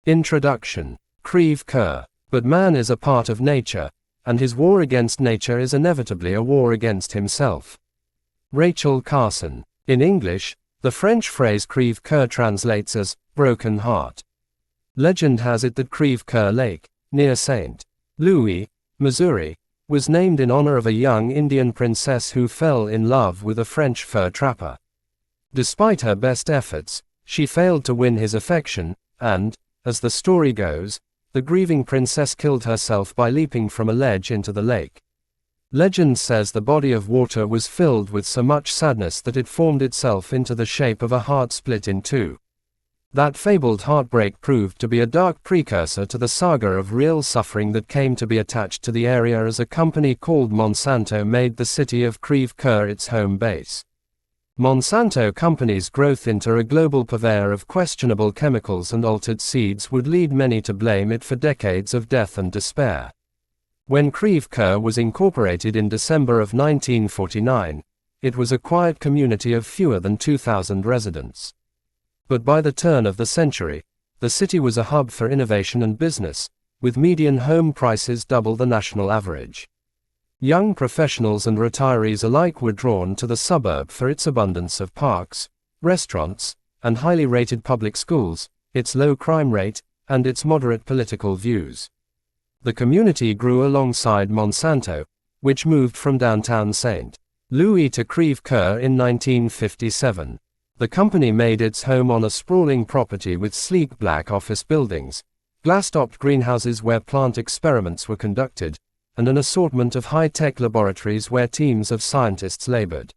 Introduction. Creve Coeur. But man is a part of nature, and his war against nature is inevitably a war against himself. Rachel Carson. In English, the French phrase Creve Coeur translates as broken heart. Legend has it that Creve Coeur Lake, near St. Louis, Missouri, was named in honor of a young Indian princess who fell in love with a French fur trapper. Despite her best efforts, she failed to win his affection, and, as the story goes, the grieving princess killed herself by leaping from a ledge into the lake. Legend says the body of water was filled with so much sadness that it formed itself into the shape of a heart split in two. That fabled heartbreak proved to be a dark precursor to the saga of real suffering that came to be attached to the area as a company called Monsanto made the city of Creve Coeur its home base. Monsanto Company's growth into a global purveyor of questionable chemicals and altered seeds would lead many to blame it for decades of death and despair. When Creve Coeur was incorporated in December of 1949, it was a quiet community of fewer than 2,000 residents. But by the turn of the century, the city was a hub for innovation and business, with median home prices double the national average. Young professionals and retirees alike were drawn to the suburb for its abundance of parks, restaurants, and highly rated public schools, its low crime rate, and its moderate political views. The community grew alongside Monsanto, which moved from downtown St. Louis to Creve Coeur in 1957. The company made its home on a sprawling property with sleek black office buildings, glass-topped greenhouses where plant experiments were conducted, and an assortment of high-tech laboratories where teams of scientists labored.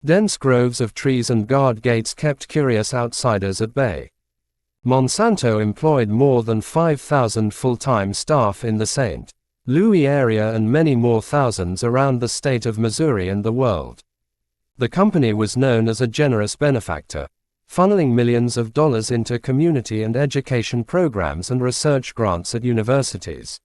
Dense groves of trees and guard gates kept curious outsiders at bay. Monsanto employed more than 5,000 full-time staff in the St. Louis area and many more thousands around the state of Missouri and the world. The company was known as a generous benefactor, funneling millions of dollars into community and education programs and research grants at universities.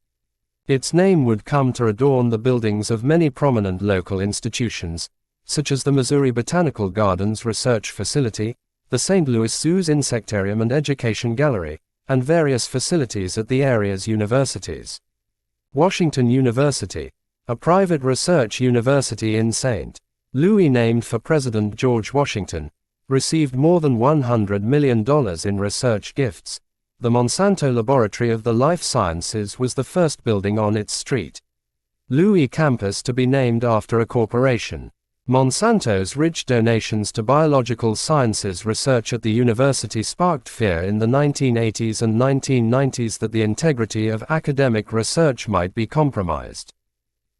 Its name would come to adorn the buildings of many prominent local institutions, such as the Missouri Botanical Gardens Research Facility, the St. Louis Zoo's Insectarium and Education Gallery, and various facilities at the area's universities. Washington University, a private research university in St. Louis named for President George Washington, received more than $100 million in research gifts. The Monsanto Laboratory of the Life Sciences was the first building on its St. Louis campus to be named after a corporation. Monsanto's rich donations to biological sciences research at the university sparked fear in the 1980s and 1990s that the integrity of academic research might be compromised.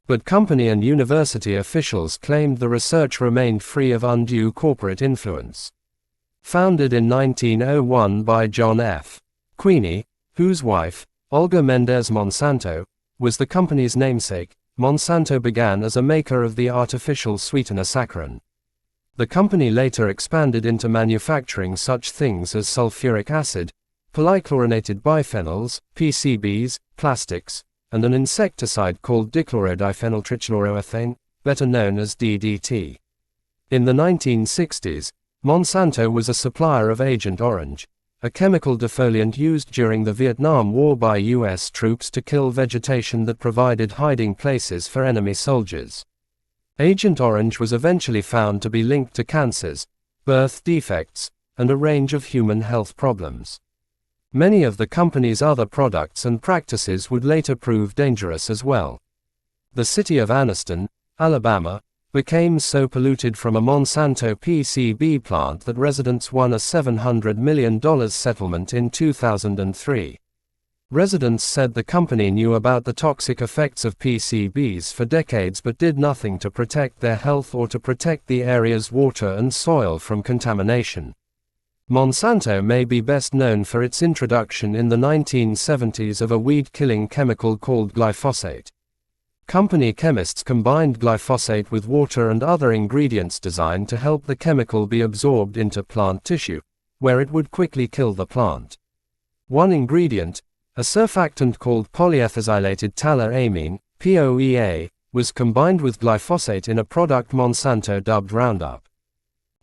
But company and university officials claimed the research remained free of undue corporate influence. Founded in 1901 by John F. Queeny, whose wife, Olga Mendez Monsanto, was the company's namesake, Monsanto began as a maker of the artificial sweetener saccharin. The company later expanded into manufacturing such things as sulfuric acid, polychlorinated biphenyls, PCBs, plastics, and an insecticide called dichlorodiphenyltrichloroethane, better known as DDT. In the 1960s, Monsanto was a supplier of Agent Orange, a chemical defoliant used during the Vietnam War by U.S. troops to kill vegetation that provided hiding places for enemy soldiers. Agent Orange was eventually found to be linked to cancers, birth defects, and a range of human health problems. Many of the company's other products and practices would later prove dangerous as well. The city of Anniston, Alabama, became so polluted from a Monsanto PCB plant that residents won a $700 million settlement in 2003. Residents said the company knew about the toxic effects of PCBs for decades but did nothing to protect their health or to protect the area's water and soil from contamination. Monsanto may be best known for its introduction in the 1970s of a weed-killing chemical called glyphosate. Company chemists combined glyphosate with water and other ingredients designed to help the chemical be absorbed into plant tissue, where it would quickly kill the plant. One ingredient, a surfactant called polyethylated tallur-amine, POEA, was combined with glyphosate in a product Monsanto dubbed Roundup.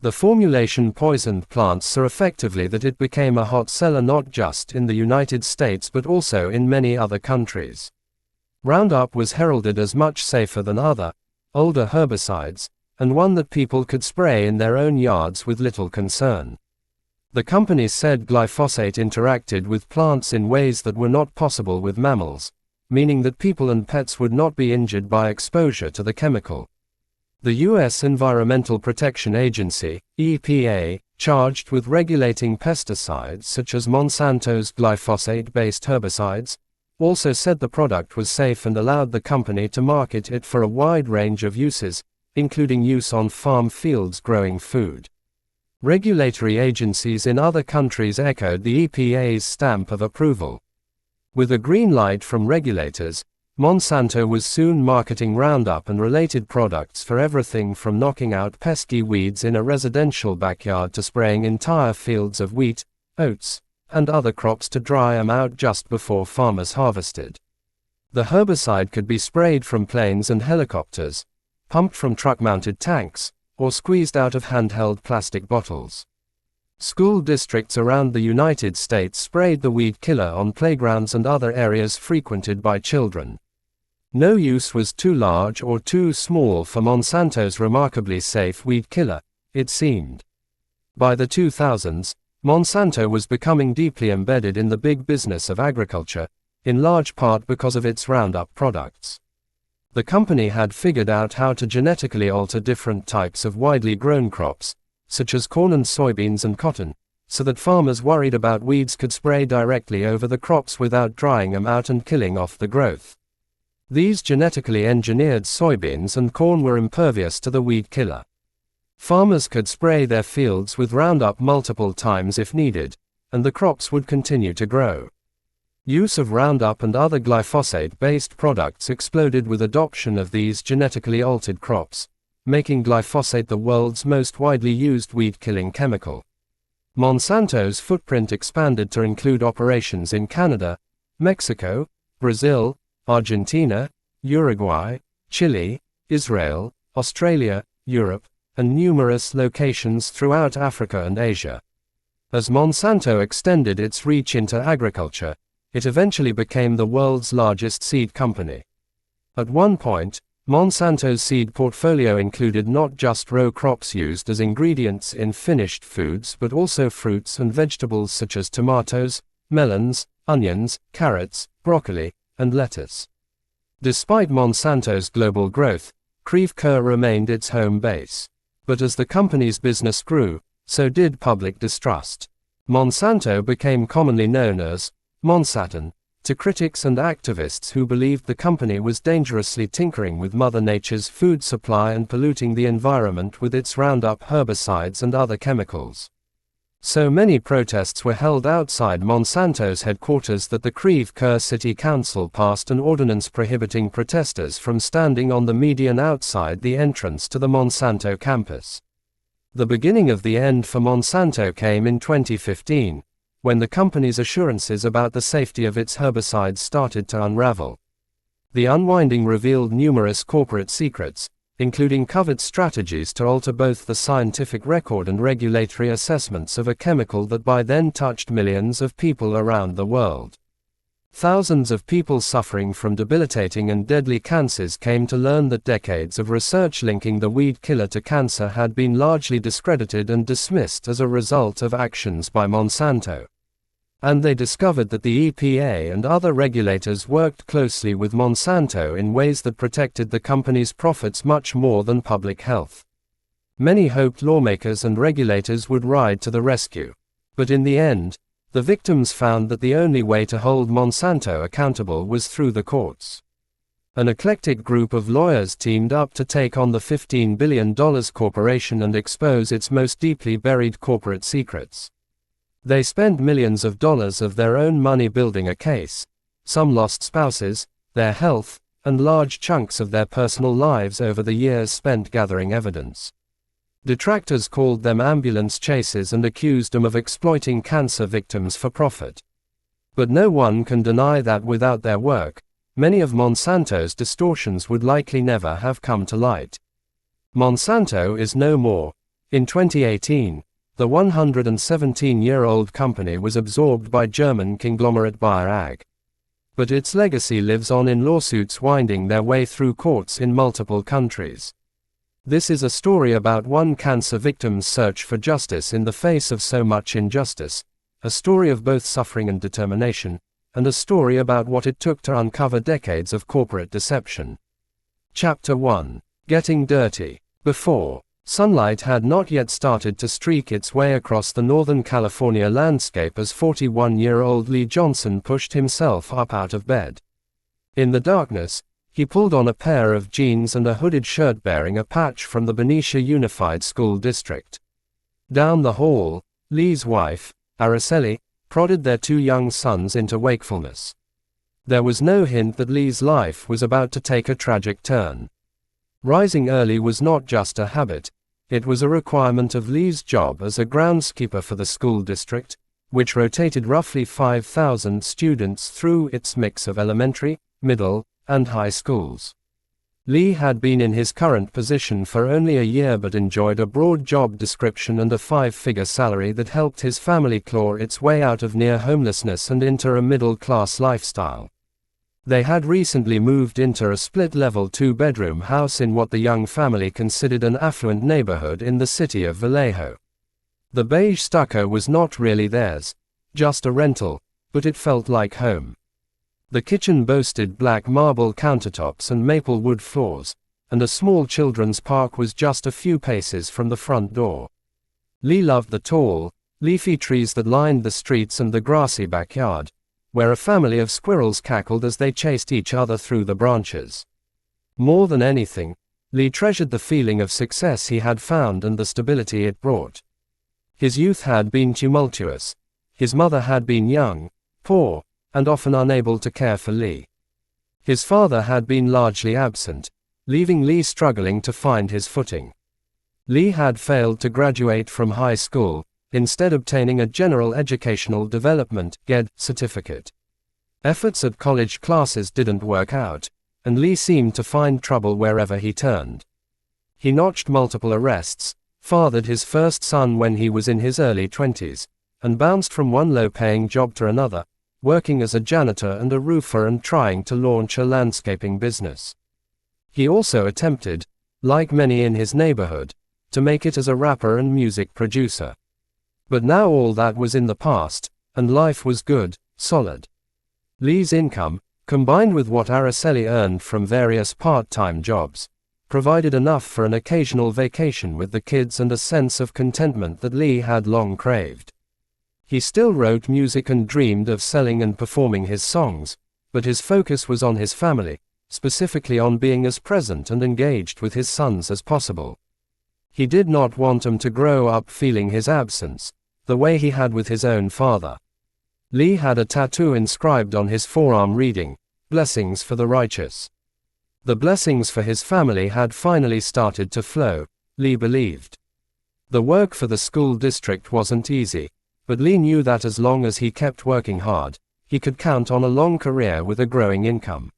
The formulation poisoned plants so effectively that it became a hot seller not just in the United States but also in many other countries. Roundup was heralded as much safer than other, older herbicides, and one that people could spray in their own yards with little concern. The company said glyphosate interacted with plants in ways that were not possible with mammals, meaning that people and pets would not be injured by exposure to the chemical. The U.S. Environmental Protection Agency, EPA, charged with regulating pesticides such as Monsanto's glyphosate-based herbicides, also said the product was safe and allowed the company to market it for a wide range of uses, including use on farm fields growing food. Regulatory agencies in other countries echoed the EPA's stamp of approval. With a green light from regulators, Monsanto was soon marketing Roundup and related products for everything from knocking out pesky weeds in a residential backyard to spraying entire fields of wheat, oats, and other crops to dry them out just before farmers harvested. The herbicide could be sprayed from planes and helicopters, pumped from truck-mounted tanks, or squeezed out of handheld plastic bottles. School districts around the United States sprayed the weed killer on playgrounds and other areas frequented by children. No use was too large or too small for Monsanto's remarkably safe weed killer, it seemed. By the 2000s, Monsanto was becoming deeply embedded in the big business of agriculture, in large part because of its Roundup products. The company had figured out how to genetically alter different types of widely grown crops, such as corn and soybeans and cotton, so that farmers worried about weeds could spray directly over the crops without drying them out and killing off the growth. These genetically engineered soybeans and corn were impervious to the weed killer. Farmers could spray their fields with Roundup multiple times if needed, and the crops would continue to grow. Use of Roundup and other glyphosate-based products exploded with adoption of these genetically altered crops, making glyphosate the world's most widely used weed-killing chemical. Monsanto's footprint expanded to include operations in Canada, Mexico, Brazil, Argentina, Uruguay, Chile, Israel, Australia, Europe, and numerous locations throughout Africa and Asia. As Monsanto extended its reach into agriculture, it eventually became the world's largest seed company. At one point, Monsanto's seed portfolio included not just row crops used as ingredients in finished foods but also fruits and vegetables such as tomatoes, melons, onions, carrots, broccoli, and lettuce. Despite Monsanto's global growth, Creve-Coeur remained its home base. But as the company's business grew, so did public distrust. Monsanto became commonly known as Monsanton to critics and activists who believed the company was dangerously tinkering with Mother Nature's food supply and polluting the environment with its Roundup herbicides and other chemicals. So many protests were held outside Monsanto's headquarters that the Creve-Coeur City Council passed an ordinance prohibiting protesters from standing on the median outside the entrance to the Monsanto campus. The beginning of the end for Monsanto came in 2015, when the company's assurances about the safety of its herbicides started to unravel. The unwinding revealed numerous corporate secrets, including covert strategies to alter both the scientific record and regulatory assessments of a chemical that by then touched millions of people around the world. Thousands of people suffering from debilitating and deadly cancers came to learn that decades of research linking the weed killer to cancer had been largely discredited and dismissed as a result of actions by Monsanto. And they discovered that the EPA and other regulators worked closely with Monsanto in ways that protected the company's profits much more than public health. Many hoped lawmakers and regulators would ride to the rescue. But in the end, the victims found that the only way to hold Monsanto accountable was through the courts. An eclectic group of lawyers teamed up to take on the $15 billion corporation and expose its most deeply buried corporate secrets. They spent millions of dollars of their own money building a case. Some lost spouses, their health, and large chunks of their personal lives over the years spent gathering evidence. Detractors called them ambulance chases and accused them of exploiting cancer victims for profit. But no one can deny that without their work, many of Monsanto's distortions would likely never have come to light. Monsanto is no more. In 2018, the 117-year-old company was absorbed by German conglomerate Bayer AG. But its legacy lives on in lawsuits winding their way through courts in multiple countries. This is a story about one cancer victim's search for justice in the face of so much injustice, a story of both suffering and determination, and a story about what it took to uncover decades of corporate deception. Chapter 1. Getting Dirty. Before, sunlight had not yet started to streak its way across the Northern California landscape as 41-year-old Lee Johnson pushed himself up out of bed. In the darkness, he pulled on a pair of jeans and a hooded shirt bearing a patch from the Benicia Unified School District. Down the hall, Lee's wife, Araceli, prodded their 2 young sons into wakefulness. There was no hint that Lee's life was about to take a tragic turn. Rising early was not just a habit, it was a requirement of Lee's job as a groundskeeper for the school district, which rotated roughly 5,000 students through its mix of elementary, middle, and high schools. Lee had been in his current position for only a year but enjoyed a broad job description and a 5-figure salary that helped his family claw its way out of near homelessness and into a middle-class lifestyle. They had recently moved into a split-level 2-bedroom house in what the young family considered an affluent neighborhood in the city of Vallejo. The beige stucco was not really theirs, just a rental, but it felt like home. The kitchen boasted black marble countertops and maple wood floors, and a small children's park was just a few paces from the front door. Lee loved the tall, leafy trees that lined the streets and the grassy backyard, where a family of squirrels cackled as they chased each other through the branches. More than anything, Lee treasured the feeling of success he had found and the stability it brought. His youth had been tumultuous. His mother had been young, poor, and often unable to care for Lee. His father had been largely absent, leaving Lee struggling to find his footing. Lee had failed to graduate from high school, instead obtaining a General Educational Development (GED) certificate. Efforts at college classes didn't work out, and Lee seemed to find trouble wherever he turned. He notched multiple arrests, fathered his first son when he was in his early 20s, and bounced from one low-paying job to another, working as a janitor and a roofer and trying to launch a landscaping business. He also attempted, like many in his neighborhood, to make it as a rapper and music producer. But now all that was in the past, and life was good, solid. Lee's income, combined with what Araceli earned from various part-time jobs, provided enough for an occasional vacation with the kids and a sense of contentment that Lee had long craved. He still wrote music and dreamed of selling and performing his songs, but his focus was on his family, specifically on being as present and engaged with his sons as possible. He did not want them to grow up feeling his absence, the way he had with his own father. Lee had a tattoo inscribed on his forearm reading, "Blessings for the righteous." The blessings for his family had finally started to flow, Lee believed. The work for the school district wasn't easy, but Lee knew that as long as he kept working hard, he could count on a long career with a growing income.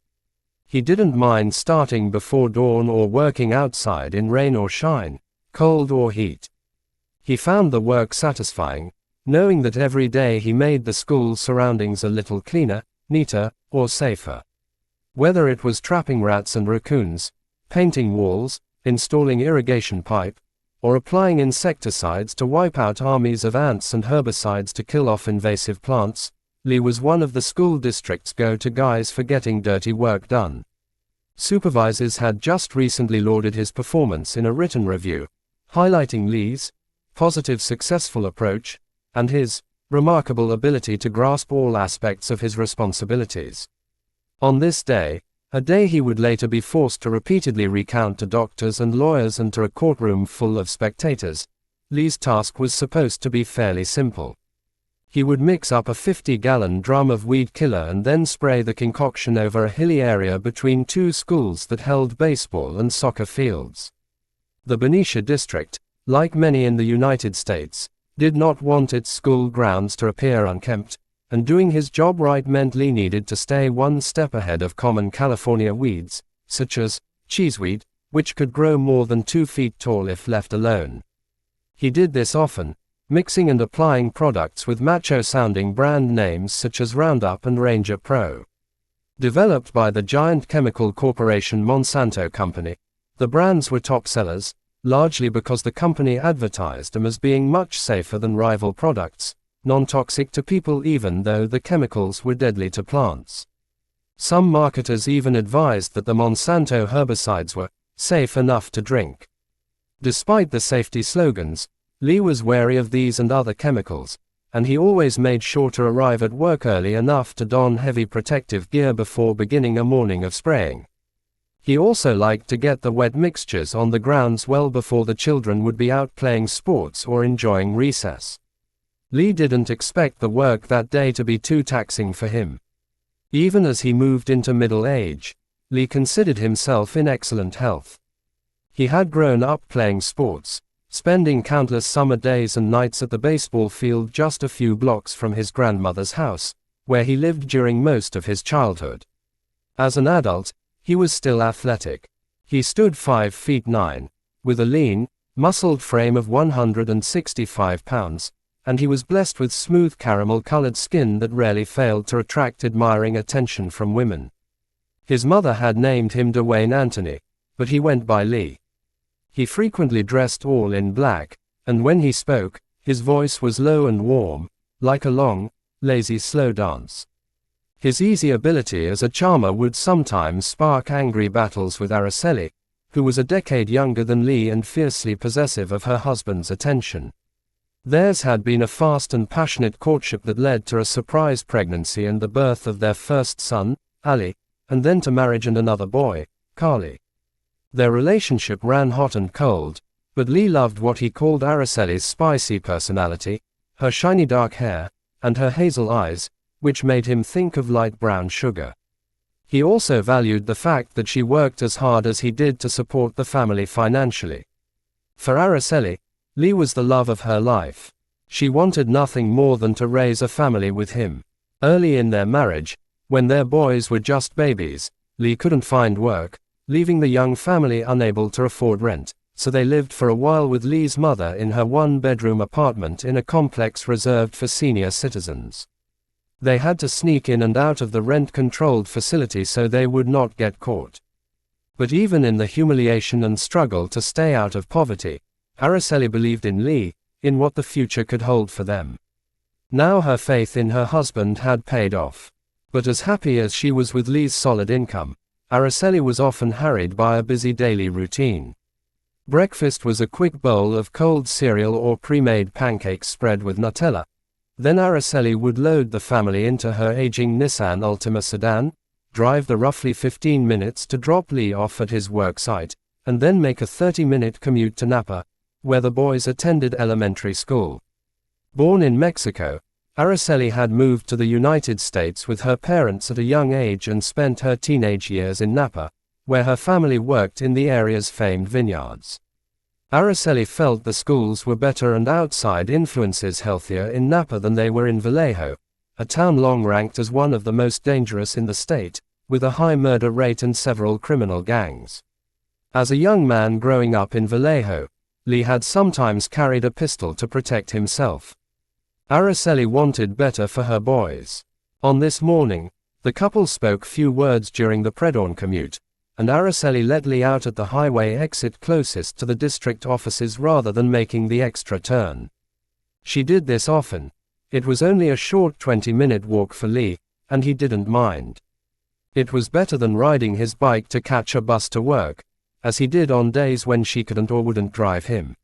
He didn't mind starting before dawn or working outside in rain or shine, cold or heat. He found the work satisfying, knowing that every day he made the school's surroundings a little cleaner, neater, or safer. Whether it was trapping rats and raccoons, painting walls, installing irrigation pipe, or applying insecticides to wipe out armies of ants and herbicides to kill off invasive plants, Lee was one of the school district's go-to guys for getting dirty work done. Supervisors had just recently lauded his performance in a written review, highlighting Lee's positive, successful approach, and his remarkable ability to grasp all aspects of his responsibilities. On this day, a day he would later be forced to repeatedly recount to doctors and lawyers and to a courtroom full of spectators, Lee's task was supposed to be fairly simple. He would mix up a 50-gallon drum of weed killer and then spray the concoction over a hilly area between 2 schools that held baseball and soccer fields. The Benicia district, like many in the United States, did not want its school grounds to appear unkempt, and doing his job right meant Lee needed to stay one step ahead of common California weeds, such as cheeseweed, which could grow more than 2 feet tall if left alone. He did this often, mixing and applying products with macho-sounding brand names such as Roundup and Ranger Pro. Developed by the giant chemical corporation Monsanto Company, the brands were top sellers, largely because the company advertised them as being much safer than rival products, non-toxic to people even though the chemicals were deadly to plants. Some marketers even advised that the Monsanto herbicides were safe enough to drink. Despite the safety slogans, Lee was wary of these and other chemicals, and he always made sure to arrive at work early enough to don heavy protective gear before beginning a morning of spraying. He also liked to get the wet mixtures on the grounds well before the children would be out playing sports or enjoying recess. Lee didn't expect the work that day to be too taxing for him. Even as he moved into middle age, Lee considered himself in excellent health. He had grown up playing sports, spending countless summer days and nights at the baseball field just a few blocks from his grandmother's house, where he lived during most of his childhood. As an adult, he was still athletic. He stood 5 feet 9, with a lean, muscled frame of 165 pounds, and he was blessed with smooth caramel-colored skin that rarely failed to attract admiring attention from women. His mother had named him Dwayne Anthony, but he went by Lee. He frequently dressed all in black, and when he spoke, his voice was low and warm, like a long, lazy slow dance. His easy ability as a charmer would sometimes spark angry battles with Araceli, who was a decade younger than Lee and fiercely possessive of her husband's attention. Theirs had been a fast and passionate courtship that led to a surprise pregnancy and the birth of their first son, Ali, and then to marriage and another boy, Carly. Their relationship ran hot and cold, but Lee loved what he called Araceli's spicy personality, her shiny dark hair, and her hazel eyes, which made him think of light brown sugar. He also valued the fact that she worked as hard as he did to support the family financially. For Araceli, Lee was the love of her life. She wanted nothing more than to raise a family with him. Early in their marriage, when their boys were just babies, Lee couldn't find work, leaving the young family unable to afford rent, so they lived for a while with Lee's mother in her one-bedroom apartment in a complex reserved for senior citizens. They had to sneak in and out of the rent-controlled facility so they would not get caught. But even in the humiliation and struggle to stay out of poverty, Araceli believed in Lee, in what the future could hold for them. Now her faith in her husband had paid off. But as happy as she was with Lee's solid income, Araceli was often harried by a busy daily routine. Breakfast was a quick bowl of cold cereal or pre-made pancakes spread with Nutella. Then Araceli would load the family into her aging Nissan Altima sedan, drive the roughly 15 minutes to drop Lee off at his work site, and then make a 30-minute commute to Napa, where the boys attended elementary school. Born in Mexico, Araceli had moved to the United States with her parents at a young age and spent her teenage years in Napa, where her family worked in the area's famed vineyards. Araceli felt the schools were better and outside influences healthier in Napa than they were in Vallejo, a town long ranked as one of the most dangerous in the state, with a high murder rate and several criminal gangs. As a young man growing up in Vallejo, Lee had sometimes carried a pistol to protect himself. Araceli wanted better for her boys. On this morning, the couple spoke few words during the pre-dawn commute, and Araceli let Lee out at the highway exit closest to the district offices rather than making the extra turn. She did this often. It was only a short 20-minute walk for Lee, and he didn't mind. It was better than riding his bike to catch a bus to work, as he did on days when she couldn't or wouldn't drive him.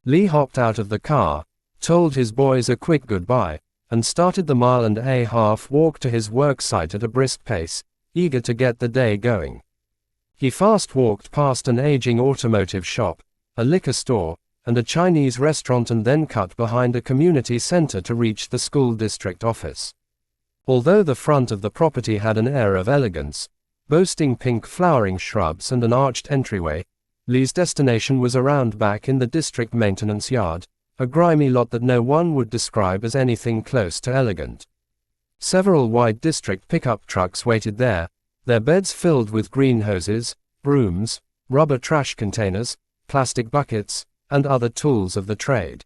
Lee hopped out of the car, told his boys a quick goodbye, and started the mile-and-a-half walk to his work site at a brisk pace, eager to get the day going. He fast walked past an aging automotive shop, a liquor store, and a Chinese restaurant and then cut behind a community center to reach the school district office. Although the front of the property had an air of elegance, boasting pink flowering shrubs and an arched entryway, Lee's destination was around back in the district maintenance yard, a grimy lot that no one would describe as anything close to elegant. Several white district pickup trucks waited there, their beds filled with green hoses, brooms, rubber trash containers, plastic buckets, and other tools of the trade.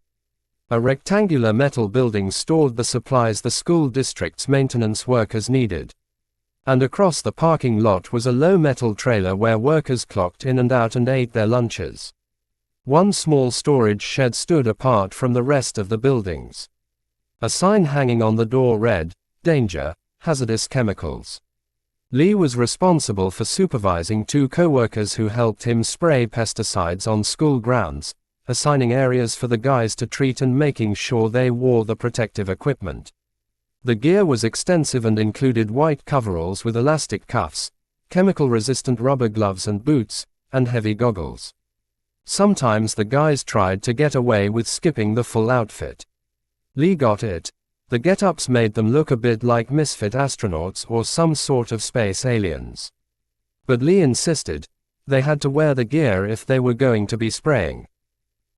A rectangular metal building stored the supplies the school district's maintenance workers needed. And across the parking lot was a low metal trailer where workers clocked in and out and ate their lunches. One small storage shed stood apart from the rest of the buildings. A sign hanging on the door read, "Danger, hazardous chemicals." Lee was responsible for supervising 2 co-workers who helped him spray pesticides on school grounds, assigning areas for the guys to treat and making sure they wore the protective equipment. The gear was extensive and included white coveralls with elastic cuffs, chemical-resistant rubber gloves and boots, and heavy goggles. Sometimes the guys tried to get away with skipping the full outfit. Lee got it. The get-ups made them look a bit like misfit astronauts or some sort of space aliens. But Lee insisted they had to wear the gear if they were going to be spraying.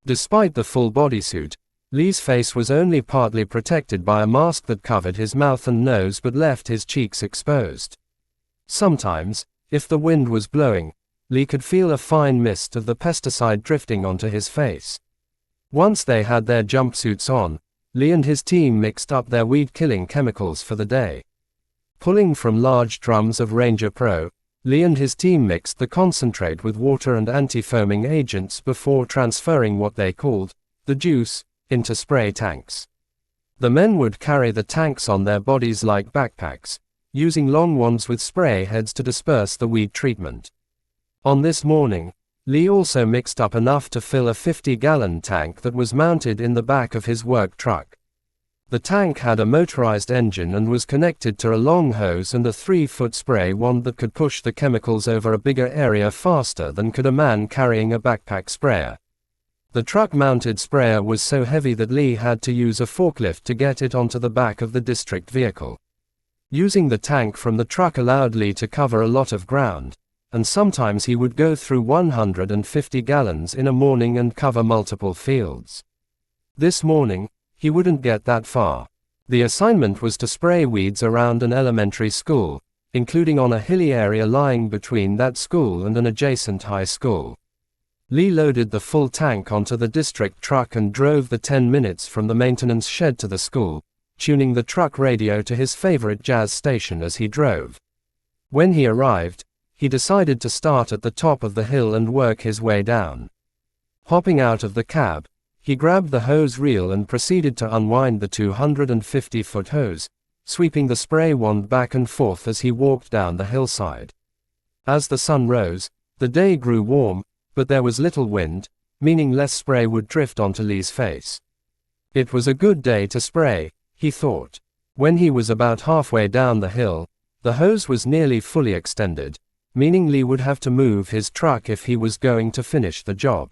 Despite the full bodysuit, Lee's face was only partly protected by a mask that covered his mouth and nose but left his cheeks exposed. Sometimes, if the wind was blowing, Lee could feel a fine mist of the pesticide drifting onto his face. Once they had their jumpsuits on, Lee and his team mixed up their weed-killing chemicals for the day. Pulling from large drums of Ranger Pro, Lee and his team mixed the concentrate with water and anti-foaming agents before transferring what they called the juice into spray tanks. The men would carry the tanks on their bodies like backpacks, using long ones with spray heads to disperse the weed treatment. On this morning, Lee also mixed up enough to fill a 50-gallon tank that was mounted in the back of his work truck. The tank had a motorized engine and was connected to a long hose and a 3-foot spray wand that could push the chemicals over a bigger area faster than could a man carrying a backpack sprayer. The truck-mounted sprayer was so heavy that Lee had to use a forklift to get it onto the back of the district vehicle. Using the tank from the truck allowed Lee to cover a lot of ground, and sometimes he would go through 150 gallons in a morning and cover multiple fields. This morning, he wouldn't get that far. The assignment was to spray weeds around an elementary school, including on a hilly area lying between that school and an adjacent high school. Lee loaded the full tank onto the district truck and drove the 10 minutes from the maintenance shed to the school, tuning the truck radio to his favorite jazz station as he drove. When he arrived, he decided to start at the top of the hill and work his way down. Hopping out of the cab, he grabbed the hose reel and proceeded to unwind the 250-foot hose, sweeping the spray wand back and forth as he walked down the hillside. As the sun rose, the day grew warm, but there was little wind, meaning less spray would drift onto Lee's face. It was a good day to spray, he thought. When he was about halfway down the hill, the hose was nearly fully extended, meaning Lee would have to move his truck if he was going to finish the job.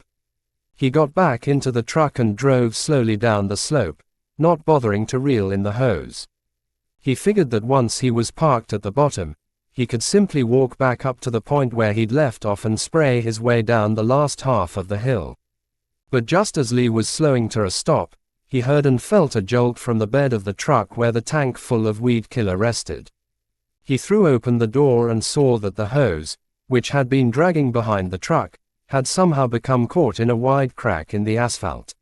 He got back into the truck and drove slowly down the slope, not bothering to reel in the hose. He figured that once he was parked at the bottom, he could simply walk back up to the point where he'd left off and spray his way down the last half of the hill. But just as Lee was slowing to a stop, he heard and felt a jolt from the bed of the truck where the tank full of weed killer rested. He threw open the door and saw that the hose, which had been dragging behind the truck, had somehow become caught in a wide crack in the asphalt.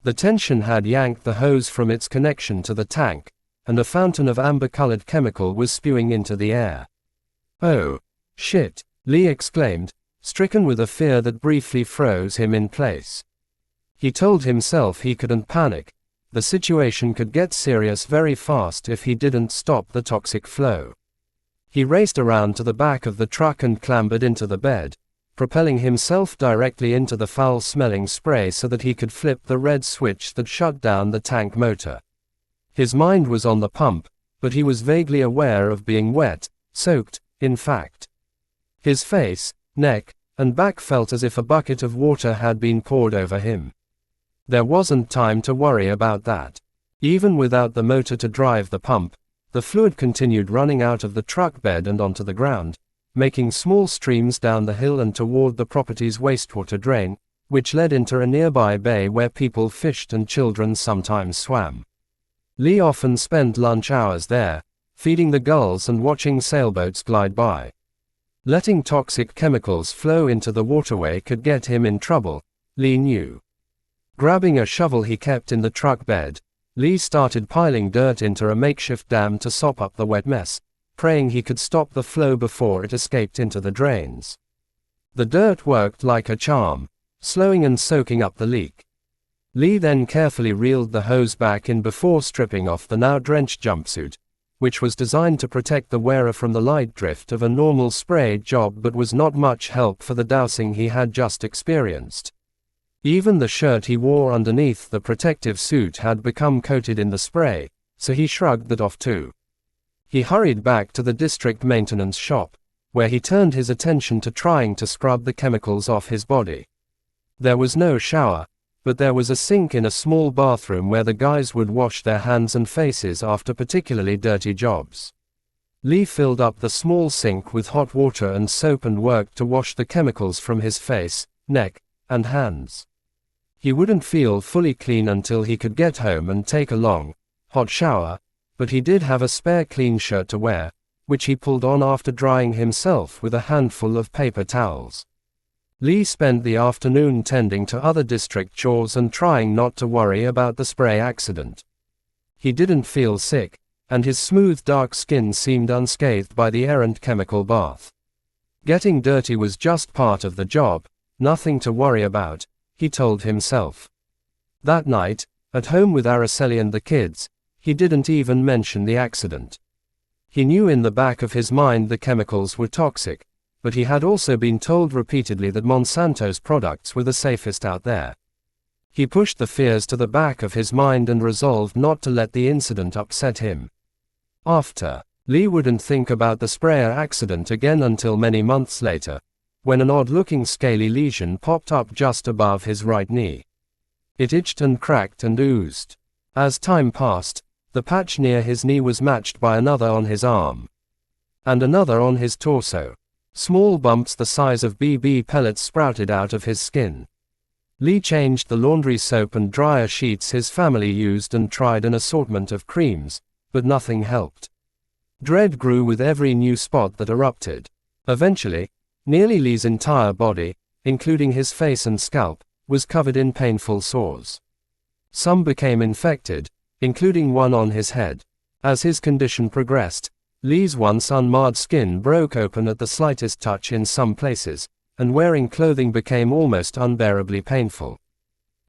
The tension had yanked the hose from its connection to the tank, and a fountain of amber-colored chemical was spewing into the air. "Oh, shit," Lee exclaimed, stricken with a fear that briefly froze him in place. He told himself he couldn't panic. The situation could get serious very fast if he didn't stop the toxic flow. He raced around to the back of the truck and clambered into the bed, propelling himself directly into the foul-smelling spray so that he could flip the red switch that shut down the tank motor. His mind was on the pump, but he was vaguely aware of being wet, soaked, in fact. His face, neck, and back felt as if a bucket of water had been poured over him. There wasn't time to worry about that. Even without the motor to drive the pump, the fluid continued running out of the truck bed and onto the ground, making small streams down the hill and toward the property's wastewater drain, which led into a nearby bay where people fished and children sometimes swam. Lee often spent lunch hours there, feeding the gulls and watching sailboats glide by. Letting toxic chemicals flow into the waterway could get him in trouble, Lee knew. Grabbing a shovel he kept in the truck bed, Lee started piling dirt into a makeshift dam to sop up the wet mess, praying he could stop the flow before it escaped into the drains. The dirt worked like a charm, slowing and soaking up the leak. Lee then carefully reeled the hose back in before stripping off the now drenched jumpsuit, which was designed to protect the wearer from the light drift of a normal spray job but was not much help for the dousing he had just experienced. Even the shirt he wore underneath the protective suit had become coated in the spray, so he shrugged that off too. He hurried back to the district maintenance shop, where he turned his attention to trying to scrub the chemicals off his body. There was no shower, but there was a sink in a small bathroom where the guys would wash their hands and faces after particularly dirty jobs. Lee filled up the small sink with hot water and soap and worked to wash the chemicals from his face, neck, and hands. He wouldn't feel fully clean until he could get home and take a long, hot shower, but he did have a spare clean shirt to wear, which he pulled on after drying himself with a handful of paper towels. Lee spent the afternoon tending to other district chores and trying not to worry about the spray accident. He didn't feel sick, and his smooth dark skin seemed unscathed by the errant chemical bath. Getting dirty was just part of the job, nothing to worry about, he told himself. That night, at home with Araceli and the kids, he didn't even mention the accident. He knew in the back of his mind the chemicals were toxic, but he had also been told repeatedly that Monsanto's products were the safest out there. He pushed the fears to the back of his mind and resolved not to let the incident upset him. After, Lee wouldn't think about the sprayer accident again until many months later, when an odd-looking scaly lesion popped up just above his right knee. It itched and cracked and oozed. As time passed, the patch near his knee was matched by another on his arm. And another on his torso. Small bumps the size of BB pellets sprouted out of his skin. Lee changed the laundry soap and dryer sheets his family used and tried an assortment of creams, but nothing helped. Dread grew with every new spot that erupted. Eventually, nearly Lee's entire body, including his face and scalp, was covered in painful sores. Some became infected, including one on his head. As his condition progressed, Lee's once unmarred skin broke open at the slightest touch in some places, and wearing clothing became almost unbearably painful.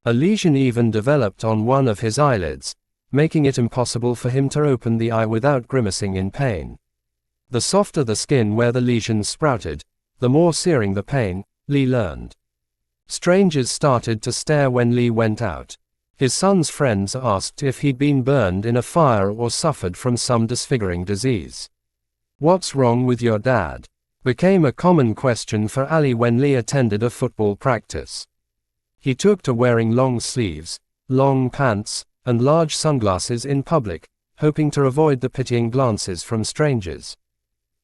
A lesion even developed on one of his eyelids, making it impossible for him to open the eye without grimacing in pain. The softer the skin where the lesions sprouted, the more searing the pain, Lee learned. Strangers started to stare when Lee went out. His son's friends asked if he'd been burned in a fire or suffered from some disfiguring disease. "What's wrong with your dad?" became a common question for Ali when Lee attended a football practice. He took to wearing long sleeves, long pants, and large sunglasses in public, hoping to avoid the pitying glances from strangers.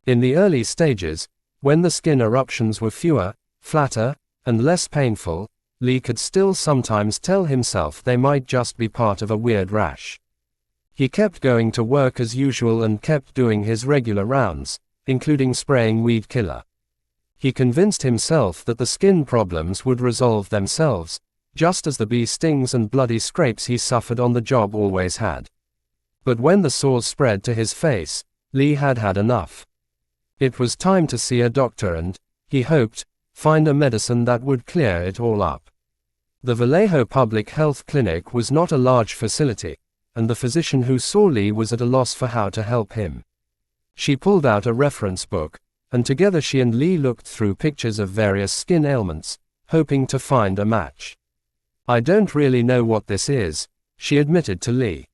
In the early stages, when the skin eruptions were fewer, flatter, and less painful, Lee could still sometimes tell himself they might just be part of a weird rash. He kept going to work as usual and kept doing his regular rounds, including spraying weed killer. He convinced himself that the skin problems would resolve themselves, just as the bee stings and bloody scrapes he suffered on the job always had. But when the sores spread to his face, Lee had had enough. It was time to see a doctor and, he hoped, find a medicine that would clear it all up. The Vallejo Public Health Clinic was not a large facility, and the physician who saw Lee was at a loss for how to help him. She pulled out a reference book, and together she and Lee looked through pictures of various skin ailments, hoping to find a match. "I don't really know what this is," she admitted to Lee.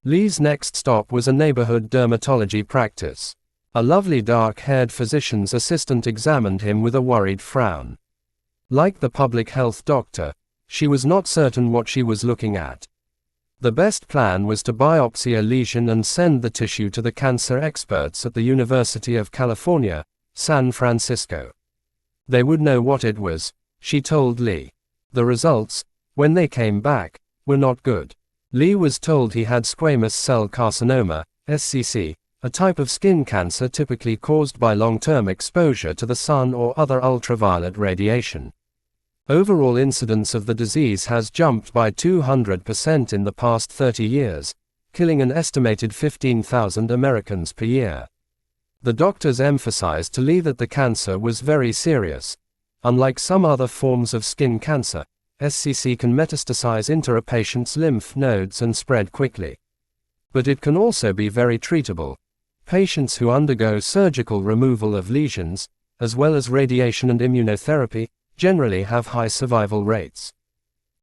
Lee's next stop was a neighborhood dermatology practice. A lovely dark-haired physician's assistant examined him with a worried frown. Like the public health doctor, she was not certain what she was looking at. The best plan was to biopsy a lesion and send the tissue to the cancer experts at the University of California, San Francisco. They would know what it was, she told Lee. The results, when they came back, were not good. Lee was told he had squamous cell carcinoma, SCC, a type of skin cancer typically caused by long-term exposure to the sun or other ultraviolet radiation. Overall incidence of the disease has jumped by 200% in the past 30 years, killing an estimated 15,000 Americans per year. The doctors emphasized to Lee that the cancer was very serious. Unlike some other forms of skin cancer, SCC can metastasize into a patient's lymph nodes and spread quickly. But it can also be very treatable. Patients who undergo surgical removal of lesions, as well as radiation and immunotherapy, generally have high survival rates.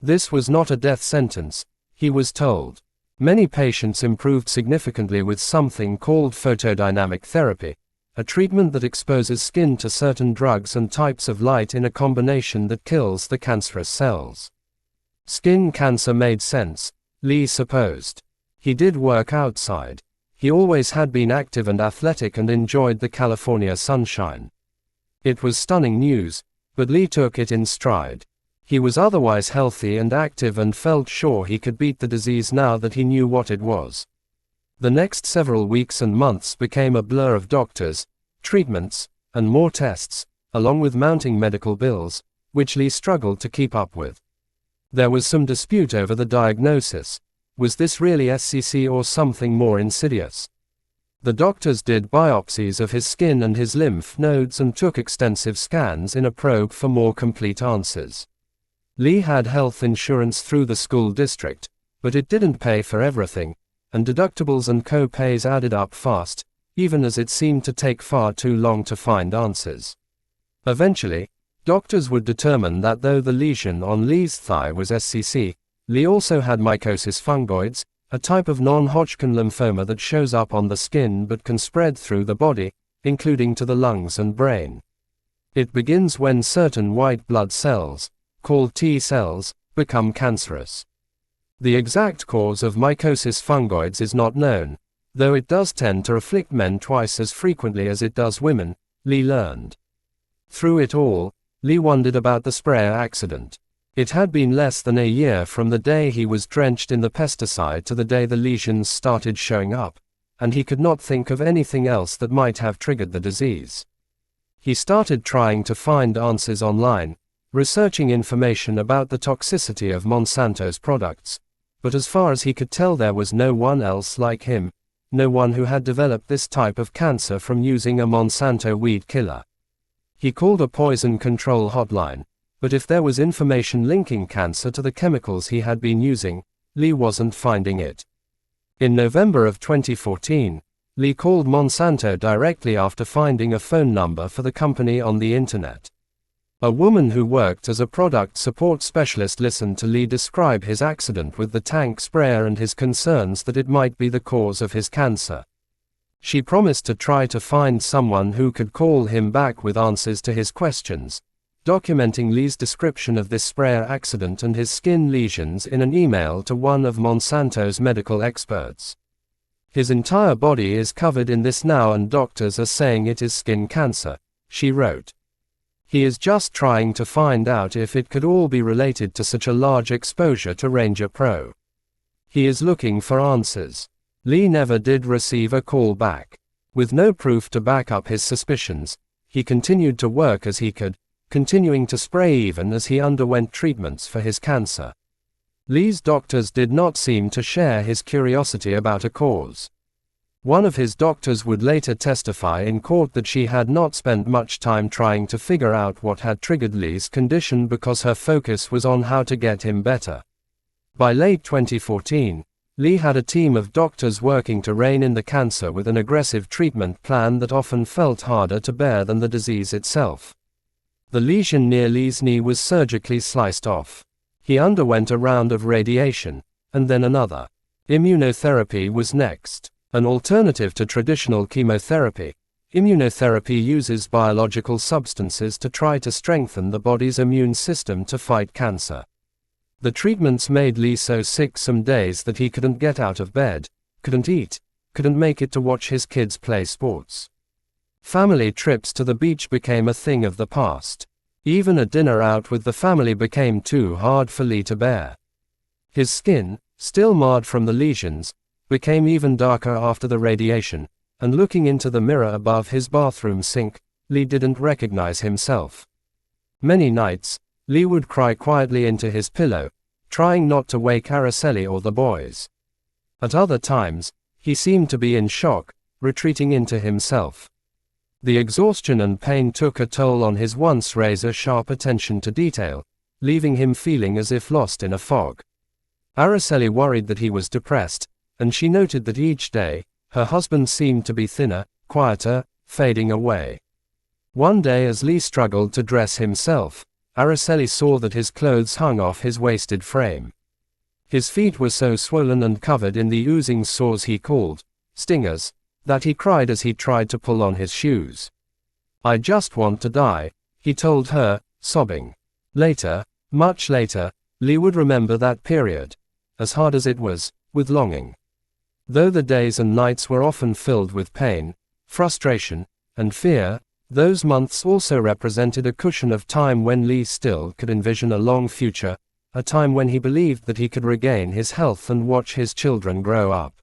This was not a death sentence, he was told. Many patients improved significantly with something called photodynamic therapy, a treatment that exposes skin to certain drugs and types of light in a combination that kills the cancerous cells. Skin cancer made sense, Lee supposed. He did work outside. He always had been active and athletic and enjoyed the California sunshine. It was stunning news, but Lee took it in stride. He was otherwise healthy and active and felt sure he could beat the disease now that he knew what it was. The next several weeks and months became a blur of doctors, treatments, and more tests, along with mounting medical bills, which Lee struggled to keep up with. There was some dispute over the diagnosis. Was this really SCC or something more insidious? The doctors did biopsies of his skin and his lymph nodes and took extensive scans in a probe for more complete answers. Lee had health insurance through the school district, but it didn't pay for everything, and deductibles and co-pays added up fast, even as it seemed to take far too long to find answers. Eventually, doctors would determine that though the lesion on Lee's thigh was SCC, Lee also had mycosis fungoides, a type of non-Hodgkin lymphoma that shows up on the skin but can spread through the body, including to the lungs and brain. It begins when certain white blood cells, called T cells, become cancerous. The exact cause of mycosis fungoides is not known, though it does tend to afflict men twice as frequently as it does women, Lee learned. Through it all, Lee wondered about the sprayer accident. It had been less than a year from the day he was drenched in the pesticide to the day the lesions started showing up, and he could not think of anything else that might have triggered the disease. He started trying to find answers online, researching information about the toxicity of Monsanto's products, but as far as he could tell there was no one else like him, no one who had developed this type of cancer from using a Monsanto weed killer. He called a poison control hotline, but if there was information linking cancer to the chemicals he had been using, Lee wasn't finding it. In November of 2014, Lee called Monsanto directly after finding a phone number for the company on the internet. A woman who worked as a product support specialist listened to Lee describe his accident with the tank sprayer and his concerns that it might be the cause of his cancer. She promised to try to find someone who could call him back with answers to his questions, documenting Lee's description of this sprayer accident and his skin lesions in an email to one of Monsanto's medical experts. His entire body is covered in this now and doctors are saying it is skin cancer, she wrote. He is just trying to find out if it could all be related to such a large exposure to Ranger Pro. He is looking for answers. Lee never did receive a call back. With no proof to back up his suspicions, he continued to work as he could, continuing to spray even as he underwent treatments for his cancer. Lee's doctors did not seem to share his curiosity about a cause. One of his doctors would later testify in court that she had not spent much time trying to figure out what had triggered Lee's condition because her focus was on how to get him better. By late 2014, Lee had a team of doctors working to rein in the cancer with an aggressive treatment plan that often felt harder to bear than the disease itself. The lesion near Lee's knee was surgically sliced off. He underwent a round of radiation, and then another. Immunotherapy was next. An alternative to traditional chemotherapy, immunotherapy uses biological substances to try to strengthen the body's immune system to fight cancer. The treatments made Lee so sick some days that he couldn't get out of bed, couldn't eat, couldn't make it to watch his kids play sports. Family trips to the beach became a thing of the past. Even a dinner out with the family became too hard for Lee to bear. His skin, still marred from the lesions, became even darker after the radiation, and looking into the mirror above his bathroom sink, Lee didn't recognize himself. Many nights, Lee would cry quietly into his pillow, trying not to wake Araceli or the boys. At other times, he seemed to be in shock, retreating into himself. The exhaustion and pain took a toll on his once razor-sharp attention to detail, leaving him feeling as if lost in a fog. Araceli worried that he was depressed, and she noted that each day, her husband seemed to be thinner, quieter, fading away. One day as Lee struggled to dress himself, Araceli saw that his clothes hung off his wasted frame. His feet were so swollen and covered in the oozing sores he called stingers, that he cried as he tried to pull on his shoes. "I just want to die," he told her, sobbing. Later, much later, Lee would remember that period, as hard as it was, with longing. Though the days and nights were often filled with pain, frustration, and fear, those months also represented a cushion of time when Lee still could envision a long future, a time when he believed that he could regain his health and watch his children grow up.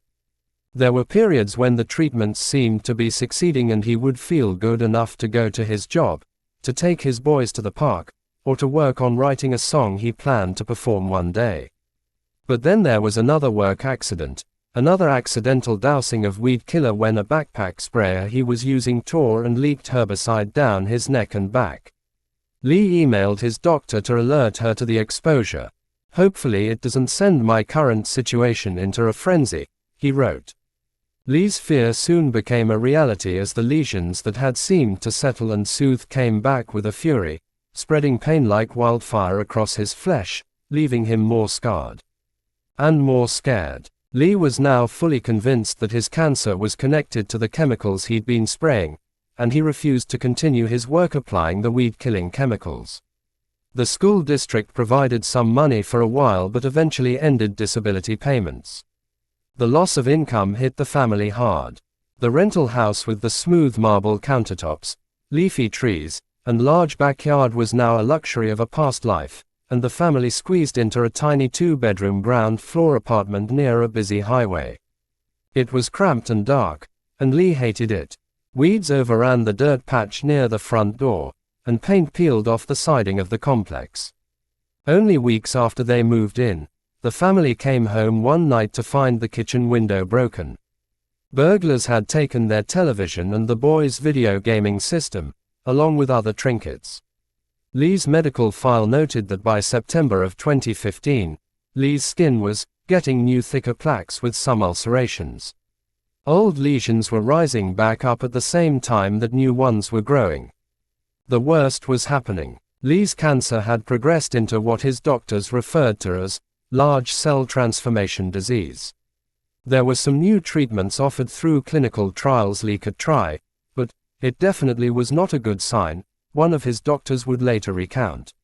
There were periods when the treatments seemed to be succeeding and he would feel good enough to go to his job, to take his boys to the park, or to work on writing a song he planned to perform one day. But then there was another work accident. Another accidental dousing of weed killer when a backpack sprayer he was using tore and leaked herbicide down his neck and back. Lee emailed his doctor to alert her to the exposure. "Hopefully it doesn't send my current situation into a frenzy," he wrote. Lee's fear soon became a reality as the lesions that had seemed to settle and soothe came back with a fury, spreading pain like wildfire across his flesh, leaving him more scarred and more scared. Lee was now fully convinced that his cancer was connected to the chemicals he'd been spraying, and he refused to continue his work applying the weed-killing chemicals. The school district provided some money for a while but eventually ended disability payments. The loss of income hit the family hard. The rental house with the smooth marble countertops, leafy trees, and large backyard was now a luxury of a past life, and the family squeezed into a tiny two-bedroom ground-floor apartment near a busy highway. It was cramped and dark, and Lee hated it. Weeds overran the dirt patch near the front door, and paint peeled off the siding of the complex. Only weeks after they moved in, the family came home one night to find the kitchen window broken. Burglars had taken their television and the boys' video gaming system, along with other trinkets. Lee's medical file noted that by September of 2015, Lee's skin was getting new thicker plaques with some ulcerations. Old lesions were rising back up at the same time that new ones were growing. The worst was happening. Lee's cancer had progressed into what his doctors referred to as large cell transformation disease. There were some new treatments offered through clinical trials Lee could try, but it definitely was not a good sign, one of his doctors would later recount.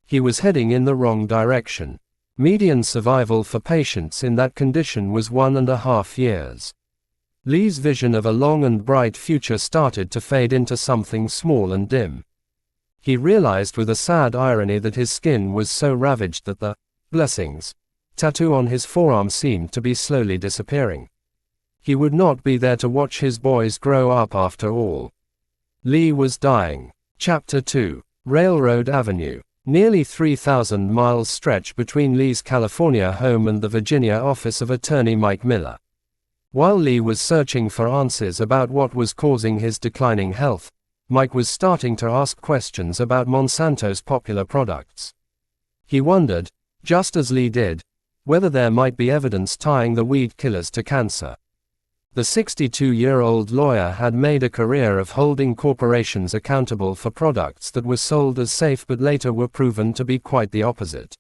He was heading in the wrong direction. Median survival for patients in that condition was 1.5 years. Lee's vision of a long and bright future started to fade into something small and dim. He realized with a sad irony that his skin was so ravaged that the blessings tattoo on his forearm seemed to be slowly disappearing. He would not be there to watch his boys grow up after all. Lee was dying. Chapter 2. Railroad Avenue. Nearly 3,000 miles stretch between Lee's California home and the Virginia office of attorney Mike Miller. While Lee was searching for answers about what was causing his declining health, Mike was starting to ask questions about Monsanto's popular products. He wondered, just as Lee did, whether there might be evidence tying the weed killers to cancer. The 62-year-old lawyer had made a career of holding corporations accountable for products that were sold as safe but later were proven to be quite the opposite.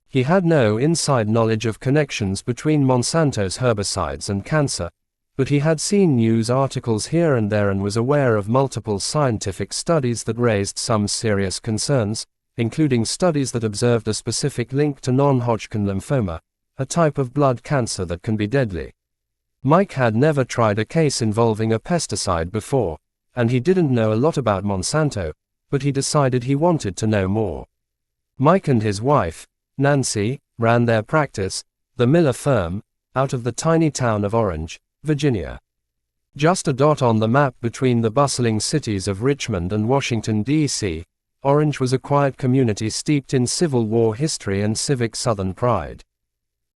He had no inside knowledge of connections between Monsanto's herbicides and cancer, but he had seen news articles here and there and was aware of multiple scientific studies that raised some serious concerns, including studies that observed a specific link to non-Hodgkin lymphoma, a type of blood cancer that can be deadly. Mike had never tried a case involving a pesticide before, and he didn't know a lot about Monsanto, but he decided he wanted to know more. Mike and his wife, Nancy, ran their practice, the Miller firm, out of the tiny town of Orange, Virginia. Just a dot on the map between the bustling cities of Richmond and Washington, D.C., Orange was a quiet community steeped in Civil War history and civic Southern pride.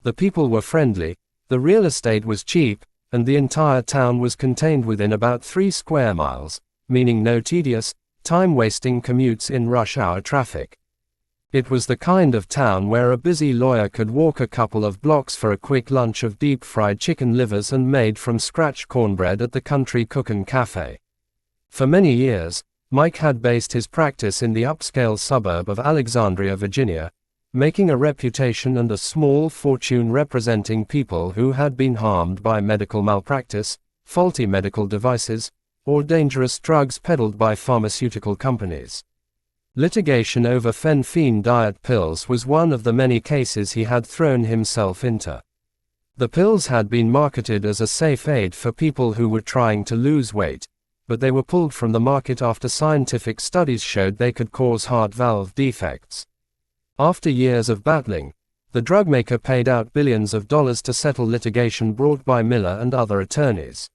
The people were friendly, the real estate was cheap, and the entire town was contained within about 3 square miles, meaning no tedious, time-wasting commutes in rush hour traffic. It was the kind of town where a busy lawyer could walk a couple of blocks for a quick lunch of deep-fried chicken livers and made-from-scratch cornbread at the Country Cookin' Cafe. For many years, Mike had based his practice in the upscale suburb of Alexandria, Virginia, making a reputation and a small fortune representing people who had been harmed by medical malpractice, faulty medical devices, or dangerous drugs peddled by pharmaceutical companies. Litigation over phenphene diet pills was one of the many cases he had thrown himself into. The pills had been marketed as a safe aid for people who were trying to lose weight, but they were pulled from the market after scientific studies showed they could cause heart valve defects. After years of battling, the drug maker paid out billions of dollars to settle litigation brought by Miller and other attorneys.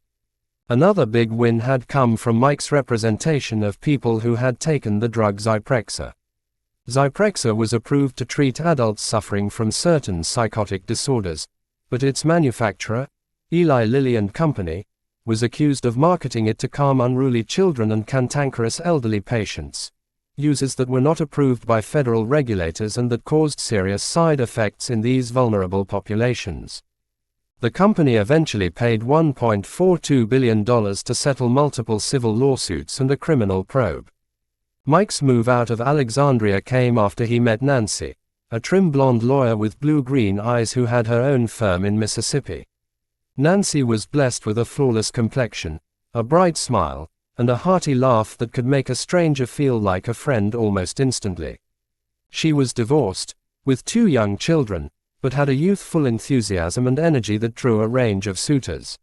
Another big win had come from Mike's representation of people who had taken the drug Zyprexa. Zyprexa was approved to treat adults suffering from certain psychotic disorders, but its manufacturer, Eli Lilly and Company, was accused of marketing it to calm unruly children and cantankerous elderly patients, uses that were not approved by federal regulators and that caused serious side effects in these vulnerable populations. The company eventually paid $1.42 billion to settle multiple civil lawsuits and a criminal probe. Mike's move out of Alexandria came after he met Nancy, a trim blonde lawyer with blue-green eyes who had her own firm in Mississippi. Nancy was blessed with a flawless complexion, a bright smile, and a hearty laugh that could make a stranger feel like a friend almost instantly. She was divorced, with 2 young children, but had a youthful enthusiasm and energy that drew a range of suitors.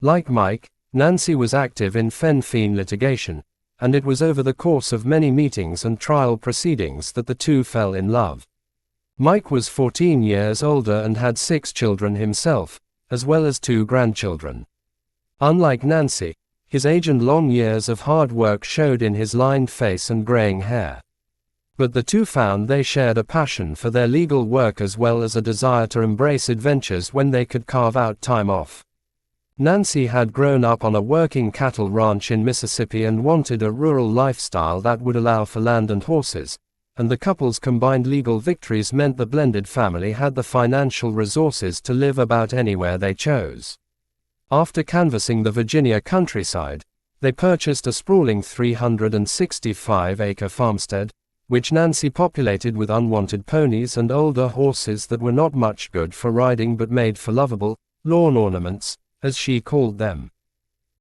Like Mike, Nancy was active in phenphene litigation, and it was over the course of many meetings and trial proceedings that the two fell in love. Mike was 14 years older and had 6 children himself, as well as 2 grandchildren. Unlike Nancy, his age and long years of hard work showed in his lined face and graying hair. But the two found they shared a passion for their legal work as well as a desire to embrace adventures when they could carve out time off. Nancy had grown up on a working cattle ranch in Mississippi and wanted a rural lifestyle that would allow for land and horses, and the couple's combined legal victories meant the blended family had the financial resources to live about anywhere they chose. After canvassing the Virginia countryside, they purchased a sprawling 365-acre farmstead, which Nancy populated with unwanted ponies and older horses that were not much good for riding but made for lovable, lawn ornaments, as she called them.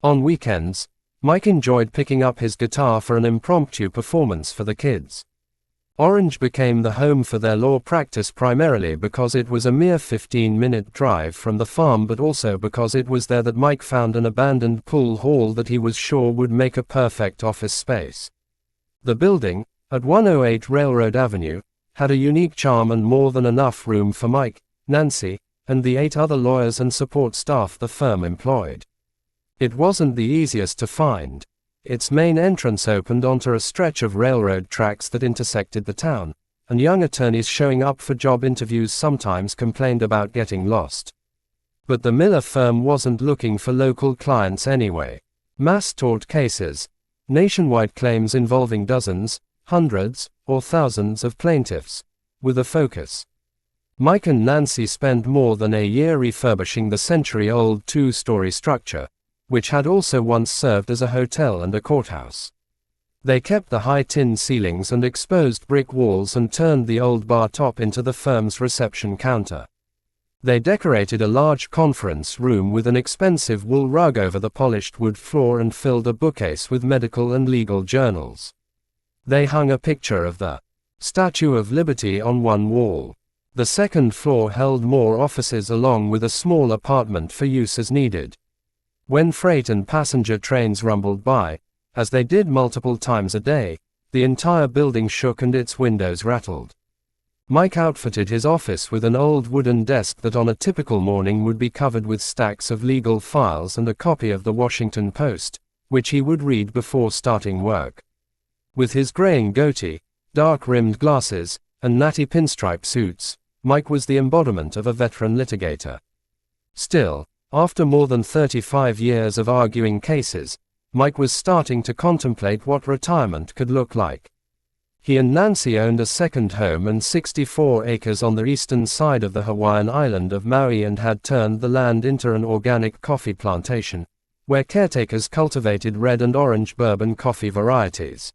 On weekends, Mike enjoyed picking up his guitar for an impromptu performance for the kids. Orange became the home for their law practice primarily because it was a mere 15-minute drive from the farm, but also because it was there that Mike found an abandoned pool hall that he was sure would make a perfect office space. The building, at 108 Railroad Avenue, had a unique charm and more than enough room for Mike, Nancy, and the 8 other lawyers and support staff the firm employed. It wasn't the easiest to find. Its main entrance opened onto a stretch of railroad tracks that intersected the town, and young attorneys showing up for job interviews sometimes complained about getting lost. But the Miller firm wasn't looking for local clients anyway. Mass tort cases, nationwide claims involving dozens, hundreds, or thousands of plaintiffs, with a focus. Mike and Nancy spent more than a year refurbishing the century-old 2-story structure, which had also once served as a hotel and a courthouse. They kept the high tin ceilings and exposed brick walls and turned the old bar top into the firm's reception counter. They decorated a large conference room with an expensive wool rug over the polished wood floor and filled a bookcase with medical and legal journals. They hung a picture of the Statue of Liberty on one wall. The second floor held more offices along with a small apartment for use as needed. When freight and passenger trains rumbled by, as they did multiple times a day, the entire building shook and its windows rattled. Mike outfitted his office with an old wooden desk that on a typical morning would be covered with stacks of legal files and a copy of the Washington Post, which he would read before starting work. With his graying goatee, dark-rimmed glasses, and natty pinstripe suits, Mike was the embodiment of a veteran litigator. Still, after more than 35 years of arguing cases, Mike was starting to contemplate what retirement could look like. He and Nancy owned a second home and 64 acres on the eastern side of the Hawaiian island of Maui and had turned the land into an organic coffee plantation, where caretakers cultivated red and orange bourbon coffee varieties.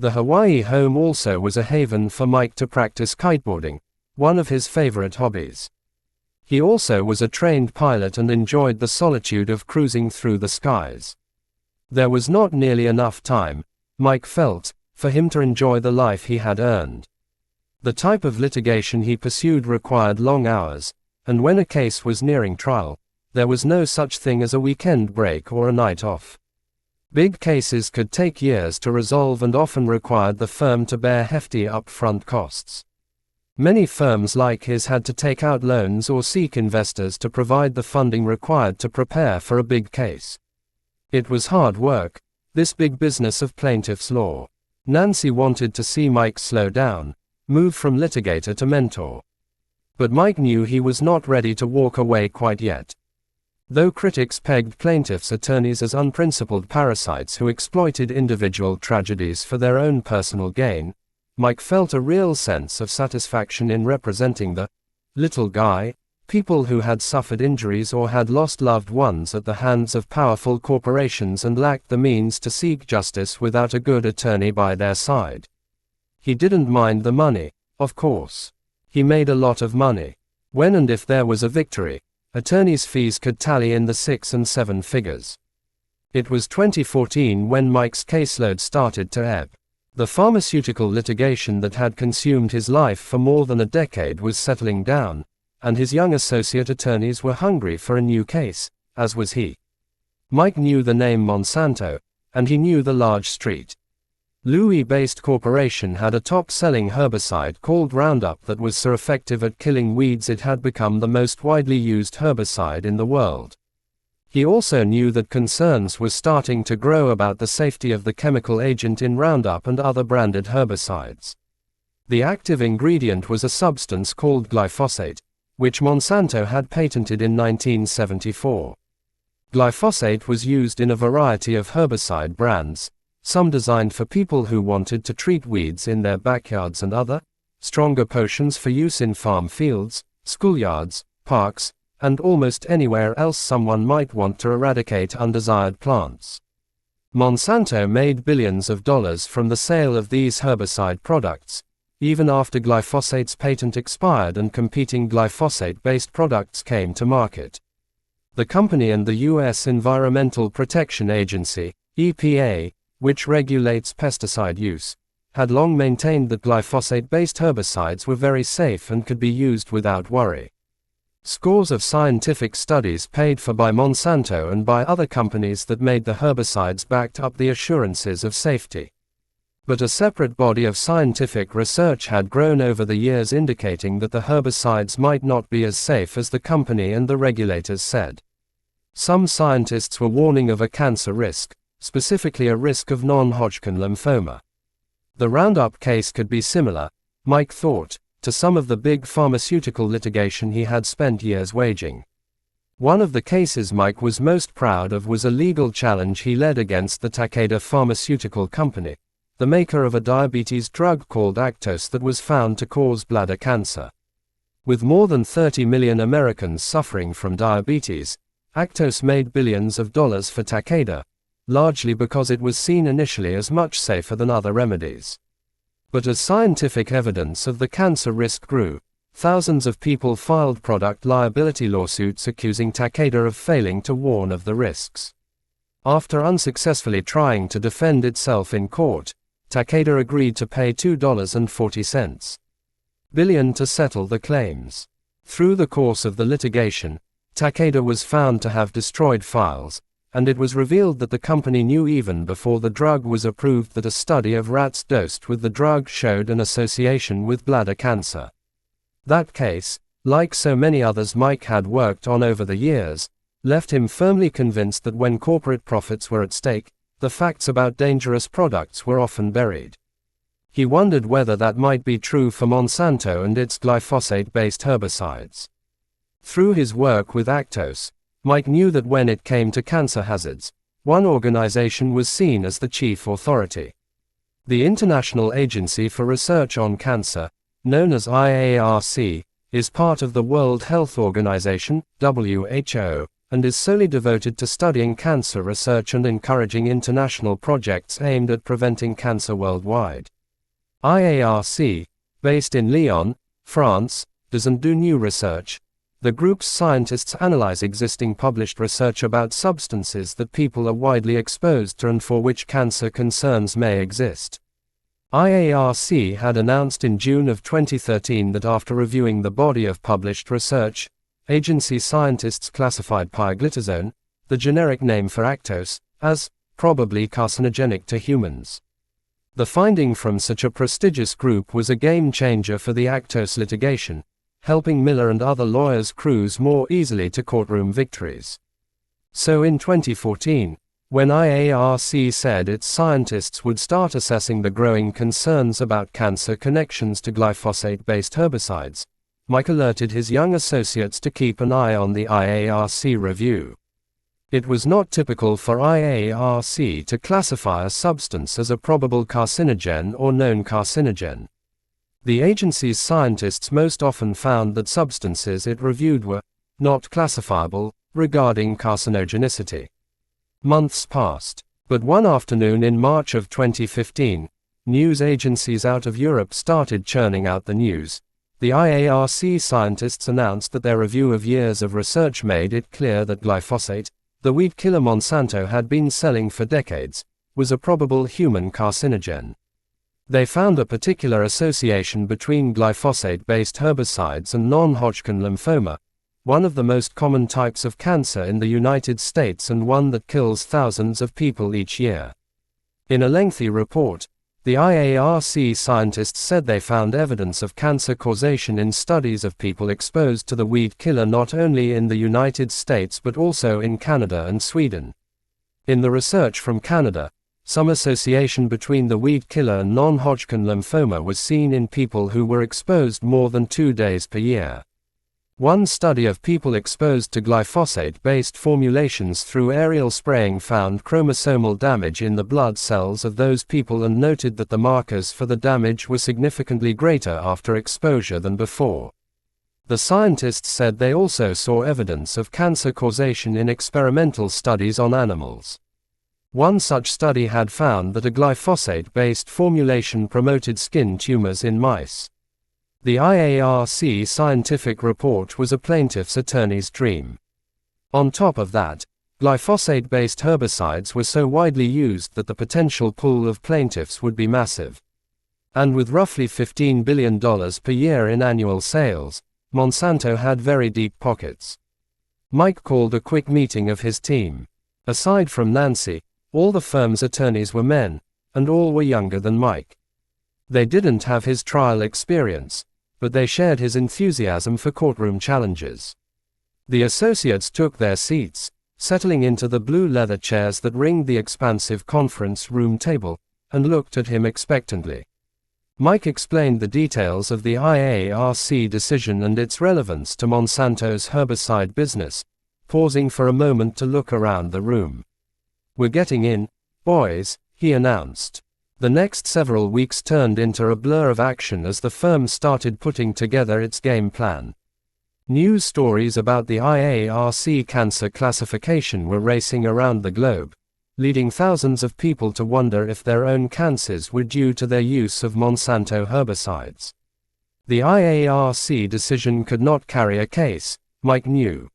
The Hawaii home also was a haven for Mike to practice kiteboarding, one of his favorite hobbies. He also was a trained pilot and enjoyed the solitude of cruising through the skies. There was not nearly enough time, Mike felt, for him to enjoy the life he had earned. The type of litigation he pursued required long hours, and when a case was nearing trial, there was no such thing as a weekend break or a night off. Big cases could take years to resolve and often required the firm to bear hefty upfront costs. Many firms like his had to take out loans or seek investors to provide the funding required to prepare for a big case. It was hard work, this big business of plaintiff's law. Nancy wanted to see Mike slow down, move from litigator to mentor. But Mike knew he was not ready to walk away quite yet. Though critics pegged plaintiffs' attorneys as unprincipled parasites who exploited individual tragedies for their own personal gain, Mike felt a real sense of satisfaction in representing the little guy, people who had suffered injuries or had lost loved ones at the hands of powerful corporations and lacked the means to seek justice without a good attorney by their side. He didn't mind the money, of course. He made a lot of money. When and if there was a victory, attorneys' fees could tally in the 6 and 7 figures. It was 2014 when Mike's caseload started to ebb. The pharmaceutical litigation that had consumed his life for more than a decade was settling down, and his young associate attorneys were hungry for a new case, as was he. Mike knew the name Monsanto, and he knew the large street. Louis-based corporation had a top-selling herbicide called Roundup that was so effective at killing weeds it had become the most widely used herbicide in the world. He also knew that concerns were starting to grow about the safety of the chemical agent in Roundup and other branded herbicides. The active ingredient was a substance called glyphosate, which Monsanto had patented in 1974. Glyphosate was used in a variety of herbicide brands, some designed for people who wanted to treat weeds in their backyards and other, stronger potions for use in farm fields, schoolyards, parks, and almost anywhere else someone might want to eradicate undesired plants. Monsanto made billions of dollars from the sale of these herbicide products, even after glyphosate's patent expired and competing glyphosate-based products came to market. The company and the U.S. Environmental Protection Agency, EPA, which regulates pesticide use, had long maintained that glyphosate-based herbicides were very safe and could be used without worry. Scores of scientific studies paid for by Monsanto and by other companies that made the herbicides backed up the assurances of safety. But a separate body of scientific research had grown over the years indicating that the herbicides might not be as safe as the company and the regulators said. Some scientists were warning of a cancer risk, specifically a risk of non-Hodgkin lymphoma. The Roundup case could be similar, Mike thought, to some of the big pharmaceutical litigation he had spent years waging. One of the cases Mike was most proud of was a legal challenge he led against the Takeda Pharmaceutical Company, the maker of a diabetes drug called Actos that was found to cause bladder cancer. With more than 30 million Americans suffering from diabetes, Actos made billions of dollars for Takeda, largely because it was seen initially as much safer than other remedies. But as scientific evidence of the cancer risk grew, thousands of people filed product liability lawsuits accusing Takeda of failing to warn of the risks. After unsuccessfully trying to defend itself in court, Takeda agreed to pay $2.40 billion to settle the claims. Through the course of the litigation, Takeda was found to have destroyed files, and it was revealed that the company knew even before the drug was approved that a study of rats dosed with the drug showed an association with bladder cancer. That case, like so many others Mike had worked on over the years, left him firmly convinced that when corporate profits were at stake, the facts about dangerous products were often buried. He wondered whether that might be true for Monsanto and its glyphosate-based herbicides. Through his work with Actos, Mike knew that when it came to cancer hazards, one organization was seen as the chief authority. The International Agency for Research on Cancer, known as IARC, is part of the World Health Organization, WHO, and is solely devoted to studying cancer research and encouraging international projects aimed at preventing cancer worldwide. IARC, based in Lyon, France, doesn't do new research. The group's scientists analyze existing published research about substances that people are widely exposed to and for which cancer concerns may exist. IARC had announced in June of 2013 that after reviewing the body of published research, agency scientists classified pioglitazone, the generic name for Actos, as probably carcinogenic to humans. The finding from such a prestigious group was a game changer for the Actos litigation, helping Miller and other lawyers cruise more easily to courtroom victories. So in 2014, when IARC said its scientists would start assessing the growing concerns about cancer connections to glyphosate-based herbicides, Mike alerted his young associates to keep an eye on the IARC review. It was not typical for IARC to classify a substance as a probable carcinogen or known carcinogen. The agency's scientists most often found that substances it reviewed were not classifiable regarding carcinogenicity. Months passed, but one afternoon in March of 2015, news agencies out of Europe started churning out the news. The IARC scientists announced that their review of years of research made it clear that glyphosate, the weed killer Monsanto had been selling for decades, was a probable human carcinogen. They found a particular association between glyphosate-based herbicides and non-Hodgkin lymphoma, one of the most common types of cancer in the United States and one that kills thousands of people each year. In a lengthy report, the IARC scientists said they found evidence of cancer causation in studies of people exposed to the weed killer not only in the United States but also in Canada and Sweden. In the research from Canada, some association between the weed killer and non-Hodgkin lymphoma was seen in people who were exposed more than 2 days per year. One study of people exposed to glyphosate-based formulations through aerial spraying found chromosomal damage in the blood cells of those people and noted that the markers for the damage were significantly greater after exposure than before. The scientists said they also saw evidence of cancer causation in experimental studies on animals. One such study had found that a glyphosate-based formulation promoted skin tumors in mice. The IARC scientific report was a plaintiff's attorney's dream. On top of that, glyphosate-based herbicides were so widely used that the potential pool of plaintiffs would be massive. And with roughly $15 billion per year in annual sales, Monsanto had very deep pockets. Mike called a quick meeting of his team. Aside from Nancy, all the firm's attorneys were men, and all were younger than Mike. They didn't have his trial experience, but they shared his enthusiasm for courtroom challenges. The associates took their seats, settling into the blue leather chairs that ringed the expansive conference room table, and looked at him expectantly. Mike explained the details of the IARC decision and its relevance to Monsanto's herbicide business, pausing for a moment to look around the room. "We're getting in, boys," he announced. The next several weeks turned into a blur of action as the firm started putting together its game plan. News stories about the IARC cancer classification were racing around the globe, leading thousands of people to wonder if their own cancers were due to their use of Monsanto herbicides. The IARC decision could not carry a case, Mike knew.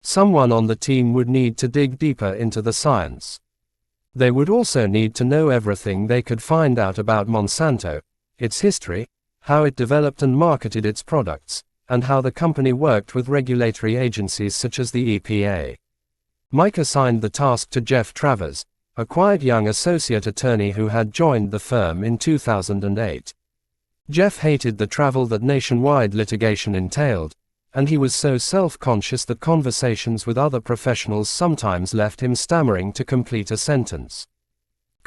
Someone on the team would need to dig deeper into the science. They would also need to know everything they could find out about Monsanto, its history, how it developed and marketed its products, and how the company worked with regulatory agencies such as the EPA. Mike assigned the task to Jeff Travers, a quiet young associate attorney who had joined the firm in 2008. Jeff hated the travel that nationwide litigation entailed, and he was so self-conscious that conversations with other professionals sometimes left him stammering to complete a sentence.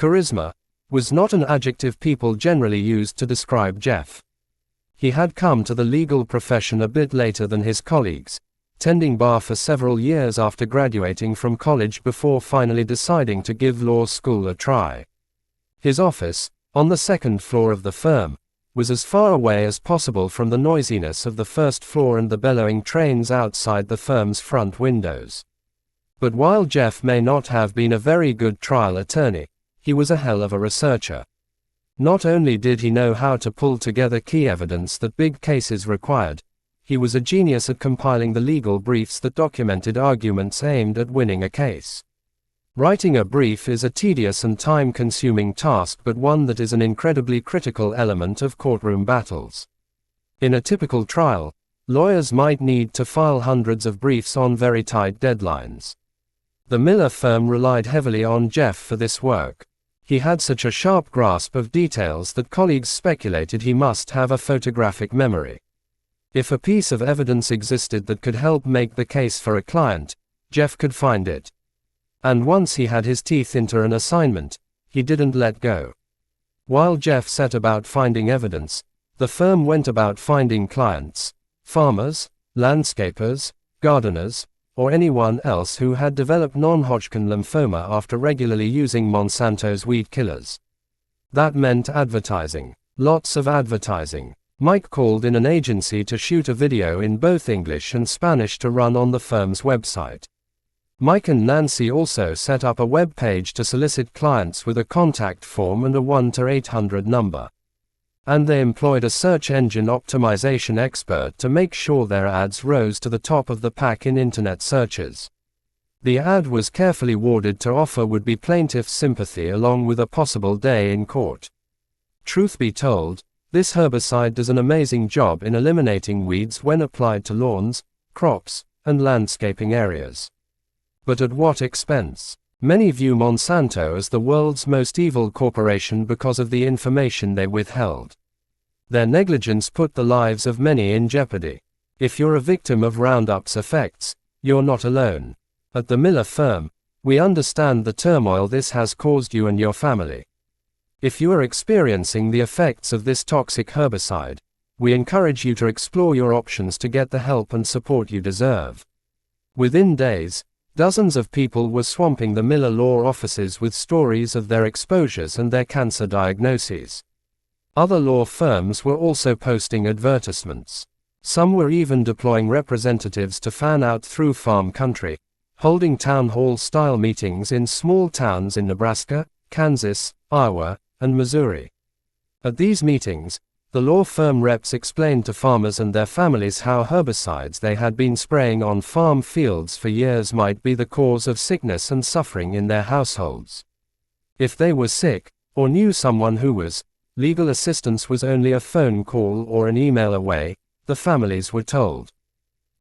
charisma, was not an adjective people generally used to describe Jeff. He had come to the legal profession a bit later than his colleagues, tending bar for several years after graduating from college before finally deciding to give law school a try. His office, on the second floor of the firm, was as far away as possible from the noisiness of the first floor and the bellowing trains outside the firm's front windows. But while Jeff may not have been a very good trial attorney, he was a hell of a researcher. Not only did he know how to pull together key evidence that big cases required, he was a genius at compiling the legal briefs that documented arguments aimed at winning a case. Writing a brief is a tedious and time-consuming task, but one that is an incredibly critical element of courtroom battles. In a typical trial, lawyers might need to file hundreds of briefs on very tight deadlines. The Miller firm relied heavily on Jeff for this work. He had such a sharp grasp of details that colleagues speculated he must have a photographic memory. If a piece of evidence existed that could help make the case for a client, Jeff could find it. And once he had his teeth into an assignment, he didn't let go. While Jeff set about finding evidence, the firm went about finding clients, farmers, landscapers, gardeners, or anyone else who had developed non-Hodgkin lymphoma after regularly using Monsanto's weed killers. That meant advertising. Lots of advertising. Mike called in an agency to shoot a video in both English and Spanish to run on the firm's website. Mike and Nancy also set up a web page to solicit clients with a contact form and a 1-800 number. And they employed a search engine optimization expert to make sure their ads rose to the top of the pack in internet searches. The ad was carefully worded to offer would-be plaintiffs sympathy along with a possible day in court. Truth be told, this herbicide does an amazing job in eliminating weeds when applied to lawns, crops, and landscaping areas. But at what expense? Many view Monsanto as the world's most evil corporation because of the information they withheld. Their negligence put the lives of many in jeopardy. If you're a victim of Roundup's effects, you're not alone. At the Miller firm, we understand the turmoil this has caused you and your family. If you are experiencing the effects of this toxic herbicide, we encourage you to explore your options to get the help and support you deserve. Within days, dozens of people were swamping the Miller law offices with stories of their exposures and their cancer diagnoses. Other law firms were also posting advertisements. Some were even deploying representatives to fan out through farm country, holding town hall-style meetings in small towns in Nebraska, Kansas, Iowa, and Missouri. At these meetings, the law firm reps explained to farmers and their families how herbicides they had been spraying on farm fields for years might be the cause of sickness and suffering in their households. If they were sick, or knew someone who was, legal assistance was only a phone call or an email away, the families were told.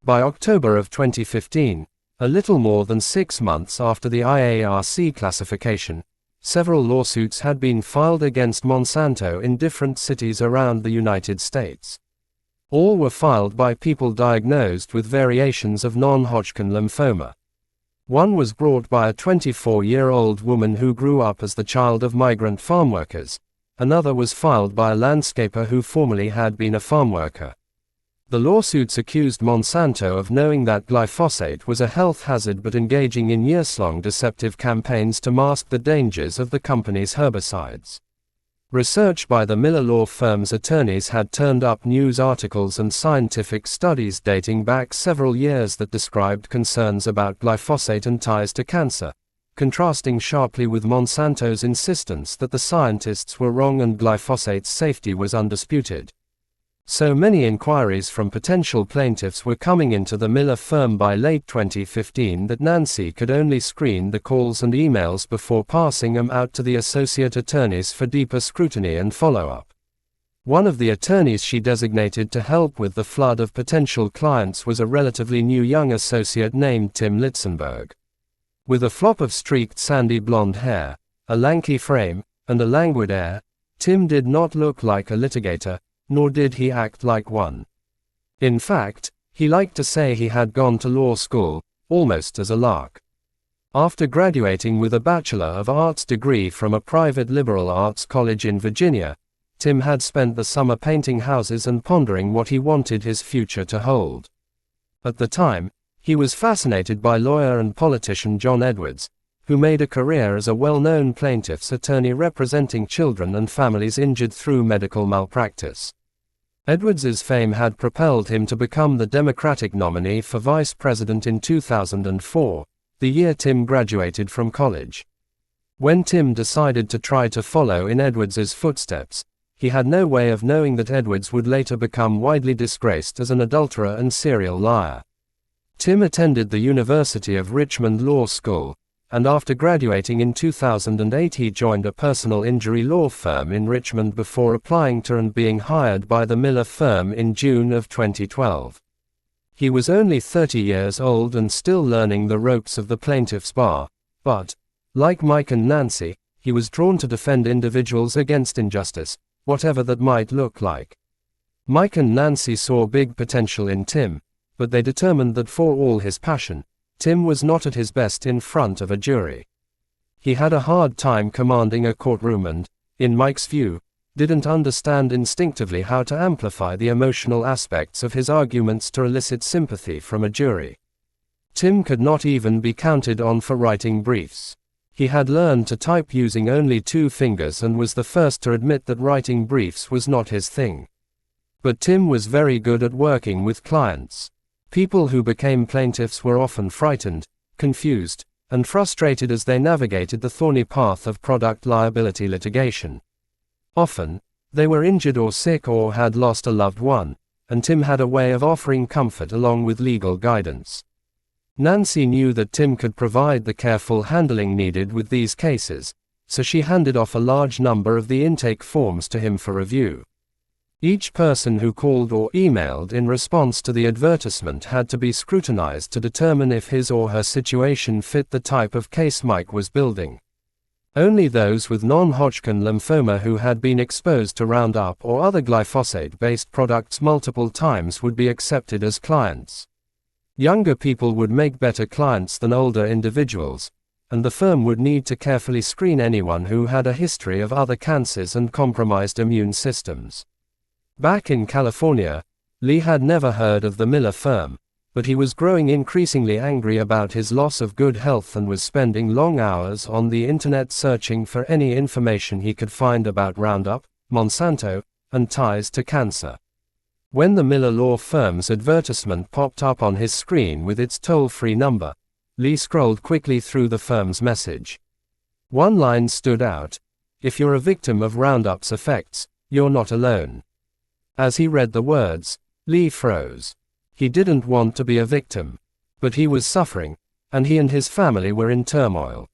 By October of 2015, a little more than 6 months after the IARC classification, several lawsuits had been filed against Monsanto in different cities around the United States. All were filed by people diagnosed with variations of non-Hodgkin lymphoma. One was brought by a 24-year-old woman who grew up as the child of migrant farm workers. Another was filed by a landscaper who formerly had been a farm worker. The lawsuits accused Monsanto of knowing that glyphosate was a health hazard but engaging in years-long deceptive campaigns to mask the dangers of the company's herbicides. Research by the Miller law firm's attorneys had turned up news articles and scientific studies dating back several years that described concerns about glyphosate and ties to cancer, contrasting sharply with Monsanto's insistence that the scientists were wrong and glyphosate's safety was undisputed. So many inquiries from potential plaintiffs were coming into the Miller firm by late 2015 that Nancy could only screen the calls and emails before passing them out to the associate attorneys for deeper scrutiny and follow-up. One of the attorneys she designated to help with the flood of potential clients was a relatively new young associate named Tim Litzenberg. With a flop of streaked sandy blonde hair, a lanky frame, and a languid air, Tim did not look like a litigator, nor did he act like one. In fact, he liked to say he had gone to law school, almost as a lark. After graduating with a Bachelor of Arts degree from a private liberal arts college in Virginia, Tim had spent the summer painting houses and pondering what he wanted his future to hold. At the time, he was fascinated by lawyer and politician John Edwards, who made a career as a well-known plaintiff's attorney representing children and families injured through medical malpractice. Edwards's fame had propelled him to become the Democratic nominee for vice president in 2004, the year Tim graduated from college. When Tim decided to try to follow in Edwards's footsteps, he had no way of knowing that Edwards would later become widely disgraced as an adulterer and serial liar. Tim attended the University of Richmond Law School, and after graduating in 2008 he joined a personal injury law firm in Richmond before applying to and being hired by the Miller firm in June of 2012. He was only 30 years old and still learning the ropes of the plaintiff's bar, but, like Mike and Nancy, he was drawn to defend individuals against injustice, whatever that might look like. Mike and Nancy saw big potential in Tim, but they determined that for all his passion, Tim was not at his best in front of a jury. He had a hard time commanding a courtroom and, in Mike's view, didn't understand instinctively how to amplify the emotional aspects of his arguments to elicit sympathy from a jury. Tim could not even be counted on for writing briefs. He had learned to type using only 2 fingers and was the first to admit that writing briefs was not his thing. But Tim was very good at working with clients. People who became plaintiffs were often frightened, confused, and frustrated as they navigated the thorny path of product liability litigation. Often, they were injured or sick or had lost a loved one, and Tim had a way of offering comfort along with legal guidance. Nancy knew that Tim could provide the careful handling needed with these cases, so she handed off a large number of the intake forms to him for review. Each person who called or emailed in response to the advertisement had to be scrutinized to determine if his or her situation fit the type of case Mike was building. Only those with non-Hodgkin lymphoma who had been exposed to Roundup or other glyphosate-based products multiple times would be accepted as clients. Younger people would make better clients than older individuals, and the firm would need to carefully screen anyone who had a history of other cancers and compromised immune systems. Back in California, Lee had never heard of the Miller firm, but he was growing increasingly angry about his loss of good health and was spending long hours on the internet searching for any information he could find about Roundup, Monsanto, and ties to cancer. When the Miller Law firm's advertisement popped up on his screen with its toll-free number, Lee scrolled quickly through the firm's message. One line stood out: "If you're a victim of Roundup's effects, you're not alone." As he read the words, Lee froze. He didn't want to be a victim. But he was suffering, and he and his family were in turmoil.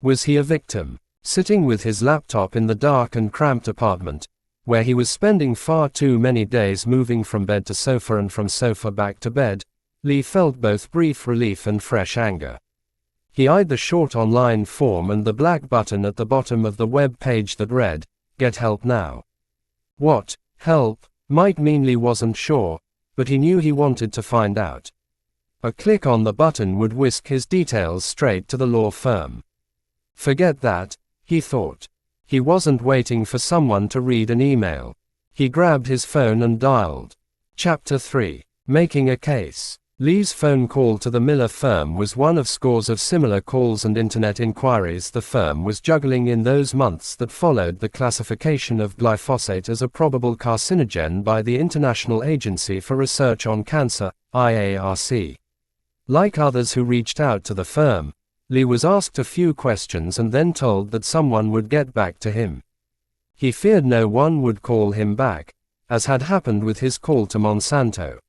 Was he a victim? Sitting with his laptop in the dark and cramped apartment, where he was spending far too many days moving from bed to sofa and from sofa back to bed, Lee felt both brief relief and fresh anger. He eyed the short online form and the black button at the bottom of the web page that read, "Get help now." What help might mean Lee wasn't sure, but he knew he wanted to find out. A click on the button would whisk his details straight to the law firm. Forget that, he thought. He wasn't waiting for someone to read an email. He grabbed his phone and dialed. Chapter 3. Making a Case. Lee's phone call to the Miller firm was one of scores of similar calls and internet inquiries the firm was juggling in those months that followed the classification of glyphosate as a probable carcinogen by the International Agency for Research on Cancer, IARC. Like others who reached out to the firm, Lee was asked a few questions and then told that someone would get back to him. He feared no one would call him back, as had happened with his call to Monsanto.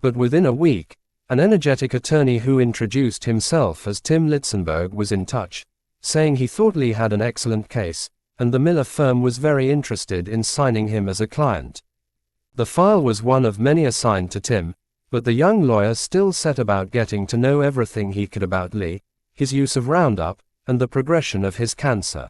But within a week, an energetic attorney who introduced himself as Tim Litzenberg was in touch, saying he thought Lee had an excellent case, and the Miller firm was very interested in signing him as a client. The file was one of many assigned to Tim, but the young lawyer still set about getting to know everything he could about Lee, his use of Roundup, and the progression of his cancer.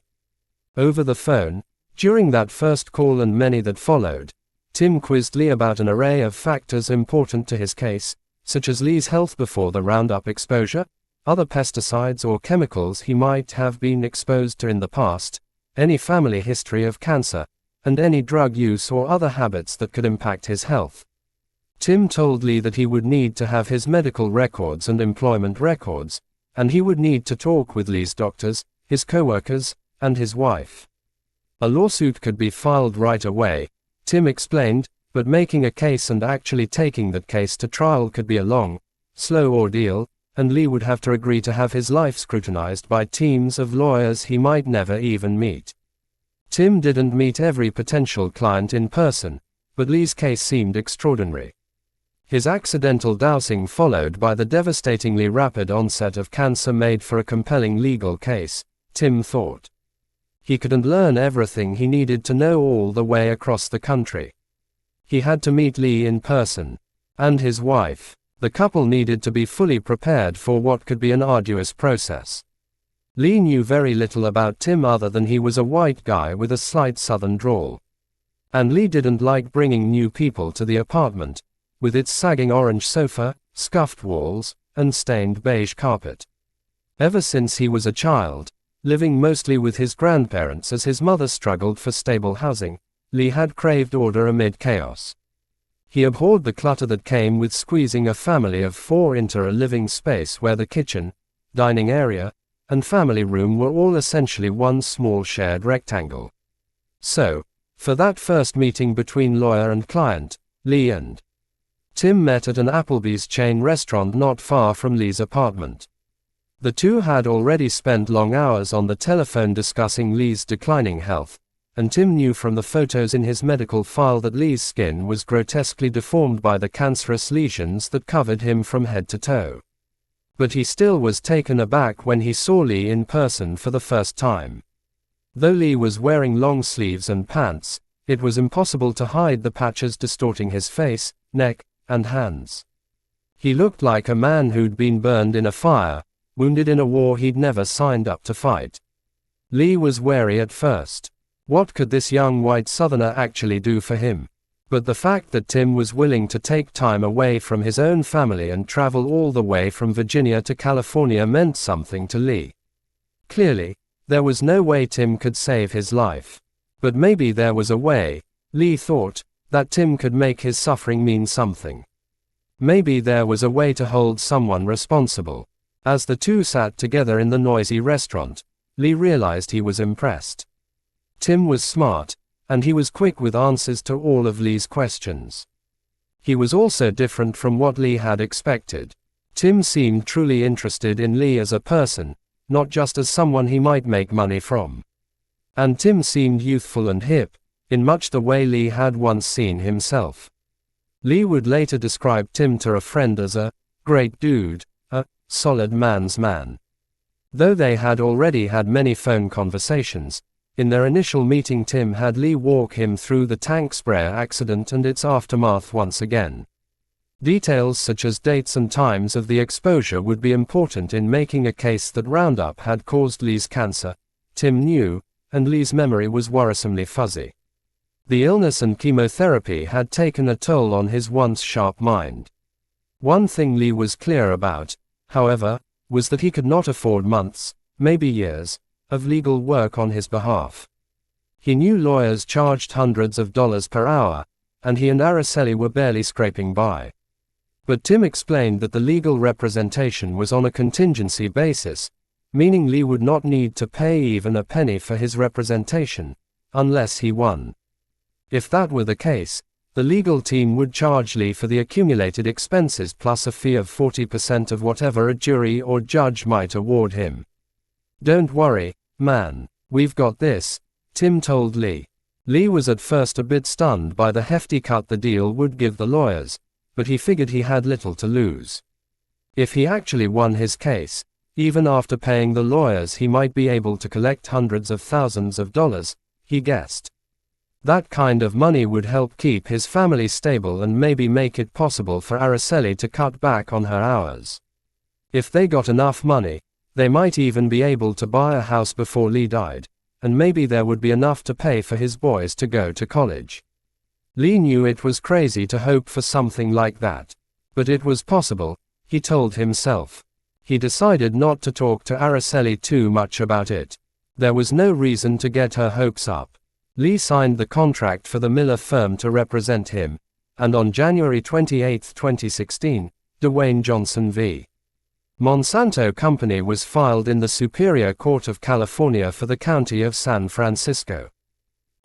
Over the phone, during that first call and many that followed, Tim quizzed Lee about an array of factors important to his case, such as Lee's health before the Roundup exposure, other pesticides or chemicals he might have been exposed to in the past, any family history of cancer, and any drug use or other habits that could impact his health. Tim told Lee that he would need to have his medical records and employment records, and he would need to talk with Lee's doctors, his co-workers, and his wife. A lawsuit could be filed right away, Tim explained, but making a case and actually taking that case to trial could be a long, slow ordeal, and Lee would have to agree to have his life scrutinized by teams of lawyers he might never even meet. Tim didn't meet every potential client in person, but Lee's case seemed extraordinary. His accidental dowsing followed by the devastatingly rapid onset of cancer made for a compelling legal case, Tim thought. He couldn't learn everything he needed to know all the way across the country. He had to meet Lee in person. And his wife. The couple needed to be fully prepared for what could be an arduous process. Lee knew very little about Tim other than he was a white guy with a slight southern drawl. And Lee didn't like bringing new people to the apartment, with its sagging orange sofa, scuffed walls, and stained beige carpet. Ever since he was a child, living mostly with his grandparents as his mother struggled for stable housing, Lee had craved order amid chaos. He abhorred the clutter that came with squeezing a family of four into a living space where the kitchen, dining area, and family room were all essentially one small shared rectangle. So, for that first meeting between lawyer and client, Lee and Tim met at an Applebee's chain restaurant not far from Lee's apartment. The two had already spent long hours on the telephone discussing Lee's declining health, and Tim knew from the photos in his medical file that Lee's skin was grotesquely deformed by the cancerous lesions that covered him from head to toe. But he still was taken aback when he saw Lee in person for the first time. Though Lee was wearing long sleeves and pants, it was impossible to hide the patches distorting his face, neck, and hands. He looked like a man who'd been burned in a fire, wounded in a war he'd never signed up to fight. Lee was wary at first. What could this young white southerner actually do for him? But the fact that Tim was willing to take time away from his own family and travel all the way from Virginia to California meant something to Lee. Clearly, there was no way Tim could save his life. But maybe there was a way, Lee thought, that Tim could make his suffering mean something. Maybe there was a way to hold someone responsible. As the two sat together in the noisy restaurant, Lee realized he was impressed. Tim was smart, and he was quick with answers to all of Lee's questions. He was also different from what Lee had expected. Tim seemed truly interested in Lee as a person, not just as someone he might make money from. And Tim seemed youthful and hip, in much the way Lee had once seen himself. Lee would later describe Tim to a friend as a great dude, a solid man's man. Though they had already had many phone conversations, in their initial meeting Tim had Lee walk him through the tank sprayer accident and its aftermath once again. Details such as dates and times of the exposure would be important in making a case that Roundup had caused Lee's cancer, Tim knew, and Lee's memory was worrisomely fuzzy. The illness and chemotherapy had taken a toll on his once sharp mind. One thing Lee was clear about, however, was that he could not afford months, maybe years, of legal work on his behalf. He knew lawyers charged hundreds of dollars per hour, and he and Araceli were barely scraping by. But Tim explained that the legal representation was on a contingency basis, meaning Lee would not need to pay even a penny for his representation, unless he won. If that were the case, the legal team would charge Lee for the accumulated expenses plus a fee of 40% of whatever a jury or judge might award him. "Don't worry, man. We've got this," Tim told Lee. Lee was at first a bit stunned by the hefty cut the deal would give the lawyers, but he figured he had little to lose. If he actually won his case, even after paying the lawyers he might be able to collect hundreds of thousands of dollars, he guessed. That kind of money would help keep his family stable and maybe make it possible for Araceli to cut back on her hours. If they got enough money, they might even be able to buy a house before Lee died, and maybe there would be enough to pay for his boys to go to college. Lee knew it was crazy to hope for something like that. But it was possible, he told himself. he decided not to talk to Araceli too much about it. There was no reason to get her hopes up. Lee signed the contract for the Miller firm to represent him, and on January 28, 2016, Dwayne Johnson v. Monsanto Company was filed in the Superior Court of California for the County of San Francisco.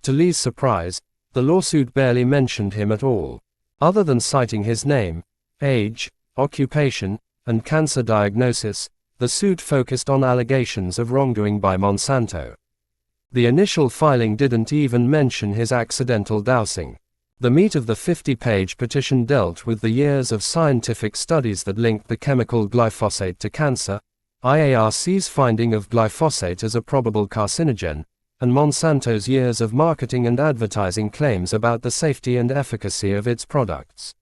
To Lee's surprise, the lawsuit barely mentioned him at all. Other than citing his name, age, occupation, and cancer diagnosis, the suit focused on allegations of wrongdoing by Monsanto. The initial filing didn't even mention his accidental dousing. The meat of the 50-page petition dealt with the years of scientific studies that linked the chemical glyphosate to cancer, IARC's finding of glyphosate as a probable carcinogen, and Monsanto's years of marketing and advertising claims about the safety and efficacy of its products.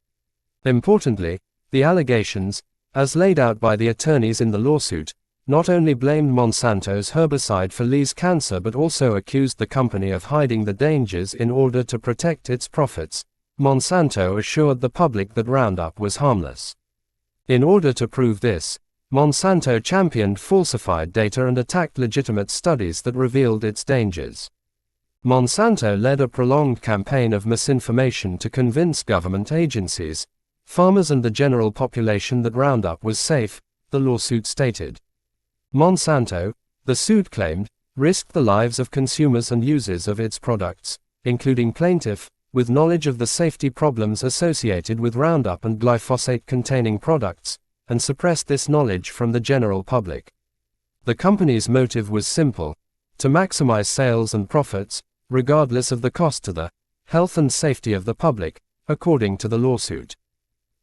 Importantly, the allegations, as laid out by the attorneys in the lawsuit, not only blamed Monsanto's herbicide for Lee's cancer but also accused the company of hiding the dangers in order to protect its profits. Monsanto assured the public that Roundup was harmless. In order to prove this, Monsanto championed falsified data and attacked legitimate studies that revealed its dangers. Monsanto led a prolonged campaign of misinformation to convince government agencies, farmers and the general population that Roundup was safe, the lawsuit stated. Monsanto, the suit claimed, risked the lives of consumers and users of its products, including plaintiff, with knowledge of the safety problems associated with Roundup and glyphosate-containing products, and suppressed this knowledge from the general public. The company's motive was simple: to maximize sales and profits, regardless of the cost to the health and safety of the public, according to the lawsuit.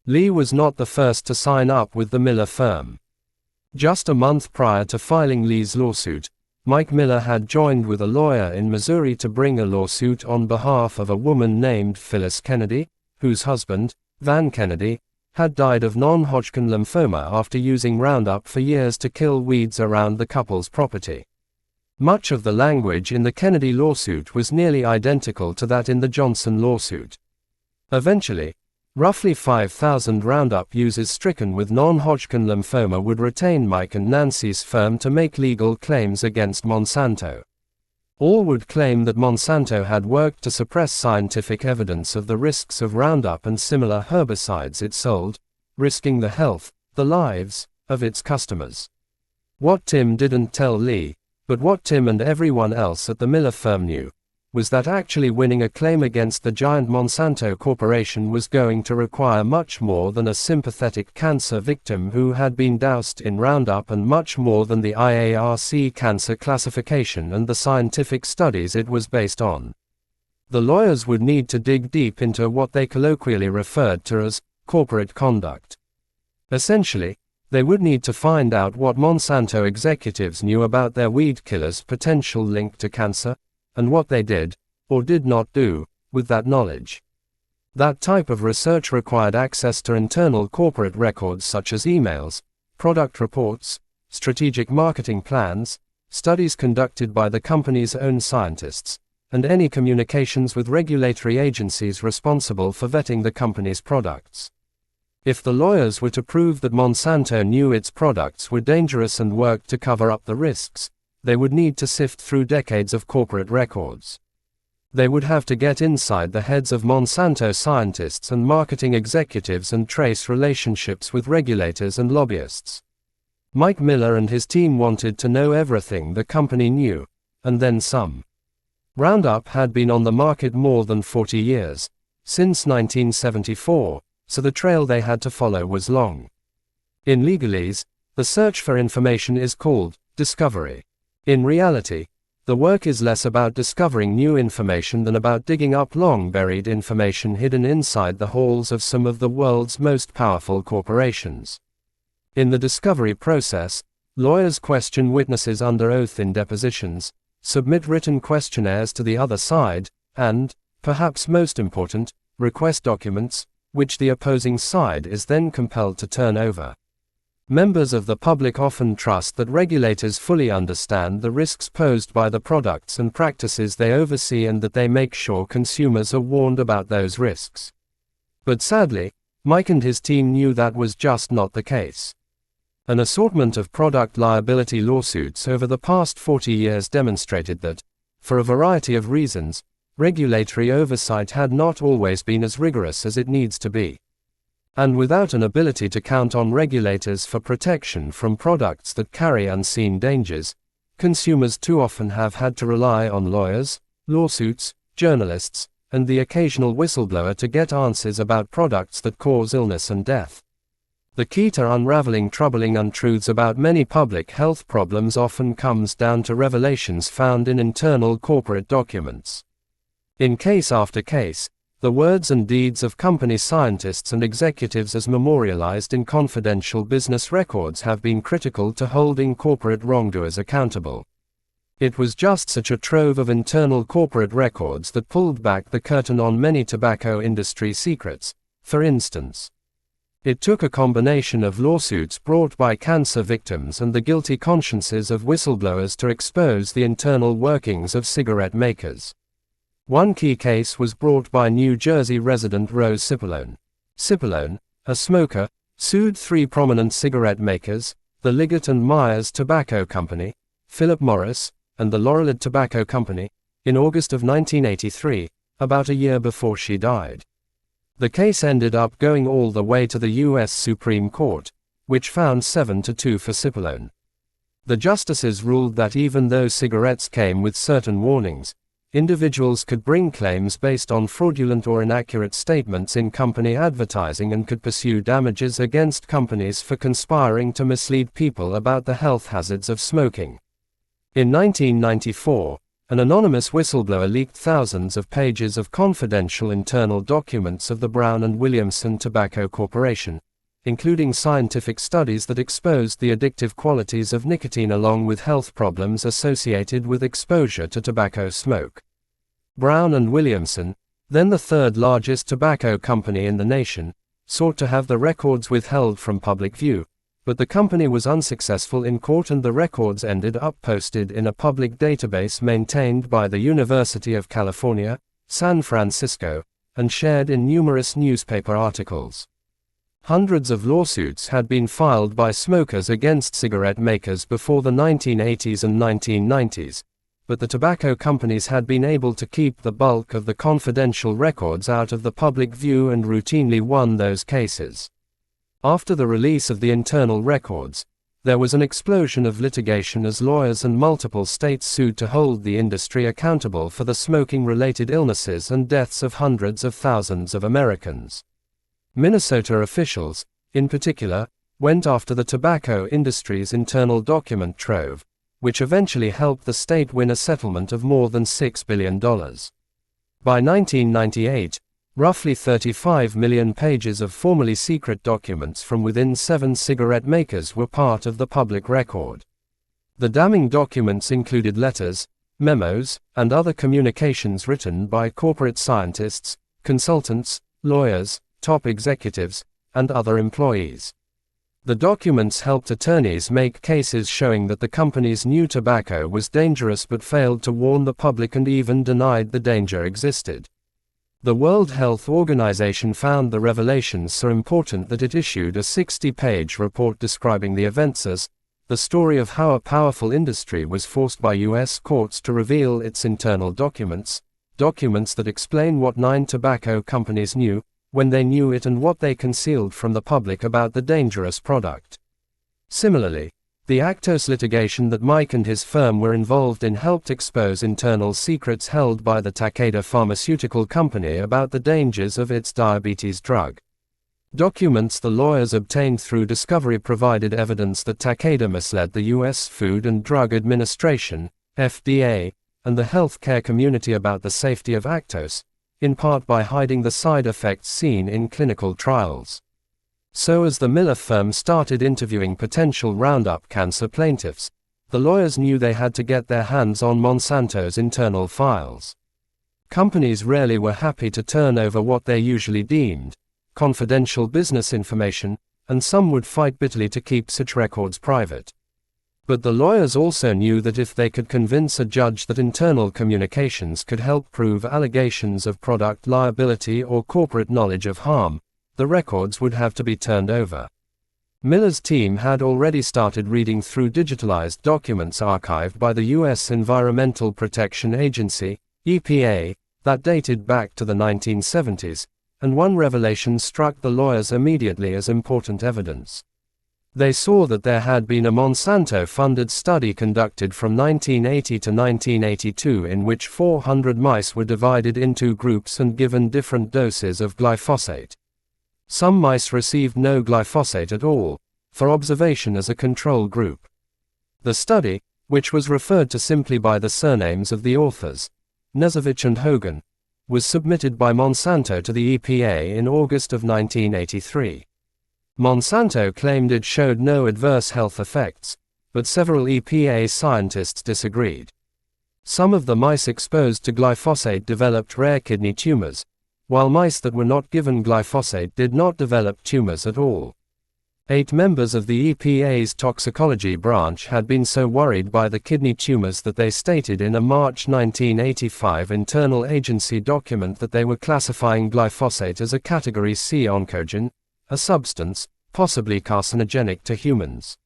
Lee was not the first to sign up with the Miller firm. Just a month prior to filing Lee's lawsuit, Mike Miller had joined with a lawyer in Missouri to bring a lawsuit on behalf of a woman named Phyllis Kennedy, whose husband, Van Kennedy, had died of non-Hodgkin lymphoma after using Roundup for years to kill weeds around the couple's property. Much of the language in the Kennedy lawsuit was nearly identical to that in the Johnson lawsuit. Eventually, roughly 5,000 Roundup users stricken with non-Hodgkin lymphoma would retain Mike and Nancy's firm to make legal claims against Monsanto. All would claim that Monsanto had worked to suppress scientific evidence of the risks of Roundup and similar herbicides it sold, risking the health, the lives, of its customers. What Tim didn't tell Lee, but what Tim and everyone else at the Miller firm knew, was that actually winning a claim against the giant Monsanto Corporation was going to require much more than a sympathetic cancer victim who had been doused in Roundup, and much more than the IARC cancer classification and the scientific studies it was based on. The lawyers would need to dig deep into what they colloquially referred to as corporate conduct. Essentially, they would need to find out what Monsanto executives knew about their weed killer's potential link to cancer, and what they did, or did not do, with that knowledge. That type of research required access to internal corporate records such as emails, product reports, strategic marketing plans, studies conducted by the company's own scientists, and any communications with regulatory agencies responsible for vetting the company's products. If the lawyers were to prove that Monsanto knew its products were dangerous and worked to cover up the risks, they would need to sift through decades of corporate records. They would have to get inside the heads of Monsanto scientists and marketing executives and trace relationships with regulators and lobbyists. Mike Miller and his team wanted to know everything the company knew, and then some. Roundup had been on the market more than 40 years, since 1974, so the trail they had to follow was long. In legalese, the search for information is called discovery. In reality, the work is less about discovering new information than about digging up long-buried information hidden inside the halls of some of the world's most powerful corporations. In the discovery process, lawyers question witnesses under oath in depositions, submit written questionnaires to the other side, and, perhaps most important, request documents, which the opposing side is then compelled to turn over. Members of the public often trust that regulators fully understand the risks posed by the products and practices they oversee, and that they make sure consumers are warned about those risks. But sadly, Mike and his team knew that was just not the case. An assortment of product liability lawsuits over the past 40 years demonstrated that, for a variety of reasons, regulatory oversight had not always been as rigorous as it needs to be. And without an ability to count on regulators for protection from products that carry unseen dangers, consumers too often have had to rely on lawyers, lawsuits, journalists, and the occasional whistleblower to get answers about products that cause illness and death. The key to unraveling troubling untruths about many public health problems often comes down to revelations found in internal corporate documents. In case after case, the words and deeds of company scientists and executives as memorialized in confidential business records have been critical to holding corporate wrongdoers accountable. It was just such a trove of internal corporate records that pulled back the curtain on many tobacco industry secrets. For instance, it took a combination of lawsuits brought by cancer victims and the guilty consciences of whistleblowers to expose the internal workings of cigarette makers. One key case was brought by New Jersey resident Rose Cipollone. Cipollone, a smoker, sued three prominent cigarette makers, the Liggett and Myers Tobacco Company, Philip Morris, and the Laurelid Tobacco Company, in August of 1983, about a year before she died. The case ended up going all the way to the U.S. Supreme Court, which found 7-2 for Cipollone. The justices ruled that even though cigarettes came with certain warnings, individuals could bring claims based on fraudulent or inaccurate statements in company advertising and could pursue damages against companies for conspiring to mislead people about the health hazards of smoking. In 1994, an anonymous whistleblower leaked thousands of pages of confidential internal documents of the Brown & Williamson Tobacco Corporation, including scientific studies that exposed the addictive qualities of nicotine along with health problems associated with exposure to tobacco smoke. Brown & Williamson, then the third largest tobacco company in the nation, sought to have the records withheld from public view, but the company was unsuccessful in court and the records ended up posted in a public database maintained by the University of California, San Francisco, and shared in numerous newspaper articles. Hundreds of lawsuits had been filed by smokers against cigarette makers before the 1980s and 1990s, but the tobacco companies had been able to keep the bulk of the confidential records out of the public view and routinely won those cases. After the release of the internal records, there was an explosion of litigation as lawyers and multiple states sued to hold the industry accountable for the smoking-related illnesses and deaths of hundreds of thousands of Americans. Minnesota officials, in particular, went after the tobacco industry's internal document trove, which eventually helped the state win a settlement of more than $6 billion. By 1998, roughly 35 million pages of formerly secret documents from within 7 cigarette makers were part of the public record. The damning documents included letters, memos, and other communications written by corporate scientists, consultants, lawyers, top executives, and other employees. The documents helped attorneys make cases showing that the company's new tobacco was dangerous but failed to warn the public and even denied the danger existed. The World Health Organization found the revelations so important that it issued a 60-page report describing the events as the story of how a powerful industry was forced by U.S. courts to reveal its internal documents that explain what 9 tobacco companies knew, when they knew it, and what they concealed from the public about the dangerous product. Similarly, the Actos litigation that Mike and his firm were involved in helped expose internal secrets held by the Takeda Pharmaceutical Company about the dangers of its diabetes drug. Documents the lawyers obtained through discovery provided evidence that Takeda misled the U.S. Food and Drug Administration, FDA, and the healthcare community about the safety of Actos, in part by hiding the side effects seen in clinical trials. So as the Miller firm started interviewing potential Roundup cancer plaintiffs, the lawyers knew they had to get their hands on Monsanto's internal files. Companies rarely were happy to turn over what they usually deemed confidential business information, and some would fight bitterly to keep such records private. But the lawyers also knew that if they could convince a judge that internal communications could help prove allegations of product liability or corporate knowledge of harm, the records would have to be turned over. Miller's team had already started reading through digitalized documents archived by the U.S. Environmental Protection Agency, EPA, that dated back to the 1970s, and one revelation struck the lawyers immediately as important evidence. They saw that there had been a Monsanto-funded study conducted from 1980 to 1982 in which 400 mice were divided into groups and given different doses of glyphosate. Some mice received no glyphosate at all, for observation as a control group. The study, which was referred to simply by the surnames of the authors, Nezovich and Hogan, was submitted by Monsanto to the EPA in August of 1983. Monsanto claimed it showed no adverse health effects, but several EPA scientists disagreed. Some of the mice exposed to glyphosate developed rare kidney tumors, while mice that were not given glyphosate did not develop tumors at all. 8 members of the EPA's toxicology branch had been so worried by the kidney tumors that they stated in a March 1985 internal agency document that they were classifying glyphosate as a Category C oncogen, a substance, possibly carcinogenic to humans.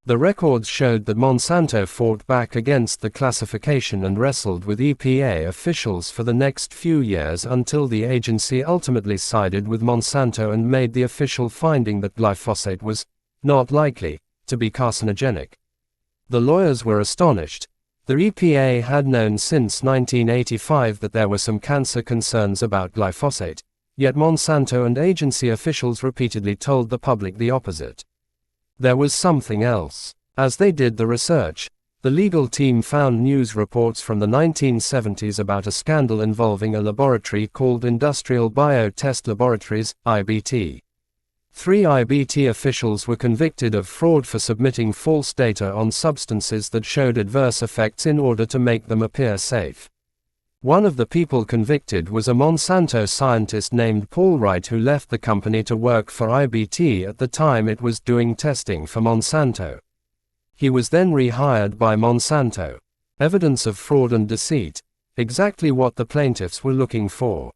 The records showed that Monsanto fought back against the classification and wrestled with EPA officials for the next few years until the agency ultimately sided with Monsanto and made the official finding that glyphosate was not likely to be carcinogenic. The lawyers were astonished. The EPA had known since 1985 that there were some cancer concerns about glyphosate, yet Monsanto and agency officials repeatedly told the public the opposite. There was something else. As they did the research, the legal team found news reports from the 1970s about a scandal involving a laboratory called Industrial Biotest Laboratories, IBT. 3 IBT officials were convicted of fraud for submitting false data on substances that showed adverse effects in order to make them appear safe. One of the people convicted was a Monsanto scientist named Paul Wright who left the company to work for IBT at the time it was doing testing for Monsanto. He was then rehired by Monsanto. Evidence of fraud and deceit, exactly what the plaintiffs were looking for.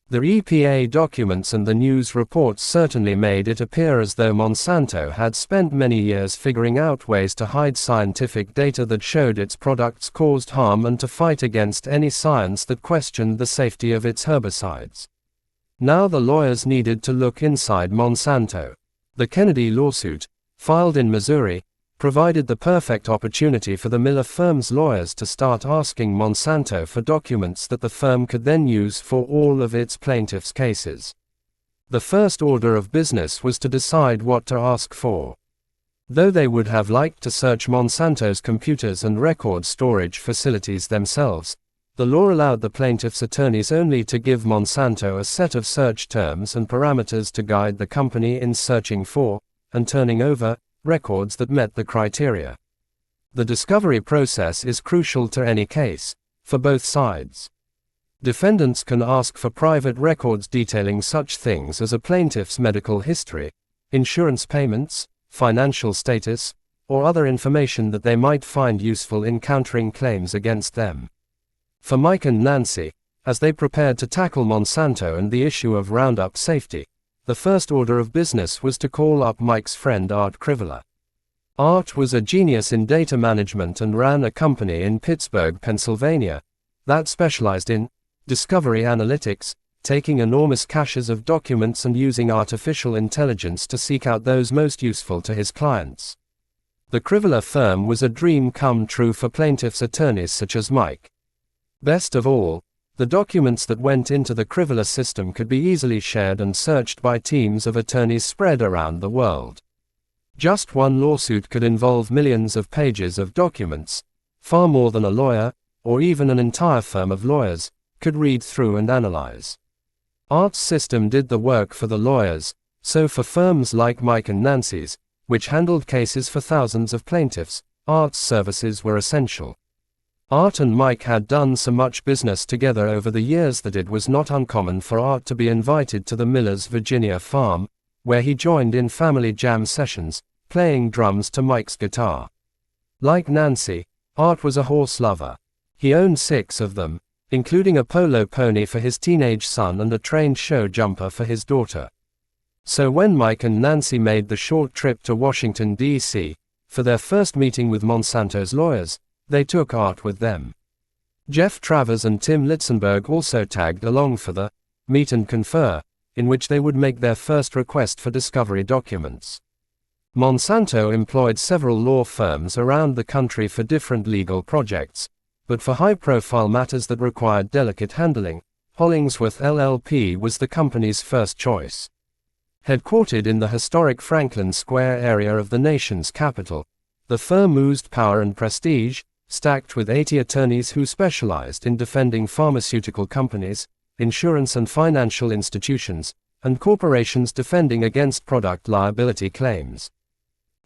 The EPA documents and the news reports certainly made it appear as though Monsanto had spent many years figuring out ways to hide scientific data that showed its products caused harm and to fight against any science that questioned the safety of its herbicides. Now the lawyers needed to look inside Monsanto. The Kennedy lawsuit, filed in Missouri, provided the perfect opportunity for the Miller firm's lawyers to start asking Monsanto for documents that the firm could then use for all of its plaintiffs' cases. The first order of business was to decide what to ask for. Though they would have liked to search Monsanto's computers and record storage facilities themselves, the law allowed the plaintiffs' attorneys only to give Monsanto a set of search terms and parameters to guide the company in searching for, and turning over, records that met the criteria. The discovery process is crucial to any case, for both sides. Defendants can ask for private records detailing such things as a plaintiff's medical history, insurance payments, financial status, or other information that they might find useful in countering claims against them. For Mike and Nancy, as they prepared to tackle Monsanto and the issue of Roundup safety, the first order of business was to call up Mike's friend Art Krivela. Art was a genius in data management and ran a company in Pittsburgh, Pennsylvania, that specialized in discovery analytics, taking enormous caches of documents and using artificial intelligence to seek out those most useful to his clients. The Krivela firm was a dream come true for plaintiffs' attorneys such as Mike. Best of all, the documents that went into the Krivela system could be easily shared and searched by teams of attorneys spread around the world. Just one lawsuit could involve millions of pages of documents, far more than a lawyer, or even an entire firm of lawyers, could read through and analyze. Art's system did the work for the lawyers, so for firms like Mike and Nancy's, which handled cases for thousands of plaintiffs, Art's services were essential. Art and Mike had done so much business together over the years that it was not uncommon for Art to be invited to the Miller's Virginia farm, where he joined in family jam sessions, playing drums to Mike's guitar. Like Nancy, Art was a horse lover. He owned 6 of them, including a polo pony for his teenage son and a trained show jumper for his daughter. So when Mike and Nancy made the short trip to Washington, D.C., for their first meeting with Monsanto's lawyers, they took Art with them. Jeff Travers and Tim Litzenberg also tagged along for the meet and confer, in which they would make their first request for discovery documents. Monsanto employed several law firms around the country for different legal projects, but for high-profile matters that required delicate handling, Hollingsworth LLP was the company's first choice. Headquartered in the historic Franklin Square area of the nation's capital, the firm oozed power and prestige, stacked with 80 attorneys who specialized in defending pharmaceutical companies, insurance and financial institutions, and corporations defending against product liability claims.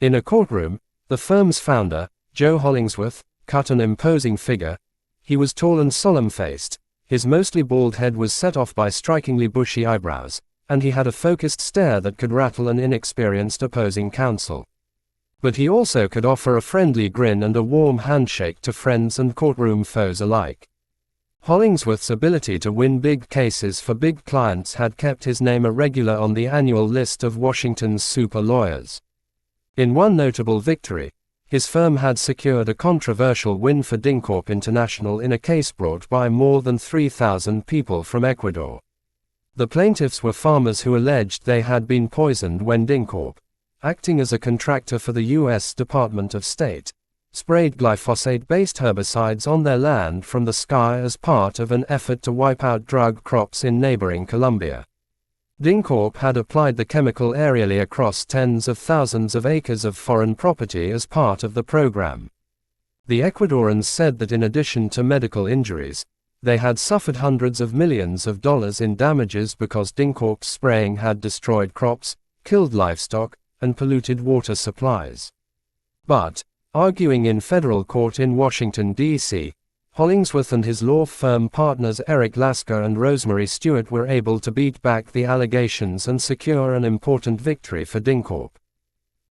In a courtroom, the firm's founder, Joe Hollingsworth, cut an imposing figure. He was tall and solemn-faced, his mostly bald head was set off by strikingly bushy eyebrows, and he had a focused stare that could rattle an inexperienced opposing counsel. But he also could offer a friendly grin and a warm handshake to friends and courtroom foes alike. Hollingsworth's ability to win big cases for big clients had kept his name a regular on the annual list of Washington's super lawyers. In one notable victory, his firm had secured a controversial win for DynCorp International in a case brought by more than 3,000 people from Ecuador. The plaintiffs were farmers who alleged they had been poisoned when DynCorp, acting as a contractor for the U.S. Department of State, sprayed glyphosate-based herbicides on their land from the sky as part of an effort to wipe out drug crops in neighboring Colombia. DynCorp had applied the chemical aerially across tens of thousands of acres of foreign property as part of the program. The Ecuadorians said that in addition to medical injuries, they had suffered hundreds of millions of dollars in damages because DynCorp's spraying had destroyed crops, killed livestock, and polluted water supplies. But, arguing in federal court in Washington, D.C., Hollingsworth and his law firm partners Eric Lasker and Rosemary Stewart were able to beat back the allegations and secure an important victory for DynCorp.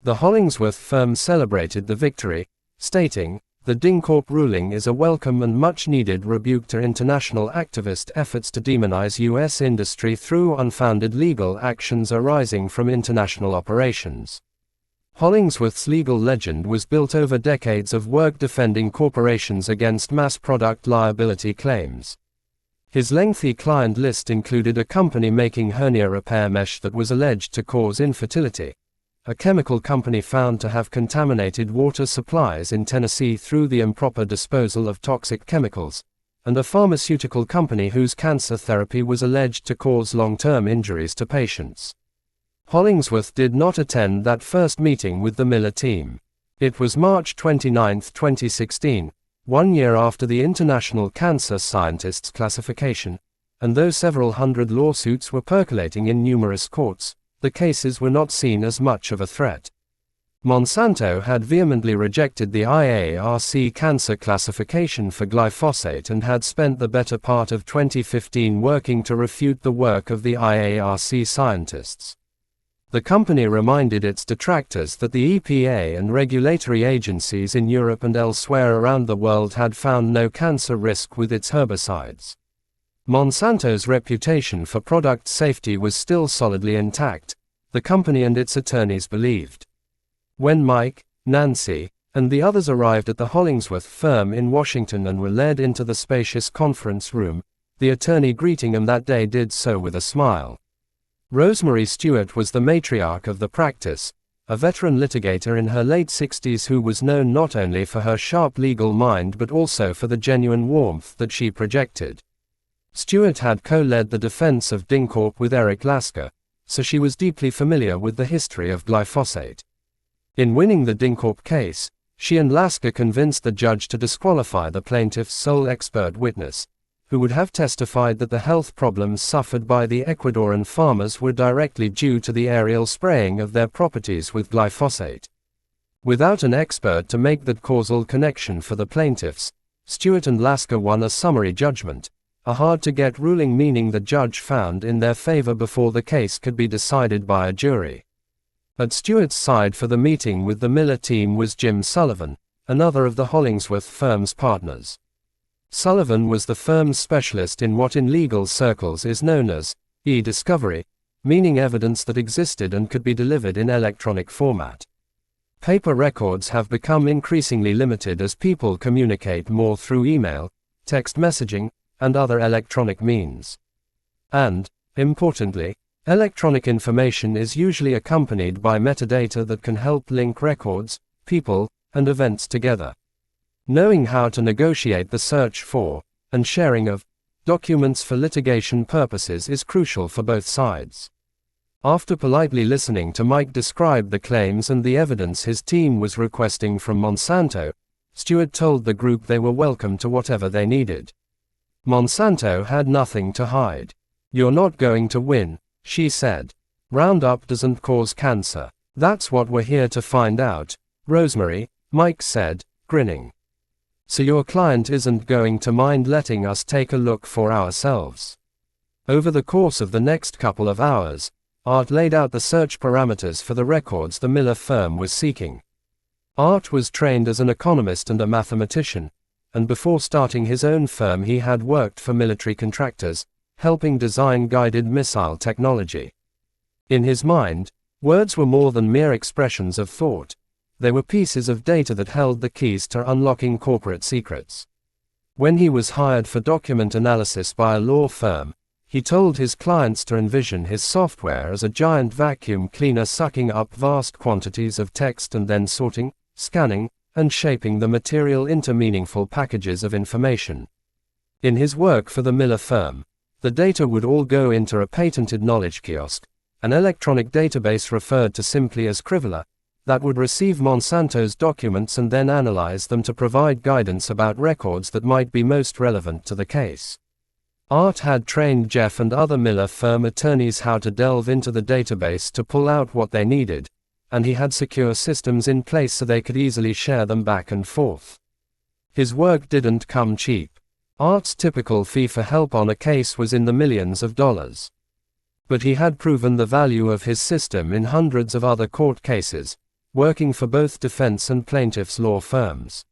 The Hollingsworth firm celebrated the victory, stating, "The DynCorp ruling is a welcome and much-needed rebuke to international activist efforts to demonize U.S. industry through unfounded legal actions arising from international operations." Hollingsworth's legal legend was built over decades of work defending corporations against mass product liability claims. His lengthy client list included a company making hernia repair mesh that was alleged to cause infertility, a chemical company found to have contaminated water supplies in Tennessee through the improper disposal of toxic chemicals, and a pharmaceutical company whose cancer therapy was alleged to cause long-term injuries to patients. Hollingsworth did not attend that first meeting with the Miller team. It was March 29, 2016, 1 year after the International Cancer Scientists classification, and though several hundred lawsuits were percolating in numerous courts, the cases were not seen as much of a threat. Monsanto had vehemently rejected the IARC cancer classification for glyphosate and had spent the better part of 2015 working to refute the work of the IARC scientists. The company reminded its detractors that the EPA and regulatory agencies in Europe and elsewhere around the world had found no cancer risk with its herbicides. Monsanto's reputation for product safety was still solidly intact, the company and its attorneys believed. When Mike, Nancy, and the others arrived at the Hollingsworth firm in Washington and were led into the spacious conference room, the attorney greeting them that day did so with a smile. Rosemary Stewart was the matriarch of the practice, a veteran litigator in her late 60s who was known not only for her sharp legal mind but also for the genuine warmth that she projected. Stewart had co-led the defense of DynCorp with Eric Lasker, so she was deeply familiar with the history of glyphosate. In winning the DynCorp case, she and Lasker convinced the judge to disqualify the plaintiff's sole expert witness, who would have testified that the health problems suffered by the Ecuadorian farmers were directly due to the aerial spraying of their properties with glyphosate. Without an expert to make that causal connection for the plaintiffs, Stewart and Lasker won a summary judgment, a hard-to-get ruling meaning the judge found in their favor before the case could be decided by a jury. At Stewart's side for the meeting with the Miller team was Jim Sullivan, another of the Hollingsworth firm's partners. Sullivan was the firm's specialist in what in legal circles is known as e-discovery, meaning evidence that existed and could be delivered in electronic format. Paper records have become increasingly limited as people communicate more through email, text messaging, and other electronic means. And, importantly, electronic information is usually accompanied by metadata that can help link records, people, and events together. Knowing how to negotiate the search for, and sharing of, documents for litigation purposes is crucial for both sides. After politely listening to Mike describe the claims and the evidence his team was requesting from Monsanto, Stewart told the group they were welcome to whatever they needed. Monsanto had nothing to hide. "You're not going to win," she said. "Roundup doesn't cause cancer. That's what we're here to find out, Rosemary," Mike said, grinning. "So your client isn't going to mind letting us take a look for ourselves." Over the course of the next couple of hours, Art laid out the search parameters for the records the Miller firm was seeking. Art was trained as an economist and a mathematician, and before starting his own firm he had worked for military contractors, helping design guided missile technology. In his mind, words were more than mere expressions of thought. They were pieces of data that held the keys to unlocking corporate secrets. When he was hired for document analysis by a law firm, he told his clients to envision his software as a giant vacuum cleaner sucking up vast quantities of text and then sorting, scanning, and shaping the material into meaningful packages of information. In his work for the Miller firm, the data would all go into a patented knowledge kiosk, an electronic database referred to simply as Crivella, that would receive Monsanto's documents and then analyze them to provide guidance about records that might be most relevant to the case. Art had trained Jeff and other Miller firm attorneys how to delve into the database to pull out what they needed, and he had secure systems in place so they could easily share them back and forth. His work didn't come cheap. Art's typical fee for help on a case was in the millions of dollars. But he had proven the value of his system in hundreds of other court cases, working for both defense and plaintiffs' law firms.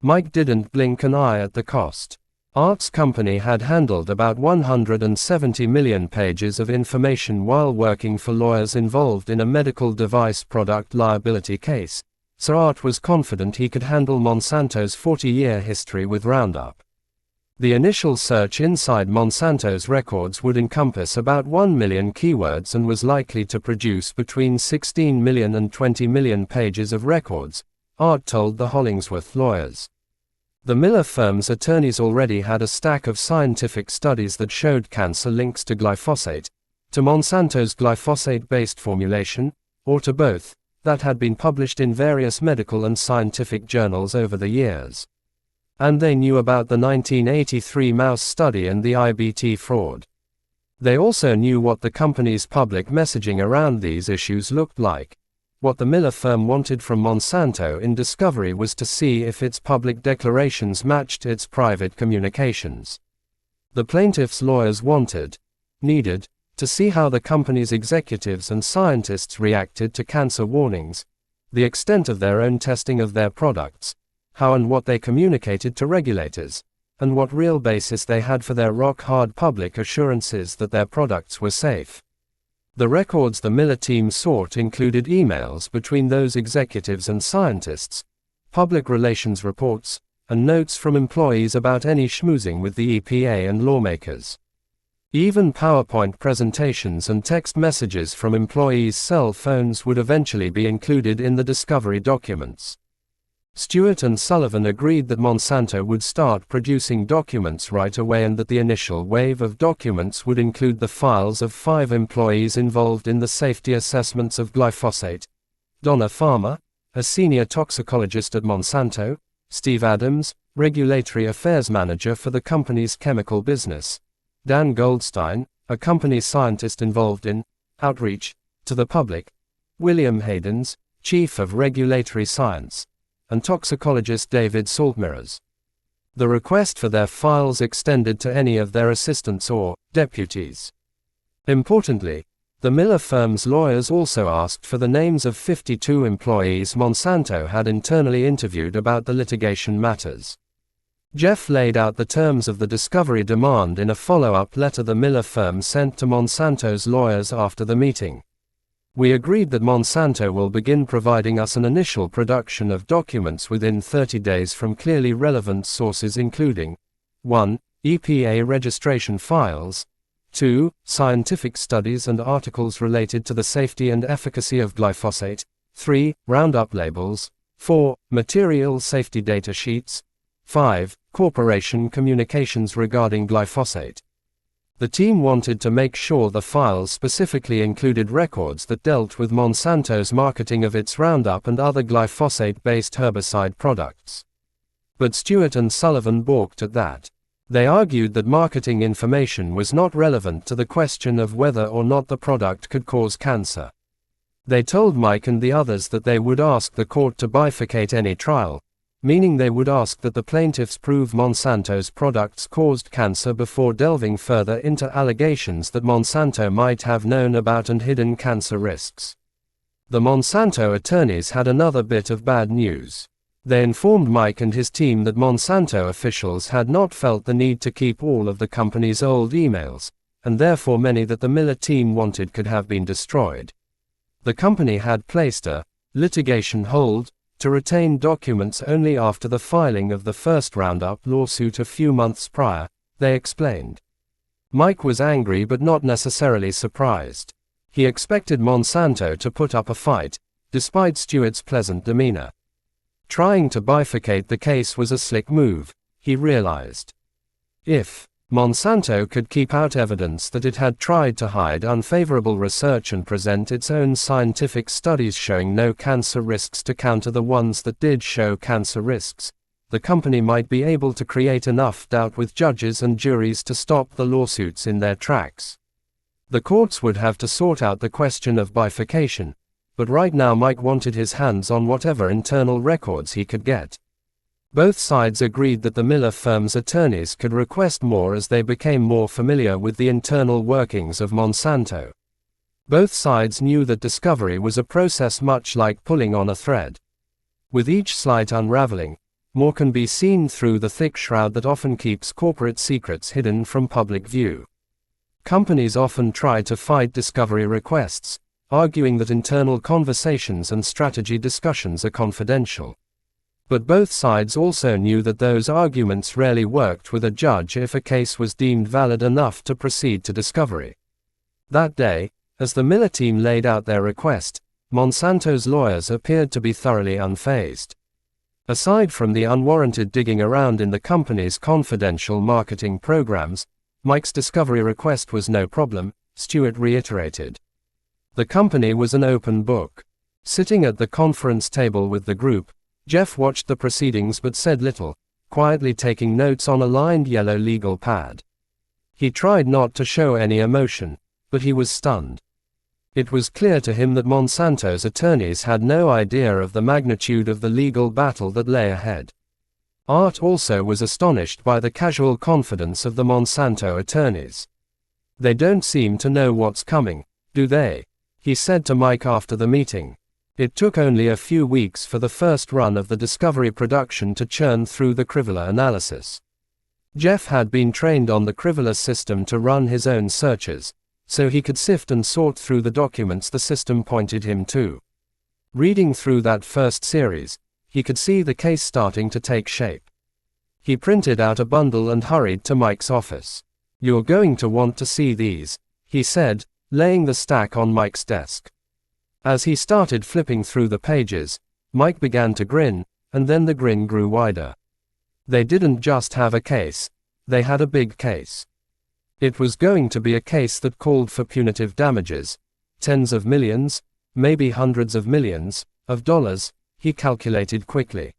Mike didn't blink an eye at the cost. Art's company had handled about 170 million pages of information while working for lawyers involved in a medical device product liability case, so Art was confident he could handle Monsanto's 40-year history with Roundup. The initial search inside Monsanto's records would encompass about 1 million keywords and was likely to produce between 16 million and 20 million pages of records, Art told the Hollingsworth lawyers. The Miller firm's attorneys already had a stack of scientific studies that showed cancer links to glyphosate, to Monsanto's glyphosate-based formulation, or to both, that had been published in various medical and scientific journals over the years. And they knew about the 1983 mouse study and the IBT fraud. They also knew what the company's public messaging around these issues looked like. What the Miller firm wanted from Monsanto in discovery was to see if its public declarations matched its private communications. The plaintiffs' lawyers needed, to see how the company's executives and scientists reacted to cancer warnings, the extent of their own testing of their products, how and what they communicated to regulators, and what real basis they had for their rock-hard public assurances that their products were safe. The records the Miller team sought included emails between those executives and scientists, public relations reports, and notes from employees about any schmoozing with the EPA and lawmakers. Even PowerPoint presentations and text messages from employees' cell phones would eventually be included in the discovery documents. Stewart and Sullivan agreed that Monsanto would start producing documents right away and that the initial wave of documents would include the files of 5 employees involved in the safety assessments of glyphosate: Donna Farmer, a senior toxicologist at Monsanto; Steve Adams, regulatory affairs manager for the company's chemical business; Dan Goldstein, a company scientist involved in outreach to the public; William Haydens, chief of regulatory science; and toxicologist David Saltmirrors. The request for their files extended to any of their assistants or deputies. Importantly, the Miller firm's lawyers also asked for the names of 52 employees Monsanto had internally interviewed about the litigation matters. Jeff laid out the terms of the discovery demand in a follow-up letter the Miller firm sent to Monsanto's lawyers after the meeting. We agreed that Monsanto will begin providing us an initial production of documents within 30 days from clearly relevant sources including 1. EPA registration files, 2. Scientific studies and articles related to the safety and efficacy of glyphosate, 3. Roundup labels, 4. Material safety data sheets, 5. Corporation communications regarding glyphosate. The team wanted to make sure the files specifically included records that dealt with Monsanto's marketing of its Roundup and other glyphosate-based herbicide products. But Stewart and Sullivan balked at that. They argued that marketing information was not relevant to the question of whether or not the product could cause cancer. They told Mike and the others that they would ask the court to bifurcate any trial, meaning they would ask that the plaintiffs prove Monsanto's products caused cancer before delving further into allegations that Monsanto might have known about and hidden cancer risks. The Monsanto attorneys had another bit of bad news. They informed Mike and his team that Monsanto officials had not felt the need to keep all of the company's old emails, and therefore many that the Miller team wanted could have been destroyed. The company had placed a litigation hold to retain documents only after the filing of the first Roundup lawsuit a few months prior, they explained. Mike was angry but not necessarily surprised. He expected Monsanto to put up a fight, despite Stewart's pleasant demeanor. Trying to bifurcate the case was a slick move, he realized. If Monsanto could keep out evidence that it had tried to hide unfavorable research and present its own scientific studies showing no cancer risks to counter the ones that did show cancer risks, the company might be able to create enough doubt with judges and juries to stop the lawsuits in their tracks. The courts would have to sort out the question of bifurcation, but right now Mike wanted his hands on whatever internal records he could get. Both sides agreed that the Miller firm's attorneys could request more as they became more familiar with the internal workings of Monsanto. Both sides knew that discovery was a process much like pulling on a thread. With each slight unraveling, more can be seen through the thick shroud that often keeps corporate secrets hidden from public view. Companies often try to fight discovery requests, arguing that internal conversations and strategy discussions are confidential. But both sides also knew that those arguments rarely worked with a judge if a case was deemed valid enough to proceed to discovery. That day, as the Miller team laid out their request, Monsanto's lawyers appeared to be thoroughly unfazed. Aside from the unwarranted digging around in the company's confidential marketing programs, Mike's discovery request was no problem, Stewart reiterated. The company was an open book. Sitting at the conference table with the group, Jeff watched the proceedings but said little, quietly taking notes on a lined yellow legal pad. He tried not to show any emotion, but he was stunned. It was clear to him that Monsanto's attorneys had no idea of the magnitude of the legal battle that lay ahead. Art also was astonished by the casual confidence of the Monsanto attorneys. "They don't seem to know what's coming, do they?" he said to Mike after the meeting. It took only a few weeks for the first run of the discovery production to churn through the Crivella analysis. Jeff had been trained on the Crivella system to run his own searches, so he could sift and sort through the documents the system pointed him to. Reading through that first series, he could see the case starting to take shape. He printed out a bundle and hurried to Mike's office. "You're going to want to see these," he said, laying the stack on Mike's desk. As he started flipping through the pages, Mike began to grin, and then the grin grew wider. They didn't just have a case, they had a big case. It was going to be a case that called for punitive damages, tens of millions, maybe hundreds of millions, of dollars, he calculated quickly.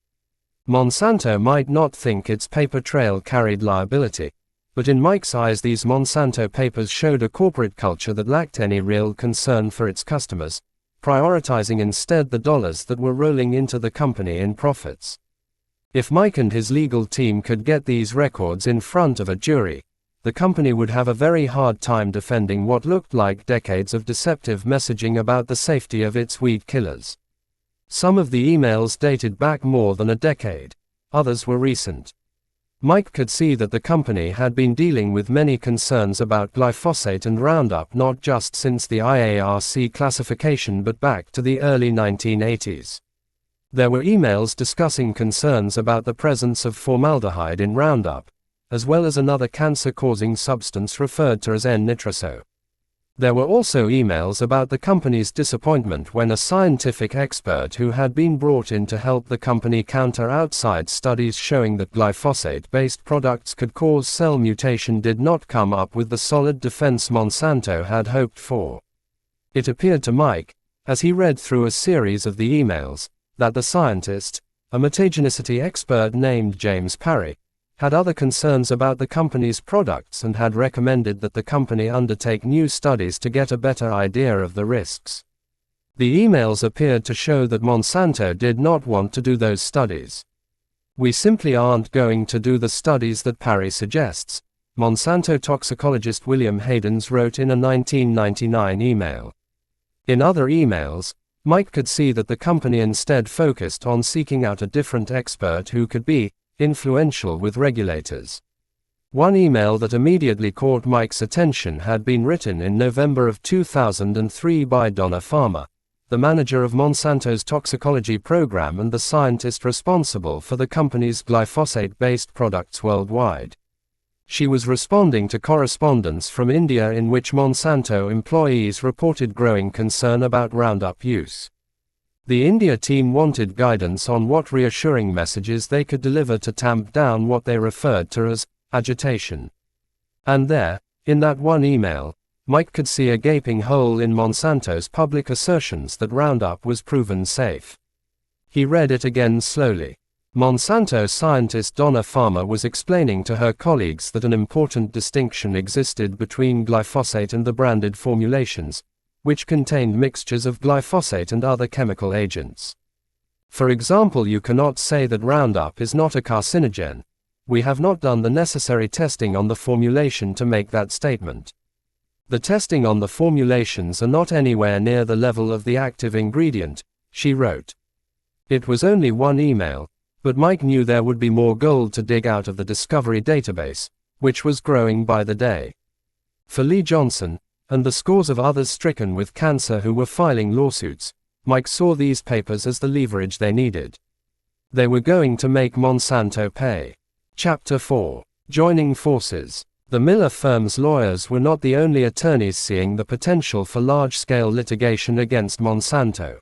Monsanto might not think its paper trail carried liability, but in Mike's eyes these Monsanto papers showed a corporate culture that lacked any real concern for its customers, prioritizing instead the dollars that were rolling into the company in profits. If Mike and his legal team could get these records in front of a jury, the company would have a very hard time defending what looked like decades of deceptive messaging about the safety of its weed killers. Some of the emails dated back more than a decade. Others were recent. Mike could see that the company had been dealing with many concerns about glyphosate and Roundup not just since the IARC classification but back to the early 1980s. There were emails discussing concerns about the presence of formaldehyde in Roundup, as well as another cancer-causing substance referred to as N-nitroso. There were also emails about the company's disappointment when a scientific expert who had been brought in to help the company counter outside studies showing that glyphosate-based products could cause cell mutation did not come up with the solid defense Monsanto had hoped for. It appeared to Mike, as he read through a series of the emails, that the scientist, a mutagenicity expert named James Parry, had other concerns about the company's products and had recommended that the company undertake new studies to get a better idea of the risks. The emails appeared to show that Monsanto did not want to do those studies. "We simply aren't going to do the studies that Parry suggests," Monsanto toxicologist William Haydens wrote in a 1999 email. In other emails, Mike could see that the company instead focused on seeking out a different expert who could be influential with regulators. One email that immediately caught Mike's attention had been written in November of 2003 by Donna Farmer, the manager of Monsanto's toxicology program and the scientist responsible for the company's glyphosate-based products worldwide. She was responding to correspondence from India in which Monsanto employees reported growing concern about Roundup use. The India team wanted guidance on what reassuring messages they could deliver to tamp down what they referred to as agitation. And there, in that one email, Mike could see a gaping hole in Monsanto's public assertions that Roundup was proven safe. He read it again slowly. Monsanto scientist Donna Farmer was explaining to her colleagues that an important distinction existed between glyphosate and the branded formulations, which contained mixtures of glyphosate and other chemical agents. For example, you cannot say that Roundup is not a carcinogen. We have not done the necessary testing on the formulation to make that statement. The testing on the formulations are not anywhere near the level of the active ingredient, she wrote. It was only one email, but Mike knew there would be more gold to dig out of the discovery database, which was growing by the day. For Lee Johnson, and the scores of others stricken with cancer who were filing lawsuits, Mike saw these papers as the leverage they needed. They were going to make Monsanto pay. Chapter 4. Joining forces. The Miller firm's lawyers were not the only attorneys seeing the potential for large-scale litigation against Monsanto.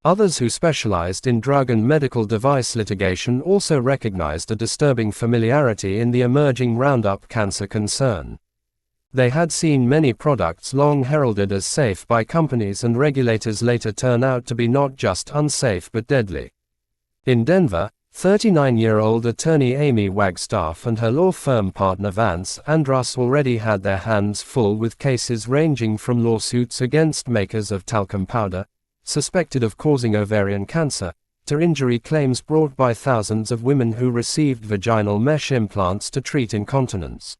Others who specialized in drug and medical device litigation also recognized a disturbing familiarity in the emerging Roundup cancer concern. They had seen many products long heralded as safe by companies and regulators later turn out to be not just unsafe but deadly. In Denver, 39-year-old attorney Amy Wagstaff and her law firm partner Vance and Russ already had their hands full with cases ranging from lawsuits against makers of talcum powder, suspected of causing ovarian cancer, to injury claims brought by thousands of women who received vaginal mesh implants to treat incontinence.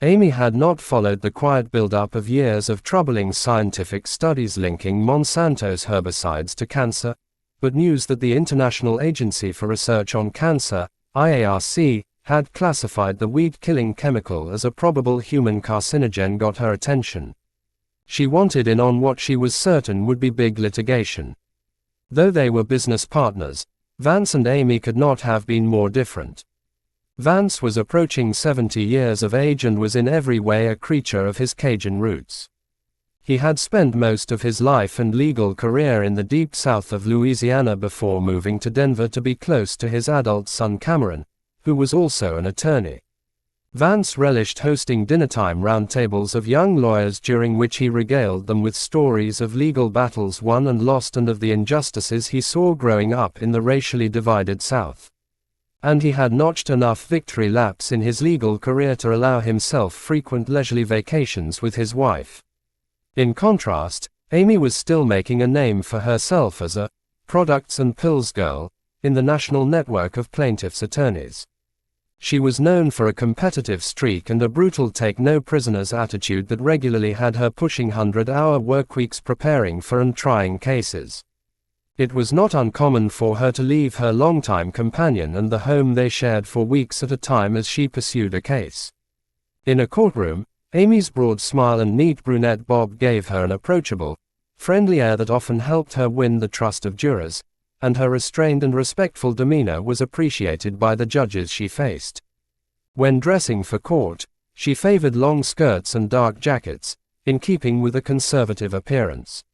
Amy had not followed the quiet build-up of years of troubling scientific studies linking Monsanto's herbicides to cancer, but news that the International Agency for Research on Cancer, IARC, had classified the weed-killing chemical as a probable human carcinogen got her attention. She wanted in on what she was certain would be big litigation. Though they were business partners, Vance and Amy could not have been more different. Vance was approaching 70 years of age and was in every way a creature of his Cajun roots. He had spent most of his life and legal career in the deep south of Louisiana before moving to Denver to be close to his adult son Cameron, who was also an attorney. Vance relished hosting dinnertime roundtables of young lawyers during which he regaled them with stories of legal battles won and lost and of the injustices he saw growing up in the racially divided South. And he had notched enough victory laps in his legal career to allow himself frequent leisurely vacations with his wife. In contrast, Amy was still making a name for herself as a products and pills girl in the national network of plaintiffs' attorneys. She was known for a competitive streak and a brutal take-no-prisoners attitude that regularly had her pushing 100-hour workweeks preparing for and trying cases. It was not uncommon for her to leave her longtime companion and the home they shared for weeks at a time as she pursued a case. In a courtroom, Amy's broad smile and neat brunette bob gave her an approachable, friendly air that often helped her win the trust of jurors, and her restrained and respectful demeanor was appreciated by the judges she faced. When dressing for court, she favored long skirts and dark jackets, in keeping with a conservative appearance.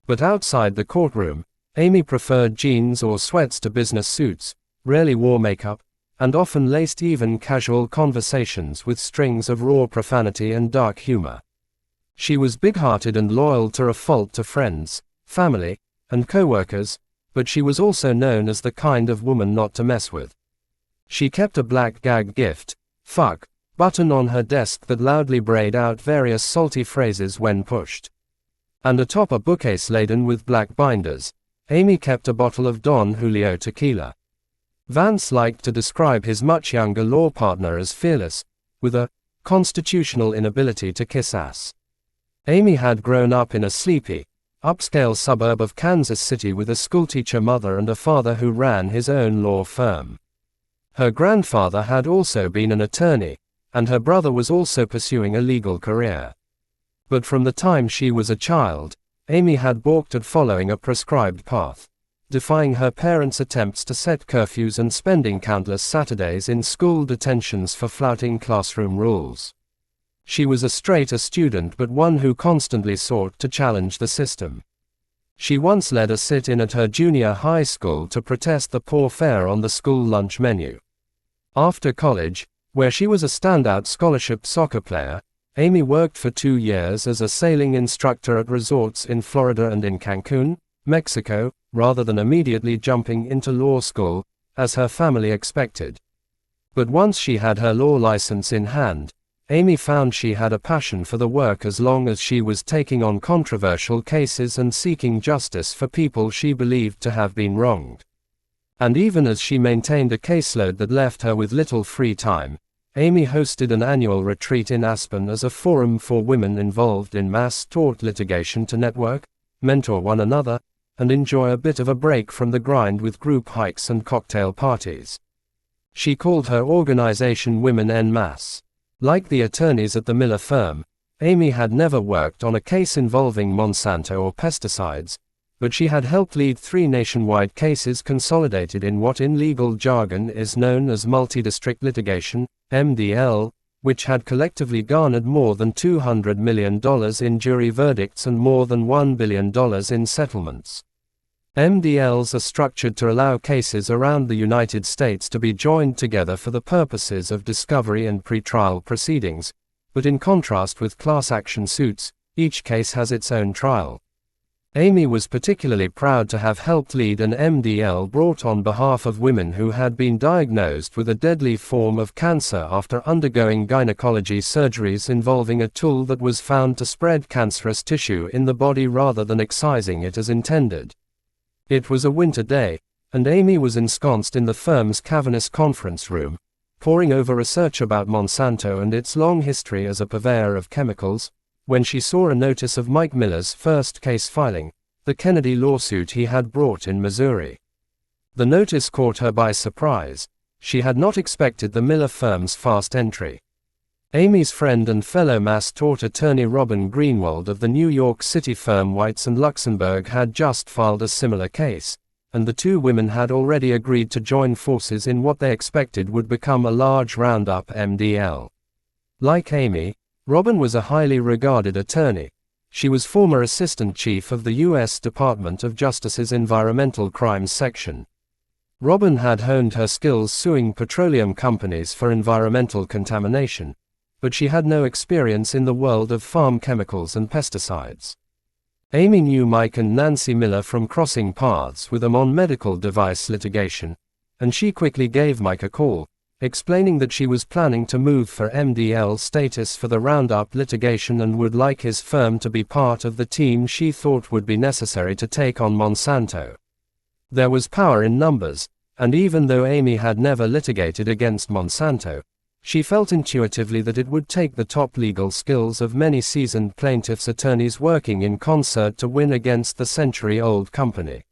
But outside the courtroom, Amy preferred jeans or sweats to business suits, rarely wore makeup, and often laced even casual conversations with strings of raw profanity and dark humor. She was big-hearted and loyal to a fault to friends, family, and co-workers, but she was also known as the kind of woman not to mess with. She kept a black gag gift, fuck, button on her desk that loudly brayed out various salty phrases when pushed. And atop a bookcase laden with black binders, Amy kept a bottle of Don Julio tequila. Vance liked to describe his much younger law partner as fearless, with a constitutional inability to kiss ass. Amy had grown up in a sleepy, upscale suburb of Kansas City with a schoolteacher mother and a father who ran his own law firm. Her grandfather had also been an attorney, and her brother was also pursuing a legal career. But from the time she was a child, Amy had balked at following a prescribed path, defying her parents' attempts to set curfews and spending countless Saturdays in school detentions for flouting classroom rules. She was a straight-A student but one who constantly sought to challenge the system. She once led a sit-in at her junior high school to protest the poor fare on the school lunch menu. After college, where she was a standout scholarship soccer player, Amy worked for 2 years as a sailing instructor at resorts in Florida and in Cancun, Mexico, rather than immediately jumping into law school, as her family expected. But once she had her law license in hand, Amy found she had a passion for the work as long as she was taking on controversial cases and seeking justice for people she believed to have been wronged. And even as she maintained a caseload that left her with little free time, Amy hosted an annual retreat in Aspen as a forum for women involved in mass tort litigation to network, mentor one another, and enjoy a bit of a break from the grind with group hikes and cocktail parties. She called her organization Women en Masse. Like the attorneys at the Miller firm, Amy had never worked on a case involving Monsanto or pesticides, but she had helped lead 3 nationwide cases consolidated in what in legal jargon is known as multi-district litigation, MDL, which had collectively garnered more than $200 million in jury verdicts and more than $1 billion in settlements. MDLs are structured to allow cases around the United States to be joined together for the purposes of discovery and pretrial proceedings, but in contrast with class action suits, each case has its own trial. Amy was particularly proud to have helped lead an MDL brought on behalf of women who had been diagnosed with a deadly form of cancer after undergoing gynecology surgeries involving a tool that was found to spread cancerous tissue in the body rather than excising it as intended. It was a winter day, and Amy was ensconced in the firm's cavernous conference room, poring over research about Monsanto and its long history as a purveyor of chemicals, when she saw a notice of Mike Miller's first case filing, the Kennedy lawsuit he had brought in Missouri. The notice caught her by surprise. She had not expected the Miller firm's fast entry. Amy's friend and fellow mass tort attorney Robin Greenwald of the New York City firm Whites and Luxenberg had just filed a similar case, and the 2 women had already agreed to join forces in what they expected would become a large roundup MDL. Like Amy, Robin was a highly regarded attorney. She was former assistant chief of the U.S. Department of Justice's Environmental Crimes Section. Robin had honed her skills suing petroleum companies for environmental contamination, but she had no experience in the world of farm chemicals and pesticides. Amy knew Mike and Nancy Miller from crossing paths with them on medical device litigation, and she quickly gave Mike a call, explaining that she was planning to move for MDL status for the Roundup litigation and would like his firm to be part of the team she thought would be necessary to take on Monsanto. There was power in numbers, and even though Amy had never litigated against Monsanto, she felt intuitively that it would take the top legal skills of many seasoned plaintiffs' attorneys working in concert to win against the century-old company.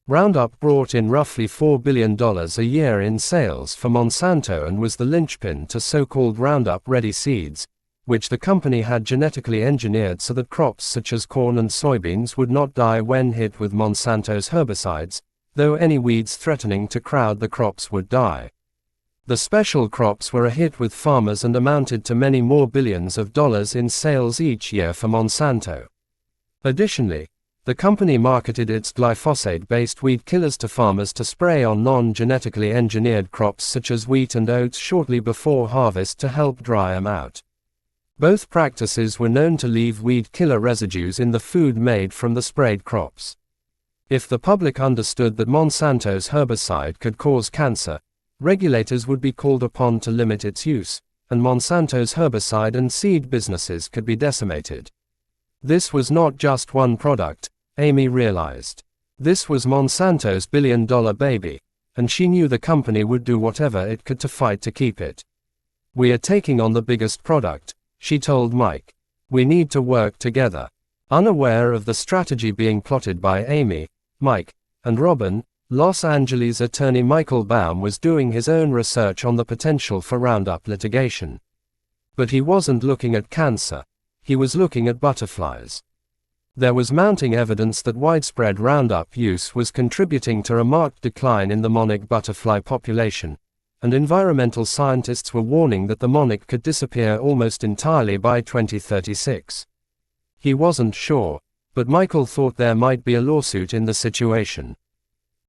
Roundup brought in roughly $4 billion a year in sales for Monsanto and was the linchpin to so-called Roundup-ready seeds, which the company had genetically engineered so that crops such as corn and soybeans would not die when hit with Monsanto's herbicides, though any weeds threatening to crowd the crops would die. The special crops were a hit with farmers and amounted to many more billions of dollars in sales each year for Monsanto. Additionally, the company marketed its glyphosate-based weed killers to farmers to spray on non-genetically engineered crops such as wheat and oats shortly before harvest to help dry them out. Both practices were known to leave weed killer residues in the food made from the sprayed crops. If the public understood that Monsanto's herbicide could cause cancer, regulators would be called upon to limit its use, and Monsanto's herbicide and seed businesses could be decimated. This was not just one product, Amy realized. This was Monsanto's billion-dollar baby, and she knew the company would do whatever it could to fight to keep it. "We are taking on the biggest product," she told Mike. "We need to work together." Unaware of the strategy being plotted by Amy, Mike, and Robin, Los Angeles attorney Michael Baum was doing his own research on the potential for Roundup litigation. But he wasn't looking at cancer. He was looking at butterflies. There was mounting evidence that widespread Roundup use was contributing to a marked decline in the monarch butterfly population, and environmental scientists were warning that the monarch could disappear almost entirely by 2036. He wasn't sure, but Michael thought there might be a lawsuit in the situation.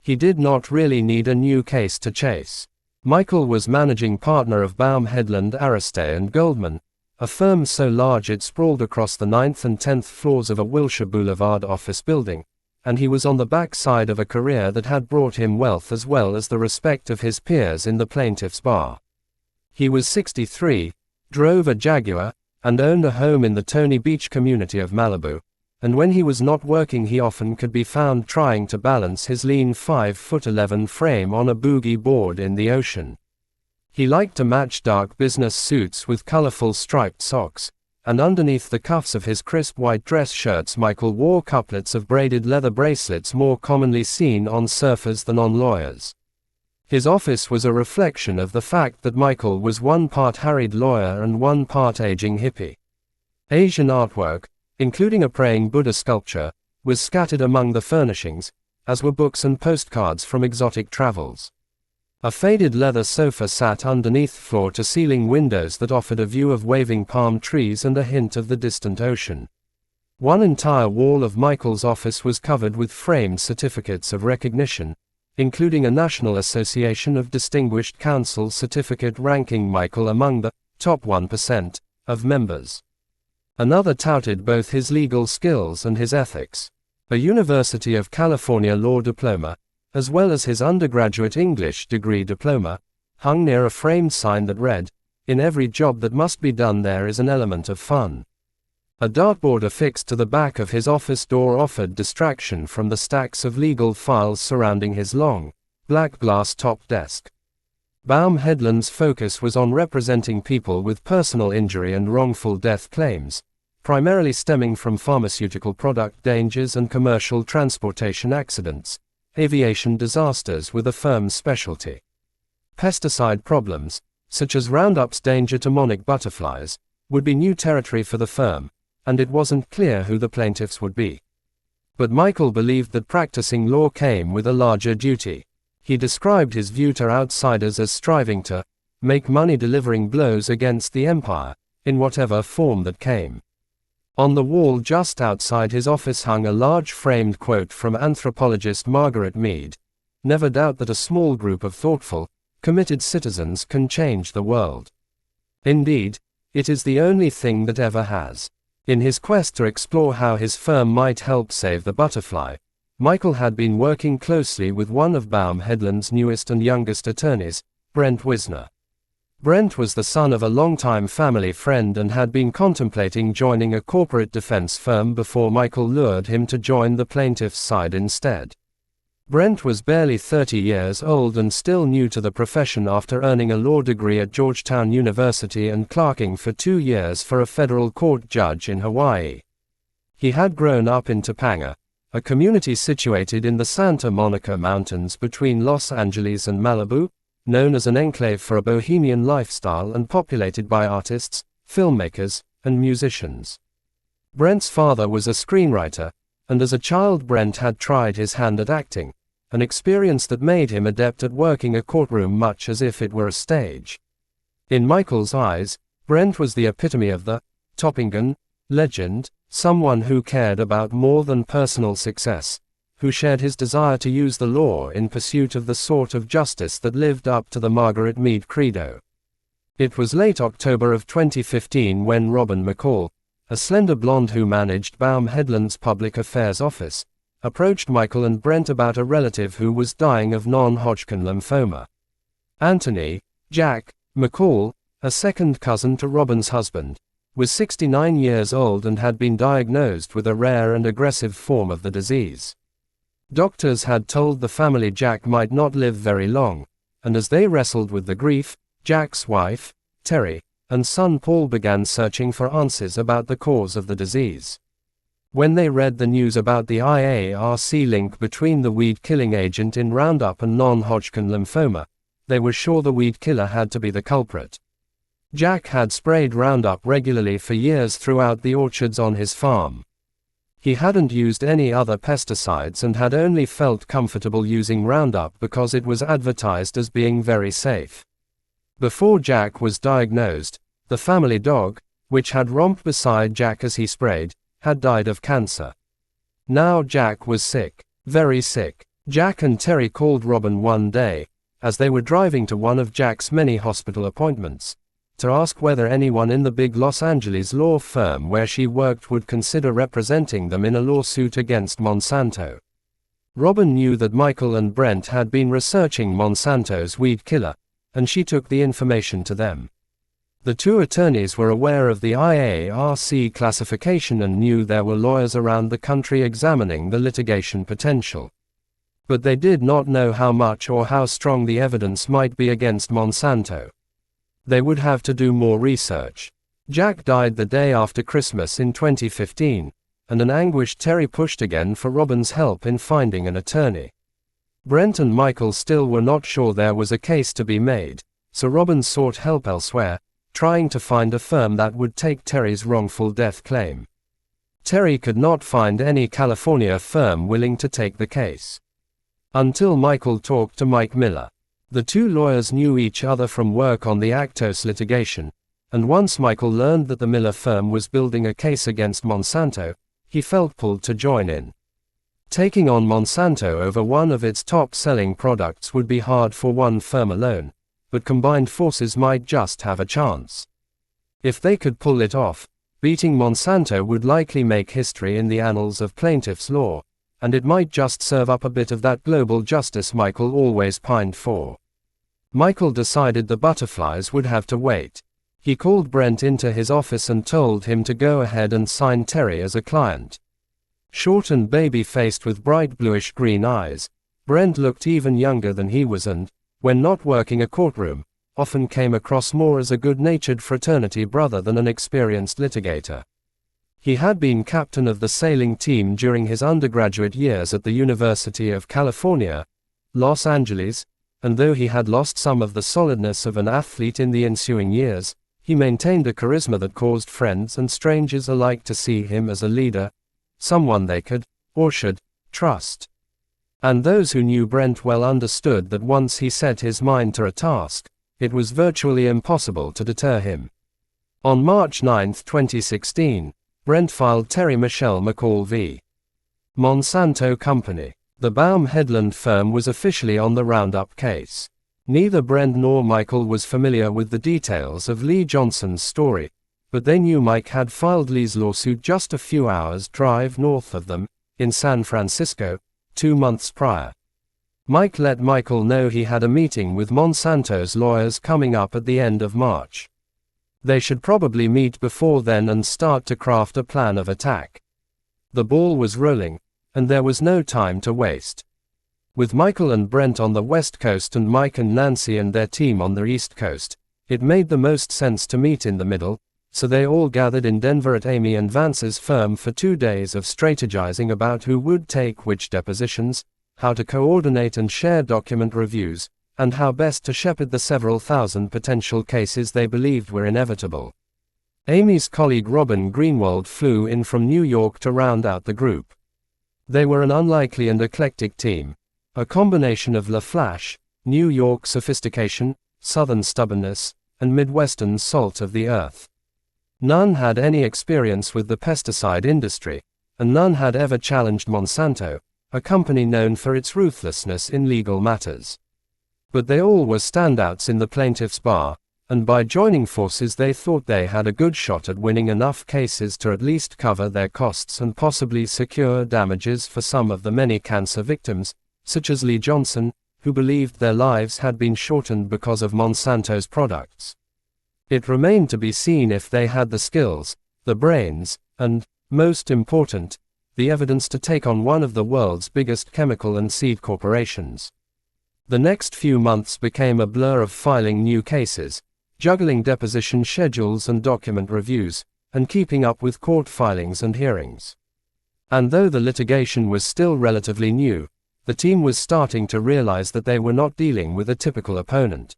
He did not really need a new case to chase. Michael was managing partner of Baum Hedlund Aristey and Goldman, a firm so large it sprawled across the 9th and 10th floors of a Wilshire Boulevard office building, and he was on the backside of a career that had brought him wealth as well as the respect of his peers in the plaintiff's bar. He was 63, drove a Jaguar, and owned a home in the Tony Beach community of Malibu, and when he was not working he often could be found trying to balance his lean 5'11" frame on a boogie board in the ocean. He liked to match dark business suits with colorful striped socks, and underneath the cuffs of his crisp white dress shirts Michael wore couplets of braided leather bracelets more commonly seen on surfers than on lawyers. His office was a reflection of the fact that Michael was one part harried lawyer and one part aging hippie. Asian artwork, including a praying Buddha sculpture, was scattered among the furnishings, as were books and postcards from exotic travels. A faded leather sofa sat underneath floor-to-ceiling windows that offered a view of waving palm trees and a hint of the distant ocean. One entire wall of Michael's office was covered with framed certificates of recognition, including a National Association of Distinguished Counsel certificate ranking Michael among the top 1% of members. Another touted both his legal skills and his ethics. A University of California law diploma, as well as his undergraduate English degree diploma, hung near a framed sign that read, "In every job that must be done there is an element of fun." A dartboard affixed to the back of his office door offered distraction from the stacks of legal files surrounding his long, black glass-topped desk. Baum Hedlund's focus was on representing people with personal injury and wrongful death claims, primarily stemming from pharmaceutical product dangers and commercial transportation accidents. Aviation disasters were the firm's specialty. Pesticide problems, such as Roundup's danger to monarch butterflies, would be new territory for the firm, and it wasn't clear who the plaintiffs would be. But Michael believed that practicing law came with a larger duty. He described his view to outsiders as striving to make money delivering blows against the empire, in whatever form that came. On the wall just outside his office hung a large framed quote from anthropologist Margaret Mead, "Never doubt that a small group of thoughtful, committed citizens can change the world. Indeed, it is the only thing that ever has." In his quest to explore how his firm might help save the butterfly, Michael had been working closely with one of Baum Hedlund's newest and youngest attorneys, Brent Wisner. Brent was the son of a longtime family friend and had been contemplating joining a corporate defense firm before Michael lured him to join the plaintiff's side instead. Brent was barely 30 years old and still new to the profession after earning a law degree at Georgetown University and clerking for 2 years for a federal court judge in Hawaii. He had grown up in Topanga, a community situated in the Santa Monica Mountains between Los Angeles and Malibu, known as an enclave for a bohemian lifestyle and populated by artists, filmmakers, and musicians. Brent's father was a screenwriter, and as a child Brent had tried his hand at acting, an experience that made him adept at working a courtroom much as if it were a stage. In Michael's eyes, Brent was the epitome of the Topping Gun legend, someone who cared about more than personal success, who shared his desire to use the law in pursuit of the sort of justice that lived up to the Margaret Mead credo. It was late October of 2015 when Robin McCall, a slender blonde who managed Baum Headland's public affairs office, approached Michael and Brent about a relative who was dying of non-Hodgkin lymphoma. Anthony Jack McCall, a second cousin to Robin's husband, was 69 years old and had been diagnosed with a rare and aggressive form of the disease. Doctors had told the family Jack might not live very long, and as they wrestled with the grief, Jack's wife, Terry, and son Paul began searching for answers about the cause of the disease. When they read the news about the IARC link between the weed-killing agent in Roundup and non-Hodgkin lymphoma, they were sure the weed killer had to be the culprit. Jack had sprayed Roundup regularly for years throughout the orchards on his farm. He hadn't used any other pesticides and had only felt comfortable using Roundup because it was advertised as being very safe. Before Jack was diagnosed, the family dog, which had romped beside Jack as he sprayed, had died of cancer. Now Jack was sick, very sick. Jack and Terry called Robin one day, as they were driving to one of Jack's many hospital appointments, to ask whether anyone in the big Los Angeles law firm where she worked would consider representing them in a lawsuit against Monsanto. Robin knew that Michael and Brent had been researching Monsanto's weed killer, and she took the information to them. The two attorneys were aware of the IARC classification and knew there were lawyers around the country examining the litigation potential. But they did not know how much or how strong the evidence might be against Monsanto. They would have to do more research. Jack died the day after Christmas in 2015, and an anguished Terry pushed again for Robin's help in finding an attorney. Brent and Michael still were not sure there was a case to be made, so Robin sought help elsewhere, trying to find a firm that would take Terry's wrongful death claim. Terry could not find any California firm willing to take the case. Until Michael talked to Mike Miller. The two lawyers knew each other from work on the Actos litigation, and once Michael learned that the Miller firm was building a case against Monsanto, he felt pulled to join in. Taking on Monsanto over one of its top-selling products would be hard for one firm alone, but combined forces might just have a chance. If they could pull it off, beating Monsanto would likely make history in the annals of plaintiff's law, and it might just serve up a bit of that global justice Michael always pined for. Michael decided the butterflies would have to wait. He called Brent into his office and told him to go ahead and sign Terry as a client. Short and baby-faced with bright bluish-green eyes, Brent looked even younger than he was and, when not working a courtroom, often came across more as a good-natured fraternity brother than an experienced litigator. He had been captain of the sailing team during his undergraduate years at the University of California, Los Angeles, and though he had lost some of the solidness of an athlete in the ensuing years, he maintained a charisma that caused friends and strangers alike to see him as a leader, someone they could, or should, trust. And those who knew Brent well understood that once he set his mind to a task, it was virtually impossible to deter him. On March 9, 2016, Brent filed Terry Michelle McCall v. Monsanto Company. The Baum Headland firm was officially on the Roundup case. Neither Brent nor Michael was familiar with the details of Lee Johnson's story, but they knew Mike had filed Lee's lawsuit just a few hours' drive north of them, in San Francisco, 2 months prior. Mike let Michael know he had a meeting with Monsanto's lawyers coming up at the end of March. They should probably meet before then and start to craft a plan of attack. The ball was rolling, and there was no time to waste. With Michael and Brent on the West Coast and Mike and Nancy and their team on the East Coast, it made the most sense to meet in the middle, so they all gathered in Denver at Amy and Vance's firm for 2 days of strategizing about who would take which depositions, how to coordinate and share document reviews, and how best to shepherd the several thousand potential cases they believed were inevitable. Amy's colleague Robin Greenwald flew in from New York to round out the group. They were an unlikely and eclectic team, a combination of La Flash, New York sophistication, Southern stubbornness, and Midwestern salt of the earth. None had any experience with the pesticide industry, and none had ever challenged Monsanto, a company known for its ruthlessness in legal matters. But they all were standouts in the plaintiff's bar, and by joining forces they thought they had a good shot at winning enough cases to at least cover their costs and possibly secure damages for some of the many cancer victims, such as Lee Johnson, who believed their lives had been shortened because of Monsanto's products. It remained to be seen if they had the skills, the brains, and, most important, the evidence to take on one of the world's biggest chemical and seed corporations. The next few months became a blur of filing new cases, juggling deposition schedules and document reviews, and keeping up with court filings and hearings. And though the litigation was still relatively new, the team was starting to realize that they were not dealing with a typical opponent.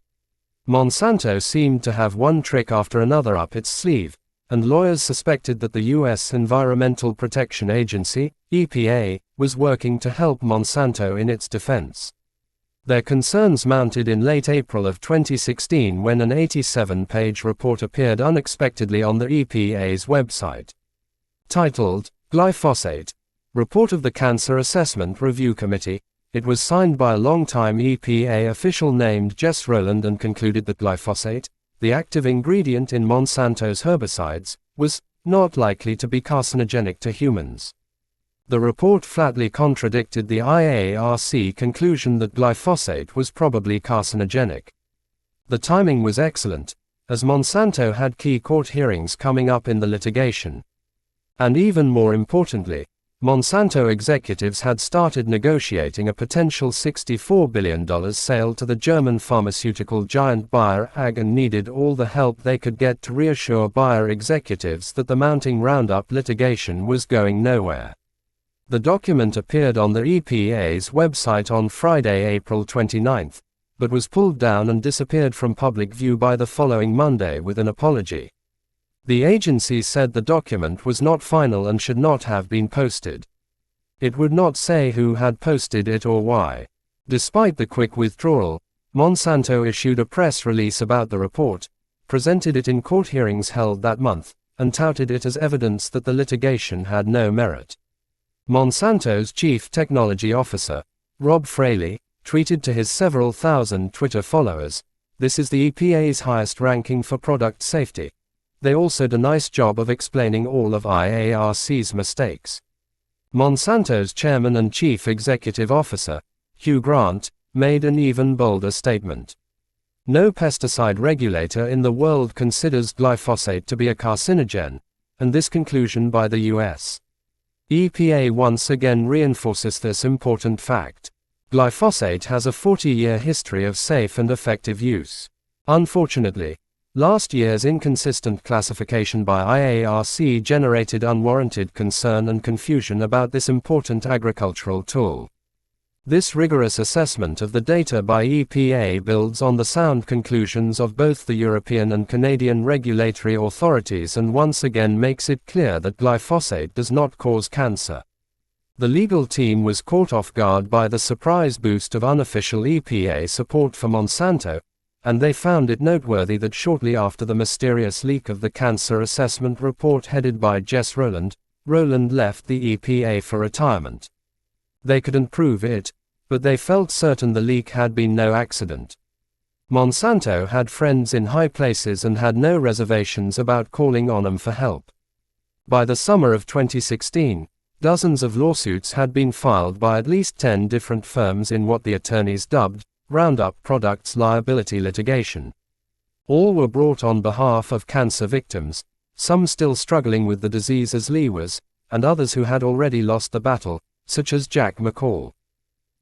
Monsanto seemed to have one trick after another up its sleeve, and lawyers suspected that the U.S. Environmental Protection Agency, EPA, was working to help Monsanto in its defense. Their concerns mounted in late April of 2016 when an 87-page report appeared unexpectedly on the EPA's website. Titled, Glyphosate, Report of the Cancer Assessment Review Committee, it was signed by a longtime EPA official named Jess Rowland and concluded that glyphosate, the active ingredient in Monsanto's herbicides, was not likely to be carcinogenic to humans. The report flatly contradicted the IARC conclusion that glyphosate was probably carcinogenic. The timing was excellent, as Monsanto had key court hearings coming up in the litigation. And even more importantly, Monsanto executives had started negotiating a potential $64 billion sale to the German pharmaceutical giant Bayer AG and needed all the help they could get to reassure Bayer executives that the mounting Roundup litigation was going nowhere. The document appeared on the EPA's website on Friday, April 29, but was pulled down and disappeared from public view by the following Monday with an apology. The agency said the document was not final and should not have been posted. It would not say who had posted it or why. Despite the quick withdrawal, Monsanto issued a press release about the report, presented it in court hearings held that month, and touted it as evidence that the litigation had no merit. Monsanto's chief technology officer, Rob Fraley, tweeted to his several thousand Twitter followers, "This is the EPA's highest ranking for product safety. They also did a nice job of explaining all of IARC's mistakes." Monsanto's chairman and chief executive officer, Hugh Grant, made an even bolder statement. No pesticide regulator in the world considers glyphosate to be a carcinogen, and this conclusion by the U.S. EPA once again reinforces this important fact. Glyphosate has a 40-year history of safe and effective use. Unfortunately, last year's inconsistent classification by IARC generated unwarranted concern and confusion about this important agricultural tool. This rigorous assessment of the data by EPA builds on the sound conclusions of both the European and Canadian regulatory authorities and once again makes it clear that glyphosate does not cause cancer. The legal team was caught off guard by the surprise boost of unofficial EPA support for Monsanto, and they found it noteworthy that shortly after the mysterious leak of the cancer assessment report headed by Jess Rowland, Rowland left the EPA for retirement. They couldn't prove it, but they felt certain the leak had been no accident. Monsanto had friends in high places and had no reservations about calling on them for help. By the summer of 2016, dozens of lawsuits had been filed by at least 10 different firms in what the attorneys dubbed Roundup Products liability litigation. All were brought on behalf of cancer victims, some still struggling with the disease as Lee was, and others who had already lost the battle, such as Jack McCall.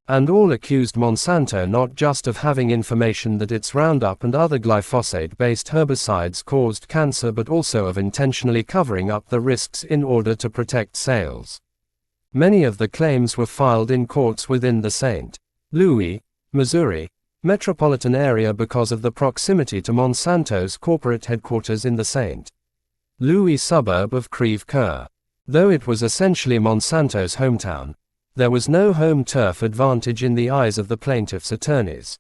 And all accused Monsanto not just of having information that its Roundup and other glyphosate-based herbicides caused cancer, but also of intentionally covering up the risks in order to protect sales. Many of the claims were filed in courts within the St. Louis, Missouri, metropolitan area because of the proximity to Monsanto's corporate headquarters in the St. Louis suburb of Creve Coeur. Though it was essentially Monsanto's hometown, there was no home turf advantage in the eyes of the plaintiffs' attorneys.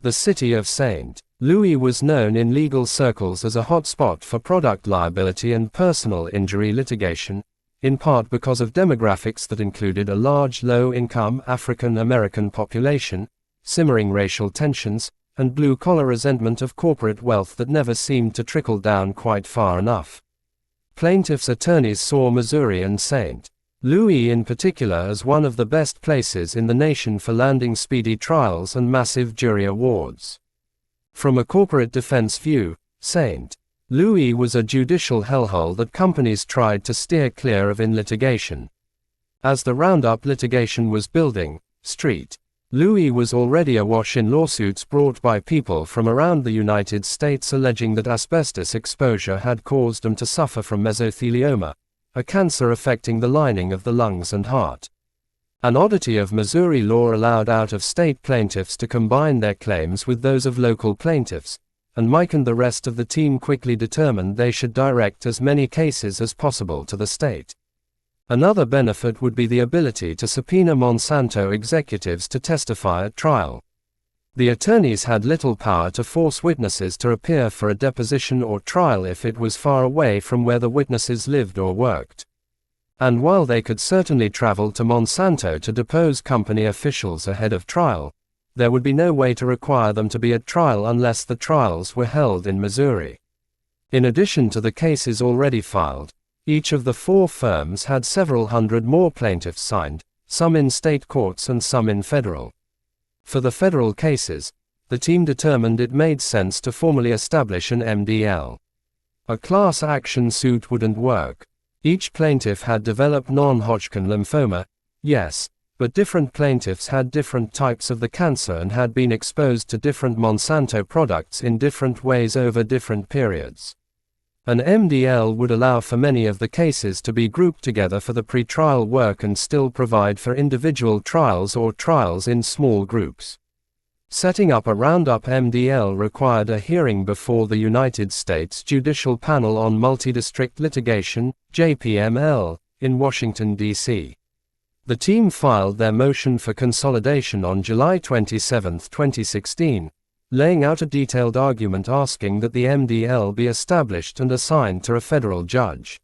The city of St. Louis was known in legal circles as a hotspot for product liability and personal injury litigation, in part because of demographics that included a large low-income African American population, simmering racial tensions, and blue-collar resentment of corporate wealth that never seemed to trickle down quite far enough. Plaintiffs' attorneys saw Missouri and St. Louis in particular as one of the best places in the nation for landing speedy trials and massive jury awards. From a corporate defense view, St. Louis was a judicial hellhole that companies tried to steer clear of in litigation. As the Roundup litigation was building, St. Louis was already awash in lawsuits brought by people from around the United States alleging that asbestos exposure had caused them to suffer from mesothelioma, a cancer affecting the lining of the lungs and heart. An oddity of Missouri law allowed out-of-state plaintiffs to combine their claims with those of local plaintiffs, and Mike and the rest of the team quickly determined they should direct as many cases as possible to the state. Another benefit would be the ability to subpoena Monsanto executives to testify at trial. The attorneys had little power to force witnesses to appear for a deposition or trial if it was far away from where the witnesses lived or worked. And while they could certainly travel to Monsanto to depose company officials ahead of trial, there would be no way to require them to be at trial unless the trials were held in Missouri. In addition to the cases already filed, each of the four firms had several hundred more plaintiffs signed, some in state courts and some in federal. For the federal cases, the team determined it made sense to formally establish an MDL. A class action suit wouldn't work. Each plaintiff had developed non-Hodgkin lymphoma, yes, but different plaintiffs had different types of the cancer and had been exposed to different Monsanto products in different ways over different periods. An MDL would allow for many of the cases to be grouped together for the pre-trial work and still provide for individual trials or trials in small groups. Setting up a Roundup MDL required a hearing before the United States Judicial Panel on Multi-District Litigation, JPML, in Washington, D.C. The team filed their motion for consolidation on July 27, 2016. Laying out a detailed argument asking that the MDL be established and assigned to a federal judge.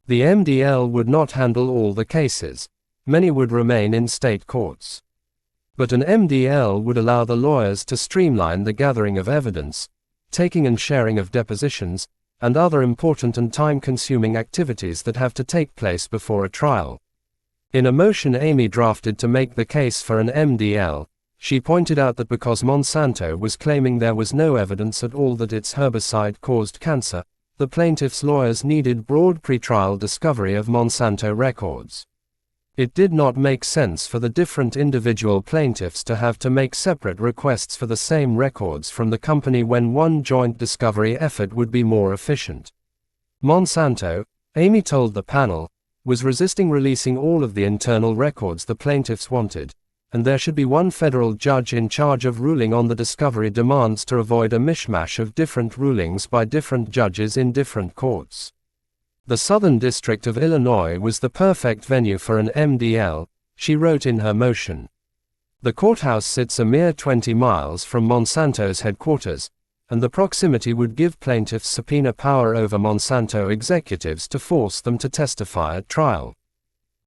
The MDL would not handle all the cases. Many would remain in state courts. But an MDL would allow the lawyers to streamline the gathering of evidence, taking and sharing of depositions, and other important and time-consuming activities that have to take place before a trial. In a motion Amy drafted to make the case for an MDL, she pointed out that because Monsanto was claiming there was no evidence at all that its herbicide caused cancer, the plaintiff's lawyers needed broad pretrial discovery of Monsanto records. It did not make sense for the different individual plaintiffs to have to make separate requests for the same records from the company when one joint discovery effort would be more efficient. Monsanto, Amy told the panel, was resisting releasing all of the internal records the plaintiffs wanted, and there should be one federal judge in charge of ruling on the discovery demands to avoid a mishmash of different rulings by different judges in different courts. The Southern District of Illinois was the perfect venue for an MDL, she wrote in her motion. The courthouse sits a mere 20 miles from Monsanto's headquarters, and the proximity would give plaintiffs subpoena power over Monsanto executives to force them to testify at trial.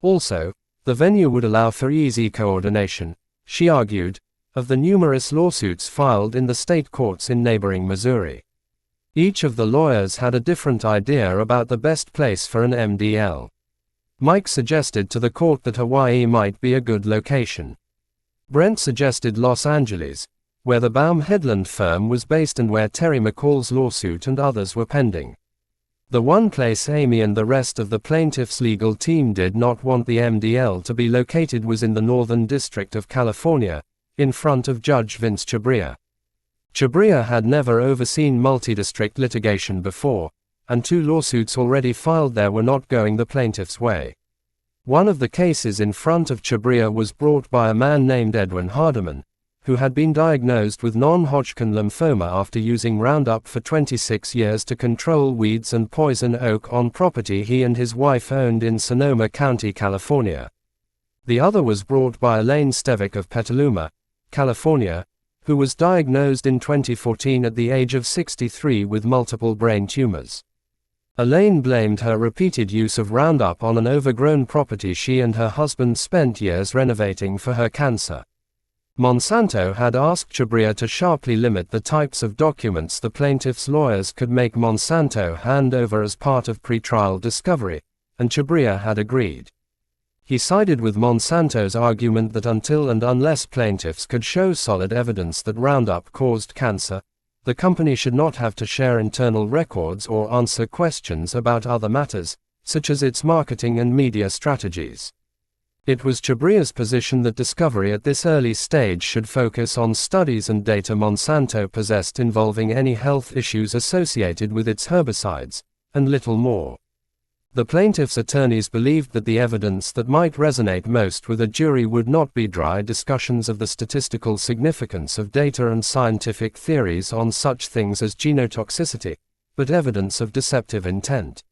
Also, the venue would allow for easy coordination, she argued, of the numerous lawsuits filed in the state courts in neighboring Missouri. Each of the lawyers had a different idea about the best place for an MDL. Mike suggested to the court that Hawaii might be a good location. Brent suggested Los Angeles, where the Baum Headland firm was based and where Terry McCall's lawsuit and others were pending. The one place Amy and the rest of the plaintiff's legal team did not want the MDL to be located was in the Northern District of California, in front of Judge Vince Chhabria. Chhabria had never overseen multi-district litigation before, and 2 lawsuits already filed there were not going the plaintiff's way. One of the cases in front of Chhabria was brought by a man named Edwin Hardeman, who had been diagnosed with non-Hodgkin lymphoma after using Roundup for 26 years to control weeds and poison oak on property he and his wife owned in Sonoma County, California. The other was brought by Elaine Stevick of Petaluma, California, who was diagnosed in 2014 at the age of 63 with multiple brain tumors. Elaine blamed her repeated use of Roundup on an overgrown property she and her husband spent years renovating for her cancer. Monsanto had asked Chhabria to sharply limit the types of documents the plaintiff's lawyers could make Monsanto hand over as part of pretrial discovery, and Chhabria had agreed. He sided with Monsanto's argument that until and unless plaintiffs could show solid evidence that Roundup caused cancer, the company should not have to share internal records or answer questions about other matters, such as its marketing and media strategies. It was Chhabria's position that discovery at this early stage should focus on studies and data Monsanto possessed involving any health issues associated with its herbicides, and little more. The plaintiff's attorneys believed that the evidence that might resonate most with a jury would not be dry discussions of the statistical significance of data and scientific theories on such things as genotoxicity, but evidence of deceptive intent.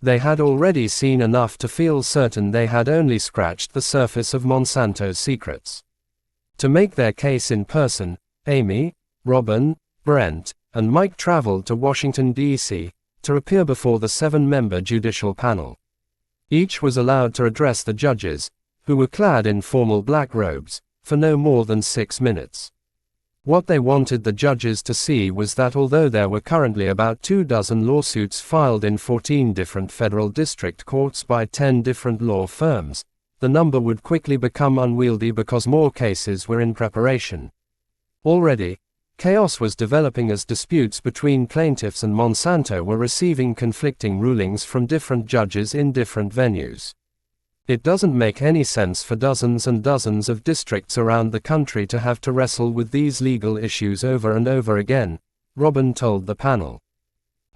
They had already seen enough to feel certain they had only scratched the surface of Monsanto's secrets. To make their case in person, Amy, Robin, Brent, and Mike traveled to Washington, D.C., to appear before the 7-member judicial panel. Each was allowed to address the judges, who were clad in formal black robes, for no more than 6 minutes. What they wanted the judges to see was that although there were currently about 24 lawsuits filed in 14 different federal district courts by 10 different law firms, the number would quickly become unwieldy because more cases were in preparation. Already, chaos was developing as disputes between plaintiffs and Monsanto were receiving conflicting rulings from different judges in different venues. It doesn't make any sense for dozens and dozens of districts around the country to have to wrestle with these legal issues over and over again, Robin told the panel.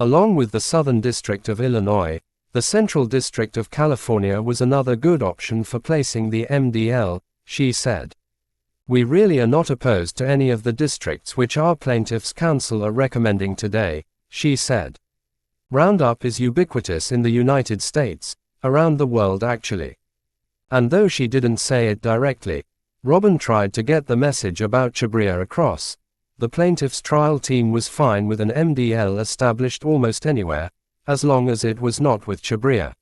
Along with the Southern District of Illinois, the Central District of California was another good option for placing the MDL, she said. We really are not opposed to any of the districts which our plaintiffs' counsel are recommending today, she said. Roundup is ubiquitous in the United States, around the world actually. And though she didn't say it directly, Robin tried to get the message about Chhabria across. The plaintiff's trial team was fine with an MDL established almost anywhere, as long as it was not with Chhabria.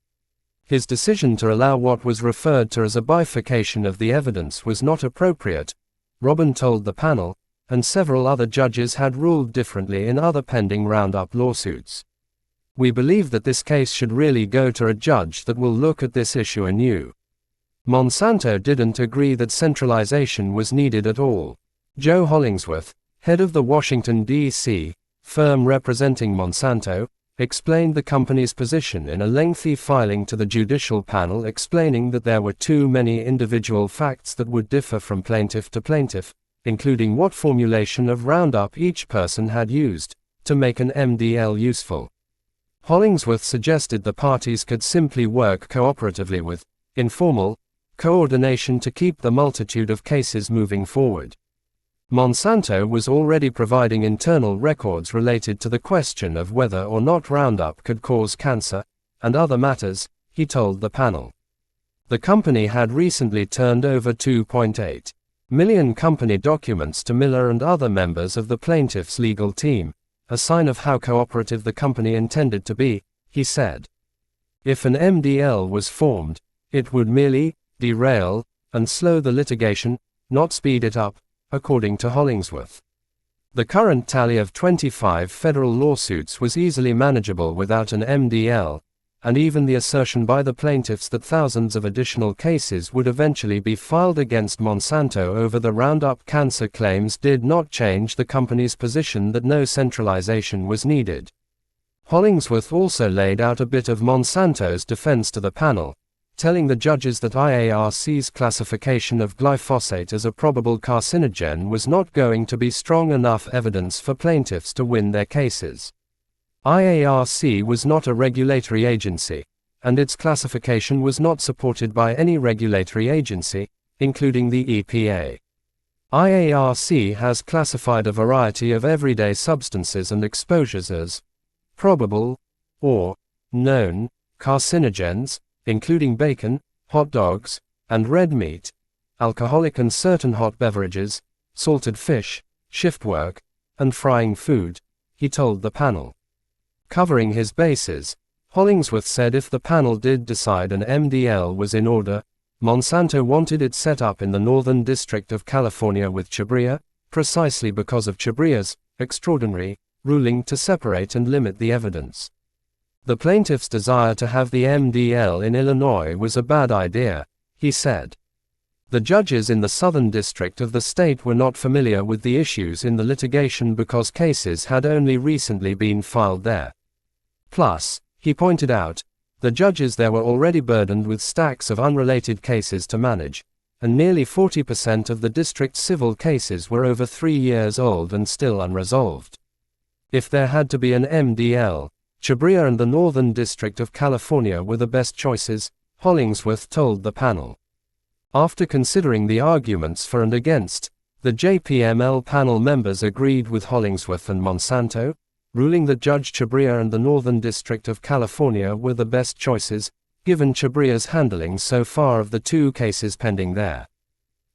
His decision to allow what was referred to as a bifurcation of the evidence was not appropriate, Robin told the panel, and several other judges had ruled differently in other pending Roundup lawsuits. We believe that this case should really go to a judge that will look at this issue anew. Monsanto didn't agree that centralization was needed at all. Joe Hollingsworth, head of the Washington, D.C. firm representing Monsanto, explained the company's position in a lengthy filing to the judicial panel, explaining that there were too many individual facts that would differ from plaintiff to plaintiff, including what formulation of Roundup each person had used, to make an MDL useful. Hollingsworth suggested the parties could simply work cooperatively with informal coordination to keep the multitude of cases moving forward. Monsanto was already providing internal records related to the question of whether or not Roundup could cause cancer, and other matters, he told the panel. The company had recently turned over 2.8 million company documents to Miller and other members of the plaintiff's legal team, a sign of how cooperative the company intended to be, he said. If an MDL was formed, it would merely derail and slow the litigation, not speed it up, according to Hollingsworth. The current tally of 25 federal lawsuits was easily manageable without an MDL, and even the assertion by the plaintiffs that thousands of additional cases would eventually be filed against Monsanto over the Roundup cancer claims did not change the company's position that no centralization was needed. Hollingsworth also laid out a bit of Monsanto's defense to the panel, telling the judges that IARC's classification of glyphosate as a probable carcinogen was not going to be strong enough evidence for plaintiffs to win their cases. IARC was not a regulatory agency, and its classification was not supported by any regulatory agency, including the EPA. IARC has classified a variety of everyday substances and exposures as probable or known carcinogens, including bacon, hot dogs, and red meat, alcoholic and certain hot beverages, salted fish, shift work, and frying food, he told the panel. Covering his bases, Hollingsworth said if the panel did decide an MDL was in order, Monsanto wanted it set up in the Northern District of California with Chhabria, precisely because of Chhabria's extraordinary ruling to separate and limit the evidence. The plaintiff's desire to have the MDL in Illinois was a bad idea, he said. The judges in the Southern District of the state were not familiar with the issues in the litigation because cases had only recently been filed there. Plus, he pointed out, the judges there were already burdened with stacks of unrelated cases to manage, and nearly 40% of the district's civil cases were over 3 years old and still unresolved. If there had to be an MDL, Chhabria and the Northern District of California were the best choices, Hollingsworth told the panel. After considering the arguments for and against, the JPML panel members agreed with Hollingsworth and Monsanto, ruling that Judge Chhabria and the Northern District of California were the best choices, given Chhabria's handling so far of the 2 cases pending there.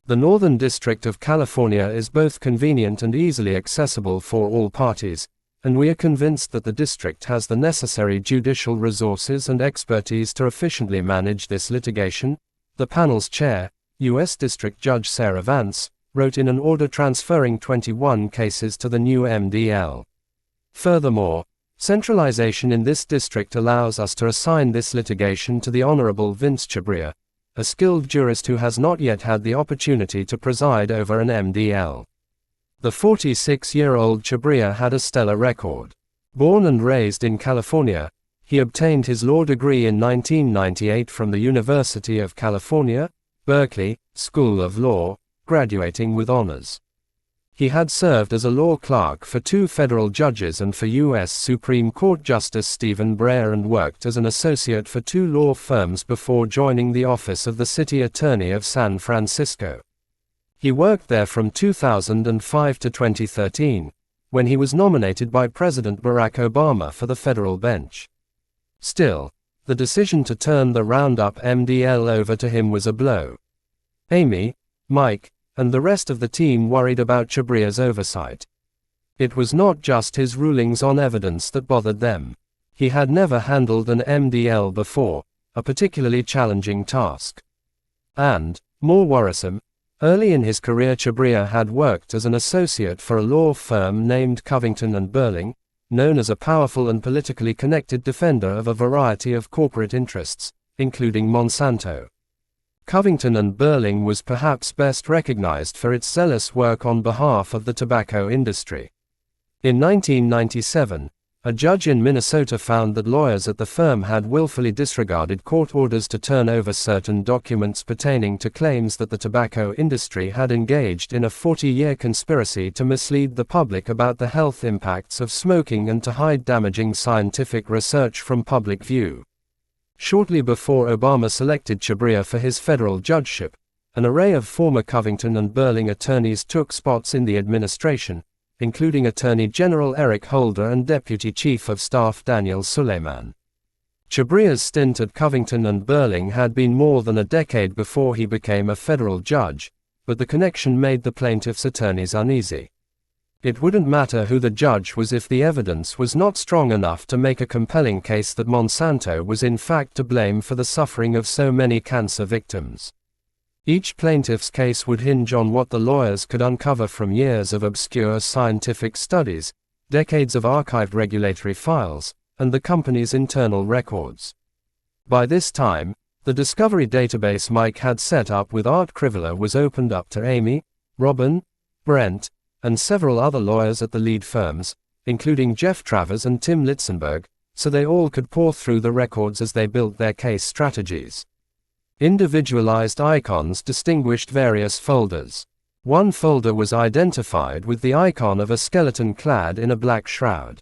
The Northern District of California is both convenient and easily accessible for all parties, and we are convinced that the district has the necessary judicial resources and expertise to efficiently manage this litigation, the panel's chair, U.S. District Judge Sarah Vance, wrote in an order transferring 21 cases to the new MDL. Furthermore, centralization in this district allows us to assign this litigation to the Honorable Vince Chhabria, a skilled jurist who has not yet had the opportunity to preside over an MDL. The 46-year-old Chhabria had a stellar record. Born and raised in California, he obtained his law degree in 1998 from the University of California, Berkeley, School of Law, graduating with honors. He had served as a law clerk for 2 federal judges and for U.S. Supreme Court Justice Stephen Breyer and worked as an associate for 2 law firms before joining the office of the City Attorney of San Francisco. He worked there from 2005 to 2013, when he was nominated by President Barack Obama for the federal bench. Still, the decision to turn the Roundup MDL over to him was a blow. Amy, Mike, and the rest of the team worried about Chhabria's oversight. It was not just his rulings on evidence that bothered them. He had never handled an MDL before, a particularly challenging task. And, more worrisome, early in his career Chhabria had worked as an associate for a law firm named Covington and Burling, known as a powerful and politically connected defender of a variety of corporate interests, including Monsanto. Covington and Burling was perhaps best recognized for its zealous work on behalf of the tobacco industry. In 1997, a judge in Minnesota found that lawyers at the firm had willfully disregarded court orders to turn over certain documents pertaining to claims that the tobacco industry had engaged in a 40-year conspiracy to mislead the public about the health impacts of smoking and to hide damaging scientific research from public view. Shortly before Obama selected Chhabria for his federal judgeship, an array of former Covington and Burling attorneys took spots in the administration, including Attorney General Eric Holder and Deputy Chief of Staff Daniel Suleiman. Chhabria's stint at Covington and Burling had been more than a decade before he became a federal judge, but the connection made the plaintiff's attorneys uneasy. It wouldn't matter who the judge was if the evidence was not strong enough to make a compelling case that Monsanto was in fact to blame for the suffering of so many cancer victims. Each plaintiff's case would hinge on what the lawyers could uncover from years of obscure scientific studies, decades of archived regulatory files, and the company's internal records. By this time, the discovery database Mike had set up with Art Kriveler was opened up to Amy, Robin, Brent, and several other lawyers at the lead firms, including Jeff Travers and Tim Litzenberg, so they all could pore through the records as they built their case strategies. Individualized icons distinguished various folders. One folder was identified with the icon of a skeleton clad in a black shroud.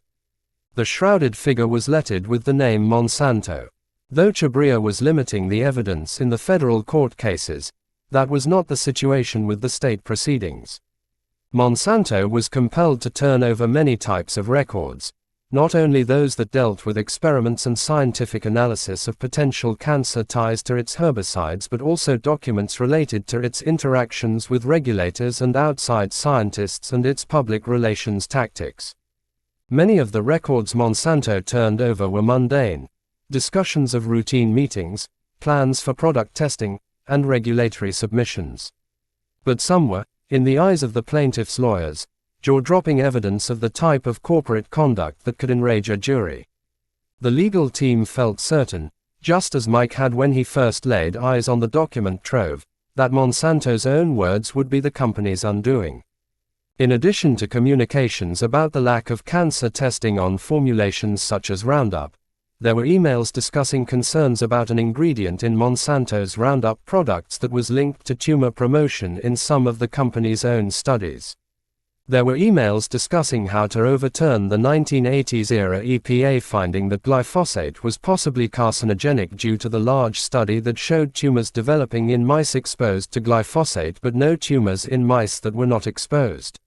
The shrouded figure was lettered with the name Monsanto. Though Chabria was limiting the evidence in the federal court cases, that was not the situation with the state proceedings. Monsanto was compelled to turn over many types of records, not only those that dealt with experiments and scientific analysis of potential cancer ties to its herbicides, but also documents related to its interactions with regulators and outside scientists and its public relations tactics. Many of the records Monsanto turned over were mundane: discussions of routine meetings, plans for product testing, and regulatory submissions. But some were, in the eyes of the plaintiff's lawyers, jaw-dropping evidence of the type of corporate conduct that could enrage a jury. The legal team felt certain, just as Mike had when he first laid eyes on the document trove, that Monsanto's own words would be the company's undoing. In addition to communications about the lack of cancer testing on formulations such as Roundup, there were emails discussing concerns about an ingredient in Monsanto's Roundup products that was linked to tumor promotion in some of the company's own studies. There were emails discussing how to overturn the 1980s-era EPA finding that glyphosate was possibly carcinogenic due to the large study that showed tumors developing in mice exposed to glyphosate but no tumors in mice that were not exposed.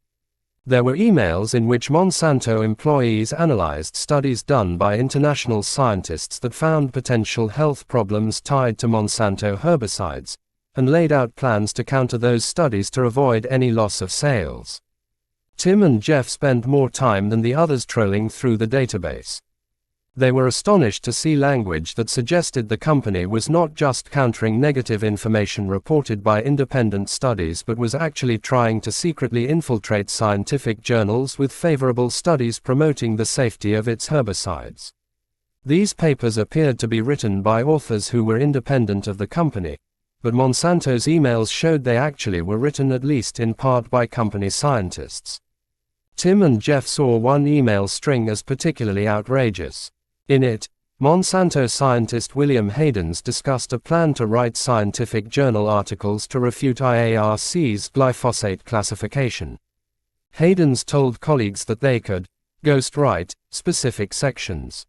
There were emails in which Monsanto employees analyzed studies done by international scientists that found potential health problems tied to Monsanto herbicides, and laid out plans to counter those studies to avoid any loss of sales. Tim and Jeff spent more time than the others trolling through the database. They were astonished to see language that suggested the company was not just countering negative information reported by independent studies but was actually trying to secretly infiltrate scientific journals with favorable studies promoting the safety of its herbicides. These papers appeared to be written by authors who were independent of the company, but Monsanto's emails showed they actually were written at least in part by company scientists. Tim and Jeff saw one email string as particularly outrageous. In it, Monsanto scientist William Haydens discussed a plan to write scientific journal articles to refute IARC's glyphosate classification. Haydens told colleagues that they could ghostwrite specific sections.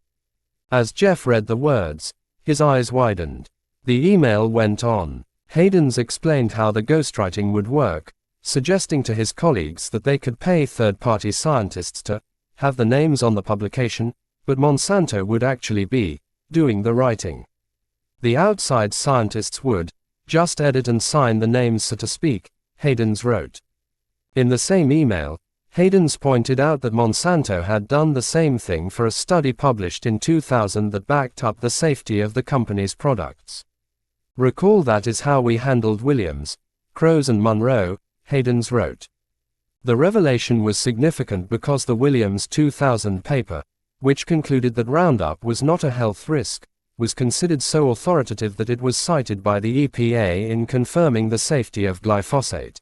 As Jeff read the words, his eyes widened. The email went on. Haydens explained how the ghostwriting would work, suggesting to his colleagues that they could pay third-party scientists to have the names on the publication, but Monsanto would actually be doing the writing. The outside scientists would just edit and sign the names, so to speak, Haydens wrote. In the same email, Haydens pointed out that Monsanto had done the same thing for a study published in 2000 that backed up the safety of the company's products. "Recall that is how we handled Williams, Crows and Monroe," Haydens wrote. The revelation was significant because the Williams 2000 paper, which concluded that Roundup was not a health risk, was considered so authoritative that it was cited by the EPA in confirming the safety of glyphosate.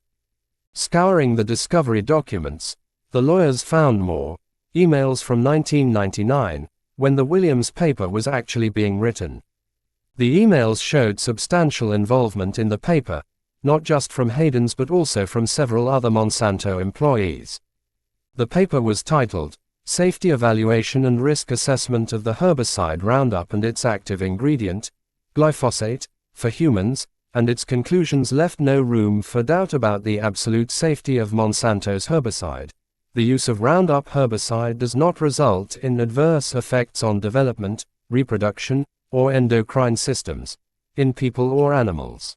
Scouring the discovery documents, the lawyers found more emails from 1999, when the Williams paper was actually being written. The emails showed substantial involvement in the paper, not just from Haydens but also from several other Monsanto employees. The paper was titled, "Safety Evaluation and Risk Assessment of the Herbicide Roundup and its Active Ingredient, Glyphosate, for Humans," and its conclusions left no room for doubt about the absolute safety of Monsanto's herbicide. The use of Roundup herbicide does not result in adverse effects on development, reproduction, or endocrine systems, in people or animals.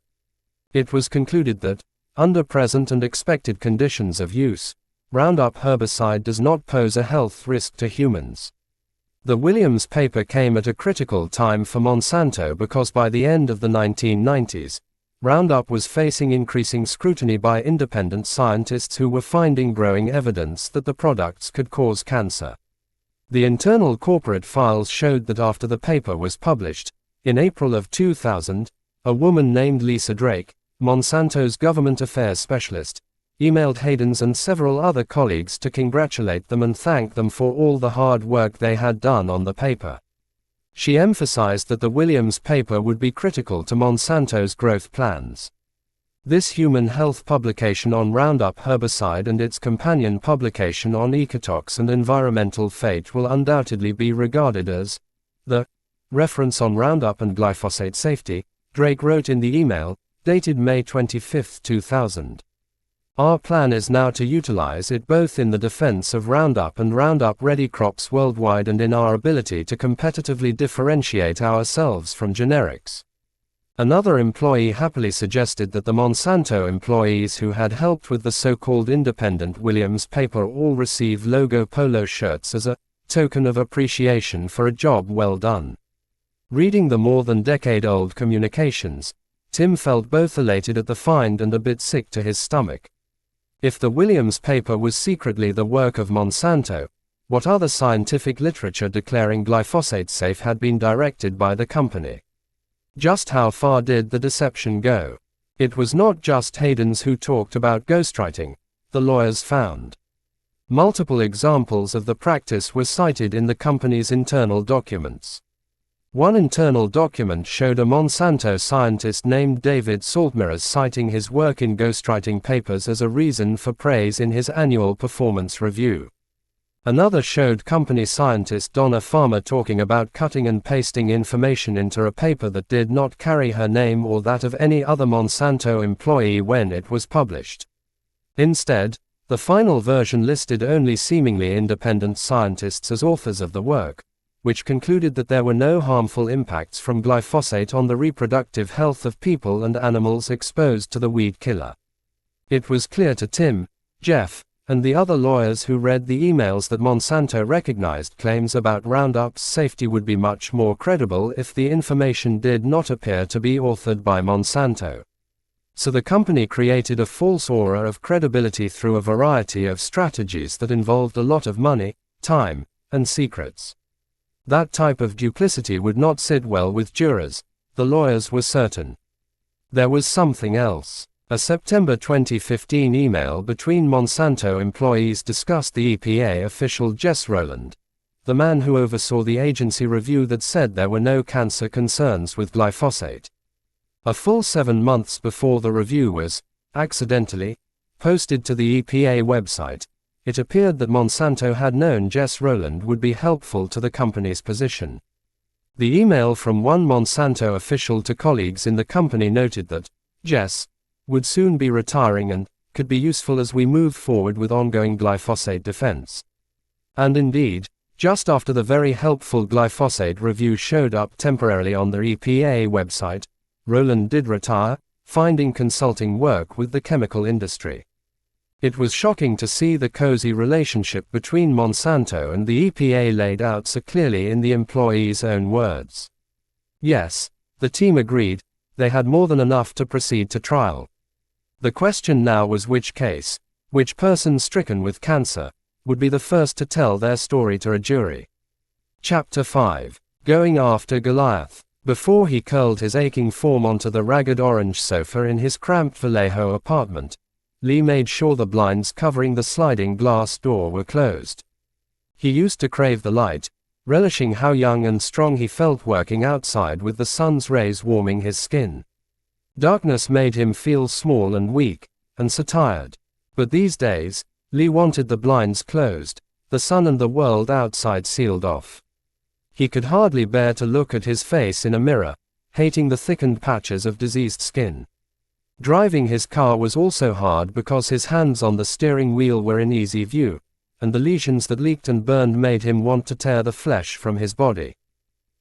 It was concluded that, under present and expected conditions of use, Roundup herbicide does not pose a health risk to humans. The Williams paper came at a critical time for Monsanto because by the end of the 1990s, Roundup was facing increasing scrutiny by independent scientists who were finding growing evidence that the products could cause cancer. The internal corporate files showed that after the paper was published, in April of 2000, a woman named Lisa Drake, Monsanto's government affairs specialist, emailed Haydens and several other colleagues to congratulate them and thank them for all the hard work they had done on the paper. She emphasized that the Williams paper would be critical to Monsanto's growth plans. This human health publication on Roundup herbicide and its companion publication on ecotox and environmental fate will undoubtedly be regarded as the reference on Roundup and glyphosate safety, Drake wrote in the email, dated May 25, 2000. Our plan is now to utilize it both in the defense of Roundup and Roundup Ready crops worldwide and in our ability to competitively differentiate ourselves from generics. Another employee happily suggested that the Monsanto employees who had helped with the so-called independent Williams paper all receive logo polo shirts as a token of appreciation for a job well done. Reading the more than decade-old communications, Tim felt both elated at the find and a bit sick to his stomach. If the Williams paper was secretly the work of Monsanto, what other scientific literature declaring glyphosate safe had been directed by the company? Just how far did the deception go? It was not just Hayden's who talked about ghostwriting, the lawyers found. Multiple examples of the practice were cited in the company's internal documents. One internal document showed a Monsanto scientist named David Saltmirrors citing his work in ghostwriting papers as a reason for praise in his annual performance review. Another showed company scientist Donna Farmer talking about cutting and pasting information into a paper that did not carry her name or that of any other Monsanto employee when it was published. Instead, the final version listed only seemingly independent scientists as authors of the work, which concluded that there were no harmful impacts from glyphosate on the reproductive health of people and animals exposed to the weed killer. It was clear to Tim, Jeff, and the other lawyers who read the emails that Monsanto recognized claims about Roundup's safety would be much more credible if the information did not appear to be authored by Monsanto. So the company created a false aura of credibility through a variety of strategies that involved a lot of money, time, and secrets. That type of duplicity would not sit well with jurors, the lawyers were certain. There was something else. A September 2015 email between Monsanto employees discussed the EPA official Jess Rowland, the man who oversaw the agency review that said there were no cancer concerns with glyphosate. A full 7 months before the review was, accidentally, posted to the EPA website, it appeared that Monsanto had known Jess Rowland would be helpful to the company's position. The email from one Monsanto official to colleagues in the company noted that Jess would soon be retiring and could be useful as we move forward with ongoing glyphosate defense. And indeed, just after the very helpful glyphosate review showed up temporarily on the EPA website, Rowland did retire, finding consulting work with the chemical industry. It was shocking to see the cozy relationship between Monsanto and the EPA laid out so clearly in the employees' own words. Yes, the team agreed, they had more than enough to proceed to trial. The question now was which person stricken with cancer, would be the first to tell their story to a jury. Chapter 5. Going after Goliath. Before he curled his aching form onto the ragged orange sofa in his cramped Vallejo apartment, Lee made sure the blinds covering the sliding glass door were closed. He used to crave the light, relishing how young and strong he felt working outside with the sun's rays warming his skin. Darkness made him feel small and weak, and so tired. But these days, Lee wanted the blinds closed, the sun and the world outside sealed off. He could hardly bear to look at his face in a mirror, hating the thickened patches of diseased skin. Driving his car was also hard because his hands on the steering wheel were in easy view, and the lesions that leaked and burned made him want to tear the flesh from his body.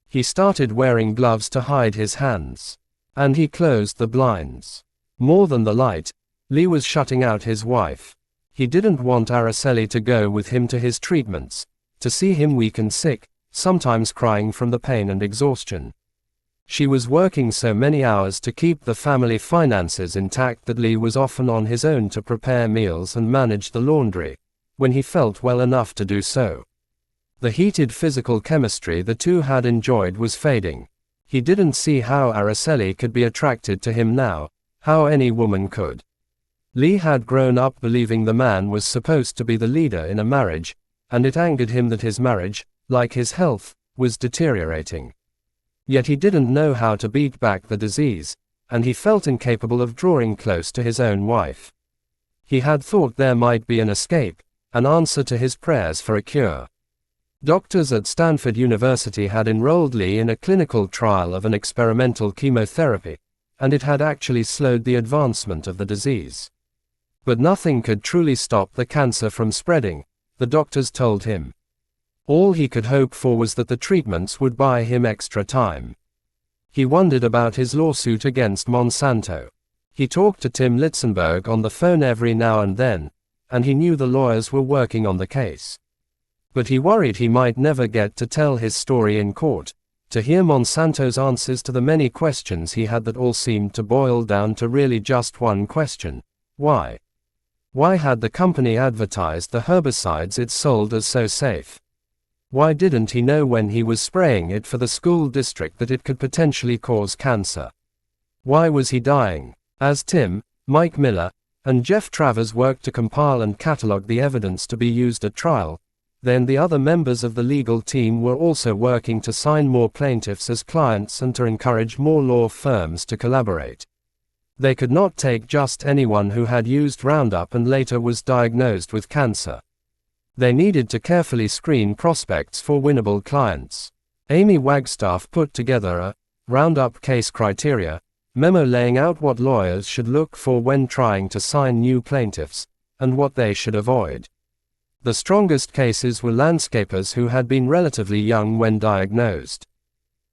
He started wearing gloves to hide his hands. And he closed the blinds. More than the light, Lee was shutting out his wife. He didn't want Araceli to go with him to his treatments, to see him weak and sick, sometimes crying from the pain and exhaustion. She was working so many hours to keep the family finances intact that Lee was often on his own to prepare meals and manage the laundry, when he felt well enough to do so. The heated physical chemistry the two had enjoyed was fading. He didn't see how Araceli could be attracted to him now, how any woman could. Lee had grown up believing the man was supposed to be the leader in a marriage, and it angered him that his marriage, like his health, was deteriorating. Yet he didn't know how to beat back the disease, and he felt incapable of drawing close to his own wife. He had thought there might be an escape, an answer to his prayers for a cure. Doctors at Stanford University had enrolled Lee in a clinical trial of an experimental chemotherapy, and it had actually slowed the advancement of the disease. But nothing could truly stop the cancer from spreading, the doctors told him. All he could hope for was that the treatments would buy him extra time. He wondered about his lawsuit against Monsanto. He talked to Tim Litzenberg on the phone every now and then, and he knew the lawyers were working on the case. But he worried he might never get to tell his story in court, to hear Monsanto's answers to the many questions he had that all seemed to boil down to really just one question: why? Why had the company advertised the herbicides it sold as so safe? Why didn't he know when he was spraying it for the school district that it could potentially cause cancer? Why was he dying? As Tim, Mike Miller, and Jeff Travers worked to compile and catalog the evidence to be used at trial, then the other members of the legal team were also working to sign more plaintiffs as clients and to encourage more law firms to collaborate. They could not take just anyone who had used Roundup and later was diagnosed with cancer. They needed to carefully screen prospects for winnable clients. Amy Wagstaff put together a Roundup case criteria memo laying out what lawyers should look for when trying to sign new plaintiffs, and what they should avoid. The strongest cases were landscapers who had been relatively young when diagnosed.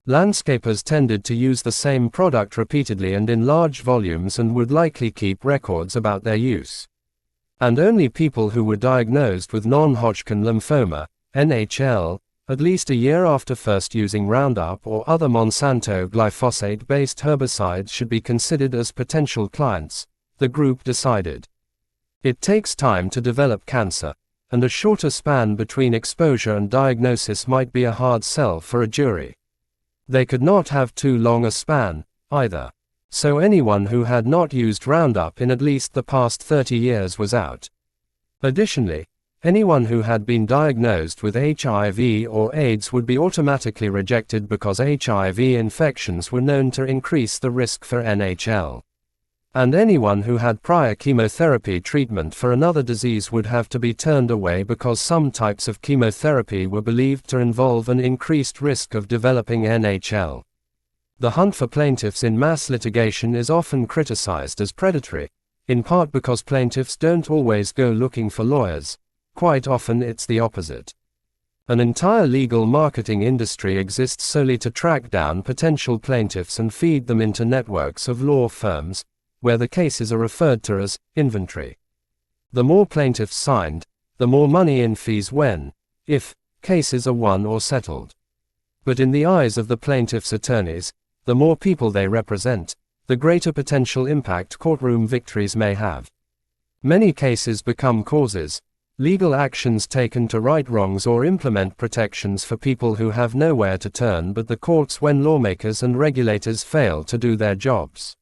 Landscapers tended to use the same product repeatedly and in large volumes and would likely keep records about their use. And only people who were diagnosed with non-Hodgkin lymphoma, NHL, at least a year after first using Roundup or other Monsanto glyphosate-based herbicides should be considered as potential clients, the group decided. It takes time to develop cancer, and a shorter span between exposure and diagnosis might be a hard sell for a jury. They could not have too long a span, either. So anyone who had not used Roundup in at least the past 30 years was out. Additionally, anyone who had been diagnosed with HIV or AIDS would be automatically rejected because HIV infections were known to increase the risk for NHL. And anyone who had prior chemotherapy treatment for another disease would have to be turned away because some types of chemotherapy were believed to involve an increased risk of developing NHL. The hunt for plaintiffs in mass litigation is often criticized as predatory, in part because plaintiffs don't always go looking for lawyers. Quite often it's the opposite. An entire legal marketing industry exists solely to track down potential plaintiffs and feed them into networks of law firms, where the cases are referred to as inventory. The more plaintiffs signed, the more money in fees when, if, cases are won or settled. But in the eyes of the plaintiffs' attorneys, the more people they represent, the greater potential impact courtroom victories may have. Many cases become causes, legal actions taken to right wrongs or implement protections for people who have nowhere to turn but the courts when lawmakers and regulators fail to do their jobs.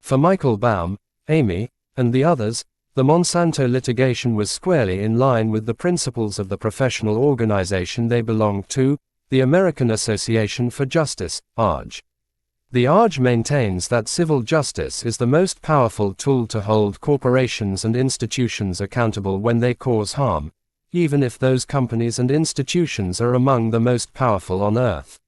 For Michael Baum, Amy, and the others, the Monsanto litigation was squarely in line with the principles of the professional organization they belonged to, the American Association for Justice, ARJ. The ARJ maintains that civil justice is the most powerful tool to hold corporations and institutions accountable when they cause harm, even if those companies and institutions are among the most powerful on earth.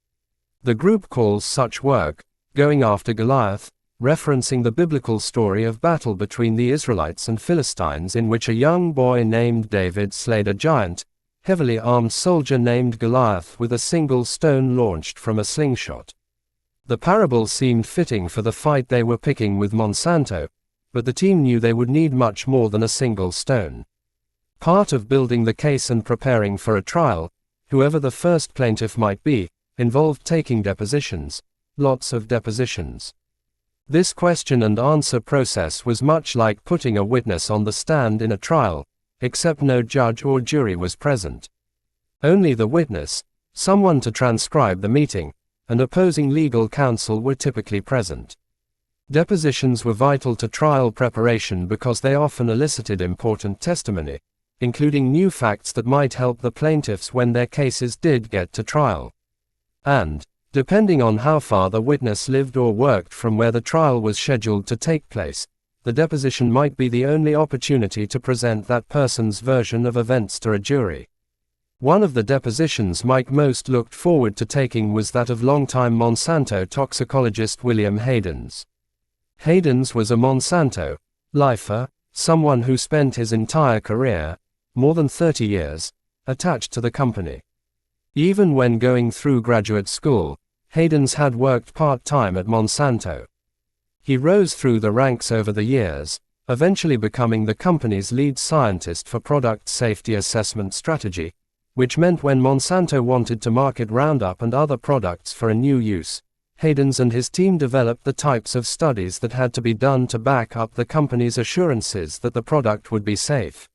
The group calls such work, going after Goliath, referencing the biblical story of battle between the Israelites and Philistines in which a young boy named David slayed a giant, heavily armed soldier named Goliath with a single stone launched from a slingshot. The parable seemed fitting for the fight they were picking with Monsanto, but the team knew they would need much more than a single stone. Part of building the case and preparing for a trial, whoever the first plaintiff might be, involved taking depositions, lots of depositions. This question and answer process was much like putting a witness on the stand in a trial, except no judge or jury was present. Only the witness, someone to transcribe the meeting, and opposing legal counsel were typically present. Depositions were vital to trial preparation because they often elicited important testimony, including new facts that might help the plaintiffs when their cases did get to trial. And, Depending on how far the witness lived or worked from where the trial was scheduled to take place, the deposition might be the only opportunity to present that person's version of events to a jury. One of the depositions Mike most looked forward to taking was that of longtime Monsanto toxicologist William Haydens. Haydens was a Monsanto lifer, someone who spent his entire career, more than 30 years, attached to the company. Even when going through graduate school, Haydens had worked part-time at Monsanto. He rose through the ranks over the years, eventually becoming the company's lead scientist for product safety assessment strategy, which meant when Monsanto wanted to market Roundup and other products for a new use, Haydens and his team developed the types of studies that had to be done to back up the company's assurances that the product would be safe.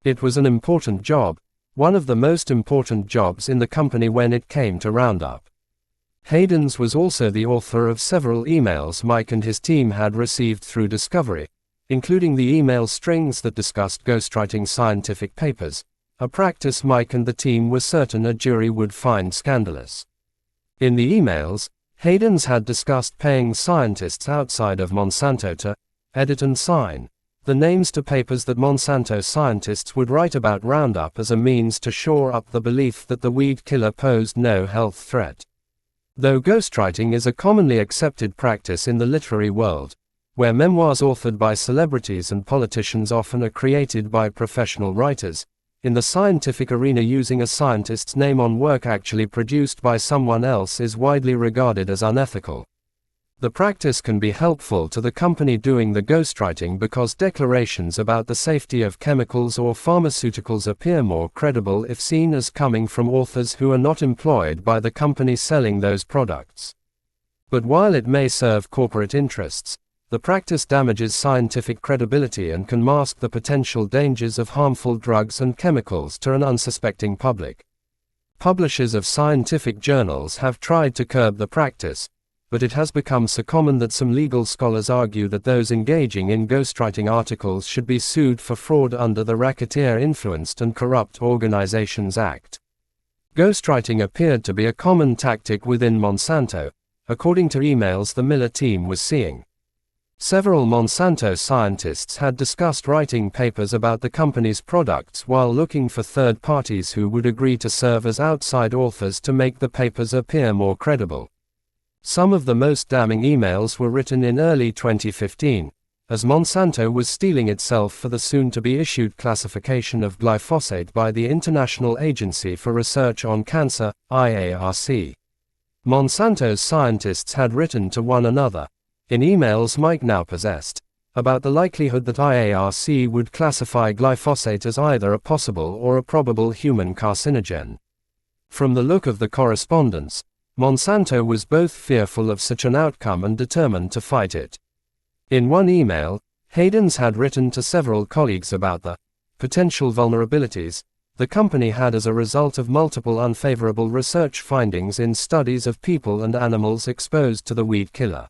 It was an important job, one of the most important jobs in the company when it came to Roundup. Haydens was also the author of several emails Mike and his team had received through discovery, including the email strings that discussed ghostwriting scientific papers, a practice Mike and the team were certain a jury would find scandalous. In the emails, Haydens had discussed paying scientists outside of Monsanto to edit and sign the names to papers that Monsanto scientists would write about Roundup as a means to shore up the belief that the weed killer posed no health threat. Though ghostwriting is a commonly accepted practice in the literary world, where memoirs authored by celebrities and politicians often are created by professional writers, in the scientific arena using a scientist's name on work actually produced by someone else is widely regarded as unethical. The practice can be helpful to the company doing the ghostwriting because declarations about the safety of chemicals or pharmaceuticals appear more credible if seen as coming from authors who are not employed by the company selling those products. But while it may serve corporate interests, the practice damages scientific credibility and can mask the potential dangers of harmful drugs and chemicals to an unsuspecting public. Publishers of scientific journals have tried to curb the practice, but it has become so common that some legal scholars argue that those engaging in ghostwriting articles should be sued for fraud under the Racketeer Influenced and Corrupt Organizations Act. Ghostwriting appeared to be a common tactic within Monsanto, according to emails the Miller team was seeing. Several Monsanto scientists had discussed writing papers about the company's products while looking for third parties who would agree to serve as outside authors to make the papers appear more credible. Some of the most damning emails were written in early 2015, as Monsanto was steeling itself for the soon-to-be-issued classification of glyphosate by the International Agency for Research on Cancer, IARC. Monsanto's scientists had written to one another, in emails Mike now possessed, about the likelihood that IARC would classify glyphosate as either a possible or a probable human carcinogen. From the look of the correspondence, Monsanto was both fearful of such an outcome and determined to fight it. In one email, Haydens had written to several colleagues about the potential vulnerabilities the company had as a result of multiple unfavorable research findings in studies of people and animals exposed to the weed killer.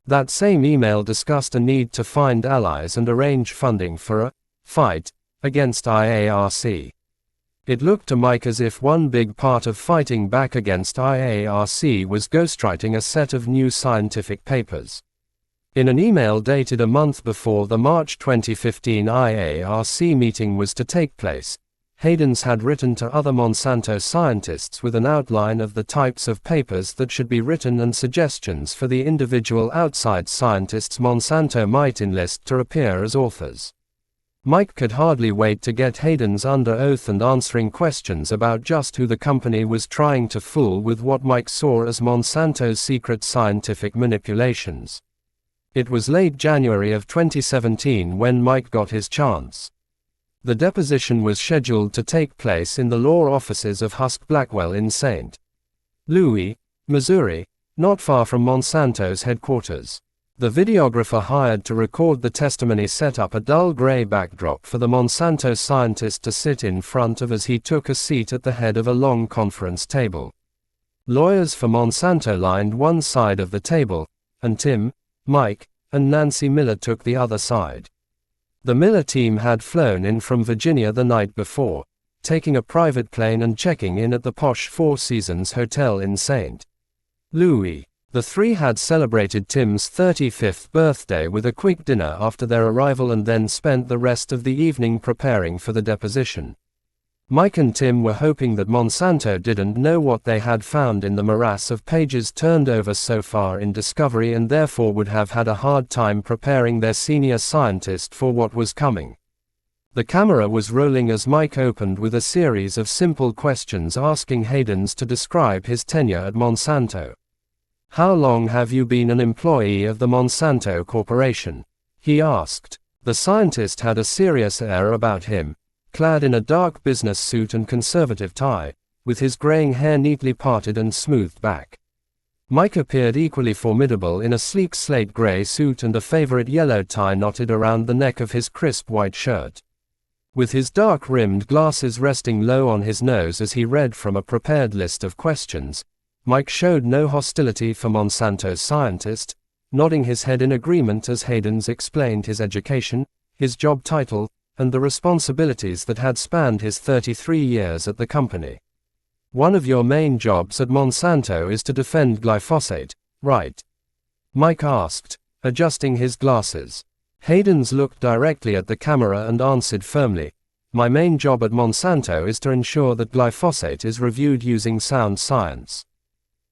That same email discussed a need to find allies and arrange funding for a fight against IARC. It looked to Mike as if one big part of fighting back against IARC was ghostwriting a set of new scientific papers. In an email dated a month before the March 2015 IARC meeting was to take place, Haydens had written to other Monsanto scientists with an outline of the types of papers that should be written and suggestions for the individual outside scientists Monsanto might enlist to appear as authors. Mike could hardly wait to get Haydens under oath and answering questions about just who the company was trying to fool with what Mike saw as Monsanto's secret scientific manipulations. It was late January of 2017 when Mike got his chance. The deposition was scheduled to take place in the law offices of Husk Blackwell in St. Louis, Missouri, not far from Monsanto's headquarters. The videographer hired to record the testimony set up a dull gray backdrop for the Monsanto scientist to sit in front of as he took a seat at the head of a long conference table. Lawyers for Monsanto lined one side of the table, and Tim, Mike, and Nancy Miller took the other side. The Miller team had flown in from Virginia the night before, taking a private plane and checking in at the posh Four Seasons Hotel in St. Louis. The three had celebrated Tim's 35th birthday with a quick dinner after their arrival and then spent the rest of the evening preparing for the deposition. Mike and Tim were hoping that Monsanto didn't know what they had found in the morass of pages turned over so far in discovery and therefore would have had a hard time preparing their senior scientist for what was coming. The camera was rolling as Mike opened with a series of simple questions asking Haydens to describe his tenure at Monsanto. "How long have you been an employee of the Monsanto Corporation?" he asked. The scientist had a serious air about him, clad in a dark business suit and conservative tie, with his graying hair neatly parted and smoothed back. Mike appeared equally formidable in a sleek slate gray suit and a favorite yellow tie knotted around the neck of his crisp white shirt. With his dark-rimmed glasses resting low on his nose as he read from a prepared list of questions, Mike showed no hostility for Monsanto's scientist, nodding his head in agreement as Haydens explained his education, his job title, and the responsibilities that had spanned his 33 years at the company. "One of your main jobs at Monsanto is to defend glyphosate, right?" Mike asked, adjusting his glasses. Haydens looked directly at the camera and answered firmly, "My main job at Monsanto is to ensure that glyphosate is reviewed using sound science."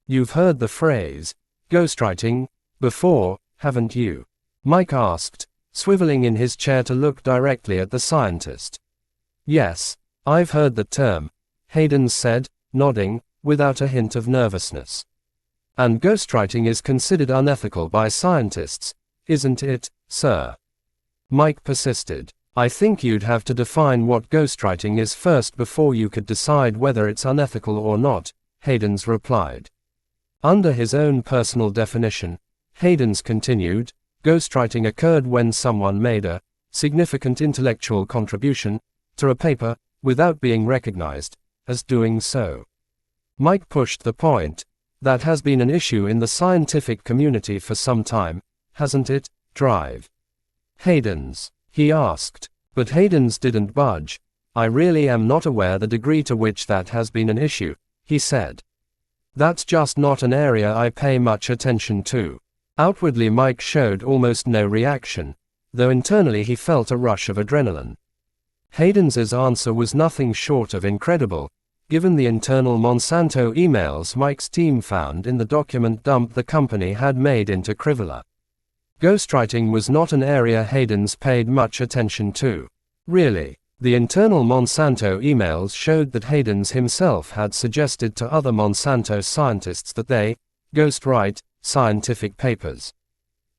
"You've heard the phrase, ghostwriting, before, haven't you?" Mike asked, swiveling in his chair to look directly at the scientist. "Yes, I've heard the term," Haydens said, nodding, without a hint of nervousness. "And ghostwriting is considered unethical by scientists, isn't it, sir?" Mike persisted. "I think you'd have to define what ghostwriting is first before you could decide whether it's unethical or not," Haydens replied. Under his own personal definition, Haydens continued, ghostwriting occurred when someone made a significant intellectual contribution to a paper without being recognized as doing so. Mike pushed the point. "That has been an issue in the scientific community for some time, hasn't it, Drive?" Haydens, he asked. But Haydens didn't budge. "I really am not aware the degree to which that has been an issue," he said. "That's just not an area I pay much attention to." Outwardly Mike showed almost no reaction, though internally he felt a rush of adrenaline. Haydens's answer was nothing short of incredible, given the internal Monsanto emails Mike's team found in the document dump the company had made into Crivella. Ghostwriting was not an area Haydens paid much attention to. Really. The internal Monsanto emails showed that Haydens himself had suggested to other Monsanto scientists that they ghostwrite scientific papers.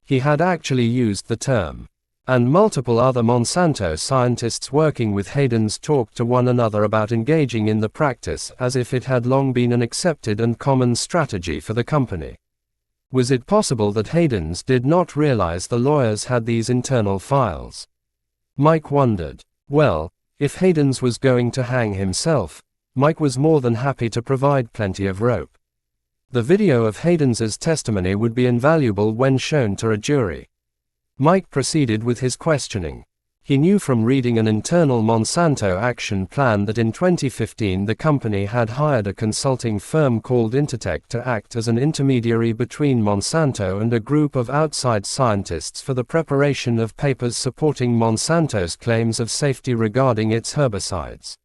He had actually used the term. And multiple other Monsanto scientists working with Haydens talked to one another about engaging in the practice as if it had long been an accepted and common strategy for the company. Was it possible that Haydens did not realize the lawyers had these internal files? Mike wondered. Well, if Haydens was going to hang himself, Mike was more than happy to provide plenty of rope. The video of Haydens's testimony would be invaluable when shown to a jury. Mike proceeded with his questioning. He knew from reading an internal Monsanto action plan that in 2015 the company had hired a consulting firm called Intertek to act as an intermediary between Monsanto and a group of outside scientists for the preparation of papers supporting Monsanto's claims of safety regarding its herbicides.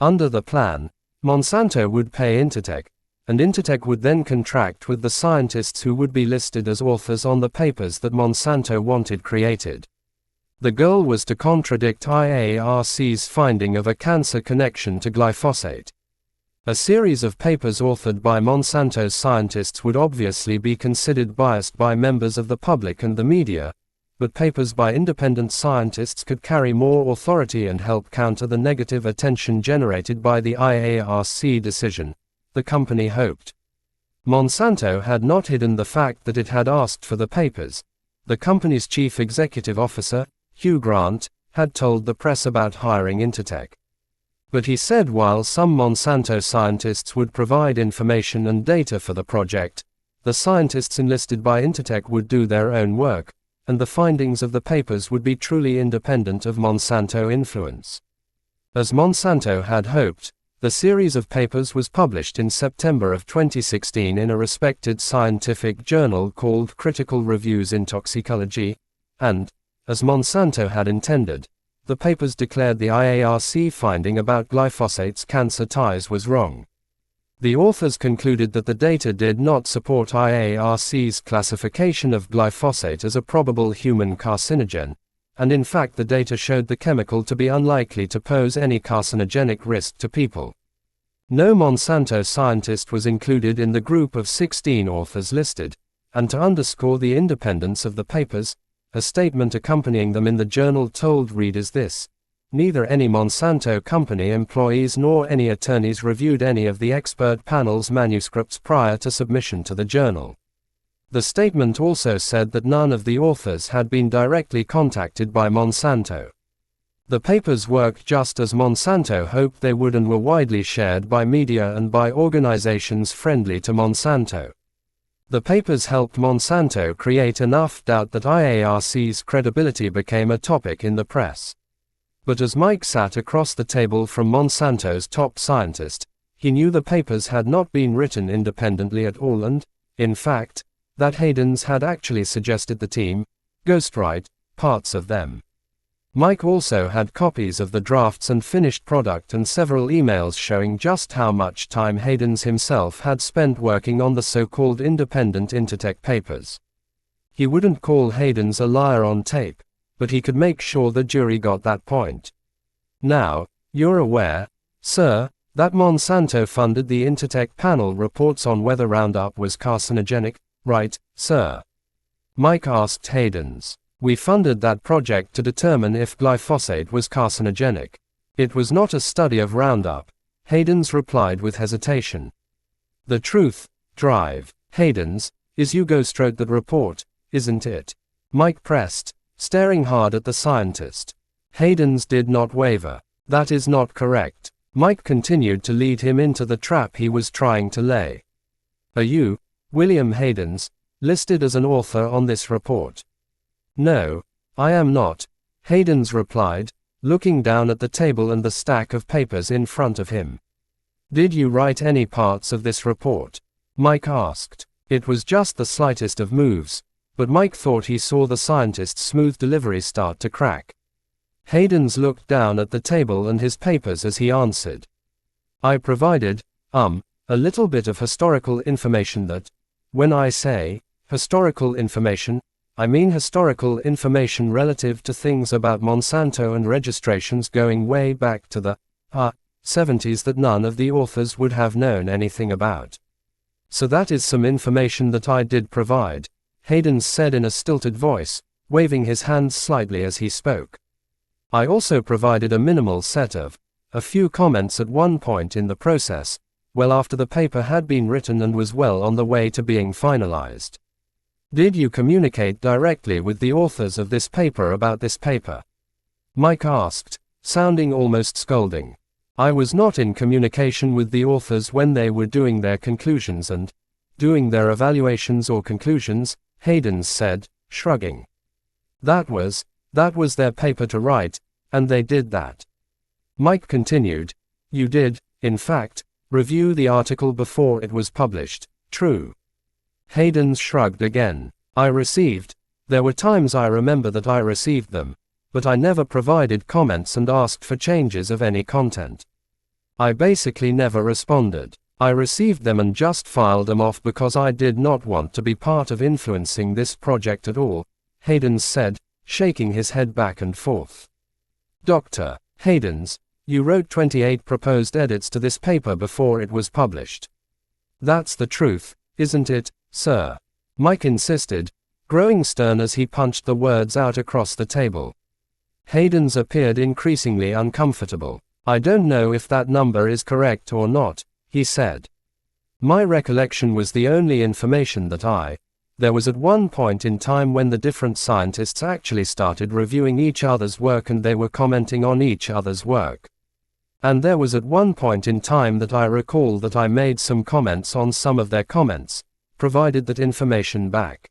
Under the plan, Monsanto would pay Intertek, and Intertek would then contract with the scientists who would be listed as authors on the papers that Monsanto wanted created. The goal was to contradict IARC's finding of a cancer connection to glyphosate. A series of papers authored by Monsanto's scientists would obviously be considered biased by members of the public and the media, but papers by independent scientists could carry more authority and help counter the negative attention generated by the IARC decision, the company hoped. Monsanto had not hidden the fact that it had asked for the papers. The company's chief executive officer, Hugh Grant, had told the press about hiring Intertek. But he said while some Monsanto scientists would provide information and data for the project, the scientists enlisted by Intertek would do their own work, and the findings of the papers would be truly independent of Monsanto influence. As Monsanto had hoped, The series of papers was published in September of 2016 in a respected scientific journal called Critical Reviews in Toxicology, and, as Monsanto had intended, the papers declared the IARC finding about glyphosate's cancer ties was wrong. The authors concluded that the data did not support IARC's classification of glyphosate as a probable human carcinogen, and in fact the data showed the chemical to be unlikely to pose any carcinogenic risk to people. No Monsanto scientist was included in the group of 16 authors listed, and to underscore the independence of the papers, a statement accompanying them in the journal told readers this: neither any Monsanto company employees nor any attorneys reviewed any of the expert panel's manuscripts prior to submission to the journal. The statement also said that none of the authors had been directly contacted by Monsanto. The papers worked just as Monsanto hoped they would and were widely shared by media and by organizations friendly to Monsanto. The papers helped Monsanto create enough doubt that IARC's credibility became a topic in the press. But as Mike sat across the table from Monsanto's top scientist, he knew the papers had not been written independently at all and, in fact, that Hayden's had actually suggested the team ghostwrite parts of them. Mike also had copies of the drafts and finished product and several emails showing just how much time Hayden's himself had spent working on the so-called independent Intertech papers. He wouldn't call Hayden's a liar on tape, but he could make sure the jury got that point. Now, you're aware, sir, that Monsanto funded the Intertech panel reports on whether Roundup was carcinogenic, right, sir? Mike asked Hayden's. We funded that project to determine if glyphosate was carcinogenic. It was not a study of Roundup, Hayden's replied with hesitation. The truth, drive, Hayden's, is you ghostwrote that report, isn't it? Mike pressed, staring hard at the scientist. Hayden's did not waver. That is not correct. Mike continued to lead him into the trap he was trying to lay. Are you, William Hayden's, listed as an author on this report? No, I am not, Hayden's replied, looking down at the table and the stack of papers in front of him. Did you write any parts of this report? Mike asked. It was just the slightest of moves, but Mike thought he saw the scientist's smooth delivery start to crack. Hayden's looked down at the table and his papers as he answered. I provided, a little bit of historical information that, when I say, historical information, I mean historical information relative to things about Monsanto and registrations going way back to the 70s that none of the authors would have known anything about. So that is some information that I did provide, Hayden said in a stilted voice, waving his hands slightly as he spoke. I also provided a minimal set of a few comments at one point in the process, well after the paper had been written and was well on the way to being finalized. Did you communicate directly with the authors of this paper about this paper? Mike asked, sounding almost scolding. I was not in communication with the authors when they were doing their conclusions and doing their evaluations or conclusions, Hayden said, shrugging. That was their paper to write, and they did that. Mike continued, you did, in fact, review the article before it was published, true? Hayden shrugged again. There were times I remember that I received them, but I never provided comments and asked for changes of any content. I basically never responded. I received them and just filed them off because I did not want to be part of influencing this project at all, Hayden said, shaking his head back and forth. Dr. Hayden's, you wrote 28 proposed edits to this paper before it was published. That's the truth, isn't it, sir? Mike insisted, growing stern as he punched the words out across the table. Hayden's appeared increasingly uncomfortable. I don't know if that number is correct or not, he said. My recollection was the only information that there was at one point in time when the different scientists actually started reviewing each other's work and they were commenting on each other's work. And there was at one point in time that I recall that I made some comments on some of their comments, provided that information back.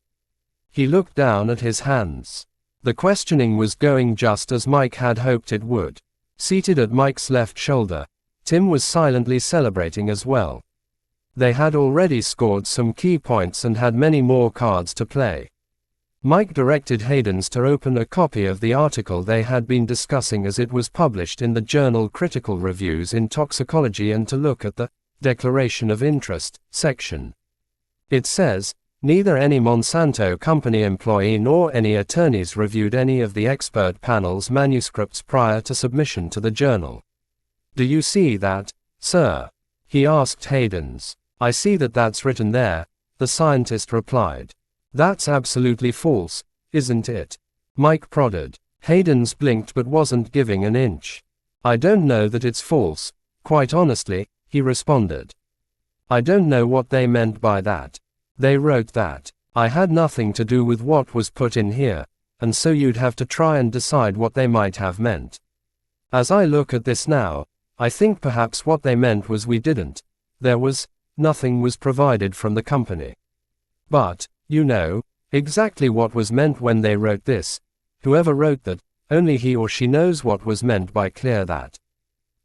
He looked down at his hands. The questioning was going just as Mike had hoped it would. Seated at Mike's left shoulder, Tim was silently celebrating as well. They had already scored some key points and had many more cards to play. Mike directed Haydens to open a copy of the article they had been discussing as it was published in the journal Critical Reviews in Toxicology and to look at the Declaration of Interest section. It says, neither any Monsanto company employee nor any attorneys reviewed any of the expert panel's manuscripts prior to submission to the journal. Do you see that, sir? He asked Haydens. I see that that's written there, the scientist replied. That's absolutely false, isn't it? Mike prodded. Haydens blinked but wasn't giving an inch. I don't know that it's false, quite honestly, he responded. I don't know what they meant by that. They wrote that. I had nothing to do with what was put in here, and so you'd have to try and decide what they might have meant. As I look at this now, I think perhaps what they meant was we didn't. Nothing was provided from the company. But, you know, exactly what was meant when they wrote this. Whoever wrote that, only he or she knows what was meant by clear that.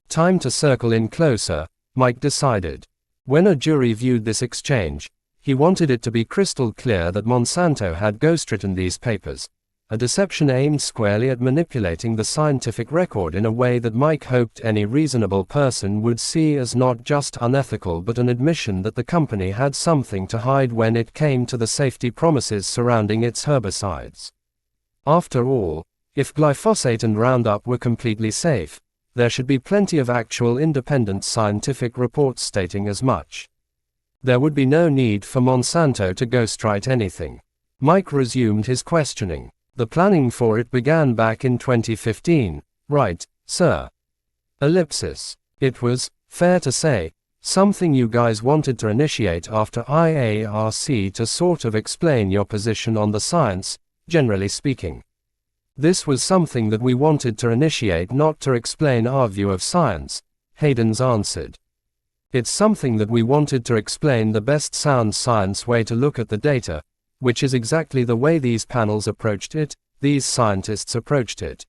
Time to circle in closer, Mike decided. When a jury viewed this exchange, he wanted it to be crystal clear that Monsanto had ghostwritten these papers, a deception aimed squarely at manipulating the scientific record in a way that Mike hoped any reasonable person would see as not just unethical but an admission that the company had something to hide when it came to the safety promises surrounding its herbicides. After all, if glyphosate and Roundup were completely safe, there should be plenty of actual independent scientific reports stating as much. There would be no need for Monsanto to ghostwrite anything. Mike resumed his questioning. The planning for it began back in 2015, right, sir? Ellipsis. It was, fair to say, something you guys wanted to initiate after IARC to sort of explain your position on the science, generally speaking. This was something that we wanted to initiate, not to explain our view of science, Haydens answered. It's something that we wanted to explain the best sound science way to look at the data, which is exactly the way these panels approached it, these scientists approached it.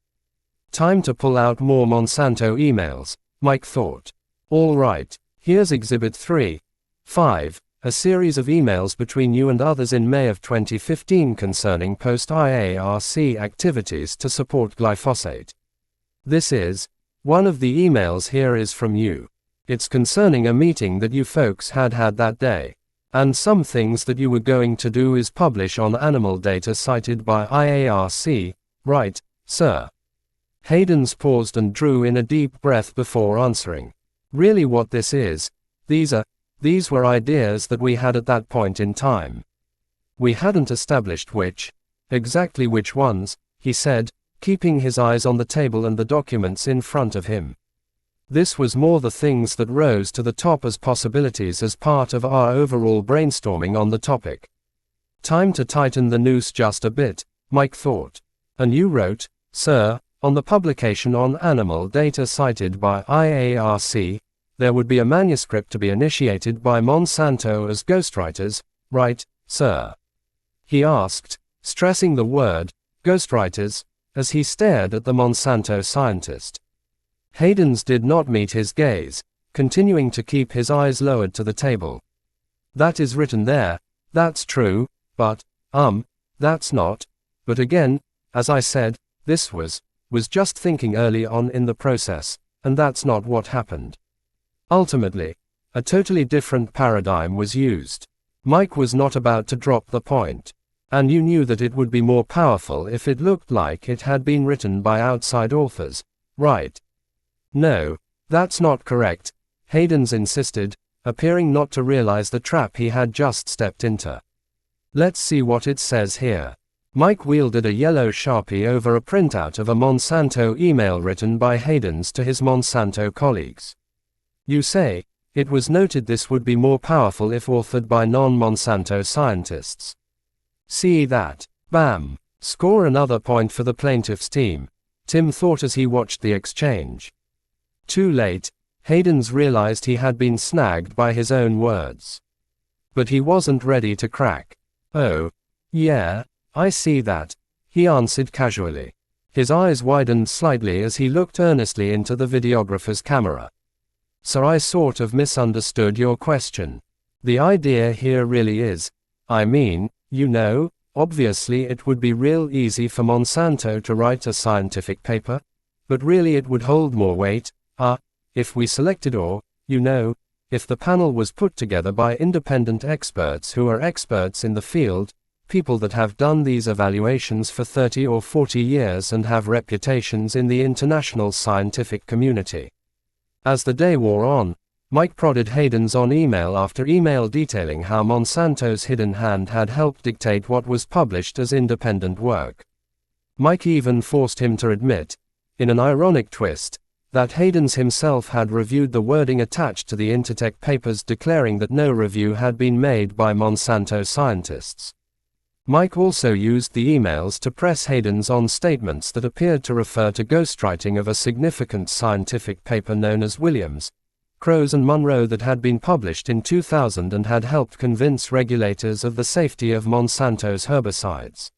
Time to pull out more Monsanto emails, Mike thought. All right, here's Exhibit 3.5, a series of emails between you and others in May of 2015 concerning post-IARC activities to support glyphosate. This is, one of the emails here is from you. It's concerning a meeting that you folks had that day. And some things that you were going to do is publish on animal data cited by IARC, right, sir? Haydens paused and drew in a deep breath before answering. Really what this is, these were ideas that we had at that point in time. We hadn't established exactly which ones, he said, keeping his eyes on the table and the documents in front of him. This was more the things that rose to the top as possibilities as part of our overall brainstorming on the topic. Time to tighten the noose just a bit, Mike thought. And you wrote, sir, on the publication on animal data cited by IARC, there would be a manuscript to be initiated by Monsanto as ghostwriters, right, sir? He asked, stressing the word, ghostwriters, as he stared at the Monsanto scientist. Haydens did not meet his gaze, continuing to keep his eyes lowered to the table. That is written there, that's true, but, that's not, but again, as I said, this was just thinking early on in the process, and that's not what happened. Ultimately, a totally different paradigm was used. Mike was not about to drop the point. And you knew that it would be more powerful if it looked like it had been written by outside authors, right? No, that's not correct, Haydens insisted, appearing not to realize the trap he had just stepped into. Let's see what it says here. Mike wielded a yellow Sharpie over a printout of a Monsanto email written by Haydens to his Monsanto colleagues. You say, it was noted this would be more powerful if authored by non-Monsanto scientists. See that? Bam! Score another point for the plaintiff's team, Tim thought as he watched the exchange. Too late, Haydens realized he had been snagged by his own words. But he wasn't ready to crack. Oh, yeah, I see that, he answered casually. His eyes widened slightly as he looked earnestly into the videographer's camera. So I sort of misunderstood your question. The idea here really is, obviously it would be real easy for Monsanto to write a scientific paper, but really it would hold more weight, if we selected if the panel was put together by independent experts who are experts in the field, people that have done these evaluations for 30 or 40 years and have reputations in the international scientific community. As the day wore on, Mike prodded Haydens on email after email detailing how Monsanto's hidden hand had helped dictate what was published as independent work. Mike even forced him to admit, in an ironic twist, that Haydens himself had reviewed the wording attached to the Intertech papers declaring that no review had been made by Monsanto scientists. Mike also used the emails to press Haydens on statements that appeared to refer to ghostwriting of a significant scientific paper known as Williams, Crows and Monroe that had been published in 2000 and had helped convince regulators of the safety of Monsanto's herbicides.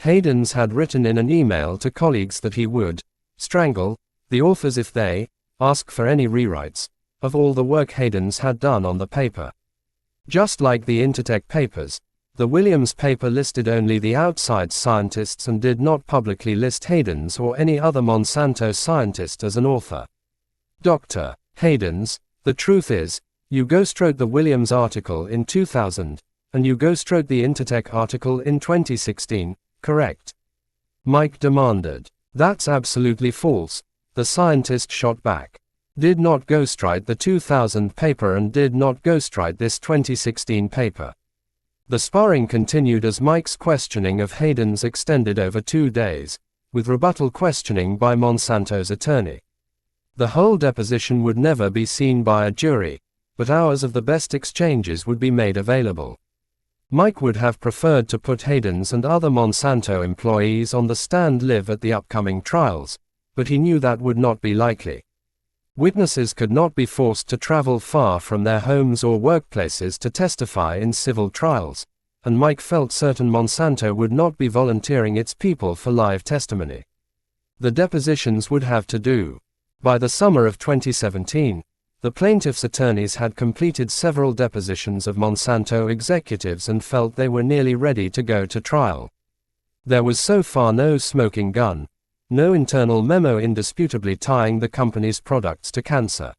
Haydens had written in an email to colleagues that he would strangle the authors if they ask for any rewrites of all the work Haydens had done on the paper. Just like the Intertech papers, the Williams paper listed only the outside scientists and did not publicly list Haydens or any other Monsanto scientist as an author. Dr. Haydens, the truth is, you ghostwrote the Williams article in 2000, and you ghostwrote the Intertech article in 2016, correct? Mike demanded. That's absolutely false, the scientist shot back. Did not ghostwrite the 2000 paper and did not ghostwrite this 2016 paper. The sparring continued as Mike's questioning of Haydens extended over 2 days, with rebuttal questioning by Monsanto's attorney. The whole deposition would never be seen by a jury, but hours of the best exchanges would be made available. Mike would have preferred to put Haydens and other Monsanto employees on the stand live at the upcoming trials, but he knew that would not be likely. Witnesses could not be forced to travel far from their homes or workplaces to testify in civil trials, and Mike felt certain Monsanto would not be volunteering its people for live testimony. The depositions would have to do. By the summer of 2017, the plaintiff's attorneys had completed several depositions of Monsanto executives and felt they were nearly ready to go to trial. There was so far no smoking gun, no internal memo indisputably tying the company's products to cancer.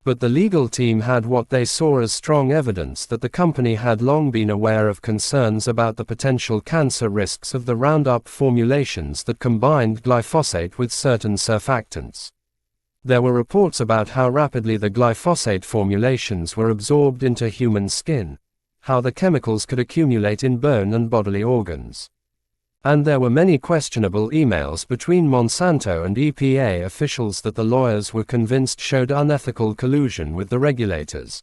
But the legal team had what they saw as strong evidence that the company had long been aware of concerns about the potential cancer risks of the Roundup formulations that combined glyphosate with certain surfactants. There were reports about how rapidly the glyphosate formulations were absorbed into human skin, how the chemicals could accumulate in bone and bodily organs. And there were many questionable emails between Monsanto and EPA officials that the lawyers were convinced showed unethical collusion with the regulators.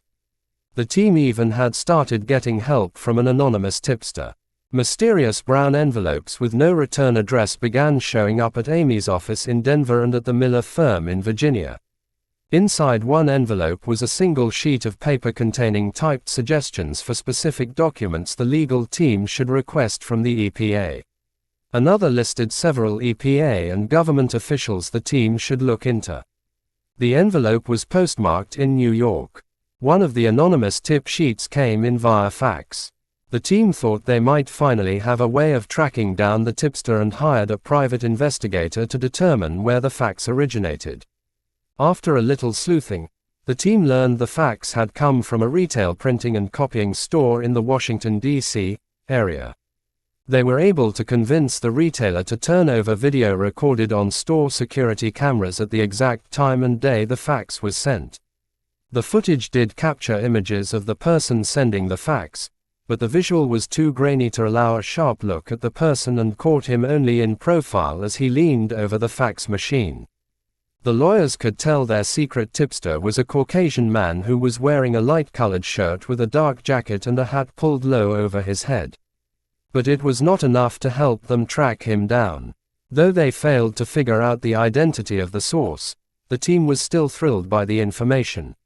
The team even had started getting help from an anonymous tipster. Mysterious brown envelopes with no return address began showing up at Amy's office in Denver and at the Miller firm in Virginia. Inside one envelope was a single sheet of paper containing typed suggestions for specific documents the legal team should request from the EPA. Another listed several EPA and government officials the team should look into. The envelope was postmarked in New York. One of the anonymous tip sheets came in via fax. The team thought they might finally have a way of tracking down the tipster and hired a private investigator to determine where the fax originated. After a little sleuthing, the team learned the fax had come from a retail printing and copying store in the Washington, D.C. area. They were able to convince the retailer to turn over video recorded on store security cameras at the exact time and day the fax was sent. The footage did capture images of the person sending the fax, but the visual was too grainy to allow a sharp look at the person and caught him only in profile as he leaned over the fax machine. The lawyers could tell their secret tipster was a Caucasian man who was wearing a light-colored shirt with a dark jacket and a hat pulled low over his head. But it was not enough to help them track him down. Though they failed to figure out the identity of the source, the team was still thrilled by the information.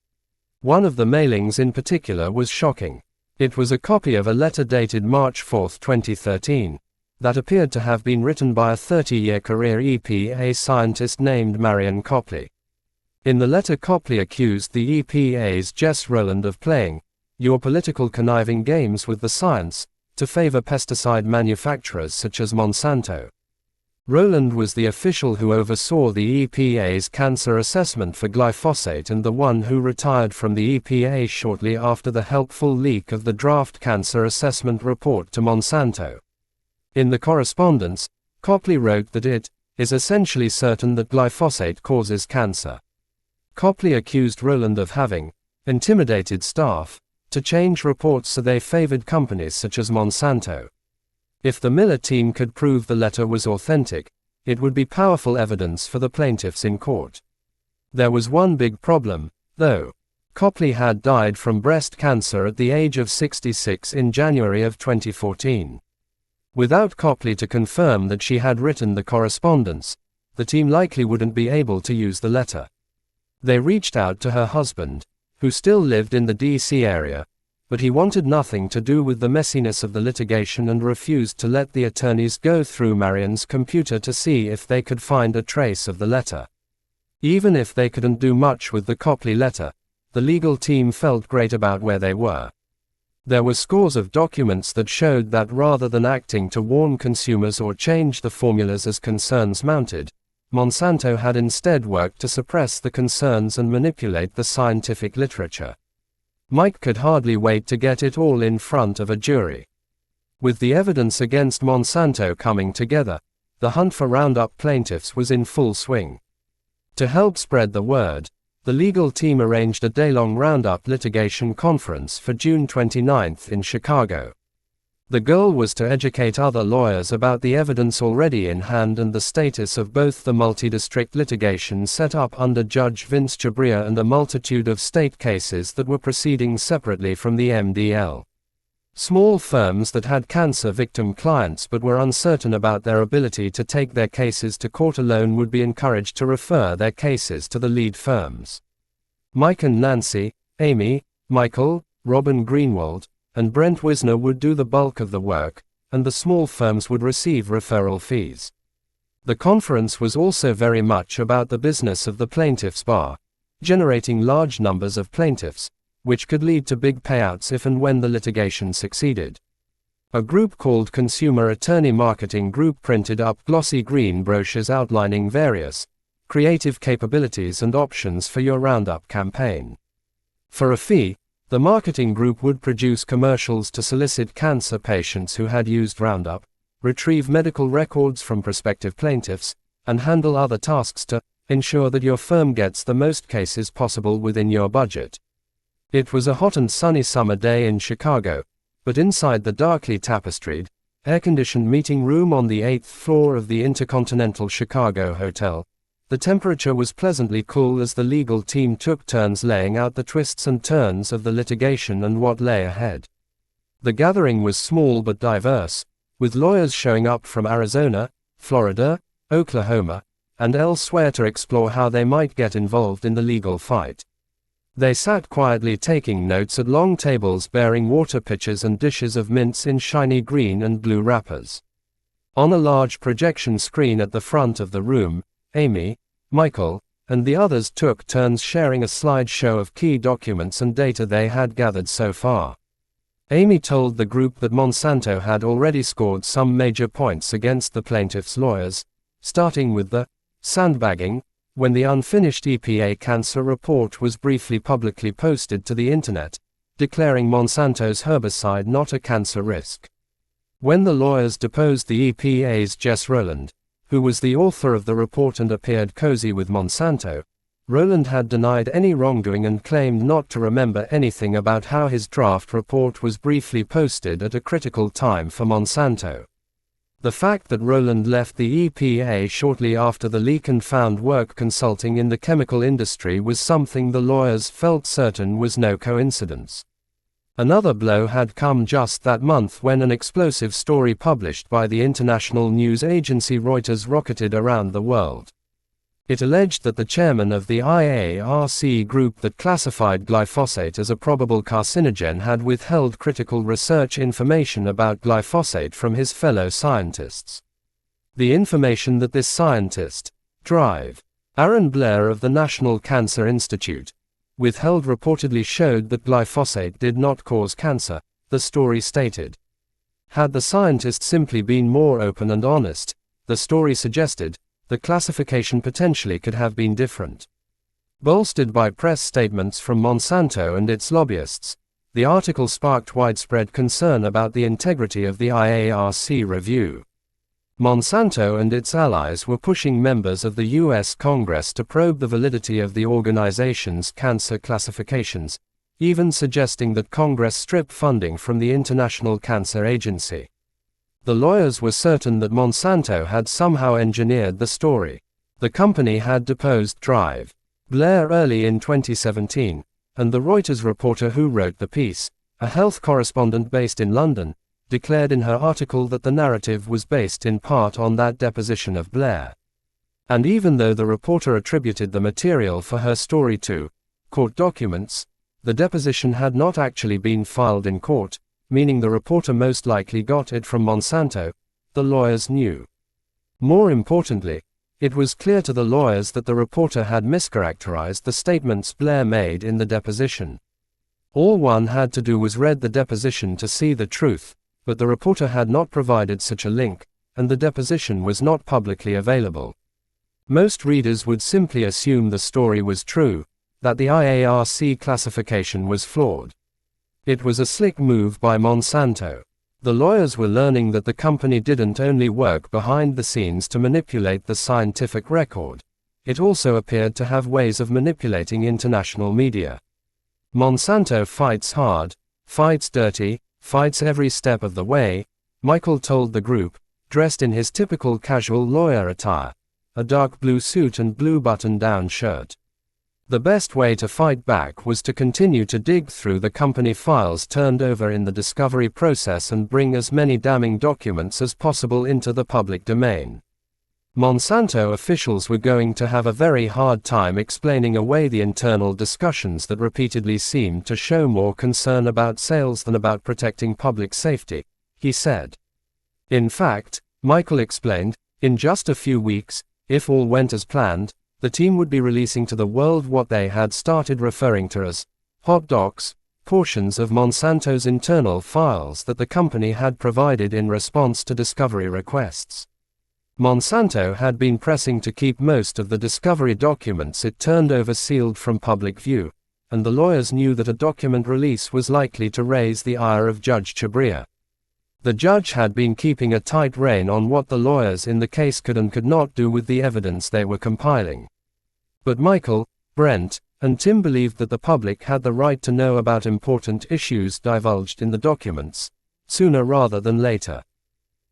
One of the mailings in particular was shocking. It was a copy of a letter dated March 4, 2013, that appeared to have been written by a 30-year career EPA scientist named Marion Copley. In the letter, Copley accused the EPA's Jess Rowland of playing your political conniving games with the science to favor pesticide manufacturers such as Monsanto. Rowland was the official who oversaw the EPA's cancer assessment for glyphosate and the one who retired from the EPA shortly after the helpful leak of the draft cancer assessment report to Monsanto. In the correspondence, Copley wrote that it is essentially certain that glyphosate causes cancer. Copley accused Rowland of having intimidated staff to change reports so they favored companies such as Monsanto. If the Miller team could prove the letter was authentic, it would be powerful evidence for the plaintiffs in court. There was one big problem, though. Copley had died from breast cancer at the age of 66 in January of 2014. Without Copley to confirm that she had written the correspondence, the team likely wouldn't be able to use the letter. They reached out to her husband, who still lived in the D.C. area, but he wanted nothing to do with the messiness of the litigation and refused to let the attorneys go through Marion's computer to see if they could find a trace of the letter. Even if they couldn't do much with the Copley letter, the legal team felt great about where they were. There were scores of documents that showed that rather than acting to warn consumers or change the formulas as concerns mounted, Monsanto had instead worked to suppress the concerns and manipulate the scientific literature. Mike could hardly wait to get it all in front of a jury. With the evidence against Monsanto coming together, the hunt for Roundup plaintiffs was in full swing. To help spread the word, the legal team arranged a day-long Roundup litigation conference for June 29 in Chicago. The goal was to educate other lawyers about the evidence already in hand and the status of both the multi-district litigation set up under Judge Vince Chabria and a multitude of state cases that were proceeding separately from the MDL. Small firms that had cancer victim clients but were uncertain about their ability to take their cases to court alone would be encouraged to refer their cases to the lead firms. Mike and Nancy, Amy, Michael, Robin Greenwald, and Brent Wisner would do the bulk of the work, and the small firms would receive referral fees. The conference was also very much about the business of the plaintiffs' bar, generating large numbers of plaintiffs, which could lead to big payouts if and when the litigation succeeded. A group called Consumer Attorney Marketing Group printed up glossy green brochures outlining various creative capabilities and options for your Roundup campaign. For a fee, the marketing group would produce commercials to solicit cancer patients who had used Roundup, retrieve medical records from prospective plaintiffs, and handle other tasks to ensure that your firm gets the most cases possible within your budget. It was a hot and sunny summer day in Chicago, but inside the darkly tapestried, air-conditioned meeting room on the 8th floor of the Intercontinental Chicago Hotel, the temperature was pleasantly cool as the legal team took turns laying out the twists and turns of the litigation and what lay ahead. The gathering was small but diverse, with lawyers showing up from Arizona, Florida, Oklahoma, and elsewhere to explore how they might get involved in the legal fight. They sat quietly taking notes at long tables bearing water pitchers and dishes of mints in shiny green and blue wrappers. On a large projection screen at the front of the room, Amy, Michael, and the others took turns sharing a slideshow of key documents and data they had gathered so far. Amy told the group that Monsanto had already scored some major points against the plaintiffs' lawyers, starting with the sandbagging, when the unfinished EPA cancer report was briefly publicly posted to the internet, declaring Monsanto's herbicide not a cancer risk. When the lawyers deposed the EPA's Jess Rowland, who was the author of the report and appeared cozy with Monsanto, Rowland had denied any wrongdoing and claimed not to remember anything about how his draft report was briefly posted at a critical time for Monsanto. The fact that Rowland left the EPA shortly after the leak and found work consulting in the chemical industry was something the lawyers felt certain was no coincidence. Another blow had come just that month when an explosive story published by the international news agency Reuters rocketed around the world. It alleged that the chairman of the IARC group that classified glyphosate as a probable carcinogen had withheld critical research information about glyphosate from his fellow scientists. The information that this scientist, Drive, Aaron Blair of the National Cancer Institute, withheld reportedly showed that glyphosate did not cause cancer, the story stated. Had the scientists simply been more open and honest, the story suggested, the classification potentially could have been different. Bolstered by press statements from Monsanto and its lobbyists, the article sparked widespread concern about the integrity of the IARC review. Monsanto and its allies were pushing members of the U.S. Congress to probe the validity of the organization's cancer classifications, even suggesting that Congress strip funding from the International Cancer Agency. The lawyers were certain that Monsanto had somehow engineered the story. The company had deposed Drive Blair early in 2017, and the Reuters reporter who wrote the piece, a health correspondent based in London, declared in her article that the narrative was based in part on that deposition of Blair. And even though the reporter attributed the material for her story to court documents, the deposition had not actually been filed in court, meaning the reporter most likely got it from Monsanto, the lawyers knew. More importantly, it was clear to the lawyers that the reporter had mischaracterized the statements Blair made in the deposition. All one had to do was read the deposition to see the truth, but the reporter had not provided such a link, and the deposition was not publicly available. Most readers would simply assume the story was true, that the IARC classification was flawed. It was a slick move by Monsanto. The lawyers were learning that the company didn't only work behind the scenes to manipulate the scientific record, it also appeared to have ways of manipulating international media. Monsanto fights hard, fights dirty, fights every step of the way, Michael told the group, dressed in his typical casual lawyer attire, a dark blue suit and blue button-down shirt. The best way to fight back was to continue to dig through the company files turned over in the discovery process and bring as many damning documents as possible into the public domain. Monsanto officials were going to have a very hard time explaining away the internal discussions that repeatedly seemed to show more concern about sales than about protecting public safety, he said. In fact, Michael explained, in just a few weeks, if all went as planned, the team would be releasing to the world what they had started referring to as hot docs, portions of Monsanto's internal files that the company had provided in response to discovery requests. Monsanto had been pressing to keep most of the discovery documents it turned over sealed from public view, and the lawyers knew that a document release was likely to raise the ire of Judge Chabria. The judge had been keeping a tight rein on what the lawyers in the case could and could not do with the evidence they were compiling. But Michael, Brent, and Tim believed that the public had the right to know about important issues divulged in the documents, sooner rather than later.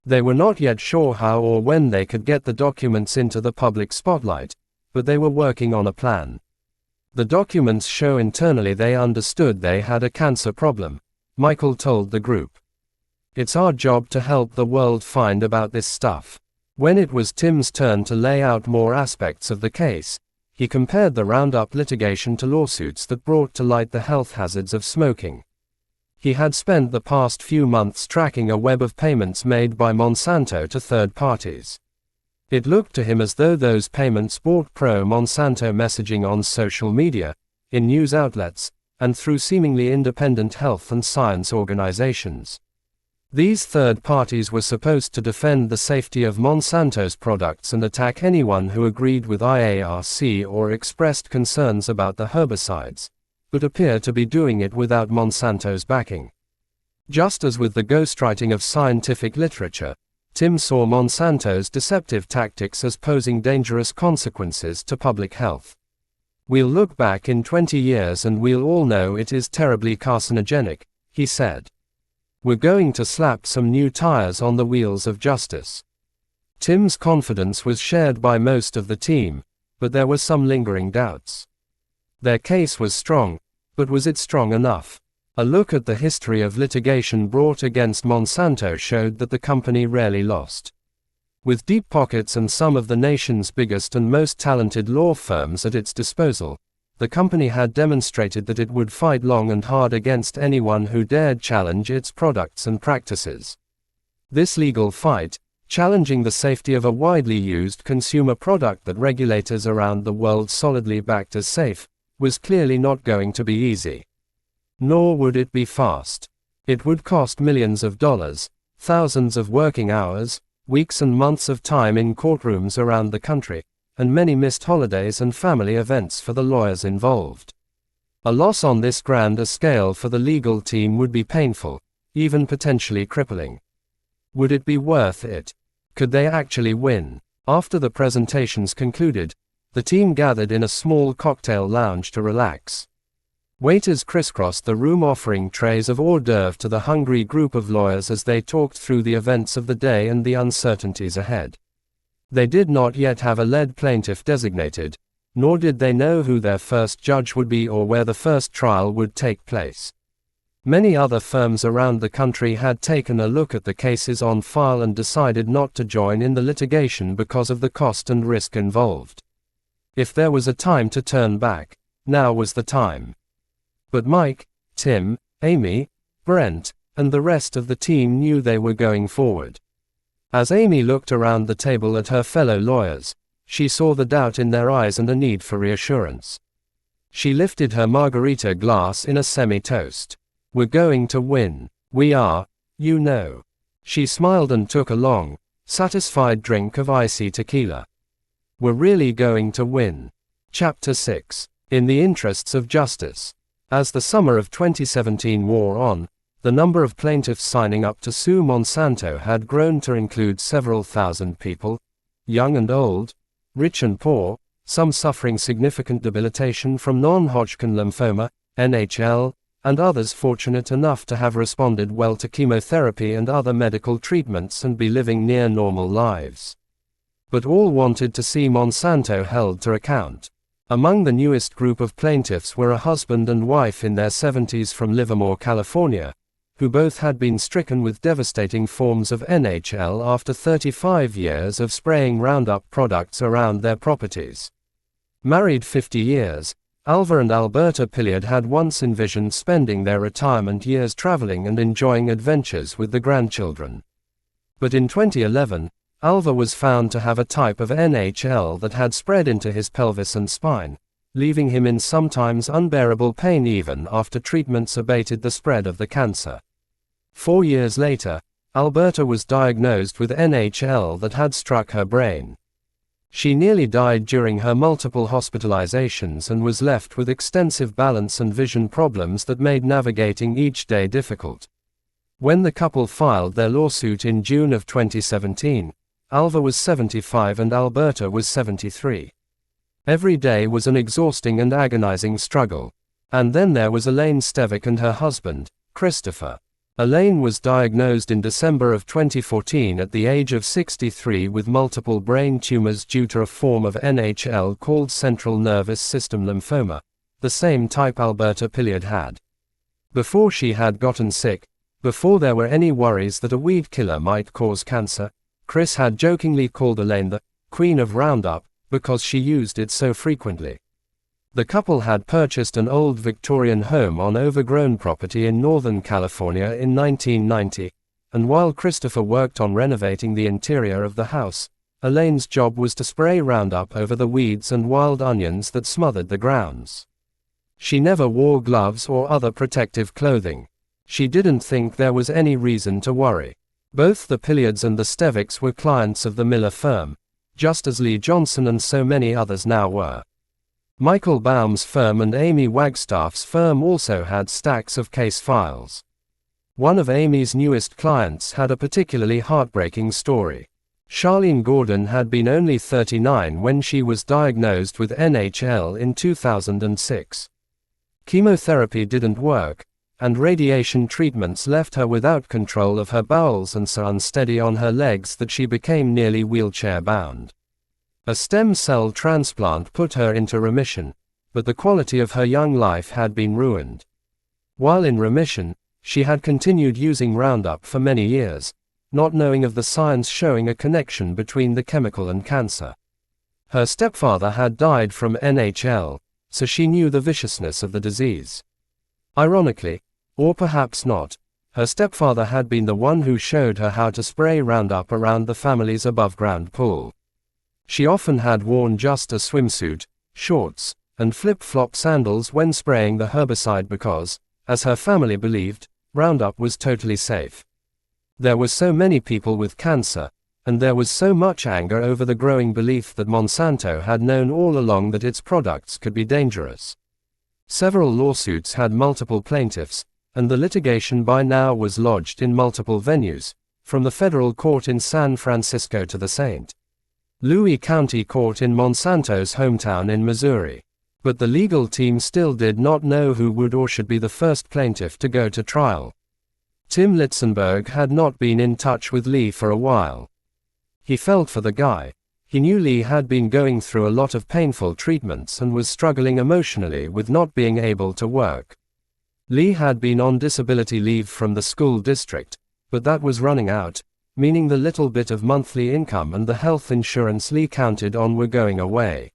They were not yet sure how or when they could get the documents into the public spotlight, but they were working on a plan. The documents show internally they understood they had a cancer problem, Michael told the group. It's our job to help the world find about this stuff. When it was Tim's turn to lay out more aspects of the case, he compared the Roundup litigation to lawsuits that brought to light the health hazards of smoking. He had spent the past few months tracking a web of payments made by Monsanto to third parties. It looked to him as though those payments brought pro-Monsanto messaging on social media, in news outlets, and through seemingly independent health and science organizations. These third parties were supposed to defend the safety of Monsanto's products and attack anyone who agreed with IARC or expressed concerns about the herbicides, but appear to be doing it without Monsanto's backing. Just as with the ghostwriting of scientific literature, Tim saw Monsanto's deceptive tactics as posing dangerous consequences to public health. We'll look back in 20 years and we'll all know it is terribly carcinogenic, he said. We're going to slap some new tires on the wheels of justice. Tim's confidence was shared by most of the team, but there were some lingering doubts. Their case was strong, but was it strong enough? A look at the history of litigation brought against Monsanto showed that the company rarely lost. With deep pockets and some of the nation's biggest and most talented law firms at its disposal, the company had demonstrated that it would fight long and hard against anyone who dared challenge its products and practices. This legal fight, Challenging the safety of a widely used consumer product that regulators around the world solidly backed as safe, was clearly not going to be easy. Nor would it be fast. It would cost millions of dollars, thousands of working hours, weeks and months of time in courtrooms around the country, and many missed holidays and family events for the lawyers involved. A loss on this grand a scale for the legal team would be painful, even potentially crippling. Would it be worth it? Could they actually win? After the presentations concluded, the team gathered in a small cocktail lounge to relax. Waiters crisscrossed the room offering trays of hors d'oeuvre to the hungry group of lawyers as they talked through the events of the day and the uncertainties ahead. They did not yet have a lead plaintiff designated, nor did they know who their first judge would be or where the first trial would take place. Many other firms around the country had taken a look at the cases on file and decided not to join in the litigation because of the cost and risk involved. If there was a time to turn back, now was the time. But Mike, Tim, Amy, Brent, and the rest of the team knew they were going forward. As Amy looked around the table at her fellow lawyers, she saw the doubt in their eyes and a need for reassurance. She lifted her margarita glass in a semi-toast. "We're going to win. We are, you know." She smiled and took a long, satisfied drink of icy tequila. "We're really going to win." Chapter 6. In the interests of justice. As the summer of 2017 wore on, the number of plaintiffs signing up to sue Monsanto had grown to include several thousand people, young and old, rich and poor, some suffering significant debilitation from non-Hodgkin lymphoma, NHL, and others fortunate enough to have responded well to chemotherapy and other medical treatments and be living near normal lives. But all wanted to see Monsanto held to account. Among the newest group of plaintiffs were a husband and wife in their 70s from Livermore, California, who both had been stricken with devastating forms of NHL after 35 years of spraying Roundup products around their properties. Married 50 years, Alva and Alberta Pilliard had once envisioned spending their retirement years traveling and enjoying adventures with the grandchildren. But in 2011, Alva was found to have a type of NHL that had spread into his pelvis and spine, leaving him in sometimes unbearable pain even after treatments abated the spread of the cancer. 4 years later, Alberta was diagnosed with NHL that had struck her brain. She nearly died during her multiple hospitalizations and was left with extensive balance and vision problems that made navigating each day difficult. When the couple filed their lawsuit in June of 2017, Alva was 75 and Alberta was 73. Every day was an exhausting and agonizing struggle. And then there was Elaine Stevick and her husband, Christopher. Elaine was diagnosed in December of 2014 at the age of 63 with multiple brain tumors due to a form of NHL called central nervous system lymphoma, the same type Alberta Pilliard had. Before she had gotten sick, before there were any worries that a weed killer might cause cancer, Chris had jokingly called Elaine the Queen of Roundup because she used it so frequently. The couple had purchased an old Victorian home on overgrown property in Northern California in 1990, and while Christopher worked on renovating the interior of the house, Elaine's job was to spray Roundup over the weeds and wild onions that smothered the grounds. She never wore gloves or other protective clothing. She didn't think there was any reason to worry. Both the Pilliards and the Stevicks were clients of the Miller firm, just as Lee Johnson and so many others now were. Michael Baum's firm and Amy Wagstaff's firm also had stacks of case files. One of Amy's newest clients had a particularly heartbreaking story. Charlene Gordon had been only 39 when she was diagnosed with NHL in 2006. Chemotherapy didn't work, and radiation treatments left her without control of her bowels and so unsteady on her legs that she became nearly wheelchair-bound. A stem cell transplant put her into remission, but the quality of her young life had been ruined. While in remission, she had continued using Roundup for many years, not knowing of the science showing a connection between the chemical and cancer. Her stepfather had died from NHL, so she knew the viciousness of the disease. Ironically, or perhaps not, Her stepfather had been the one who showed her how to spray Roundup around the family's above-ground pool. She often had worn just a swimsuit, shorts, and flip-flop sandals when spraying the herbicide because, as her family believed, Roundup was totally safe. There were so many people with cancer, and there was so much anger over the growing belief that Monsanto had known all along that its products could be dangerous. Several lawsuits had multiple plaintiffs, and the litigation by now was lodged in multiple venues, from the federal court in San Francisco to the St. Louis County Court in Monsanto's hometown in Missouri. But the legal team still did not know who would or should be the first plaintiff to go to trial. Tim Litzenberg had not been in touch with Lee for a while. He felt for the guy. He knew Lee had been going through a lot of painful treatments and was struggling emotionally with not being able to work. Lee had been on disability leave from the school district, but that was running out, meaning the little bit of monthly income and the health insurance Lee counted on were going away.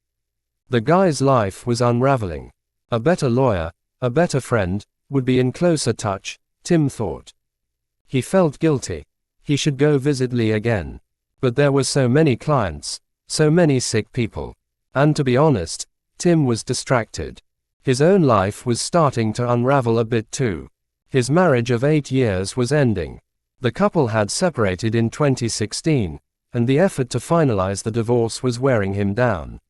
The guy's life was unraveling. A better lawyer, a better friend, would be in closer touch, Tim thought. He felt guilty. He should go visit Lee again. But there were so many clients, so many sick people. And to be honest, Tim was distracted. His own life was starting to unravel a bit too. His marriage of 8 years was ending. The couple had separated in 2016, and the effort to finalize the divorce was wearing him down.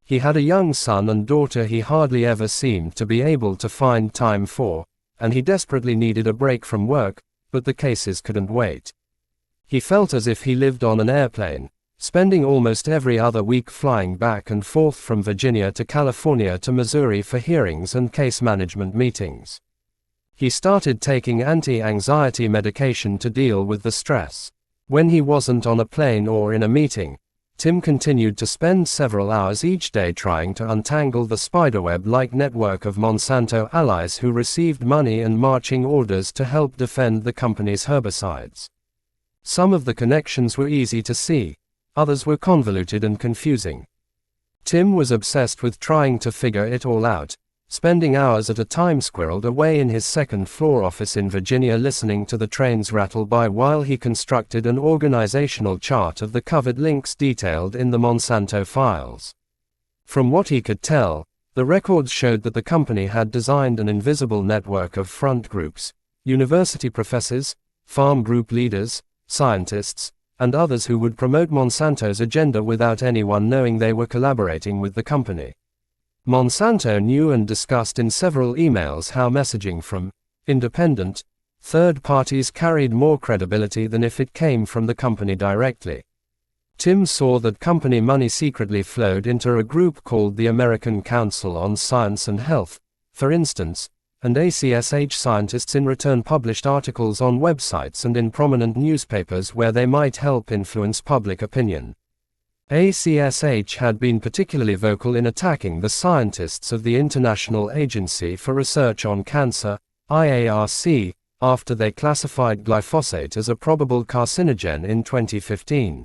He had a young son and daughter he hardly ever seemed to be able to find time for, and he desperately needed a break from work, but the cases couldn't wait. He felt as if he lived on an airplane, spending almost every other week flying back and forth from Virginia to California to Missouri for hearings and case management meetings. He started taking anti-anxiety medication to deal with the stress. When he wasn't on a plane or in a meeting, Tim continued to spend several hours each day trying to untangle the spiderweb-like network of Monsanto allies who received money and marching orders to help defend the company's herbicides. Some of the connections were easy to see, others were convoluted and confusing. Tim was obsessed with trying to figure it all out, spending hours at a time squirreled away in his second-floor office in Virginia listening to the trains rattle by while he constructed an organizational chart of the covered links detailed in the Monsanto files. From what he could tell, the records showed that the company had designed an invisible network of front groups, university professors, farm group leaders, scientists, and others who would promote Monsanto's agenda without anyone knowing they were collaborating with the company. Monsanto knew and discussed in several emails how messaging from independent third parties carried more credibility than if it came from the company directly. Tim saw that company money secretly flowed into a group called the American Council on Science and Health, for instance, and ACSH scientists in return published articles on websites and in prominent newspapers where they might help influence public opinion. ACSH had been particularly vocal in attacking the scientists of the International Agency for Research on Cancer, IARC, after they classified glyphosate as a probable carcinogen in 2015.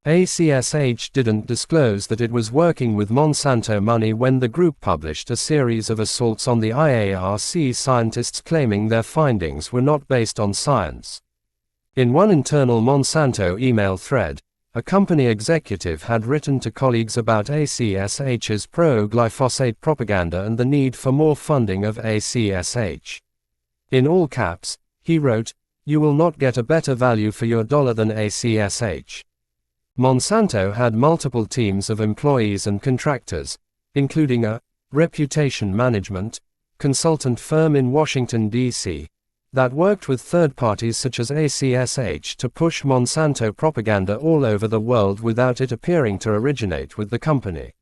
ACSH didn't disclose that it was working with Monsanto money when the group published a series of assaults on the IARC scientists claiming their findings were not based on science. In one internal Monsanto email thread, a company executive had written to colleagues about ACSH's pro-glyphosate propaganda and the need for more funding of ACSH. In all caps, he wrote, "You will not get a better value for your dollar than ACSH." Monsanto had multiple teams of employees and contractors, including a reputation management consultant firm in Washington, D.C., that worked with third parties such as ACSH to push Monsanto propaganda all over the world without it appearing to originate with the company.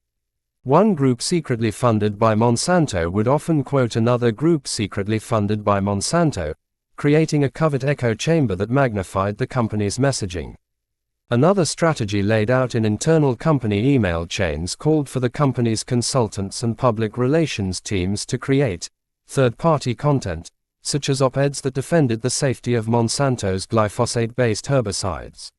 One group secretly funded by Monsanto would often quote another group secretly funded by Monsanto, creating a covert echo chamber that magnified the company's messaging. Another strategy laid out in internal company email chains called for the company's consultants and public relations teams to create third-party content, such as op-eds that defended the safety of Monsanto's glyphosate-based herbicides.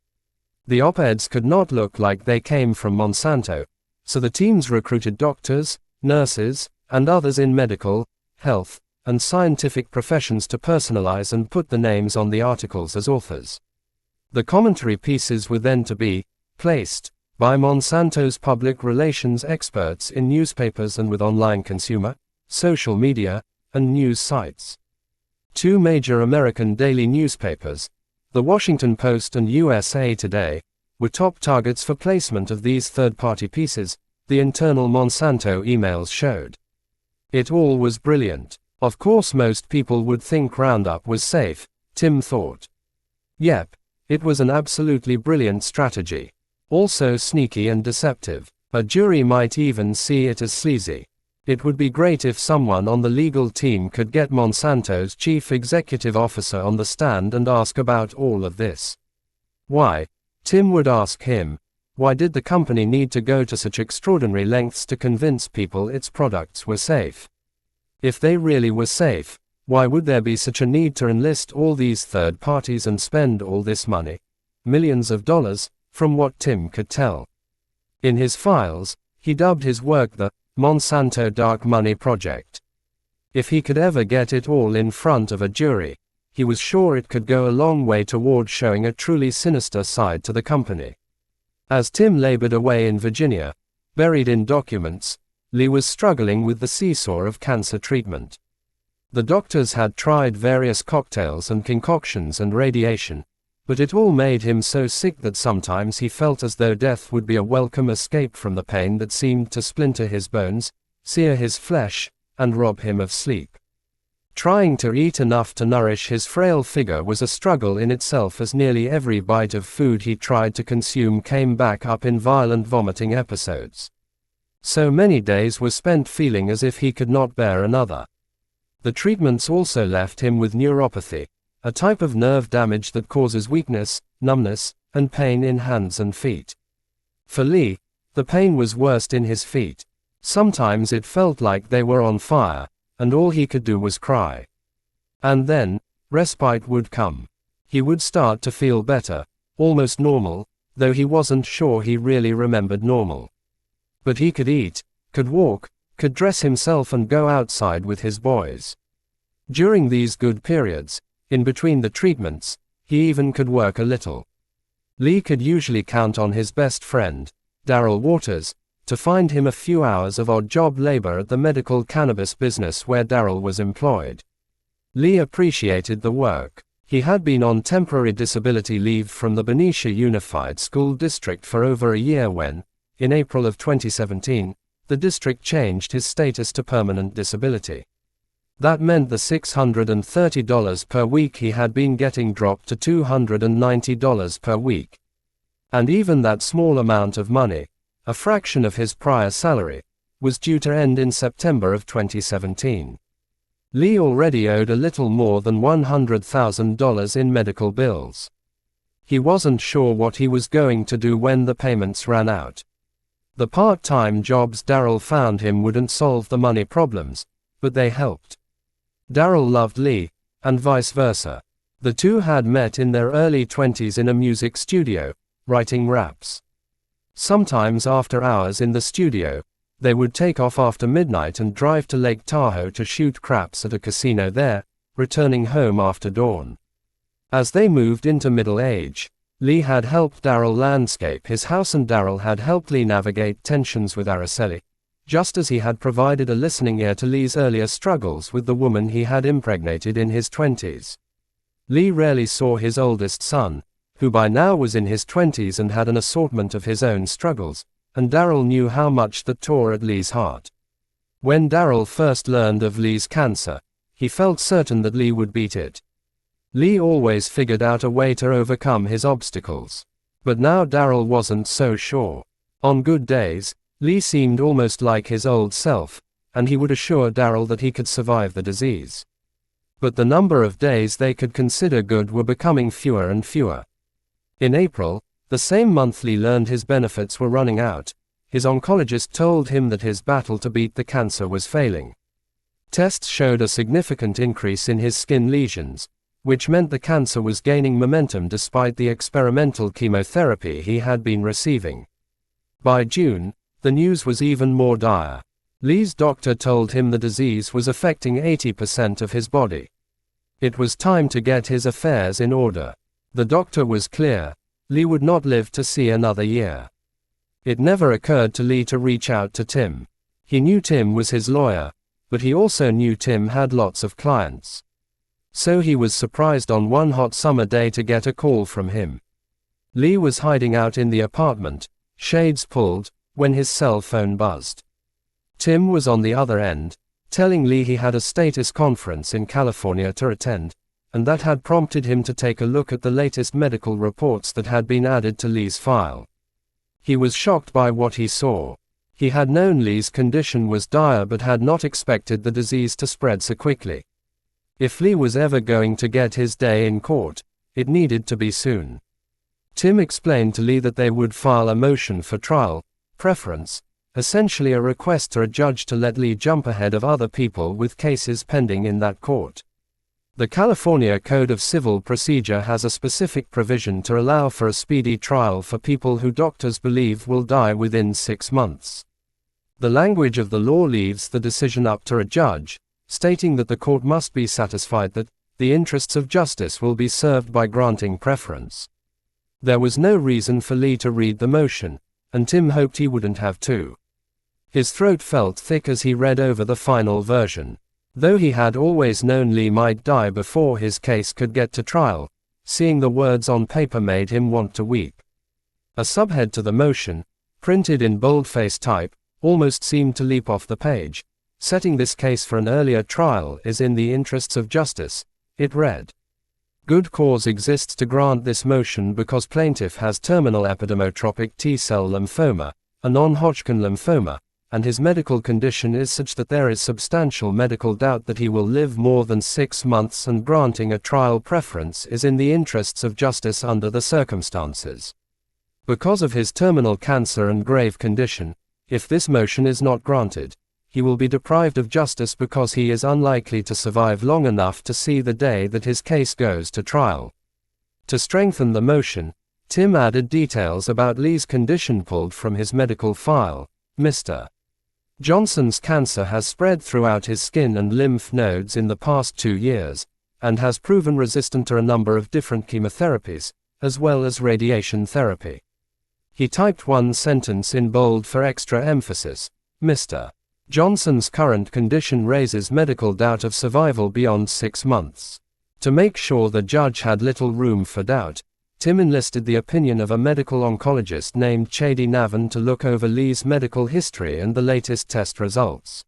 The op-eds could not look like they came from Monsanto, so the teams recruited doctors, nurses, and others in medical, health, and scientific professions to personalize and put the names on the articles as authors. The commentary pieces were then to be placed by Monsanto's public relations experts in newspapers and with online consumer, social media, and news sites. Two major American daily newspapers, The Washington Post and USA Today, were top targets for placement of these third-party pieces, the internal Monsanto emails showed. It all was brilliant. Of course most people would think Roundup was safe, Tim thought. Yep, it was an absolutely brilliant strategy. Also sneaky and deceptive. A jury might even see it as sleazy. It would be great if someone on the legal team could get Monsanto's chief executive officer on the stand and ask about all of this. Why? Tim would ask him. Why did the company need to go to such extraordinary lengths to convince people its products were safe? If they really were safe, why would there be such a need to enlist all these third parties and spend all this money, millions of dollars, from what Tim could tell? In his files, he dubbed his work the Monsanto Dark Money Project. If he could ever get it all in front of a jury, he was sure it could go a long way toward showing a truly sinister side to the company. As Tim labored away in Virginia, buried in documents, Lee was struggling with the seesaw of cancer treatment. The doctors had tried various cocktails and concoctions and radiation, but it all made him so sick that sometimes he felt as though death would be a welcome escape from the pain that seemed to splinter his bones, sear his flesh, and rob him of sleep. Trying to eat enough to nourish his frail figure was a struggle in itself, as nearly every bite of food he tried to consume came back up in violent vomiting episodes. So many days were spent feeling as if he could not bear another. The treatments also left him with neuropathy, a type of nerve damage that causes weakness, numbness, and pain in hands and feet. For Lee, the pain was worst in his feet. Sometimes it felt like they were on fire, and all he could do was cry. And then, respite would come. He would start to feel better, almost normal, though he wasn't sure he really remembered normal. But he could eat, could walk, could dress himself and go outside with his boys. During these good periods, in between the treatments, he even could work a little. Lee could usually count on his best friend, Darrell Waters, to find him a few hours of odd job labor at the medical cannabis business where Darrell was employed. Lee appreciated the work. He had been on temporary disability leave from the Benicia Unified School District for over a year when, in April of 2017, the district changed his status to permanent disability. That meant the $630 per week he had been getting dropped to $290 per week. And even that small amount of money, a fraction of his prior salary, was due to end in September of 2017. Lee already owed a little more than $100,000 in medical bills. He wasn't sure what he was going to do when the payments ran out. The part-time jobs Darrell found him wouldn't solve the money problems, but they helped. Darrell loved Lee, and vice versa. The two had met in their early 20s in a music studio, writing raps. Sometimes after hours in the studio, they would take off after midnight and drive to Lake Tahoe to shoot craps at a casino there, returning home after dawn. As they moved into middle age, Lee had helped Darrell landscape his house and Darrell had helped Lee navigate tensions with Araceli, just as he had provided a listening ear to Lee's earlier struggles with the woman he had impregnated in his 20s. Lee rarely saw his oldest son, who by now was in his 20s and had an assortment of his own struggles, and Darrell knew how much that tore at Lee's heart. When Darrell first learned of Lee's cancer, he felt certain that Lee would beat it. Lee always figured out a way to overcome his obstacles. But now Darrell wasn't so sure. On good days, Lee seemed almost like his old self, and he would assure Darrell that he could survive the disease. But the number of days they could consider good were becoming fewer and fewer. In April, the same month Lee learned his benefits were running out, his oncologist told him that his battle to beat the cancer was failing. Tests showed a significant increase in his skin lesions, which meant the cancer was gaining momentum despite the experimental chemotherapy he had been receiving. By June, the news was even more dire. Lee's doctor told him the disease was affecting 80% of his body. It was time to get his affairs in order. The doctor was clear: Lee would not live to see another year. It never occurred to Lee to reach out to Tim. He knew Tim was his lawyer, but he also knew Tim had lots of clients. So he was surprised on one hot summer day to get a call from him. Lee was hiding out in the apartment, shades pulled, when his cell phone buzzed. Tim was on the other end, telling Lee he had a status conference in California to attend, and that had prompted him to take a look at the latest medical reports that had been added to Lee's file. He was shocked by what he saw. He had known Lee's condition was dire but had not expected the disease to spread so quickly. If Lee was ever going to get his day in court, it needed to be soon. Tim explained to Lee that they would file a motion for trial preference, essentially a request to a judge to let Lee jump ahead of other people with cases pending in that court. The California Code of Civil Procedure has a specific provision to allow for a speedy trial for people who doctors believe will die within 6 months. The language of the law leaves the decision up to a judge, stating that the court must be satisfied that the interests of justice will be served by granting preference. There was no reason for Lee to read the motion, and Tim hoped he wouldn't have to. His throat felt thick as he read over the final version. Though he had always known Lee might die before his case could get to trial, seeing the words on paper made him want to weep. A subhead to the motion, printed in boldface type, almost seemed to leap off the page. Setting this case for an earlier trial is in the interests of justice, it read. Good cause exists to grant this motion because plaintiff has terminal epidermotropic T-cell lymphoma, a non-Hodgkin lymphoma, and his medical condition is such that there is substantial medical doubt that he will live more than 6 months, and granting a trial preference is in the interests of justice under the circumstances. Because of his terminal cancer and grave condition, if this motion is not granted, he will be deprived of justice because he is unlikely to survive long enough to see the day that his case goes to trial. To strengthen the motion, Tim added details about Lee's condition pulled from his medical file. Mr. Johnson's cancer has spread throughout his skin and lymph nodes in the past 2 years, and has proven resistant to a number of different chemotherapies, as well as radiation therapy. He typed one sentence in bold for extra emphasis. Mr. Johnson's current condition raises medical doubt of survival beyond 6 months. To make sure the judge had little room for doubt, Tim enlisted the opinion of a medical oncologist named Chady Navin to look over Lee's medical history and the latest test results.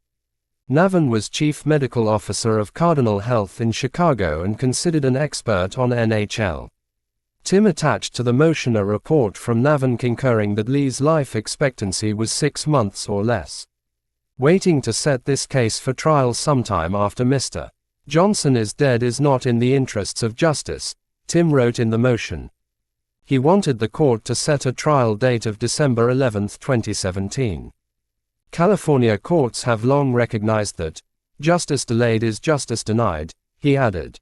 Navin was chief medical officer of Cardinal Health in Chicago and considered an expert on NHL. Tim attached to the motion a report from Navin concurring that Lee's life expectancy was 6 months or less. Waiting to set this case for trial sometime after Mr. Johnson is dead is not in the interests of justice, Tim wrote in the motion. He wanted the court to set a trial date of December 11, 2017. California courts have long recognized that justice delayed is justice denied, he added.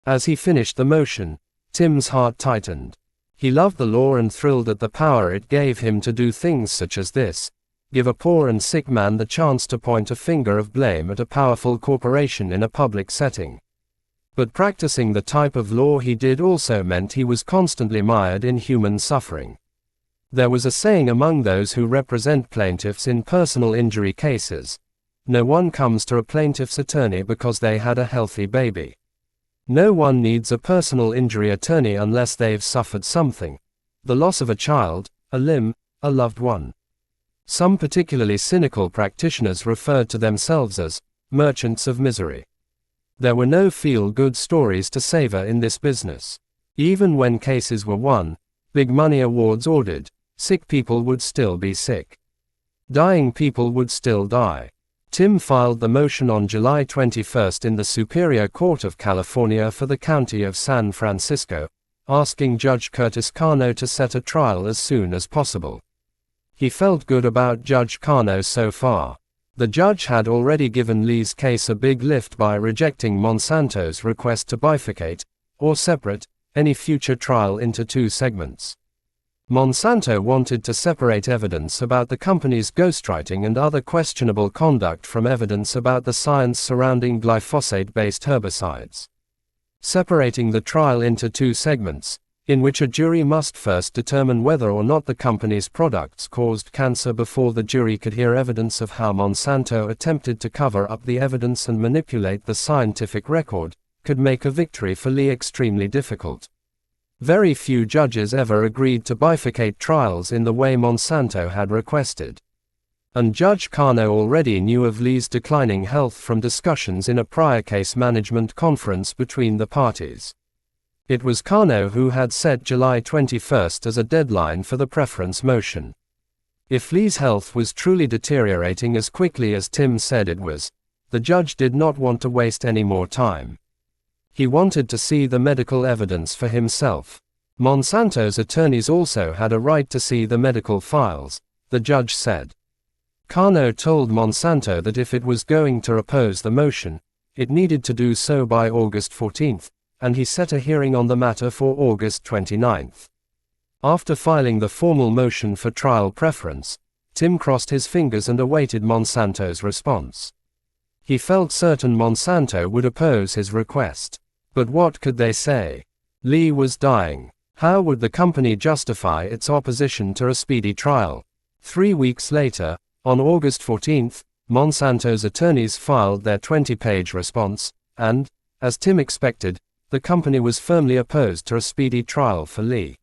As he finished the motion, Tim's heart tightened. He loved the law and thrilled at the power it gave him to do things such as this, give a poor and sick man the chance to point a finger of blame at a powerful corporation in a public setting. But practicing the type of law he did also meant he was constantly mired in human suffering. There was a saying among those who represent plaintiffs in personal injury cases: no one comes to a plaintiff's attorney because they had a healthy baby. No one needs a personal injury attorney unless they've suffered something: the loss of a child, a limb, a loved one. Some particularly cynical practitioners referred to themselves as merchants of misery. There were no feel-good stories to savor in this business. Even when cases were won, big money awards ordered, sick people would still be sick. Dying people would still die. Tim filed the motion on July 21 in the Superior Court of California for the County of San Francisco, asking Judge Curtis Cano to set a trial as soon as possible. He felt good about Judge Cano so far. The judge had already given Lee's case a big lift by rejecting Monsanto's request to bifurcate, or separate, any future trial into 2 segments. Monsanto wanted to separate evidence about the company's ghostwriting and other questionable conduct from evidence about the science surrounding glyphosate-based herbicides. Separating the trial into two segments, in which a jury must first determine whether or not the company's products caused cancer before the jury could hear evidence of how Monsanto attempted to cover up the evidence and manipulate the scientific record, could make a victory for Lee extremely difficult. Very few judges ever agreed to bifurcate trials in the way Monsanto had requested. And Judge Kano already knew of Lee's declining health from discussions in a prior case management conference between the parties. It was Kano who had set July 21 as a deadline for the preference motion. If Lee's health was truly deteriorating as quickly as Tim said it was, the judge did not want to waste any more time. He wanted to see the medical evidence for himself. Monsanto's attorneys also had a right to see the medical files, the judge said. Kano told Monsanto that if it was going to oppose the motion, it needed to do so by August 14, and he set a hearing on the matter for August 29. After filing the formal motion for trial preference, Tim crossed his fingers and awaited Monsanto's response. He felt certain Monsanto would oppose his request. But what could they say? Lee was dying. How would the company justify its opposition to a speedy trial? 3 weeks later, on August 14, Monsanto's attorneys filed their 20-page response, and, as Tim expected, the company was firmly opposed to a speedy trial for Lee.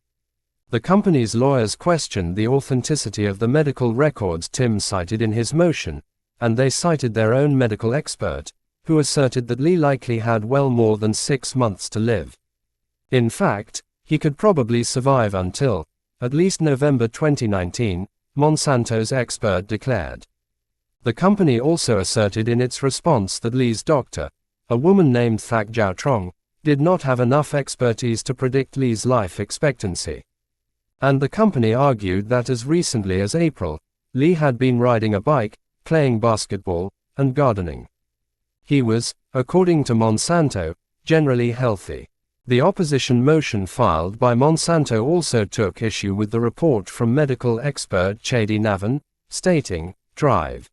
The company's lawyers questioned the authenticity of the medical records Tim cited in his motion, and they cited their own medical expert, who asserted that Lee likely had well more than 6 months to live. In fact, he could probably survive until, at least November 2019, Monsanto's expert declared. The company also asserted in its response that Lee's doctor, a woman named Thak Jiao Trong, did not have enough expertise to predict Lee's life expectancy. And the company argued that as recently as April, Lee had been riding a bike, playing basketball, and gardening. He was, according to Monsanto, generally healthy. The opposition motion filed by Monsanto also took issue with the report from medical expert Chadi Navan, stating, "Drive.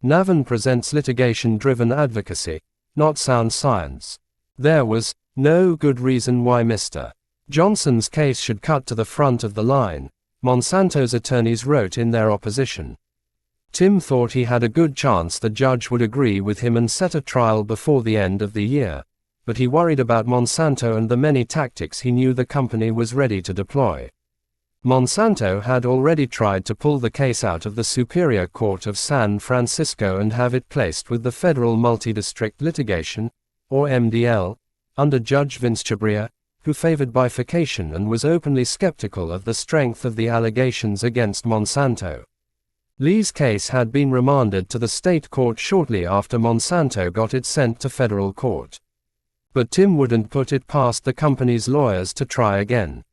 Navan presents litigation-driven advocacy, not sound science. There was no good reason why Mr. Johnson's case should cut to the front of the line," Monsanto's attorneys wrote in their opposition. Tim thought he had a good chance the judge would agree with him and set a trial before the end of the year, but he worried about Monsanto and the many tactics he knew the company was ready to deploy. Monsanto had already tried to pull the case out of the Superior Court of San Francisco and have it placed with the Federal Multi-District Litigation, or MDL, under Judge Vince Chabria, who favored bifurcation and was openly skeptical of the strength of the allegations against Monsanto. Lee's case had been remanded to the state court shortly after Monsanto got it sent to federal court. But Tim wouldn't put it past the company's lawyers to try again.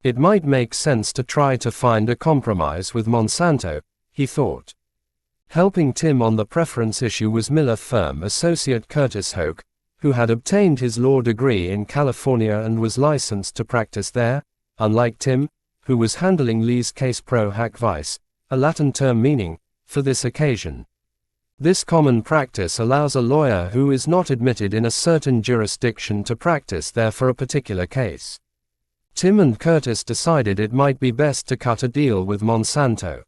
It might make sense to try to find a compromise with Monsanto, he thought. Helping Tim on the preference issue was Miller firm associate Curtis Hoke, who had obtained his law degree in California and was licensed to practice there, unlike Tim, who was handling Lee's case pro hac vice, a Latin term meaning, for this occasion. This common practice allows a lawyer who is not admitted in a certain jurisdiction to practice there for a particular case. Tim and Curtis decided it might be best to cut a deal with Monsanto.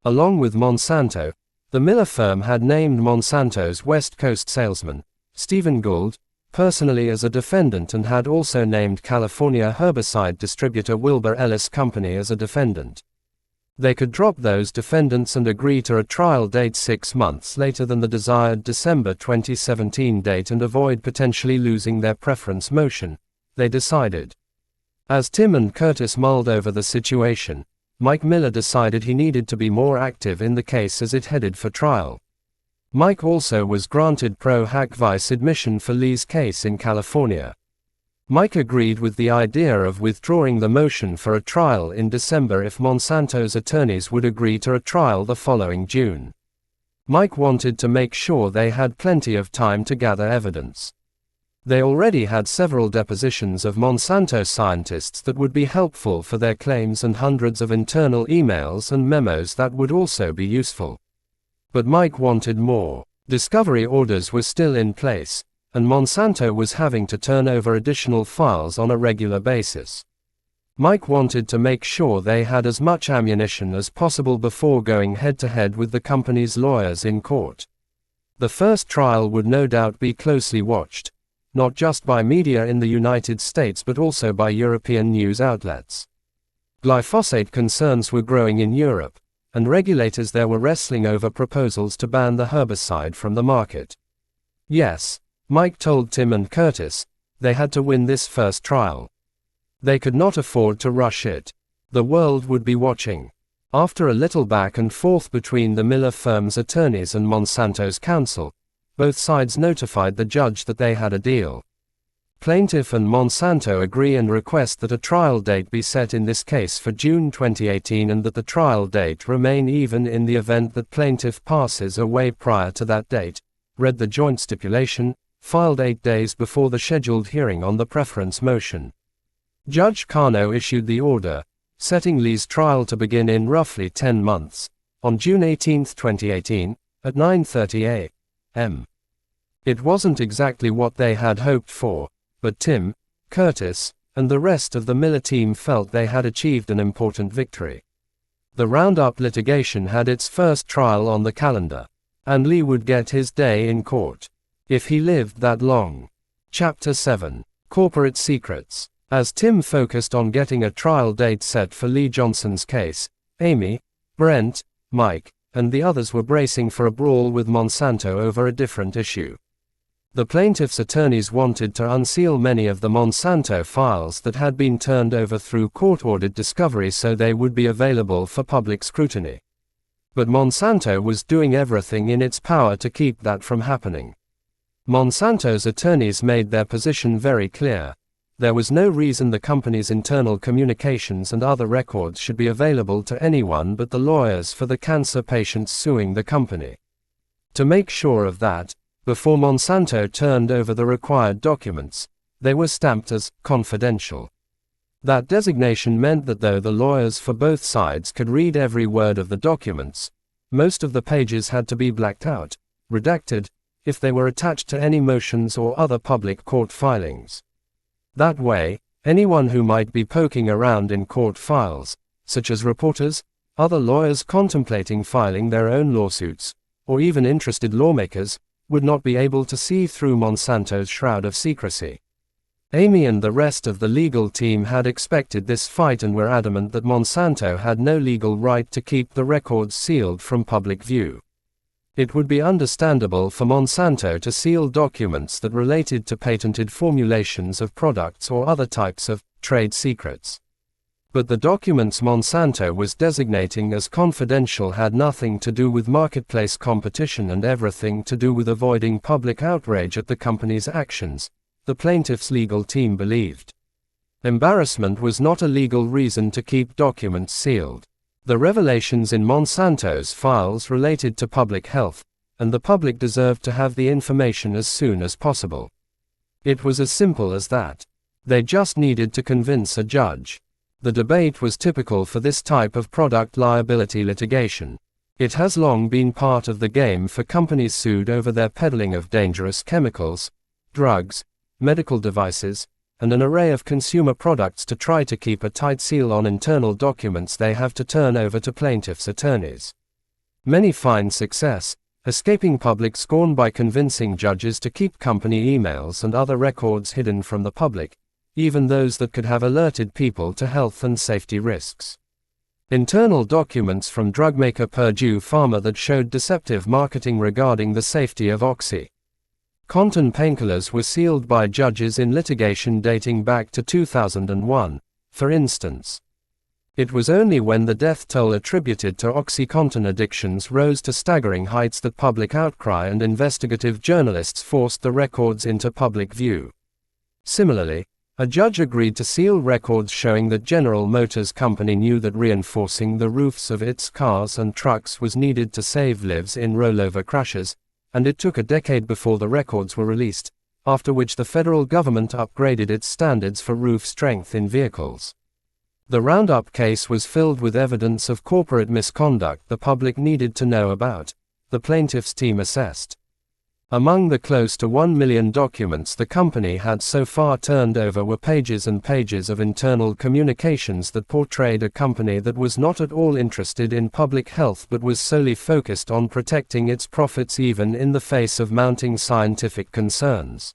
Along with Monsanto, the Miller firm had named Monsanto's West Coast salesman, Stephen Gould, personally as a defendant and had also named California herbicide distributor Wilbur Ellis Company as a defendant. They could drop those defendants and agree to a trial date 6 months later than the desired December 2017 date and avoid potentially losing their preference motion, they decided. As Tim and Curtis mulled over the situation, Mike Miller decided he needed to be more active in the case as it headed for trial. Mike also was granted pro hac vice admission for Lee's case in California. Mike agreed with the idea of withdrawing the motion for a trial in December if Monsanto's attorneys would agree to a trial the following June. Mike wanted to make sure they had plenty of time to gather evidence. They already had several depositions of Monsanto scientists that would be helpful for their claims and hundreds of internal emails and memos that would also be useful. But Mike wanted more. Discovery orders were still in place, and Monsanto was having to turn over additional files on a regular basis. Mike wanted to make sure they had as much ammunition as possible before going head-to-head with the company's lawyers in court. The first trial would no doubt be closely watched, not just by media in the United States but also by European news outlets. Glyphosate concerns were growing in Europe, and regulators there were wrestling over proposals to ban the herbicide from the market. Yes, Mike told Tim and Curtis, they had to win this first trial. They could not afford to rush it. The world would be watching. After a little back and forth between the Miller firm's attorneys and Monsanto's counsel, both sides notified the judge that they had a deal. Plaintiff and Monsanto agree and request that a trial date be set in this case for June 2018 and that the trial date remain even in the event that plaintiff passes away prior to that date, read the joint stipulation, filed 8 days before the scheduled hearing on the preference motion. Judge Cano issued the order, setting Lee's trial to begin in roughly 10 months, on June 18, 2018, at 9:30 a.m. It wasn't exactly what they had hoped for, but Tim, Curtis, and the rest of the Miller team felt they had achieved an important victory. The Roundup litigation had its first trial on the calendar, and Lee would get his day in court, if he lived that long. Chapter 7. Corporate Secrets. As Tim focused on getting a trial date set for Lee Johnson's case, Amy, Brent, Mike, and the others were bracing for a brawl with Monsanto over a different issue. The plaintiff's attorneys wanted to unseal many of the Monsanto files that had been turned over through court-ordered discovery so they would be available for public scrutiny. But Monsanto was doing everything in its power to keep that from happening. Monsanto's attorneys made their position very clear. There was no reason the company's internal communications and other records should be available to anyone but the lawyers for the cancer patients suing the company. To make sure of that, before Monsanto turned over the required documents, they were stamped as confidential. That designation meant that though the lawyers for both sides could read every word of the documents, most of the pages had to be blacked out, redacted, if they were attached to any motions or other public court filings. That way, anyone who might be poking around in court files, such as reporters, other lawyers contemplating filing their own lawsuits, or even interested lawmakers, would not be able to see through Monsanto's shroud of secrecy. Amy and the rest of the legal team had expected this fight and were adamant that Monsanto had no legal right to keep the records sealed from public view. It would be understandable for Monsanto to seal documents that related to patented formulations of products or other types of trade secrets. But the documents Monsanto was designating as confidential had nothing to do with marketplace competition and everything to do with avoiding public outrage at the company's actions, the plaintiff's legal team believed. Embarrassment was not a legal reason to keep documents sealed. The revelations in Monsanto's files related to public health, and the public deserved to have the information as soon as possible. It was as simple as that. They just needed to convince a judge. The debate was typical for this type of product liability litigation. It has long been part of the game for companies sued over their peddling of dangerous chemicals, drugs, medical devices, and an array of consumer products to try to keep a tight seal on internal documents they have to turn over to plaintiffs' attorneys. Many find success, escaping public scorn by convincing judges to keep company emails and other records hidden from the public, even those that could have alerted people to health and safety risks. Internal documents from drug maker Purdue Pharma that showed deceptive marketing regarding the safety of OxyContin painkillers were sealed by judges in litigation dating back to 2001, for instance. It was only when the death toll attributed to OxyContin addictions rose to staggering heights that public outcry and investigative journalists forced the records into public view. Similarly, a judge agreed to seal records showing that General Motors Company knew that reinforcing the roofs of its cars and trucks was needed to save lives in rollover crashes, and it took a decade before the records were released, after which the federal government upgraded its standards for roof strength in vehicles. The Roundup case was filled with evidence of corporate misconduct the public needed to know about, the plaintiff's team assessed. Among the close to 1 million documents the company had so far turned over were pages and pages of internal communications that portrayed a company that was not at all interested in public health but was solely focused on protecting its profits even in the face of mounting scientific concerns.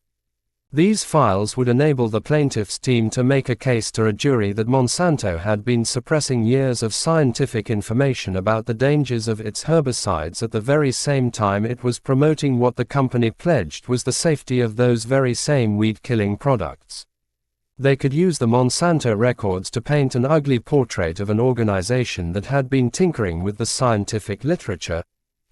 These files would enable the plaintiff's team to make a case to a jury that Monsanto had been suppressing years of scientific information about the dangers of its herbicides at the very same time it was promoting what the company pledged was the safety of those very same weed-killing products. They could use the Monsanto records to paint an ugly portrait of an organization that had been tinkering with the scientific literature,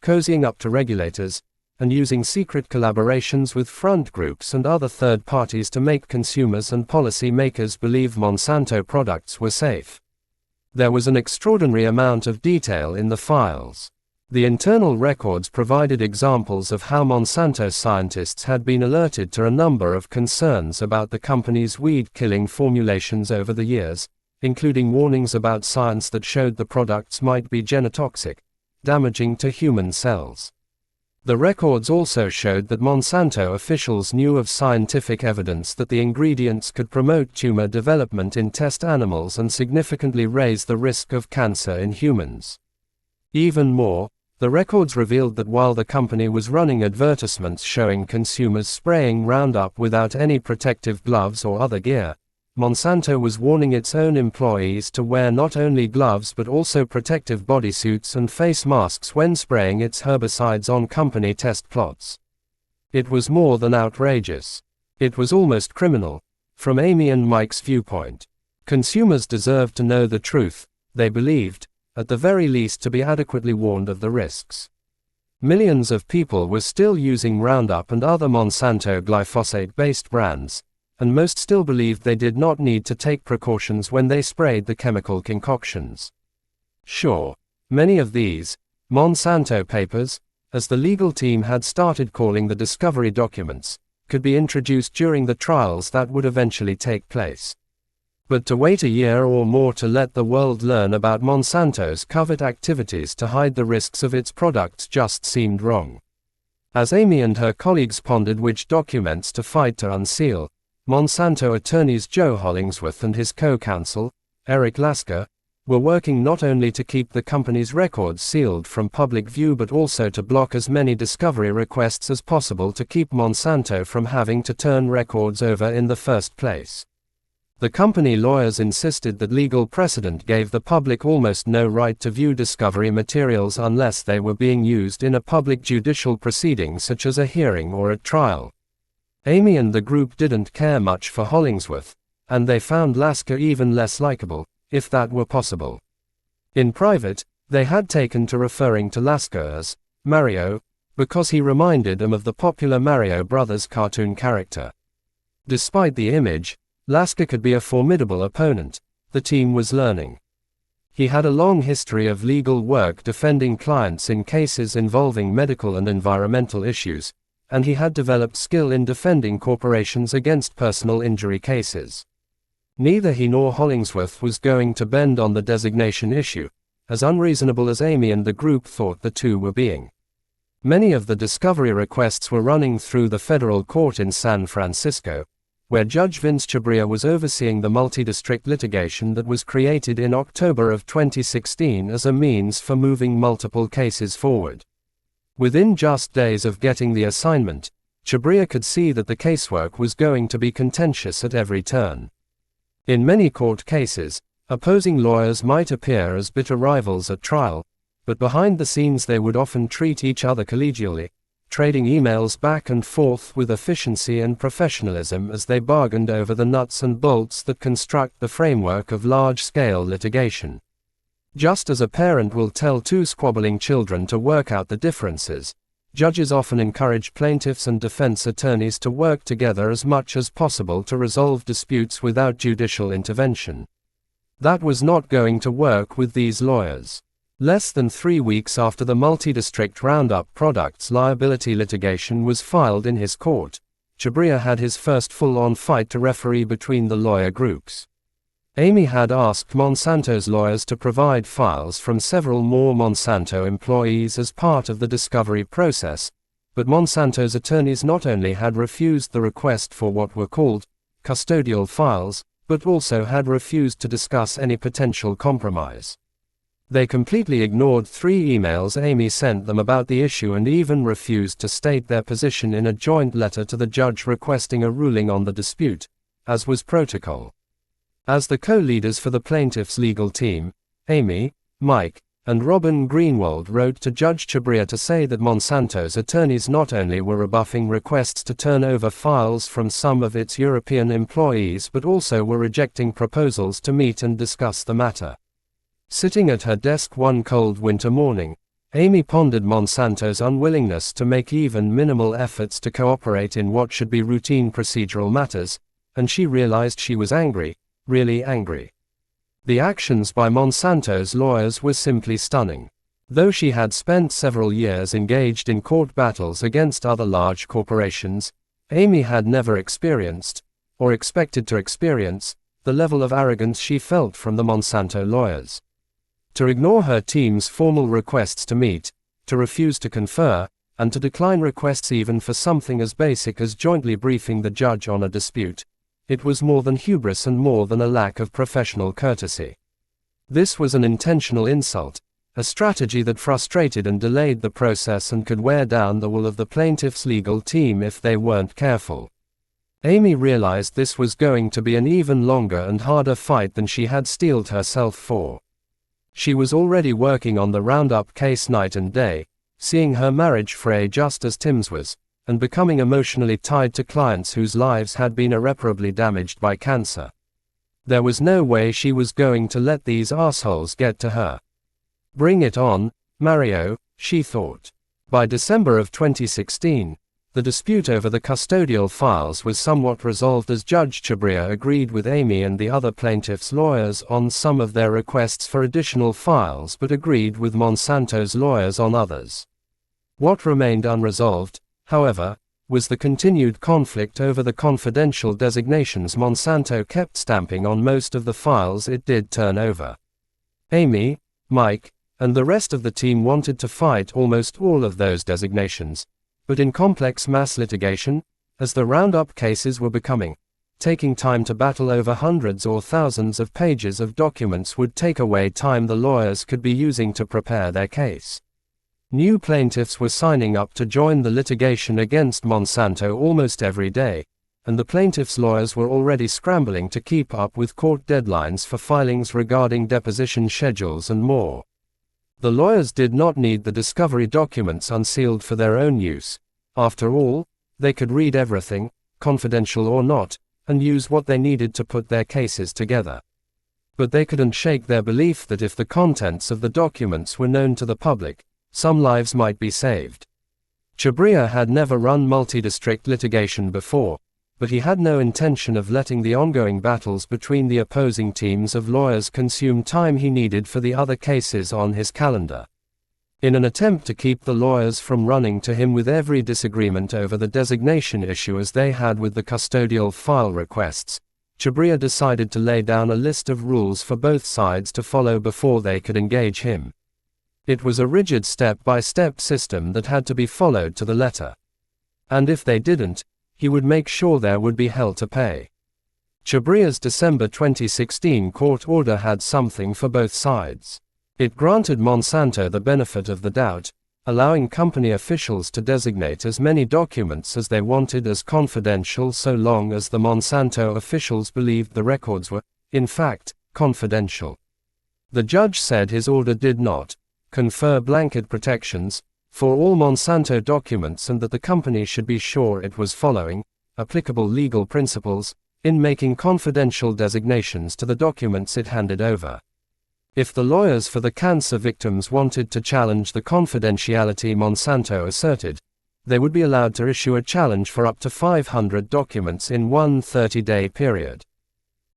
cozying up to regulators, and using secret collaborations with front groups and other third parties to make consumers and policy makers believe Monsanto products were safe. There was an extraordinary amount of detail in the files. The internal records provided examples of how Monsanto scientists had been alerted to a number of concerns about the company's weed-killing formulations over the years, including warnings about science that showed the products might be genotoxic, damaging to human cells. The records also showed that Monsanto officials knew of scientific evidence that the ingredients could promote tumor development in test animals and significantly raise the risk of cancer in humans. Even more, the records revealed that while the company was running advertisements showing consumers spraying Roundup without any protective gloves or other gear, Monsanto was warning its own employees to wear not only gloves but also protective bodysuits and face masks when spraying its herbicides on company test plots. It was more than outrageous. It was almost criminal. From Amy and Mike's viewpoint, consumers deserved to know the truth, they believed, at the very least to be adequately warned of the risks. Millions of people were still using Roundup and other Monsanto glyphosate-based brands, and most still believed they did not need to take precautions when they sprayed the chemical concoctions. Sure, many of these Monsanto papers, as the legal team had started calling the discovery documents, could be introduced during the trials that would eventually take place. But to wait a year or more to let the world learn about Monsanto's covert activities to hide the risks of its products just seemed wrong. As Amy and her colleagues pondered which documents to fight to unseal, Monsanto attorneys Joe Hollingsworth and his co-counsel, Eric Lasker, were working not only to keep the company's records sealed from public view but also to block as many discovery requests as possible to keep Monsanto from having to turn records over in the first place. The company lawyers insisted that legal precedent gave the public almost no right to view discovery materials unless they were being used in a public judicial proceeding such as a hearing or a trial. Amy and the group didn't care much for Hollingsworth, and they found Lasker even less likable, if that were possible. In private, they had taken to referring to Lasker as Mario, because he reminded them of the popular Mario Brothers cartoon character. Despite the image, Lasker could be a formidable opponent, the team was learning. He had a long history of legal work defending clients in cases involving medical and environmental issues, and he had developed skill in defending corporations against personal injury cases. Neither he nor Hollingsworth was going to bend on the designation issue, as unreasonable as Amy and the group thought the two were being. Many of the discovery requests were running through the federal court in San Francisco, where Judge Vince Chabria was overseeing the multi-district litigation that was created in October of 2016 as a means for moving multiple cases forward. Within just days of getting the assignment, Chabria could see that the casework was going to be contentious at every turn. In many court cases, opposing lawyers might appear as bitter rivals at trial, but behind the scenes they would often treat each other collegially, trading emails back and forth with efficiency and professionalism as they bargained over the nuts and bolts that construct the framework of large-scale litigation. Just as a parent will tell two squabbling children to work out the differences, judges often encourage plaintiffs and defense attorneys to work together as much as possible to resolve disputes without judicial intervention. That was not going to work with these lawyers. Less than 3 weeks after the multi-district Roundup Products liability litigation was filed in his court, Chhabria had his first full-on fight to referee between the lawyer groups. Amy had asked Monsanto's lawyers to provide files from several more Monsanto employees as part of the discovery process, but Monsanto's attorneys not only had refused the request for what were called custodial files, but also had refused to discuss any potential compromise. They completely ignored 3 emails Amy sent them about the issue and even refused to state their position in a joint letter to the judge requesting a ruling on the dispute, as was protocol. As the co-leaders for the plaintiff's legal team, Amy, Mike, and Robin Greenwald wrote to Judge Chhabria to say that Monsanto's attorneys not only were rebuffing requests to turn over files from some of its European employees but also were rejecting proposals to meet and discuss the matter. Sitting at her desk one cold winter morning, Amy pondered Monsanto's unwillingness to make even minimal efforts to cooperate in what should be routine procedural matters, and she realized she was angry, really angry. The actions by Monsanto's lawyers were simply stunning. Though she had spent several years engaged in court battles against other large corporations, Amy had never experienced, or expected to experience, the level of arrogance she felt from the Monsanto lawyers. To ignore her team's formal requests to meet, to refuse to confer, and to decline requests even for something as basic as jointly briefing the judge on a dispute, it was more than hubris and more than a lack of professional courtesy. This was an intentional insult, a strategy that frustrated and delayed the process and could wear down the will of the plaintiff's legal team if they weren't careful. Amy realized this was going to be an even longer and harder fight than she had steeled herself for. She was already working on the Roundup case night and day, seeing her marriage fray just as Tim's was, and becoming emotionally tied to clients whose lives had been irreparably damaged by cancer. There was no way she was going to let these assholes get to her. Bring it on, Mario, she thought. By December of 2016, the dispute over the custodial files was somewhat resolved as Judge Chhabria agreed with Amy and the other plaintiffs' lawyers on some of their requests for additional files but agreed with Monsanto's lawyers on others. What remained unresolved, however, was the continued conflict over the confidential designations Monsanto kept stamping on most of the files it did turn over. Amy, Mike, and the rest of the team wanted to fight almost all of those designations, but in complex mass litigation, as the Roundup cases were becoming, taking time to battle over hundreds or thousands of pages of documents would take away time the lawyers could be using to prepare their case. New plaintiffs were signing up to join the litigation against Monsanto almost every day, and the plaintiffs' lawyers were already scrambling to keep up with court deadlines for filings regarding deposition schedules and more. The lawyers did not need the discovery documents unsealed for their own use. After all, they could read everything, confidential or not, and use what they needed to put their cases together. But they couldn't shake their belief that if the contents of the documents were known to the public, some lives might be saved. Chhabria had never run multi-district litigation before, but he had no intention of letting the ongoing battles between the opposing teams of lawyers consume time he needed for the other cases on his calendar. In an attempt to keep the lawyers from running to him with every disagreement over the designation issue as they had with the custodial file requests, Chhabria decided to lay down a list of rules for both sides to follow before they could engage him. It was a rigid step-by-step system that had to be followed to the letter. And if they didn't, he would make sure there would be hell to pay. Chhabria's December 2016 court order had something for both sides. It granted Monsanto the benefit of the doubt, allowing company officials to designate as many documents as they wanted as confidential so long as the Monsanto officials believed the records were, in fact, confidential. The judge said his order did not confer blanket protections for all Monsanto documents and that the company should be sure it was following applicable legal principles in making confidential designations to the documents it handed over. If the lawyers for the cancer victims wanted to challenge the confidentiality Monsanto asserted, they would be allowed to issue a challenge for up to 500 documents in one 30-day period.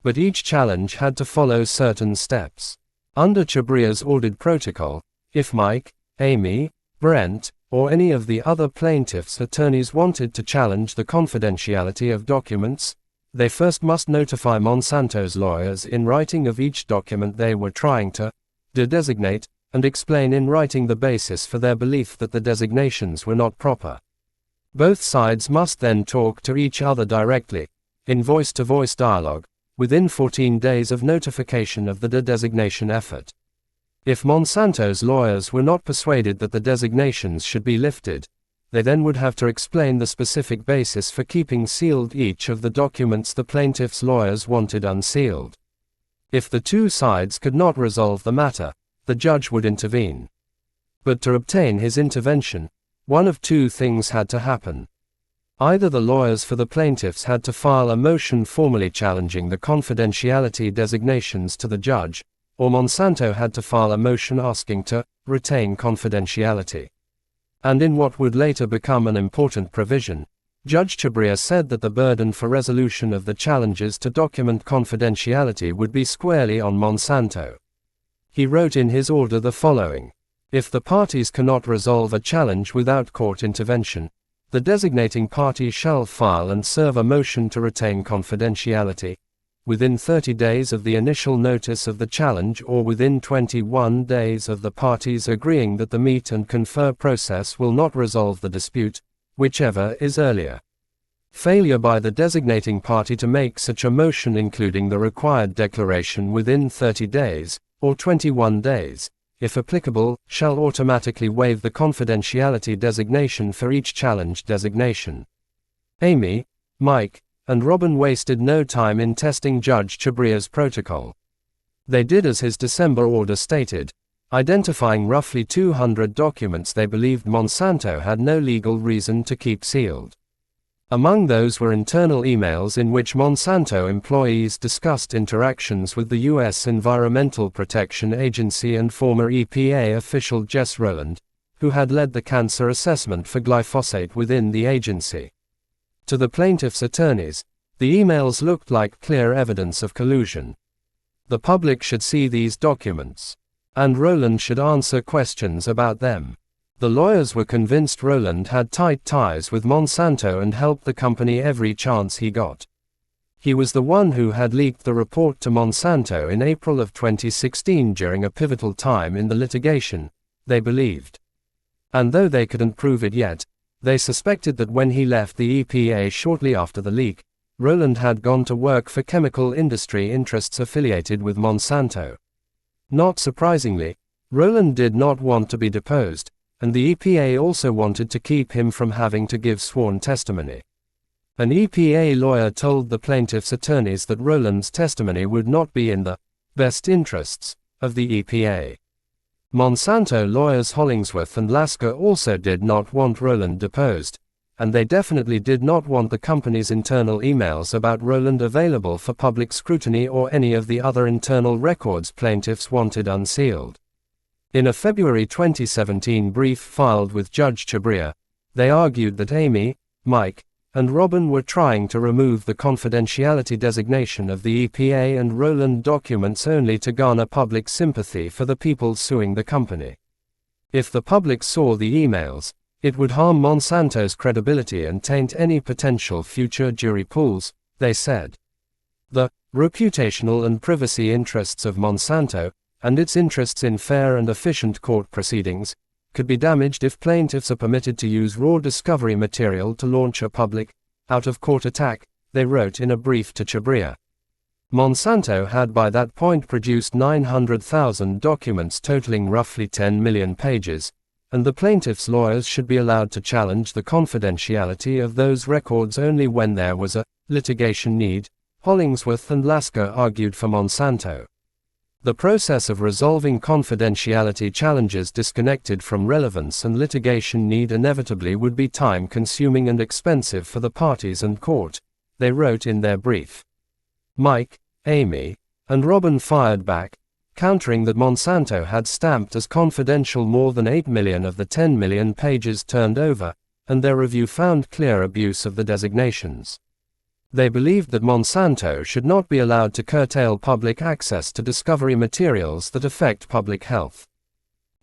But each challenge had to follow certain steps. Under Chhabria's ordered protocol, if Mike, Amy, Brent, or any of the other plaintiffs' attorneys wanted to challenge the confidentiality of documents, they first must notify Monsanto's lawyers in writing of each document they were trying to designate, and explain in writing the basis for their belief that the designations were not proper. Both sides must then talk to each other directly, in voice-to-voice dialogue, within 14 days of notification of the designation effort. If Monsanto's lawyers were not persuaded that the designations should be lifted, they then would have to explain the specific basis for keeping sealed each of the documents the plaintiff's lawyers wanted unsealed. If the two sides could not resolve the matter, the judge would intervene. But to obtain his intervention, one of two things had to happen. Either the lawyers for the plaintiffs had to file a motion formally challenging the confidentiality designations to the judge, or Monsanto had to file a motion asking to retain confidentiality. And in what would later become an important provision, Judge Chabria said that the burden for resolution of the challenges to document confidentiality would be squarely on Monsanto. He wrote in his order the following: if the parties cannot resolve a challenge without court intervention, the designating party shall file and serve a motion to retain confidentiality, within 30 days of the initial notice of the challenge or within 21 days of the parties agreeing that the meet and confer process will not resolve the dispute, whichever is earlier. Failure by the designating party to make such a motion including the required declaration within 30 days, or 21 days, if applicable, shall automatically waive the confidentiality designation for each challenge designation. Amy, Mike, and Robin wasted no time in testing Judge Chabria's protocol. They did as his December order stated, identifying roughly 200 documents they believed Monsanto had no legal reason to keep sealed. Among those were internal emails in which Monsanto employees discussed interactions with the U.S. Environmental Protection Agency and former EPA official Jess Rowland, who had led the cancer assessment for glyphosate within the agency. To the plaintiff's attorneys, the emails looked like clear evidence of collusion. The public should see these documents, and Rowland should answer questions about them. The lawyers were convinced Rowland had tight ties with Monsanto and helped the company every chance he got. He was the one who had leaked the report to Monsanto in April of 2016 during a pivotal time in the litigation, they believed. And though they couldn't prove it yet, they suspected that when he left the EPA shortly after the leak, Rowland had gone to work for chemical industry interests affiliated with Monsanto. Not surprisingly, Rowland did not want to be deposed, and the EPA also wanted to keep him from having to give sworn testimony. An EPA lawyer told the plaintiff's attorneys that Rowland's testimony would not be in the best interests of the EPA. Monsanto lawyers Hollingsworth and Lasker also did not want Rowland deposed, and they definitely did not want the company's internal emails about Rowland available for public scrutiny or any of the other internal records plaintiffs wanted unsealed. In a February 2017 brief filed with Judge Chabria, they argued that Amy, Mike, and Robin were trying to remove the confidentiality designation of the EPA and Rowland documents only to garner public sympathy for the people suing the company. If the public saw the emails, it would harm Monsanto's credibility and taint any potential future jury pools, they said. The reputational and privacy interests of Monsanto, and its interests in fair and efficient court proceedings, could be damaged if plaintiffs are permitted to use raw discovery material to launch a public, out-of-court attack, they wrote in a brief to Chabria. Monsanto had by that point produced 900,000 documents totaling roughly 10 million pages, and the plaintiffs' lawyers should be allowed to challenge the confidentiality of those records only when there was a litigation need, Hollingsworth and Lasker argued for Monsanto. The process of resolving confidentiality challenges disconnected from relevance and litigation need inevitably would be time-consuming and expensive for the parties and court, they wrote in their brief. Mike, Amy, and Robin fired back, countering that Monsanto had stamped as confidential more than 8 million of the 10 million pages turned over, and their review found clear abuse of the designations. They believed that Monsanto should not be allowed to curtail public access to discovery materials that affect public health.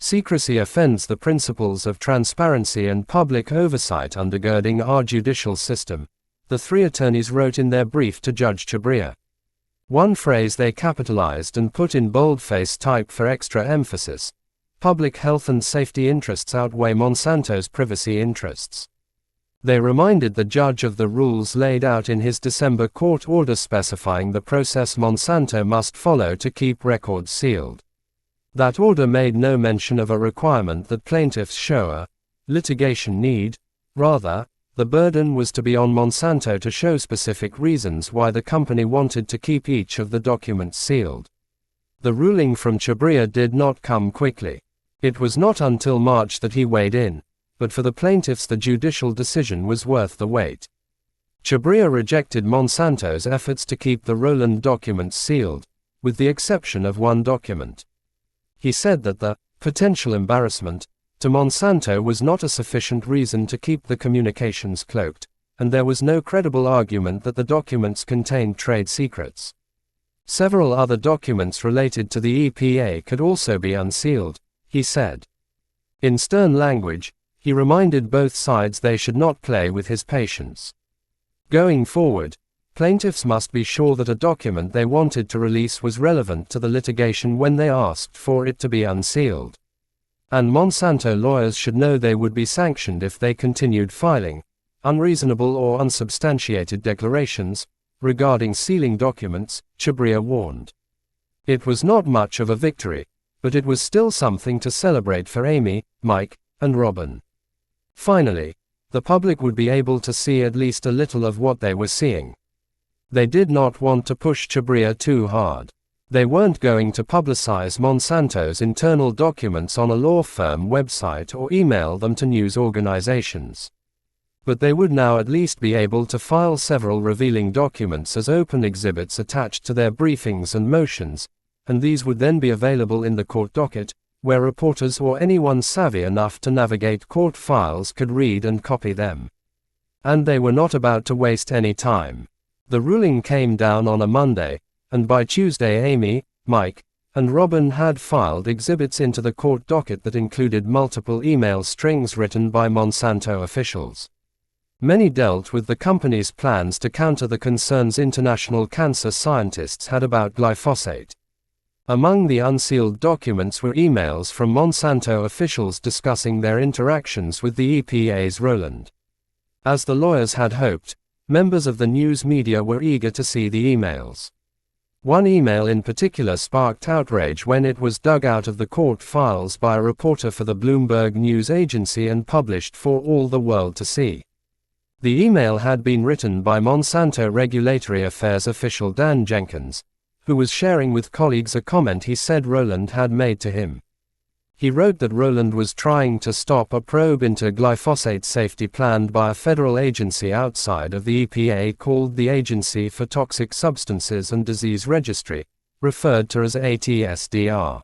Secrecy offends the principles of transparency and public oversight undergirding our judicial system, the three attorneys wrote in their brief to Judge Chhabria. One phrase they capitalized and put in boldface type for extra emphasis: public health and safety interests outweigh Monsanto's privacy interests. They reminded the judge of the rules laid out in his December court order specifying the process Monsanto must follow to keep records sealed. That order made no mention of a requirement that plaintiffs show a litigation need. Rather, the burden was to be on Monsanto to show specific reasons why the company wanted to keep each of the documents sealed. The ruling from Chhabria did not come quickly. It was not until March that he weighed in, but for the plaintiffs the judicial decision was worth the wait. Chhabria rejected Monsanto's efforts to keep the Rowland documents sealed, with the exception of one document. He said that the potential embarrassment to Monsanto was not a sufficient reason to keep the communications cloaked, and there was no credible argument that the documents contained trade secrets. Several other documents related to the EPA could also be unsealed, he said. In stern language, he reminded both sides they should not play with his patience. Going forward, plaintiffs must be sure that a document they wanted to release was relevant to the litigation when they asked for it to be unsealed. And Monsanto lawyers should know they would be sanctioned if they continued filing unreasonable or unsubstantiated declarations regarding sealing documents, Chhabria warned. It was not much of a victory, but it was still something to celebrate for Amy, Mike, and Robin. Finally, the public would be able to see at least a little of what they were seeing. They did not want to push Chhabria too hard. They weren't going to publicize Monsanto's internal documents on a law firm website or email them to news organizations. But they would now at least be able to file several revealing documents as open exhibits attached to their briefings and motions, and these would then be available in the court docket, where reporters or anyone savvy enough to navigate court files could read and copy them. And they were not about to waste any time. The ruling came down on a Monday, and by Tuesday Amy, Mike, and Robin had filed exhibits into the court docket that included multiple email strings written by Monsanto officials. Many dealt with the company's plans to counter the concerns international cancer scientists had about glyphosate. Among the unsealed documents were emails from Monsanto officials discussing their interactions with the EPA's Rowland. As the lawyers had hoped, members of the news media were eager to see the emails. One email in particular sparked outrage when it was dug out of the court files by a reporter for the Bloomberg News Agency and published for all the world to see. The email had been written by Monsanto Regulatory Affairs official Dan Jenkins, who was sharing with colleagues a comment he said Rowland had made to him. He wrote that Rowland was trying to stop a probe into glyphosate safety planned by a federal agency outside of the EPA called the Agency for Toxic Substances and Disease Registry, referred to as ATSDR.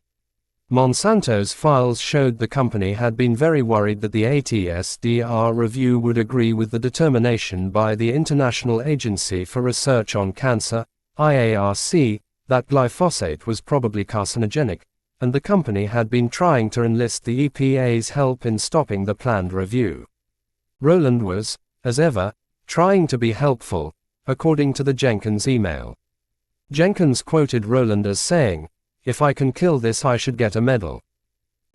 Monsanto's files showed the company had been very worried that the ATSDR review would agree with the determination by the International Agency for Research on Cancer, IARC, that glyphosate was probably carcinogenic, and the company had been trying to enlist the EPA's help in stopping the planned review. Rowland was, as ever, trying to be helpful, according to the Jenkins email. Jenkins quoted Rowland as saying, "If I can kill this I should get a medal."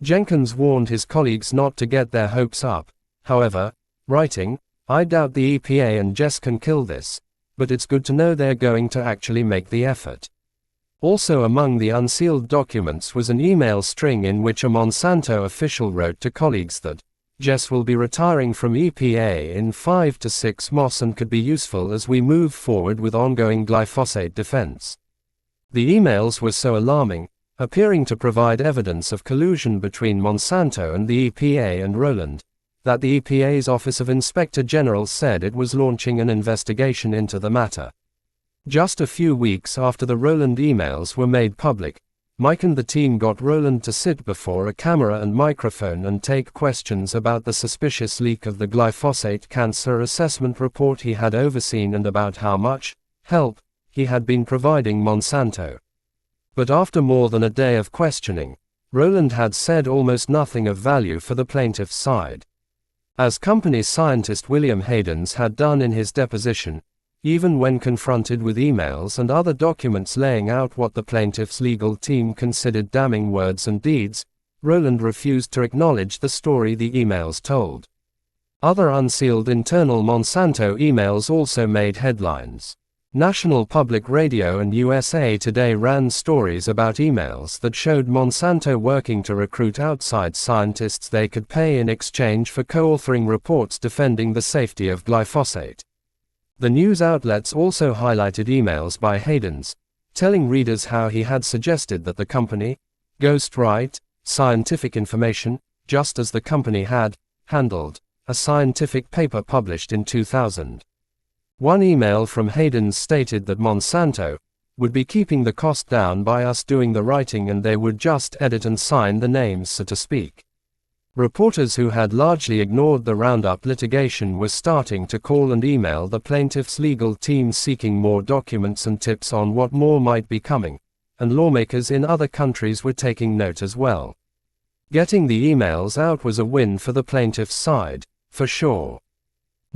Jenkins warned his colleagues not to get their hopes up, however, writing, "I doubt the EPA and Jess can kill this, but it's good to know they're going to actually make the effort." Also among the unsealed documents was an email string in which a Monsanto official wrote to colleagues that Jess will be retiring from EPA in 5 to 6 months and could be useful as we move forward with ongoing glyphosate defense. The emails were so alarming, appearing to provide evidence of collusion between Monsanto and the EPA and Rowland, that the EPA's Office of Inspector General said it was launching an investigation into the matter. Just a few weeks after the Rowland emails were made public, Mike and the team got Rowland to sit before a camera and microphone and take questions about the suspicious leak of the glyphosate cancer assessment report he had overseen and about how much help he had been providing Monsanto. But after more than a day of questioning, Rowland had said almost nothing of value for the plaintiff's side. As company scientist William Haydens had done in his deposition, even when confronted with emails and other documents laying out what the plaintiff's legal team considered damning words and deeds, Rowland refused to acknowledge the story the emails told. Other unsealed internal Monsanto emails also made headlines. National Public Radio and USA Today ran stories about emails that showed Monsanto working to recruit outside scientists they could pay in exchange for co-authoring reports defending the safety of glyphosate. The news outlets also highlighted emails by Haydens, telling readers how he had suggested that the company ghostwrite scientific information, just as the company had handled a scientific paper published in 2000. One email from Haydens stated that Monsanto would be keeping the cost down by us doing the writing and they would just edit and sign the names, so to speak. Reporters who had largely ignored the Roundup litigation were starting to call and email the plaintiff's legal team seeking more documents and tips on what more might be coming, and lawmakers in other countries were taking note as well. Getting the emails out was a win for the plaintiff's side, for sure.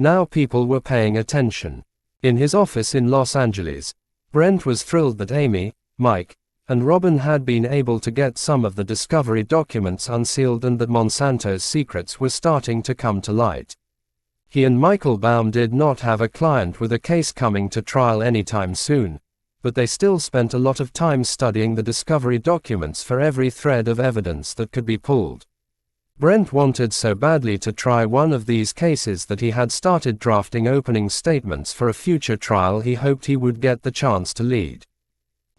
Now people were paying attention. In his office in Los Angeles, Brent was thrilled that Amy, Mike, and Robin had been able to get some of the discovery documents unsealed and that Monsanto's secrets were starting to come to light. He and Michael Baum did not have a client with a case coming to trial anytime soon, but they still spent a lot of time studying the discovery documents for every thread of evidence that could be pulled. Brent wanted so badly to try one of these cases that he had started drafting opening statements for a future trial he hoped he would get the chance to lead.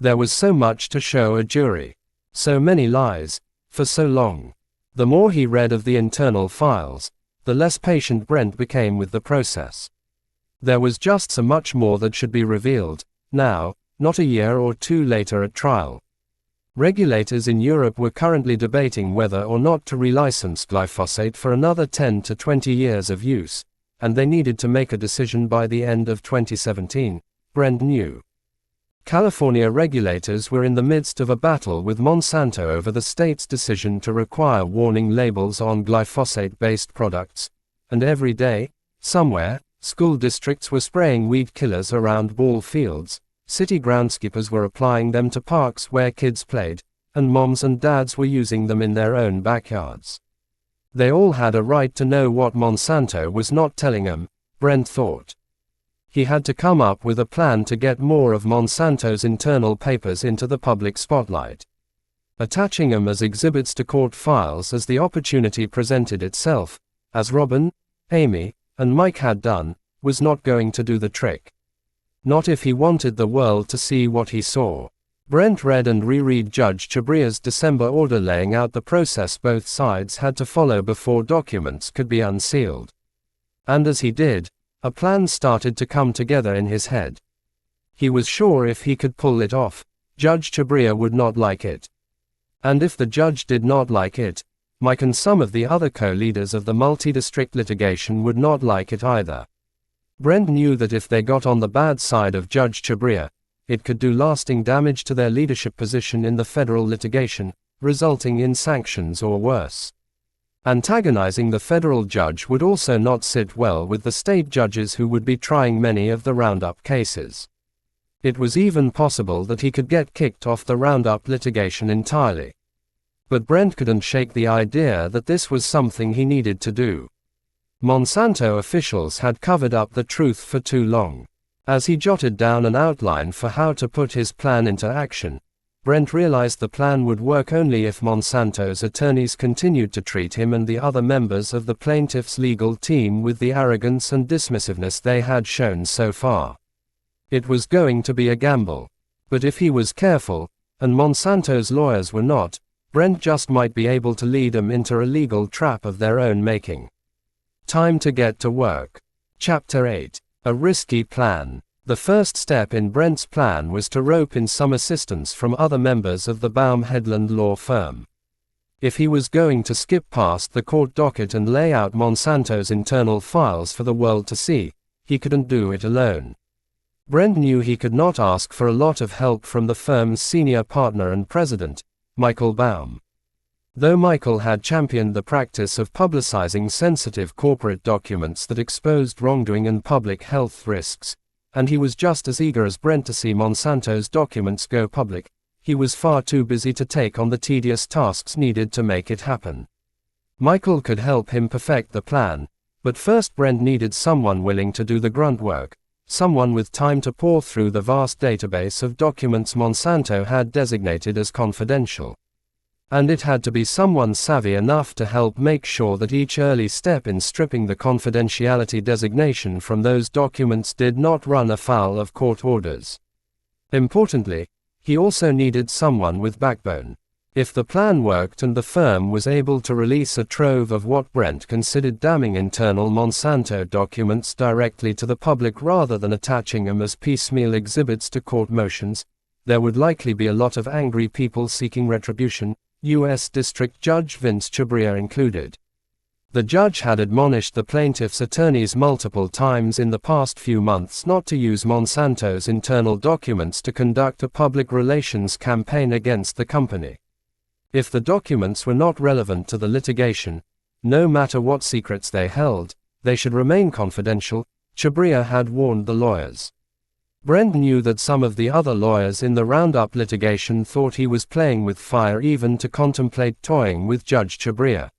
There was so much to show a jury. So many lies, for so long. The more he read of the internal files, the less patient Brent became with the process. There was just so much more that should be revealed, now, not a year or two later at trial. Regulators in Europe were currently debating whether or not to relicense glyphosate for another 10 to 20 years of use, and they needed to make a decision by the end of 2017, Brent knew. California regulators were in the midst of a battle with Monsanto over the state's decision to require warning labels on glyphosate-based products, and every day, somewhere, school districts were spraying weed killers around ball fields, city groundskeepers were applying them to parks where kids played, and moms and dads were using them in their own backyards. They all had a right to know what Monsanto was not telling them, Brent thought. He had to come up with a plan to get more of Monsanto's internal papers into the public spotlight. Attaching them as exhibits to court files as the opportunity presented itself, as Robin, Amy, and Mike had done, was not going to do the trick. Not if he wanted the world to see what he saw. Brent read and reread Judge Chabria's December order laying out the process both sides had to follow before documents could be unsealed. And as he did, a plan started to come together in his head. He was sure if he could pull it off, Judge Chabria would not like it. And if the judge did not like it, Mike and some of the other co-leaders of the multi-district litigation would not like it either. Brent knew that if they got on the bad side of Judge Chabria, it could do lasting damage to their leadership position in the federal litigation, resulting in sanctions or worse. Antagonizing the federal judge would also not sit well with the state judges who would be trying many of the Roundup cases. It was even possible that he could get kicked off the Roundup litigation entirely. But Brent couldn't shake the idea that this was something he needed to do. Monsanto officials had covered up the truth for too long. As he jotted down an outline for how to put his plan into action, Brent realized the plan would work only if Monsanto's attorneys continued to treat him and the other members of the plaintiff's legal team with the arrogance and dismissiveness they had shown so far. It was going to be a gamble. But if he was careful, and Monsanto's lawyers were not, Brent just might be able to lead them into a legal trap of their own making. Time to get to work. Chapter 8. A risky plan. The first step in Brent's plan was to rope in some assistance from other members of the Baum Headland law firm. If he was going to skip past the court docket and lay out Monsanto's internal files for the world to see, he couldn't do it alone. Brent knew he could not ask for a lot of help from the firm's senior partner and president, Michael Baum. Though Michael had championed the practice of publicizing sensitive corporate documents that exposed wrongdoing and public health risks, and he was just as eager as Brent to see Monsanto's documents go public, he was far too busy to take on the tedious tasks needed to make it happen. Michael could help him perfect the plan, but first Brent needed someone willing to do the grunt work, someone with time to pore through the vast database of documents Monsanto had designated as confidential. And it had to be someone savvy enough to help make sure that each early step in stripping the confidentiality designation from those documents did not run afoul of court orders. Importantly, he also needed someone with backbone. If the plan worked and the firm was able to release a trove of what Brent considered damning internal Monsanto documents directly to the public rather than attaching them as piecemeal exhibits to court motions, there would likely be a lot of angry people seeking retribution, U.S. District Judge Vince Chhabria included. The judge had admonished the plaintiff's attorneys multiple times in the past few months not to use Monsanto's internal documents to conduct a public relations campaign against the company. If the documents were not relevant to the litigation, no matter what secrets they held, they should remain confidential, Chhabria had warned the lawyers. Brent knew that some of the other lawyers in the Roundup litigation thought he was playing with fire even to contemplate toying with Judge Chhabria.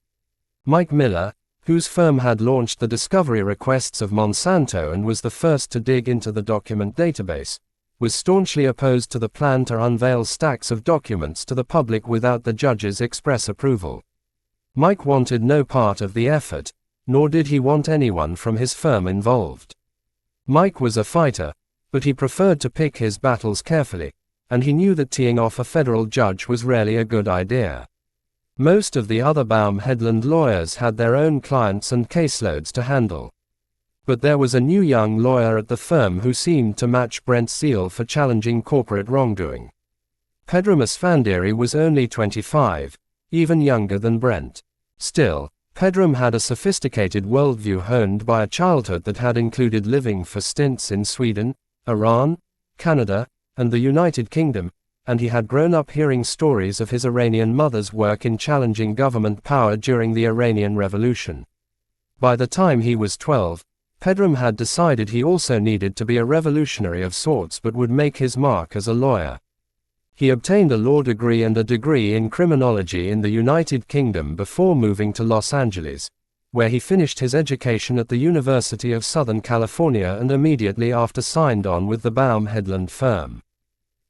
Mike Miller, whose firm had launched the discovery requests of Monsanto and was the first to dig into the document database, was staunchly opposed to the plan to unveil stacks of documents to the public without the judge's express approval. Mike wanted no part of the effort, nor did he want anyone from his firm involved. Mike was a fighter, but he preferred to pick his battles carefully, and he knew that teeing off a federal judge was rarely a good idea. Most of the other Baum Headland lawyers had their own clients and caseloads to handle. But there was a new young lawyer at the firm who seemed to match Brent's zeal for challenging corporate wrongdoing. Pedram Asfandiri was only 25, even younger than Brent. Still, Pedram had a sophisticated worldview honed by a childhood that had included living for stints in Sweden, Iran, Canada, and the United Kingdom, and he had grown up hearing stories of his Iranian mother's work in challenging government power during the Iranian Revolution. By the time he was 12, Pedram had decided he also needed to be a revolutionary of sorts but would make his mark as a lawyer. He obtained a law degree and a degree in criminology in the United Kingdom before moving to Los Angeles, where he finished his education at the University of Southern California and immediately after signed on with the Baum Headland firm.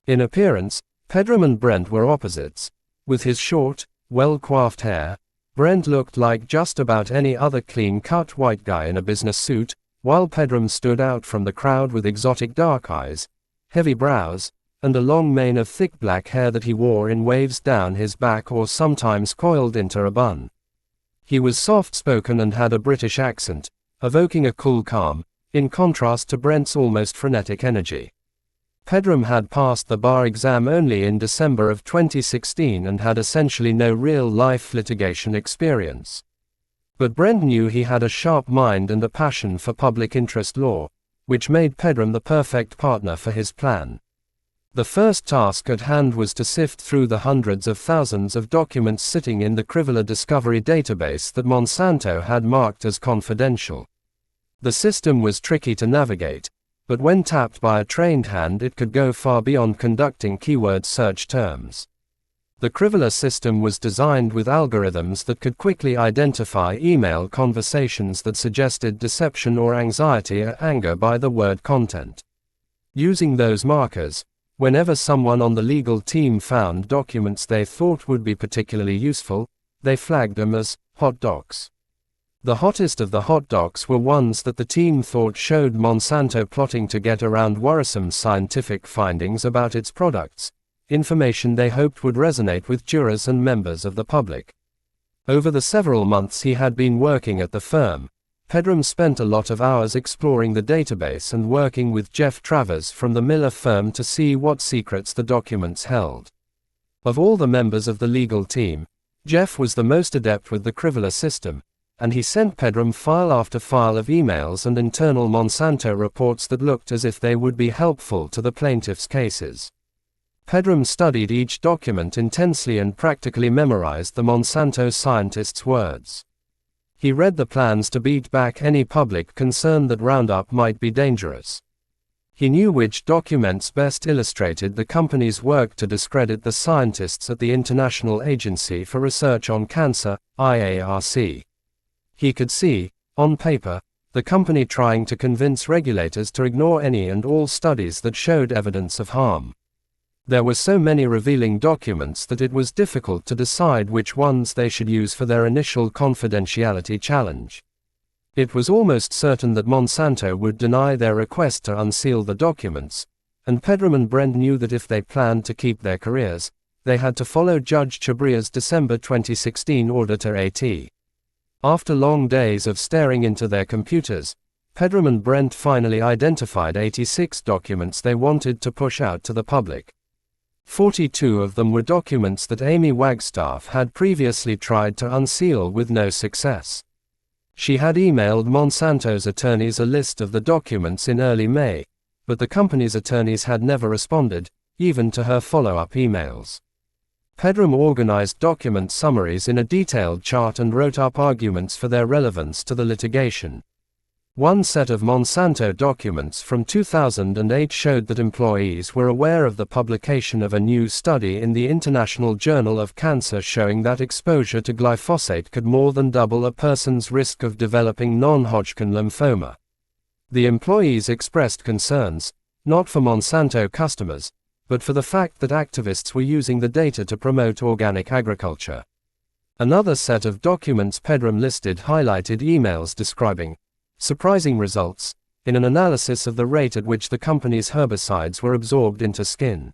In appearance, Pedram and Brent were opposites. With his short, well-coiffed hair, Brent looked like just about any other clean-cut white guy in a business suit, while Pedram stood out from the crowd with exotic dark eyes, heavy brows, and a long mane of thick black hair that he wore in waves down his back or sometimes coiled into a bun. He was soft-spoken and had a British accent, evoking a cool calm, in contrast to Brent's almost frenetic energy. Pedram had passed the bar exam only in December of 2016 and had essentially no real-life litigation experience. But Brent knew he had a sharp mind and a passion for public interest law, which made Pedram the perfect partner for his plan. The first task at hand was to sift through the hundreds of thousands of documents sitting in the Crivella Discovery database that Monsanto had marked as confidential. The system was tricky to navigate, but when tapped by a trained hand it could go far beyond conducting keyword search terms. The Crivella system was designed with algorithms that could quickly identify email conversations that suggested deception or anxiety or anger by the word content. Using those markers, whenever someone on the legal team found documents they thought would be particularly useful, they flagged them as hot docs. The hottest of the hot docs were ones that the team thought showed Monsanto plotting to get around worrisome scientific findings about its products, information they hoped would resonate with jurors and members of the public. Over the several months he had been working at the firm, Pedram spent a lot of hours exploring the database and working with Jeff Travers from the Miller firm to see what secrets the documents held. Of all the members of the legal team, Jeff was the most adept with the Crivella system, and he sent Pedram file after file of emails and internal Monsanto reports that looked as if they would be helpful to the plaintiff's cases. Pedram studied each document intensely and practically memorized the Monsanto scientists' words. He read the plans to beat back any public concern that Roundup might be dangerous. He knew which documents best illustrated the company's work to discredit the scientists at the International Agency for Research on Cancer, IARC. He could see, on paper, the company trying to convince regulators to ignore any and all studies that showed evidence of harm. There were so many revealing documents that it was difficult to decide which ones they should use for their initial confidentiality challenge. It was almost certain that Monsanto would deny their request to unseal the documents, and Pedram and Brent knew that if they planned to keep their careers, they had to follow Judge Chabria's December 2016 order to AT. After long days of staring into their computers, Pedram and Brent finally identified 86 documents they wanted to push out to the public. 42 of them were documents that Amy Wagstaff had previously tried to unseal with no success. She had emailed Monsanto's attorneys a list of the documents in early May, but the company's attorneys had never responded, even to her follow-up emails. Pedram organized document summaries in a detailed chart and wrote up arguments for their relevance to the litigation. One set of Monsanto documents from 2008 showed that employees were aware of the publication of a new study in the International Journal of Cancer showing that exposure to glyphosate could more than double a person's risk of developing non-Hodgkin lymphoma. The employees expressed concerns, not for Monsanto customers, but for the fact that activists were using the data to promote organic agriculture. Another set of documents Pedram listed highlighted emails describing surprising results in an analysis of the rate at which the company's herbicides were absorbed into skin.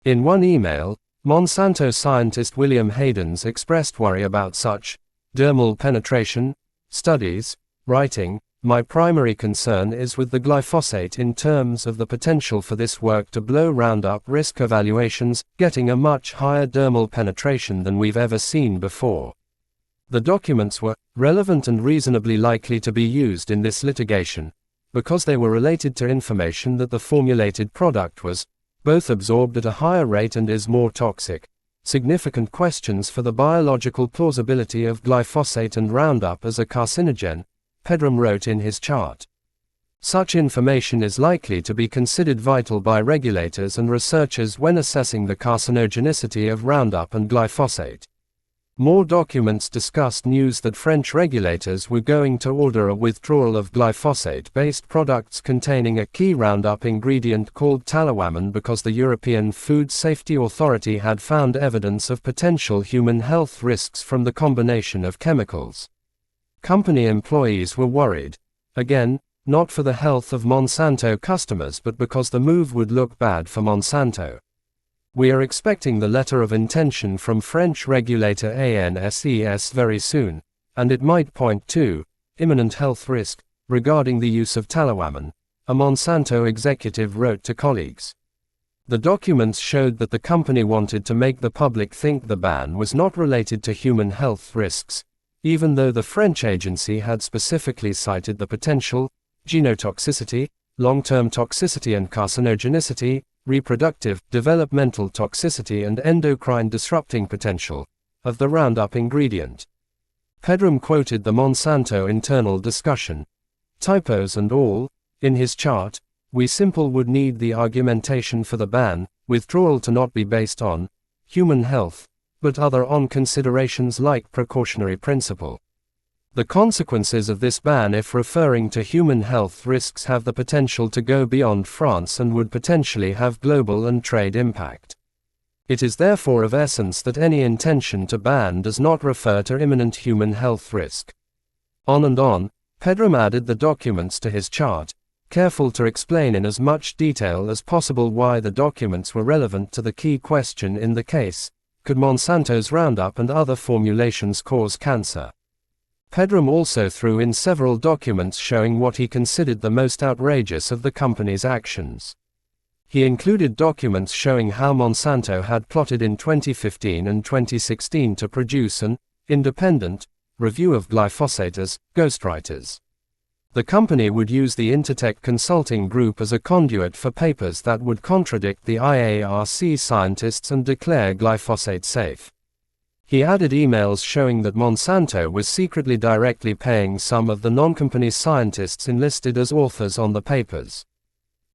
In one email, Monsanto scientist William Haydens expressed worry about such dermal penetration studies, writing, "My primary concern is with the glyphosate in terms of the potential for this work to blow Roundup risk evaluations, getting a much higher dermal penetration than we've ever seen before." The documents were relevant and reasonably likely to be used in this litigation, because they were related to information that the formulated product was both absorbed at a higher rate and is more toxic. Significant questions for the biological plausibility of glyphosate and Roundup as a carcinogen, Pedram wrote in his chart. Such information is likely to be considered vital by regulators and researchers when assessing the carcinogenicity of Roundup and glyphosate. More documents discussed news that French regulators were going to order a withdrawal of glyphosate-based products containing a key Roundup ingredient called talawamin because the European Food Safety Authority had found evidence of potential human health risks from the combination of chemicals. Company employees were worried, again, not for the health of Monsanto customers but because the move would look bad for Monsanto. "We are expecting the letter of intention from French regulator ANSES very soon, and it might point to imminent health risk regarding the use of talawamin," a Monsanto executive wrote to colleagues. The documents showed that the company wanted to make the public think the ban was not related to human health risks, even though the French agency had specifically cited the potential genotoxicity, long-term toxicity and carcinogenicity, reproductive, developmental toxicity and endocrine disrupting potential of the Roundup ingredient. Pedram quoted the Monsanto internal discussion, typos and all, in his chart. "We simple would need the argumentation for the ban, withdrawal to not be based on human health, but other on considerations like precautionary principle. The consequences of this ban if referring to human health risks have the potential to go beyond France and would potentially have global and trade impact. It is therefore of essence that any intention to ban does not refer to imminent human health risk." On and on, Pedram added the documents to his chart, careful to explain in as much detail as possible why the documents were relevant to the key question in the case: could Monsanto's Roundup and other formulations cause cancer? Pedram also threw in several documents showing what he considered the most outrageous of the company's actions. He included documents showing how Monsanto had plotted in 2015 and 2016 to produce an independent review of glyphosate as ghostwriters. The company would use the Intertech Consulting Group as a conduit for papers that would contradict the IARC scientists and declare glyphosate safe. He added emails showing that Monsanto was secretly directly paying some of the non-company scientists enlisted as authors on the papers.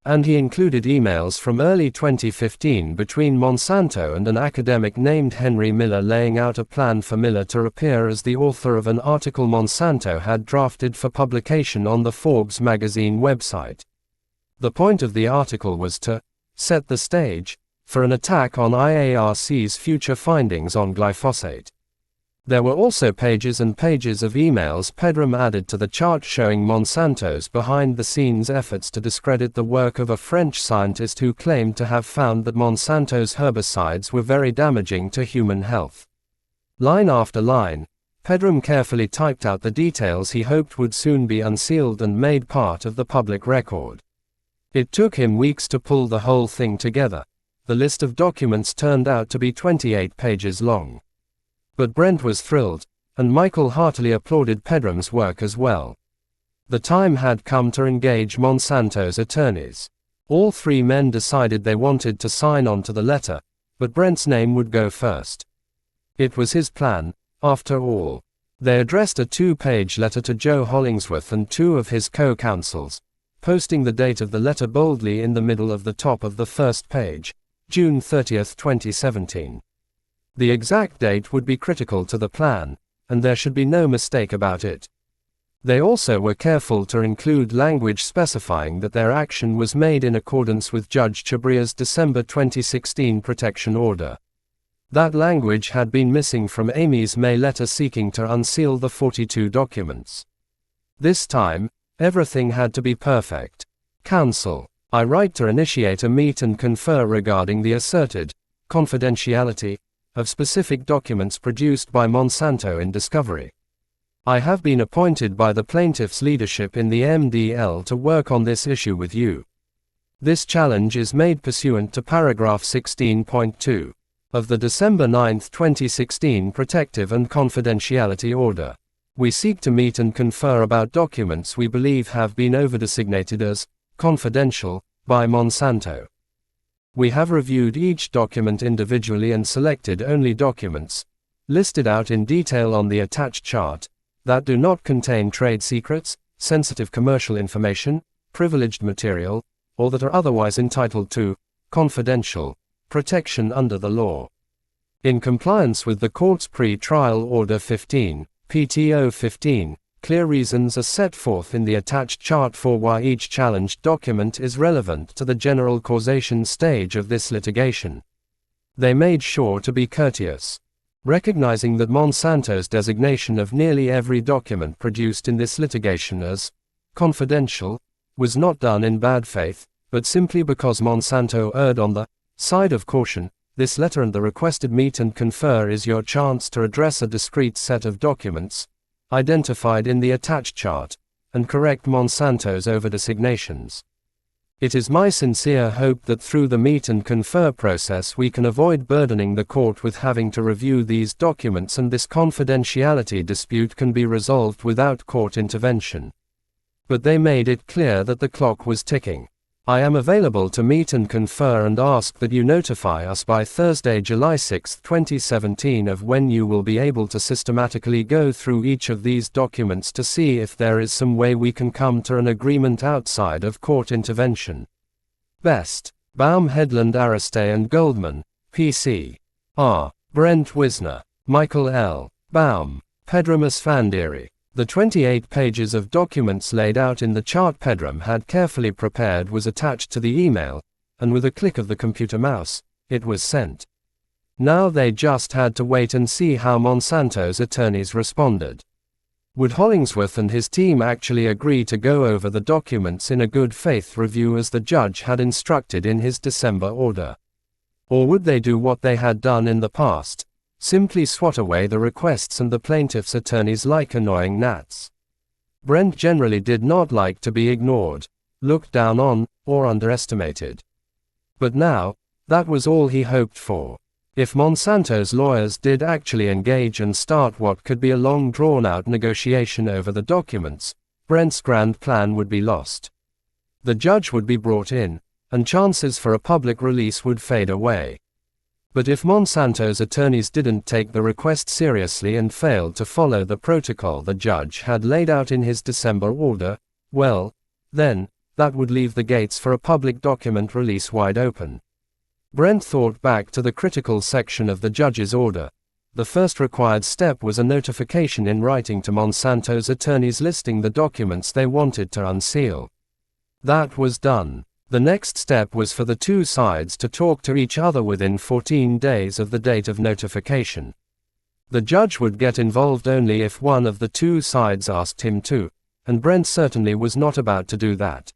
And he included emails from early 2015 between Monsanto and an academic named Henry Miller laying out a plan for Miller to appear as the author of an article Monsanto had drafted for publication on the Forbes magazine website. The point of the article was to set the stage for an attack on IARC's future findings on glyphosate. There were also pages and pages of emails Pedram added to the chart showing Monsanto's behind-the-scenes efforts to discredit the work of a French scientist who claimed to have found that Monsanto's herbicides were very damaging to human health. Line after line, Pedram carefully typed out the details he hoped would soon be unsealed and made part of the public record. It took him weeks to pull the whole thing together. The list of documents turned out to be 28 pages long. But Brent was thrilled, and Michael heartily applauded Pedram's work as well. The time had come to engage Monsanto's attorneys. All three men decided they wanted to sign on to the letter, but Brent's name would go first. It was his plan, after all. They addressed a 2-page letter to Joe Hollingsworth and 2 of his co-counsels, posting the date of the letter boldly in the middle of the top of the first page, June 30, 2017. The exact date would be critical to the plan, and there should be no mistake about it. They also were careful to include language specifying that their action was made in accordance with Judge Chabria's December 2016 protection order. That language had been missing from Amy's May letter seeking to unseal the 42 documents. This time, everything had to be perfect. Counsel, I write to initiate a meet and confer regarding the asserted confidentiality of specific documents produced by Monsanto in discovery. I have been appointed by the plaintiff's leadership in the MDL to work on this issue with you. This challenge is made pursuant to paragraph 16.2 of the December 9, 2016 Protective and Confidentiality Order. We seek to meet and confer about documents we believe have been overdesignated as confidential by Monsanto. We have reviewed each document individually and selected only documents, listed out in detail on the attached chart, that do not contain trade secrets, sensitive commercial information, privileged material, or that are otherwise entitled to confidential protection under the law. In compliance with the Court's Pre-Trial Order 15, PTO 15, clear reasons are set forth in the attached chart for why each challenged document is relevant to the general causation stage of this litigation. They made sure to be courteous, recognizing that Monsanto's designation of nearly every document produced in this litigation as confidential was not done in bad faith, but simply because Monsanto erred on the side of caution. This letter and the requested meet and confer is your chance to address a discrete set of documents identified in the attached chart, and correct Monsanto's overdesignations. It is my sincere hope that through the meet and confer process we can avoid burdening the court with having to review these documents and this confidentiality dispute can be resolved without court intervention. But they made it clear that the clock was ticking. I am available to meet and confer and ask that you notify us by Thursday, July 6, 2017 of when you will be able to systematically go through each of these documents to see if there is some way we can come to an agreement outside of court intervention. Best, Baum, Headland, Aristey and Goldman, P.C. R. Brent Wisner, Michael L. Baum, Pedram Asfandiri. The 28 pages of documents laid out in the chart Pedram had carefully prepared was attached to the email, and with a click of the computer mouse, it was sent. Now they just had to wait and see how Monsanto's attorneys responded. Would Hollingsworth and his team actually agree to go over the documents in a good faith review as the judge had instructed in his December order? Or would they do what they had done in the past? Simply swat away the requests and the plaintiff's attorneys like annoying gnats. Brent generally did not like to be ignored, looked down on, or underestimated. But now, that was all he hoped for. If Monsanto's lawyers did actually engage and start what could be a long drawn-out negotiation over the documents, Brent's grand plan would be lost. The judge would be brought in, and chances for a public release would fade away. But if Monsanto's attorneys didn't take the request seriously and failed to follow the protocol the judge had laid out in his December order, well, then, that would leave the gates for a public document release wide open. Brent thought back to the critical section of the judge's order. The first required step was a notification in writing to Monsanto's attorneys listing the documents they wanted to unseal. That was done. The next step was for the two sides to talk to each other within 14 days of the date of notification. The judge would get involved only if one of the two sides asked him to, and Brent certainly was not about to do that.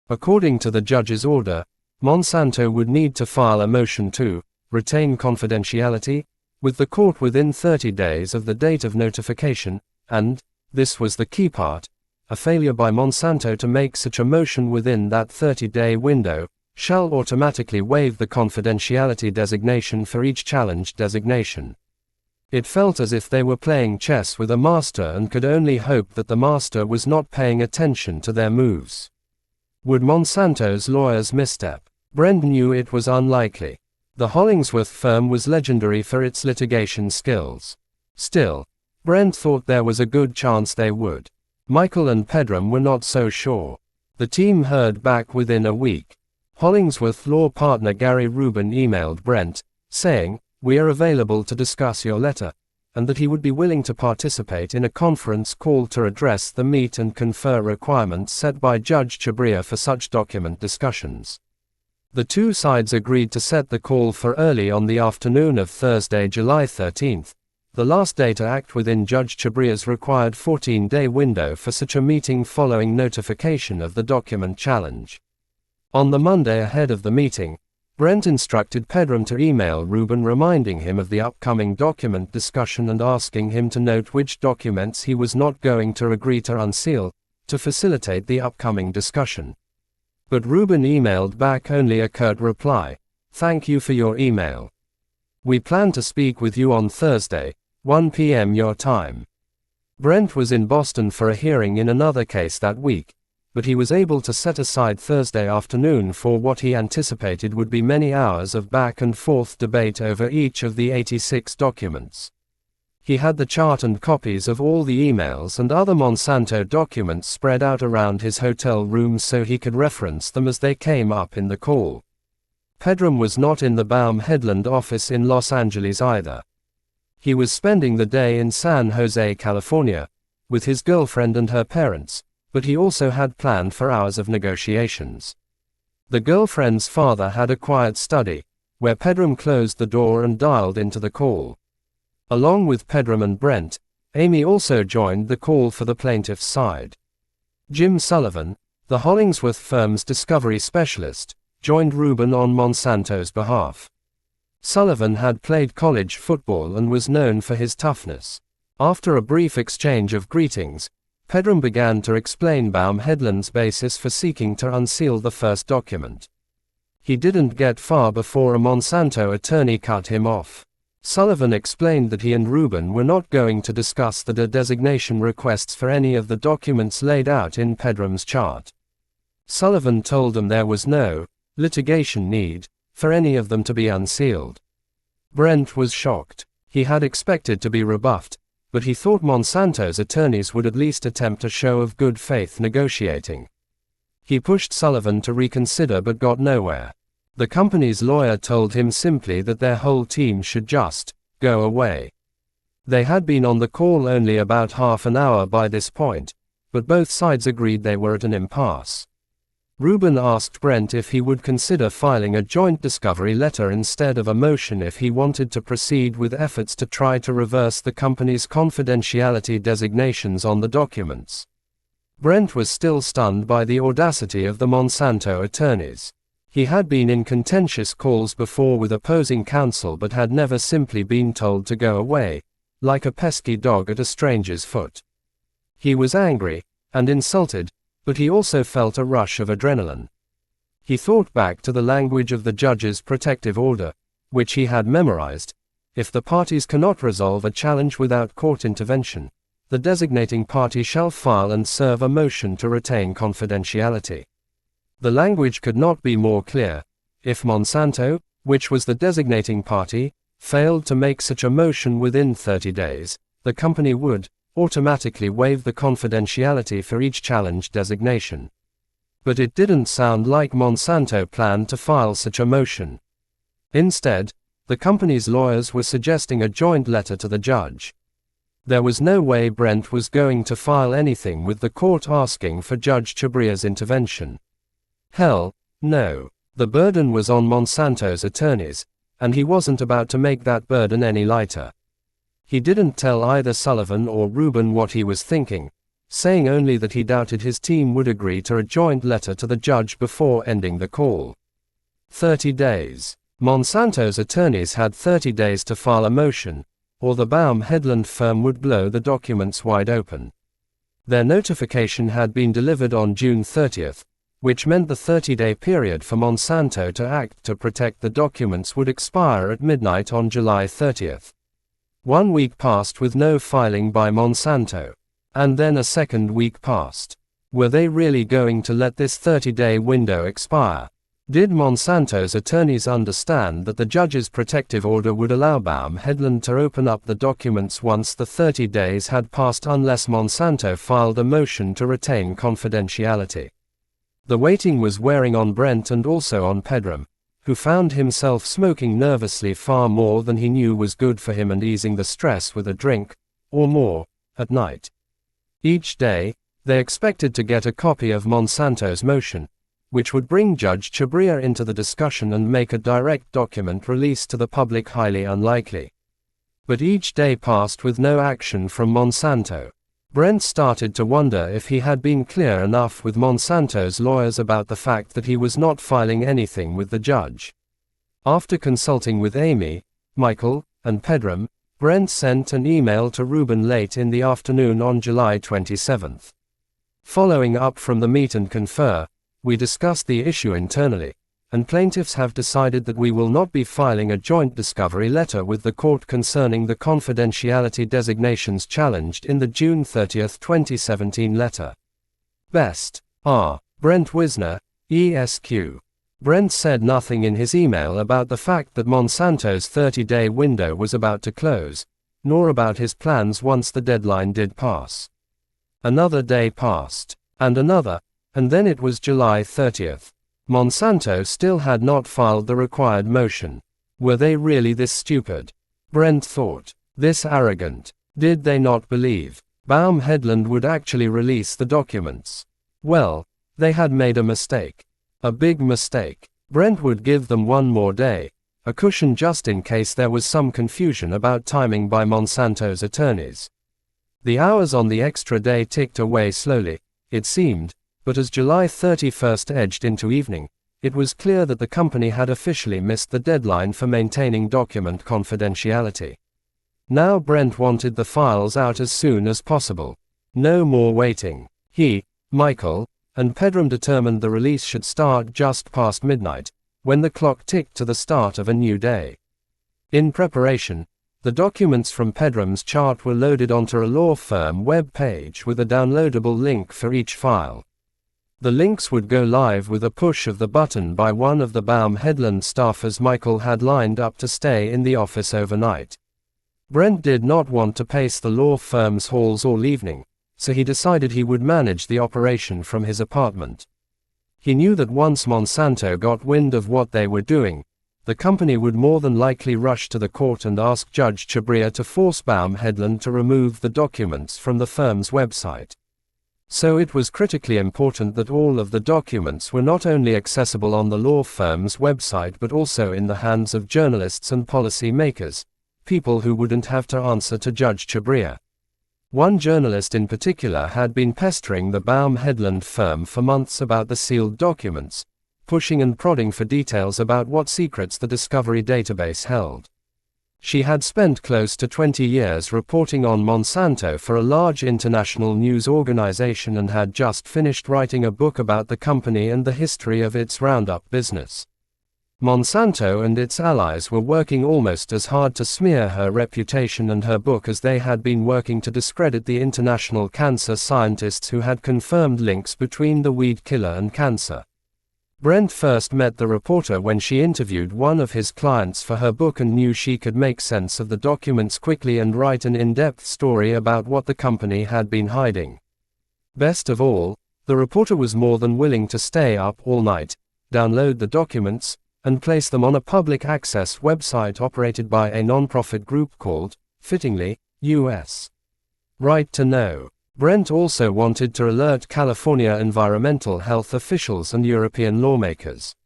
According to the judge's order, Monsanto would need to file a motion to retain confidentiality with the court within 30 days of the date of notification, and, this was the key part, a failure by Monsanto to make such a motion within that 30-day window shall automatically waive the confidentiality designation for each challenged designation. It felt as if they were playing chess with a master and could only hope that the master was not paying attention to their moves. Would Monsanto's lawyers misstep? Brent knew it was unlikely. The Hollingsworth firm was legendary for its litigation skills. Still, Brent thought there was a good chance they would. Michael and Pedram were not so sure. The team heard back within a week. Hollingsworth law partner Gary Rubin emailed Brent, saying, "We are available to discuss your letter," and that he would be willing to participate in a conference call to address the meet and confer requirements set by Judge Chabria for such document discussions. The two sides agreed to set the call for early on the afternoon of Thursday, July 13th, the last day to act within Judge Chabria's required 14-day window for such a meeting following notification of the document challenge. On the Monday ahead of the meeting, Brent instructed Pedram to email Rubin reminding him of the upcoming document discussion and asking him to note which documents he was not going to agree to unseal, to facilitate the upcoming discussion. But Rubin emailed back only a curt reply, "Thank you for your email. We plan to speak with you on Thursday, 1 p.m. your time." Brent was in Boston for a hearing in another case that week, but he was able to set aside Thursday afternoon for what he anticipated would be many hours of back and forth debate over each of the 86 documents. He had the chart and copies of all the emails and other Monsanto documents spread out around his hotel room so he could reference them as they came up in the call. Pedram was not in the Baum Headland office in Los Angeles either. He was spending the day in San Jose, California, with his girlfriend and her parents, but he also had planned for hours of negotiations. The girlfriend's father had a quiet study, where Pedram closed the door and dialed into the call. Along with Pedram and Brent, Amy also joined the call for the plaintiff's side. Jim Sullivan, the Hollingsworth firm's discovery specialist, joined Rubin on Monsanto's behalf. Sullivan had played college football and was known for his toughness. After a brief exchange of greetings, Pedram began to explain Baum Headland's basis for seeking to unseal the first document. He didn't get far before a Monsanto attorney cut him off. Sullivan explained that he and Rubin were not going to discuss the designation requests for any of the documents laid out in Pedram's chart. Sullivan told them there was no litigation need for any of them to be unsealed. Brent was shocked. He had expected to be rebuffed, but he thought Monsanto's attorneys would at least attempt a show of good faith negotiating. He pushed Sullivan to reconsider but got nowhere. The company's lawyer told him simply that their whole team should just go away. They had been on the call only about half an hour by this point, but both sides agreed they were at an impasse. Rubin asked Brent if he would consider filing a joint discovery letter instead of a motion if he wanted to proceed with efforts to try to reverse the company's confidentiality designations on the documents. Brent was still stunned by the audacity of the Monsanto attorneys. He had been in contentious calls before with opposing counsel but had never simply been told to go away, like a pesky dog at a stranger's foot. He was angry and insulted, but he also felt a rush of adrenaline. He thought back to the language of the judge's protective order, which he had memorized. If the parties cannot resolve a challenge without court intervention, the designating party shall file and serve a motion to retain confidentiality. The language could not be more clear. If Monsanto, which was the designating party, failed to make such a motion within 30 days, the company would automatically waive the confidentiality for each challenged designation. But it didn't sound like Monsanto planned to file such a motion. Instead, the company's lawyers were suggesting a joint letter to the judge. There was no way Brent was going to file anything with the court asking for Judge Chabria's intervention. Hell, no. The burden was on Monsanto's attorneys, and he wasn't about to make that burden any lighter. He didn't tell either Sullivan or Rubin what he was thinking, saying only that he doubted his team would agree to a joint letter to the judge before ending the call. 30 days. Monsanto's attorneys had 30 days to file a motion, or the Baum Headland firm would blow the documents wide open. Their notification had been delivered on June 30th, which meant the 30-day period for Monsanto to act to protect the documents would expire at midnight on July 30th. 1 week passed with no filing by Monsanto. And then a second week passed. Were they really going to let this 30-day window expire? Did Monsanto's attorneys understand that the judge's protective order would allow Baum Headland to open up the documents once the 30 days had passed unless Monsanto filed a motion to retain confidentiality? The waiting was wearing on Brent and also on Pedram, who found himself smoking nervously far more than he knew was good for him and easing the stress with a drink, or more, at night. Each day, they expected to get a copy of Monsanto's motion, which would bring Judge Chabria into the discussion and make a direct document release to the public highly unlikely. But each day passed with no action from Monsanto. Brent started to wonder if he had been clear enough with Monsanto's lawyers about the fact that he was not filing anything with the judge. After consulting with Amy, Michael, and Pedram, Brent sent an email to Rubin late in the afternoon on July 27th. Following up from the meet and confer, we discussed the issue internally, and plaintiffs have decided that we will not be filing a joint discovery letter with the court concerning the confidentiality designations challenged in the June 30, 2017 letter. Best. R. Brent Wisner, ESQ. Brent said nothing in his email about the fact that Monsanto's 30-day window was about to close, nor about his plans once the deadline did pass. Another day passed, and another, and then it was July 30th. Monsanto still had not filed the required motion. Were they really this stupid? Brent thought. This arrogant? Did they not believe Baum Headland would actually release the documents? Well, they had made a mistake. A big mistake. Brent would give them one more day, a cushion just in case there was some confusion about timing by Monsanto's attorneys. The hours on the extra day ticked away slowly, it seemed, but as July 31st edged into evening, it was clear that the company had officially missed the deadline for maintaining document confidentiality. Now Brent wanted the files out as soon as possible. No more waiting. He, Michael, and Pedram determined the release should start just past midnight, when the clock ticked to the start of a new day. In preparation, the documents from Pedram's chart were loaded onto a law firm web page with a downloadable link for each file. The links would go live with a push of the button by one of the Baum Headland staffers Michael had lined up to stay in the office overnight. Brent did not want to pace the law firm's halls all evening, so he decided he would manage the operation from his apartment. He knew that once Monsanto got wind of what they were doing, the company would more than likely rush to the court and ask Judge Chabria to force Baum Headland to remove the documents from the firm's website. So it was critically important that all of the documents were not only accessible on the law firm's website but also in the hands of journalists and policy makers, people who wouldn't have to answer to Judge Chabria. One journalist in particular had been pestering the Baum Headland firm for months about the sealed documents, pushing and prodding for details about what secrets the discovery database held. She had spent close to 20 years reporting on Monsanto for a large international news organization and had just finished writing a book about the company and the history of its Roundup business. Monsanto and its allies were working almost as hard to smear her reputation and her book as they had been working to discredit the international cancer scientists who had confirmed links between the weed killer and cancer. Brent first met the reporter when she interviewed one of his clients for her book and knew she could make sense of the documents quickly and write an in-depth story about what the company had been hiding. Best of all, the reporter was more than willing to stay up all night, download the documents, and place them on a public access website operated by a non-profit group called, fittingly, U.S. Right to Know. Brent also wanted to alert California environmental health officials and European lawmakers.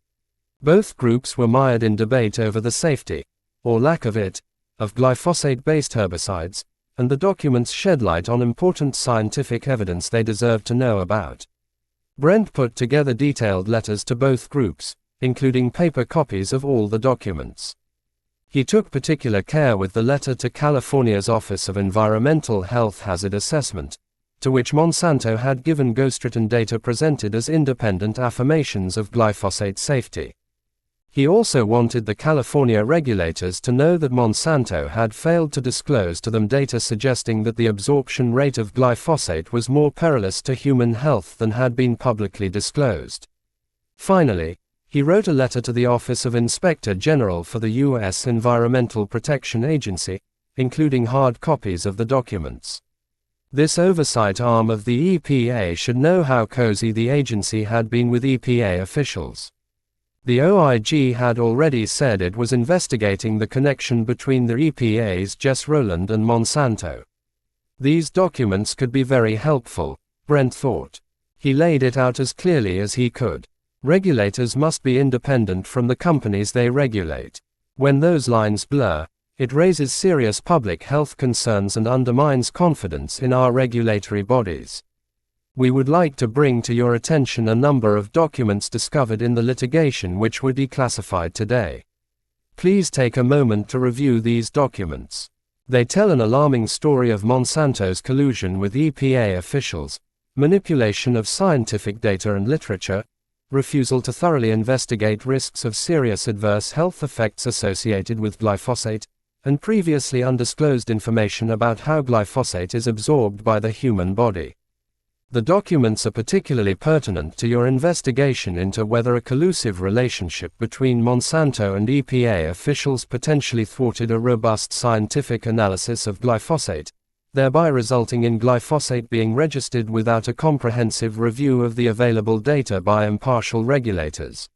Both groups were mired in debate over the safety, or lack of it, of glyphosate-based herbicides, and the documents shed light on important scientific evidence they deserved to know about. Brent put together detailed letters to both groups, including paper copies of all the documents. He took particular care with the letter to California's Office of Environmental Health Hazard Assessment, to which Monsanto had given ghostwritten data presented as independent affirmations of glyphosate safety. He also wanted the California regulators to know that Monsanto had failed to disclose to them data suggesting that the absorption rate of glyphosate was more perilous to human health than had been publicly disclosed. Finally, he wrote a letter to the Office of Inspector General for the U.S. Environmental Protection Agency, including hard copies of the documents. This oversight arm of the EPA should know how cozy the agency had been with EPA officials. The OIG had already said it was investigating the connection between the EPA's Jess Rowland and Monsanto. These documents could be very helpful, Brent thought. He laid it out as clearly as he could. Regulators must be independent from the companies they regulate. When those lines blur, it raises serious public health concerns and undermines confidence in our regulatory bodies. We would like to bring to your attention a number of documents discovered in the litigation which were declassified today. Please take a moment to review these documents. They tell an alarming story of Monsanto's collusion with EPA officials, manipulation of scientific data and literature, refusal to thoroughly investigate risks of serious adverse health effects associated with glyphosate, and previously undisclosed information about how glyphosate is absorbed by the human body. The documents are particularly pertinent to your investigation into whether a collusive relationship between Monsanto and EPA officials potentially thwarted a robust scientific analysis of glyphosate, thereby resulting in glyphosate being registered without a comprehensive review of the available data by impartial regulators.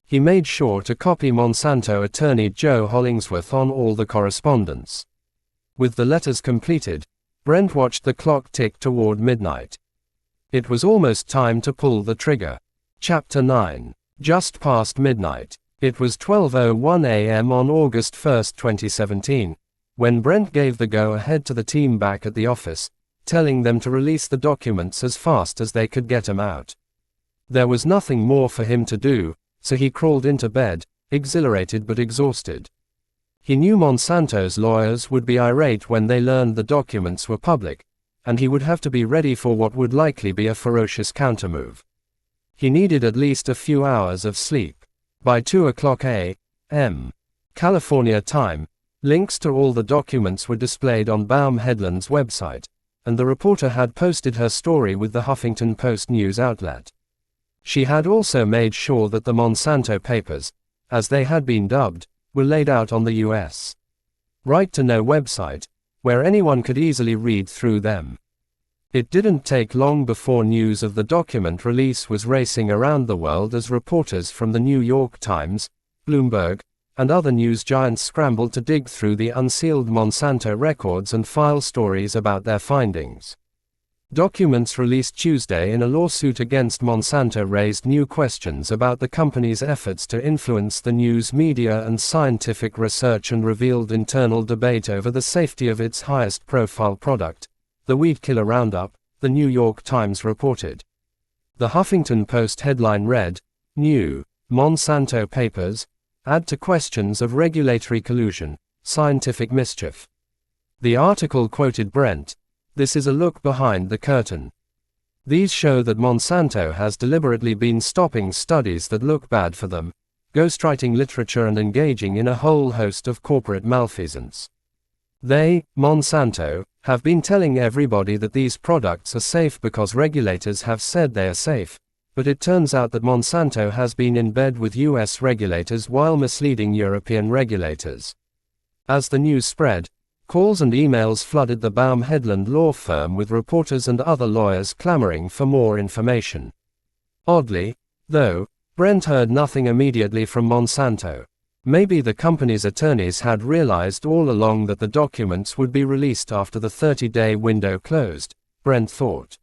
He made sure to copy Monsanto attorney Joe Hollingsworth on all the correspondence. With the letters completed, Brent watched the clock tick toward midnight. It was almost time to pull the trigger. Chapter 9. Just past midnight. It was 12:01 a.m. on August 1, 2017. When Brent gave the go-ahead to the team back at the office, telling them to release the documents as fast as they could get them out. There was nothing more for him to do, so he crawled into bed, exhilarated but exhausted. He knew Monsanto's lawyers would be irate when they learned the documents were public, and he would have to be ready for what would likely be a ferocious countermove. He needed at least a few hours of sleep. By 2:00 a.m. California time, links to all the documents were displayed on Baum Headland's website, and the reporter had posted her story with the Huffington Post news outlet. She had also made sure that the Monsanto papers, as they had been dubbed, were laid out on the U.S. Right to Know website, where anyone could easily read through them. It didn't take long before news of the document release was racing around the world as reporters from the New York Times, Bloomberg, and other news giants scrambled to dig through the unsealed Monsanto records and file stories about their findings. Documents released Tuesday in a lawsuit against Monsanto raised new questions about the company's efforts to influence the news media and scientific research and revealed internal debate over the safety of its highest-profile product, the weed killer Roundup, the New York Times reported. The Huffington Post headline read, "New Monsanto papers add to questions of regulatory collusion, scientific mischief." The article quoted Brent, "This is a look behind the curtain. These show that Monsanto has deliberately been stopping studies that look bad for them, ghostwriting literature and engaging in a whole host of corporate malfeasance. They, Monsanto, have been telling everybody that these products are safe because regulators have said they are safe, but it turns out that Monsanto has been in bed with US regulators while misleading European regulators. As the news spread, calls and emails flooded the Baum Headland law firm with reporters and other lawyers clamoring for more information. Oddly, though, Brent heard nothing immediately from Monsanto. Maybe the company's attorneys had realized all along that the documents would be released after the 30-day window closed, Brent thought.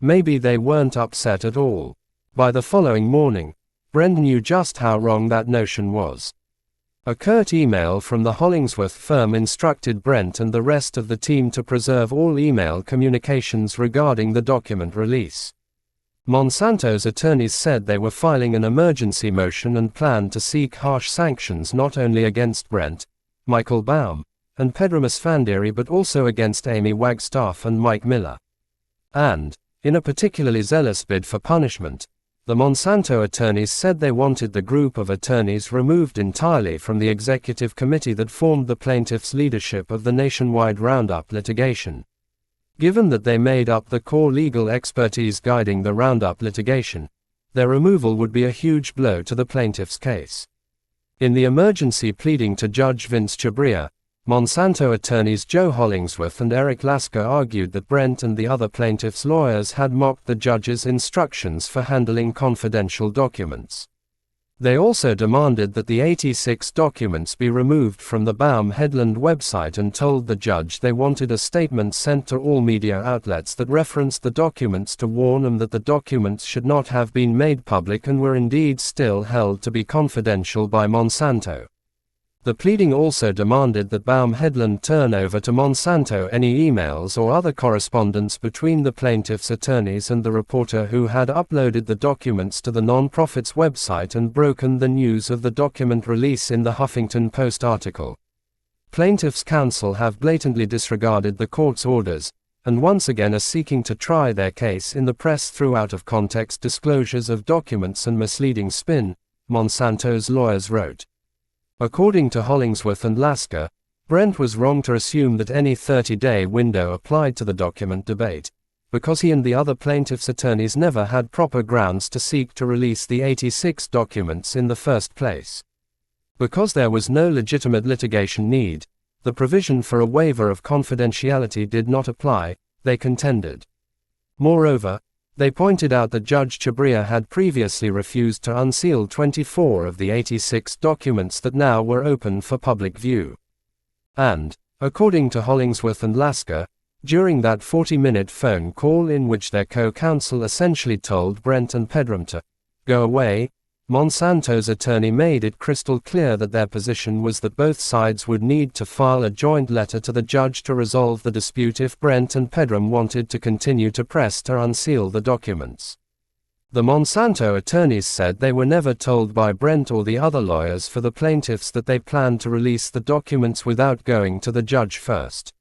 Maybe they weren't upset at all. By the following morning, Brent knew just how wrong that notion was. A curt email from the Hollingsworth firm instructed Brent and the rest of the team to preserve all email communications regarding the document release. Monsanto's attorneys said they were filing an emergency motion and planned to seek harsh sanctions not only against Brent, Michael Baum, and Pedram Esfandiary but also against Amy Wagstaff and Mike Miller. And, in a particularly zealous bid for punishment, the Monsanto attorneys said they wanted the group of attorneys removed entirely from the executive committee that formed the plaintiffs' leadership of the nationwide Roundup litigation. Given that they made up the core legal expertise guiding the Roundup litigation, their removal would be a huge blow to the plaintiffs' case. In the emergency pleading to Judge Vince Chabria, Monsanto attorneys Joe Hollingsworth and Eric Lasker argued that Brent and the other plaintiffs' lawyers had mocked the judge's instructions for handling confidential documents. They also demanded that the 86 documents be removed from the Baum Headland website and told the judge they wanted a statement sent to all media outlets that referenced the documents to warn them that the documents should not have been made public and were indeed still held to be confidential by Monsanto. The pleading also demanded that Baum Headland turn over to Monsanto any emails or other correspondence between the plaintiff's attorneys and the reporter who had uploaded the documents to the non-profit's website and broken the news of the document release in the Huffington Post article. Plaintiffs' counsel have blatantly disregarded the court's orders, and once again are seeking to try their case in the press through out-of-context disclosures of documents and misleading spin, Monsanto's lawyers wrote. According to Hollingsworth and Lasker, Brent was wrong to assume that any 30-day window applied to the document debate, because he and the other plaintiffs' attorneys never had proper grounds to seek to release the 86 documents in the first place. Because there was no legitimate litigation need, the provision for a waiver of confidentiality did not apply, they contended. Moreover, they pointed out that Judge Chabria had previously refused to unseal 24 of the 86 documents that now were open for public view. And, according to Hollingsworth and Lasker, during that 40-minute phone call in which their co-counsel essentially told Brent and Pedram to go away, Monsanto's attorney made it crystal clear that their position was that both sides would need to file a joint letter to the judge to resolve the dispute if Brent and Pedram wanted to continue to press to unseal the documents. The Monsanto attorneys said they were never told by Brent or the other lawyers for the plaintiffs that they planned to release the documents without going to the judge first.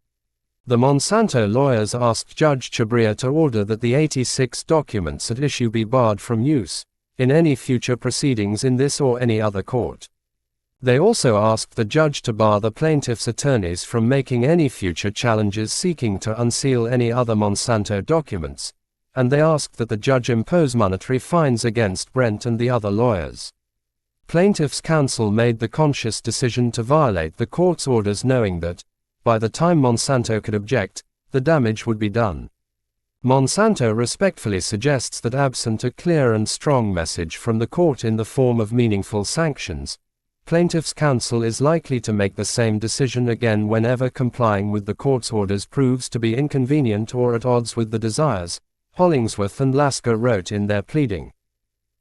The Monsanto lawyers asked Judge Chabria to order that the 86 documents at issue be barred from use in any future proceedings in this or any other court. They also asked the judge to bar the plaintiff's attorneys from making any future challenges seeking to unseal any other Monsanto documents, and they asked that the judge impose monetary fines against Brent and the other lawyers. Plaintiff's counsel made the conscious decision to violate the court's orders knowing that, by the time Monsanto could object, the damage would be done. Monsanto respectfully suggests that absent a clear and strong message from the court in the form of meaningful sanctions, plaintiff's counsel is likely to make the same decision again whenever complying with the court's orders proves to be inconvenient or at odds with the desires, Hollingsworth and Lasker wrote in their pleading.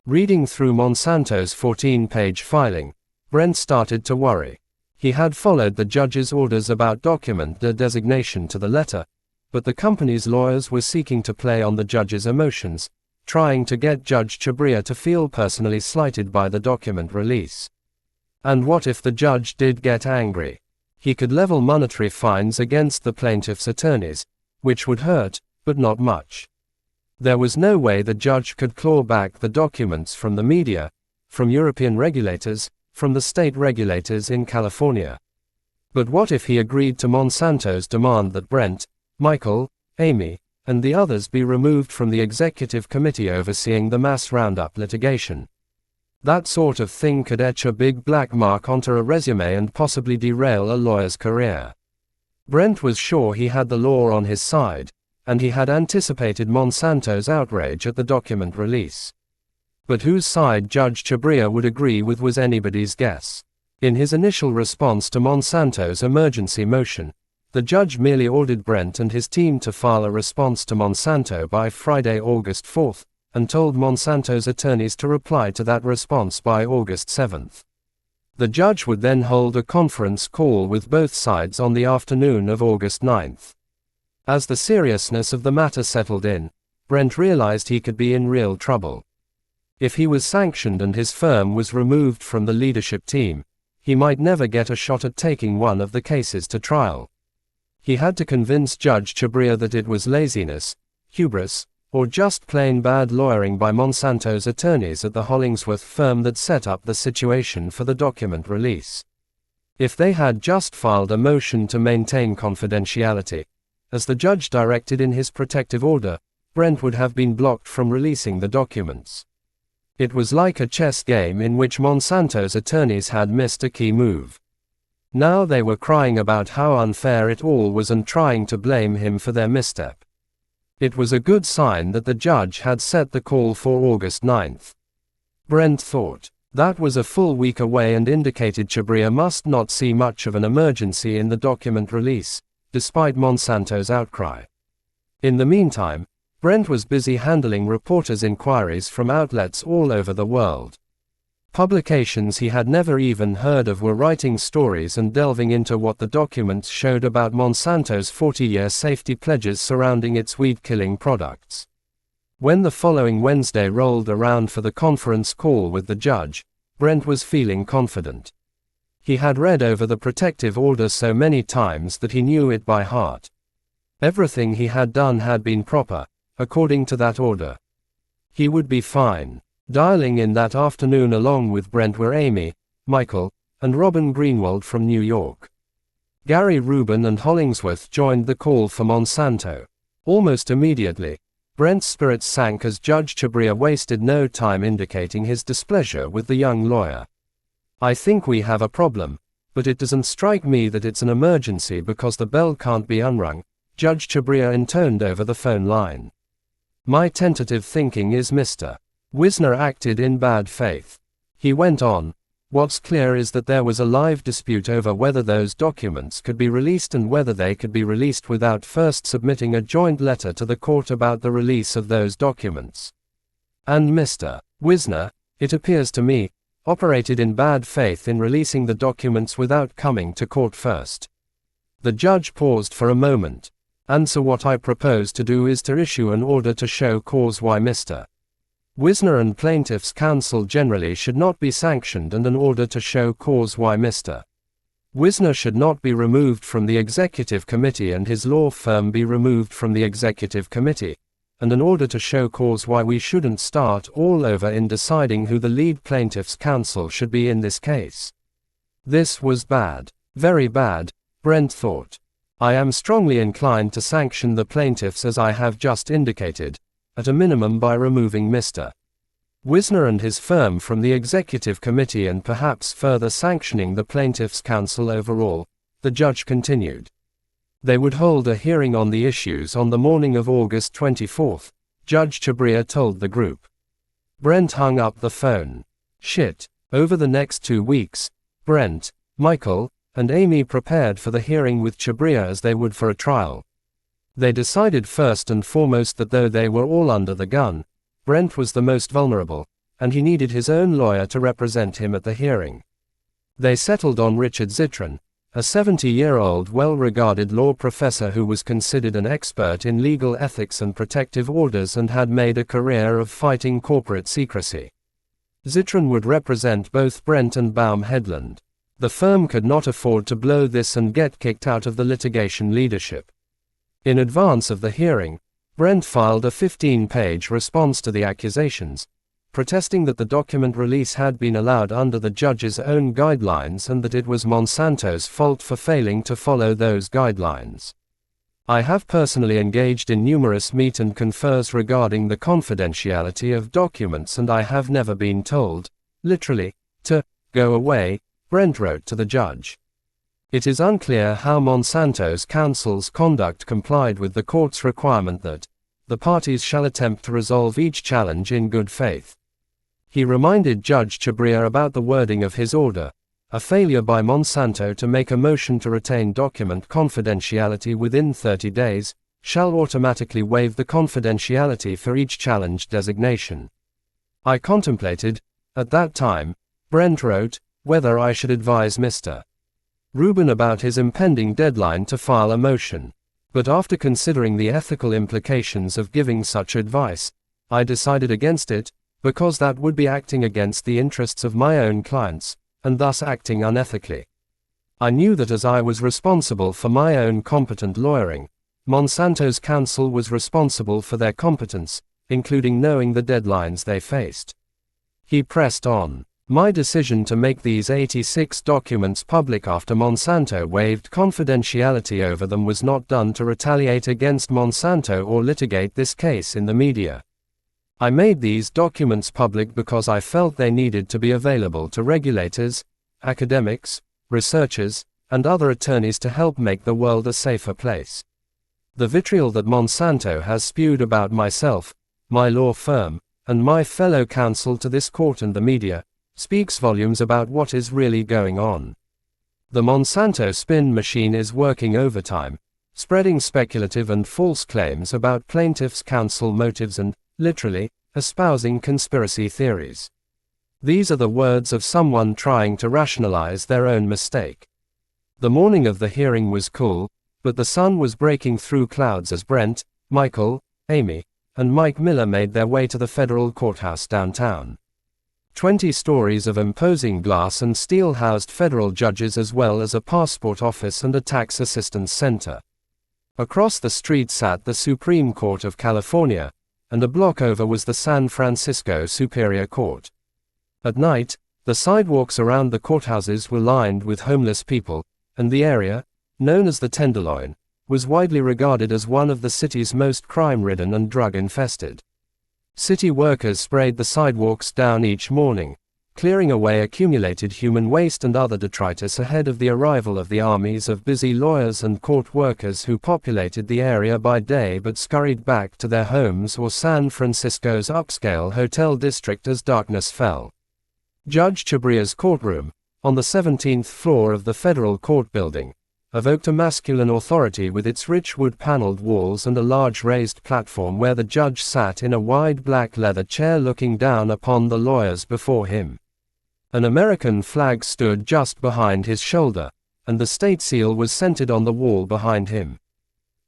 Reading through Monsanto's 14-page filing, Brent started to worry. He had followed the judge's orders about document designation to the letter, but the company's lawyers were seeking to play on the judge's emotions, trying to get Judge Chabria to feel personally slighted by the document release. And what if the judge did get angry? He could level monetary fines against the plaintiff's attorneys, which would hurt, but not much. There was no way the judge could claw back the documents from the media, from European regulators, from the state regulators in California. But what if he agreed to Monsanto's demand that Brent, Michael, Amy, and the others be removed from the executive committee overseeing the mass Roundup litigation? That sort of thing could etch a big black mark onto a resume and possibly derail a lawyer's career. Brent was sure he had the law on his side, and he had anticipated Monsanto's outrage at the document release. But whose side Judge Chabria would agree with was anybody's guess. In his initial response to Monsanto's emergency motion, the judge merely ordered Brent and his team to file a response to Monsanto by Friday, August 4th, and told Monsanto's attorneys to reply to that response by August 7th. The judge would then hold a conference call with both sides on the afternoon of August 9th. As the seriousness of the matter settled in, Brent realized he could be in real trouble. If he was sanctioned and his firm was removed from the leadership team, he might never get a shot at taking one of the cases to trial. He had to convince Judge Chabria that it was laziness, hubris, or just plain bad lawyering by Monsanto's attorneys at the Hollingsworth firm that set up the situation for the document release. If they had just filed a motion to maintain confidentiality, as the judge directed in his protective order, Brent would have been blocked from releasing the documents. It was like a chess game in which Monsanto's attorneys had missed a key move. Now they were crying about how unfair it all was and trying to blame him for their misstep. It was a good sign that the judge had set the call for August 9th. Brent thought. That was a full week away and indicated Chabria must not see much of an emergency in the document release, despite Monsanto's outcry. In the meantime, Brent was busy handling reporters' inquiries from outlets all over the world. Publications he had never even heard of were writing stories and delving into what the documents showed about Monsanto's 40-year safety pledges surrounding its weed-killing products. When the following Wednesday rolled around for the conference call with the judge, Brent was feeling confident. He had read over the protective order so many times that he knew it by heart. Everything he had done had been proper, according to that order. He would be fine. Dialing in that afternoon along with Brent were Amy, Michael, and Robin Greenwald from New York. Gary Rubin and Hollingsworth joined the call for Monsanto. Almost immediately, Brent's spirits sank as Judge Chabria wasted no time indicating his displeasure with the young lawyer. I think we have a problem, but it doesn't strike me that it's an emergency because the bell can't be unrung, Judge Chabria intoned over the phone line. My tentative thinking is Mr. Wisner acted in bad faith. He went on, what's clear is that there was a live dispute over whether those documents could be released and whether they could be released without first submitting a joint letter to the court about the release of those documents. And Mr. Wisner, it appears to me, operated in bad faith in releasing the documents without coming to court first. The judge paused for a moment. And so what I propose to do is to issue an order to show cause why Mr. Wisner and plaintiffs' counsel generally should not be sanctioned and an order to show cause why Mr. Wisner should not be removed from the executive committee and his law firm be removed from the executive committee, and an order to show cause why we shouldn't start all over in deciding who the lead plaintiffs' counsel should be in this case. This was bad. Very bad, Brent thought. I am strongly inclined to sanction the plaintiffs as I have just indicated, at a minimum by removing Mr. Wisner and his firm from the executive committee and perhaps further sanctioning the plaintiffs' counsel overall, the judge continued. They would hold a hearing on the issues on the morning of August 24th, Judge Chabria told the group. Brent hung up the phone. Shit. Over the next 2 weeks, Brent, Michael, and Amy prepared for the hearing with Chabria as they would for a trial. They decided first and foremost that though they were all under the gun, Brent was the most vulnerable, and he needed his own lawyer to represent him at the hearing. They settled on Richard Zitron, a 70-year-old well-regarded law professor who was considered an expert in legal ethics and protective orders and had made a career of fighting corporate secrecy. Zitron would represent both Brent and Baum Headland. The firm could not afford to blow this and get kicked out of the litigation leadership. In advance of the hearing, Brent filed a 15-page response to the accusations, protesting that the document release had been allowed under the judge's own guidelines and that it was Monsanto's fault for failing to follow those guidelines. I have personally engaged in numerous meet and confers regarding the confidentiality of documents, and I have never been told, literally, to go away, Brent wrote to the judge. It is unclear how Monsanto's counsel's conduct complied with the court's requirement that the parties shall attempt to resolve each challenge in good faith. He reminded Judge Chhabria about the wording of his order. A failure by Monsanto to make a motion to retain document confidentiality within 30 days shall automatically waive the confidentiality for each challenged designation. I contemplated, at that time, Brent wrote, whether I should advise Mr. Rubin about his impending deadline to file a motion. But after considering the ethical implications of giving such advice, I decided against it, because that would be acting against the interests of my own clients, and thus acting unethically. I knew that as I was responsible for my own competent lawyering, Monsanto's counsel was responsible for their competence, including knowing the deadlines they faced. He pressed on. My decision to make these 86 documents public after Monsanto waived confidentiality over them was not done to retaliate against Monsanto or litigate this case in the media. I made these documents public because I felt they needed to be available to regulators, academics, researchers, and other attorneys to help make the world a safer place. The vitriol that Monsanto has spewed about myself, my law firm, and my fellow counsel to this court and the media, speaks volumes about what is really going on. The Monsanto spin machine is working overtime, spreading speculative and false claims about plaintiffs' counsel motives and, literally, espousing conspiracy theories. These are the words of someone trying to rationalize their own mistake. The morning of the hearing was cool, but the sun was breaking through clouds as Brent, Michael, Amy, and Mike Miller made their way to the federal courthouse downtown. 20 stories of imposing glass and steel housed federal judges as well as a passport office and a tax assistance center. Across the street sat the Supreme Court of California, and a block over was the San Francisco Superior Court. At night, the sidewalks around the courthouses were lined with homeless people, and the area, known as the Tenderloin, was widely regarded as one of the city's most crime-ridden and drug-infested. City workers sprayed the sidewalks down each morning, clearing away accumulated human waste and other detritus ahead of the arrival of the armies of busy lawyers and court workers who populated the area by day but scurried back to their homes or San Francisco's upscale hotel district as darkness fell. Judge Chhabria's courtroom, on the 17th floor of the federal court building, evoked a masculine authority with its rich wood-paneled walls and a large raised platform where the judge sat in a wide black leather chair looking down upon the lawyers before him. An American flag stood just behind his shoulder, and the state seal was centered on the wall behind him.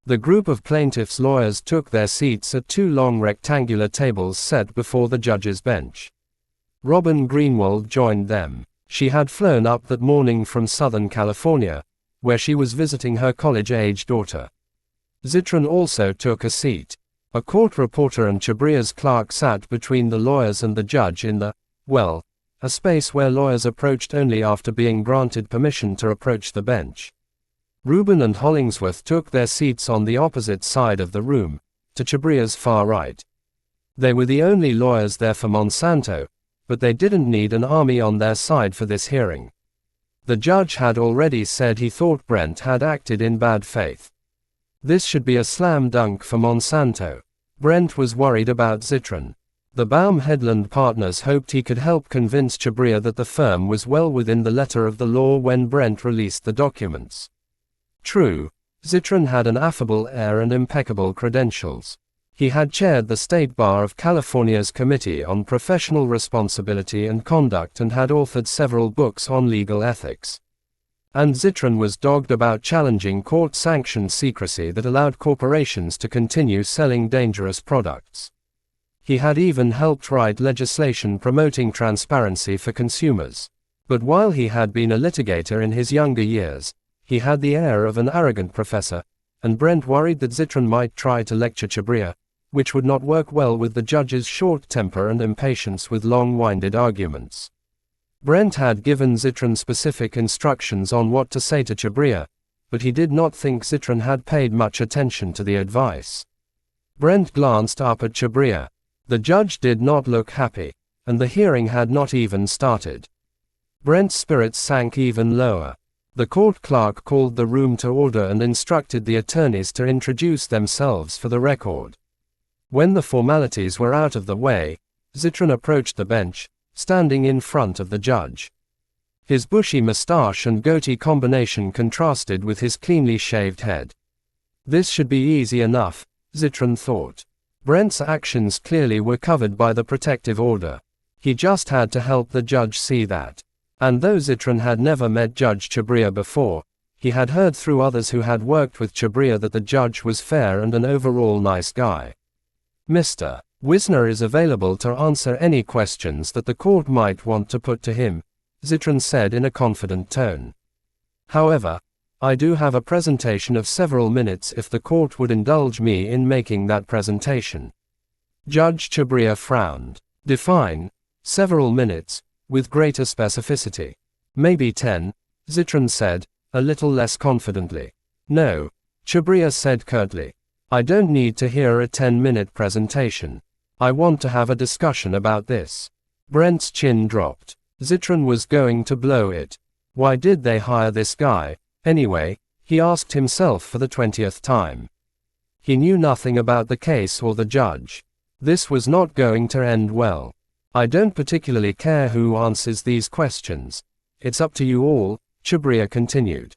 The group of plaintiffs' lawyers took their seats at two long rectangular tables set before the judge's bench. Robin Greenwald joined them. She had flown up that morning from Southern California, where she was visiting her college-age daughter. Zitron also took a seat. A court reporter and Chhabria's clerk sat between the lawyers and the judge in the, a space where lawyers approached only after being granted permission to approach the bench. Rubin and Hollingsworth took their seats on the opposite side of the room, to Chhabria's far right. They were the only lawyers there for Monsanto, but they didn't need an army on their side for this hearing. The judge had already said he thought Brent had acted in bad faith. This should be a slam dunk for Monsanto. Brent was worried about Zitron. The Baum Headland partners hoped he could help convince Chhabria that the firm was well within the letter of the law when Brent released the documents. True, Zitron had an affable air and impeccable credentials. He had chaired the State Bar of California's Committee on Professional Responsibility and Conduct and had authored several books on legal ethics. And Zitron was dogged about challenging court-sanctioned secrecy that allowed corporations to continue selling dangerous products. He had even helped write legislation promoting transparency for consumers. But while he had been a litigator in his younger years, he had the air of an arrogant professor, and Brent worried that Zitron might try to lecture Chhabria, which would not work well with the judge's short temper and impatience with long-winded arguments. Brent had given Zitron specific instructions on what to say to Chibria, but he did not think Zitron had paid much attention to the advice. Brent glanced up at Chibria. The judge did not look happy, and the hearing had not even started. Brent's spirits sank even lower. The court clerk called the room to order and instructed the attorneys to introduce themselves for the record. When the formalities were out of the way, Zitron approached the bench, standing in front of the judge. His bushy mustache and goatee combination contrasted with his cleanly shaved head. This should be easy enough, Zitron thought. Brent's actions clearly were covered by the protective order. He just had to help the judge see that. And though Zitron had never met Judge Chibria before, he had heard through others who had worked with Chibria that the judge was fair and an overall nice guy. Mr. Wisner is available to answer any questions that the court might want to put to him, Zitron said in a confident tone. However, I do have a presentation of several minutes if the court would indulge me in making that presentation. Judge Chibria frowned. Define several minutes with greater specificity. Maybe 10, Zitron said, a little less confidently. No, Chibria said curtly. I don't need to hear a 10-minute presentation. I want to have a discussion about this. Brent's chin dropped. Zitron was going to blow it. Why did they hire this guy, anyway? He asked himself for the 20th time. He knew nothing about the case or the judge. This was not going to end well. I don't particularly care who answers these questions. It's up to you all, Chibria continued.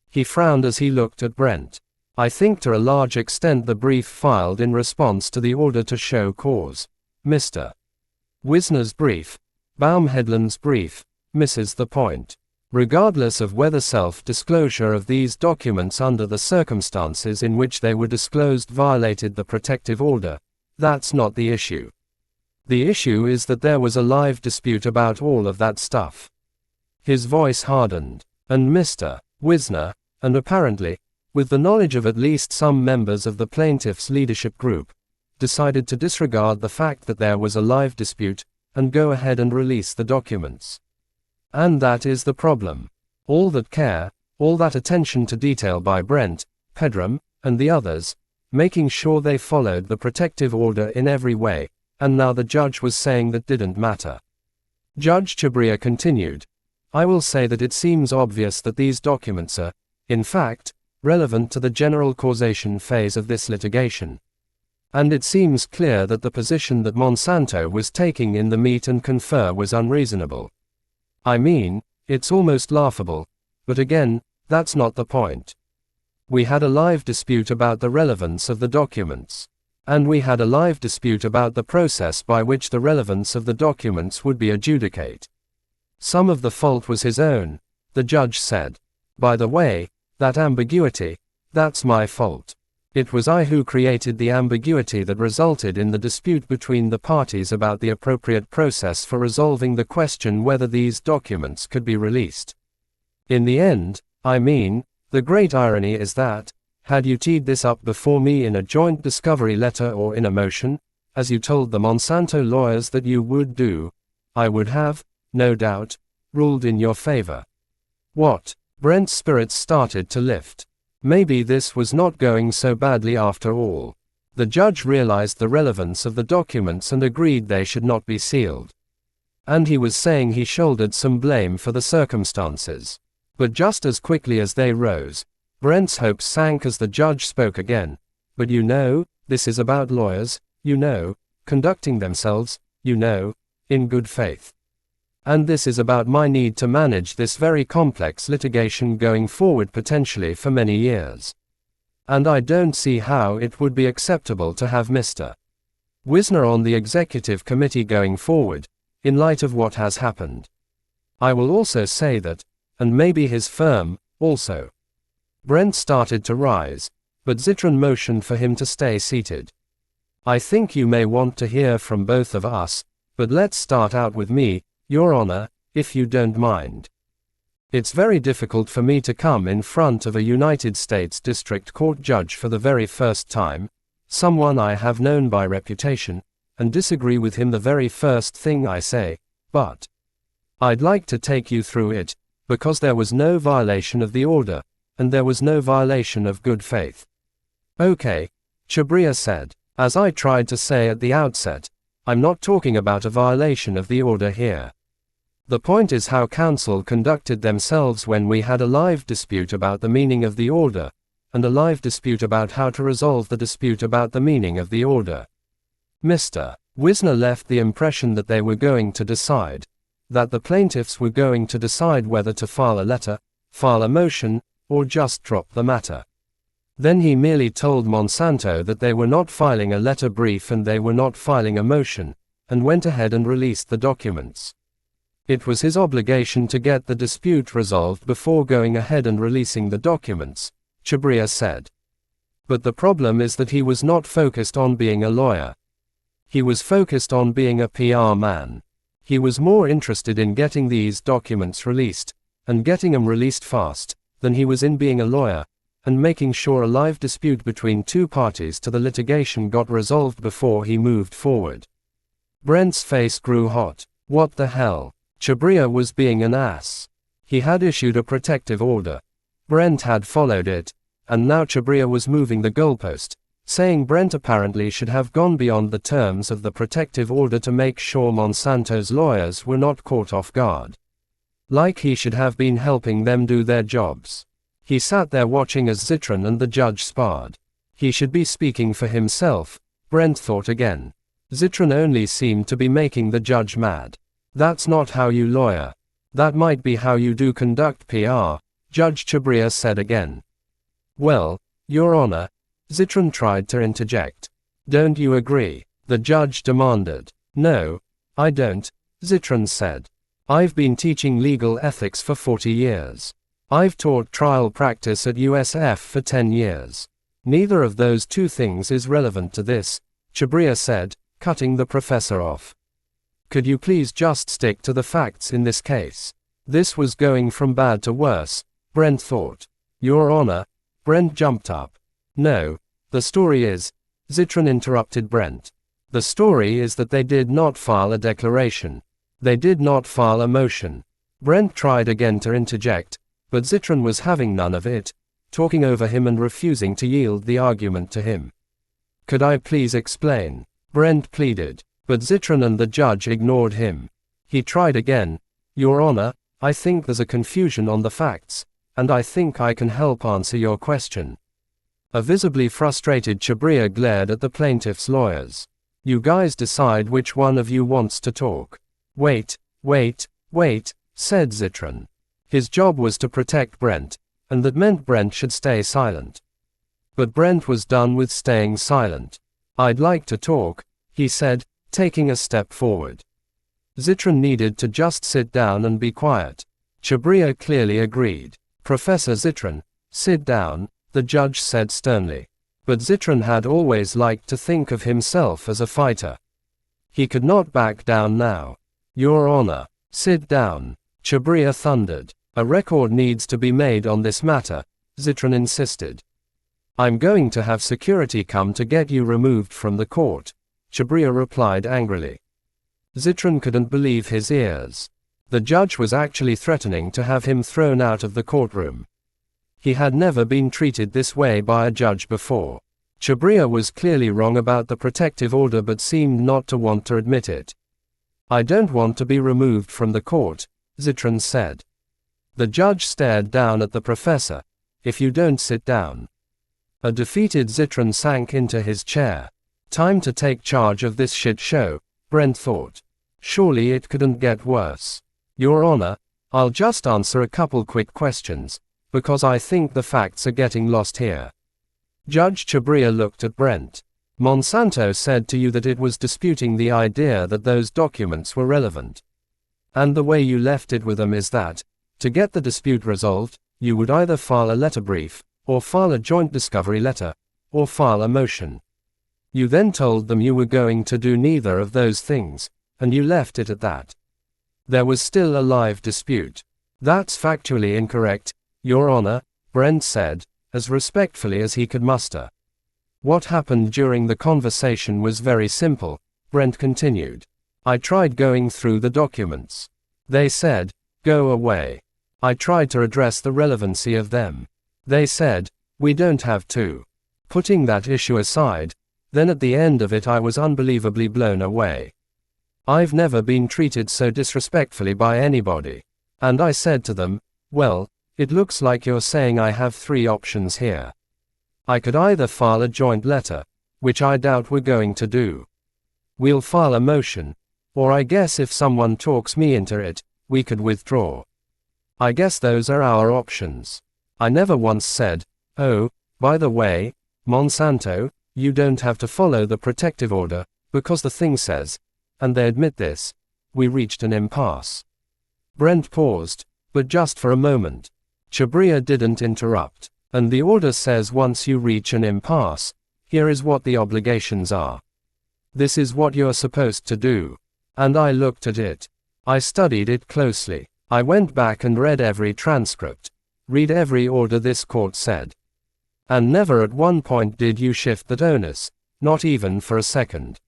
He frowned as he looked at Brent. I think to a large extent the brief filed in response to the order to show cause, Mr. Wisner's brief, Baumheadland's brief, misses the point. Regardless of whether self-disclosure of these documents under the circumstances in which they were disclosed violated the protective order, that's not the issue. The issue is that there was a live dispute about all of that stuff. His voice hardened, and Mr. Wisner, and apparently, with the knowledge of at least some members of the plaintiff's leadership group, decided to disregard the fact that there was a live dispute, and go ahead and release the documents. And that is the problem. All that care, all that attention to detail by Brent, Pedram, and the others, making sure they followed the protective order in every way, and now the judge was saying that didn't matter. Judge Chibria continued, I will say that it seems obvious that these documents are, in fact, relevant to the general causation phase of this litigation. And it seems clear that the position that Monsanto was taking in the meet and confer was unreasonable. I mean, it's almost laughable, but again, that's not the point. We had a live dispute about the relevance of the documents. And we had a live dispute about the process by which the relevance of the documents would be adjudicated. Some of the fault was his own, the judge said. By the way, that ambiguity, that's my fault. It was I who created the ambiguity that resulted in the dispute between the parties about the appropriate process for resolving the question whether these documents could be released. In the end, I mean, the great irony is that, had you teed this up before me in a joint discovery letter or in a motion, as you told the Monsanto lawyers that you would do, I would have, no doubt, ruled in your favor. What? Brent's spirits started to lift. Maybe this was not going so badly after all. The judge realized the relevance of the documents and agreed they should not be sealed. And he was saying he shouldered some blame for the circumstances. But just as quickly as they rose, Brent's hopes sank as the judge spoke again. But you know, this is about lawyers, you know, conducting themselves, you know, in good faith. And this is about my need to manage this very complex litigation going forward potentially for many years. And I don't see how it would be acceptable to have Mr. Wisner on the executive committee going forward, in light of what has happened. I will also say that, and maybe his firm, also. Brent started to rise, but Zitron motioned for him to stay seated. I think you may want to hear from both of us, but let's start out with me, Your Honor, if you don't mind. It's very difficult for me to come in front of a United States District Court judge for the very first time, someone I have known by reputation, and disagree with him the very first thing I say, but I'd like to take you through it, because there was no violation of the order, and there was no violation of good faith. Okay, Chhabria said. As I tried to say at the outset, I'm not talking about a violation of the order here. The point is how council conducted themselves when we had a live dispute about the meaning of the order, and a live dispute about how to resolve the dispute about the meaning of the order. Mr. Wisner left the impression that they were going to decide, that the plaintiffs were going to decide whether to file a letter, file a motion, or just drop the matter. Then he merely told Monsanto that they were not filing a letter brief and they were not filing a motion, and went ahead and released the documents. It was his obligation to get the dispute resolved before going ahead and releasing the documents, Chhabria said. But the problem is that he was not focused on being a lawyer. He was focused on being a PR man. He was more interested in getting these documents released, and getting them released fast, than he was in being a lawyer, and making sure a live dispute between two parties to the litigation got resolved before he moved forward. Brent's face grew hot. What the hell? Chhabria was being an ass. He had issued a protective order. Brent had followed it, and now Chhabria was moving the goalpost, saying Brent apparently should have gone beyond the terms of the protective order to make sure Monsanto's lawyers were not caught off guard. Like he should have been helping them do their jobs. He sat there watching as Zitron and the judge sparred. He should be speaking for himself, Brent thought again. Zitron only seemed to be making the judge mad. That's not how you lawyer. That might be how you do conduct PR, Judge Chhabria said again. Well, Your Honor, Zitron tried to interject. Don't you agree? The judge demanded. No, I don't, Zitron said. I've been teaching legal ethics for 40 years. I've taught trial practice at USF for 10 years. Neither of those two things is relevant to this, Chhabria said, cutting the professor off. Could you please just stick to the facts in this case? This was going from bad to worse, Brent thought. Your Honor, Brent jumped up. No, the story is, Zitron interrupted Brent. The story is that they did not file a declaration. They did not file a motion. Brent tried again to interject, but Zitron was having none of it, talking over him and refusing to yield the argument to him. Could I please explain? Brent pleaded, but Zitron and the judge ignored him. He tried again. Your Honor, I think there's a confusion on the facts, and I think I can help answer your question. A visibly frustrated Chhabria glared at the plaintiff's lawyers. You guys decide which one of you wants to talk. Wait, said Zitron. His job was to protect Brent, and that meant Brent should stay silent. But Brent was done with staying silent. I'd like to talk, he said, taking a step forward. Zitron needed to just sit down and be quiet. Chhabria clearly agreed. Professor Zitron, sit down, the judge said sternly. But Zitron had always liked to think of himself as a fighter. He could not back down now. Your Honor, sit down, Chhabria thundered. A record needs to be made on this matter, Zitron insisted. I'm going to have security come to get you removed from the court, Chhabria replied angrily. Zitron couldn't believe his ears. The judge was actually threatening to have him thrown out of the courtroom. He had never been treated this way by a judge before. Chhabria was clearly wrong about the protective order but seemed not to want to admit it. I don't want to be removed from the court, Zitron said. The judge stared down at the professor. If you don't sit down. A defeated Zitron sank into his chair. Time to take charge of this shit show, Brent thought. Surely it couldn't get worse. Your Honor, I'll just answer a couple quick questions, because I think the facts are getting lost here. Judge Chhabria looked at Brent. Monsanto said to you that it was disputing the idea that those documents were relevant. And the way you left it with them is that, to get the dispute resolved, you would either file a letter brief, or file a joint discovery letter, or file a motion. You then told them you were going to do neither of those things, and you left it at that. There was still a live dispute. That's factually incorrect, Your Honor, Brent said, as respectfully as he could muster. What happened during the conversation was very simple, Brent continued. I tried going through the documents. They said, go away. I tried to address the relevancy of them. They said, we don't have to. Putting that issue aside, then at the end of it I was unbelievably blown away. I've never been treated so disrespectfully by anybody. And I said to them, well, it looks like you're saying I have 3 options here. I could either file a joint letter, which I doubt we're going to do. We'll file a motion, or I guess if someone talks me into it, we could withdraw. I guess those are our options. I never once said, oh, by the way, Monsanto, you don't have to follow the protective order, because the thing says, and they admit this. We reached an impasse. Brent paused, but just for a moment. Chabria didn't interrupt. And the order says once you reach an impasse, here is what the obligations are. This is what you're supposed to do. And I looked at it. I studied it closely. I went back and read every transcript. Read every order this court said. And never at one point did you shift that onus, not even for a second.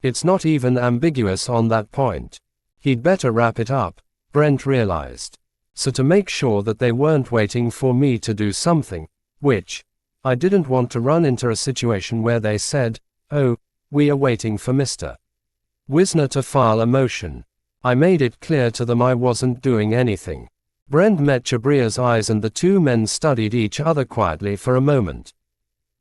It's not even ambiguous on that point. He'd better wrap it up, Brent realized. So to make sure that they weren't waiting for me to do something, which, I didn't want to run into a situation where they said, oh, we are waiting for Mr. Wisner to file a motion. I made it clear to them I wasn't doing anything. Brent met Chabria's eyes and the 2 men studied each other quietly for a moment.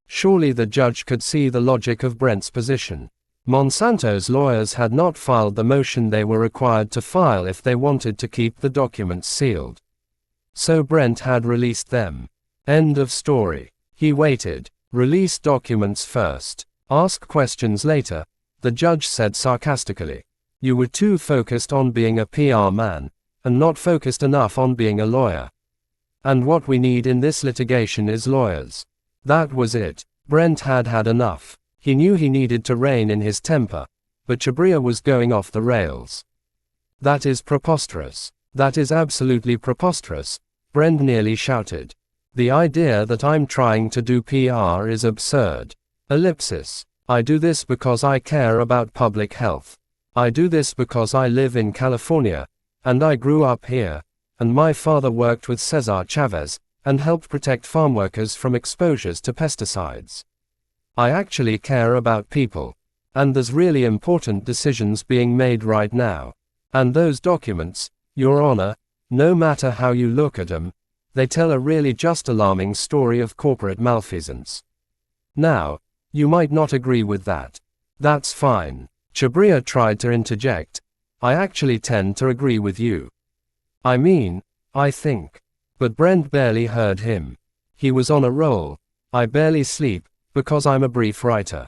Surely the judge could see the logic of Brent's position. Monsanto's lawyers had not filed the motion they were required to file if they wanted to keep the documents sealed. So Brent had released them. End of story. He waited. Release documents first. Ask questions later, the judge said sarcastically. You were too focused on being a PR man, and not focused enough on being a lawyer. And what we need in this litigation is lawyers. That was it. Brent had had enough. He knew he needed to rein in his temper, but Chabria was going off the rails. That is preposterous. That is absolutely preposterous, Brent nearly shouted. The idea that I'm trying to do PR is absurd. Ellipsis. I do this because I care about public health. I do this because I live in California, and I grew up here, and my father worked with Cesar Chavez, and helped protect farm workers from exposures to pesticides. I actually care about people. And there's really important decisions being made right now. And those documents, Your Honor, no matter how you look at them, they tell a really just alarming story of corporate malfeasance. Now, you might not agree with that. That's fine. Chabria tried to interject. I actually tend to agree with you. I mean, I think. But Brent barely heard him. He was on a roll. I barely sleep, because I'm a brief writer.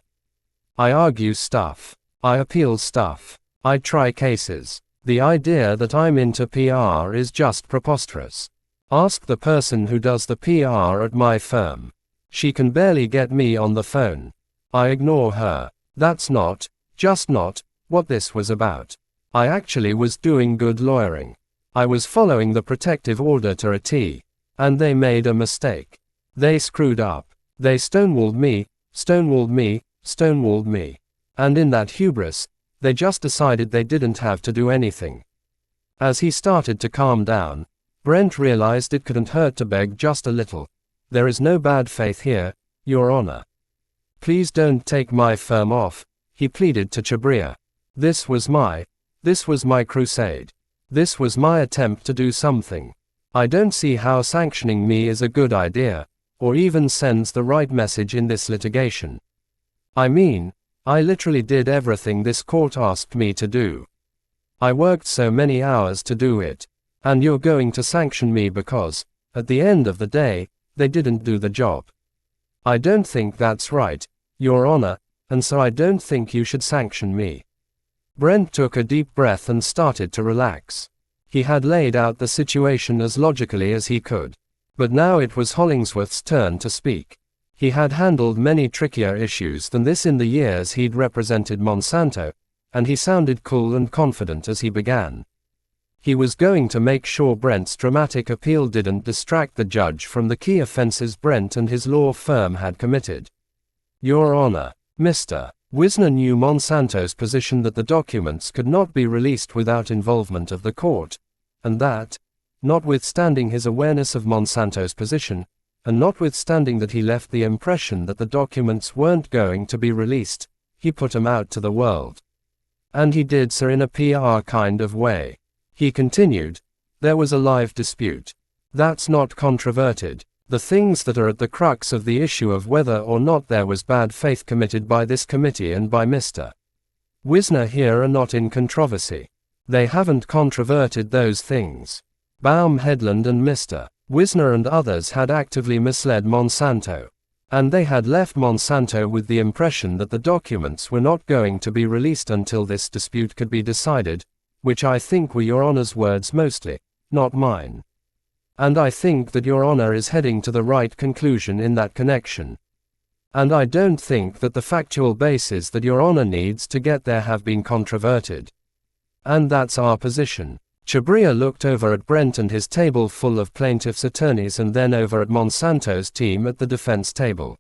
I argue stuff. I appeal stuff. I try cases. The idea that I'm into PR is just preposterous. Ask the person who does the PR at my firm. She can barely get me on the phone. I ignore her. That's not, just not, what this was about. I actually was doing good lawyering. I was following the protective order to a T. And they made a mistake. They screwed up. They stonewalled me, stonewalled me, stonewalled me. And in that hubris, they just decided they didn't have to do anything. As he started to calm down, Brent realized it couldn't hurt to beg just a little. There is no bad faith here, Your Honor. Please don't take my firm off, he pleaded to Chabria. This was my crusade. This was my attempt to do something. I don't see how sanctioning me is a good idea, or even sends the right message in this litigation. I mean, I literally did everything this court asked me to do. I worked so many hours to do it. And you're going to sanction me because, at the end of the day, they didn't do the job. I don't think that's right, Your Honor, and so I don't think you should sanction me. Brent took a deep breath and started to relax. He had laid out the situation as logically as he could. But now it was Hollingsworth's turn to speak. He had handled many trickier issues than this in the years he'd represented Monsanto, and he sounded cool and confident as he began. He was going to make sure Brent's dramatic appeal didn't distract the judge from the key offenses Brent and his law firm had committed. Your Honor, Mr. Wisner knew Monsanto's position that the documents could not be released without involvement of the court, and that, notwithstanding his awareness of Monsanto's position, and notwithstanding that he left the impression that the documents weren't going to be released, he put 'em out to the world. And he did so in a PR kind of way. He continued, there was a live dispute. That's not controverted. The things that are at the crux of the issue of whether or not there was bad faith committed by this committee and by Mr. Wisner here are not in controversy. They haven't controverted those things. Baum Headland and Mr. Wisner and others had actively misled Monsanto. And they had left Monsanto with the impression that the documents were not going to be released until this dispute could be decided, which I think were Your Honor's words mostly, not mine. And I think that Your Honor is heading to the right conclusion in that connection. And I don't think that the factual bases that Your Honor needs to get there have been controverted. And that's our position. Chabria looked over at Brent and his table full of plaintiffs' attorneys and then over at Monsanto's team at the defense table.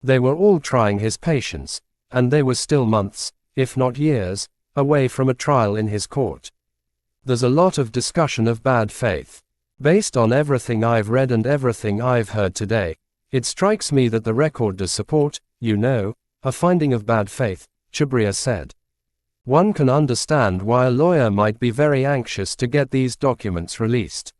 They were all trying his patience, and they were still months, if not years, away from a trial in his court. There's a lot of discussion of bad faith. Based on everything I've read and everything I've heard today, it strikes me that the record does support, a finding of bad faith, Chabria said. One can understand why a lawyer might be very anxious to get these documents released.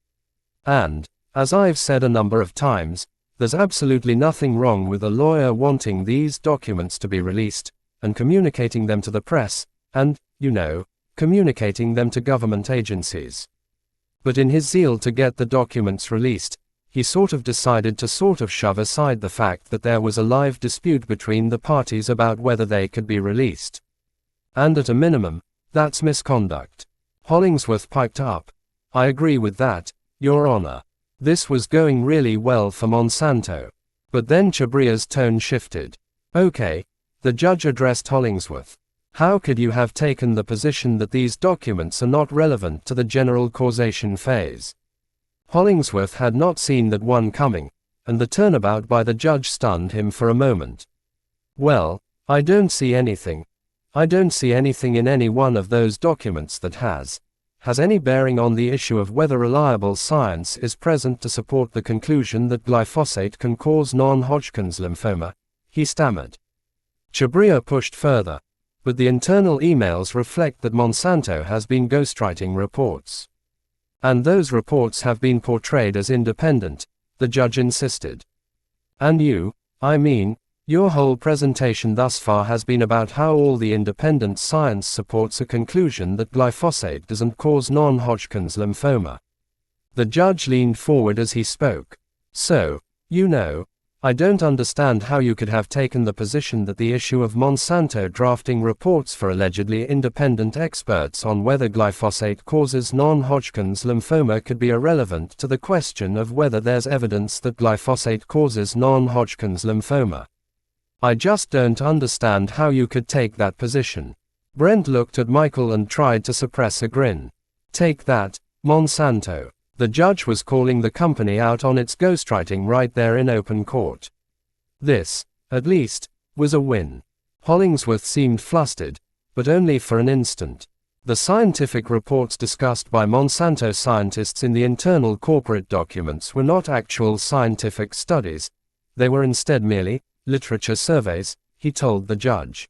And, as I've said a number of times, there's absolutely nothing wrong with a lawyer wanting these documents to be released, and communicating them to the press, and, communicating them to government agencies. But in his zeal to get the documents released, he decided to shove aside the fact that there was a live dispute between the parties about whether they could be released. And at a minimum, that's misconduct. Hollingsworth piped up. I agree with that, Your Honor. This was going really well for Monsanto. But then Chabria's tone shifted. Okay, the judge addressed Hollingsworth. How could you have taken the position that these documents are not relevant to the general causation phase? Hollingsworth had not seen that one coming, and the turnabout by the judge stunned him for a moment. Well, I don't see anything. I don't see anything in any one of those documents that has any bearing on the issue of whether reliable science is present to support the conclusion that glyphosate can cause non-Hodgkin's lymphoma, he stammered. Chabria pushed further. But the internal emails reflect that Monsanto has been ghostwriting reports. And those reports have been portrayed as independent, the judge insisted. And your whole presentation thus far has been about how all the independent science supports a conclusion that glyphosate doesn't cause non-Hodgkin's lymphoma. The judge leaned forward as he spoke. So, I don't understand how you could have taken the position that the issue of Monsanto drafting reports for allegedly independent experts on whether glyphosate causes non-Hodgkin's lymphoma could be irrelevant to the question of whether there's evidence that glyphosate causes non-Hodgkin's lymphoma. I just don't understand how you could take that position. Brent looked at Michael and tried to suppress a grin. Take that, Monsanto. The judge was calling the company out on its ghostwriting right there in open court. This, at least, was a win. Hollingsworth seemed flustered, but only for an instant. The scientific reports discussed by Monsanto scientists in the internal corporate documents were not actual scientific studies. They were instead merely literature surveys, he told the judge.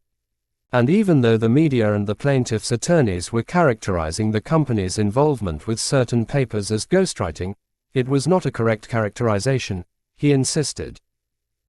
And even though the media and the plaintiff's attorneys were characterizing the company's involvement with certain papers as ghostwriting, it was not a correct characterization, he insisted.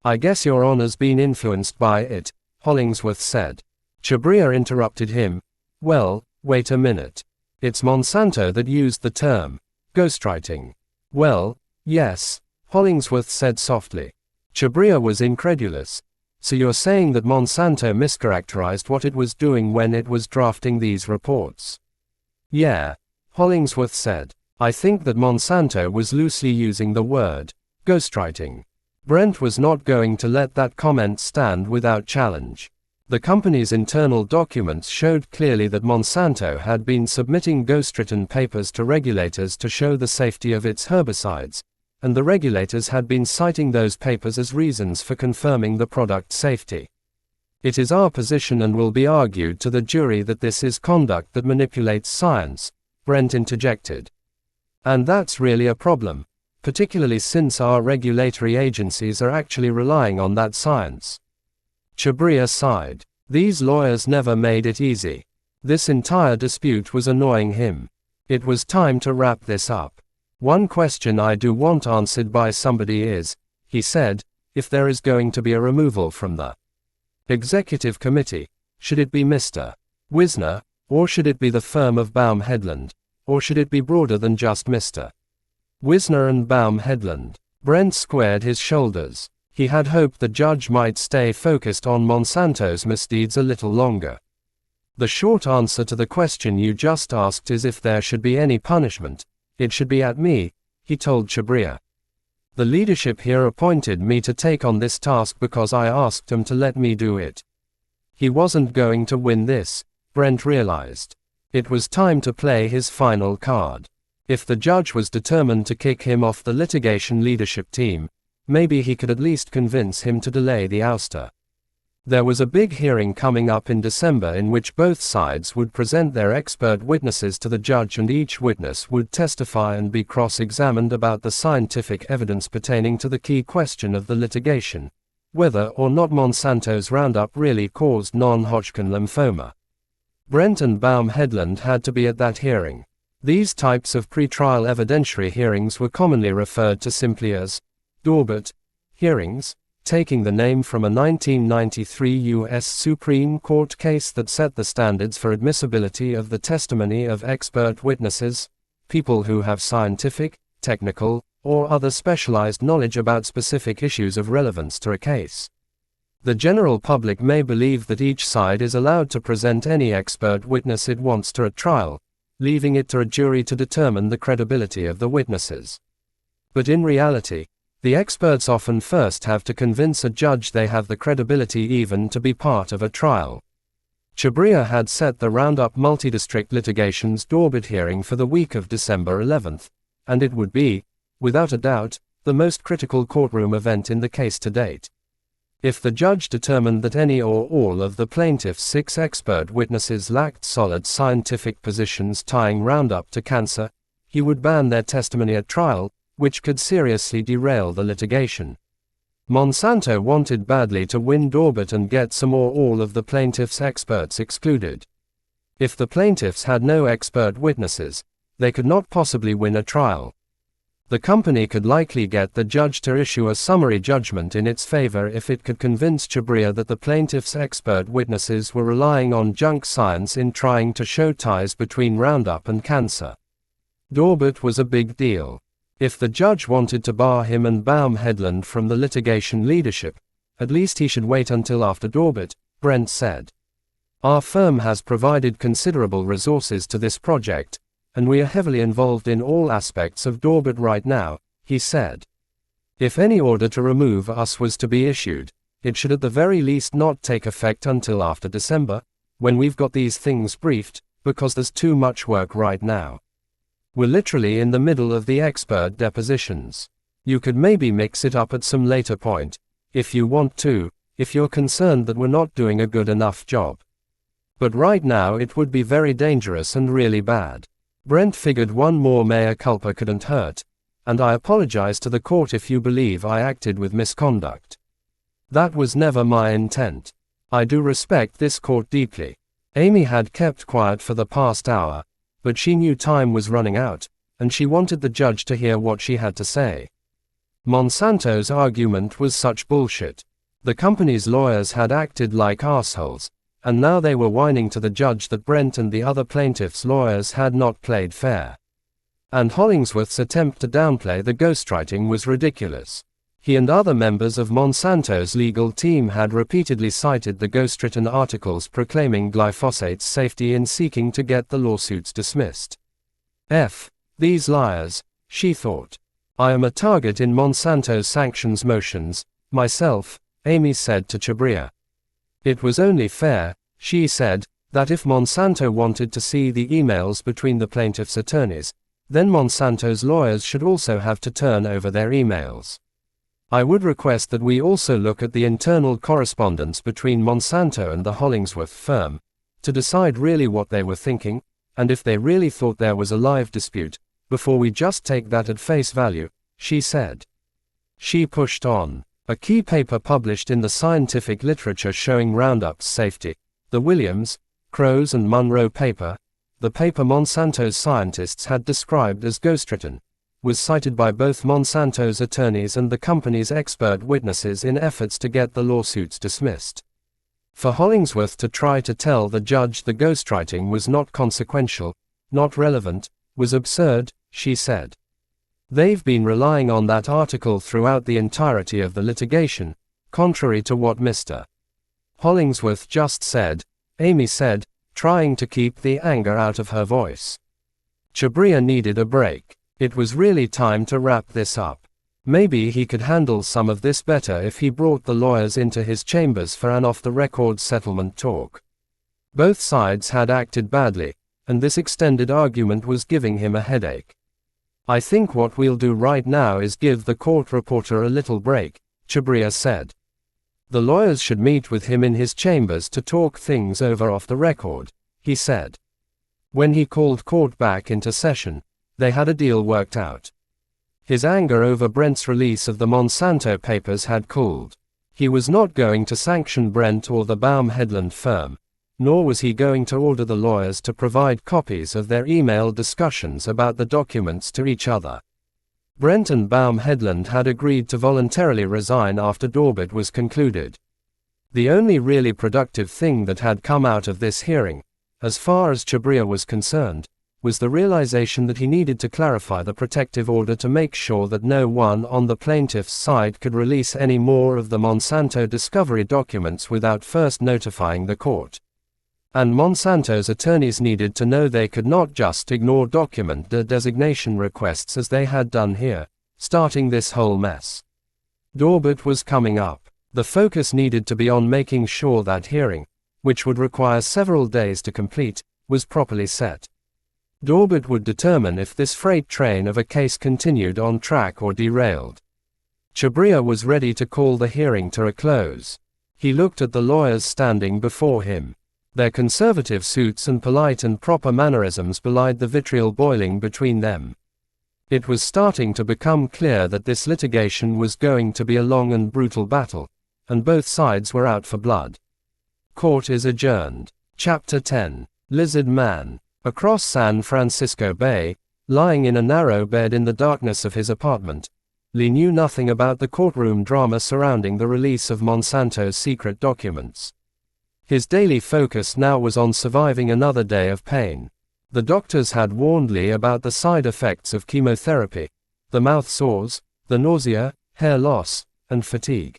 I guess Your Honor's been influenced by it, Hollingsworth said. Chabria interrupted him. Well, wait a minute. It's Monsanto that used the term ghostwriting. Well, yes, Hollingsworth said softly. Chabria was incredulous. So you're saying that Monsanto mischaracterized what it was doing when it was drafting these reports? Yeah, Hollingsworth said. I think that Monsanto was loosely using the word ghostwriting. Brent was not going to let that comment stand without challenge. The company's internal documents showed clearly that Monsanto had been submitting ghostwritten papers to regulators to show the safety of its herbicides, and the regulators had been citing those papers as reasons for confirming the product's safety. It is our position and will be argued to the jury that this is conduct that manipulates science, Brent interjected. And that's really a problem, particularly since our regulatory agencies are actually relying on that science. Chhabria sighed. These lawyers never made it easy. This entire dispute was annoying him. It was time to wrap this up. One question I do want answered by somebody is, he said, if there is going to be a removal from the executive committee, should it be Mr. Wisner, or should it be the firm of Baum Hedlund, or should it be broader than just Mr. Wisner and Baum Hedlund? Brent squared his shoulders. He had hoped the judge might stay focused on Monsanto's misdeeds a little longer. The short answer to the question you just asked is if there should be any punishment, it should be at me, he told Chhabria. The leadership here appointed me to take on this task because I asked them to let me do it. He wasn't going to win this, Brent realized. It was time to play his final card. If the judge was determined to kick him off the litigation leadership team, maybe he could at least convince him to delay the ouster. There was a big hearing coming up in December in which both sides would present their expert witnesses to the judge and each witness would testify and be cross-examined about the scientific evidence pertaining to the key question of the litigation, whether or not Monsanto's Roundup really caused non-Hodgkin lymphoma. Brent and Baum Hedlund had to be at that hearing. These types of pre-trial evidentiary hearings were commonly referred to simply as Daubert hearings, taking the name from a 1993 U.S. Supreme Court case that set the standards for admissibility of the testimony of expert witnesses, people who have scientific, technical, or other specialized knowledge about specific issues of relevance to a case. The general public may believe that each side is allowed to present any expert witness it wants to a trial, leaving it to a jury to determine the credibility of the witnesses. But in reality, the experts often first have to convince a judge they have the credibility even to be part of a trial. Chhabria had set the Roundup multi-district litigation's Daubert hearing for the week of December 11th, and it would be, without a doubt, the most critical courtroom event in the case to date. If the judge determined that any or all of the plaintiff's 6 expert witnesses lacked solid scientific positions tying Roundup to cancer, he would ban their testimony at trial, which could seriously derail the litigation. Monsanto wanted badly to win Daubert and get some or all of the plaintiff's experts excluded. If the plaintiffs had no expert witnesses, they could not possibly win a trial. The company could likely get the judge to issue a summary judgment in its favor if it could convince Chhabria that the plaintiff's expert witnesses were relying on junk science in trying to show ties between Roundup and cancer. Daubert was a big deal. If the judge wanted to bar him and Baum Hedlund from the litigation leadership, at least he should wait until after Daubert, Brent said. Our firm has provided considerable resources to this project, and we are heavily involved in all aspects of Daubert right now, he said. If any order to remove us was to be issued, it should at the very least not take effect until after December, when we've got these things briefed, because there's too much work right now. We're literally in the middle of the expert depositions. You could maybe mix it up at some later point, if you want to, if you're concerned that we're not doing a good enough job. But right now it would be very dangerous and really bad. Brent figured one more mea culpa couldn't hurt, and I apologize to the court if you believe I acted with misconduct. That was never my intent. I do respect this court deeply. Amy had kept quiet for the past hour, but she knew time was running out, and she wanted the judge to hear what she had to say. Monsanto's argument was such bullshit. The company's lawyers had acted like assholes, and now they were whining to the judge that Brent and the other plaintiffs' lawyers had not played fair. And Hollingsworth's attempt to downplay the ghostwriting was ridiculous. He and other members of Monsanto's legal team had repeatedly cited the ghostwritten articles proclaiming glyphosate's safety in seeking to get the lawsuits dismissed. These liars, she thought. I am a target in Monsanto's sanctions motions, myself, Amy said to Chhabria. It was only fair, she said, that if Monsanto wanted to see the emails between the plaintiff's attorneys, then Monsanto's lawyers should also have to turn over their emails. I would request that we also look at the internal correspondence between Monsanto and the Hollingsworth firm, to decide really what they were thinking, and if they really thought there was a live dispute, before we just take that at face value, she said. She pushed on. A key paper published in the scientific literature showing Roundup's safety, the Williams, Crows and Munro paper, the paper Monsanto's scientists had described as ghostwritten, was cited by both Monsanto's attorneys and the company's expert witnesses in efforts to get the lawsuits dismissed. For Hollingsworth to try to tell the judge the ghostwriting was not consequential, not relevant, was absurd, she said. They've been relying on that article throughout the entirety of the litigation, contrary to what Mr. Hollingsworth just said, Amy said, trying to keep the anger out of her voice. Chabria needed a break. It was really time to wrap this up. Maybe he could handle some of this better if he brought the lawyers into his chambers for an off-the-record settlement talk. Both sides had acted badly, and this extended argument was giving him a headache. I think what we'll do right now is give the court reporter a little break, Chabria said. The lawyers should meet with him in his chambers to talk things over off the record, he said. When he called court back into session, they had a deal worked out. His anger over Brent's release of the Monsanto papers had cooled. He was not going to sanction Brent or the Baum-Hedlund firm, nor was he going to order the lawyers to provide copies of their email discussions about the documents to each other. Brent and Baum-Hedlund had agreed to voluntarily resign after Dorbit was concluded. The only really productive thing that had come out of this hearing, as far as Chabria was concerned, was the realization that he needed to clarify the protective order to make sure that no one on the plaintiff's side could release any more of the Monsanto discovery documents without first notifying the court. And Monsanto's attorneys needed to know they could not just ignore document designation requests as they had done here, starting this whole mess. Dorbit was coming up. The focus needed to be on making sure that hearing, which would require several days to complete, was properly set. Dorbit would determine if this freight train of a case continued on track or derailed. Chabria was ready to call the hearing to a close. He looked at the lawyers standing before him. Their conservative suits and polite and proper mannerisms belied the vitriol boiling between them. It was starting to become clear that this litigation was going to be a long and brutal battle, and both sides were out for blood. Court is adjourned. Chapter 10. Lizard Man. Across San Francisco Bay, lying in a narrow bed in the darkness of his apartment, Lee knew nothing about the courtroom drama surrounding the release of Monsanto's secret documents. His daily focus now was on surviving another day of pain. The doctors had warned Lee about the side effects of chemotherapy, the mouth sores, the nausea, hair loss, and fatigue.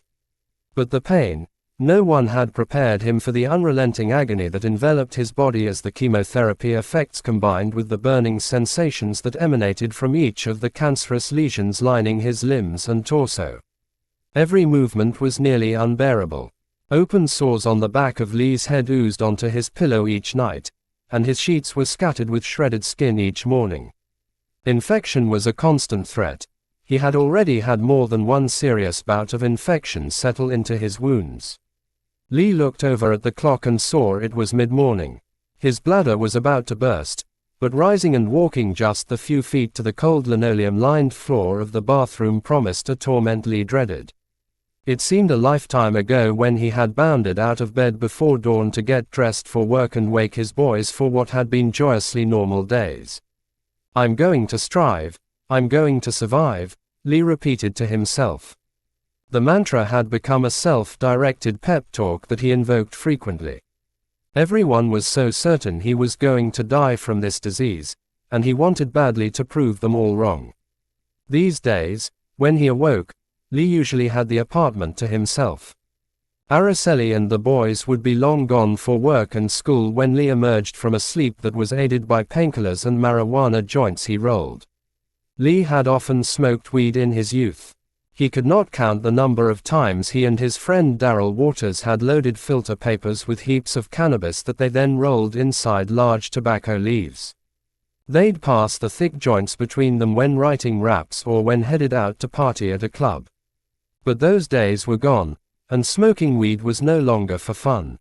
But the pain, no one had prepared him for the unrelenting agony that enveloped his body as the chemotherapy effects combined with the burning sensations that emanated from each of the cancerous lesions lining his limbs and torso. Every movement was nearly unbearable. Open sores on the back of Lee's head oozed onto his pillow each night, and his sheets were scattered with shredded skin each morning. Infection was a constant threat. He had already had more than one serious bout of infection settle into his wounds. Lee looked over at the clock and saw it was mid-morning. His bladder was about to burst, but rising and walking just the few feet to the cold linoleum-lined floor of the bathroom promised a torment Lee dreaded. It seemed a lifetime ago when he had bounded out of bed before dawn to get dressed for work and wake his boys for what had been joyously normal days. "I'm going to strive. I'm going to survive," Lee repeated to himself. The mantra had become a self-directed pep talk that he invoked frequently. Everyone was so certain he was going to die from this disease, and he wanted badly to prove them all wrong. These days, when he awoke, Lee usually had the apartment to himself. Araceli and the boys would be long gone for work and school when Lee emerged from a sleep that was aided by painkillers and marijuana joints he rolled. Lee had often smoked weed in his youth. He could not count the number of times he and his friend Darrell Waters had loaded filter papers with heaps of cannabis that they then rolled inside large tobacco leaves. They'd pass the thick joints between them when writing raps or when headed out to party at a club. But those days were gone, and smoking weed was no longer for fun.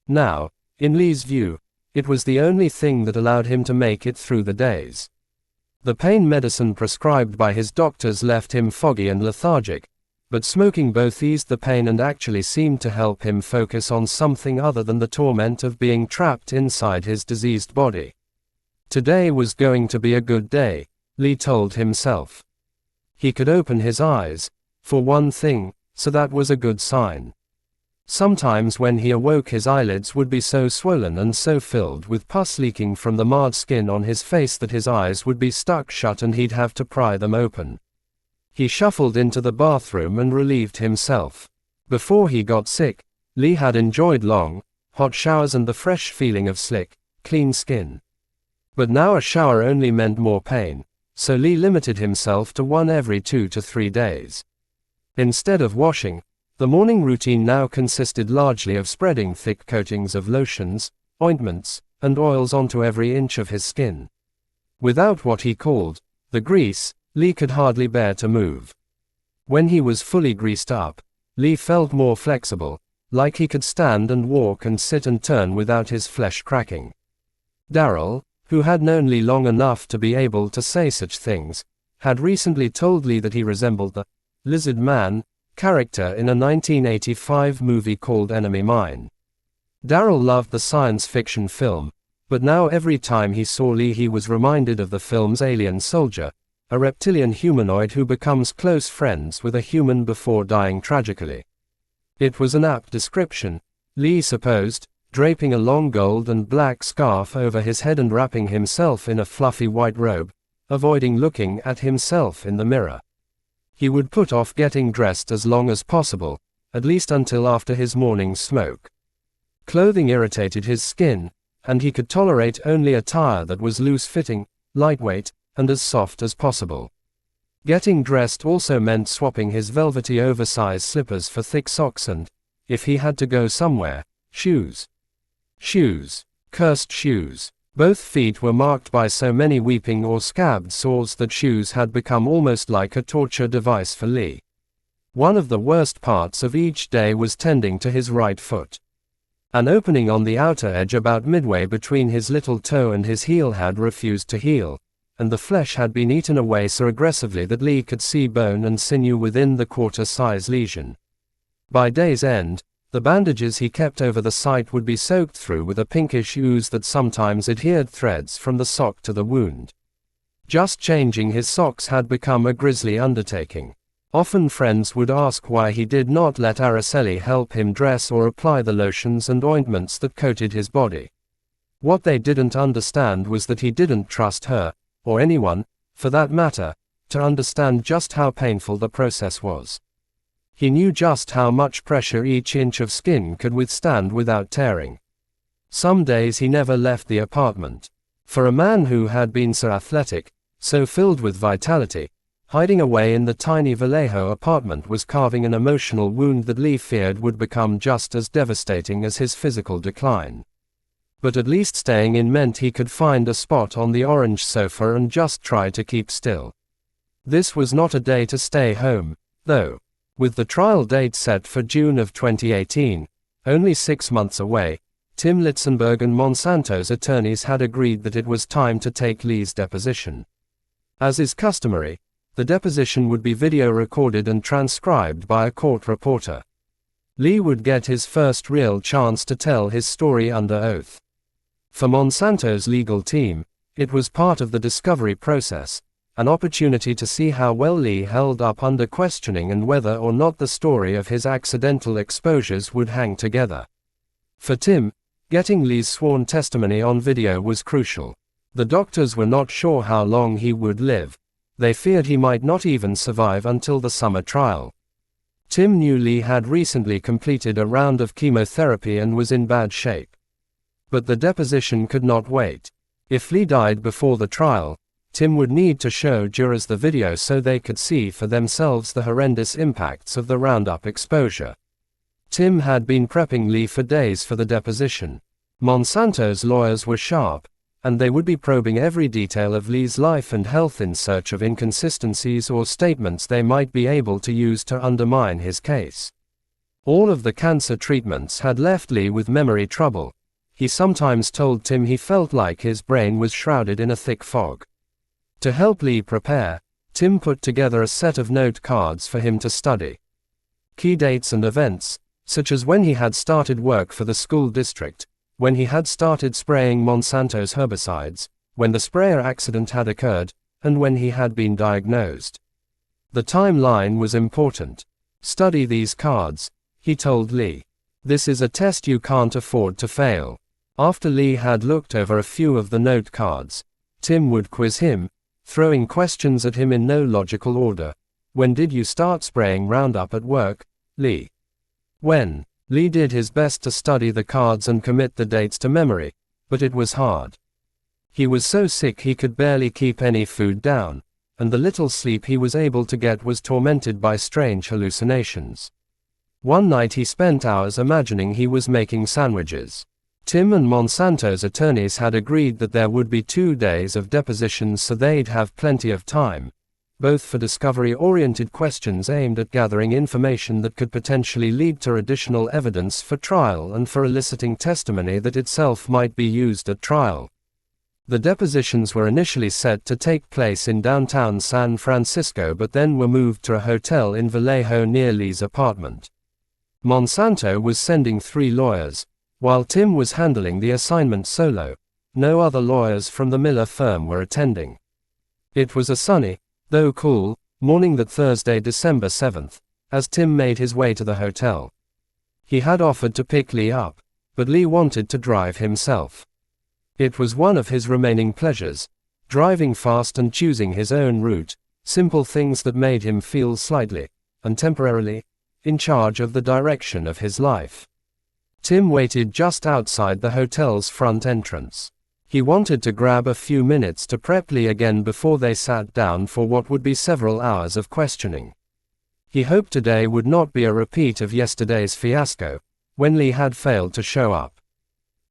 Now, in Lee's view, it was the only thing that allowed him to make it through the days. The pain medicine prescribed by his doctors left him foggy and lethargic, but smoking both eased the pain and actually seemed to help him focus on something other than the torment of being trapped inside his diseased body. Today was going to be a good day, Lee told himself. He could open his eyes, for one thing, so that was a good sign. Sometimes when he awoke his eyelids would be so swollen and so filled with pus leaking from the marred skin on his face that his eyes would be stuck shut and he'd have to pry them open. He shuffled into the bathroom and relieved himself. Before he got sick, Lee had enjoyed long, hot showers and the fresh feeling of slick, clean skin. But now a shower only meant more pain, so Lee limited himself to one every 2 to 3 days. Instead of washing, the morning routine now consisted largely of spreading thick coatings of lotions, ointments, and oils onto every inch of his skin. Without what he called the grease, Lee could hardly bear to move. When he was fully greased up, Lee felt more flexible, like he could stand and walk and sit and turn without his flesh cracking. Darrell, who had known Lee long enough to be able to say such things, had recently told Lee that he resembled the Lizard Man character in a 1985 movie called Enemy Mine. Darrell loved the science fiction film, but now every time he saw Lee he was reminded of the film's Alien Soldier, a reptilian humanoid who becomes close friends with a human before dying tragically. It was an apt description, Lee supposed, draping a long gold and black scarf over his head and wrapping himself in a fluffy white robe, avoiding looking at himself in the mirror. He would put off getting dressed as long as possible, at least until after his morning smoke. Clothing irritated his skin, and he could tolerate only attire that was loose-fitting, lightweight, and as soft as possible. Getting dressed also meant swapping his velvety oversized slippers for thick socks and, if he had to go somewhere, shoes. Shoes. Cursed shoes. Both feet were marked by so many weeping or scabbed sores that shoes had become almost like a torture device for Lee. One of the worst parts of each day was tending to his right foot. An opening on the outer edge about midway between his little toe and his heel had refused to heal, and the flesh had been eaten away so aggressively that Lee could see bone and sinew within the quarter-size lesion. By day's end, the bandages he kept over the site would be soaked through with a pinkish ooze that sometimes adhered threads from the sock to the wound. Just changing his socks had become a grisly undertaking. Often friends would ask why he did not let Araceli help him dress or apply the lotions and ointments that coated his body. What they didn't understand was that he didn't trust her, or anyone, for that matter, to understand just how painful the process was. He knew just how much pressure each inch of skin could withstand without tearing. Some days he never left the apartment. For a man who had been so athletic, so filled with vitality, hiding away in the tiny Vallejo apartment was carving an emotional wound that Lee feared would become just as devastating as his physical decline. But at least staying in meant he could find a spot on the orange sofa and just try to keep still. This was not a day to stay home, though. With the trial date set for June of 2018, only 6 months away, Tim Litzenberg and Monsanto's attorneys had agreed that it was time to take Lee's deposition. As is customary, the deposition would be video recorded and transcribed by a court reporter. Lee would get his first real chance to tell his story under oath. For Monsanto's legal team, it was part of the discovery process, an opportunity to see how well Lee held up under questioning and whether or not the story of his accidental exposures would hang together. For Tim, getting Lee's sworn testimony on video was crucial. The doctors were not sure how long he would live. They feared he might not even survive until the summer trial. Tim knew Lee had recently completed a round of chemotherapy and was in bad shape. But the deposition could not wait. If Lee died before the trial, Tim would need to show jurors the video so they could see for themselves the horrendous impacts of the Roundup exposure. Tim had been prepping Lee for days for the deposition. Monsanto's lawyers were sharp. and they would be probing every detail of Lee's life and health in search of inconsistencies or statements they might be able to use to undermine his case. All of the cancer treatments had left Lee with memory trouble. He sometimes told Tim he felt like his brain was shrouded in a thick fog. To help Lee prepare, Tim put together a set of note cards for him to study. Key dates and events, such as when he had started work for the school district, when he had started spraying Monsanto's herbicides, when the sprayer accident had occurred, and when he had been diagnosed. The timeline was important. Study these cards, he told Lee. This is a test you can't afford to fail. After Lee had looked over a few of the note cards, Tim would quiz him, throwing questions at him in no logical order. When did you start spraying Roundup at work, Lee? When? Lee did his best to study the cards and commit the dates to memory, but it was hard. He was so sick he could barely keep any food down, and the little sleep he was able to get was tormented by strange hallucinations. One night he spent hours imagining he was making sandwiches. Tim and Monsanto's attorneys had agreed that there would be 2 days of depositions so they'd have plenty of time, both for discovery-oriented questions aimed at gathering information that could potentially lead to additional evidence for trial and for eliciting testimony that itself might be used at trial. The depositions were initially set to take place in downtown San Francisco but then were moved to a hotel in Vallejo near Lee's apartment. Monsanto was sending 3 lawyers, while Tim was handling the assignment solo. No other lawyers from the Miller firm were attending. It was a sunny, though cool, morning that Thursday, December 7th, as Tim made his way to the hotel. He had offered to pick Lee up, but Lee wanted to drive himself. It was one of his remaining pleasures, driving fast and choosing his own route, simple things that made him feel slightly, and temporarily, in charge of the direction of his life. Tim waited just outside the hotel's front entrance. He wanted to grab a few minutes to prep Lee again before they sat down for what would be several hours of questioning. He hoped today would not be a repeat of yesterday's fiasco, when Lee had failed to show up.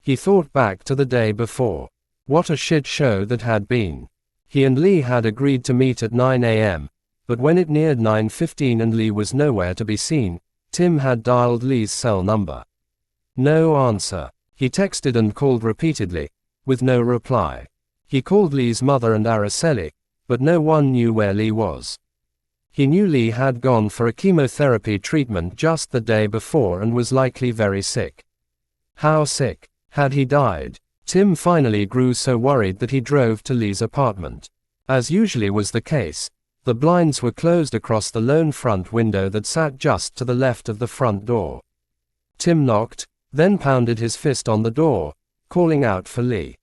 He thought back to the day before. What a shit show that had been. He and Lee had agreed to meet at 9 a.m., but when it neared 9:15 and Lee was nowhere to be seen, Tim had dialed Lee's cell number. No answer. He texted and called repeatedly, with no reply. He called Lee's mother and Araceli, but no one knew where Lee was. He knew Lee had gone for a chemotherapy treatment just the day before and was likely very sick. How sick? Had he died? Tim finally grew so worried that he drove to Lee's apartment. As usually was the case, the blinds were closed across the lone front window that sat just to the left of the front door. Tim knocked, then pounded his fist on the door, calling out for Lee.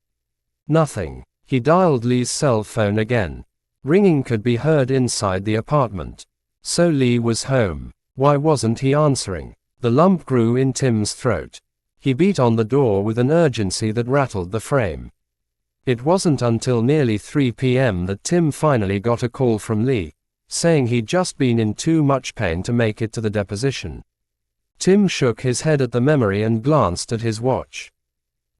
Nothing. He dialed Lee's cell phone again. Ringing could be heard inside the apartment. So Lee was home. Why wasn't he answering? The lump grew in Tim's throat. He beat on the door with an urgency that rattled the frame. It wasn't until nearly 3 p.m. that Tim finally got a call from Lee, saying he'd just been in too much pain to make it to the deposition. Tim shook his head at the memory and glanced at his watch.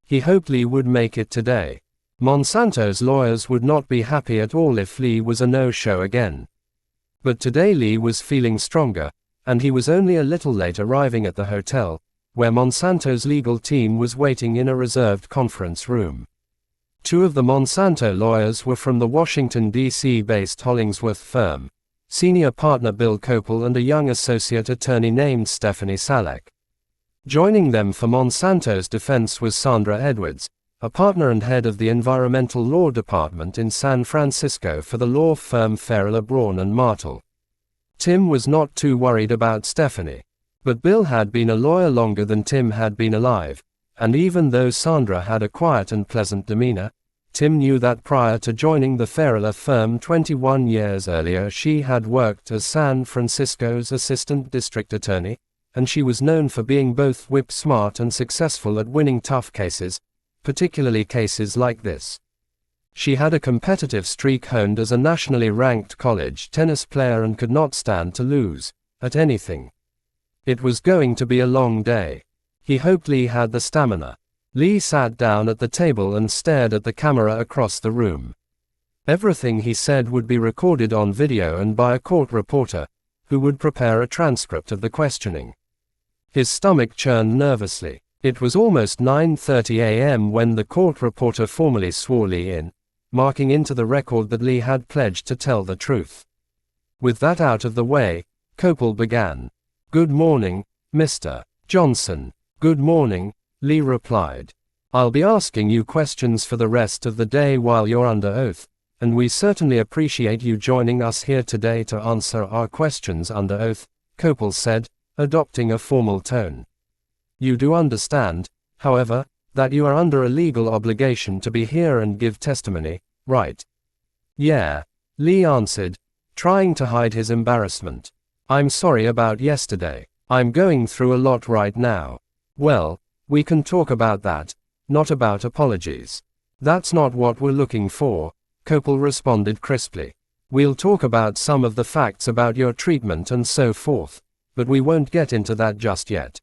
He hoped Lee would make it today. Monsanto's lawyers would not be happy at all if Lee was a no-show again. But today Lee was feeling stronger, and he was only a little late arriving at the hotel, where Monsanto's legal team was waiting in a reserved conference room. 2 of the Monsanto lawyers were from the Washington, D.C.-based Hollingsworth firm, senior partner Bill Kopel and a young associate attorney named Stephanie Salek. Joining them for Monsanto's defense was Sandra Edwards, a partner and head of the environmental law department in San Francisco for the law firm Farrell, Braun and Martel. Tim was not too worried about Stephanie, but Bill had been a lawyer longer than Tim had been alive, and even though Sandra had a quiet and pleasant demeanor, Tim knew that prior to joining the Farrell firm 21 years earlier she had worked as San Francisco's assistant district attorney, and she was known for being both whip-smart and successful at winning tough cases, particularly cases like this. She had a competitive streak honed as a nationally ranked college tennis player and could not stand to lose, at anything. It was going to be a long day. He hoped Lee had the stamina. Lee sat down at the table and stared at the camera across the room. Everything he said would be recorded on video and by a court reporter, who would prepare a transcript of the questioning. His stomach churned nervously. It was almost 9:30 a.m. when the court reporter formally swore Lee in, marking into the record that Lee had pledged to tell the truth. With that out of the way, Copel began. "Good morning, Mr. Johnson." "Good morning," Lee replied. "I'll be asking you questions for the rest of the day while you're under oath, and we certainly appreciate you joining us here today to answer our questions under oath," Copel said, adopting a formal tone. "You do understand, however, that you are under a legal obligation to be here and give testimony, right?" "Yeah," Lee answered, trying to hide his embarrassment. "I'm sorry about yesterday. I'm going through a lot right now." "Well, we can talk about that, not about apologies. That's not what we're looking for," Copel responded crisply. "We'll talk about some of the facts about your treatment and so forth, but we won't get into that just yet."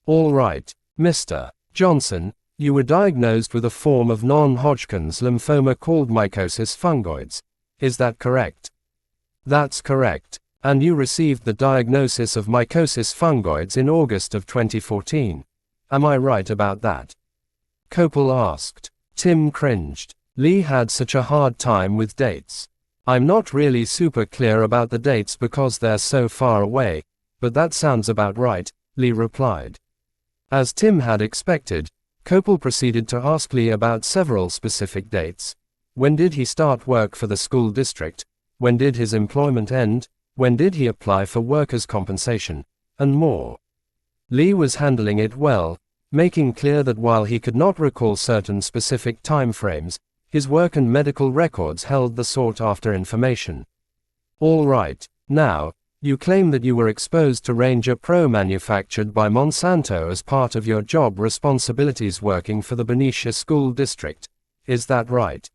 "All right, Mr. Johnson, you were diagnosed with a form of non-Hodgkin's lymphoma called mycosis fungoides. Is that correct?" "That's correct. And you received the diagnosis of mycosis fungoides in August of 2014. Am I right about that?" Copel asked. Tim cringed. Lee had such a hard time with dates. "I'm not really super clear about the dates because they're so far away, but that sounds about right," Lee replied. As Tim had expected, Copel proceeded to ask Lee about several specific dates. When did he start work for the school district? When did his employment end? When did he apply for workers' compensation? And more. Lee was handling it well, making clear that while he could not recall certain specific time frames, his work and medical records held the sought-after information. "All right, now, you claim that you were exposed to Ranger Pro manufactured by Monsanto as part of your job responsibilities working for the Benicia School District. Is that right?"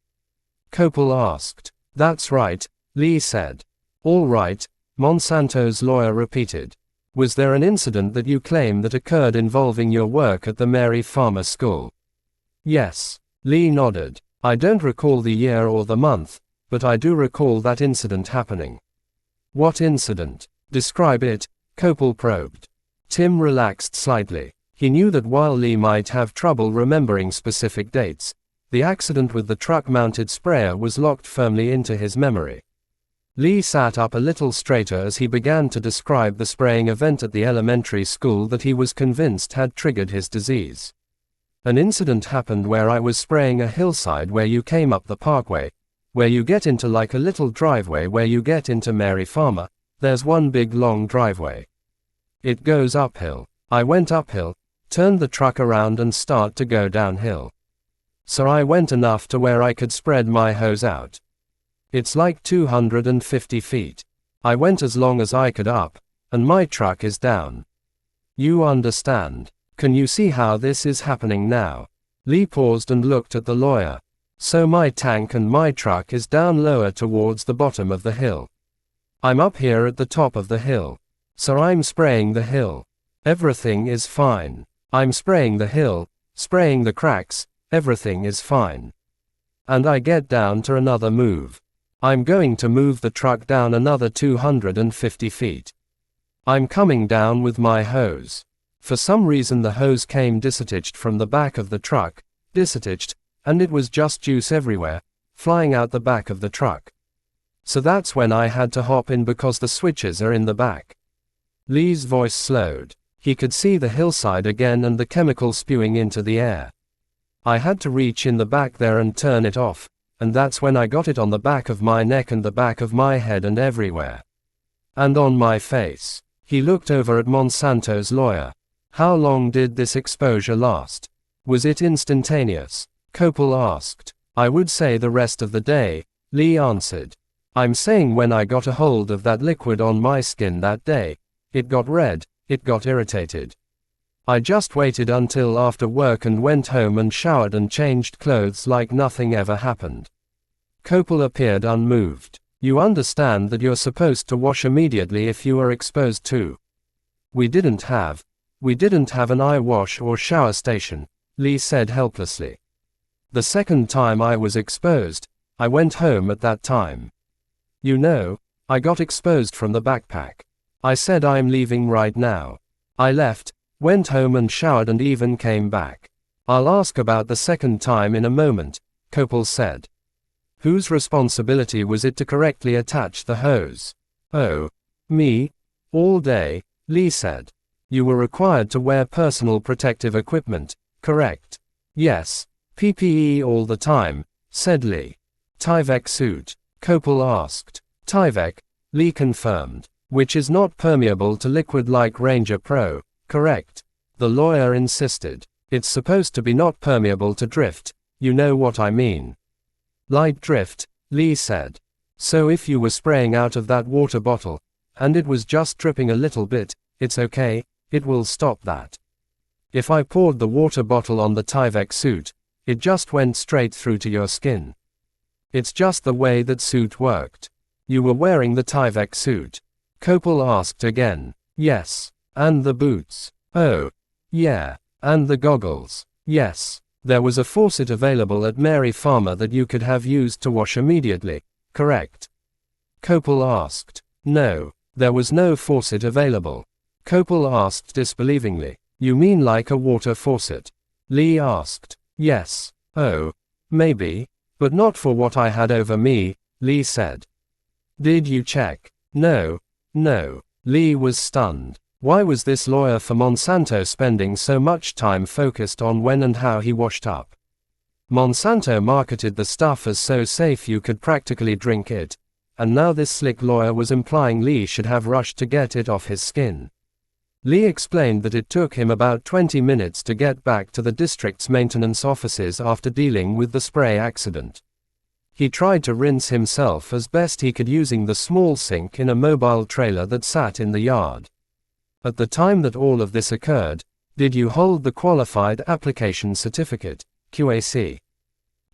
Copel asked. "That's right," Lee said. "All right," Monsanto's lawyer repeated. "Was there an incident that you claim that occurred involving your work at the Mary Farmer School?" "Yes," Lee nodded. "I don't recall the year or the month, but I do recall that incident happening." "What incident? Describe it," Copel probed. Tim relaxed slightly. He knew that while Lee might have trouble remembering specific dates, the accident with the truck-mounted sprayer was locked firmly into his memory. Lee sat up a little straighter as he began to describe the spraying event at the elementary school that he was convinced had triggered his disease. "An incident happened where I was spraying a hillside where you came up the parkway, where you get into like a little driveway where you get into Mary Farmer. There's one big long driveway. It goes uphill. I went uphill, turned the truck around and start to go downhill. So I went enough to where I could spread my hose out. It's like 250 feet. I went as long as I could up, and my truck is down. You understand? Can you see how this is happening now?" Lee paused and looked at the lawyer. "So my tank and my truck is down lower towards the bottom of the hill. I'm up here at the top of the hill. So I'm spraying the hill. Everything is fine. I'm spraying the hill, spraying the cracks, everything is fine. And I get down to another move. I'm going to move the truck down another 250 feet. I'm coming down with my hose. For some reason the hose came disattached from the back of the truck, disattached, and it was just juice everywhere, flying out the back of the truck. So that's when I had to hop in because the switches are in the back." Lee's voice slowed. He could see the hillside again and the chemical spewing into the air. "I had to reach in the back there and turn it off, and that's when I got it on the back of my neck and the back of my head and everywhere. And on my face." He looked over at Monsanto's lawyer. "How long did this exposure last? Was it instantaneous?" Copel asked. "I would say the rest of the day," Lee answered. "I'm saying when I got a hold of that liquid on my skin that day, it got red, it got irritated. I just waited until after work and went home and showered and changed clothes like nothing ever happened." Copel appeared unmoved. "You understand that you're supposed to wash immediately if you are exposed to." We didn't have an eye wash or shower station," Lee said helplessly. The second time I was exposed, I went home at that time. You know, I got exposed from the backpack. I said I'm leaving right now. I left, went home and showered and even came back. I'll ask about the second time in a moment, Copel said. Whose responsibility was it to correctly attach the hose? Oh, me? All day, Lee said. You were required to wear personal protective equipment, correct? Yes, PPE all the time, said Lee. Tyvek suit? Copel asked. Tyvek, Lee confirmed. Which is not permeable to liquid like Ranger Pro, correct? The lawyer insisted. It's supposed to be not permeable to drift, you know what I mean. Light drift, Lee said. So if you were spraying out of that water bottle, and it was just dripping a little bit, it's okay, it will stop that. If I poured the water bottle on the Tyvek suit, it just went straight through to your skin. It's just the way that suit worked. You were wearing the Tyvek suit? Copel asked again. Yes. And the boots? Oh. Yeah. And the goggles? Yes. There was a faucet available at Mary Farmer that you could have used to wash immediately, correct? Copel asked. No. There was no faucet available. Copel asked disbelievingly. You mean like a water faucet? Lee asked. Yes. Oh. Maybe. But not for what I had over me, Lee said. Did you check? No. No. Lee was stunned. Why was this lawyer for Monsanto spending so much time focused on when and how he washed up? Monsanto marketed the stuff as so safe you could practically drink it, and now this slick lawyer was implying Lee should have rushed to get it off his skin. Lee explained that it took him about 20 minutes to get back to the district's maintenance offices after dealing with the spray accident. He tried to rinse himself as best he could using the small sink in a mobile trailer that sat in the yard. At the time that all of this occurred, did you hold the Qualified Application Certificate, QAC?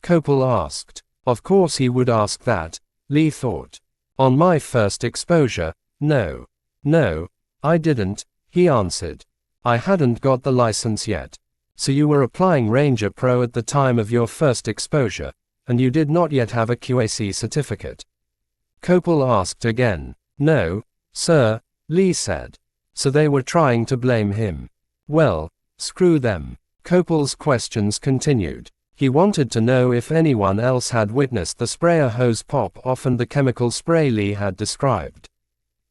Copel asked. Of course he would ask that, Lee thought. On my first exposure, no. No, I didn't, he answered. I hadn't got the license yet. So you were applying Ranger Pro at the time of your first exposure, and you did not yet have a QAC certificate? Copel asked again. No, sir, Lee said. So they were trying to blame him. Well, screw them. Copel's questions continued. He wanted to know if anyone else had witnessed the sprayer hose pop off and the chemical spray Lee had described.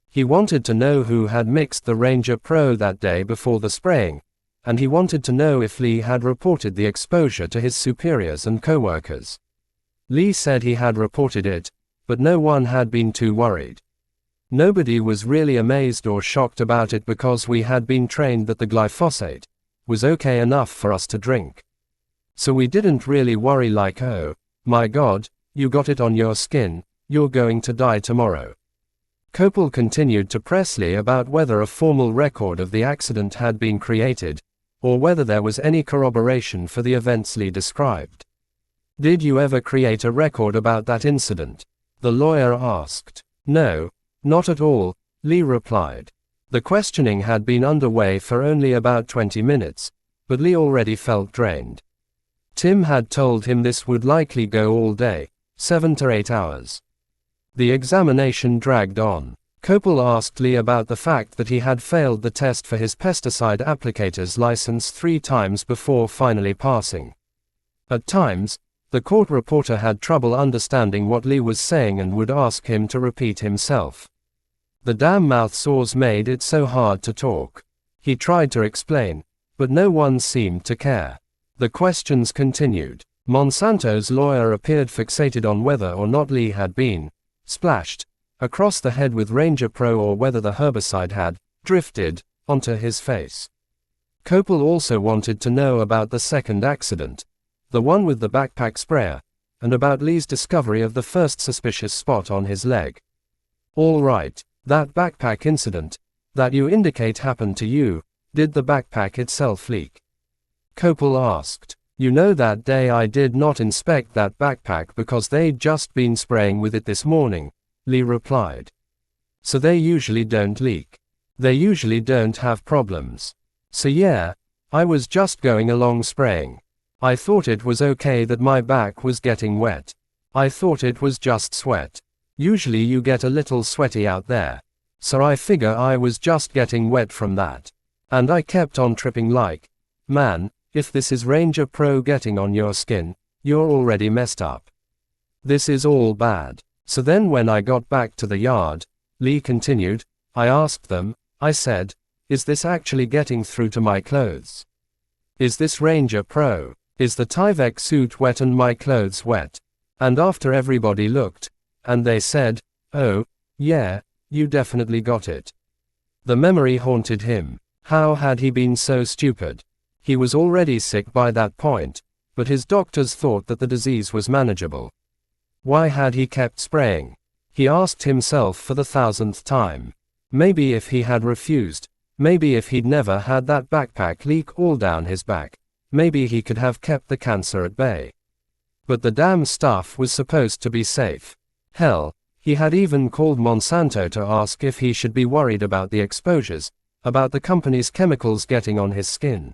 He wanted to know who had mixed the Ranger Pro that day before the spraying, and he wanted to know if Lee had reported the exposure to his superiors and co-workers. Lee said he had reported it, but no one had been too worried. Nobody was really amazed or shocked about it because we had been trained that the glyphosate was okay enough for us to drink. So we didn't really worry like, oh, my God, you got it on your skin, you're going to die tomorrow. Copel continued to press Lee about whether a formal record of the accident had been created, or whether there was any corroboration for the events Lee described. Did you ever create a record about that incident? The lawyer asked. No, not at all, Lee replied. The questioning had been underway for only about 20 minutes, but Lee already felt drained. Tim had told him this would likely go all day, 7 to 8 hours. The examination dragged on. Copel asked Lee about the fact that he had failed the test for his pesticide applicator's license 3 times before finally passing. At times, the court reporter had trouble understanding what Lee was saying and would ask him to repeat himself. The damn mouth sores made it so hard to talk. He tried to explain, but no one seemed to care. The questions continued. Monsanto's lawyer appeared fixated on whether or not Lee had been splashed across the head with Ranger Pro or whether the herbicide had drifted onto his face. Copel also wanted to know about the second accident, the one with the backpack sprayer, and about Lee's discovery of the first suspicious spot on his leg. All right, that backpack incident that you indicate happened to you, did the backpack itself leak? Copel asked. You know that day I did not inspect that backpack because they'd just been spraying with it this morning, Lee replied. So they usually don't leak. They usually don't have problems. So yeah, I was just going along spraying. I thought it was okay that my back was getting wet. I thought it was just sweat. Usually you get a little sweaty out there. So I figure I was just getting wet from that. And I kept on tripping like, man, if this is Ranger Pro getting on your skin, you're already messed up. This is all bad. So then when I got back to the yard, Lee continued, I asked them, I said, is this actually getting through to my clothes? Is this Ranger Pro? Is the Tyvek suit wet and my clothes wet? And after everybody looked, and they said, oh, yeah, you definitely got it. The memory haunted him. How had he been so stupid? He was already sick by that point, but his doctors thought that the disease was manageable. Why had he kept spraying? He asked himself for the 1000th time. Maybe if he had refused, maybe if he'd never had that backpack leak all down his back, maybe he could have kept the cancer at bay. But the damn stuff was supposed to be safe. Hell, he had even called Monsanto to ask if he should be worried about the exposures, about the company's chemicals getting on his skin.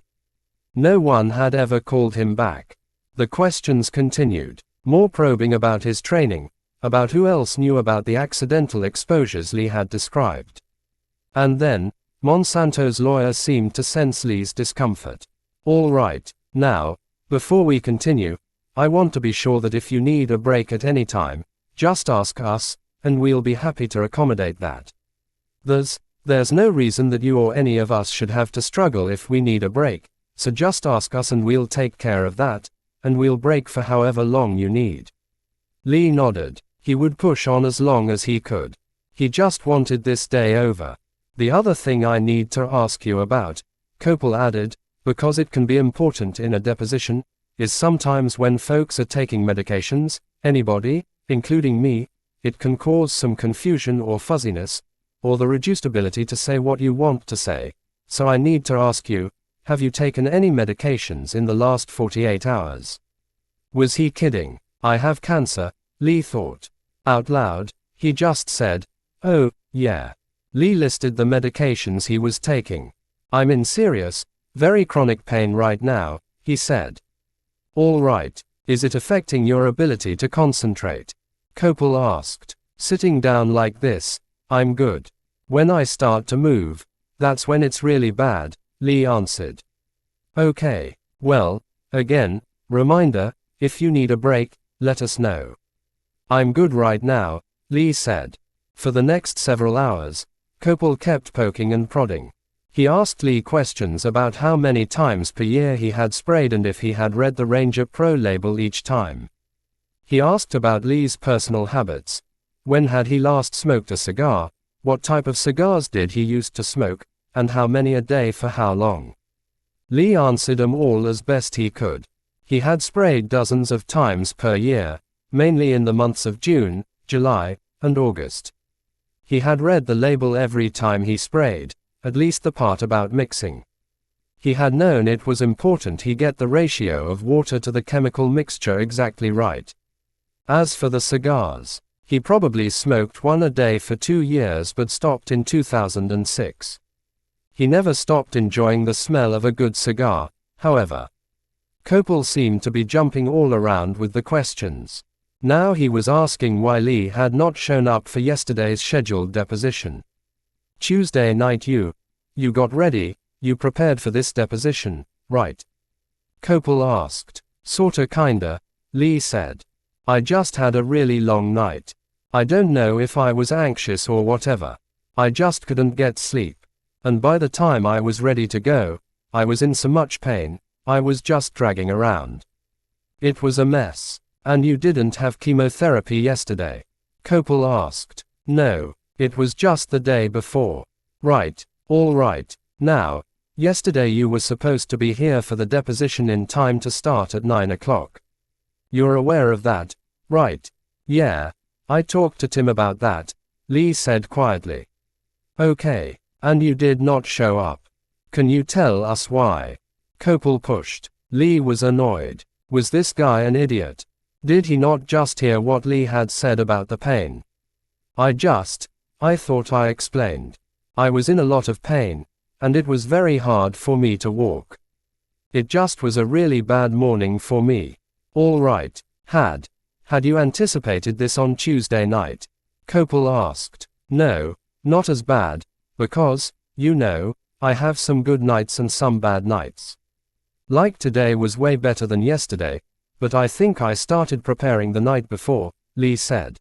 No one had ever called him back. The questions continued. More probing about his training, about who else knew about the accidental exposures Lee had described. And then, Monsanto's lawyer seemed to sense Lee's discomfort. All right, now, before we continue, I want to be sure that if you need a break at any time, just ask us, and we'll be happy to accommodate that. There's no reason that you or any of us should have to struggle if we need a break, so just ask us and we'll take care of that, and we'll break for however long you need. Lee nodded. He would push on as long as he could. He just wanted this day over. The other thing I need to ask you about, Copel added, because it can be important in a deposition, is sometimes when folks are taking medications, anybody, including me, it can cause some confusion or fuzziness, or the reduced ability to say what you want to say. So I need to ask you, have you taken any medications in the last 48 hours? Was he kidding? I have cancer, Lee thought. Out loud, he just said, oh, yeah. Lee listed the medications he was taking. I'm in serious, very chronic pain right now, he said. All right, is it affecting your ability to concentrate? Copel asked. Sitting down like this, I'm good. When I start to move, that's when it's really bad, Lee answered. Okay, well, again, reminder, if you need a break, let us know. I'm good right now, Lee said. For the next several hours, Copel kept poking and prodding. He asked Lee questions about how many times per year he had sprayed and if he had read the Ranger Pro label each time. He asked about Lee's personal habits. When had he last smoked a cigar? What type of cigars did he used to smoke, and how many a day for how long? Lee answered them all as best he could. He had sprayed dozens of times per year, mainly in the months of June, July, and August. He had read the label every time he sprayed, at least the part about mixing. He had known it was important he get the ratio of water to the chemical mixture exactly right. As for the cigars, he probably smoked one a day for 2 years but stopped in 2006. He never stopped enjoying the smell of a good cigar, however. Copel seemed to be jumping all around with the questions. Now he was asking why Lee had not shown up for yesterday's scheduled deposition. Tuesday night you got ready, you prepared for this deposition, right? Copel asked. Sorta kinda, Lee said. I just had a really long night. I don't know if I was anxious or whatever. I just couldn't get sleep. And by the time I was ready to go, I was in so much pain, I was just dragging around. It was a mess. And you didn't have chemotherapy yesterday? Copel asked. No, it was just the day before. Right, all right. Now, yesterday you were supposed to be here for the deposition in time to start at 9 o'clock. You're aware of that, right? Yeah, I talked to Tim about that, Lee said quietly. Okay, and you did not show up. Can you tell us why? Copel pushed. Lee was annoyed. Was this guy an idiot? Did he not just hear what Lee had said about the pain? I thought I explained. I was in a lot of pain, and it was very hard for me to walk. It just was a really bad morning for me. All right. Had you anticipated this on Tuesday night? Copel asked. No, not as bad, because, you know, I have some good nights and some bad nights. Like today was way better than yesterday, but I think I started preparing the night before, Lee said.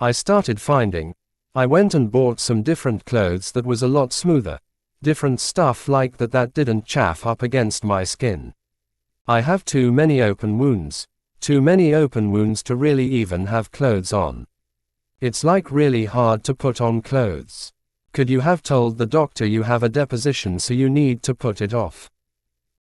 I went and bought some different clothes that was a lot smoother, different stuff like that didn't chafe up against my skin. I have too many open wounds to really even have clothes on. It's like really hard to put on clothes. Could you have told the doctor you have a deposition so you need to put it off?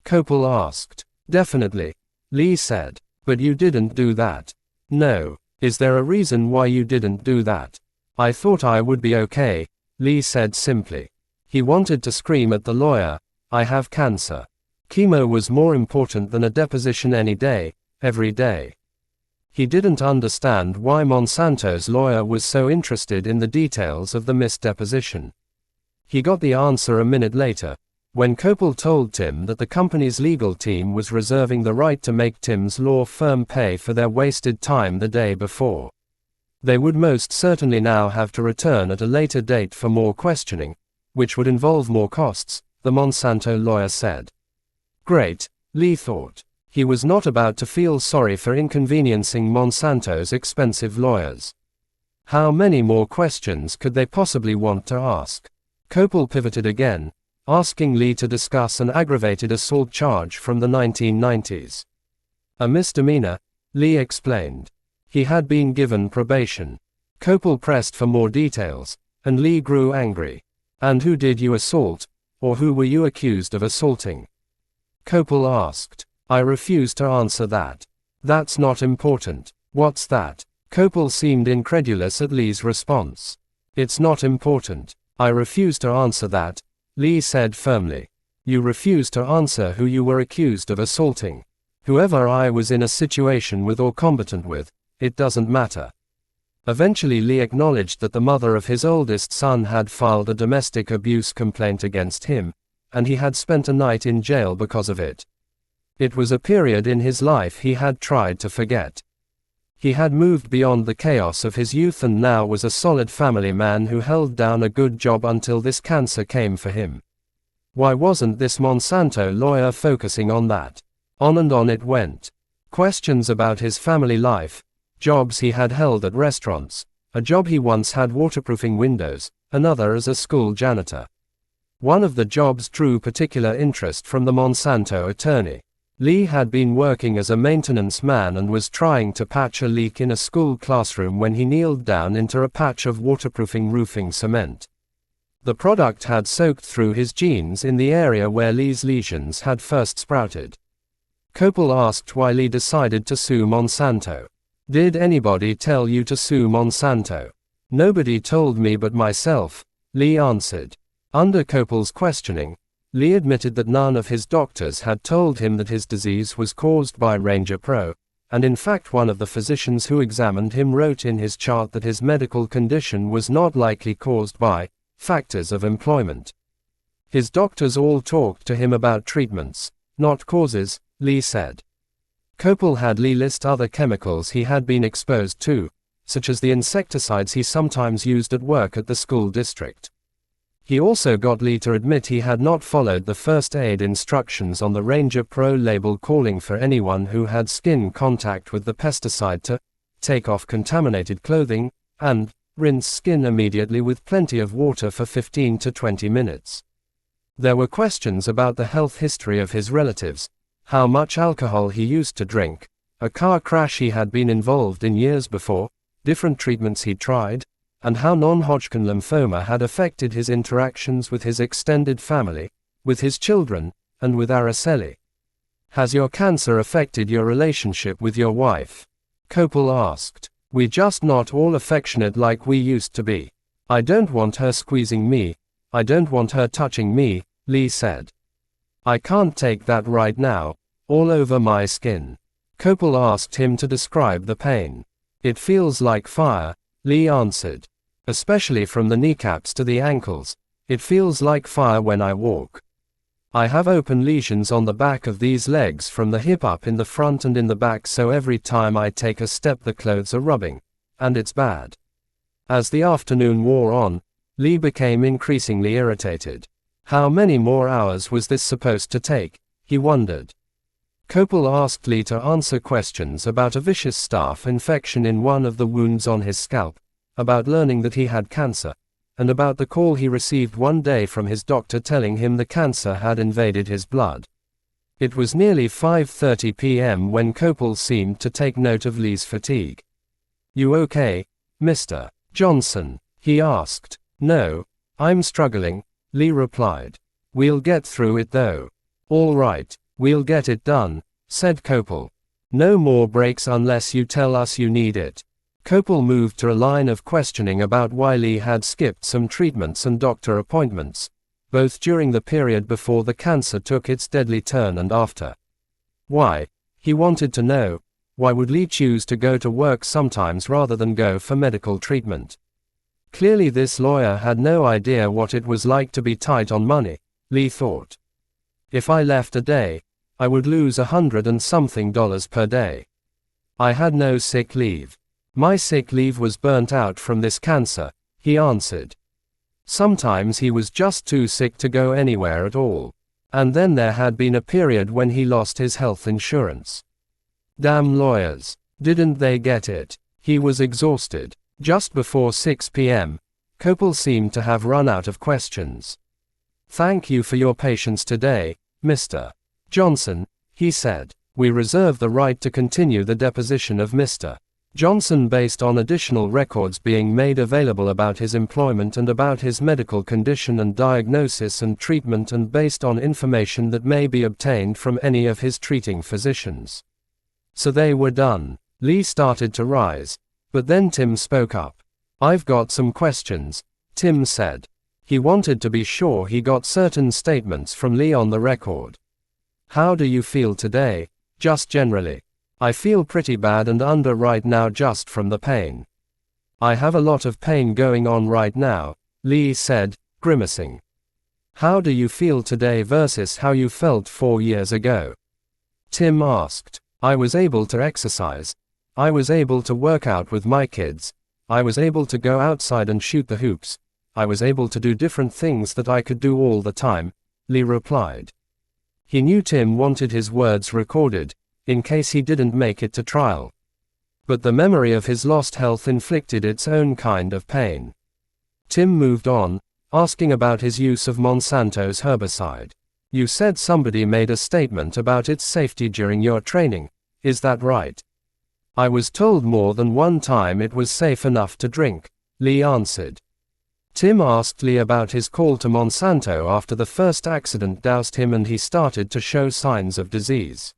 Copel asked. Definitely, Lee said. But you didn't do that. No. Is there a reason why you didn't do that? I thought I would be okay, Lee said simply. He wanted to scream at the lawyer, I have cancer. Chemo was more important than a deposition any day, every day. He didn't understand why Monsanto's lawyer was so interested in the details of the missed deposition. He got the answer a minute later, when Copel told Tim that the company's legal team was reserving the right to make Tim's law firm pay for their wasted time the day before. They would most certainly now have to return at a later date for more questioning, which would involve more costs, the Monsanto lawyer said. Great, Lee thought. He was not about to feel sorry for inconveniencing Monsanto's expensive lawyers. How many more questions could they possibly want to ask? Copel pivoted again, asking Lee to discuss an aggravated assault charge from the 1990s. A misdemeanor, Lee explained. He had been given probation. Copel pressed for more details, and Lee grew angry. And who did you assault, or who were you accused of assaulting? Copel asked. I refuse to answer that. That's not important. What's that? Copel seemed incredulous at Lee's response. It's not important. I refuse to answer that, Lee said firmly. You refuse to answer who you were accused of assaulting. Whoever I was in a situation with or combatant with, it doesn't matter. Eventually Lee acknowledged that the mother of his oldest son had filed a domestic abuse complaint against him, and he had spent a night in jail because of it. It was a period in his life he had tried to forget. He had moved beyond the chaos of his youth and now was a solid family man who held down a good job until this cancer came for him. Why wasn't this Monsanto lawyer focusing on that? On and on it went. Questions about his family life, jobs he had held at restaurants, a job he once had waterproofing windows, another as a school janitor. One of the jobs drew particular interest from the Monsanto attorney. Lee had been working as a maintenance man and was trying to patch a leak in a school classroom when he kneeled down into a patch of waterproofing roofing cement. The product had soaked through his jeans in the area where Lee's lesions had first sprouted. Copel asked why Lee decided to sue Monsanto. Did anybody tell you to sue Monsanto? Nobody told me but myself, Lee answered. Under Copel's questioning, Lee admitted that none of his doctors had told him that his disease was caused by Ranger Pro, and in fact one of the physicians who examined him wrote in his chart that his medical condition was not likely caused by factors of employment. His doctors all talked to him about treatments, not causes, Lee said. Copel had Lee list other chemicals he had been exposed to, such as the insecticides he sometimes used at work at the school district. He also got Lee to admit he had not followed the first aid instructions on the Ranger Pro label calling for anyone who had skin contact with the pesticide to take off contaminated clothing and rinse skin immediately with plenty of water for 15 to 20 minutes. There were questions about the health history of his relatives, how much alcohol he used to drink, a car crash he had been involved in years before, different treatments he'd tried, and how non-Hodgkin lymphoma had affected his interactions with his extended family, with his children, and with Araceli. Has your cancer affected your relationship with your wife? Copel asked. We're just not all affectionate like we used to be. I don't want her squeezing me, I don't want her touching me, Lee said. I can't take that right now, all over my skin. Copel asked him to describe the pain. It feels like fire, Lee answered. Especially from the kneecaps to the ankles, it feels like fire when I walk. I have open lesions on the back of these legs from the hip up in the front and in the back, so every time I take a step the clothes are rubbing. And it's bad. As the afternoon wore on, Lee became increasingly irritated. How many more hours was this supposed to take, he wondered. Copel asked Lee to answer questions about a vicious staph infection in one of the wounds on his scalp, about learning that he had cancer, and about the call he received one day from his doctor telling him the cancer had invaded his blood. It was nearly 5:30 p.m. when Copel seemed to take note of Lee's fatigue. "You okay, Mr. Johnson?" he asked. "No, I'm struggling," Lee replied. "We'll get through it though." "All right, we'll get it done," said Copel. "No more breaks unless you tell us you need it." Copel moved to a line of questioning about why Lee had skipped some treatments and doctor appointments, both during the period before the cancer took its deadly turn and after. Why? He wanted to know. Why would Lee choose to go to work sometimes rather than go for medical treatment? Clearly this lawyer had no idea what it was like to be tight on money, Lee thought. If I left a day, I would lose $100 and something per day. I had no sick leave. My sick leave was burnt out from this cancer, he answered. Sometimes he was just too sick to go anywhere at all. And then there had been a period when he lost his health insurance. Damn lawyers. Didn't they get it? He was exhausted. Just before 6 p.m., Copel seemed to have run out of questions. "Thank you for your patience today, Mr. Johnson," he said. "We reserve the right to continue the deposition of Mr. Johnson based on additional records being made available about his employment and about his medical condition and diagnosis and treatment, and based on information that may be obtained from any of his treating physicians." So they were done. Lee started to rise, but then Tim spoke up. "I've got some questions," Tim said. He wanted to be sure he got certain statements from Lee on the record. "How do you feel today, just generally?" "I feel pretty bad and under right now just from the pain." "I have a lot of pain going on right now," Lee said, grimacing. "How do you feel today versus how you felt 4 years ago?" Tim asked. "I was able to exercise. I was able to work out with my kids. I was able to go outside and shoot the hoops. I was able to do different things that I could do all the time," Lee replied. He knew Tim wanted his words recorded, in case he didn't make it to trial. But the memory of his lost health inflicted its own kind of pain. Tim moved on, asking about his use of Monsanto's herbicide. "You said somebody made a statement about its safety during your training, is that right?" "I was told more than one time it was safe enough to drink," Lee answered. Tim asked Lee about his call to Monsanto after the first accident doused him and he started to show signs of disease.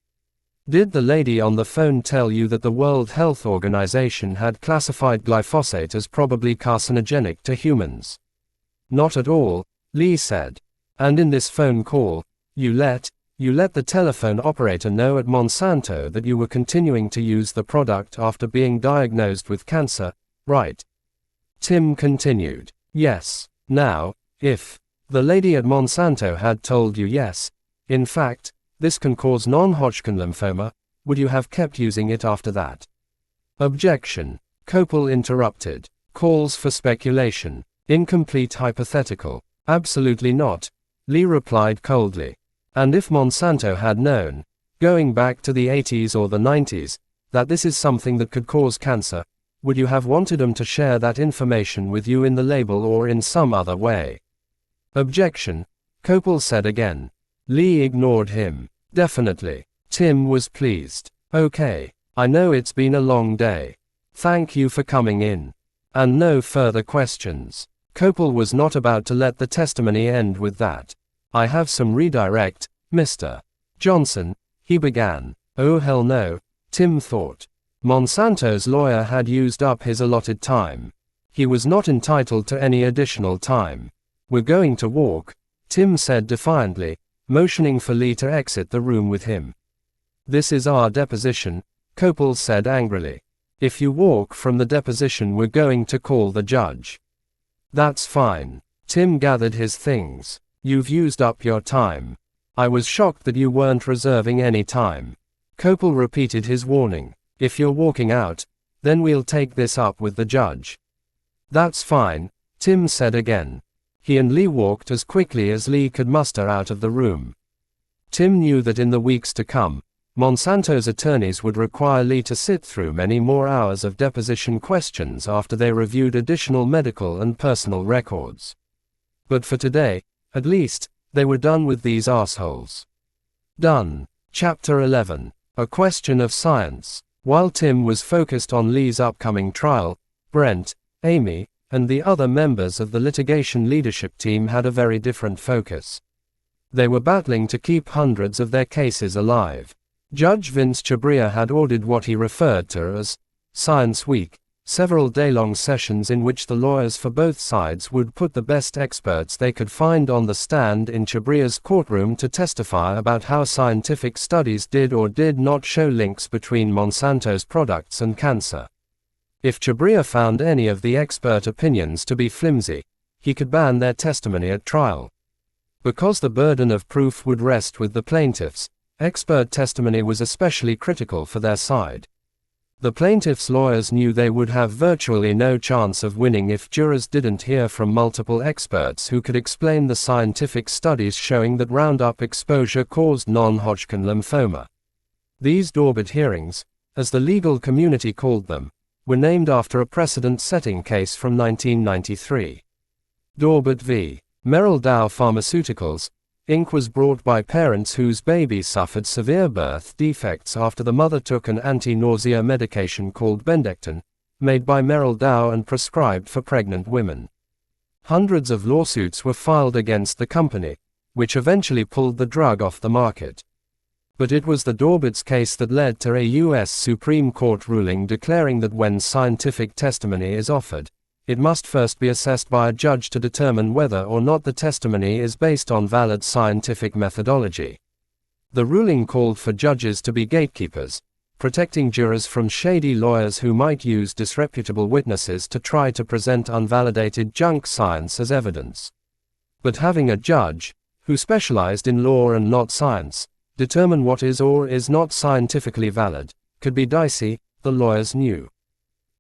"Did the lady on the phone tell you that the World Health Organization had classified glyphosate as probably carcinogenic to humans?" "Not at all," Lee said. "And in this phone call, you let the telephone operator know at Monsanto that you were continuing to use the product after being diagnosed with cancer, right?" Tim continued. "Yes. Now, if the lady at Monsanto had told you yes, in fact, this can cause non-Hodgkin lymphoma, would you have kept using it after that?" "Objection," Copel interrupted. "Calls for speculation. Incomplete hypothetical." "Absolutely not," Lee replied coldly. "And if Monsanto had known, going back to the 80s or the 90s, that this is something that could cause cancer, would you have wanted them to share that information with you in the label or in some other way?" "Objection," Copel said again. Lee ignored him. "Definitely." Tim was pleased. "Okay. I know it's been a long day. Thank you for coming in." And no further questions. Copel was not about to let the testimony end with that. "I have some redirect, Mr. Johnson," he began. Oh hell no, Tim thought. Monsanto's lawyer had used up his allotted time. He was not entitled to any additional time. "We're going to walk," Tim said defiantly, motioning for Lee to exit the room with him. "This is our deposition," Copel said angrily. "If you walk from the deposition, we're going to call the judge." "That's fine." Tim gathered his things. "You've used up your time." I was shocked that you weren't reserving any time. Copel repeated his warning. If you're walking out, then we'll take this up with the judge. That's fine, Tim said again. He and Lee walked as quickly as Lee could muster out of the room. Tim knew that in the weeks to come, Monsanto's attorneys would require Lee to sit through many more hours of deposition questions after they reviewed additional medical and personal records. But for today, at least, they were done with these assholes. Done. Chapter 11. A Question of Science. While Tim was focused on Lee's upcoming trial, Brent, Amy, and the other members of the litigation leadership team had a very different focus. They were battling to keep hundreds of their cases alive. Judge Vince Chabria had ordered what he referred to as Science Week, several day-long sessions in which the lawyers for both sides would put the best experts they could find on the stand in Chabria's courtroom to testify about how scientific studies did or did not show links between Monsanto's products and cancer. If Chabria found any of the expert opinions to be flimsy, he could ban their testimony at trial. Because the burden of proof would rest with the plaintiffs, expert testimony was especially critical for their side. The plaintiffs' lawyers knew they would have virtually no chance of winning if jurors didn't hear from multiple experts who could explain the scientific studies showing that Roundup exposure caused non-Hodgkin lymphoma. These Daubert hearings, as the legal community called them, were named after a precedent-setting case from 1993. Daubert v. Merrill Dow Pharmaceuticals, Inc. was brought by parents whose babies suffered severe birth defects after the mother took an anti-nausea medication called Bendectin, made by Merrill Dow and prescribed for pregnant women. Hundreds of lawsuits were filed against the company, which eventually pulled the drug off the market. But it was the Daubert's case that led to a U.S. Supreme Court ruling declaring that when scientific testimony is offered, it must first be assessed by a judge to determine whether or not the testimony is based on valid scientific methodology. The ruling called for judges to be gatekeepers, protecting jurors from shady lawyers who might use disreputable witnesses to try to present unvalidated junk science as evidence. But having a judge, who specialized in law and not science, determine what is or is not scientifically valid, could be dicey, the lawyers knew.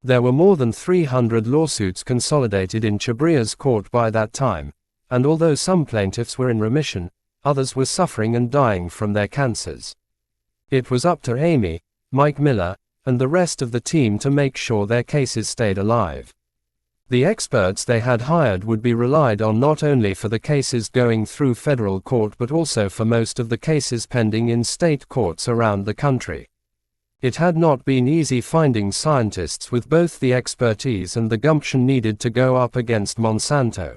There were more than 300 lawsuits consolidated in Chabria's court by that time, and although some plaintiffs were in remission, others were suffering and dying from their cancers. It was up to Amy, Mike Miller, and the rest of the team to make sure their cases stayed alive. The experts they had hired would be relied on not only for the cases going through federal court but also for most of the cases pending in state courts around the country. It had not been easy finding scientists with both the expertise and the gumption needed to go up against Monsanto.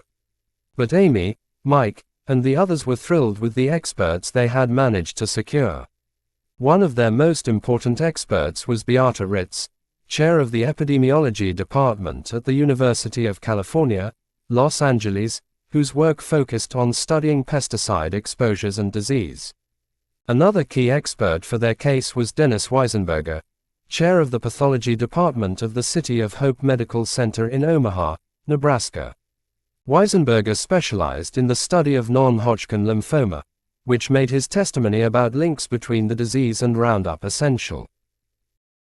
But Amy, Mike, and the others were thrilled with the experts they had managed to secure. One of their most important experts was Beata Ritz, chair of the epidemiology department at the University of California, Los Angeles, whose work focused on studying pesticide exposures and disease. Another key expert for their case was Dennis Weisenberger, chair of the pathology department of the City of Hope Medical Center in Omaha, Nebraska. Weisenberger specialized in the study of non-Hodgkin lymphoma, which made his testimony about links between the disease and Roundup essential.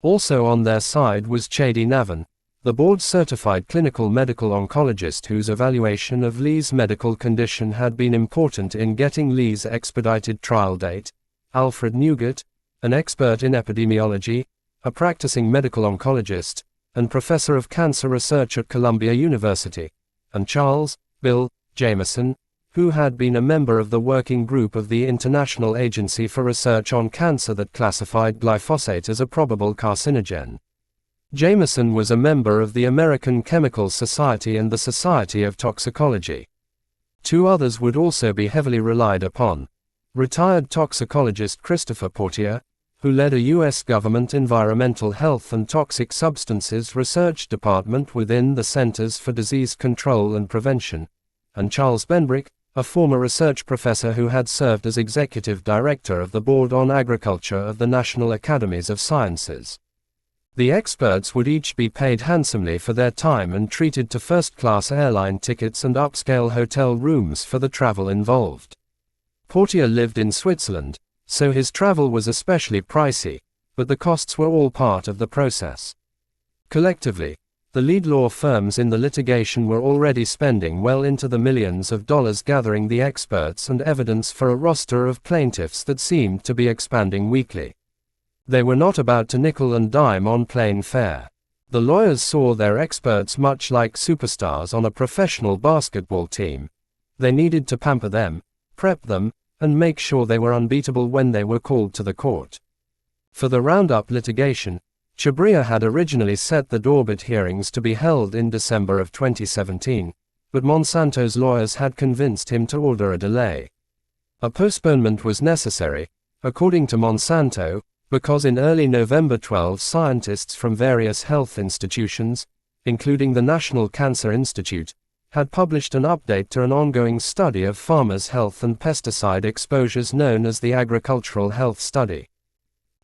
Also on their side was Chady Navin, the board-certified clinical medical oncologist whose evaluation of Lee's medical condition had been important in getting Lee's expedited trial date, Alfred Nugent, an expert in epidemiology, a practicing medical oncologist, and professor of cancer research at Columbia University, and Charles, Bill, Jameson, who had been a member of the working group of the International Agency for Research on Cancer that classified glyphosate as a probable carcinogen. Jameson was a member of the American Chemical Society and the Society of Toxicology. Two others would also be heavily relied upon. Retired toxicologist Christopher Portier, who led a U.S. government environmental health and toxic substances research department within the Centers for Disease Control and Prevention, and Charles Benbrick, a former research professor who had served as executive director of the Board on Agriculture of the National Academies of Sciences. The experts would each be paid handsomely for their time and treated to first-class airline tickets and upscale hotel rooms for the travel involved. Portier lived in Switzerland, so his travel was especially pricey, but the costs were all part of the process. Collectively, the lead law firms in the litigation were already spending well into the millions of dollars gathering the experts and evidence for a roster of plaintiffs that seemed to be expanding weekly. They were not about to nickel and dime on plain fare. The lawyers saw their experts much like superstars on a professional basketball team. They needed to pamper them, prep them, and make sure they were unbeatable when they were called to the court. For the Roundup litigation, Chhabria had originally set the Dorbit hearings to be held in December of 2017, but Monsanto's lawyers had convinced him to order a delay. A postponement was necessary, according to Monsanto, because in early November 12 scientists from various health institutions, including the National Cancer Institute, had published an update to an ongoing study of farmers' health and pesticide exposures known as the Agricultural Health Study.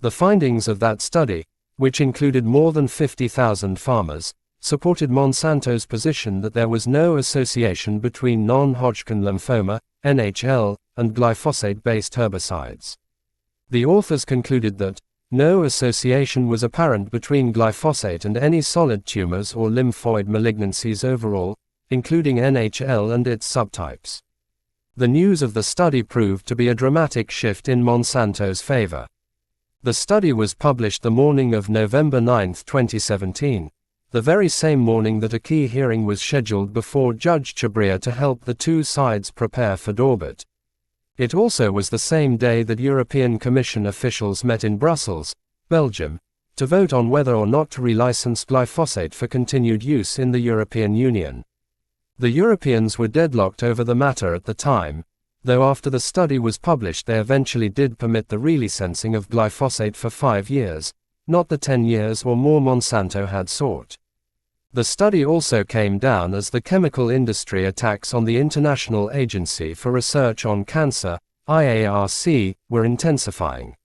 The findings of that study, which included more than 50,000 farmers, supported Monsanto's position that there was no association between non-Hodgkin lymphoma, NHL, and glyphosate-based herbicides. The authors concluded that no association was apparent between glyphosate and any solid tumors or lymphoid malignancies overall, including NHL and its subtypes. The news of the study proved to be a dramatic shift in Monsanto's favor. The study was published the morning of November 9, 2017, the very same morning that a key hearing was scheduled before Judge Chhabria to help the two sides prepare for Dorbit. It also was the same day that European Commission officials met in Brussels, Belgium, to vote on whether or not to relicense glyphosate for continued use in the European Union. The Europeans were deadlocked over the matter at the time, though after the study was published they eventually did permit the relicensing of glyphosate for 5 years, not the 10 years or more Monsanto had sought. The study also came down as the chemical industry attacks on the International Agency for Research on Cancer, IARC, were intensifying.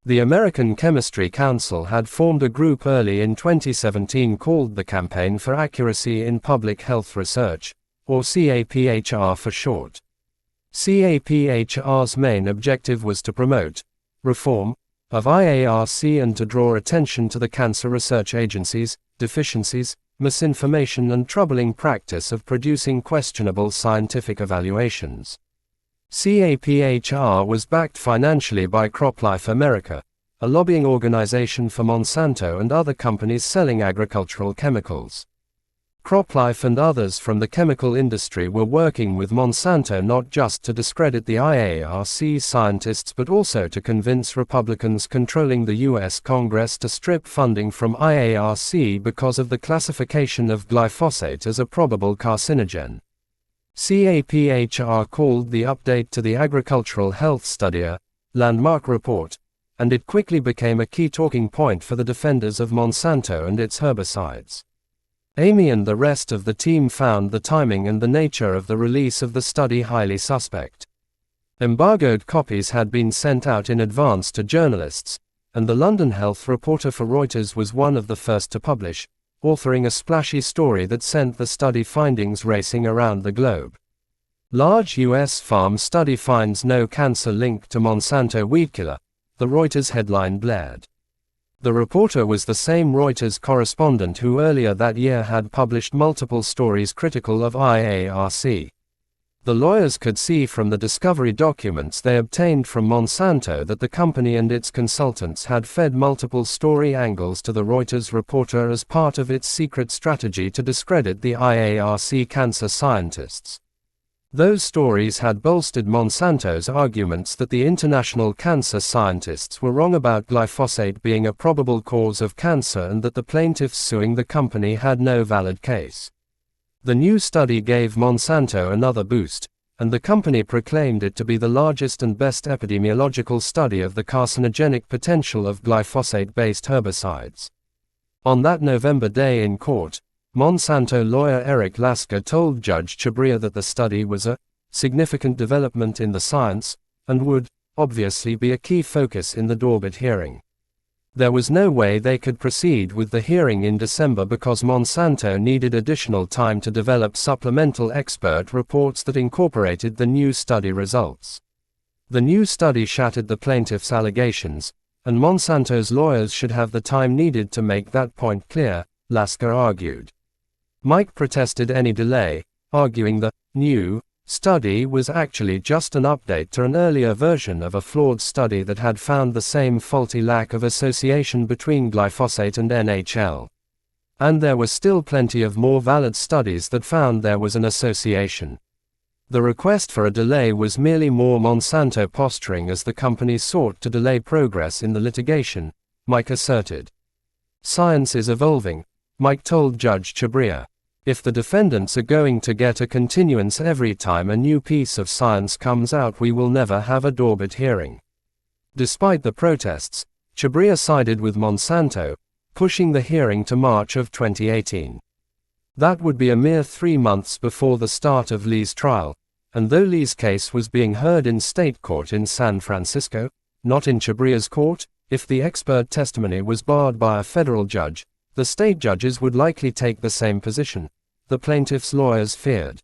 The American Chemistry Council had formed a group early in 2017 called the Campaign for Accuracy in Public Health Research, or CAPHR for short. CAPHR's main objective was to promote reform of IARC and to draw attention to the cancer research agency's deficiencies, misinformation and troubling practice of producing questionable scientific evaluations. CAPHR was backed financially by CropLife America, a lobbying organization for Monsanto and other companies selling agricultural chemicals. CropLife and others from the chemical industry were working with Monsanto not just to discredit the IARC scientists but also to convince Republicans controlling the U.S. Congress to strip funding from IARC because of the classification of glyphosate as a probable carcinogen. CAPHR called the update to the Agricultural Health Study a landmark report, and it quickly became a key talking point for the defenders of Monsanto and its herbicides. Amy and the rest of the team found the timing and the nature of the release of the study highly suspect. Embargoed copies had been sent out in advance to journalists, and the London health reporter for Reuters was one of the first to publish, authoring a splashy story that sent the study findings racing around the globe. Large U.S. farm study finds no cancer link to Monsanto weedkiller, the Reuters headline blared. The reporter was the same Reuters correspondent who earlier that year had published multiple stories critical of IARC. The lawyers could see from the discovery documents they obtained from Monsanto that the company and its consultants had fed multiple story angles to the Reuters reporter as part of its secret strategy to discredit the IARC cancer scientists. Those stories had bolstered Monsanto's arguments that the international cancer scientists were wrong about glyphosate being a probable cause of cancer and that the plaintiffs suing the company had no valid case. The new study gave Monsanto another boost, and the company proclaimed it to be the largest and best epidemiological study of the carcinogenic potential of glyphosate-based herbicides. On that November day in court, Monsanto lawyer Eric Lasker told Judge Chhabria that the study was a significant development in the science, and would, obviously, be a key focus in the Dorbit hearing. There was no way they could proceed with the hearing in December because Monsanto needed additional time to develop supplemental expert reports that incorporated the new study results. The new study shattered the plaintiff's allegations, and Monsanto's lawyers should have the time needed to make that point clear, Lasker argued. Mike protested any delay, arguing the new study was actually just an update to an earlier version of a flawed study that had found the same faulty lack of association between glyphosate and NHL. And there were still plenty of more valid studies that found there was an association. The request for a delay was merely more Monsanto posturing as the company sought to delay progress in the litigation, Mike asserted. Science is evolving, Mike told Judge Chabria. If the defendants are going to get a continuance every time a new piece of science comes out, we will never have a Dorbit hearing. Despite the protests, Chabria sided with Monsanto, pushing the hearing to March of 2018. That would be a mere 3 months before the start of Lee's trial, and though Lee's case was being heard in state court in San Francisco, not in Chabria's court, if the expert testimony was barred by a federal judge, the state judges would likely take the same position, the plaintiff's lawyers feared.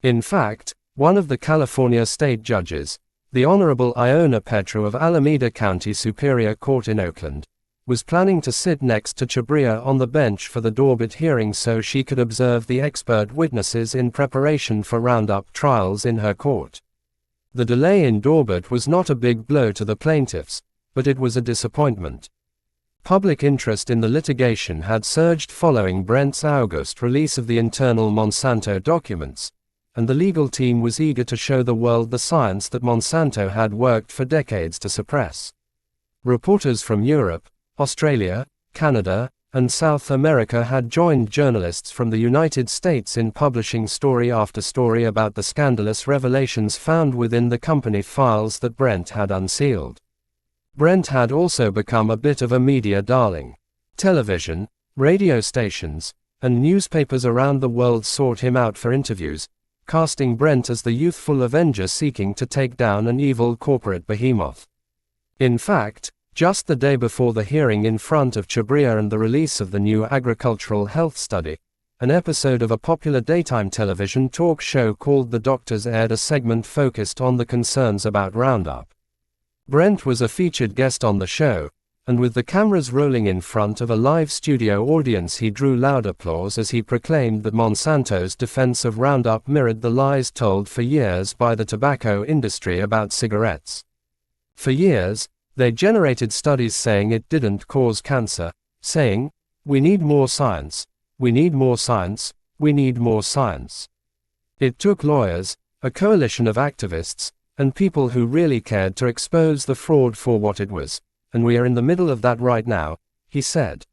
In fact, one of the California state judges, the Honorable Iona Petro of Alameda County Superior Court in Oakland, was planning to sit next to Chabria on the bench for the Dorbit hearing so she could observe the expert witnesses in preparation for Roundup trials in her court. The delay in Dorbit was not a big blow to the plaintiffs, but it was a disappointment. Public interest in the litigation had surged following Brent's August release of the internal Monsanto documents, and the legal team was eager to show the world the science that Monsanto had worked for decades to suppress. Reporters from Europe, Australia, Canada, and South America had joined journalists from the United States in publishing story after story about the scandalous revelations found within the company files that Brent had unsealed. Brent had also become a bit of a media darling. Television, radio stations, and newspapers around the world sought him out for interviews, casting Brent as the youthful avenger seeking to take down an evil corporate behemoth. In fact, just the day before the hearing in front of Chabria and the release of the new agricultural health study, an episode of a popular daytime television talk show called The Doctors aired a segment focused on the concerns about Roundup. Brent was a featured guest on the show, and with the cameras rolling in front of a live studio audience he drew loud applause as he proclaimed that Monsanto's defense of Roundup mirrored the lies told for years by the tobacco industry about cigarettes. For years, they generated studies saying it didn't cause cancer, saying, "We need more science, we need more science, we need more science." It took lawyers, a coalition of activists, and people who really cared to expose the fraud for what it was, and we are in the middle of that right now, he said.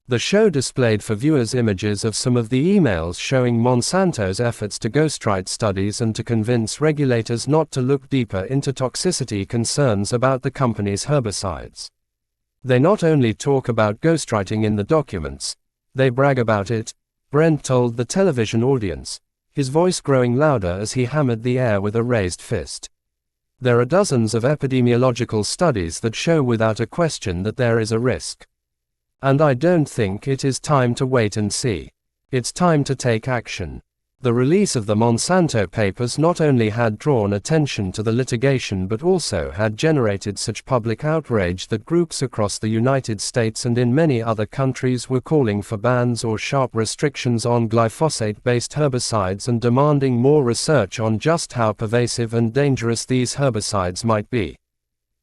The show displayed for viewers images of some of the emails showing Monsanto's efforts to ghostwrite studies and to convince regulators not to look deeper into toxicity concerns about the company's herbicides. They not only talk about ghostwriting in the documents, they brag about it, Brent told the television audience, his voice growing louder as he hammered the air with a raised fist. There are dozens of epidemiological studies that show without a question that there is a risk. And I don't think it is time to wait and see. It's time to take action. The release of the Monsanto papers not only had drawn attention to the litigation but also had generated such public outrage that groups across the United States and in many other countries were calling for bans or sharp restrictions on glyphosate-based herbicides and demanding more research on just how pervasive and dangerous these herbicides might be.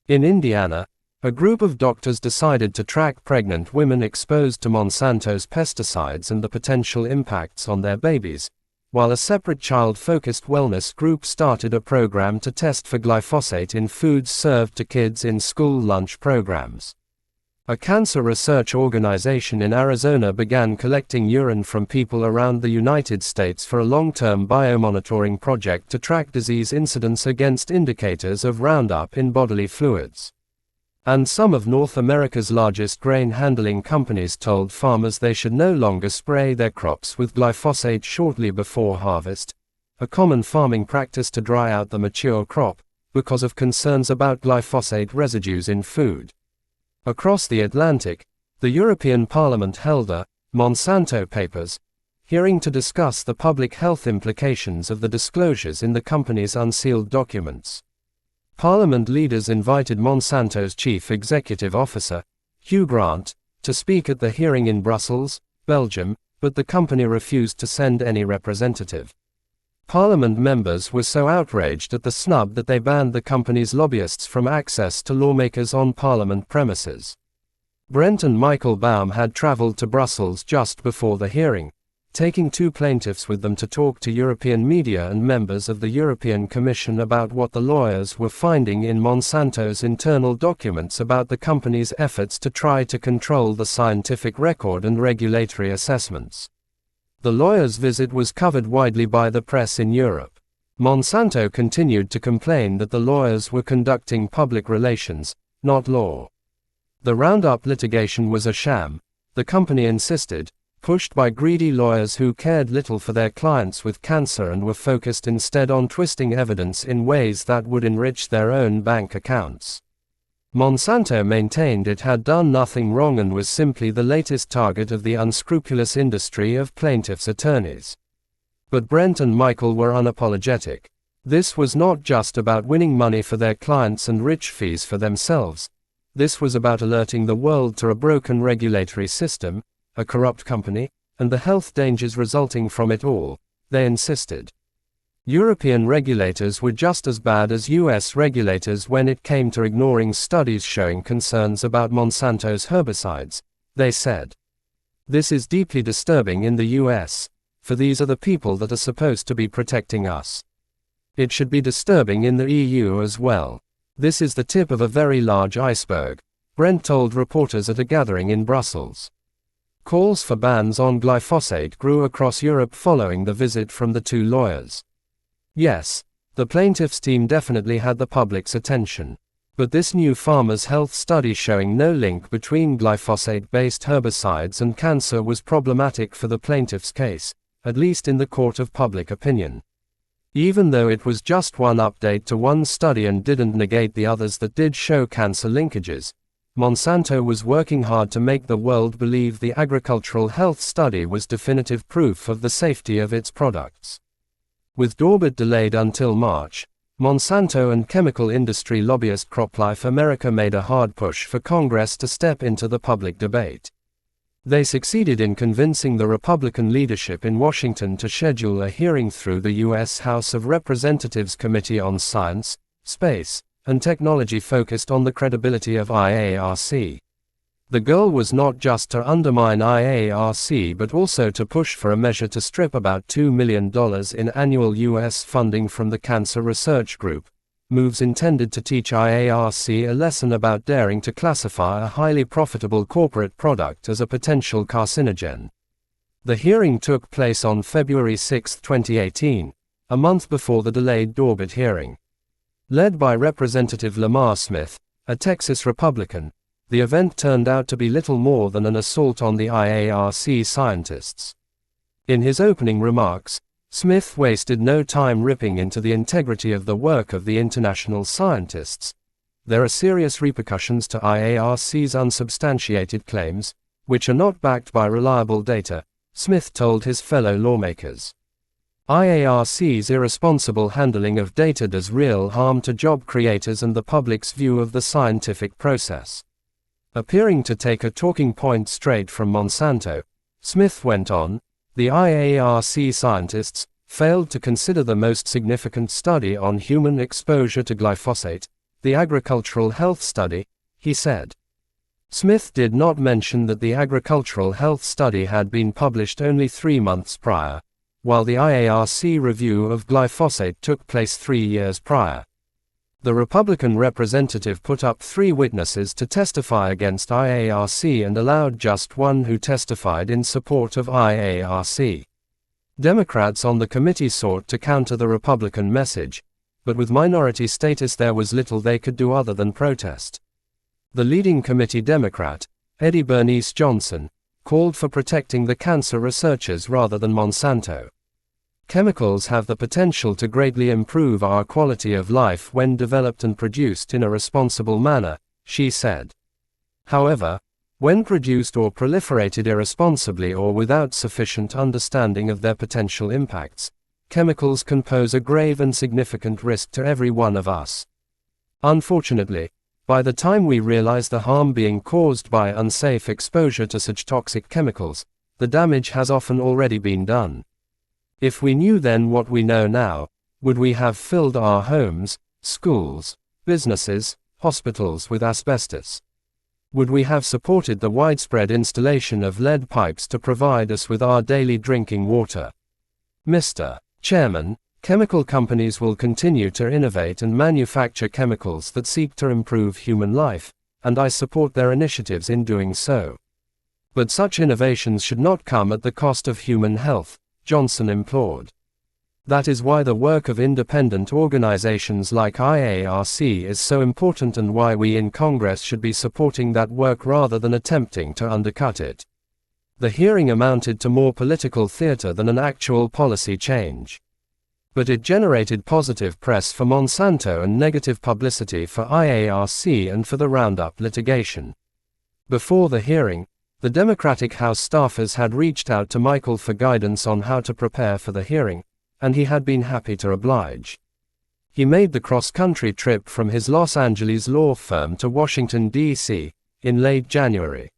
In Indiana, a group of doctors decided to track pregnant women exposed to Monsanto's pesticides and the potential impacts on their babies, while a separate child-focused wellness group started a program to test for glyphosate in foods served to kids in school lunch programs. A cancer research organization in Arizona began collecting urine from people around the United States for a long-term biomonitoring project to track disease incidence against indicators of Roundup in bodily fluids. And some of North America's largest grain handling companies told farmers they should no longer spray their crops with glyphosate shortly before harvest, a common farming practice to dry out the mature crop, because of concerns about glyphosate residues in food. Across the Atlantic, the European Parliament held a Monsanto Papers hearing to discuss the public health implications of the disclosures in the company's unsealed documents. Parliament leaders invited Monsanto's chief executive officer, Hugh Grant, to speak at the hearing in Brussels, Belgium, but the company refused to send any representative. Parliament members were so outraged at the snub that they banned the company's lobbyists from access to lawmakers on Parliament premises. Brent and Michael Baum had traveled to Brussels just before the hearing, taking two plaintiffs with them to talk to European media and members of the European Commission about what the lawyers were finding in Monsanto's internal documents about the company's efforts to try to control the scientific record and regulatory assessments. The lawyers' visit was covered widely by the press in Europe. Monsanto continued to complain that the lawyers were conducting public relations, not law. The Roundup litigation was a sham, the company insisted, pushed by greedy lawyers who cared little for their clients with cancer and were focused instead on twisting evidence in ways that would enrich their own bank accounts. Monsanto maintained it had done nothing wrong and was simply the latest target of the unscrupulous industry of plaintiffs' attorneys. But Brent and Michael were unapologetic. This was not just about winning money for their clients and rich fees for themselves. This was about alerting the world to a broken regulatory system, a corrupt company, and the health dangers resulting from it all, they insisted. European regulators were just as bad as US regulators when it came to ignoring studies showing concerns about Monsanto's herbicides, they said. This is deeply disturbing in the US, for these are the people that are supposed to be protecting us. It should be disturbing in the EU as well. This is the tip of a very large iceberg, Brent told reporters at a gathering in Brussels. Calls for bans on glyphosate grew across Europe following the visit from the two lawyers. Yes, the plaintiffs' team definitely had the public's attention. But this new farmers' health study showing no link between glyphosate-based herbicides and cancer was problematic for the plaintiffs' case, at least in the court of public opinion. Even though it was just one update to one study and didn't negate the others that did show cancer linkages, Monsanto was working hard to make the world believe the agricultural health study was definitive proof of the safety of its products. With Dorbit delayed until March, Monsanto and chemical industry lobbyist CropLife America made a hard push for Congress to step into the public debate. They succeeded in convincing the Republican leadership in Washington to schedule a hearing through the U.S. House of Representatives Committee on Science, Space, and Technology focused on the credibility of IARC. The goal was not just to undermine IARC but also to push for a measure to strip about $2 million in annual U.S. funding from the Cancer Research Group, moves intended to teach IARC a lesson about daring to classify a highly profitable corporate product as a potential carcinogen. The hearing took place on February 6, 2018, a month before the delayed Dorbit hearing. Led by Representative Lamar Smith, a Texas Republican, the event turned out to be little more than an assault on the IARC scientists. In his opening remarks, Smith wasted no time ripping into the integrity of the work of the international scientists. There are serious repercussions to IARC's unsubstantiated claims, which are not backed by reliable data, Smith told his fellow lawmakers. IARC's irresponsible handling of data does real harm to job creators and the public's view of the scientific process. Appearing to take a talking point straight from Monsanto, Smith went on, the IARC scientists failed to consider the most significant study on human exposure to glyphosate, the agricultural health study, he said. Smith did not mention that the agricultural health study had been published only 3 months prior, while the IARC review of glyphosate took place 3 years prior. The Republican representative put up 3 witnesses to testify against IARC and allowed just one who testified in support of IARC. Democrats on the committee sought to counter the Republican message, but with minority status there was little they could do other than protest. The leading committee Democrat, Eddie Bernice Johnson, called for protecting the cancer researchers rather than Monsanto. Chemicals have the potential to greatly improve our quality of life when developed and produced in a responsible manner, she said. However, when produced or proliferated irresponsibly or without sufficient understanding of their potential impacts, chemicals can pose a grave and significant risk to every one of us. Unfortunately, by the time we realize the harm being caused by unsafe exposure to such toxic chemicals, the damage has often already been done. If we knew then what we know now, would we have filled our homes, schools, businesses, hospitals with asbestos? Would we have supported the widespread installation of lead pipes to provide us with our daily drinking water? Mr. Chairman, chemical companies will continue to innovate and manufacture chemicals that seek to improve human life, and I support their initiatives in doing so. But such innovations should not come at the cost of human health, Johnson implored. That is why the work of independent organizations like IARC is so important and why we in Congress should be supporting that work rather than attempting to undercut it. The hearing amounted to more political theater than an actual policy change. But it generated positive press for Monsanto and negative publicity for IARC and for the Roundup litigation. Before the hearing, the Democratic House staffers had reached out to Michael for guidance on how to prepare for the hearing, and he had been happy to oblige. He made the cross-country trip from his Los Angeles law firm to Washington, D.C., in late January.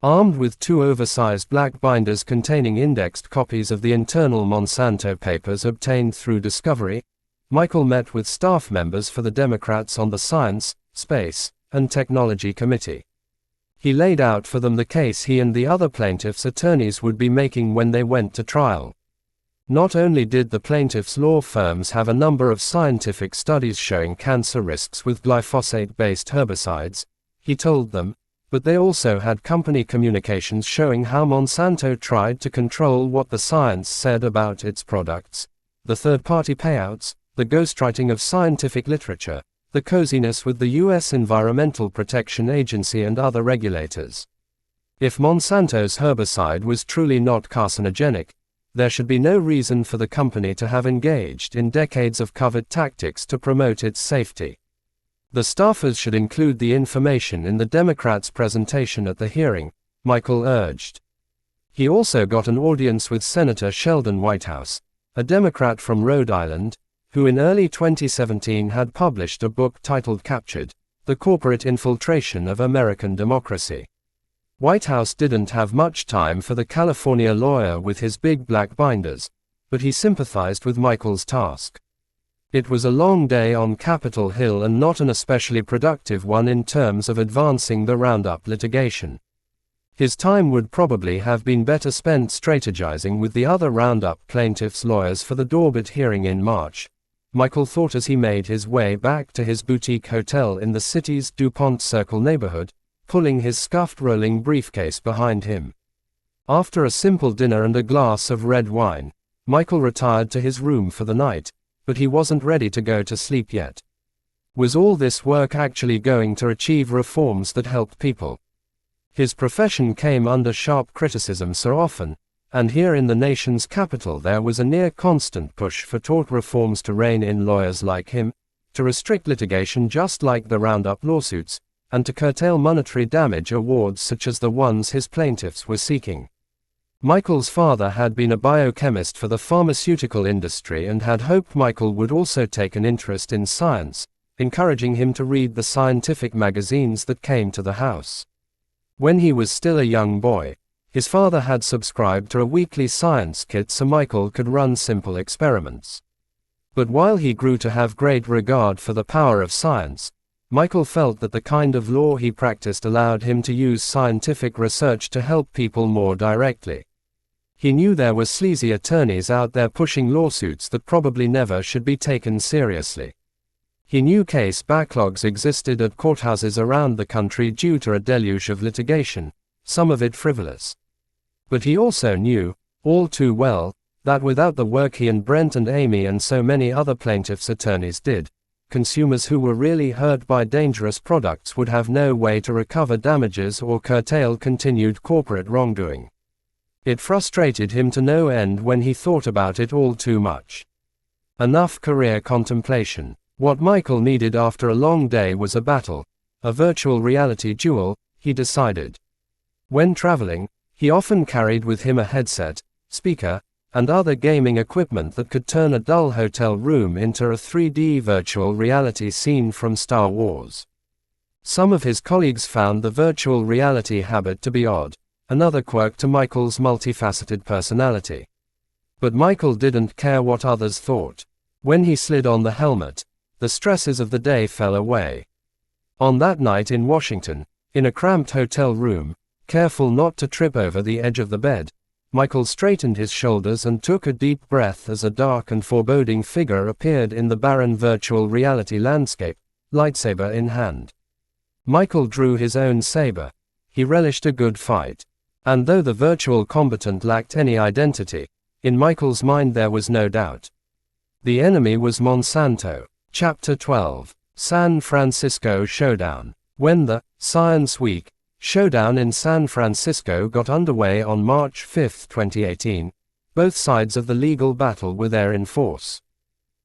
Armed with 2 oversized black binders containing indexed copies of the internal Monsanto papers obtained through discovery, Michael met with staff members for the Democrats on the Science, Space, and Technology Committee. He laid out for them the case he and the other plaintiffs' attorneys would be making when they went to trial. Not only did the plaintiffs' law firms have a number of scientific studies showing cancer risks with glyphosate-based herbicides, he told them, but they also had company communications showing how Monsanto tried to control what the science said about its products, the third-party payouts, the ghostwriting of scientific literature, the coziness with the U.S. Environmental Protection Agency and other regulators. If Monsanto's herbicide was truly not carcinogenic, there should be no reason for the company to have engaged in decades of covert tactics to promote its safety. The staffers should include the information in the Democrats' presentation at the hearing, Michael urged. He also got an audience with Senator Sheldon Whitehouse, a Democrat from Rhode Island, who in early 2017 had published a book titled Captured: The Corporate Infiltration of American Democracy. Whitehouse didn't have much time for the California lawyer with his big black binders, but he sympathized with Michael's task. It was a long day on Capitol Hill and not an especially productive one in terms of advancing the Roundup litigation. His time would probably have been better spent strategizing with the other Roundup plaintiffs' lawyers for the Dorbit hearing in March, Michael thought as he made his way back to his boutique hotel in the city's DuPont Circle neighborhood, pulling his scuffed rolling briefcase behind him. After a simple dinner and a glass of red wine, Michael retired to his room for the night, but he wasn't ready to go to sleep yet. Was all this work actually going to achieve reforms that helped people? His profession came under sharp criticism so often, and here in the nation's capital there was a near-constant push for tort reforms to rein in lawyers like him, to restrict litigation just like the Roundup lawsuits, and to curtail monetary damage awards such as the ones his plaintiffs were seeking. Michael's father had been a biochemist for the pharmaceutical industry and had hoped Michael would also take an interest in science, encouraging him to read the scientific magazines that came to the house. When he was still a young boy, his father had subscribed to a weekly science kit so Michael could run simple experiments. But while he grew to have great regard for the power of science, Michael felt that the kind of law he practiced allowed him to use scientific research to help people more directly. He knew there were sleazy attorneys out there pushing lawsuits that probably never should be taken seriously. He knew case backlogs existed at courthouses around the country due to a deluge of litigation, some of it frivolous. But he also knew, all too well, that without the work he and Brent and Amy and so many other plaintiffs' attorneys did, consumers who were really hurt by dangerous products would have no way to recover damages or curtail continued corporate wrongdoing. It frustrated him to no end when he thought about it all too much. Enough career contemplation. What Michael needed after a long day was a battle, a virtual reality duel, he decided. When traveling, he often carried with him a headset, speaker, and other gaming equipment that could turn a dull hotel room into a 3D virtual reality scene from Star Wars. Some of his colleagues found the virtual reality habit to be odd, another quirk to Michael's multifaceted personality. But Michael didn't care what others thought. When he slid on the helmet, the stresses of the day fell away. On that night in Washington, in a cramped hotel room, careful not to trip over the edge of the bed, Michael straightened his shoulders and took a deep breath as a dark and foreboding figure appeared in the barren virtual reality landscape, lightsaber in hand. Michael drew his own saber. He relished a good fight. And though the virtual combatant lacked any identity, in Michael's mind there was no doubt. The enemy was Monsanto. Chapter 12. San Francisco Showdown. When the Science Week showdown in San Francisco got underway on March 5, 2018, both sides of the legal battle were there in force.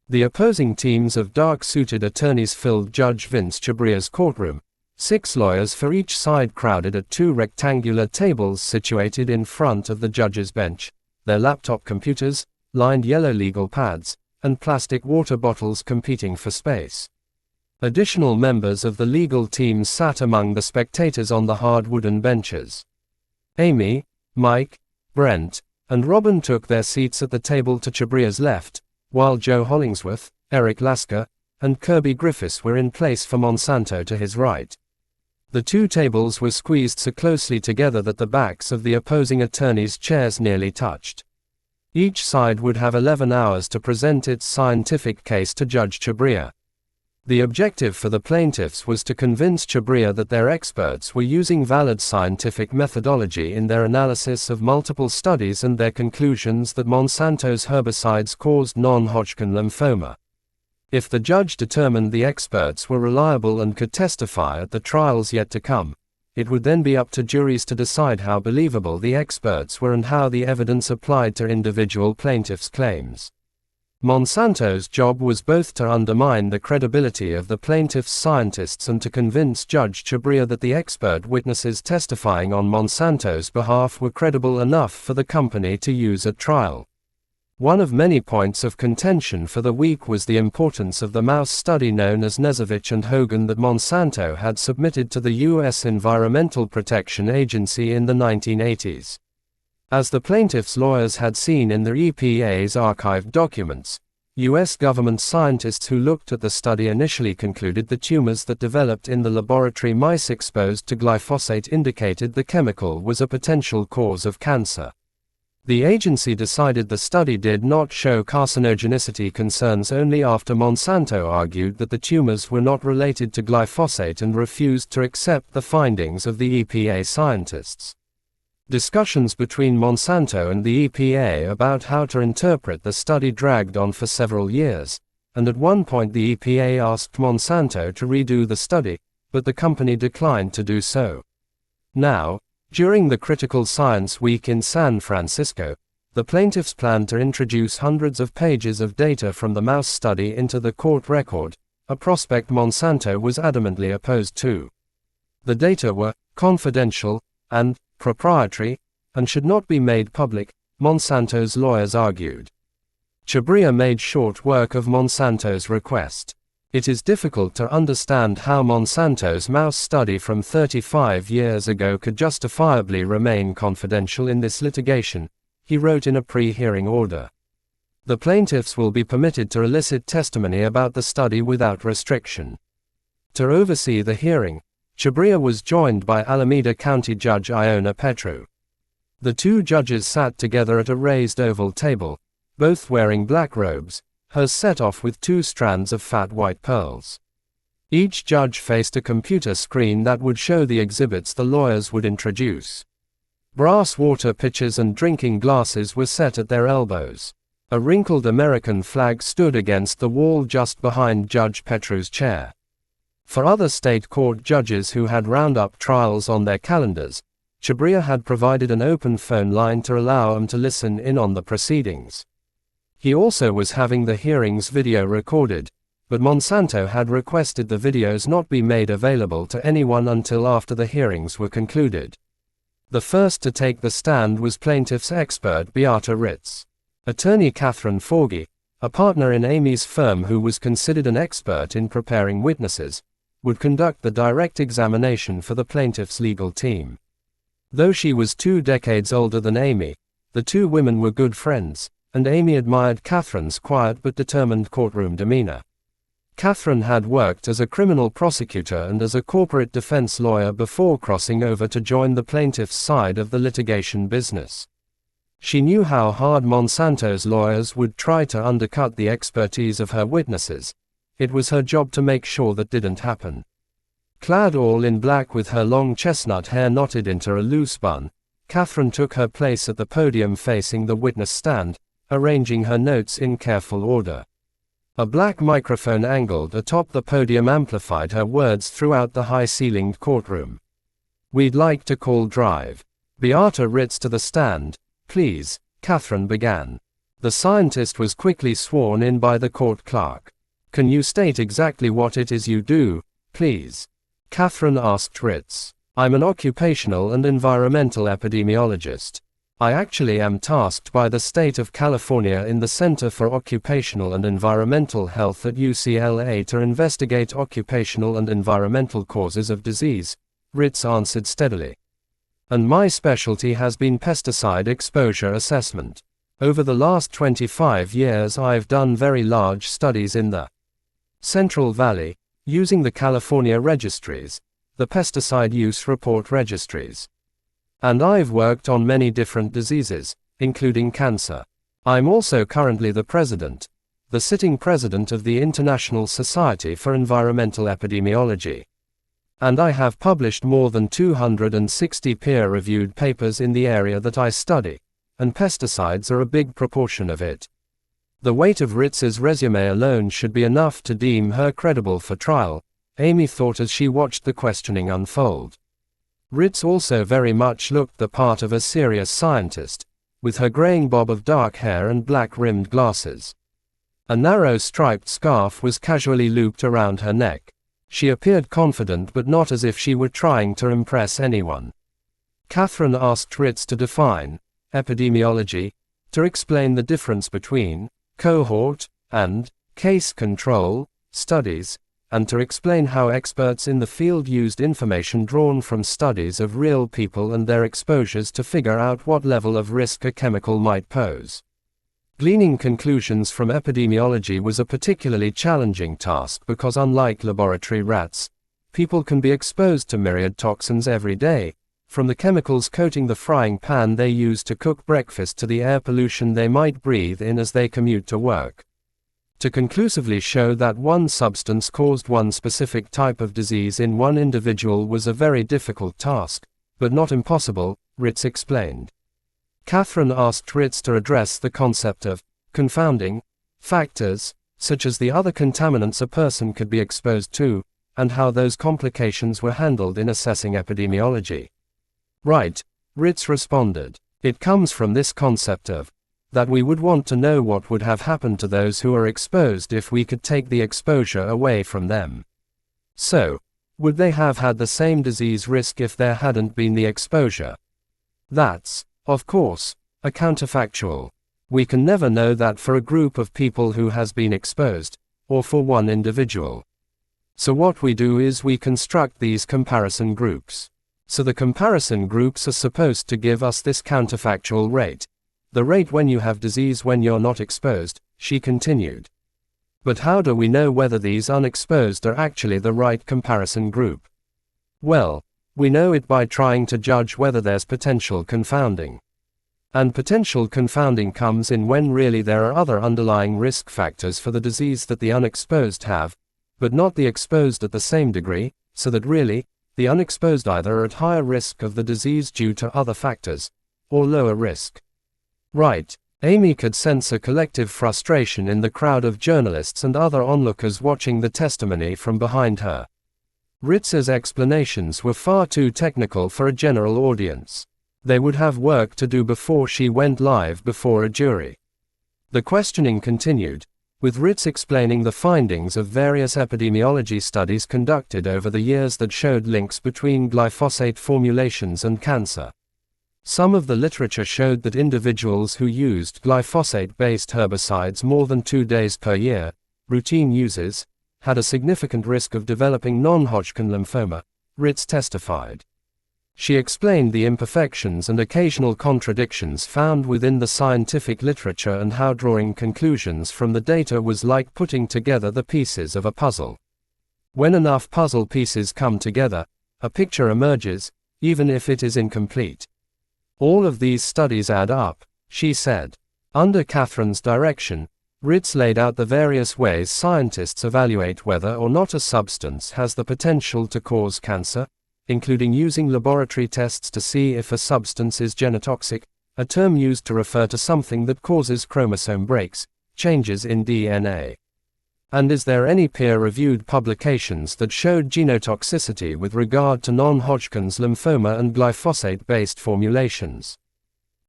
The opposing teams of dark-suited attorneys filled Judge Vince Chabria's courtroom. 6 lawyers for each side crowded at 2 rectangular tables situated in front of the judge's bench, their laptop computers, lined yellow legal pads, and plastic water bottles competing for space. Additional members of the legal team sat among the spectators on the hard wooden benches. Amy, Mike, Brent, and Robin took their seats at the table to Chabria's left, while Joe Hollingsworth, Eric Lasker, and Kirby Griffiths were in place for Monsanto to his right. The 2 tables were squeezed so closely together that the backs of the opposing attorneys' chairs nearly touched. Each side would have 11 hours to present its scientific case to Judge Chabria. The objective for the plaintiffs was to convince Chabria that their experts were using valid scientific methodology in their analysis of multiple studies and their conclusions that Monsanto's herbicides caused non-Hodgkin lymphoma. If the judge determined the experts were reliable and could testify at the trials yet to come, it would then be up to juries to decide how believable the experts were and how the evidence applied to individual plaintiffs' claims. Monsanto's job was both to undermine the credibility of the plaintiffs' scientists and to convince Judge Chabria that the expert witnesses testifying on Monsanto's behalf were credible enough for the company to use at trial. One of many points of contention for the week was the importance of the mouse study known as Knežević and Hogan that Monsanto had submitted to the U.S. Environmental Protection Agency in the 1980s. As the plaintiffs' lawyers had seen in the EPA's archived documents, U.S. government scientists who looked at the study initially concluded the tumors that developed in the laboratory mice exposed to glyphosate indicated the chemical was a potential cause of cancer. The agency decided the study did not show carcinogenicity concerns only after Monsanto argued that the tumors were not related to glyphosate and refused to accept the findings of the EPA scientists. Discussions between Monsanto and the EPA about how to interpret the study dragged on for several years, and at one point the EPA asked Monsanto to redo the study, but the company declined to do so. Now, during the critical Science Week in San Francisco, the plaintiffs planned to introduce hundreds of pages of data from the mouse study into the court record, a prospect Monsanto was adamantly opposed to. The data were confidential and proprietary, and should not be made public, Monsanto's lawyers argued. Chabria made short work of Monsanto's request. It is difficult to understand how Monsanto's mouse study from 35 years ago could justifiably remain confidential in this litigation, he wrote in a pre-hearing order. The plaintiffs will be permitted to elicit testimony about the study without restriction. To oversee the hearing, Chabria was joined by Alameda County Judge Iona Petru. The 2 judges sat together at a raised oval table, both wearing black robes, hers set off with 2 strands of fat white pearls. Each judge faced a computer screen that would show the exhibits the lawyers would introduce. Brass water pitchers and drinking glasses were set at their elbows. A wrinkled American flag stood against the wall just behind Judge Petru's chair. For other state court judges who had roundup trials on their calendars, Chabria had provided an open phone line to allow them to listen in on the proceedings. He also was having the hearings video recorded, but Monsanto had requested the videos not be made available to anyone until after the hearings were concluded. The first to take the stand was plaintiff's expert Beata Ritz. Attorney Catherine Forgy, a partner in Amy's firm who was considered an expert in preparing witnesses, would conduct the direct examination for the plaintiff's legal team. Though she was 2 decades older than Amy, the two women were good friends, and Amy admired Catherine's quiet but determined courtroom demeanor. Catherine had worked as a criminal prosecutor and as a corporate defense lawyer before crossing over to join the plaintiff's side of the litigation business. She knew how hard Monsanto's lawyers would try to undercut the expertise of her witnesses. It was her job to make sure that didn't happen. Clad all in black with her long chestnut hair knotted into a loose bun, Catherine took her place at the podium facing the witness stand, arranging her notes in careful order. A black microphone angled atop the podium amplified her words throughout the high-ceilinged courtroom. "We'd like to call Drive Beata Ritz to the stand, please," Catherine began. The scientist was quickly sworn in by the court clerk. "Can you state exactly what it is you do, please?" Catherine asked Ritz. "I'm an occupational and environmental epidemiologist. I actually am tasked by the state of California in the Center for Occupational and Environmental Health at UCLA to investigate occupational and environmental causes of disease," Ritz answered steadily. "And my specialty has been pesticide exposure assessment. Over the last 25 years I've done very large studies in the Central Valley, using the California registries, the pesticide use report registries. And I've worked on many different diseases, including cancer. I'm also currently the sitting president of the International Society for Environmental Epidemiology. And I have published more than 260 peer-reviewed papers in the area that I study, and pesticides are a big proportion of it." The weight of Ritz's resume alone should be enough to deem her credible for trial, Amy thought as she watched the questioning unfold. Ritz also very much looked the part of a serious scientist, with her graying bob of dark hair and black-rimmed glasses. A narrow striped scarf was casually looped around her neck. She appeared confident but not as if she were trying to impress anyone. Catherine asked Ritz to define epidemiology, to explain the difference between cohort and case control studies, and to explain how experts in the field used information drawn from studies of real people and their exposures to figure out what level of risk a chemical might pose. Gleaning conclusions from epidemiology was a particularly challenging task because unlike laboratory rats, people can be exposed to myriad toxins every day, from the chemicals coating the frying pan they use to cook breakfast to the air pollution they might breathe in as they commute to work. To conclusively show that one substance caused one specific type of disease in one individual was a very difficult task, but not impossible, Ritz explained. Catherine asked Ritz to address the concept of confounding factors, such as the other contaminants a person could be exposed to, and how those complications were handled in assessing epidemiology. "Right," Ritz responded. "It comes from this concept of that we would want to know what would have happened to those who are exposed if we could take the exposure away from them. So, would they have had the same disease risk if there hadn't been the exposure? That's, of course, a counterfactual. We can never know that for a group of people who has been exposed, or for one individual. So what we do is we construct these comparison groups. So the comparison groups are supposed to give us this counterfactual rate. The rate when you have disease when you're not exposed," she continued. "But how do we know whether these unexposed are actually the right comparison group? Well, we know it by trying to judge whether there's potential confounding. And potential confounding comes in when really there are other underlying risk factors for the disease that the unexposed have, but not the exposed at the same degree, so that really, the unexposed either are at higher risk of the disease due to other factors, or lower risk." Right. Amy could sense a collective frustration in the crowd of journalists and other onlookers watching the testimony from behind her. Ritz's explanations were far too technical for a general audience. They would have work to do before she went live before a jury. The questioning continued, with Ritz explaining the findings of various epidemiology studies conducted over the years that showed links between glyphosate formulations and cancer. Some of the literature showed that individuals who used glyphosate-based herbicides more than 2 days per year, routine users, had a significant risk of developing non-Hodgkin lymphoma, Ritz testified. She explained the imperfections and occasional contradictions found within the scientific literature and how drawing conclusions from the data was like putting together the pieces of a puzzle. When enough puzzle pieces come together, a picture emerges, even if it is incomplete. All of these studies add up, she said. Under Catherine's direction, Ritz laid out the various ways scientists evaluate whether or not a substance has the potential to cause cancer, including using laboratory tests to see if a substance is genotoxic, a term used to refer to something that causes chromosome breaks, changes in DNA. And is there any peer-reviewed publications that showed genotoxicity with regard to non-Hodgkin's lymphoma and glyphosate-based formulations?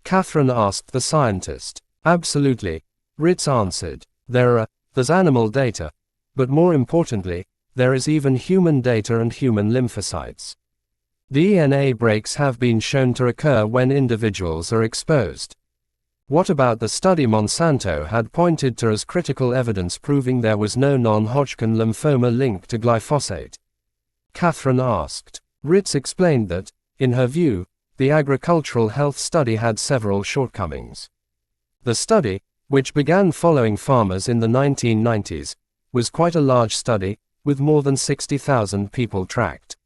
Catherine asked the scientist. Absolutely, Ritz answered. There's animal data, but more importantly, there is even human data and human lymphocytes. DNA breaks have been shown to occur when individuals are exposed. What about the study Monsanto had pointed to as critical evidence proving there was no non-Hodgkin lymphoma linked to glyphosate? Catherine asked. Ritz explained that, in her view, the agricultural health study had several shortcomings. The study, which began following farmers in the 1990s, was quite a large study, with more than 60,000 people tracked.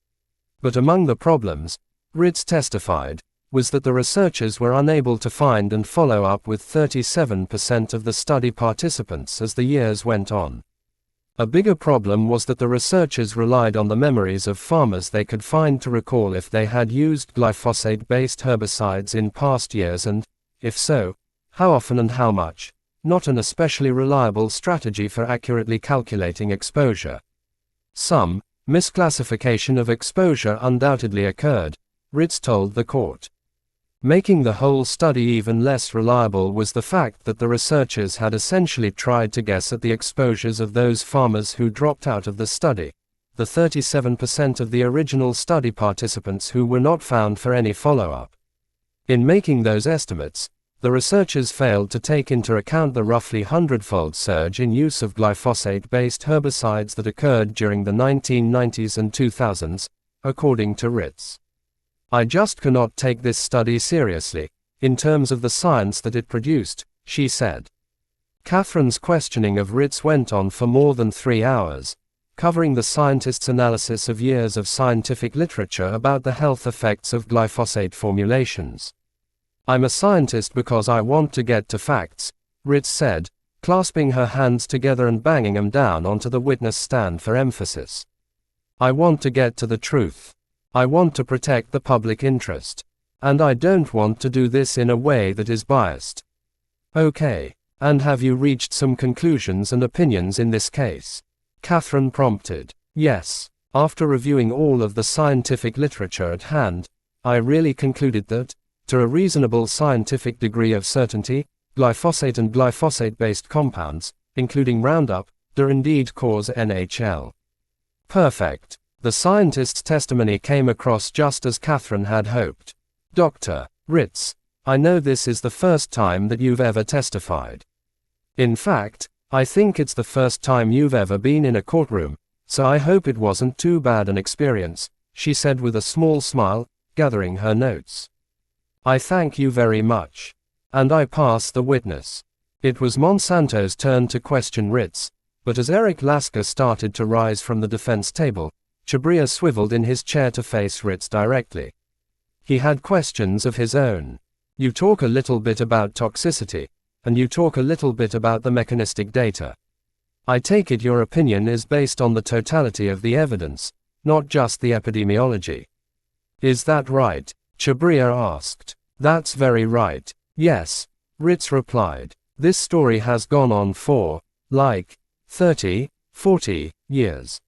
But among the problems, Ritz testified, was that the researchers were unable to find and follow up with 37% of the study participants as the years went on. A bigger problem was that the researchers relied on the memories of farmers they could find to recall if they had used glyphosate-based herbicides in past years and, if so, how often and how much, not an especially reliable strategy for accurately calculating exposure. Some misclassification of exposure undoubtedly occurred, Ritz told the court. Making the whole study even less reliable was the fact that the researchers had essentially tried to guess at the exposures of those farmers who dropped out of the study, the 37% of the original study participants who were not found for any follow-up. In making those estimates, the researchers failed to take into account the roughly 100-fold surge in use of glyphosate-based herbicides that occurred during the 1990s and 2000s, according to Ritz. I just cannot take this study seriously, in terms of the science that it produced, she said. Catherine's questioning of Ritz went on for more than 3 hours, covering the scientist's analysis of years of scientific literature about the health effects of glyphosate formulations. I'm a scientist because I want to get to facts, Ritz said, clasping her hands together and banging them down onto the witness stand for emphasis. I want to get to the truth. I want to protect the public interest. And I don't want to do this in a way that is biased. Okay. And have you reached some conclusions and opinions in this case? Catherine prompted. Yes. After reviewing all of the scientific literature at hand, I really concluded that, to a reasonable scientific degree of certainty, glyphosate and glyphosate-based compounds, including Roundup, do indeed cause NHL. Perfect. The scientist's testimony came across just as Catherine had hoped. Dr. Ritz, I know this is the first time that you've ever testified. In fact, I think it's the first time you've ever been in a courtroom, so I hope it wasn't too bad an experience, she said with a small smile, gathering her notes. I thank you very much. And I pass the witness. It was Monsanto's turn to question Ritz, but as Eric Lasker started to rise from the defense table, Chabria swiveled in his chair to face Ritz directly. He had questions of his own. You talk a little bit about toxicity, and you talk a little bit about the mechanistic data. I take it your opinion is based on the totality of the evidence, not just the epidemiology. Is that right? Chabria asked. That's very right. Yes, Ritz replied. This story has gone on for, 30, 40 years.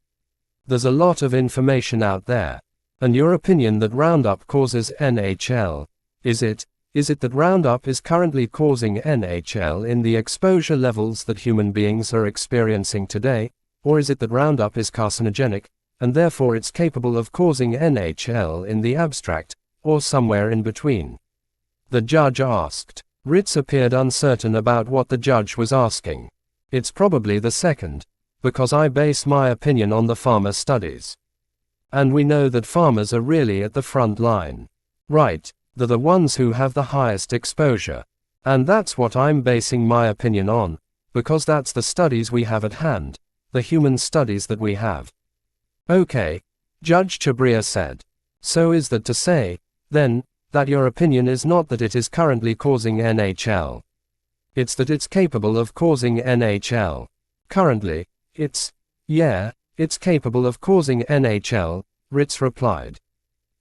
There's a lot of information out there. And your opinion that Roundup causes NHL, is it that Roundup is currently causing NHL in the exposure levels that human beings are experiencing today, or is it that Roundup is carcinogenic, and therefore it's capable of causing NHL in the abstract, or somewhere in between? the judge asked. Ritz appeared uncertain about what the judge was asking. It's probably the second, because I base my opinion on the farmer studies. And we know that farmers are really at the front line. Right, they're the ones who have the highest exposure. And that's what I'm basing my opinion on, because that's the studies we have at hand, the human studies that we have. Okay, Judge Chabria said. So is that to say, then, that your opinion is not that it is currently causing NHL. It's that it's capable of causing NHL. Currently, it's capable of causing NHL, Ritz replied.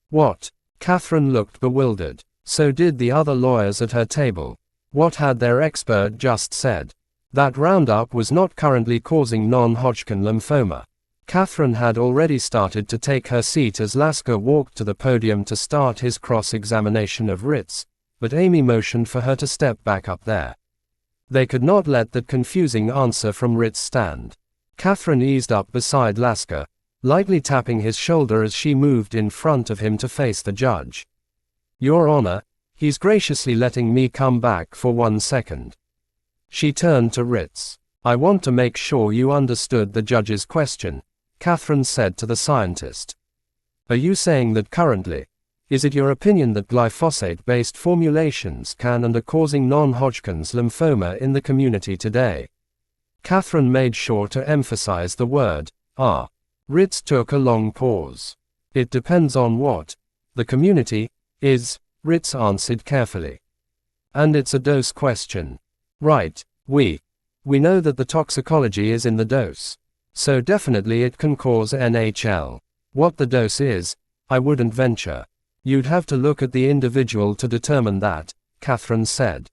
What? Catherine looked bewildered. So did the other lawyers at her table. What had their expert just said? That Roundup was not currently causing non-Hodgkin lymphoma. Catherine had already started to take her seat as Lasker walked to the podium to start his cross-examination of Ritz, but Amy motioned for her to step back up there. They could not let that confusing answer from Ritz stand. Catherine eased up beside Lasker, lightly tapping his shoulder as she moved in front of him to face the judge. Your Honor, he's graciously letting me come back for 1 second. She turned to Ritz. I want to make sure you understood the judge's question, Catherine said to the scientist. Are you saying that currently, is it your opinion that glyphosate-based formulations can and are causing non-Hodgkin's lymphoma in the community today? Catherine made sure to emphasize the word, Ritz took a long pause. It depends on what the community is, Ritz answered carefully. And it's a dose question. Right, we know that the toxicology is in the dose. So definitely it can cause NHL. What the dose is, I wouldn't venture. You'd have to look at the individual to determine that, Catherine said.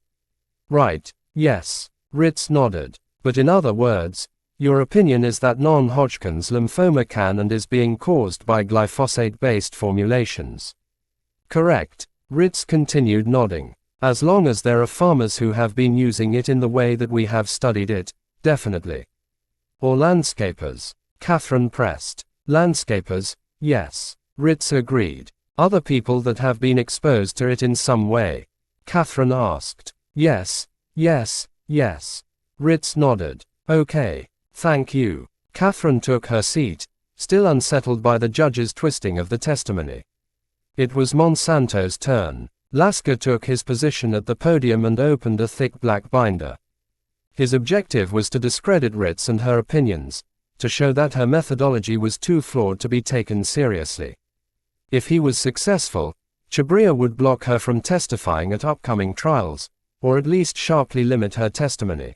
Right, yes, Ritz nodded. But in other words, your opinion is that non-Hodgkin's lymphoma can and is being caused by glyphosate-based formulations. Correct, Ritz continued nodding. As long as there are farmers who have been using it in the way that we have studied it, definitely. Or landscapers, Catherine pressed. Landscapers, yes, Ritz agreed. Other people that have been exposed to it in some way, Catherine asked. Yes, Ritz nodded. Okay, thank you. Catherine took her seat, still unsettled by the judge's twisting of the testimony. It was Monsanto's turn. Lasker took his position at the podium and opened a thick black binder. His objective was to discredit Ritz and her opinions, to show that her methodology was too flawed to be taken seriously. If he was successful, Chabria would block her from testifying at upcoming trials, or at least sharply limit her testimony.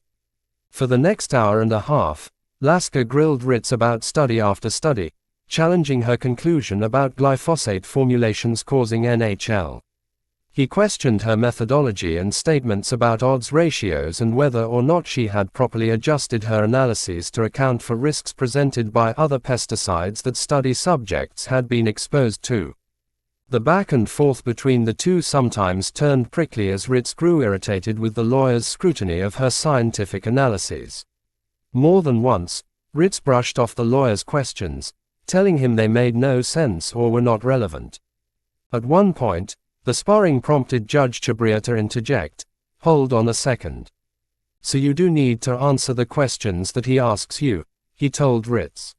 For the next hour and a half, Lasker grilled Ritz about study after study, challenging her conclusion about glyphosate formulations causing NHL. He questioned her methodology and statements about odds ratios and whether or not she had properly adjusted her analyses to account for risks presented by other pesticides that study subjects had been exposed to. The back and forth between the two sometimes turned prickly as Ritz grew irritated with the lawyer's scrutiny of her scientific analyses. More than once, Ritz brushed off the lawyer's questions, telling him they made no sense or were not relevant. At one point, the sparring prompted Judge Chabria to interject. Hold on a second. So you do need to answer the questions that he asks you, he told Ritz.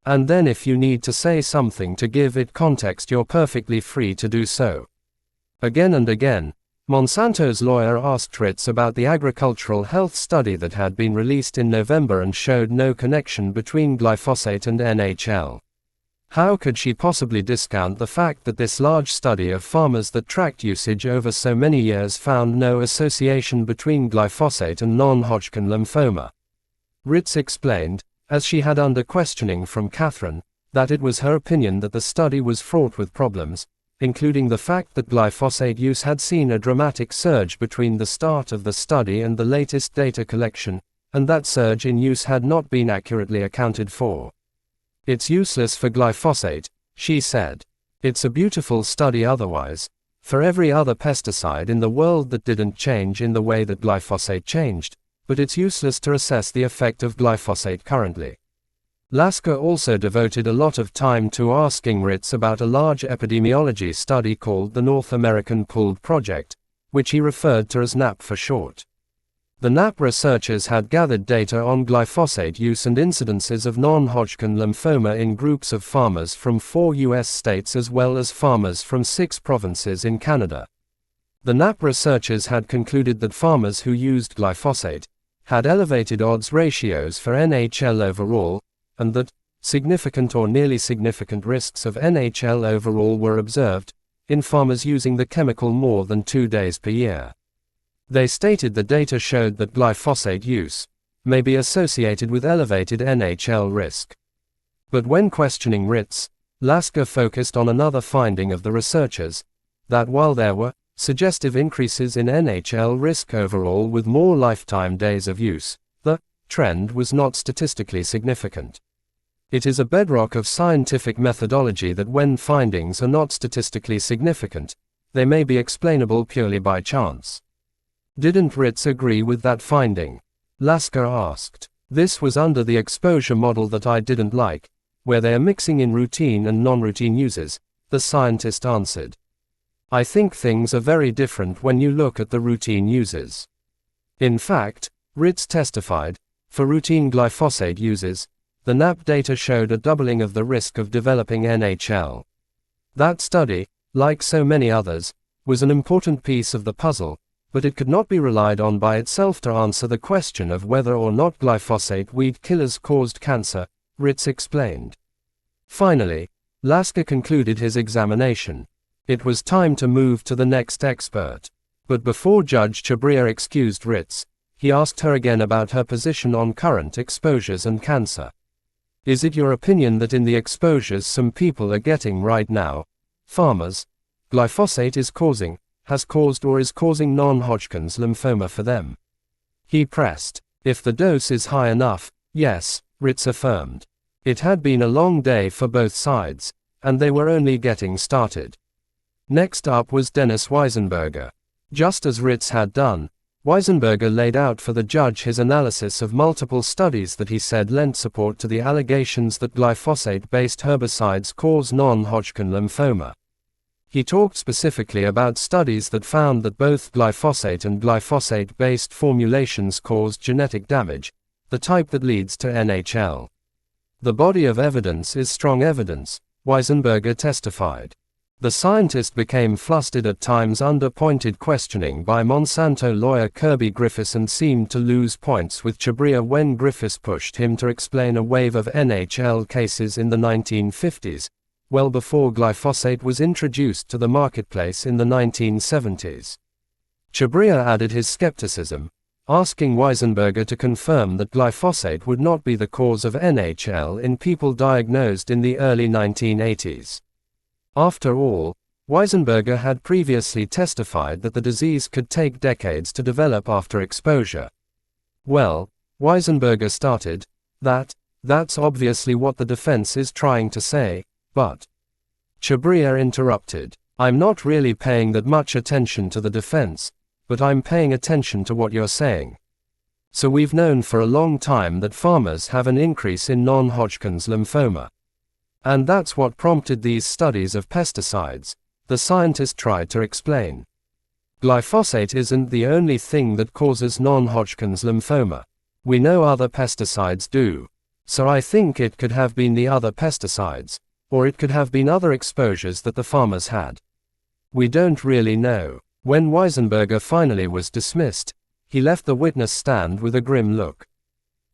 And then if you need to say something to give it context, you're perfectly free to do so. Again and again, Monsanto's lawyer asked Ritz about the agricultural health study that had been released in November and showed no connection between glyphosate and NHL. How could she possibly discount the fact that this large study of farmers that tracked usage over so many years found no association between glyphosate and non-Hodgkin lymphoma? Ritz explained, as she had under questioning from Catherine, that it was her opinion that the study was fraught with problems, including the fact that glyphosate use had seen a dramatic surge between the start of the study and the latest data collection, and that surge in use had not been accurately accounted for. It's useless for glyphosate, she said. It's a beautiful study otherwise, for every other pesticide in the world that didn't change in the way that glyphosate changed, but it's useless to assess the effect of glyphosate currently. Lasker also devoted a lot of time to asking Ritz about a large epidemiology study called the North American Pooled Project, which he referred to as NAP for short. The NAP researchers had gathered data on glyphosate use and incidences of non-Hodgkin lymphoma in groups of farmers from 4 U.S. states as well as farmers from 6 provinces in Canada. The NAP researchers had concluded that farmers who used glyphosate had elevated odds ratios for NHL overall, and that significant or nearly significant risks of NHL overall were observed in farmers using the chemical more than 2 days per year. They stated the data showed that glyphosate use may be associated with elevated NHL risk. But when questioning Ritz, Lasker focused on another finding of the researchers, that while there were suggestive increases in NHL risk overall with more lifetime days of use, the trend was not statistically significant. It is a bedrock of scientific methodology that when findings are not statistically significant, they may be explainable purely by chance. Didn't Ritz agree with that finding? Lasker asked. This was under the exposure model that I didn't like, where they are mixing in routine and non-routine uses, the scientist answered. I think things are very different when you look at the routine uses. In fact, Ritz testified, for routine glyphosate uses, the NAP data showed a doubling of the risk of developing NHL. That study, like so many others, was an important piece of the puzzle, but it could not be relied on by itself to answer the question of whether or not glyphosate weed killers caused cancer, Ritz explained. Finally, Lasker concluded his examination. It was time to move to the next expert. But before Judge Chabria excused Ritz, he asked her again about her position on current exposures and cancer. Is it your opinion that in the exposures some people are getting right now, farmers, glyphosate has caused or is causing non-Hodgkin's lymphoma for them? He pressed. If the dose is high enough, yes, Ritz affirmed. It had been a long day for both sides, and they were only getting started. Next up was Dennis Weisenberger. Just as Ritz had done, Weisenberger laid out for the judge his analysis of multiple studies that he said lent support to the allegations that glyphosate-based herbicides cause non-Hodgkin lymphoma. He talked specifically about studies that found that both glyphosate and glyphosate-based formulations caused genetic damage, the type that leads to NHL. The body of evidence is strong evidence, Weisenberger testified. The scientist became flustered at times under pointed questioning by Monsanto lawyer Kirby Griffiths and seemed to lose points with Chabria when Griffiths pushed him to explain a wave of NHL cases in the 1950s, well before glyphosate was introduced to the marketplace in the 1970s. Chabria added his skepticism, asking Weisenberger to confirm that glyphosate would not be the cause of NHL in people diagnosed in the early 1980s. After all, Weisenberger had previously testified that the disease could take decades to develop after exposure. Well, Weisenberger started, that's obviously what the defense is trying to say, but Chabria interrupted. I'm not really paying that much attention to the defense, but I'm paying attention to what you're saying. So we've known for a long time that farmers have an increase in non-Hodgkin's lymphoma. And that's what prompted these studies of pesticides, the scientist tried to explain. Glyphosate isn't the only thing that causes non-Hodgkin's lymphoma. We know other pesticides do. So I think it could have been the other pesticides, or it could have been other exposures that the farmers had. We don't really know. When Weisenberger finally was dismissed, he left the witness stand with a grim look.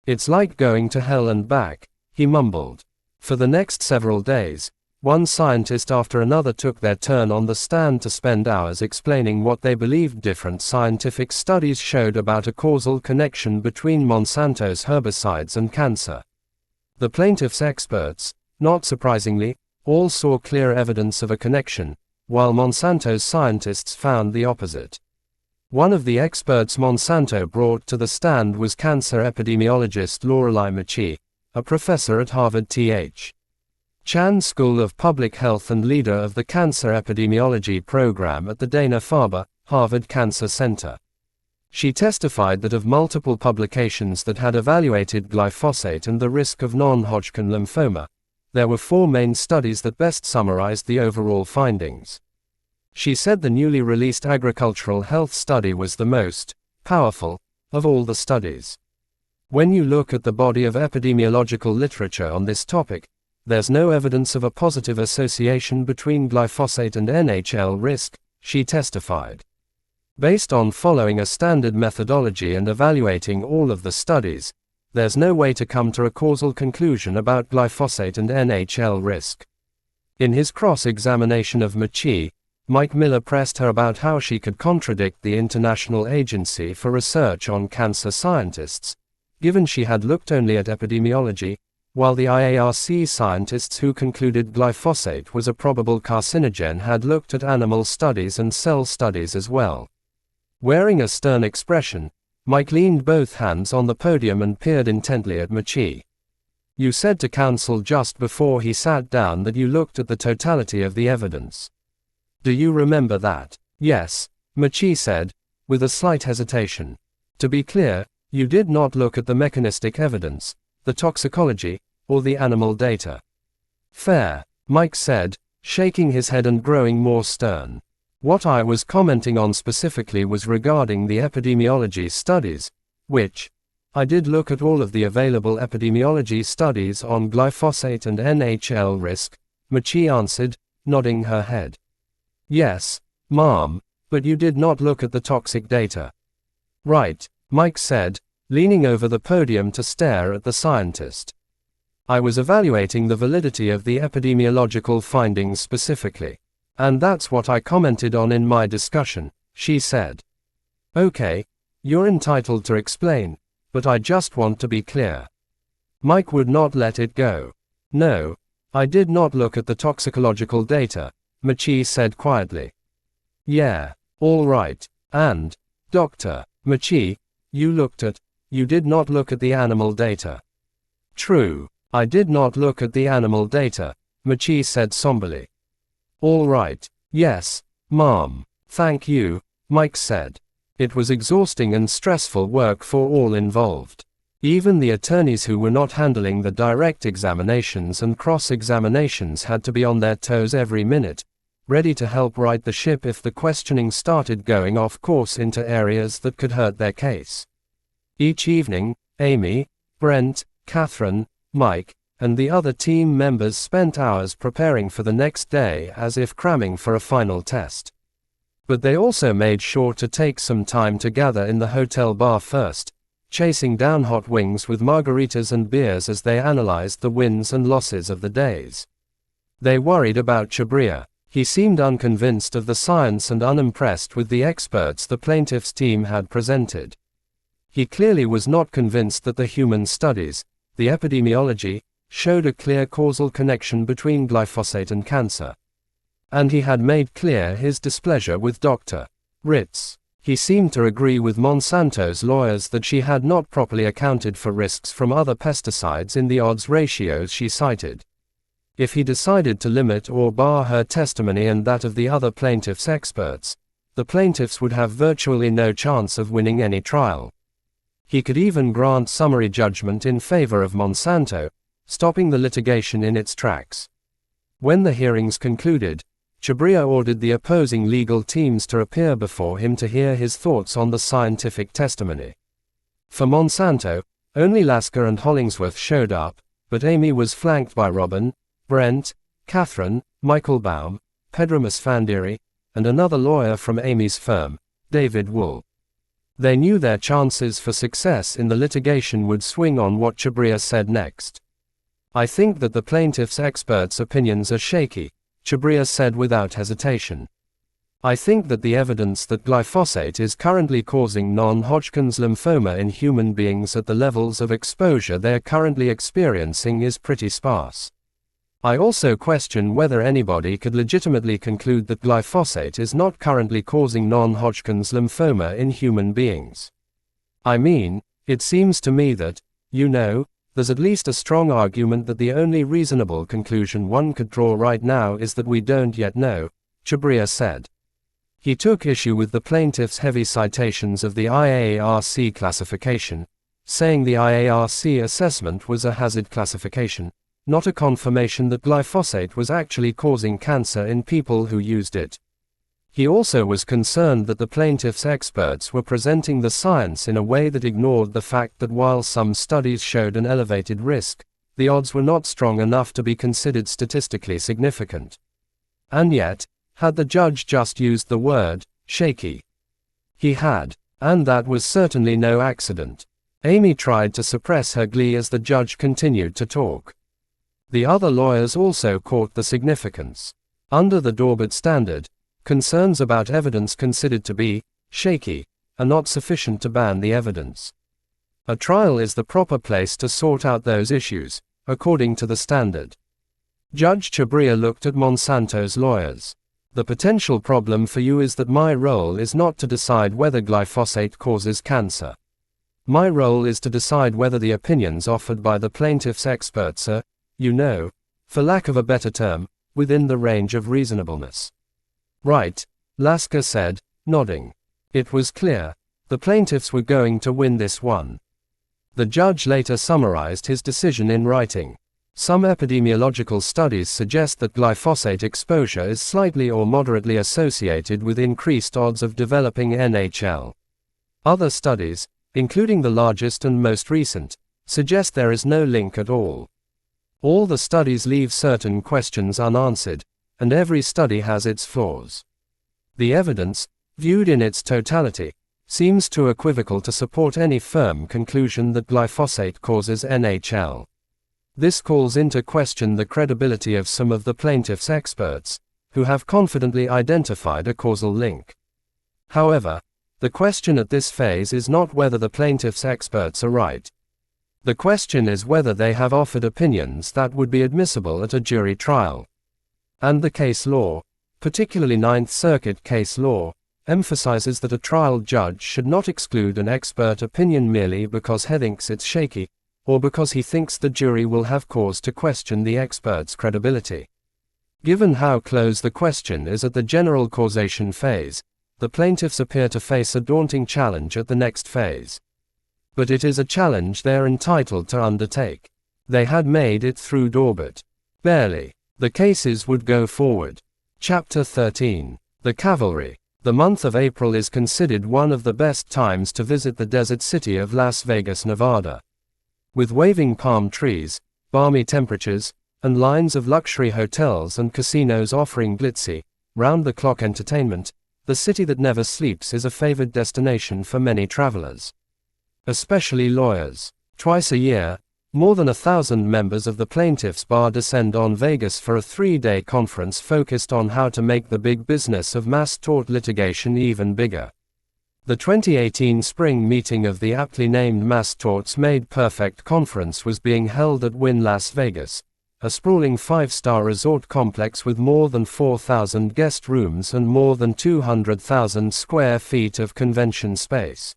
It's like going to hell and back, he mumbled. For the next several days, one scientist after another took their turn on the stand to spend hours explaining what they believed different scientific studies showed about a causal connection between Monsanto's herbicides and cancer. The plaintiff's experts, not surprisingly, all saw clear evidence of a connection, while Monsanto's scientists found the opposite. One of the experts Monsanto brought to the stand was cancer epidemiologist Lorelei McChee, a professor at Harvard T.H. Chan School of Public Health and leader of the Cancer Epidemiology program at the Dana-Farber, Harvard Cancer Center. She testified that of multiple publications that had evaluated glyphosate and the risk of non-Hodgkin lymphoma, there were 4 main studies that best summarized the overall findings. She said the newly released agricultural health study was the most powerful of all the studies. When you look at the body of epidemiological literature on this topic, there's no evidence of a positive association between glyphosate and NHL risk, she testified. Based on following a standard methodology and evaluating all of the studies, there's no way to come to a causal conclusion about glyphosate and NHL risk. In his cross-examination of McChee, Mike Miller pressed her about how she could contradict the International Agency for Research on Cancer scientists, given she had looked only at epidemiology, while the IARC scientists who concluded glyphosate was a probable carcinogen had looked at animal studies and cell studies as well. Wearing a stern expression, Mike leaned both hands on the podium and peered intently at McChee. You said to counsel just before he sat down that you looked at the totality of the evidence. Do you remember that? Yes, McChee said, with a slight hesitation. To be clear, you did not look at the mechanistic evidence, the toxicology, or the animal data. Fair, Mike said, shaking his head and growing more stern. What I was commenting on specifically was regarding the epidemiology studies, which, I did look at all of the available epidemiology studies on glyphosate and NHL risk, McChee answered, nodding her head. Yes, ma'am, but you did not look at the toxic data. Right, Mike said, leaning over the podium to stare at the scientist. I was evaluating the validity of the epidemiological findings specifically. And that's what I commented on in my discussion, she said. Okay, you're entitled to explain, but I just want to be clear. Mike would not let it go. No, I did not look at the toxicological data, McChee said quietly. Yeah, all right, and, Dr. McChee, you did not look at the animal data. True, I did not look at the animal data, McChee said somberly. All right, yes, ma'am, thank you, Mike said. It was exhausting and stressful work for all involved. Even the attorneys who were not handling the direct examinations and cross-examinations had to be on their toes every minute, ready to help right the ship if the questioning started going off course into areas that could hurt their case. Each evening, Amy, Brent, Catherine, Mike, and the other team members spent hours preparing for the next day as if cramming for a final test. But they also made sure to take some time to gather in the hotel bar first, chasing down hot wings with margaritas and beers as they analyzed the wins and losses of the days. They worried about Chabria. He seemed unconvinced of the science and unimpressed with the experts the plaintiff's team had presented. He clearly was not convinced that the human studies, the epidemiology, showed a clear causal connection between glyphosate and cancer. And he had made clear his displeasure with Dr. Ritz. He seemed to agree with Monsanto's lawyers that she had not properly accounted for risks from other pesticides in the odds ratios she cited. If he decided to limit or bar her testimony and that of the other plaintiffs' experts, the plaintiffs would have virtually no chance of winning any trial. He could even grant summary judgment in favor of Monsanto, stopping the litigation in its tracks. When the hearings concluded, Chabria ordered the opposing legal teams to appear before him to hear his thoughts on the scientific testimony. For Monsanto, only Lasker and Hollingsworth showed up, but Amy was flanked by Robin, Brent, Catherine, Michael Baum, Pedramus Fandiri, and another lawyer from Amy's firm, David Wool. They knew their chances for success in the litigation would swing on what Chabria said next. I think that the plaintiff's experts' opinions are shaky, Chabria said without hesitation. I think that the evidence that glyphosate is currently causing non-Hodgkin's lymphoma in human beings at the levels of exposure they are currently experiencing is pretty sparse. I also question whether anybody could legitimately conclude that glyphosate is not currently causing non-Hodgkin's lymphoma in human beings. I mean, it seems to me that, there's at least a strong argument that the only reasonable conclusion one could draw right now is that we don't yet know, Chabria said. He took issue with the plaintiff's heavy citations of the IARC classification, saying the IARC assessment was a hazard classification, not a confirmation that glyphosate was actually causing cancer in people who used it. He also was concerned that the plaintiff's experts were presenting the science in a way that ignored the fact that while some studies showed an elevated risk, the odds were not strong enough to be considered statistically significant. And yet, had the judge just used the word shaky? He had, and that was certainly no accident. Amy tried to suppress her glee as the judge continued to talk. The other lawyers also caught the significance. Under the Daubert standard, concerns about evidence considered to be shaky are not sufficient to ban the evidence. A trial is the proper place to sort out those issues, according to the standard. Judge Chabria looked at Monsanto's lawyers. The potential problem for you is that my role is not to decide whether glyphosate causes cancer. My role is to decide whether the opinions offered by the plaintiff's experts are, for lack of a better term, within the range of reasonableness. Right, Lasker said, nodding. It was clear. The plaintiffs were going to win this one. The judge later summarized his decision in writing. Some epidemiological studies suggest that glyphosate exposure is slightly or moderately associated with increased odds of developing NHL. Other studies, including the largest and most recent, suggest there is no link at all. All the studies leave certain questions unanswered, and every study has its flaws. The evidence, viewed in its totality, seems too equivocal to support any firm conclusion that glyphosate causes NHL. This calls into question the credibility of some of the plaintiff's experts, who have confidently identified a causal link. However, the question at this phase is not whether the plaintiff's experts are right. The question is whether they have offered opinions that would be admissible at a jury trial. And the case law, particularly Ninth Circuit case law, emphasizes that a trial judge should not exclude an expert opinion merely because he thinks it's shaky, or because he thinks the jury will have cause to question the expert's credibility. Given how close the question is at the general causation phase, the plaintiffs appear to face a daunting challenge at the next phase. But it is a challenge they're entitled to undertake. They had made it through Daubert. Barely. The cases would go forward. Chapter 13. The Cavalry. The month of April is considered one of the best times to visit the desert city of Las Vegas, Nevada. With waving palm trees, balmy temperatures, and lines of luxury hotels and casinos offering glitzy, round-the-clock entertainment, the city that never sleeps is a favored destination for many travelers. Especially lawyers. Twice a year, more than 1,000 members of the plaintiffs' bar descend on Vegas for a 3-day conference focused on how to make the big business of mass tort litigation even bigger. The 2018 spring meeting of the aptly named Mass Torts Made Perfect Conference was being held at Wynn Las Vegas, a sprawling 5-star resort complex with more than 4,000 guest rooms and more than 200,000 square feet of convention space.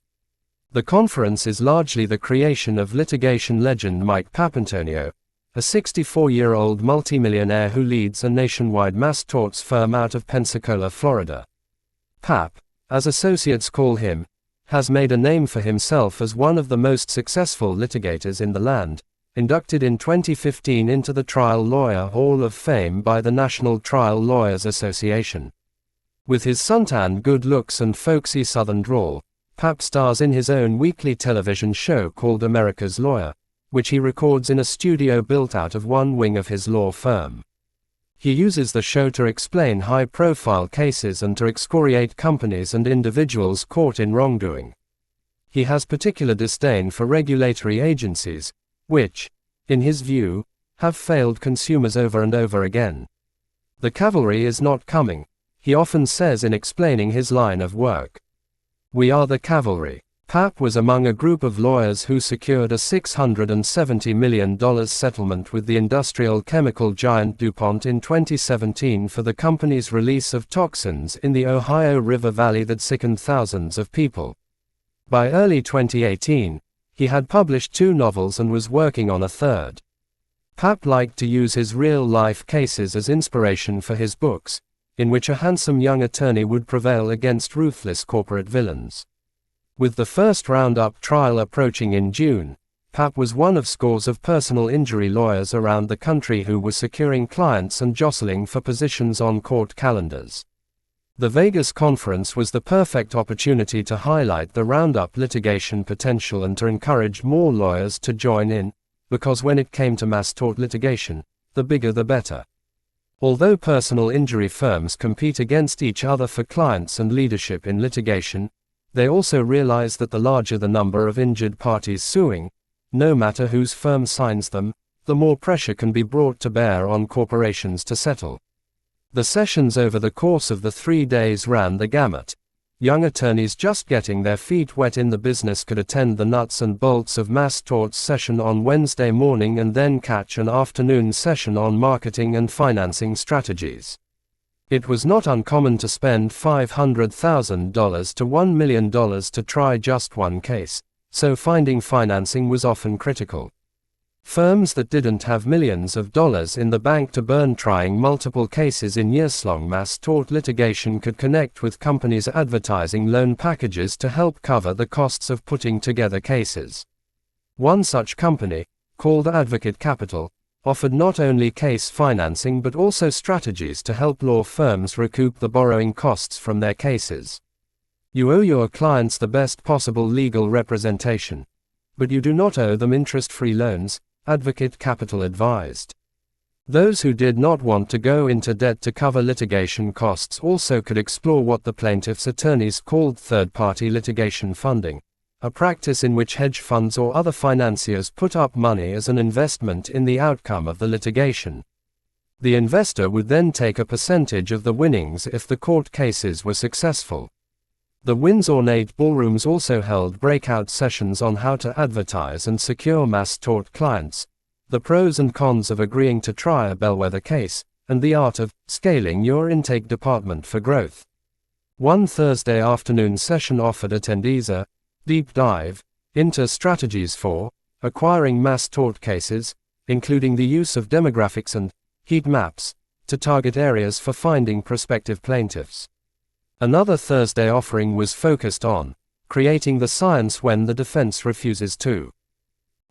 The conference is largely the creation of litigation legend Mike Papantonio, a 64-year-old multimillionaire who leads a nationwide mass torts firm out of Pensacola, Florida. Pap, as associates call him, has made a name for himself as one of the most successful litigators in the land, inducted in 2015 into the Trial Lawyer Hall of Fame by the National Trial Lawyers Association. With his suntan good looks and folksy southern drawl, Pap stars in his own weekly television show called America's Lawyer, which he records in a studio built out of one wing of his law firm. He uses the show to explain high-profile cases and to excoriate companies and individuals caught in wrongdoing. He has particular disdain for regulatory agencies, which, in his view, have failed consumers over and over again. The cavalry is not coming, he often says in explaining his line of work. We are the cavalry. Pap was among a group of lawyers who secured a $670 million settlement with the industrial chemical giant DuPont in 2017 for the company's release of toxins in the Ohio River Valley that sickened thousands of people. By early 2018, he had published 2 novels and was working on a third. Pap liked to use his real-life cases as inspiration for his books, in which a handsome young attorney would prevail against ruthless corporate villains. With the first roundup trial approaching in June, Pap was one of scores of personal injury lawyers around the country who were securing clients and jostling for positions on court calendars. The Vegas conference was the perfect opportunity to highlight the Roundup litigation potential and to encourage more lawyers to join in, because when it came to mass tort litigation, the bigger the better. Although personal injury firms compete against each other for clients and leadership in litigation, they also realize that the larger the number of injured parties suing, no matter whose firm signs them, the more pressure can be brought to bear on corporations to settle. The sessions over the course of the 3 days ran the gamut. Young attorneys just getting their feet wet in the business could attend the nuts and bolts of mass torts session on Wednesday morning and then catch an afternoon session on marketing and financing strategies. It was not uncommon to spend $500,000 to $1 million to try just one case, so finding financing was often critical. Firms that didn't have millions of dollars in the bank to burn trying multiple cases in years-long mass tort litigation could connect with companies advertising loan packages to help cover the costs of putting together cases. One such company, called Advocate Capital, offered not only case financing but also strategies to help law firms recoup the borrowing costs from their cases. You owe your clients the best possible legal representation, but you do not owe them interest-free loans, Advocate Capital advised. Those who did not want to go into debt to cover litigation costs also could explore what the plaintiff's attorneys called third-party litigation funding, a practice in which hedge funds or other financiers put up money as an investment in the outcome of the litigation. The investor would then take a percentage of the winnings if the court cases were successful. The Wynn's ornate ballrooms also held breakout sessions on how to advertise and secure mass tort clients, the pros and cons of agreeing to try a bellwether case, and the art of scaling your intake department for growth. One Thursday afternoon session offered attendees a deep dive into strategies for acquiring mass tort cases, including the use of demographics and heat maps to target areas for finding prospective plaintiffs. Another Thursday offering was focused on creating the science when the defense refuses to.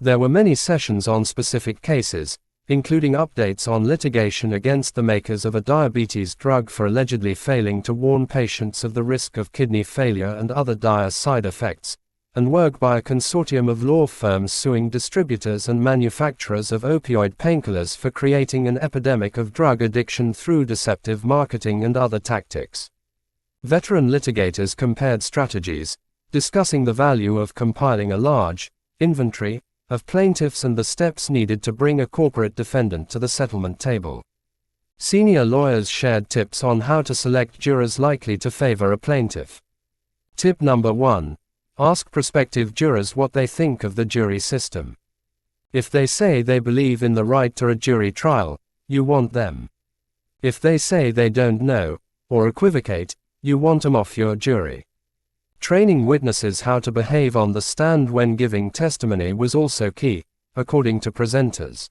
There were many sessions on specific cases, including updates on litigation against the makers of a diabetes drug for allegedly failing to warn patients of the risk of kidney failure and other dire side effects, and work by a consortium of law firms suing distributors and manufacturers of opioid painkillers for creating an epidemic of drug addiction through deceptive marketing and other tactics. Veteran litigators compared strategies, discussing the value of compiling a large inventory of plaintiffs and the steps needed to bring a corporate defendant to the settlement table. Senior lawyers shared tips on how to select jurors likely to favor a plaintiff. Tip number 1. Ask prospective jurors what they think of the jury system. If they say they believe in the right to a jury trial, you want them. If they say they don't know, or equivocate, you want them off your jury. Training witnesses how to behave on the stand when giving testimony was also key, according to presenters.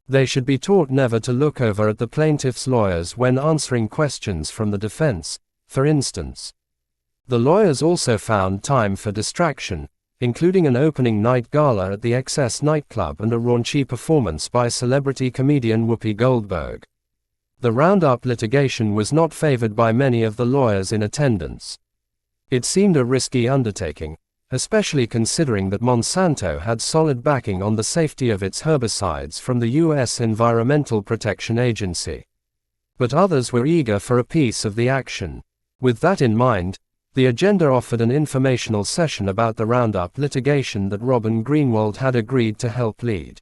They should be taught never to look over at the plaintiff's lawyers when answering questions from the defense, for instance. The lawyers also found time for distraction, including an opening night gala at the XS nightclub and a raunchy performance by celebrity comedian Whoopi Goldberg. The Roundup litigation was not favored by many of the lawyers in attendance. It seemed a risky undertaking, especially considering that Monsanto had solid backing on the safety of its herbicides from the U.S. Environmental Protection Agency. But others were eager for a piece of the action. With that in mind, the agenda offered an informational session about the Roundup litigation that Robin Greenwald had agreed to help lead.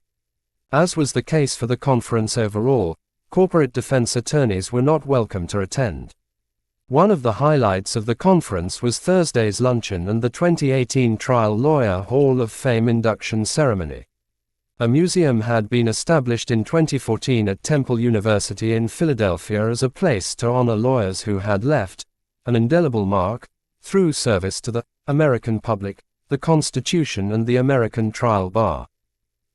As was the case for the conference overall, corporate defense attorneys were not welcome to attend. One of the highlights of the conference was Thursday's luncheon and the 2018 Trial Lawyer Hall of Fame induction ceremony. A museum had been established in 2014 at Temple University in Philadelphia as a place to honor lawyers who had left an indelible mark through service to the American public, the Constitution, and the American trial bar.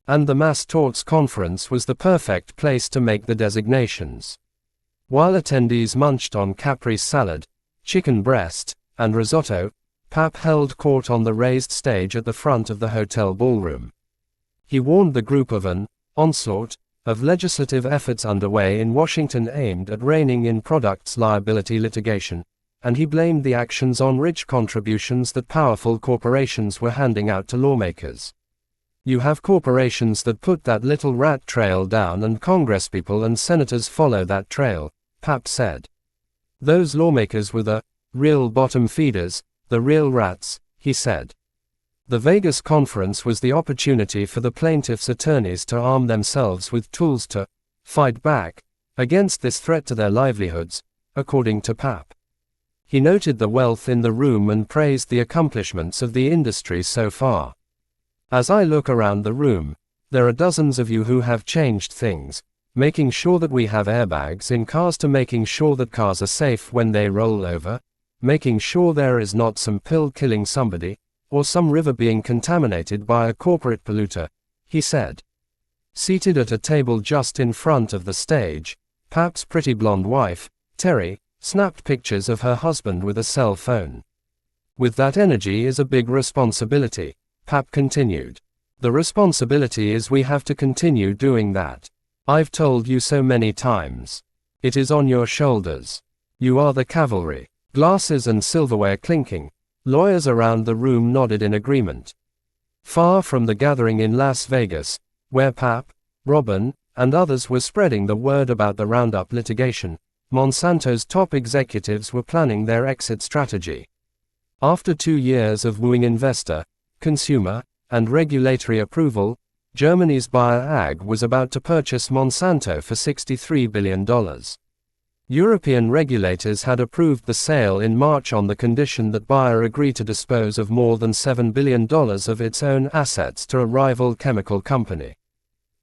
And the Mass Torts Conference was the perfect place to make the designations. While attendees munched on Capri salad, chicken breast, and risotto, Papp held court on the raised stage at the front of the hotel ballroom. He warned the group of an onslaught of legislative efforts underway in Washington aimed at reining in products liability litigation, and he blamed the actions on rich contributions that powerful corporations were handing out to lawmakers. You have corporations that put that little rat trail down and congresspeople and senators follow that trail, Papp said. Those lawmakers were the real bottom feeders, the real rats, he said. The Vegas conference was the opportunity for the plaintiffs' attorneys to arm themselves with tools to fight back against this threat to their livelihoods, according to Papp. He noted the wealth in the room and praised the accomplishments of the industry so far. As I look around the room, there are dozens of you who have changed things, making sure that we have airbags in cars to making sure that cars are safe when they roll over, making sure there is not some pill killing somebody, or some river being contaminated by a corporate polluter, he said. Seated at a table just in front of the stage, Papp's pretty blonde wife, Terry, snapped pictures of her husband with a cell phone. With that energy is a big responsibility, Papp continued. The responsibility is we have to continue doing that. I've told you so many times. It is on your shoulders. You are the cavalry. Glasses and silverware clinking. Lawyers around the room nodded in agreement. Far from the gathering in Las Vegas, where Papp, Robin, and others were spreading the word about the Roundup litigation, Monsanto's top executives were planning their exit strategy. After 2 years of wooing investor, consumer, and regulatory approval, Germany's Bayer AG was about to purchase Monsanto for $63 billion. European regulators had approved the sale in March on the condition that Bayer agree to dispose of more than $7 billion of its own assets to a rival chemical company.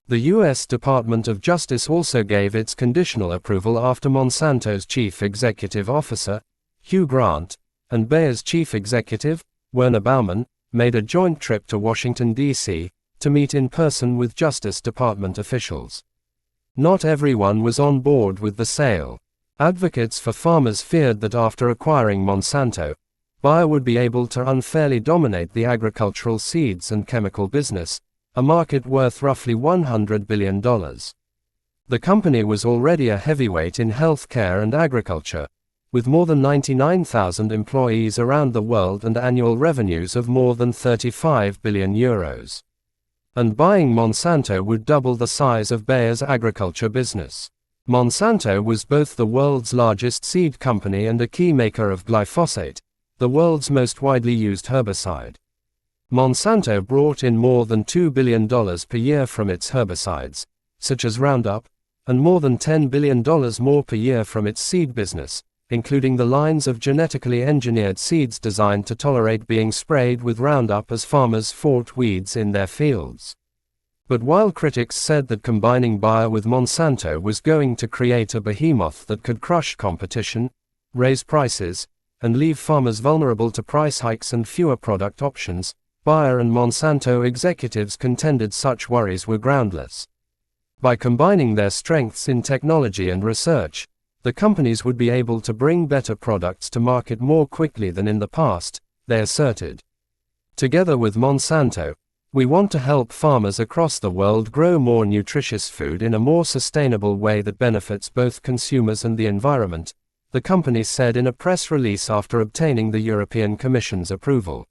The U.S. Department of Justice also gave its conditional approval after Monsanto's chief executive officer, Hugh Grant, and Bayer's chief executive, Werner Baumann, made a joint trip to Washington, D.C., to meet in person with Justice Department officials. Not everyone was on board with the sale. Advocates for farmers feared that after acquiring Monsanto, Bayer would be able to unfairly dominate the agricultural seeds and chemical business, a market worth roughly $100 billion. The company was already a heavyweight in healthcare and agriculture, with more than 99,000 employees around the world and annual revenues of more than €35 billion. And buying Monsanto would double the size of Bayer's agriculture business. Monsanto was both the world's largest seed company and a key maker of glyphosate, the world's most widely used herbicide. Monsanto brought in more than $2 billion per year from its herbicides, such as Roundup, and more than $10 billion more per year from its seed business, including the lines of genetically engineered seeds designed to tolerate being sprayed with Roundup as farmers fought weeds in their fields. But while critics said that combining Bayer with Monsanto was going to create a behemoth that could crush competition, raise prices, and leave farmers vulnerable to price hikes and fewer product options, Bayer and Monsanto executives contended such worries were groundless. By combining their strengths in technology and research, the companies would be able to bring better products to market more quickly than in the past, they asserted. Together with Monsanto, we want to help farmers across the world grow more nutritious food in a more sustainable way that benefits both consumers and the environment, the company said in a press release after obtaining the European Commission's approval.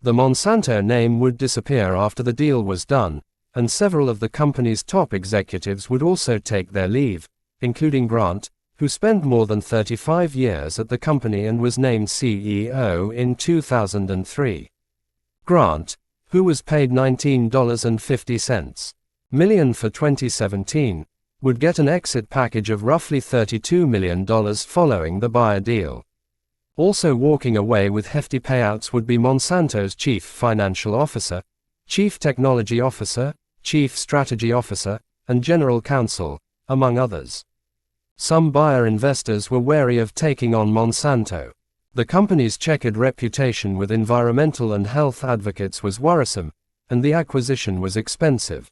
The Monsanto name would disappear after the deal was done, and several of the company's top executives would also take their leave, including Grant, who spent more than 35 years at the company and was named CEO in 2003. Grant, who was paid $19.50 million for 2017, would get an exit package of roughly $32 million following the Bayer deal. Also walking away with hefty payouts would be Monsanto's chief financial officer, chief technology officer, chief strategy officer, and general counsel, among others. Some Bayer investors were wary of taking on Monsanto. The company's checkered reputation with environmental and health advocates was worrisome, and the acquisition was expensive.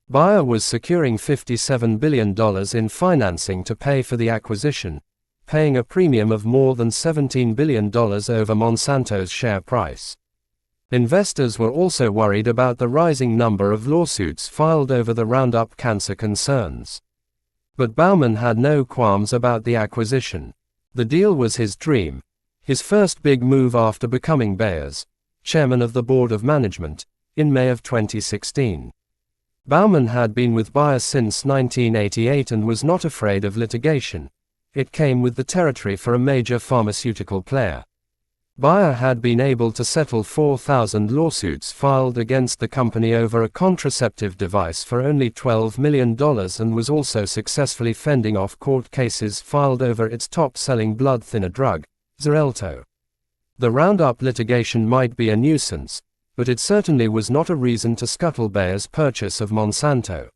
Bayer was securing $57 billion in financing to pay for the acquisition, paying a premium of more than $17 billion over Monsanto's share price. Investors were also worried about the rising number of lawsuits filed over the Roundup cancer concerns. But Baumann had no qualms about the acquisition. The deal was his dream, his first big move after becoming Bayer's chairman of the board of management in May of 2016. Baumann had been with Bayer since 1988 and was not afraid of litigation. It came with the territory for a major pharmaceutical player. Bayer had been able to settle 4,000 lawsuits filed against the company over a contraceptive device for only $12 million and was also successfully fending off court cases filed over its top-selling blood thinner drug, Xarelto. The Roundup litigation might be a nuisance, but it certainly was not a reason to scuttle Bayer's purchase of Monsanto.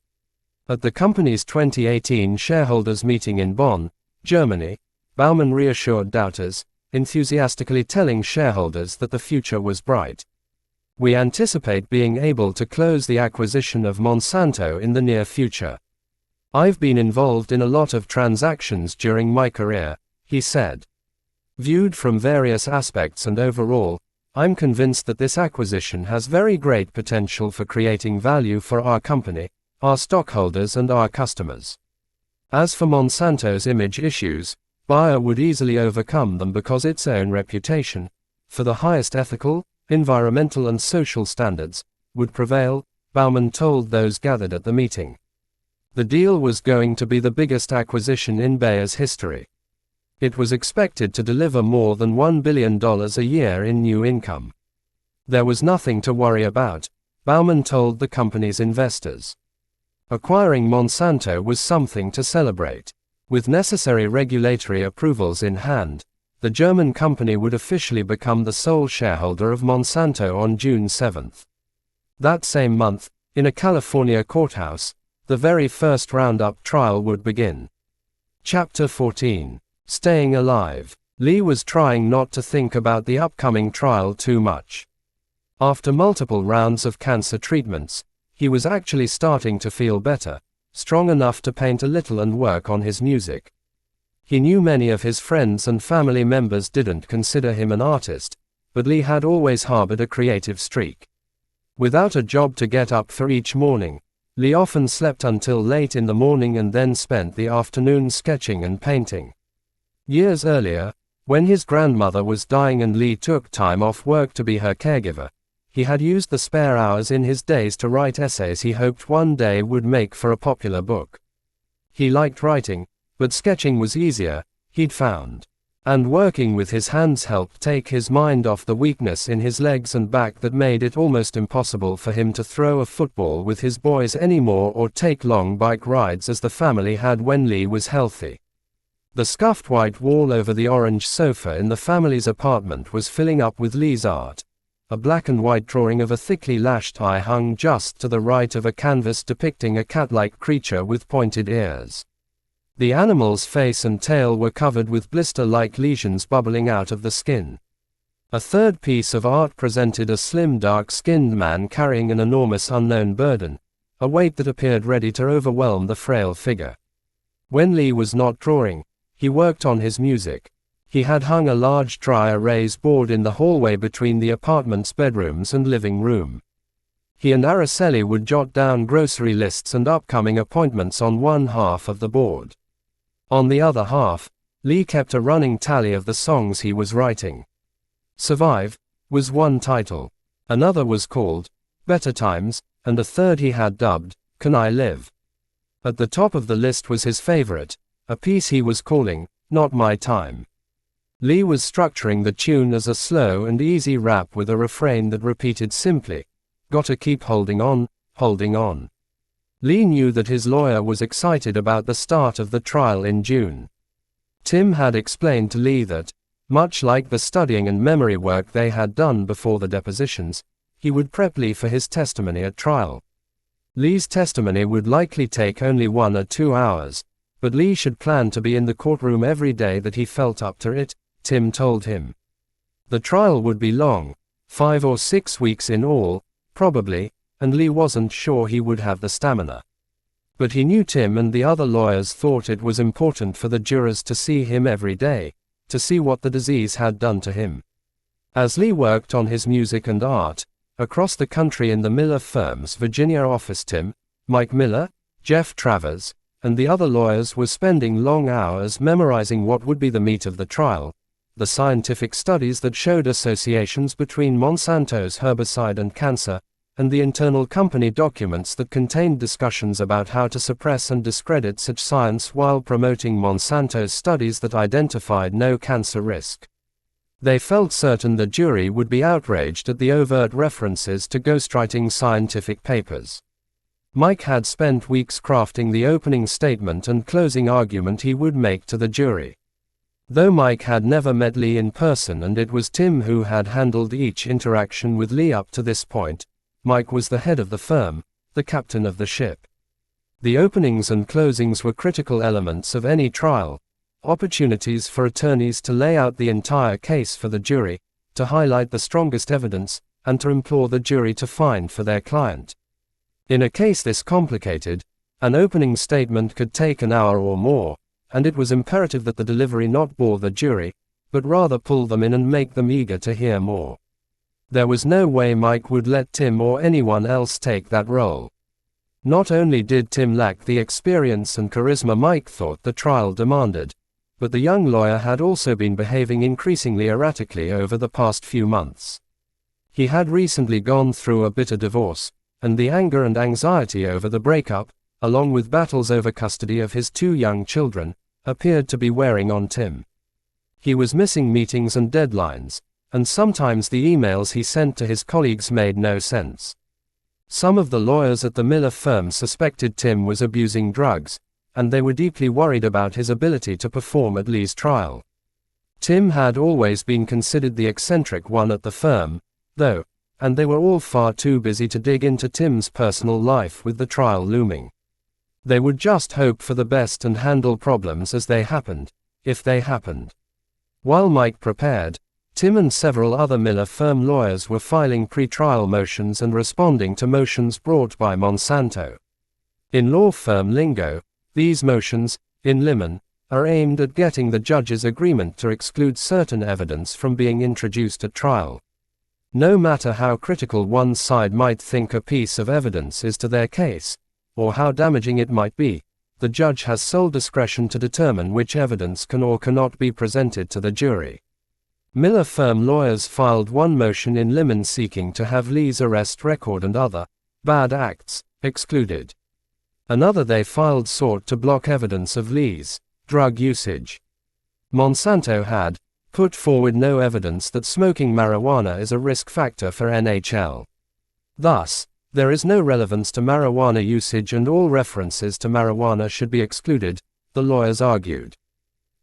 At the company's 2018 shareholders meeting in Bonn, Germany, Baumann reassured doubters, enthusiastically telling shareholders that the future was bright. "We anticipate being able to close the acquisition of Monsanto in the near future. I've been involved in a lot of transactions during my career," he said. "Viewed from various aspects and overall, I'm convinced that this acquisition has very great potential for creating value for our company, our stockholders and our customers. As for Monsanto's image issues, Bayer would easily overcome them because its own reputation for the highest ethical, environmental and social standards would prevail," Baumann told those gathered at the meeting. The deal was going to be the biggest acquisition in Bayer's history. It was expected to deliver more than $1 billion a year in new income. There was nothing to worry about, Baumann told the company's investors. Acquiring Monsanto was something to celebrate. With necessary regulatory approvals in hand, the German company would officially become the sole shareholder of Monsanto on June 7. That same month, in a California courthouse, the very first Roundup trial would begin. Chapter 14. Staying Alive. Lee was trying not to think about the upcoming trial too much. After multiple rounds of cancer treatments, he was actually starting to feel better, strong enough to paint a little and work on his music. He knew many of his friends and family members didn't consider him an artist, but Lee had always harbored a creative streak. Without a job to get up for each morning, Lee often slept until late in the morning and then spent the afternoon sketching and painting. Years earlier, when his grandmother was dying and Lee took time off work to be her caregiver, he had used the spare hours in his days to write essays he hoped one day would make for a popular book. He liked writing, but sketching was easier, he'd found. And working with his hands helped take his mind off the weakness in his legs and back that made it almost impossible for him to throw a football with his boys anymore or take long bike rides as the family had when Lee was healthy. The scuffed white wall over the orange sofa in the family's apartment was filling up with Lee's art. A black and white drawing of a thickly lashed eye hung just to the right of a canvas depicting a cat-like creature with pointed ears. The animal's face and tail were covered with blister-like lesions bubbling out of the skin. A third piece of art presented a slim dark-skinned man carrying an enormous unknown burden, a weight that appeared ready to overwhelm the frail figure. When Lee was not drawing, he worked on his music. He had hung a large dry erase board in the hallway between the apartment's bedrooms and living room. He and Araceli would jot down grocery lists and upcoming appointments on one half of the board. On the other half, Lee kept a running tally of the songs he was writing. Survive was one title. Another was called Better Times, and a third he had dubbed Can I Live? At the top of the list was his favorite, a piece he was calling Not My Time. Lee was structuring the tune as a slow and easy rap with a refrain that repeated simply, "Gotta keep holding on, holding on." Lee knew that his lawyer was excited about the start of the trial in June. Tim had explained to Lee that, much like the studying and memory work they had done before the depositions, he would prep Lee for his testimony at trial. Lee's testimony would likely take only 1 or 2 hours, but Lee should plan to be in the courtroom every day that he felt up to it, Tim told him. The trial would be long, 5 or 6 weeks in all, probably, and Lee wasn't sure he would have the stamina. But he knew Tim and the other lawyers thought it was important for the jurors to see him every day, to see what the disease had done to him. As Lee worked on his music and art, across the country in the Miller firm's Virginia office, Tim, Mike Miller, Jeff Travers, and the other lawyers were spending long hours memorizing what would be the meat of the trial: the scientific studies that showed associations between Monsanto's herbicide and cancer, and the internal company documents that contained discussions about how to suppress and discredit such science while promoting Monsanto's studies that identified no cancer risk. They felt certain the jury would be outraged at the overt references to ghostwriting scientific papers. Mike had spent weeks crafting the opening statement and closing argument he would make to the jury. Though Mike had never met Lee in person and it was Tim who had handled each interaction with Lee up to this point, Mike was the head of the firm, the captain of the ship. The openings and closings were critical elements of any trial, opportunities for attorneys to lay out the entire case for the jury, to highlight the strongest evidence, and to implore the jury to find for their client. In a case this complicated, an opening statement could take an hour or more, and it was imperative that the delivery not bore the jury, but rather pull them in and make them eager to hear more. There was no way Mike would let Tim or anyone else take that role. Not only did Tim lack the experience and charisma Mike thought the trial demanded, but the young lawyer had also been behaving increasingly erratically over the past few months. He had recently gone through a bitter divorce, and the anger and anxiety over the breakup, along with battles over custody of his 2 young children, appeared to be wearing on Tim. He was missing meetings and deadlines, and sometimes the emails he sent to his colleagues made no sense. Some of the lawyers at the Miller firm suspected Tim was abusing drugs, and they were deeply worried about his ability to perform at Lee's trial. Tim had always been considered the eccentric one at the firm, though, and they were all far too busy to dig into Tim's personal life with the trial looming. They would just hope for the best and handle problems as they happened, if they happened. While Mike prepared, Tim and several other Miller firm lawyers were filing pre-trial motions and responding to motions brought by Monsanto. In law firm lingo, these motions, in limine, are aimed at getting the judge's agreement to exclude certain evidence from being introduced at trial. No matter how critical one side might think a piece of evidence is to their case, or how damaging it might be, the judge has sole discretion to determine which evidence can or cannot be presented to the jury. Miller firm lawyers filed one motion in limine seeking to have Lee's arrest record and other bad acts excluded. Another they filed sought to block evidence of Lee's drug usage. Monsanto had put forward no evidence that smoking marijuana is a risk factor for NHL. Thus, there is no relevance to marijuana usage and all references to marijuana should be excluded, the lawyers argued.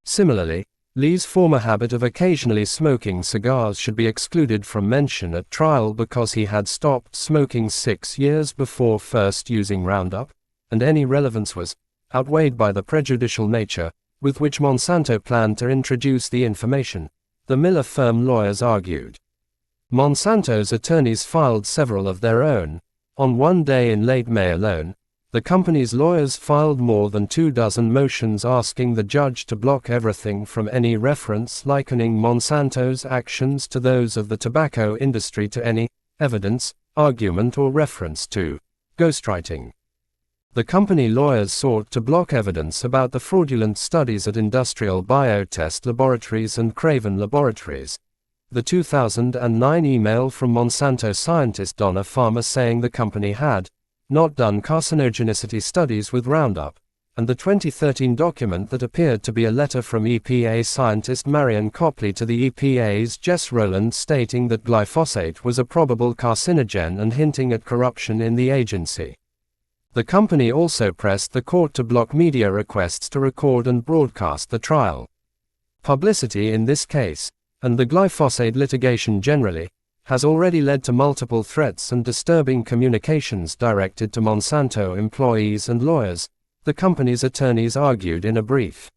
Similarly, Lee's former habit of occasionally smoking cigars should be excluded from mention at trial because he had stopped smoking 6 years before first using Roundup, and any relevance was outweighed by the prejudicial nature with which Monsanto planned to introduce the information, the Miller firm lawyers argued. Monsanto's attorneys filed several of their own. On one day in late May alone, the company's lawyers filed more than 24 motions asking the judge to block everything from any reference likening Monsanto's actions to those of the tobacco industry to any evidence, argument or reference to ghostwriting. The company lawyers sought to block evidence about the fraudulent studies at Industrial Biotest Laboratories and Craven Laboratories. The 2009 email from Monsanto scientist Donna Farmer saying the company had not done carcinogenicity studies with Roundup, and the 2013 document that appeared to be a letter from EPA scientist Marion Copley to the EPA's Jess Rowland stating that glyphosate was a probable carcinogen and hinting at corruption in the agency. The company also pressed the court to block media requests to record and broadcast the trial. Publicity in this case, and the glyphosate litigation generally, has already led to multiple threats and disturbing communications directed to Monsanto employees and lawyers, the company's attorneys argued in a brief.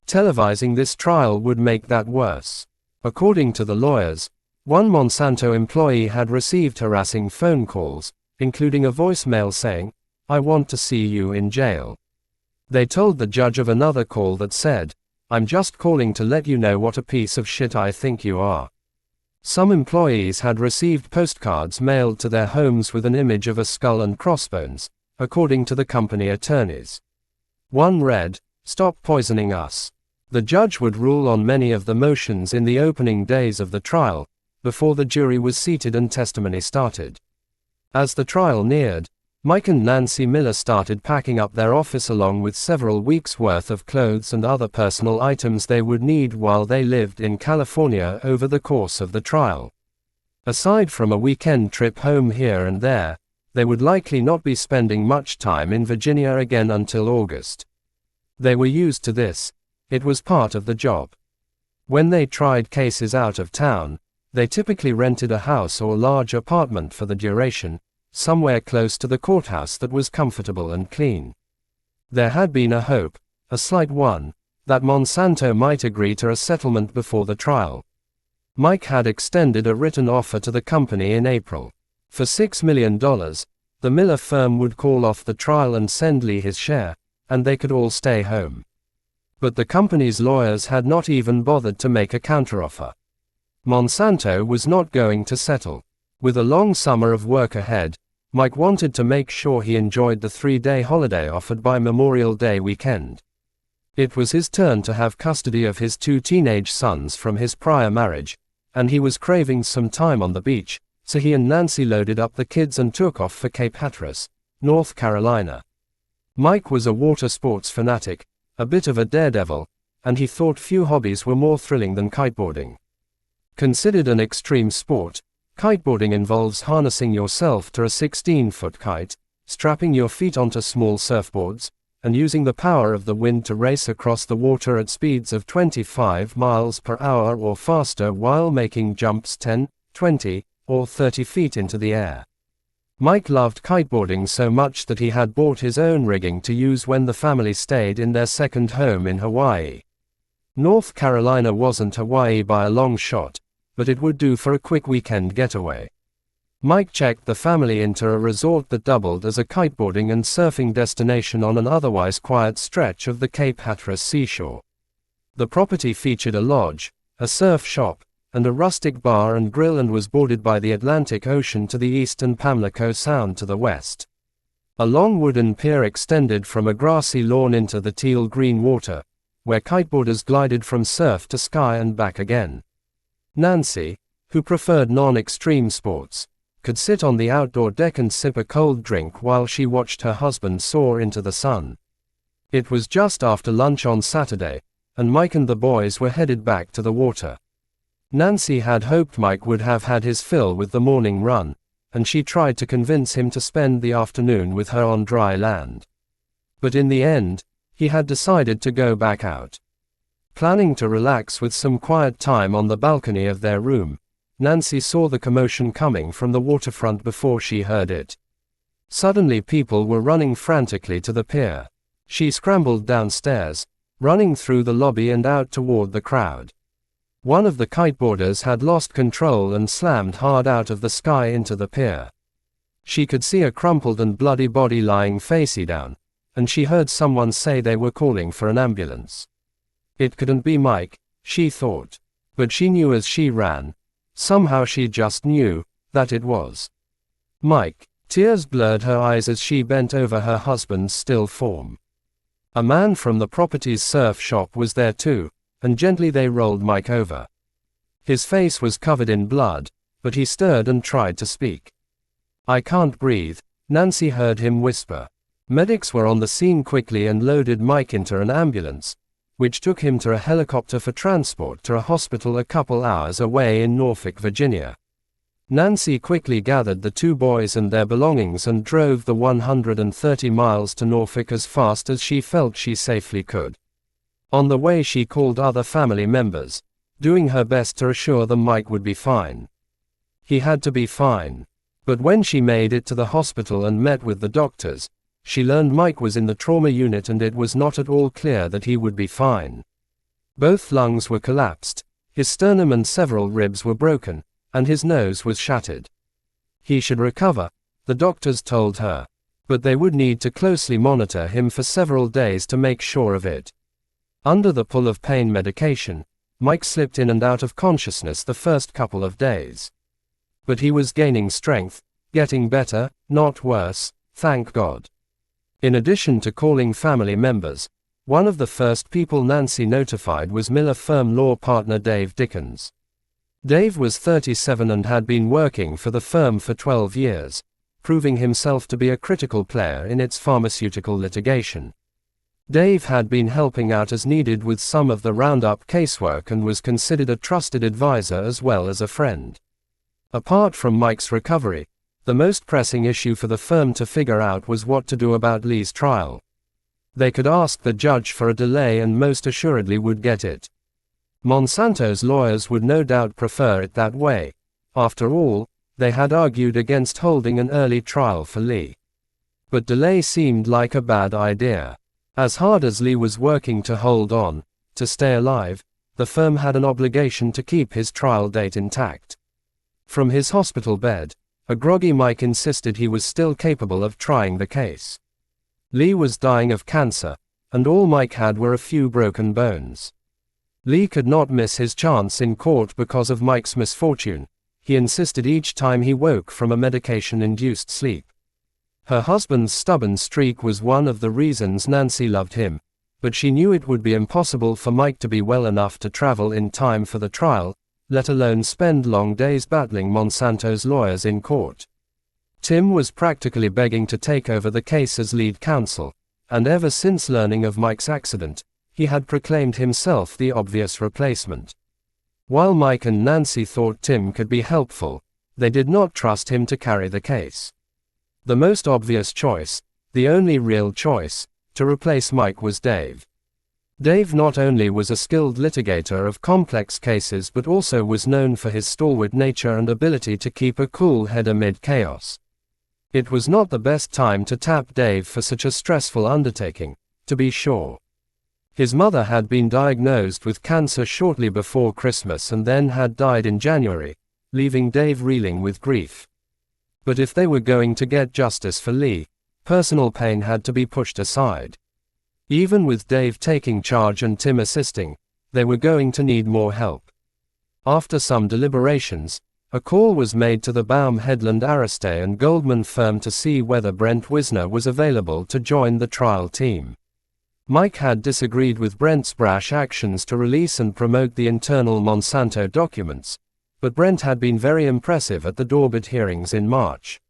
Televising this trial would make that worse. According to the lawyers, one Monsanto employee had received harassing phone calls, including a voicemail saying, "I want to see you in jail." They told the judge of another call that said, "I'm just calling to let you know what a piece of shit I think you are." Some employees had received postcards mailed to their homes with an image of a skull and crossbones, according to the company attorneys. One read, "Stop poisoning us." The judge would rule on many of the motions in the opening days of the trial, before the jury was seated and testimony started. As the trial neared, Mike and Nancy Miller started packing up their office along with several weeks' worth of clothes and other personal items they would need while they lived in California over the course of the trial. Aside from a weekend trip home here and there, they would likely not be spending much time in Virginia again until August. They were used to this. It was part of the job. When they tried cases out of town, they typically rented a house or large apartment for the duration, somewhere close to the courthouse that was comfortable and clean. There had been a hope, a slight one, that Monsanto might agree to a settlement before the trial. Mike had extended a written offer to the company in April. For $6 million, the Miller firm would call off the trial and send Lee his share, and they could all stay home. But the company's lawyers had not even bothered to make a counteroffer. Monsanto was not going to settle. With a long summer of work ahead, Mike wanted to make sure he enjoyed the 3-day holiday offered by Memorial Day weekend. It was his turn to have custody of his 2 teenage sons from his prior marriage, and he was craving some time on the beach, so he and Nancy loaded up the kids and took off for Cape Hatteras, North Carolina. Mike was a water sports fanatic, a bit of a daredevil, and he thought few hobbies were more thrilling than kiteboarding. Considered an extreme sport, kiteboarding involves harnessing yourself to a 16-foot kite, strapping your feet onto small surfboards, and using the power of the wind to race across the water at speeds of 25 miles per hour or faster while making jumps 10, 20, or 30 feet into the air. Mike loved kiteboarding so much that he had bought his own rigging to use when the family stayed in their second home in Hawaii. North Carolina wasn't Hawaii by a long shot, but it would do for a quick weekend getaway. Mike checked the family into a resort that doubled as a kiteboarding and surfing destination on an otherwise quiet stretch of the Cape Hatteras seashore. The property featured a lodge, a surf shop, and a rustic bar and grill and was bordered by the Atlantic Ocean to the east and Pamlico Sound to the west. A long wooden pier extended from a grassy lawn into the teal-green water, where kiteboarders glided from surf to sky and back again. Nancy, who preferred non-extreme sports, could sit on the outdoor deck and sip a cold drink while she watched her husband soar into the sun. It was just after lunch on Saturday, and Mike and the boys were headed back to the water. Nancy had hoped Mike would have had his fill with the morning run, and she tried to convince him to spend the afternoon with her on dry land. But in the end, he had decided to go back out. Planning to relax with some quiet time on the balcony of their room, Nancy saw the commotion coming from the waterfront before she heard it. Suddenly people were running frantically to the pier. She scrambled downstairs, running through the lobby and out toward the crowd. One of the kiteboarders had lost control and slammed hard out of the sky into the pier. She could see a crumpled and bloody body lying face down, and she heard someone say they were calling for an ambulance. It couldn't be Mike, she thought. But she knew as she ran, somehow she just knew, that it was Mike. Tears blurred her eyes as she bent over her husband's still form. A man from the property's surf shop was there too, and gently they rolled Mike over. His face was covered in blood, but he stirred and tried to speak. "I can't breathe," Nancy heard him whisper. Medics were on the scene quickly and loaded Mike into an ambulance, which took him to a helicopter for transport to a hospital a couple hours away in Norfolk, Virginia. Nancy quickly gathered the 2 boys and their belongings and drove the 130 miles to Norfolk as fast as she felt she safely could. On the way she called other family members, doing her best to assure them Mike would be fine. He had to be fine. But when she made it to the hospital and met with the doctors, she learned Mike was in the trauma unit and it was not at all clear that he would be fine. Both lungs were collapsed, his sternum and several ribs were broken, and his nose was shattered. He should recover, the doctors told her, but they would need to closely monitor him for several days to make sure of it. Under the pull of pain medication, Mike slipped in and out of consciousness the first couple of days. But he was gaining strength, getting better, not worse, thank God. In addition to calling family members, one of the first people Nancy notified was Miller firm law partner Dave Dickens. Dave was 37 and had been working for the firm for 12 years, proving himself to be a critical player in its pharmaceutical litigation. Dave had been helping out as needed with some of the Roundup casework and was considered a trusted advisor as well as a friend. Apart from Mike's recovery, the most pressing issue for the firm to figure out was what to do about Lee's trial. They could ask the judge for a delay and most assuredly would get it. Monsanto's lawyers would no doubt prefer it that way. After all, they had argued against holding an early trial for Lee. But delay seemed like a bad idea. As hard as Lee was working to hold on, to stay alive, the firm had an obligation to keep his trial date intact. From his hospital bed, a groggy Mike insisted he was still capable of trying the case. Lee was dying of cancer, and all Mike had were a few broken bones. Lee could not miss his chance in court because of Mike's misfortune, he insisted each time he woke from a medication-induced sleep. Her husband's stubborn streak was one of the reasons Nancy loved him, but she knew it would be impossible for Mike to be well enough to travel in time for the trial, let alone spend long days battling Monsanto's lawyers in court. Tim was practically begging to take over the case as lead counsel, and ever since learning of Mike's accident, he had proclaimed himself the obvious replacement. While Mike and Nancy thought Tim could be helpful, they did not trust him to carry the case. The most obvious choice, the only real choice, to replace Mike was Dave. Dave not only was a skilled litigator of complex cases but also was known for his stalwart nature and ability to keep a cool head amid chaos. It was not the best time to tap Dave for such a stressful undertaking, to be sure. His mother had been diagnosed with cancer shortly before Christmas and then had died in January, leaving Dave reeling with grief. But if they were going to get justice for Lee, personal pain had to be pushed aside. Even with Dave taking charge and Tim assisting, they were going to need more help. After some deliberations, a call was made to the Baum Headland Aristey and Goldman firm to see whether Brent Wisner was available to join the trial team. Mike had disagreed with Brent's brash actions to release and promote the internal Monsanto documents, but Brent had been very impressive at the Dorbit hearings in March.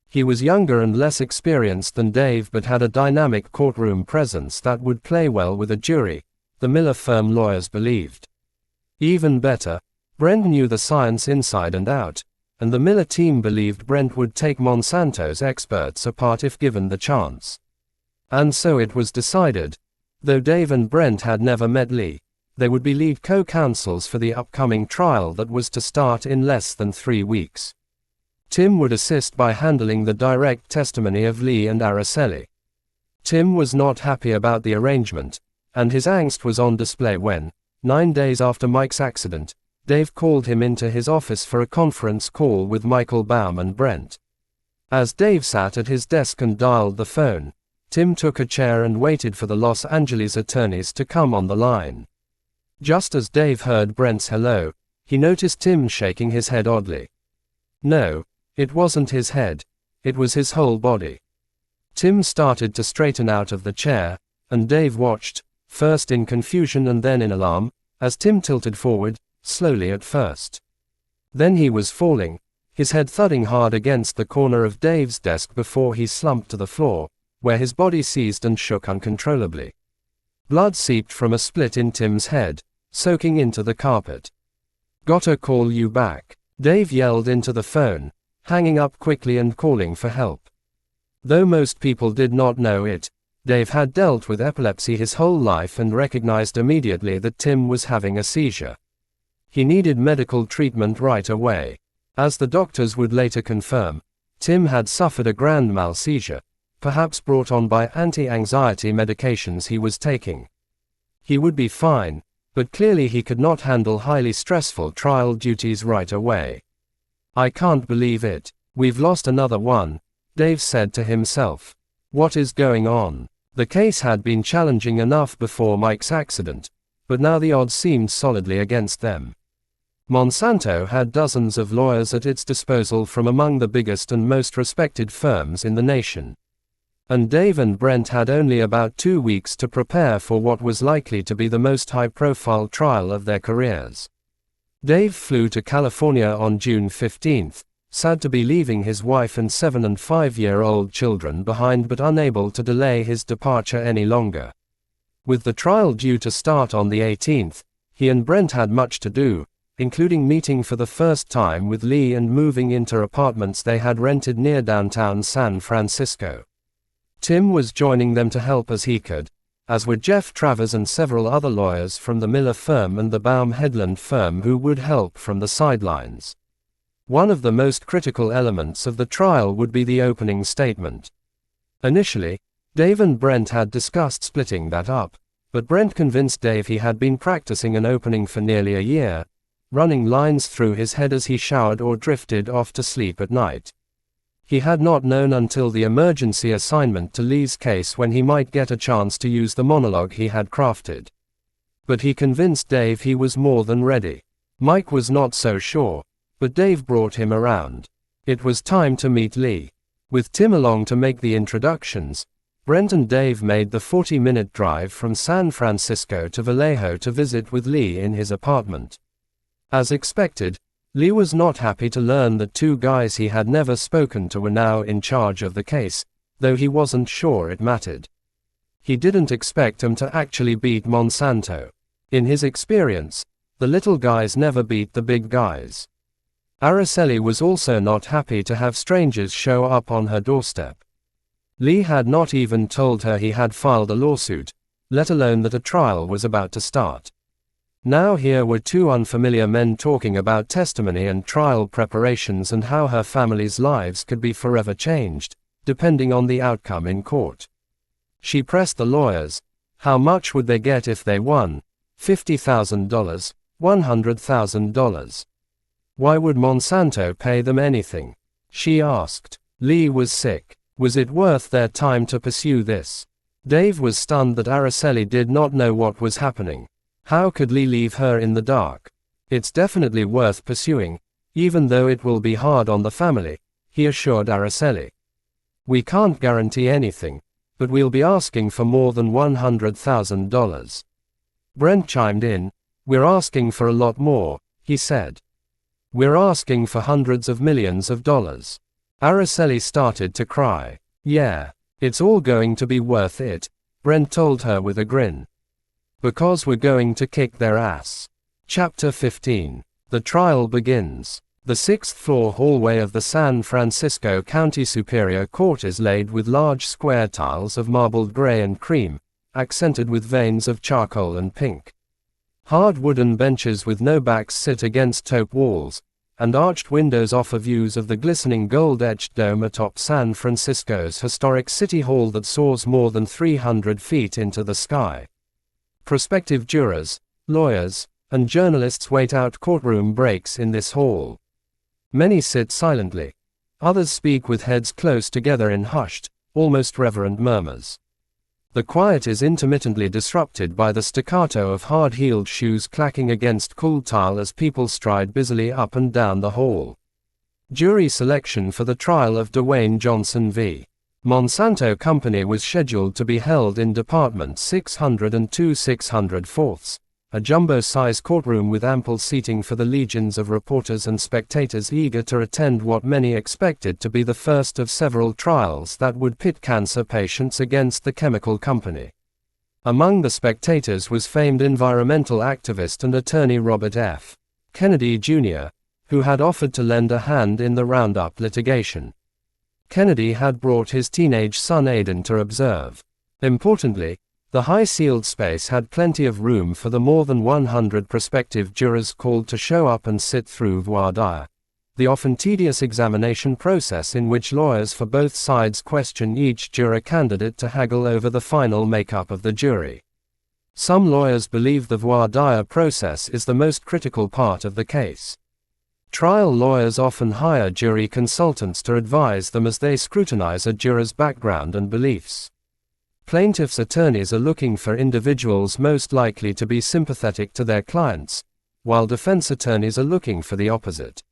He was younger and less experienced than Dave but had a dynamic courtroom presence that would play well with a jury, the Miller firm lawyers believed. Even better, Brent knew the science inside and out, and the Miller team believed Brent would take Monsanto's experts apart if given the chance. And so it was decided. Though Dave and Brent had never met Lee, they would be lead co-counsels for the upcoming trial that was to start in less than 3 weeks. Tim would assist by handling the direct testimony of Lee and Araceli. Tim was not happy about the arrangement, and his angst was on display when, 9 days after Mike's accident, Dave called him into his office for a conference call with Michael Baum and Brent. As Dave sat at his desk and dialed the phone, Tim took a chair and waited for the Los Angeles attorneys to come on the line. Just as Dave heard Brent's hello, he noticed Tim shaking his head oddly. No, it wasn't his head, it was his whole body. Tim started to straighten out of the chair, and Dave watched, first in confusion and then in alarm, as Tim tilted forward, slowly at first. Then he was falling, his head thudding hard against the corner of Dave's desk before he slumped to the floor, where his body seized and shook uncontrollably. Blood seeped from a split in Tim's head, soaking into the carpet. "Gotta call you back," Dave yelled into the phone, hanging up quickly and calling for help. Though most people did not know it, Dave had dealt with epilepsy his whole life and recognized immediately that Tim was having a seizure. He needed medical treatment right away. As the doctors would later confirm, Tim had suffered a grand mal seizure, perhaps brought on by anti-anxiety medications he was taking. He would be fine, but clearly he could not handle highly stressful trial duties right away. "I can't believe it. We've lost another one," Dave said to himself. What is going on? The case had been challenging enough before Mike's accident, but now the odds seemed solidly against them. Monsanto had dozens of lawyers at its disposal from among the biggest and most respected firms in the nation. and Dave and Brent had only about 2 weeks to prepare for what was likely to be the most high-profile trial of their careers. Dave flew to California on June 15, sad to be leaving his wife and 7- and 5-year-old children behind, but unable to delay his departure any longer. With the trial due to start on the 18th, he and Brent had much to do, including meeting for the first time with Lee and moving into apartments they had rented near downtown San Francisco. Tim was joining them to help as he could, as were Jeff Travers and several other lawyers from the Miller firm and the Baum Headland firm who would help from the sidelines. One of the most critical elements of the trial would be the opening statement. Initially, Dave and Brent had discussed splitting that up, but Brent convinced Dave he had been practicing an opening for nearly a year, running lines through his head as he showered or drifted off to sleep at night. He had not known until the emergency assignment to Lee's case when he might get a chance to use the monologue he had crafted. But he convinced Dave he was more than ready. Mike was not so sure, but Dave brought him around. It was time to meet Lee. With Tim along to make the introductions, Brent and Dave made the 40-minute drive from San Francisco to Vallejo to visit with Lee in his apartment. As expected, Lee was not happy to learn that 2 guys he had never spoken to were now in charge of the case, though he wasn't sure it mattered. He didn't expect them to actually beat Monsanto. In his experience, the little guys never beat the big guys. Araceli was also not happy to have strangers show up on her doorstep. Lee had not even told her he had filed a lawsuit, let alone that a trial was about to start. Now here were 2 unfamiliar men talking about testimony and trial preparations and how her family's lives could be forever changed, depending on the outcome in court. She pressed the lawyers. How much would they get if they won? $50,000, $100,000. Why would Monsanto pay them anything? She asked. Lee was sick. Was it worth their time to pursue this? Dave was stunned that Araceli did not know what was happening. How could Lee leave her in the dark? It's definitely worth pursuing, even though it will be hard on the family, he assured Araceli. We can't guarantee anything, but we'll be asking for more than $100,000. Brent chimed in. We're asking for a lot more, he said. We're asking for hundreds of millions of dollars. Araceli started to cry. Yeah, it's all going to be worth it, Brent told her with a grin. Because we're going to kick their ass. Chapter 15. The trial begins. The 6th-floor hallway of the San Francisco County Superior Court is laid with large square tiles of marbled gray and cream, accented with veins of charcoal and pink. Hard wooden benches with no backs sit against taupe walls, and arched windows offer views of the glistening gold-etched dome atop San Francisco's historic City Hall that soars more than 300 feet into the sky. Prospective jurors, lawyers, and journalists wait out courtroom breaks in this hall. Many sit silently. Others speak with heads close together in hushed, almost reverent murmurs. The quiet is intermittently disrupted by the staccato of hard-heeled shoes clacking against cool tile as people stride busily up and down the hall. Jury selection for the trial of Dwayne Johnson v. Monsanto Company was scheduled to be held in Department 602 604, a jumbo-size courtroom with ample seating for the legions of reporters and spectators eager to attend what many expected to be the first of several trials that would pit cancer patients against the chemical company. Among the spectators was famed environmental activist and attorney Robert F. Kennedy, Jr., who had offered to lend a hand in the Roundup litigation. Kennedy had brought his teenage son Aiden to observe. Importantly, the high-ceiled space had plenty of room for the more than 100 prospective jurors called to show up and sit through voir dire, the often tedious examination process in which lawyers for both sides question each juror candidate to haggle over the final makeup of the jury. Some lawyers believe the voir dire process is the most critical part of the case. Trial lawyers often hire jury consultants to advise them as they scrutinize a juror's background and beliefs. Plaintiffs' attorneys are looking for individuals most likely to be sympathetic to their clients, while defense attorneys are looking for the opposite.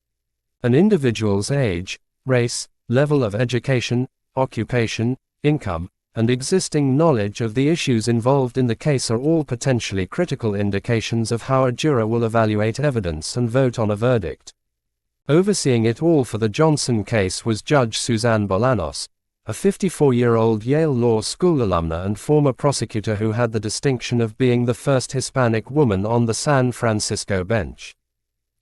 An individual's age, race, level of education, occupation, income, and existing knowledge of the issues involved in the case are all potentially critical indications of how a juror will evaluate evidence and vote on a verdict. Overseeing it all for the Johnson case was Judge Suzanne Bolanos, a 54-year-old Yale Law School alumna and former prosecutor who had the distinction of being the first Hispanic woman on the San Francisco bench.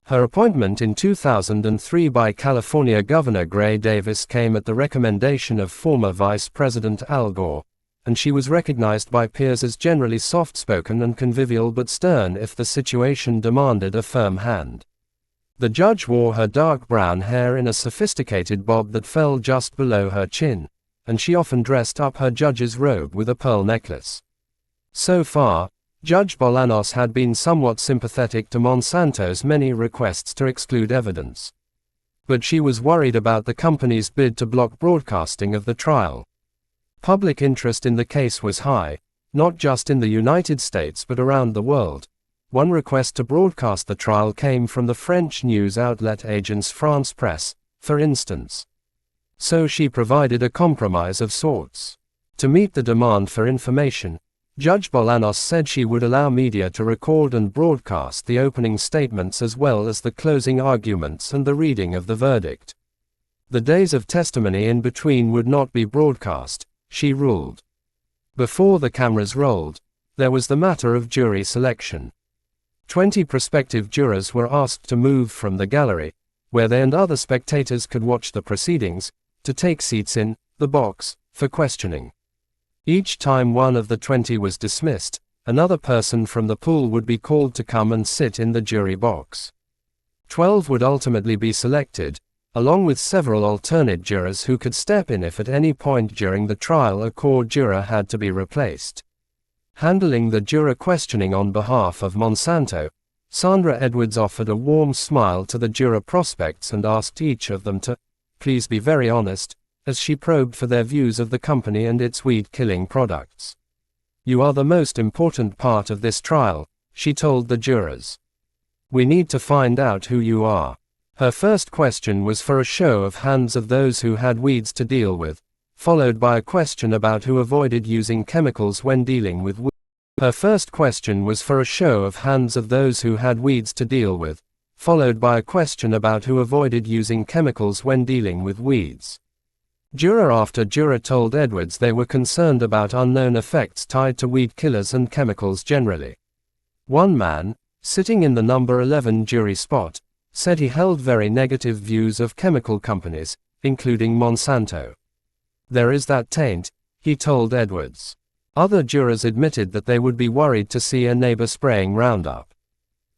Her appointment in 2003 by California Governor Gray Davis came at the recommendation of former Vice President Al Gore, and she was recognized by peers as generally soft-spoken and convivial but stern if the situation demanded a firm hand. The judge wore her dark brown hair in a sophisticated bob that fell just below her chin, and she often dressed up her judge's robe with a pearl necklace. So far, Judge Bolanos had been somewhat sympathetic to Monsanto's many requests to exclude evidence. But she was worried about the company's bid to block broadcasting of the trial. Public interest in the case was high, not just in the United States but around the world. One request to broadcast the trial came from the French news outlet Agence France Presse, for instance. So she provided a compromise of sorts. To meet the demand for information, Judge Bolanos said she would allow media to record and broadcast the opening statements as well as the closing arguments and the reading of the verdict. The days of testimony in between would not be broadcast, she ruled. Before the cameras rolled, there was the matter of jury selection. 20 prospective jurors were asked to move from the gallery, where they and other spectators could watch the proceedings, to take seats in the box for questioning. Each time one of the 20 was dismissed, another person from the pool would be called to come and sit in the jury box. 12 would ultimately be selected, along with several alternate jurors who could step in if at any point during the trial a core juror had to be replaced. Handling the juror questioning on behalf of Monsanto, Sandra Edwards offered a warm smile to the juror prospects and asked each of them to, please be very honest, as she probed for their views of the company and its weed-killing products. You are the most important part of this trial, she told the jurors. We need to find out who you are. Her first question was for a show of hands of those who had weeds to deal with, followed by a question about who avoided using chemicals when dealing with weeds. Her first question was for a show of hands of those who had weeds to deal with, followed by a question about who avoided using chemicals when dealing with weeds. Juror after juror told Edwards they were concerned about unknown effects tied to weed killers and chemicals generally. One man, sitting in the number 11 jury spot, said he held very negative views of chemical companies, including Monsanto. There is that taint, he told Edwards. Other jurors admitted that they would be worried to see a neighbor spraying Roundup.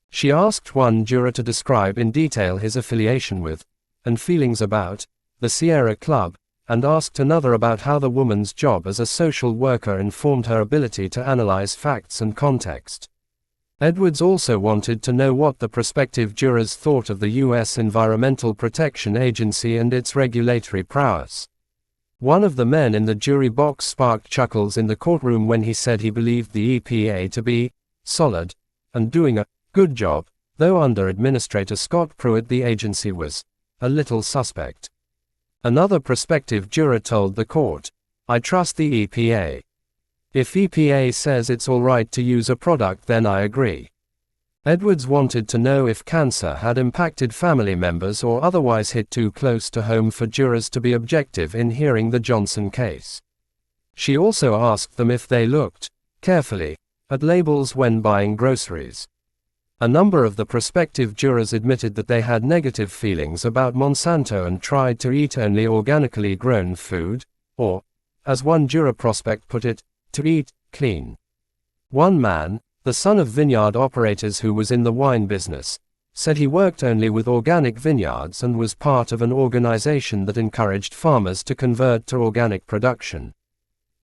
She asked one juror to describe in detail his affiliation with, and feelings about, the Sierra Club, and asked another about how the woman's job as a social worker informed her ability to analyze facts and context. Edwards also wanted to know what the prospective jurors thought of the U.S. Environmental Protection Agency and its regulatory prowess. One of the men in the jury box sparked chuckles in the courtroom when he said he believed the EPA to be solid and doing a good job, though under Administrator Scott Pruitt the agency was a little suspect. Another prospective juror told the court, I trust the EPA. If EPA says it's all right to use a product, then I agree. Edwards wanted to know if cancer had impacted family members or otherwise hit too close to home for jurors to be objective in hearing the Johnson case. She also asked them if they looked carefully at labels when buying groceries. A number of the prospective jurors admitted that they had negative feelings about Monsanto and tried to eat only organically grown food, or, as one juror prospect put it, to eat clean. One man, the son of vineyard operators who was in the wine business, said he worked only with organic vineyards and was part of an organization that encouraged farmers to convert to organic production.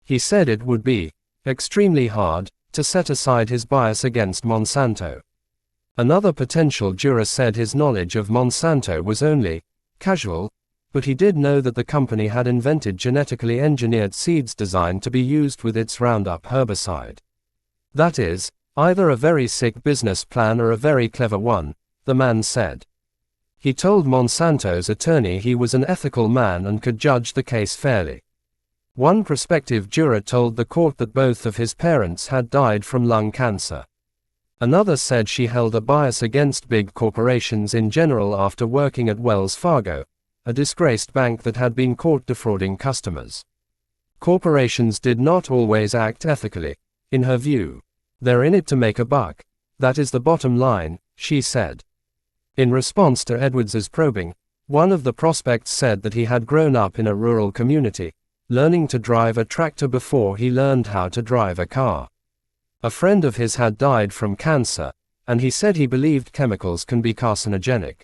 He said it would be extremely hard to set aside his bias against Monsanto. Another potential juror said his knowledge of Monsanto was only casual, but he did know that the company had invented genetically engineered seeds designed to be used with its Roundup herbicide. That is, either a very sick business plan or a very clever one, the man said. He told Monsanto's attorney he was an ethical man and could judge the case fairly. One prospective juror told the court that both of his parents had died from lung cancer. Another said she held a bias against big corporations in general after working at Wells Fargo, a disgraced bank that had been caught defrauding customers. Corporations did not always act ethically, in her view. They're in it to make a buck. That is the bottom line, she said. In response to Edwards's probing, one of the prospects said that he had grown up in a rural community, learning to drive a tractor before he learned how to drive a car. A friend of his had died from cancer, and he said he believed chemicals can be carcinogenic.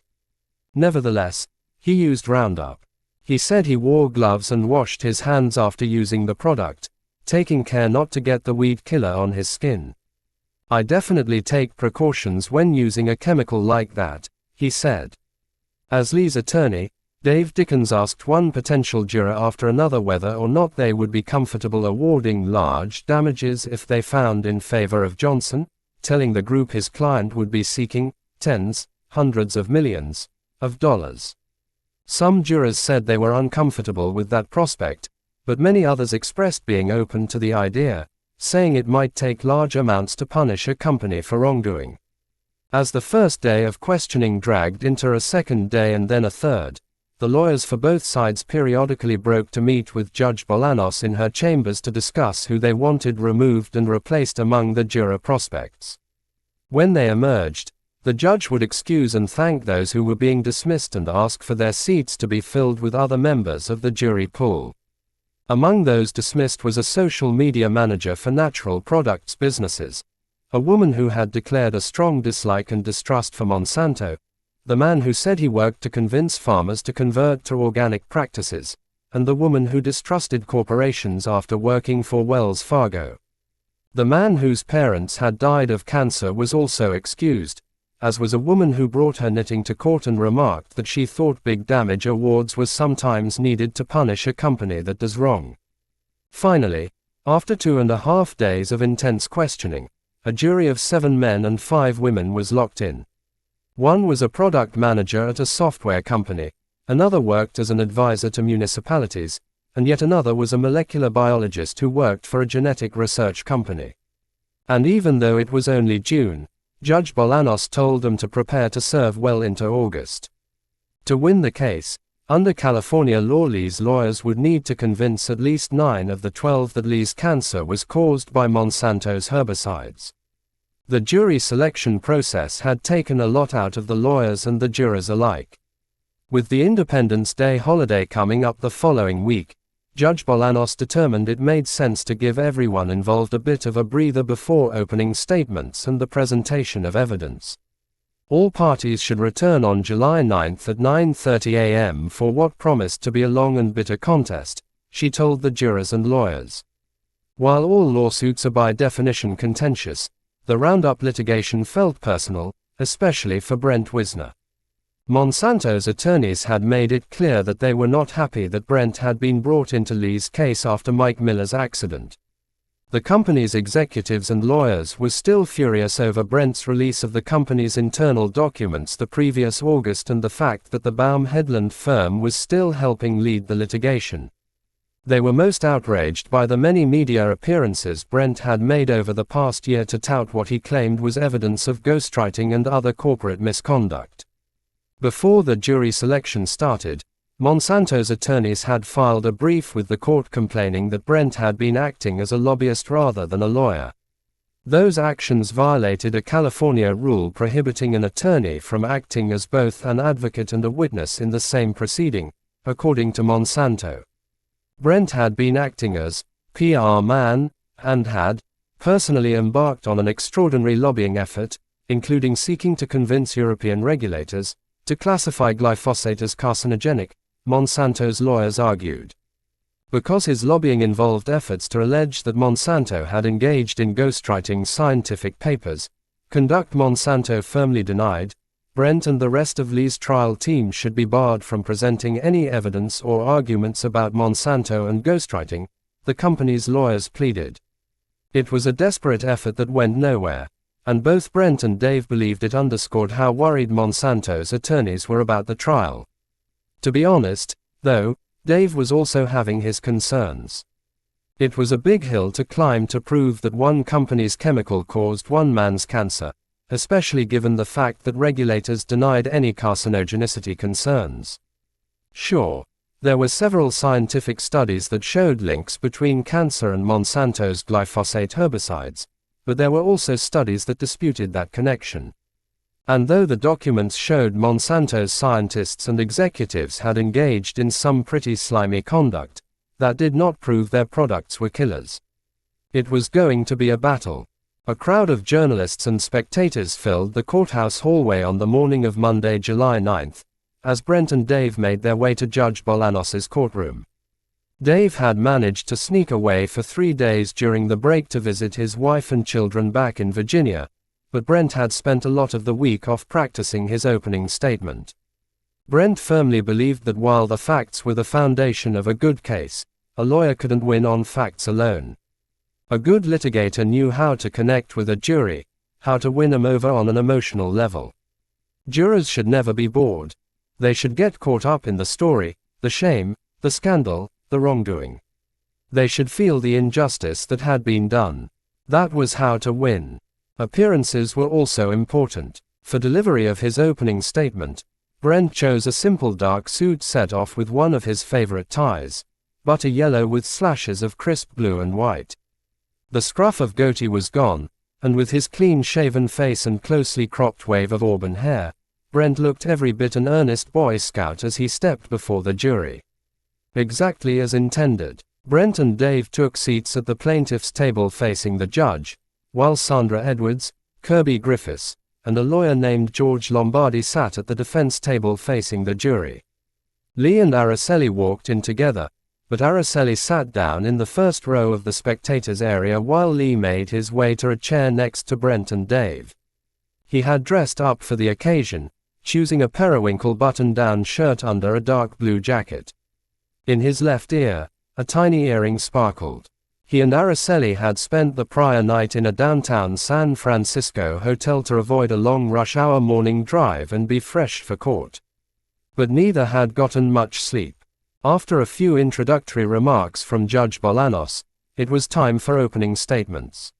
Nevertheless, he used Roundup. He said he wore gloves and washed his hands after using the product, taking care not to get the weed killer on his skin. I definitely take precautions when using a chemical like that, he said. As Lee's attorney, Dave Dickens asked one potential juror after another whether or not they would be comfortable awarding large damages if they found in favor of Johnson, telling the group his client would be seeking tens, hundreds of millions of dollars. Some jurors said they were uncomfortable with that prospect, but many others expressed being open to the idea, saying it might take large amounts to punish a company for wrongdoing. As the first day of questioning dragged into a second day and then a third, the lawyers for both sides periodically broke to meet with Judge Bolanos in her chambers to discuss who they wanted removed and replaced among the juror prospects. When they emerged, the judge would excuse and thank those who were being dismissed and ask for their seats to be filled with other members of the jury pool. Among those dismissed was a social media manager for natural products businesses, a woman who had declared a strong dislike and distrust for Monsanto, the man who said he worked to convince farmers to convert to organic practices, and the woman who distrusted corporations after working for Wells Fargo. The man whose parents had died of cancer was also excused, as was a woman who brought her knitting to court and remarked that she thought big damage awards was sometimes needed to punish a company that does wrong. Finally, after 2.5 days of intense questioning, a jury of 7 men and 5 women was locked in. One was a product manager at a software company, another worked as an advisor to municipalities, and yet another was a molecular biologist who worked for a genetic research company. And even though it was only June, Judge Bolanos told them to prepare to serve well into August. To win the case, under California law, Lee's lawyers would need to convince at least 9 of the 12 that Lee's cancer was caused by Monsanto's herbicides. The jury selection process had taken a lot out of the lawyers and the jurors alike. With the Independence Day holiday coming up the following week, Judge Bolanos determined it made sense to give everyone involved a bit of a breather before opening statements and the presentation of evidence. All parties should return on July 9 at 9:30 a.m. for what promised to be a long and bitter contest, she told the jurors and lawyers. While all lawsuits are by definition contentious, the Roundup litigation felt personal, especially for Brent Wisner. Monsanto's attorneys had made it clear that they were not happy that Brent had been brought into Lee's case after Mike Miller's accident. The company's executives and lawyers were still furious over Brent's release of the company's internal documents the previous August and the fact that the Baum Headland firm was still helping lead the litigation. They were most outraged by the many media appearances Brent had made over the past year to tout what he claimed was evidence of ghostwriting and other corporate misconduct. Before the jury selection started, Monsanto's attorneys had filed a brief with the court complaining that Brent had been acting as a lobbyist rather than a lawyer. Those actions violated a California rule prohibiting an attorney from acting as both an advocate and a witness in the same proceeding, according to Monsanto. Brent had been acting as PR man, and had personally embarked on an extraordinary lobbying effort, including seeking to convince European regulators to classify glyphosate as carcinogenic, Monsanto's lawyers argued. Because his lobbying involved efforts to allege that Monsanto had engaged in ghostwriting scientific papers, conduct Monsanto firmly denied, Brent and the rest of Lee's trial team should be barred from presenting any evidence or arguments about Monsanto and ghostwriting, the company's lawyers pleaded. It was a desperate effort that went nowhere, and both Brent and Dave believed it underscored how worried Monsanto's attorneys were about the trial. To be honest, though, Dave was also having his concerns. It was a big hill to climb to prove that one company's chemical caused one man's cancer, especially given the fact that regulators denied any carcinogenicity concerns. Sure, there were several scientific studies that showed links between cancer and Monsanto's glyphosate herbicides, but there were also studies that disputed that connection. And though the documents showed Monsanto's scientists and executives had engaged in some pretty slimy conduct, that did not prove their products were killers. It was going to be a battle. A crowd of journalists and spectators filled the courthouse hallway on the morning of Monday, July 9th, as Brent and Dave made their way to Judge Bolanos's courtroom. Dave had managed to sneak away for 3 days during the break to visit his wife and children back in Virginia, but Brent had spent a lot of the week off practicing his opening statement. Brent firmly believed that while the facts were the foundation of a good case, a lawyer couldn't win on facts alone. A good litigator knew how to connect with a jury, how to win them over on an emotional level. Jurors should never be bored. They should get caught up in the story, the shame, the scandal, the wrongdoing. They should feel the injustice that had been done. That was how to win. Appearances were also important. For delivery of his opening statement, Brent chose a simple dark suit set off with one of his favorite ties, butter yellow with slashes of crisp blue and white. The scruff of goatee was gone, and with his clean-shaven face and closely cropped wave of auburn hair, Brent looked every bit an earnest Boy Scout as he stepped before the jury. Exactly as intended. Brent and Dave took seats at the plaintiff's table facing the judge, while Sandra Edwards, Kirby Griffiths, and a lawyer named George Lombardi sat at the defense table facing the jury. Lee and Araceli walked in together, but Araceli sat down in the first row of the spectators area while Lee made his way to a chair next to Brent and Dave. He had dressed up for the occasion, choosing a periwinkle button-down shirt under a dark blue jacket. In his left ear, a tiny earring sparkled. He and Araceli had spent the prior night in a downtown San Francisco hotel to avoid a long rush-hour morning drive and be fresh for court. But neither had gotten much sleep. After a few introductory remarks from Judge Bolanos, it was time for opening statements.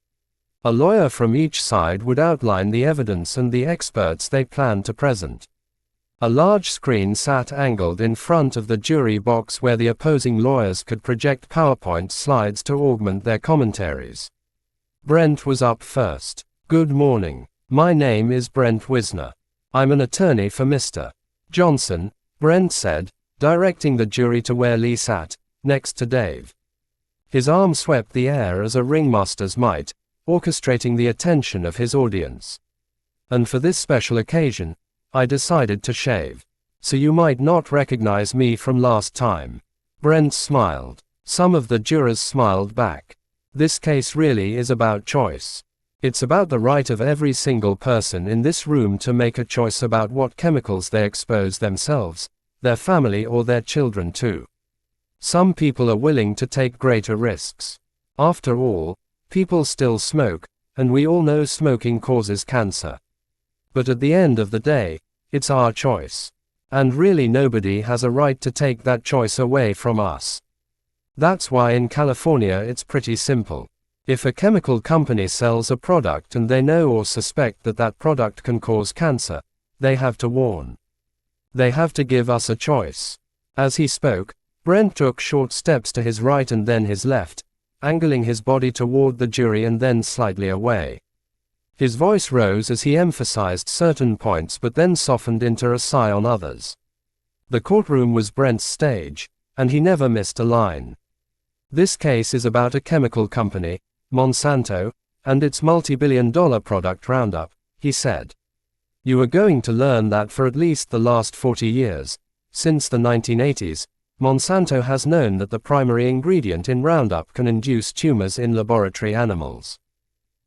A lawyer from each side would outline the evidence and the experts they planned to present. A large screen sat angled in front of the jury box where the opposing lawyers could project PowerPoint slides to augment their commentaries. Brent was up first. "Good morning. My name is Brent Wisner. I'm an attorney for Mr. Johnson," Brent said, directing the jury to where Lee sat, next to Dave. His arm swept the air as a ringmaster's might, orchestrating the attention of his audience. "And for this special occasion, I decided to shave. So you might not recognize me from last time." Brent smiled. Some of the jurors smiled back. This case really is about choice. It's about the right of every single person in this room to make a choice about what chemicals they expose themselves, their family or their children to. Some people are willing to take greater risks. After all, people still smoke, and we all know smoking causes cancer. But at the end of the day, it's our choice. And really nobody has a right to take that choice away from us. That's why in California it's pretty simple. If a chemical company sells a product and they know or suspect that that product can cause cancer, they have to warn. They have to give us a choice. As he spoke, Brent took short steps to his right and then his left, angling his body toward the jury and then slightly away. His voice rose as he emphasized certain points but then softened into a sigh on others. The courtroom was Brent's stage, and he never missed a line. This case is about a chemical company, Monsanto, and its multi-billion-dollar product Roundup, he said. You are going to learn that for at least the last 40 years, since the 1980s, Monsanto has known that the primary ingredient in Roundup can induce tumors in laboratory animals.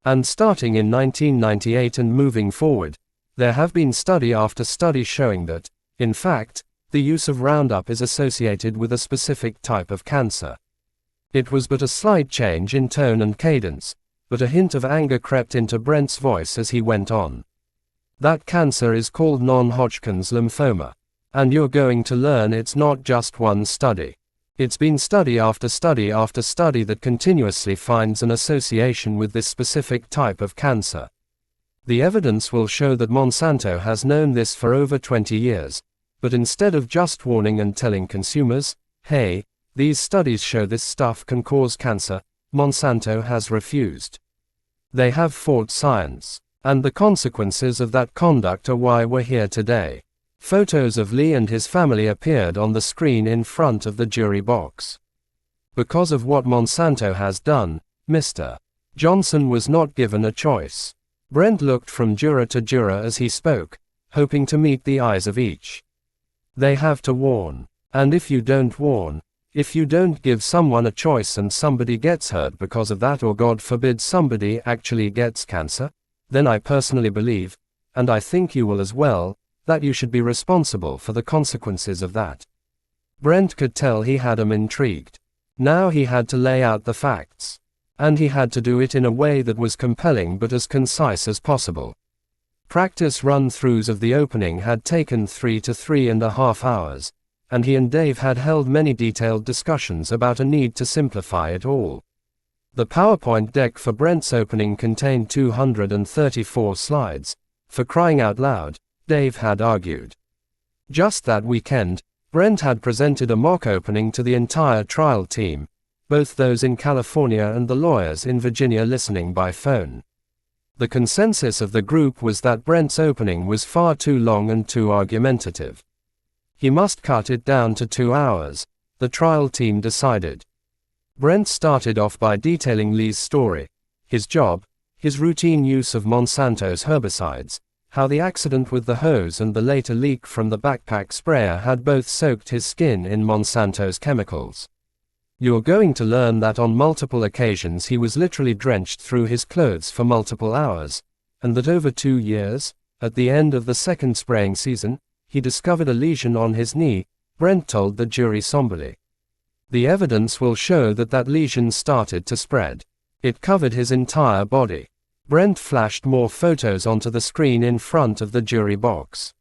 And starting in 1998 and moving forward, there have been study after study showing that, in fact, the use of Roundup is associated with a specific type of cancer. It was but a slight change in tone and cadence, but a hint of anger crept into Brent's voice as he went on. That cancer is called non-Hodgkin's lymphoma. And you're going to learn it's not just one study. It's been study after study after study that continuously finds an association with this specific type of cancer. The evidence will show that Monsanto has known this for over 20 years, but instead of just warning and telling consumers, hey, these studies show this stuff can cause cancer, Monsanto has refused. They have fought science, and the consequences of that conduct are why we're here today. Photos of Lee and his family appeared on the screen in front of the jury box. Because of what Monsanto has done, Mr. Johnson was not given a choice. Brent looked from juror to juror as he spoke, hoping to meet the eyes of each. They have to warn. And if you don't warn, if you don't give someone a choice and somebody gets hurt because of that, or God forbid somebody actually gets cancer, then I personally believe, and I think you will as well, that you should be responsible for the consequences of that. Brent could tell he had him intrigued. Now he had to lay out the facts. And he had to do it in a way that was compelling but as concise as possible. Practice run-throughs of the opening had taken 3 to 3.5 hours, and he and Dave had held many detailed discussions about a need to simplify it all. The PowerPoint deck for Brent's opening contained 234 slides. For crying out loud, Dave had argued. Just that weekend, Brent had presented a mock opening to the entire trial team, both those in California and the lawyers in Virginia listening by phone. The consensus of the group was that Brent's opening was far too long and too argumentative. He must cut it down to 2 hours, the trial team decided. Brent started off by detailing Lee's story, his job, his routine use of Monsanto's herbicides, how the accident with the hose and the later leak from the backpack sprayer had both soaked his skin in Monsanto's chemicals. You're going to learn that on multiple occasions he was literally drenched through his clothes for multiple hours, and that over 2 years, at the end of the second spraying season, he discovered a lesion on his knee, Brent told the jury somberly. The evidence will show that that lesion started to spread. It covered his entire body. Brent flashed more photos onto the screen in front of the jury box.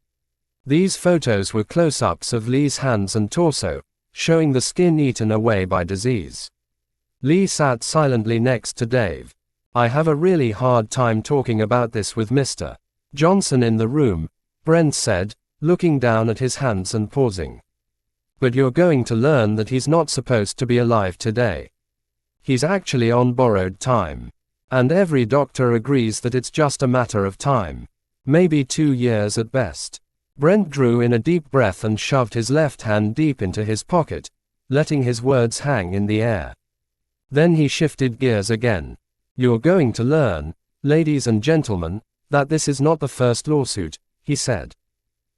These photos were close-ups of Lee's hands and torso, showing the skin eaten away by disease. Lee sat silently next to Dave. I have a really hard time talking about this with Mr. Johnson in the room, Brent said, looking down at his hands and pausing. But you're going to learn that he's not supposed to be alive today. He's actually on borrowed time. And every doctor agrees that it's just a matter of time. Maybe 2 years at best. Brent drew in a deep breath and shoved his left hand deep into his pocket, letting his words hang in the air. Then he shifted gears again. You're going to learn, ladies and gentlemen, that this is not the first lawsuit, he said.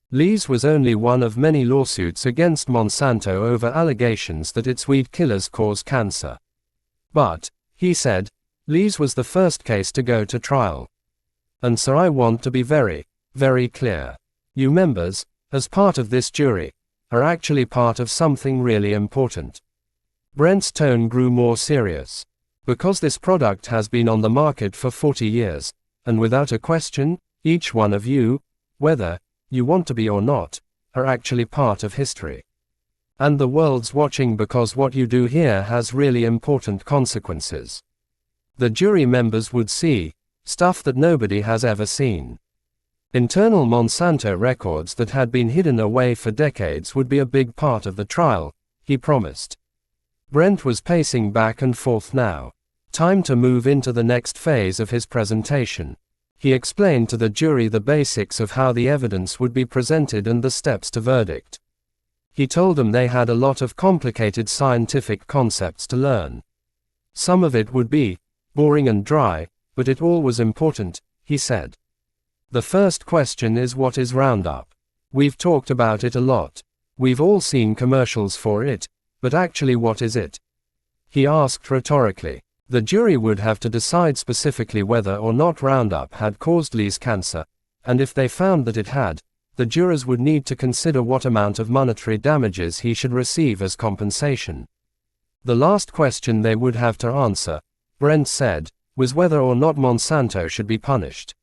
Lee's was only one of many lawsuits against Monsanto over allegations that its weed killers cause cancer. But, he said, Lee's was the first case to go to trial. And so I want to be very, very clear. You members, as part of this jury, are actually part of something really important. Brent's tone grew more serious. Because this product has been on the market for 40 years, and without a question, each one of you, whether you want to be or not, are actually part of history. And the world's watching because what you do here has really important consequences. The jury members would see stuff that nobody has ever seen. Internal Monsanto records that had been hidden away for decades would be a big part of the trial, he promised. Brent was pacing back and forth now. Time to move into the next phase of his presentation. He explained to the jury the basics of how the evidence would be presented and the steps to verdict. He told them they had a lot of complicated scientific concepts to learn. Some of it would be boring and dry, but it all was important, he said. The first question is, what is Roundup? We've talked about it a lot. We've all seen commercials for it, but actually what is it? He asked rhetorically. The jury would have to decide specifically whether or not Roundup had caused Lee's cancer, and if they found that it had, the jurors would need to consider what amount of monetary damages he should receive as compensation. The last question they would have to answer, Brent said, was whether or not Monsanto should be punished.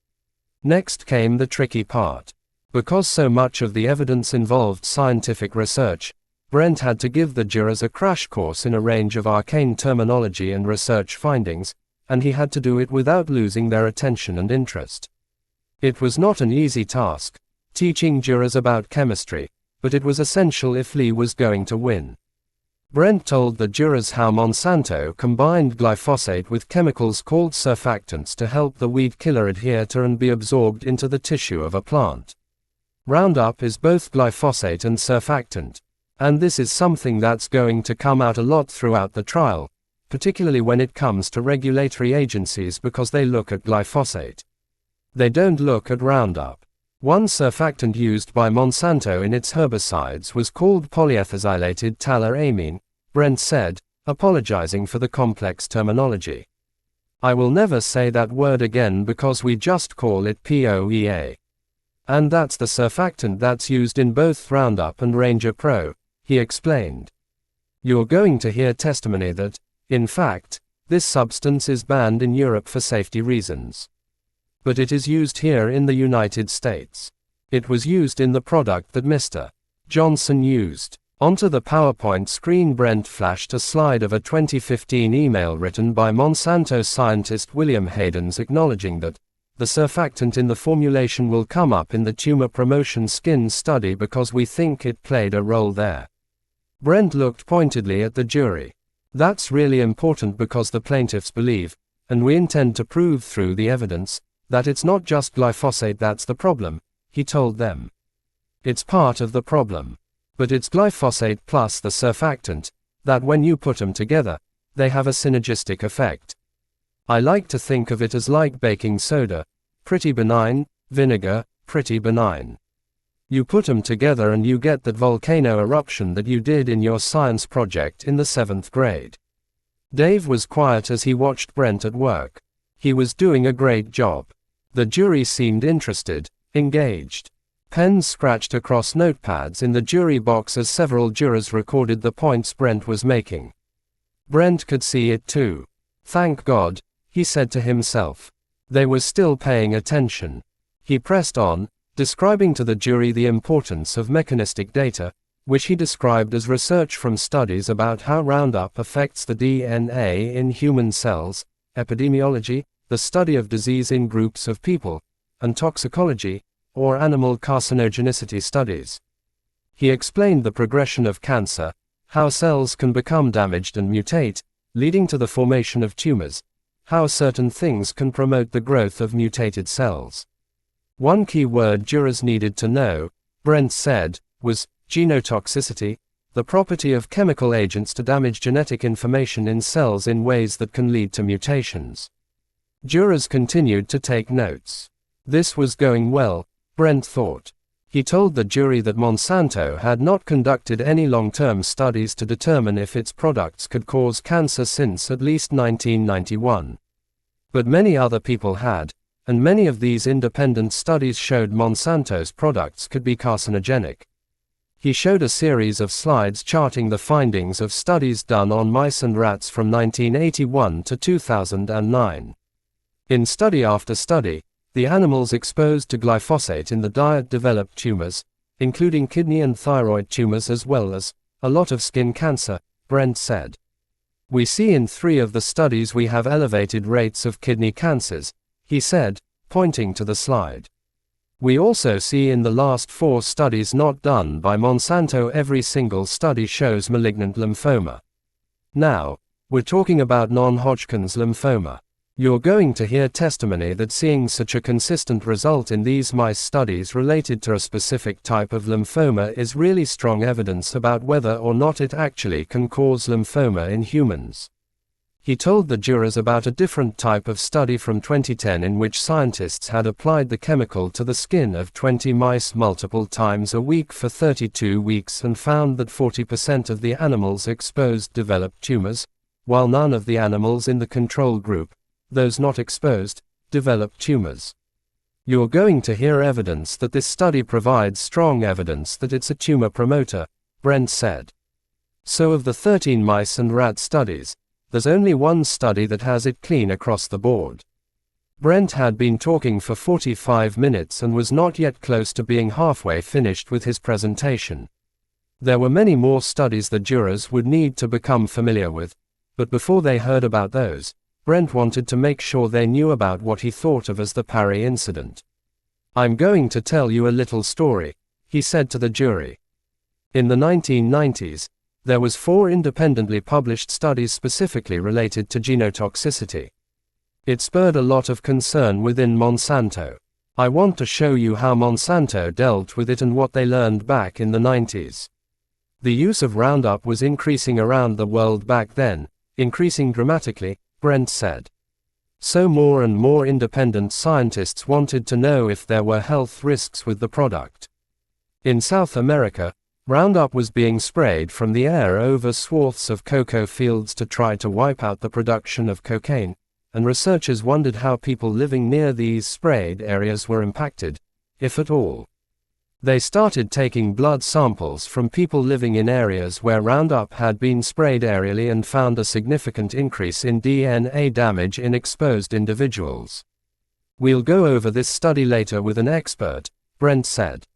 Next came the tricky part. Because so much of the evidence involved scientific research, Brent had to give the jurors a crash course in a range of arcane terminology and research findings, and he had to do it without losing their attention and interest. It was not an easy task, teaching jurors about chemistry, but it was essential if Lee was going to win. Brent told the jurors how Monsanto combined glyphosate with chemicals called surfactants to help the weed killer adhere to and be absorbed into the tissue of a plant. Roundup is both glyphosate and surfactant, and this is something that's going to come out a lot throughout the trial, particularly when it comes to regulatory agencies because they look at glyphosate. They don't look at Roundup. One surfactant used by Monsanto in its herbicides was called polyethylated tallur-amine, Brent said, apologizing for the complex terminology. I will never say that word again because we just call it POEA. And that's the surfactant that's used in both Roundup and Ranger Pro, he explained. You're going to hear testimony that, in fact, this substance is banned in Europe for safety reasons. But it is used here in the United States. It was used in the product that Mr. Johnson used. Onto the PowerPoint screen, Brent flashed a slide of a 2015 email written by Monsanto scientist William Haydens acknowledging that the surfactant in the formulation will come up in the tumor promotion skin study because we think it played a role there. Brent looked pointedly at the jury. That's really important because the plaintiffs believe, and we intend to prove through the evidence, that it's not just glyphosate that's the problem, he told them. It's part of the problem. But it's glyphosate plus the surfactant, that when you put them together, they have a synergistic effect. I like to think of it as like baking soda, pretty benign, vinegar, pretty benign. You put them together and you get that volcano eruption that you did in your science project in the 7th grade. Dave was quiet as he watched Brent at work. He was doing a great job. The jury seemed interested, engaged. Pens scratched across notepads in the jury box as several jurors recorded the points Brent was making. Brent could see it too. Thank God, he said to himself. They were still paying attention. He pressed on, describing to the jury the importance of mechanistic data, which he described as research from studies about how Roundup affects the DNA in human cells, epidemiology, the study of disease in groups of people, and toxicology, or animal carcinogenicity studies. He explained the progression of cancer, how cells can become damaged and mutate, leading to the formation of tumors, how certain things can promote the growth of mutated cells. One key word jurors needed to know, Brent said, was genotoxicity, the property of chemical agents to damage genetic information in cells in ways that can lead to mutations. Jurors continued to take notes. This was going well, Brent thought. He told the jury that Monsanto had not conducted any long-term studies to determine if its products could cause cancer since at least 1991. But many other people had, and many of these independent studies showed Monsanto's products could be carcinogenic. He showed a series of slides charting the findings of studies done on mice and rats from 1981 to 2009. In study after study, the animals exposed to glyphosate in the diet developed tumors, including kidney and thyroid tumors as well as a lot of skin cancer, Brent said. We see in 3 of the studies we have elevated rates of kidney cancers, he said, pointing to the slide. We also see in the last 4 studies not done by Monsanto every single study shows malignant lymphoma. Now, we're talking about non-Hodgkin's lymphoma. You're going to hear testimony that seeing such a consistent result in these mice studies related to a specific type of lymphoma is really strong evidence about whether or not it actually can cause lymphoma in humans. He told the jurors about a different type of study from 2010 in which scientists had applied the chemical to the skin of 20 mice multiple times a week for 32 weeks and found that 40% of the animals exposed developed tumors, while none of the animals in the control group, those not exposed, developed tumors. You're going to hear evidence that this study provides strong evidence that it's a tumor promoter, Brent said. So of the 13 mice and rat studies, there's only one study that has it clean across the board. Brent had been talking for 45 minutes and was not yet close to being halfway finished with his presentation. There were many more studies the jurors would need to become familiar with, but before they heard about those, Brent wanted to make sure they knew about what he thought of as the Parry incident. "I'm going to tell you a little story," he said to the jury. In the 1990s, there was 4 independently published studies specifically related to genotoxicity. It spurred a lot of concern within Monsanto. I want to show you how Monsanto dealt with it and what they learned back in the 90s. The use of Roundup was increasing around the world back then, increasing dramatically, Brent said. So more and more independent scientists wanted to know if there were health risks with the product. In South America, Roundup was being sprayed from the air over swaths of cocoa fields to try to wipe out the production of cocaine, and researchers wondered how people living near these sprayed areas were impacted, if at all. They started taking blood samples from people living in areas where Roundup had been sprayed aerially and found a significant increase in DNA damage in exposed individuals. "We'll go over this study later with an expert," Brent said.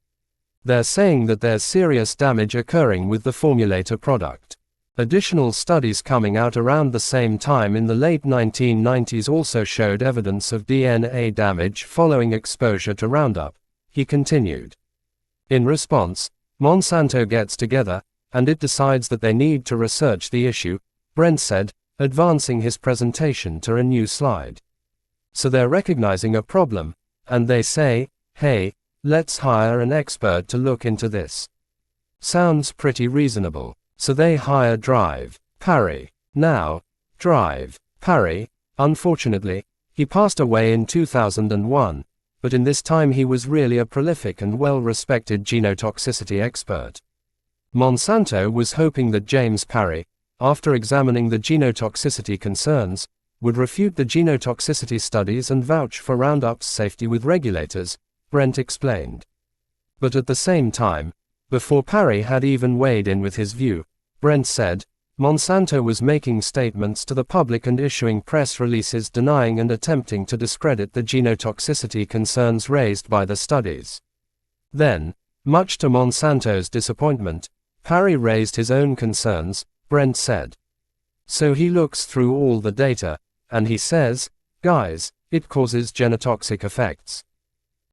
"They're saying that there's serious damage occurring with the formulator product." Additional studies coming out around the same time in the late 1990s also showed evidence of DNA damage following exposure to Roundup, he continued. In response, Monsanto gets together, and it decides that they need to research the issue, Brent said, advancing his presentation to a new slide. "So they're recognizing a problem, and they say, hey, let's hire an expert to look into this. Sounds pretty reasonable. So they hire Drive Parry. Now, Drive Parry, unfortunately, he passed away in 2001, but in this time he was really a prolific and well-respected genotoxicity expert. Monsanto was hoping that James Parry, after examining the genotoxicity concerns, would refute the genotoxicity studies and vouch for Roundup's safety with regulators, Brent explained. But at the same time, before Parry had even weighed in with his view, Brent said, Monsanto was making statements to the public and issuing press releases denying and attempting to discredit the genotoxicity concerns raised by the studies. Then, much to Monsanto's disappointment, Parry raised his own concerns, Brent said. So he looks through all the data, and he says, guys, it causes genotoxic effects.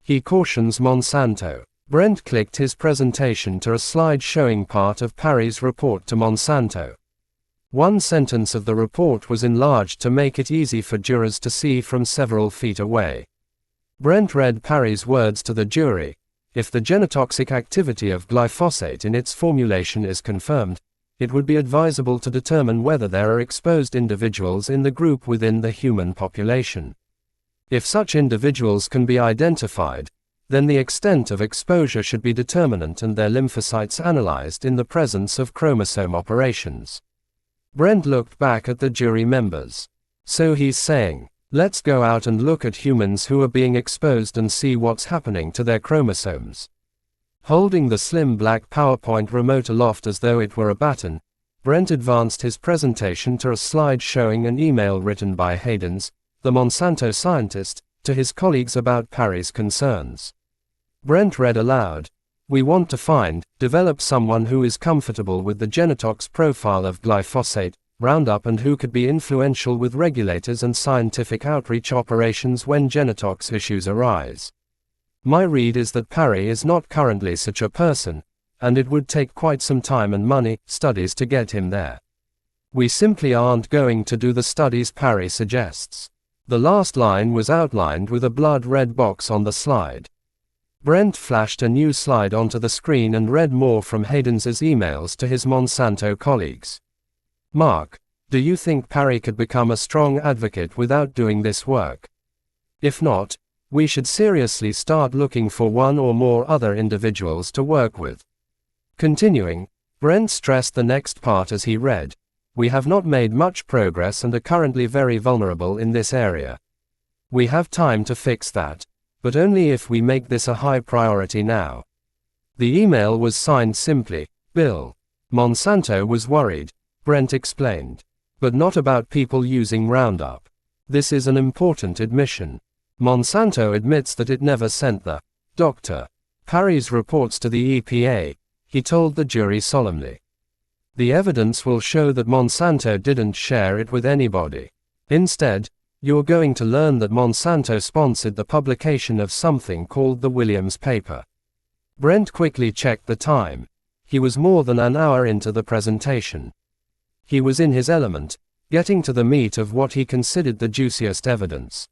He cautions Monsanto. Brent clicked his presentation to a slide showing part of Parry's report to Monsanto. One sentence of the report was enlarged to make it easy for jurors to see from several feet away. Brent read Parry's words to the jury. If the genotoxic activity of glyphosate in its formulation is confirmed, it would be advisable to determine whether there are exposed individuals in the group within the human population. If such individuals can be identified, then the extent of exposure should be determinant and their lymphocytes analyzed in the presence of chromosome operations. Brent looked back at the jury members. So he's saying, let's go out and look at humans who are being exposed and see what's happening to their chromosomes. Holding the slim black PowerPoint remote aloft as though it were a baton, Brent advanced his presentation to a slide showing an email written by Haydens, the Monsanto scientist, to his colleagues about Parry's concerns. Brent read aloud, "We want to develop someone who is comfortable with the genotox profile of glyphosate, Roundup, and who could be influential with regulators and scientific outreach operations when genotox issues arise. My read is that Parry is not currently such a person, and it would take quite some time and money, studies to get him there. We simply aren't going to do the studies Parry suggests." The last line was outlined with a blood-red box on the slide. Brent flashed a new slide onto the screen and read more from Haydens's emails to his Monsanto colleagues. Mark, do you think Parry could become a strong advocate without doing this work? If not, we should seriously start looking for one or more other individuals to work with. Continuing, Brent stressed the next part as he read, "We have not made much progress and are currently very vulnerable in this area. We have time to fix that, but only if we make this a high priority now." The email was signed simply, Bill. Monsanto was worried, Brent explained. But not about people using Roundup. This is an important admission. Monsanto admits that it never sent the Dr. Parry's reports to the EPA. he told the jury solemnly. The evidence will show that Monsanto didn't share it with anybody. Instead, you're going to learn that Monsanto sponsored the publication of something called the Williams paper. Brent quickly checked the time. He was more than an hour into the presentation. He was in his element, getting to the meat of what he considered the juiciest evidence.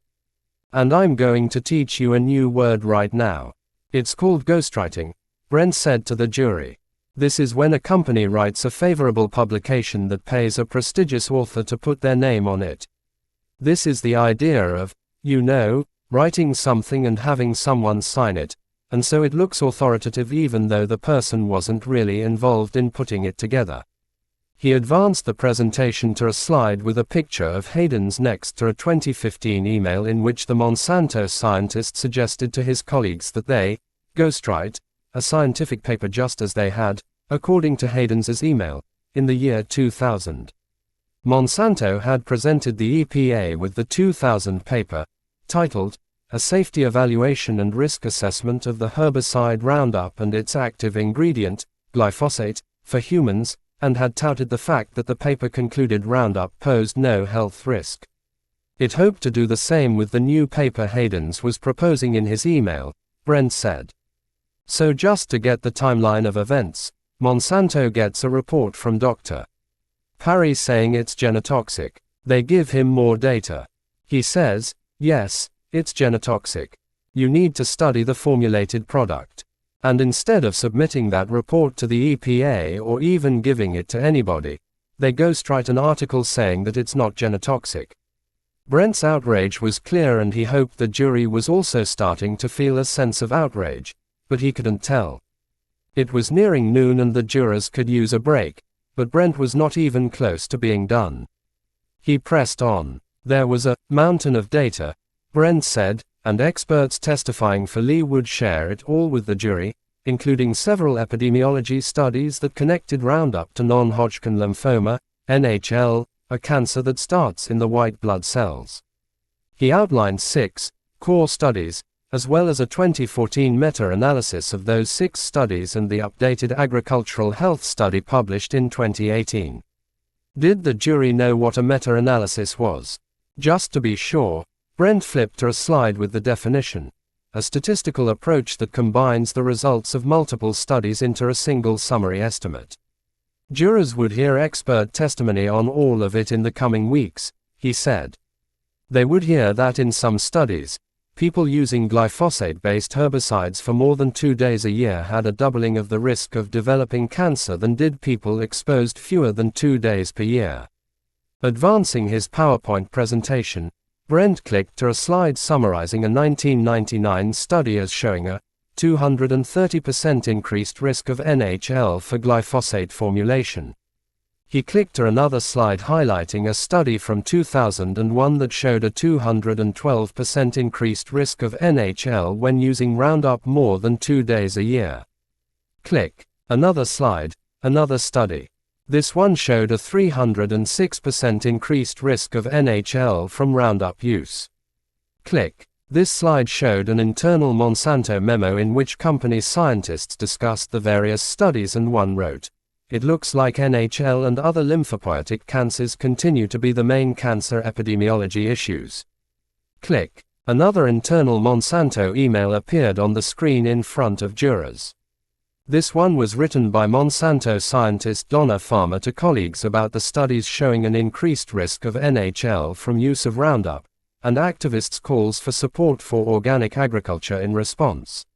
And I'm going to teach you a new word right now. It's called ghostwriting, Brent said to the jury. This is when a company writes a favorable publication that pays a prestigious author to put their name on it. This is the idea of, writing something and having someone sign it, and so it looks authoritative even though the person wasn't really involved in putting it together. He advanced the presentation to a slide with a picture of Hayden's next to a 2015 email in which the Monsanto scientist suggested to his colleagues that they ghostwrite a scientific paper just as they had, according to Hayden's email, in the year 2000. Monsanto had presented the EPA with the 2000 paper, titled, A Safety Evaluation and Risk Assessment of the Herbicide Roundup and its Active Ingredient, Glyphosate, for Humans, and had touted the fact that the paper concluded Roundup posed no health risk. It hoped to do the same with the new paper Hayden's was proposing in his email, Brent said. So just to get the timeline of events, Monsanto gets a report from Dr. Parry saying it's genotoxic. They give him more data. He says, yes, it's genotoxic. You need to study the formulated product. And instead of submitting that report to the EPA or even giving it to anybody, they ghostwrite an article saying that it's not genotoxic. Brent's outrage was clear and he hoped the jury was also starting to feel a sense of outrage, but he couldn't tell. It was nearing noon and the jurors could use a break, but Brent was not even close to being done. He pressed on. There was a mountain of data, Brent said, and experts testifying for Lee would share it all with the jury, including several epidemiology studies that connected Roundup to non-Hodgkin lymphoma, NHL, a cancer that starts in the white blood cells. He outlined 6 core studies, as well as a 2014 meta-analysis of those 6 studies and the updated agricultural health study published in 2018. Did the jury know what a meta-analysis was? Just to be sure, Brent flipped to a slide with the definition, a statistical approach that combines the results of multiple studies into a single summary estimate. Jurors would hear expert testimony on all of it in the coming weeks, he said. They would hear that in some studies, people using glyphosate-based herbicides for more than 2 days a year had a doubling of the risk of developing cancer than did people exposed fewer than 2 days per year. Advancing his PowerPoint presentation, Brent clicked to a slide summarizing a 1999 study as showing a 230% increased risk of NHL for glyphosate formulation. He clicked to another slide highlighting a study from 2001 that showed a 212% increased risk of NHL when using Roundup more than 2 days a year. Click. Another slide, another study. This one showed a 306% increased risk of NHL from Roundup use. Click. This slide showed an internal Monsanto memo in which company scientists discussed the various studies and one wrote, "It looks like NHL and other lymphopoietic cancers continue to be the main cancer epidemiology issues." Click. Another internal Monsanto email appeared on the screen in front of jurors. This one was written by Monsanto scientist Donna Farmer to colleagues about the studies showing an increased risk of NHL from use of Roundup, and activists' calls for support for organic agriculture in response.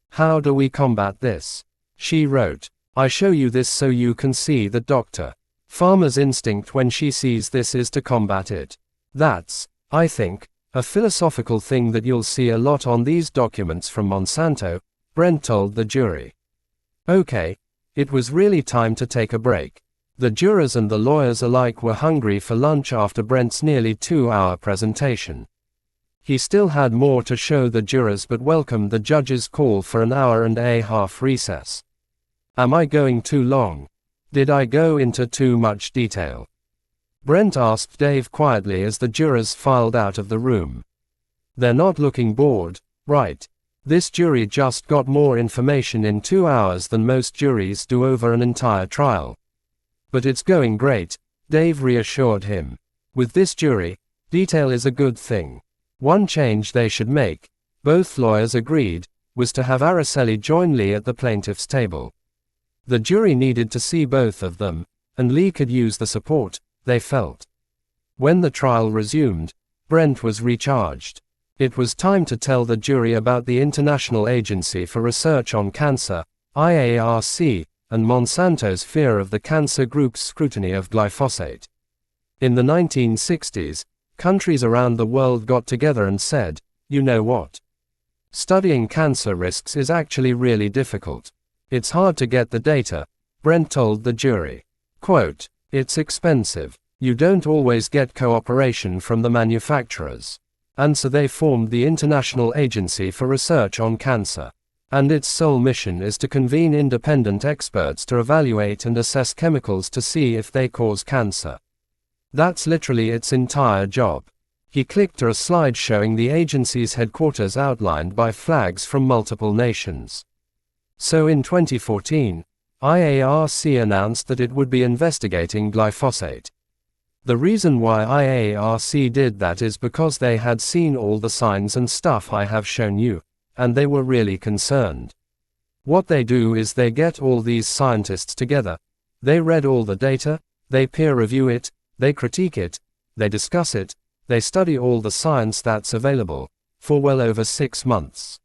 "How do we combat this?" She wrote. "I show you this so you can see that Dr. Farmer's instinct when she sees this is to combat it. That's, I think, a philosophical thing that you'll see a lot on these documents from Monsanto," Brent told the jury. Okay, it was really time to take a break. The jurors and the lawyers alike were hungry for lunch after Brent's nearly 2-hour presentation. He still had more to show the jurors but welcomed the judge's call for an hour and a half recess. "Am I going too long? Did I go into too much detail?" Brent asked Dave quietly as the jurors filed out of the room. "They're not looking bored, right?" This jury just got more information in 2 hours than most juries do over an entire trial. But it's going great, Dave reassured him. With this jury, detail is a good thing. One change they should make, both lawyers agreed, was to have Araceli join Lee at the plaintiff's table. The jury needed to see both of them, and Lee could use the support, they felt. When the trial resumed, Brent was recharged. It was time to tell the jury about the International Agency for Research on Cancer, IARC, and Monsanto's fear of the cancer group's scrutiny of glyphosate. In the 1960s, countries around the world got together and said, you know what? Studying cancer risks is actually really difficult. It's hard to get the data, Brent told the jury. Quote, it's expensive. You don't always get cooperation from the manufacturers. And so they formed the International Agency for Research on Cancer. And its sole mission is to convene independent experts to evaluate and assess chemicals to see if they cause cancer. That's literally its entire job. He clicked to a slide showing the agency's headquarters outlined by flags from multiple nations. So in 2014, IARC announced that it would be investigating glyphosate. The reason why IARC did that is because they had seen all the signs and stuff I have shown you, and they were really concerned. What they do is they get all these scientists together, they read all the data, they peer review it, they critique it, they discuss it, they study all the science that's available, for well over 6 months.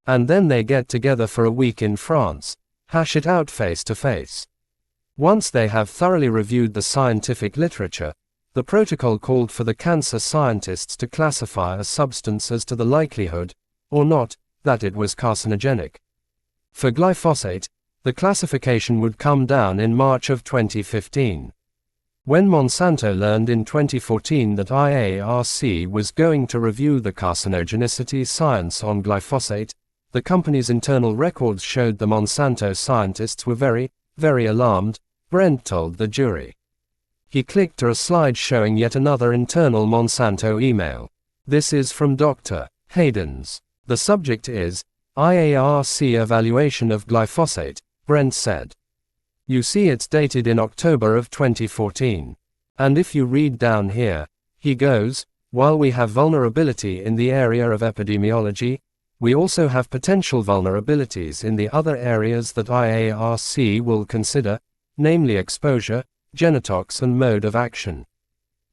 And then they get together for a week in France, hash it out face to face. Once they have thoroughly reviewed the scientific literature, the protocol called for the cancer scientists to classify a substance as to the likelihood, or not, that it was carcinogenic. For glyphosate, the classification would come down in March of 2015. When Monsanto learned in 2014 that IARC was going to review the carcinogenicity science on glyphosate, the company's internal records showed the Monsanto scientists were very, very alarmed, Brent told the jury. He clicked to a slide showing yet another internal Monsanto email. This is from Dr. Hayden's. The subject is, IARC evaluation of glyphosate, Brent said. You see it's dated in October of 2014. And if you read down here, he goes, while we have vulnerability in the area of epidemiology, we also have potential vulnerabilities in the other areas that IARC will consider, namely exposure, genotox and mode of action.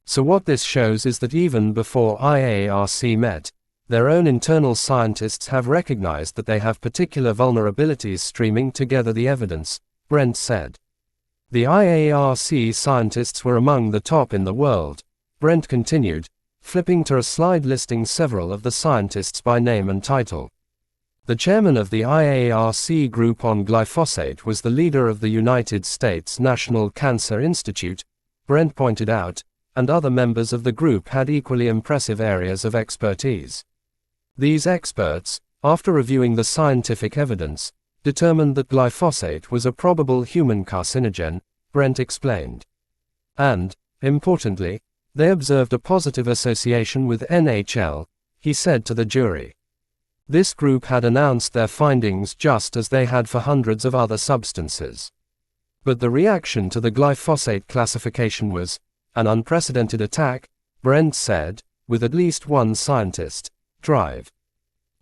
So what this shows is that even before IARC met, their own internal scientists have recognized that they have particular vulnerabilities streaming together the evidence, Brent said. The IARC scientists were among the top in the world, Brent continued, flipping to a slide listing several of the scientists by name and title. The chairman of the IARC group on glyphosate was the leader of the United States National Cancer Institute, Brent pointed out, and other members of the group had equally impressive areas of expertise. These experts, after reviewing the scientific evidence, determined that glyphosate was a probable human carcinogen, Brent explained. And, importantly, they observed a positive association with NHL, he said to the jury. This group had announced their findings just as they had for hundreds of other substances. But the reaction to the glyphosate classification was an unprecedented attack, Brent said, with at least one scientist, Drive.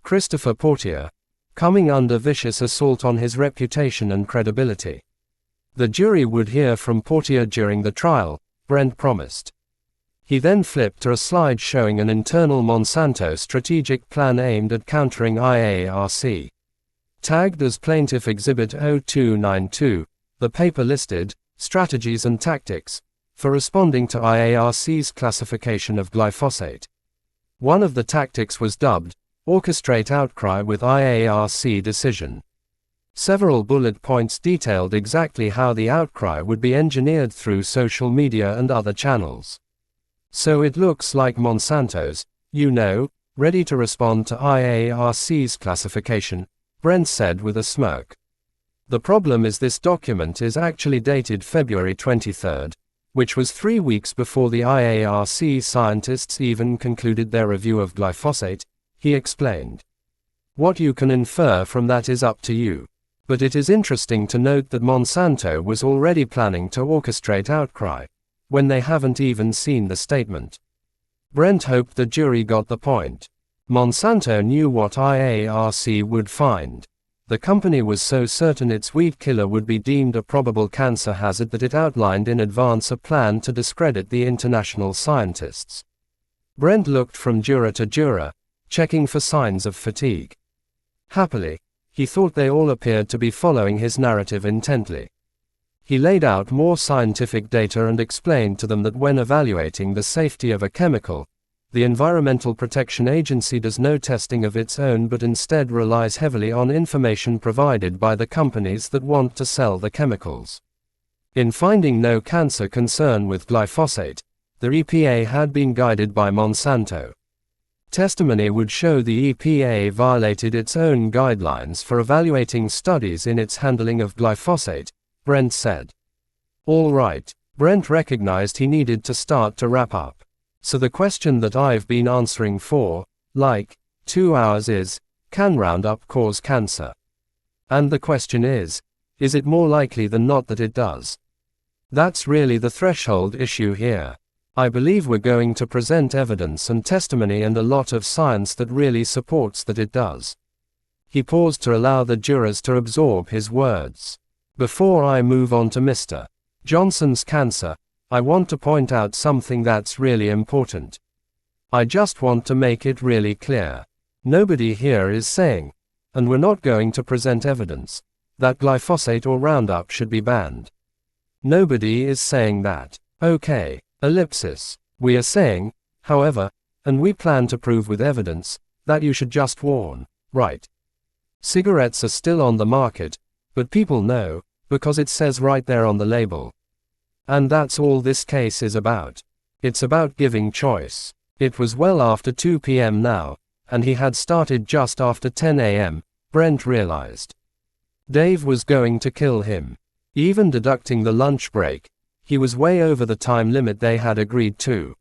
Christopher Portier, coming under vicious assault on his reputation and credibility. The jury would hear from Portier during the trial, Brent promised. He then flipped to a slide showing an internal Monsanto strategic plan aimed at countering IARC. Tagged as Plaintiff Exhibit 0292, the paper listed strategies and tactics for responding to IARC's classification of glyphosate. One of the tactics was dubbed Orchestrate Outcry with IARC Decision. Several bullet points detailed exactly how the outcry would be engineered through social media and other channels. So it looks like Monsanto's, ready to respond to IARC's classification, Brent said with a smirk. The problem is this document is actually dated February 23, which was 3 weeks before the IARC scientists even concluded their review of glyphosate, he explained. What you can infer from that is up to you. But it is interesting to note that Monsanto was already planning to orchestrate outcry, when they haven't even seen the statement. Brent hoped the jury got the point. Monsanto knew what IARC would find. The company was so certain its weed killer would be deemed a probable cancer hazard that it outlined in advance a plan to discredit the international scientists. Brent looked from juror to juror, checking for signs of fatigue. Happily, he thought they all appeared to be following his narrative intently. He laid out more scientific data and explained to them that when evaluating the safety of a chemical, the Environmental Protection Agency does no testing of its own but instead relies heavily on information provided by the companies that want to sell the chemicals. In finding no cancer concern with glyphosate, the EPA had been guided by Monsanto. Testimony would show the EPA violated its own guidelines for evaluating studies in its handling of glyphosate, Brent said. All right, Brent recognized he needed to start to wrap up. So the question that I've been answering for, 2 hours is, can Roundup cause cancer? And the question is it more likely than not that it does? That's really the threshold issue here. I believe we're going to present evidence and testimony and a lot of science that really supports that it does. He paused to allow the jurors to absorb his words. Before I move on to Mr. Johnson's cancer, I want to point out something that's really important. I just want to make it really clear. Nobody here is saying, and we're not going to present evidence, that glyphosate or Roundup should be banned. Nobody is saying that. Okay, ellipsis. We are saying, however, and we plan to prove with evidence, that you should just warn, right? Cigarettes are still on the market, but people know, because it says right there on the label. And that's all this case is about. It's about giving choice. It was well after 2 p.m. now, and he had started just after 10 a.m., Brent realized. Dave was going to kill him. Even deducting the lunch break, he was way over the time limit they had agreed to.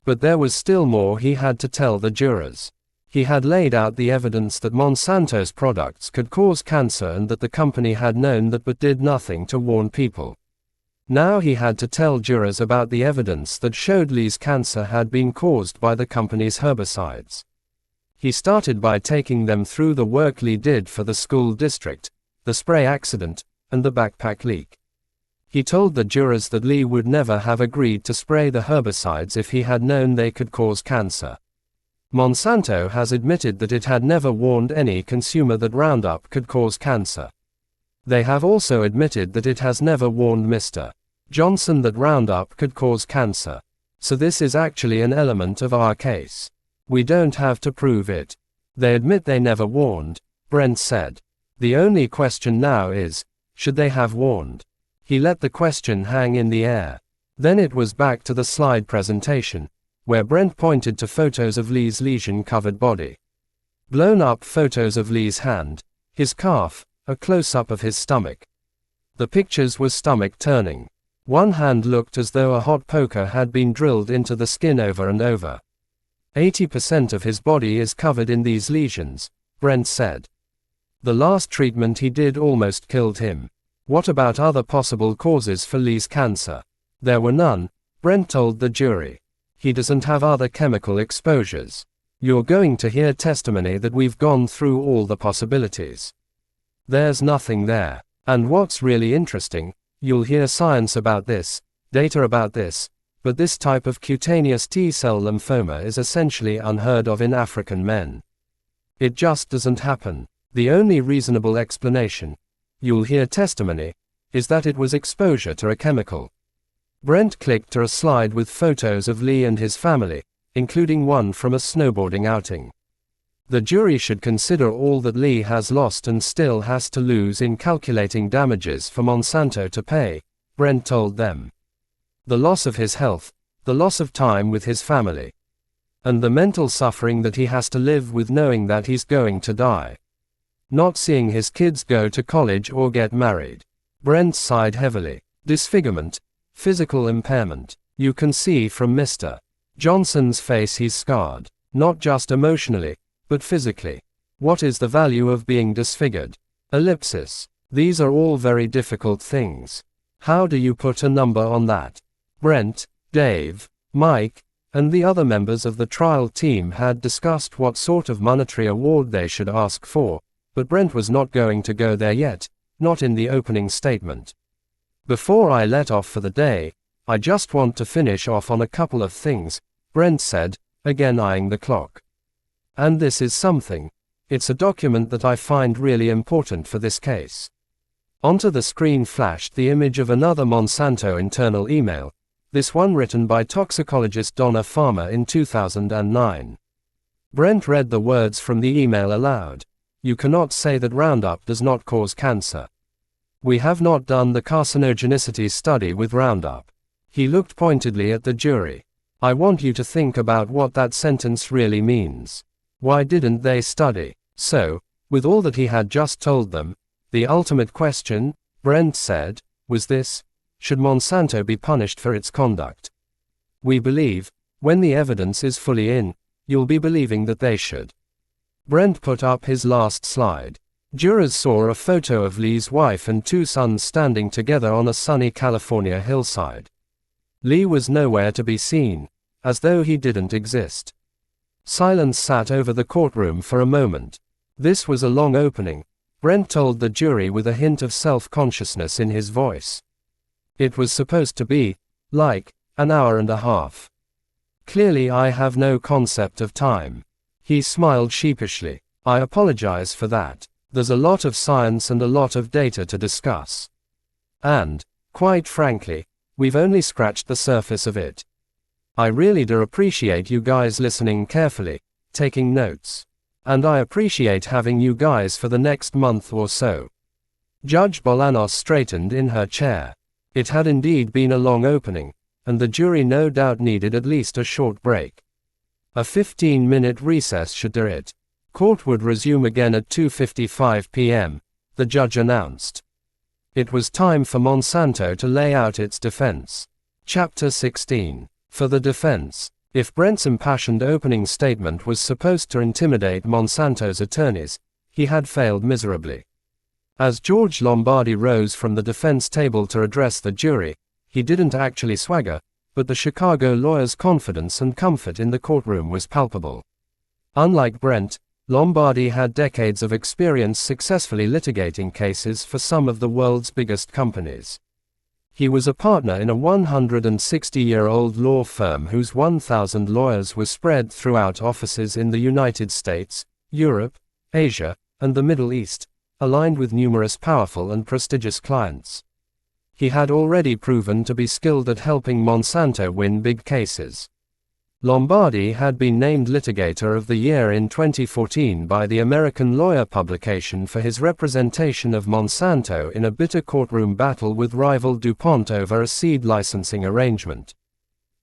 But there was still more he had to tell the jurors. He had laid out the evidence that Monsanto's products could cause cancer and that the company had known that but did nothing to warn people. Now he had to tell jurors about the evidence that showed Lee's cancer had been caused by the company's herbicides. He started by taking them through the work Lee did for the school district, the spray accident, and the backpack leak. He told the jurors that Lee would never have agreed to spray the herbicides if he had known they could cause cancer. Monsanto has admitted that it had never warned any consumer that Roundup could cause cancer. They have also admitted that it has never warned Mr. Johnson that Roundup could cause cancer. So this is actually an element of our case. We don't have to prove it. They admit they never warned, Brent said. The only question now is, should they have warned? He let the question hang in the air. Then it was back to the slide presentation, where Brent pointed to photos of Lee's lesion-covered body. Blown up photos of Lee's hand, his calf, a close-up of his stomach. The pictures were stomach-turning. One hand looked as though a hot poker had been drilled into the skin over and over. 80% of his body is covered in these lesions, Brent said. The last treatment he did almost killed him. What about other possible causes for Lee's cancer? There were none, Brent told the jury. He doesn't have other chemical exposures. You're going to hear testimony that we've gone through all the possibilities. There's nothing there. And what's really interesting, you'll hear science about this, data about this, but this type of cutaneous T-cell lymphoma is essentially unheard of in African men. It just doesn't happen. The only reasonable explanation, you'll hear testimony, is that it was exposure to a chemical. Brent clicked to a slide with photos of Lee and his family, including one from a snowboarding outing. The jury should consider all that Lee has lost and still has to lose in calculating damages for Monsanto to pay, Brent told them. The loss of his health, the loss of time with his family, and the mental suffering that he has to live with knowing that he's going to die. Not seeing his kids go to college or get married. Brent sighed heavily. Disfigurement, physical impairment. You can see from Mr. Johnson's face he's scarred, not just emotionally, but physically. What is the value of being disfigured? Ellipsis. These are all very difficult things. How do you put a number on that? Brent, Dave, Mike, and the other members of the trial team had discussed what sort of monetary award they should ask for, but Brent was not going to go there yet, not in the opening statement. Before I let off for the day, I just want to finish off on a couple of things, Brent said, again eyeing the clock. And this is something. It's a document that I find really important for this case. Onto the screen flashed the image of another Monsanto internal email, this one written by toxicologist Donna Farmer in 2009. Brent read the words from the email aloud. You cannot say that Roundup does not cause cancer. We have not done the carcinogenicity study with Roundup. He looked pointedly at the jury. I want you to think about what that sentence really means. Why didn't they study? So, with all that he had just told them, the ultimate question, Brent said, was this: should Monsanto be punished for its conduct? We believe, when the evidence is fully in, you'll be believing that they should. Brent put up his last slide. Jurors saw a photo of Lee's wife and 2 sons standing together on a sunny California hillside. Lee was nowhere to be seen, as though he didn't exist. Silence sat over the courtroom for a moment. This was a long opening, Brent told the jury with a hint of self-consciousness in his voice. It was supposed to be, like, an hour and a half. Clearly I have no concept of time. He smiled sheepishly. I apologize for that. There's a lot of science and a lot of data to discuss. And, quite frankly, we've only scratched the surface of it. I really do appreciate you guys listening carefully, taking notes. And I appreciate having you guys for the next month or so. Judge Bolanos straightened in her chair. It had indeed been a long opening, and the jury no doubt needed at least a short break. A 15-minute recess should do it. Court would resume again at 2:55 p.m., the judge announced. It was time for Monsanto to lay out its defense. Chapter 16. For the defense. If Brent's impassioned opening statement was supposed to intimidate Monsanto's attorneys, he had failed miserably. As George Lombardi rose from the defense table to address the jury, he didn't actually swagger, but the Chicago lawyer's confidence and comfort in the courtroom was palpable. Unlike Brent, Lombardi had decades of experience successfully litigating cases for some of the world's biggest companies. He was a partner in a 160-year-old law firm whose 1,000 lawyers were spread throughout offices in the United States, Europe, Asia, and the Middle East, aligned with numerous powerful and prestigious clients. He had already proven to be skilled at helping Monsanto win big cases. Lombardi had been named Litigator of the Year in 2014 by the American Lawyer publication for his representation of Monsanto in a bitter courtroom battle with rival DuPont over a seed licensing arrangement.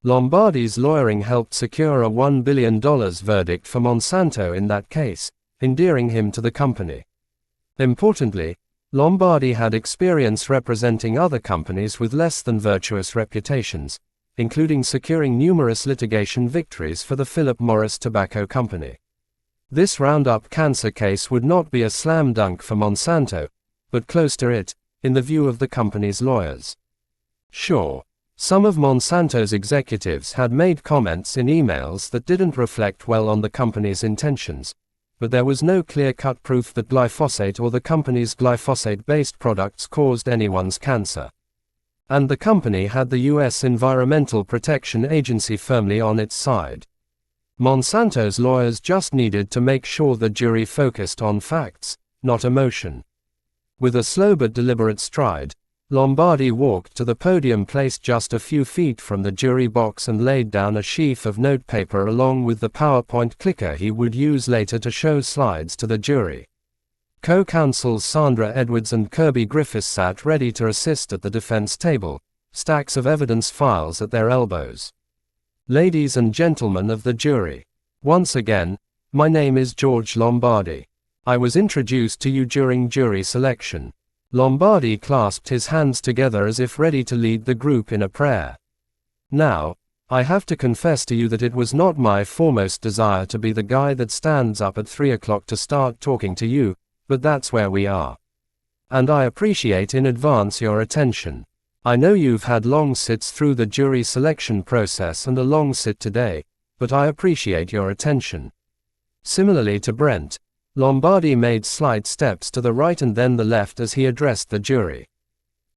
Lombardi's lawyering helped secure a $1 billion verdict for Monsanto in that case, endearing him to the company. Importantly, Lombardi had experience representing other companies with less than virtuous reputations, including securing numerous litigation victories for the Philip Morris Tobacco Company. This Roundup cancer case would not be a slam dunk for Monsanto, but close to it, in the view of the company's lawyers. Sure, some of Monsanto's executives had made comments in emails that didn't reflect well on the company's intentions, but there was no clear-cut proof that glyphosate or the company's glyphosate-based products caused anyone's cancer. And the company had the U.S. Environmental Protection Agency firmly on its side. Monsanto's lawyers just needed to make sure the jury focused on facts, not emotion. With a slow but deliberate stride, Lombardi walked to the podium placed just a few feet from the jury box and laid down a sheaf of notepaper along with the PowerPoint clicker he would use later to show slides to the jury. Co-counsels Sandra Edwards and Kirby Griffiths sat ready to assist at the defense table, stacks of evidence files at their elbows. Ladies and gentlemen of the jury, once again, my name is George Lombardi. I was introduced to you during jury selection. Lombardi clasped his hands together as if ready to lead the group in a prayer. Now, I have to confess to you that it was not my foremost desire to be the guy that stands up at 3 o'clock to start talking to you, but that's where we are. And I appreciate in advance your attention. I know you've had long sits through the jury selection process and a long sit today, but I appreciate your attention. Similarly to Brent, Lombardi made slight steps to the right and then the left as he addressed the jury.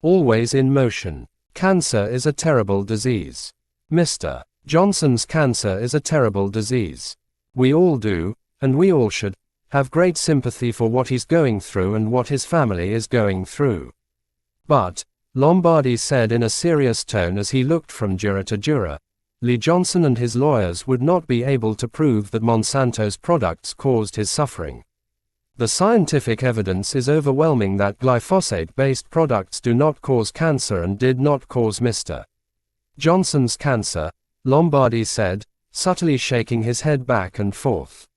Always in motion. Cancer is a terrible disease. Mr. Johnson's cancer is a terrible disease. We all do, and we all should, have great sympathy for what he's going through and what his family is going through. But, Lombardi said in a serious tone as he looked from juror to juror, Lee Johnson and his lawyers would not be able to prove that Monsanto's products caused his suffering. The scientific evidence is overwhelming that glyphosate-based products do not cause cancer and did not cause Mr. Johnson's cancer, Lombardi said, subtly shaking his head back and forth.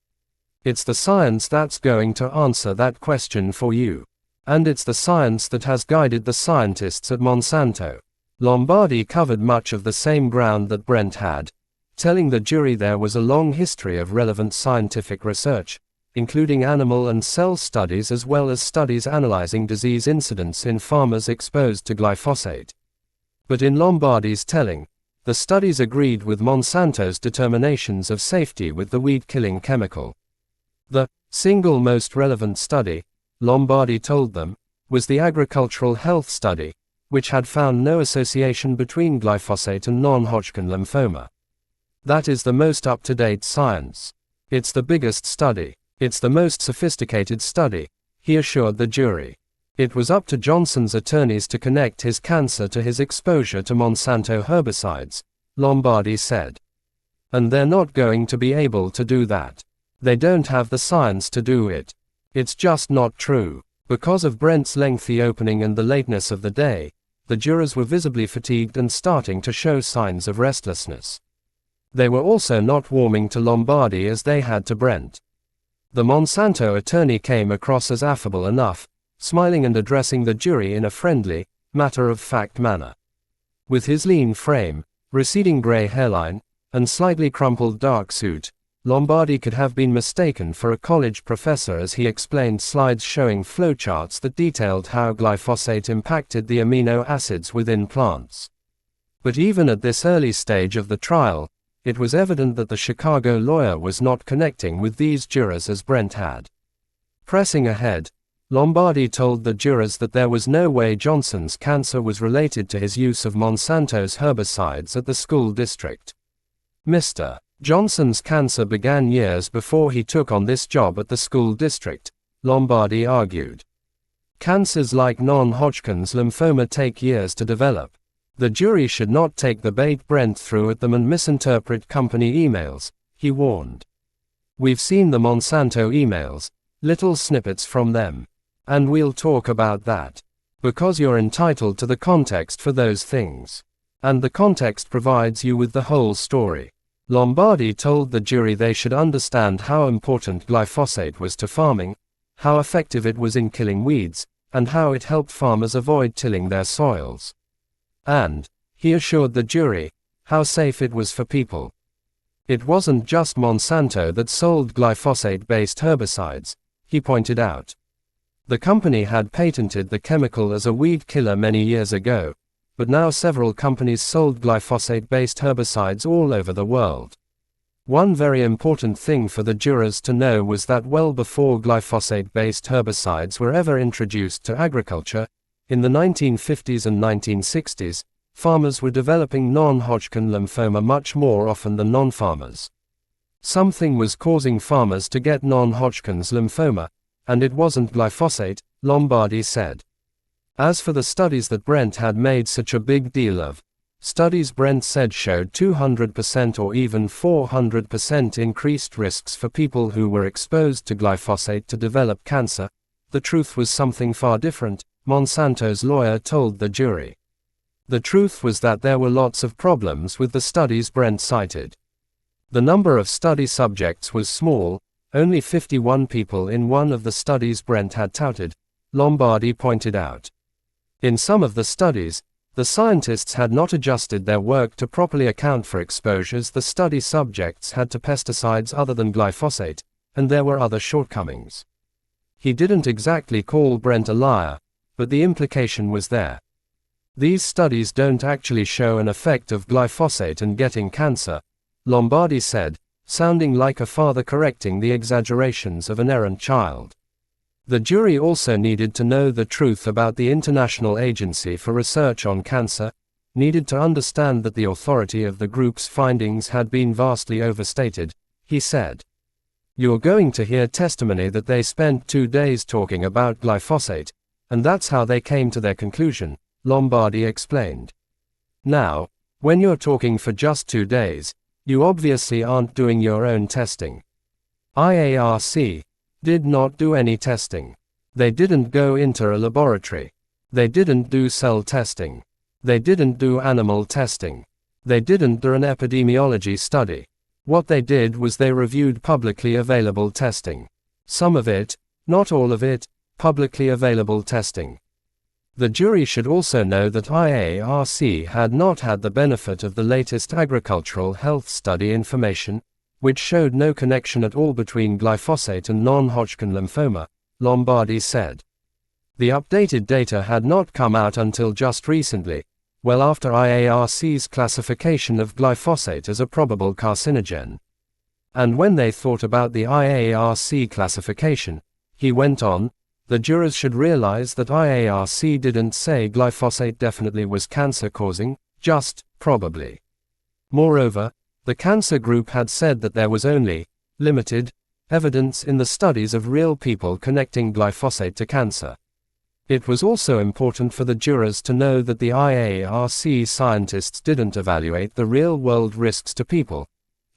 It's the science that's going to answer that question for you. And it's the science that has guided the scientists at Monsanto. Lombardi covered much of the same ground that Brent had, telling the jury there was a long history of relevant scientific research, including animal and cell studies as well as studies analyzing disease incidence in farmers exposed to glyphosate. But in Lombardi's telling, the studies agreed with Monsanto's determinations of safety with the weed-killing chemical. The single most relevant study, Lombardi told them, was the agricultural health study, which had found no association between glyphosate and non-Hodgkin lymphoma. That is the most up-to-date science. It's the biggest study. It's the most sophisticated study, he assured the jury. It was up to Johnson's attorneys to connect his cancer to his exposure to Monsanto herbicides, Lombardi said. And they're not going to be able to do that. They don't have the science to do it. It's just not true. Because of Brent's lengthy opening and the lateness of the day, the jurors were visibly fatigued and starting to show signs of restlessness. They were also not warming to Lombardi as they had to Brent. The Monsanto attorney came across as affable enough, smiling and addressing the jury in a friendly, matter-of-fact manner. With his lean frame, receding gray hairline, and slightly crumpled dark suit, Lombardi could have been mistaken for a college professor as he explained slides showing flowcharts that detailed how glyphosate impacted the amino acids within plants. But even at this early stage of the trial, it was evident that the Chicago lawyer was not connecting with these jurors as Brent had. Pressing ahead, Lombardi told the jurors that there was no way Johnson's cancer was related to his use of Monsanto's herbicides at the school district. Mr. Johnson's cancer began years before he took on this job at the school district, Lombardi argued. Cancers like non-Hodgkin's lymphoma take years to develop. The jury should not take the bait Brent threw at them and misinterpret company emails, he warned. We've seen the Monsanto emails, little snippets from them. And we'll talk about that. Because you're entitled to the context for those things. And the context provides you with the whole story. Lombardi told the jury they should understand how important glyphosate was to farming, how effective it was in killing weeds, and how it helped farmers avoid tilling their soils. And, he assured the jury, how safe it was for people. It wasn't just Monsanto that sold glyphosate-based herbicides, he pointed out. The company had patented the chemical as a weed killer many years ago, but now several companies sold glyphosate-based herbicides all over the world. One very important thing for the jurors to know was that well before glyphosate-based herbicides were ever introduced to agriculture, in the 1950s and 1960s, farmers were developing non-Hodgkin lymphoma much more often than non-farmers. Something was causing farmers to get non-Hodgkin's lymphoma, and it wasn't glyphosate, Lombardi said. As for the studies that Brent had made such a big deal of, studies Brent said showed 200% or even 400% increased risks for people who were exposed to glyphosate to develop cancer, the truth was something far different, Monsanto's lawyer told the jury. The truth was that there were lots of problems with the studies Brent cited. The number of study subjects was small, only 51 people in one of the studies Brent had touted, Lombardi pointed out. In some of the studies, The scientists had not adjusted their work to properly account for exposures the study subjects had to pesticides other than glyphosate, and there were other shortcomings. He didn't exactly call Brent a liar, but the implication was there. These studies don't actually show an effect of glyphosate and getting cancer, Lombardi said, sounding like a father correcting the exaggerations of an errant child. The jury also needed to know the truth about the International Agency for Research on Cancer, needed to understand that the authority of the group's findings had been vastly overstated, he said. You're going to hear testimony that they spent 2 days talking about glyphosate, and that's how they came to their conclusion, Lombardi explained. Now, when you're talking for just 2 days, you obviously aren't doing your own testing. IARC did not do any testing. They didn't go into a laboratory. They didn't do cell testing. They didn't do animal testing. They didn't do an epidemiology study. What they did was they reviewed publicly available testing. Some of it, not all of it, publicly available testing. The jury should also know that IARC had not had the benefit of the latest agricultural health study information, which showed no connection at all between glyphosate and non-Hodgkin lymphoma, Lombardi said. The updated data had not come out until just recently, well after IARC's classification of glyphosate as a probable carcinogen. And when they thought about the IARC classification, he went on, the jurors should realize that IARC didn't say glyphosate definitely was cancer-causing, just, probably. Moreover, the cancer group had said that there was only limited evidence in the studies of real people connecting glyphosate to cancer. It was also important for the jurors to know that the IARC scientists didn't evaluate the real-world risks to people.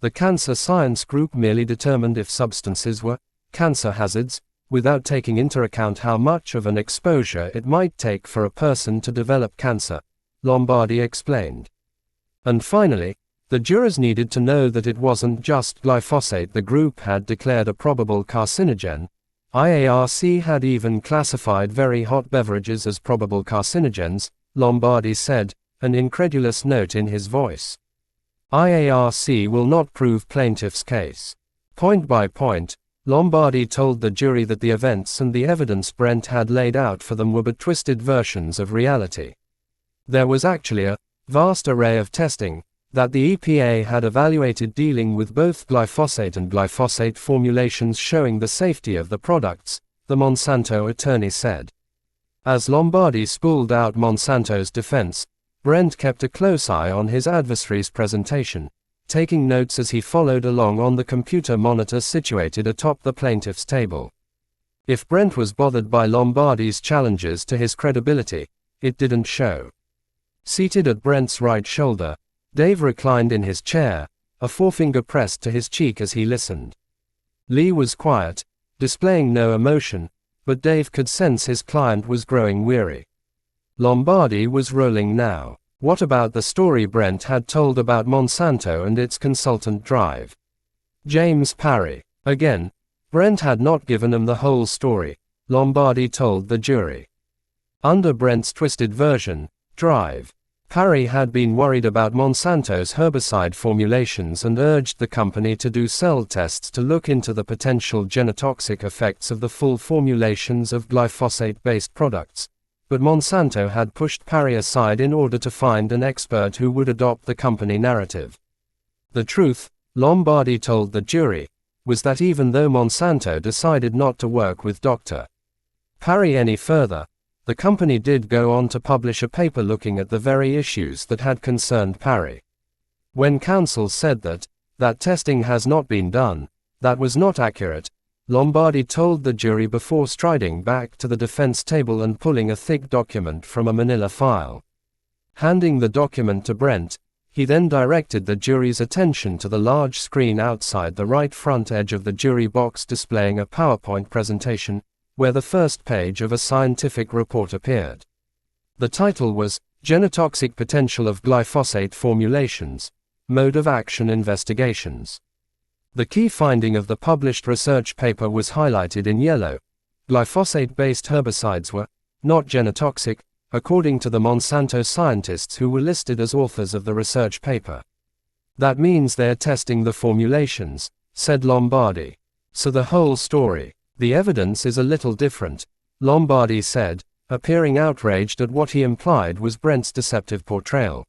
The cancer science group merely determined if substances were cancer hazards, without taking into account how much of an exposure it might take for a person to develop cancer, Lombardi explained. And finally, the jurors needed to know that it wasn't just glyphosate the group had declared a probable carcinogen. IARC had even classified very hot beverages as probable carcinogens, Lombardi said, an incredulous note in his voice. IARC will not prove plaintiff's case. Point by point, Lombardi told the jury that the events and the evidence Brent had laid out for them were but twisted versions of reality. There was actually a vast array of testing that the EPA had evaluated dealing with both glyphosate and glyphosate formulations showing the safety of the products, the Monsanto attorney said. As Lombardi spooled out Monsanto's defense, Brent kept a close eye on his adversary's presentation, taking notes as he followed along on the computer monitor situated atop the plaintiff's table. If Brent was bothered by Lombardi's challenges to his credibility, it didn't show. Seated at Brent's right shoulder, Dave reclined in his chair, a forefinger pressed to his cheek as he listened. Lee was quiet, displaying no emotion, but Dave could sense his client was growing weary. Lombardi was rolling now. What about the story Brent had told about Monsanto and its consultant drive? James Parry. Again, Brent had not given him the whole story, Lombardi told the jury. Under Brent's twisted version, drive, Parry had been worried about Monsanto's herbicide formulations and urged the company to do cell tests to look into the potential genotoxic effects of the full formulations of glyphosate-based products, but Monsanto had pushed Parry aside in order to find an expert who would adopt the company narrative. The truth, Lombardi told the jury, was that even though Monsanto decided not to work with Dr. Parry any further, the company did go on to publish a paper looking at the very issues that had concerned Parry. When counsel said that testing has not been done, that was not accurate, Lombardi told the jury before striding back to the defense table and pulling a thick document from a manila file. Handing the document to Brent, he then directed the jury's attention to the large screen outside the right front edge of the jury box displaying a PowerPoint presentation, where the first page of a scientific report appeared. The title was, Genotoxic Potential of Glyphosate Formulations, Mode of Action Investigations. The key finding of the published research paper was highlighted in yellow. Glyphosate-based herbicides were not genotoxic, according to the Monsanto scientists who were listed as authors of the research paper. That means they're testing the formulations, said Lombardi. So the whole story, the evidence is a little different, Lombardi said, appearing outraged at what he implied was Brent's deceptive portrayal.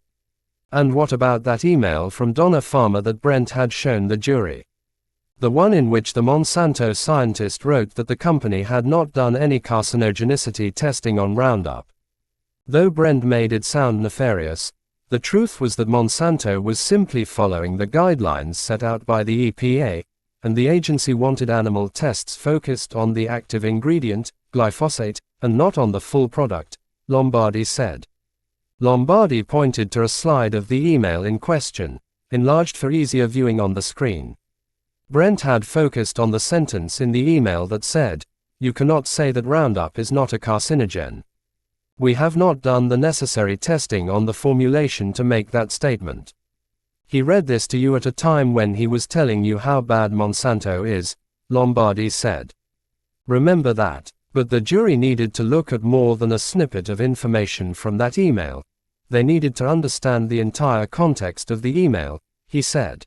And what about that email from Donna Farmer that Brent had shown the jury? The one in which the Monsanto scientist wrote that the company had not done any carcinogenicity testing on Roundup. Though Brent made it sound nefarious, the truth was that Monsanto was simply following the guidelines set out by the EPA, and the agency wanted animal tests focused on the active ingredient, glyphosate, and not on the full product, Lombardi said. Lombardi pointed to a slide of the email in question, enlarged for easier viewing on the screen. Brent had focused on the sentence in the email that said, "You cannot say that Roundup is not a carcinogen. We have not done the necessary testing on the formulation to make that statement." He read this to you at a time when he was telling you how bad Monsanto is, Lombardi said. Remember that. But the jury needed to look at more than a snippet of information from that email. They needed to understand the entire context of the email, he said.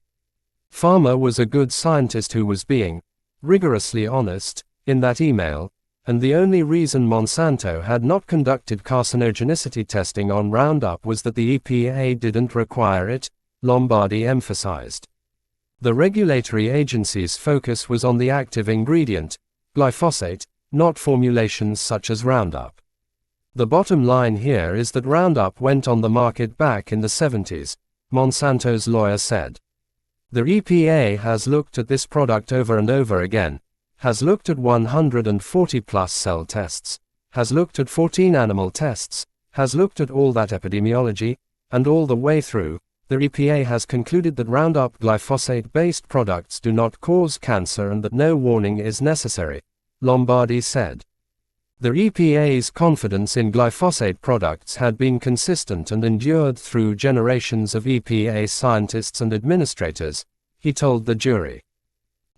Farmer was a good scientist who was being rigorously honest in that email, and the only reason Monsanto had not conducted carcinogenicity testing on Roundup was that the EPA didn't require it, Lombardi emphasized. The regulatory agency's focus was on the active ingredient, glyphosate, not formulations such as Roundup. The bottom line here is that Roundup went on the market back in the 70s, Monsanto's lawyer said. The EPA has looked at this product over and over again, has looked at 140 plus cell tests, has looked at 14 animal tests, has looked at all that epidemiology, and all the way through, the EPA has concluded that Roundup glyphosate-based products do not cause cancer and that no warning is necessary, Lombardi said. The EPA's confidence in glyphosate products had been consistent and endured through generations of EPA scientists and administrators, he told the jury.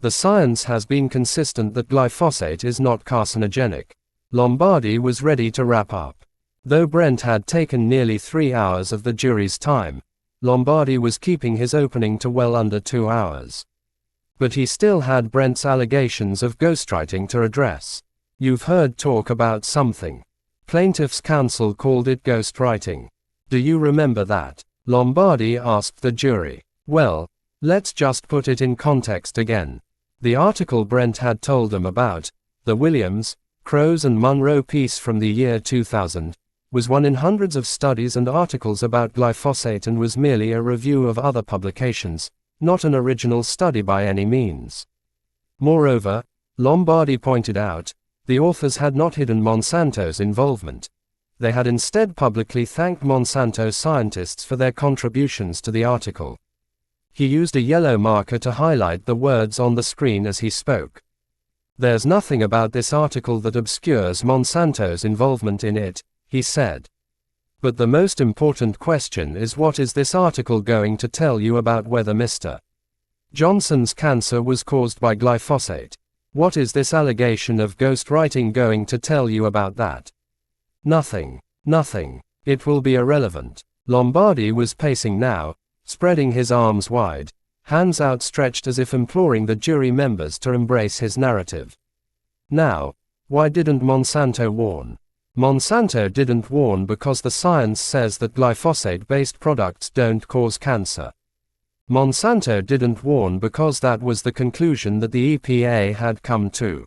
The science has been consistent that glyphosate is not carcinogenic. Lombardi was ready to wrap up. Though Brent had taken nearly 3 hours of the jury's time, Lombardi was keeping his opening to well under 2 hours. But he still had Brent's allegations of ghostwriting to address. You've heard talk about something. Plaintiff's counsel called it ghostwriting. Do you remember that? Lombardi asked the jury. Well, let's just put it in context again. The article Brent had told them about, the Williams, Crows and Munro piece from the year 2000, was one in hundreds of studies and articles about glyphosate and was merely a review of other publications, not an original study by any means. Moreover, Lombardi pointed out, the authors had not hidden Monsanto's involvement. They had instead publicly thanked Monsanto scientists for their contributions to the article. He used a yellow marker to highlight the words on the screen as he spoke. There's nothing about this article that obscures Monsanto's involvement in it, he said. But the most important question is, what is this article going to tell you about whether Mr. Johnson's cancer was caused by glyphosate? What is this allegation of ghostwriting going to tell you about that? Nothing. Nothing. It will be irrelevant. Lombardi was pacing now, spreading his arms wide, hands outstretched as if imploring the jury members to embrace his narrative. Now, why didn't Monsanto warn? Monsanto didn't warn because the science says that glyphosate-based products don't cause cancer. Monsanto didn't warn because that was the conclusion that the EPA had come to.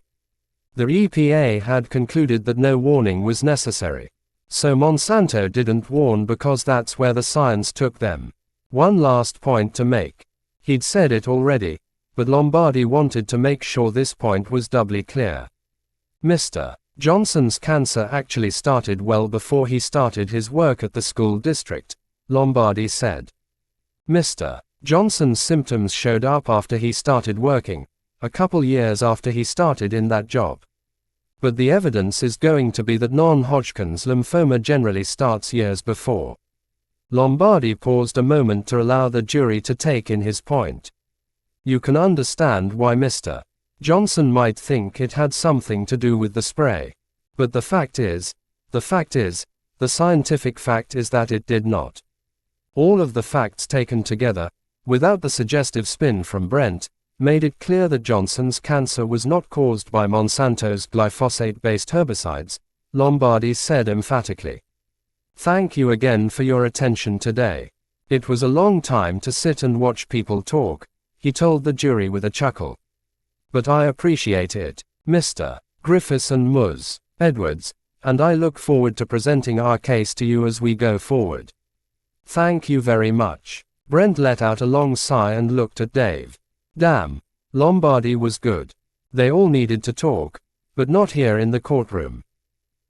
The EPA had concluded that no warning was necessary. So Monsanto didn't warn because that's where the science took them. One last point to make. He'd said it already, but Lombardi wanted to make sure this point was doubly clear. Mr. Johnson's cancer actually started well before he started his work at the school district, Lombardi said. Mr. Johnson's symptoms showed up after he started working, a couple years after he started in that job. But the evidence is going to be that non-Hodgkin's lymphoma generally starts years before. Lombardi paused a moment to allow the jury to take in his point. You can understand why Mr. Johnson might think it had something to do with the spray. But the fact is, the scientific fact is that it did not. All of the facts taken together, without the suggestive spin from Brent, made it clear that Johnson's cancer was not caused by Monsanto's glyphosate-based herbicides, Lombardi said emphatically. Thank you again for your attention today. It was a long time to sit and watch people talk, he told the jury with a chuckle. But I appreciate it, Mr. Griffiths and Ms. Edwards, and I look forward to presenting our case to you as we go forward. Thank you very much. Brent let out a long sigh and looked at Dave. Damn, Lombardi was good. They all needed to talk, but not here in the courtroom.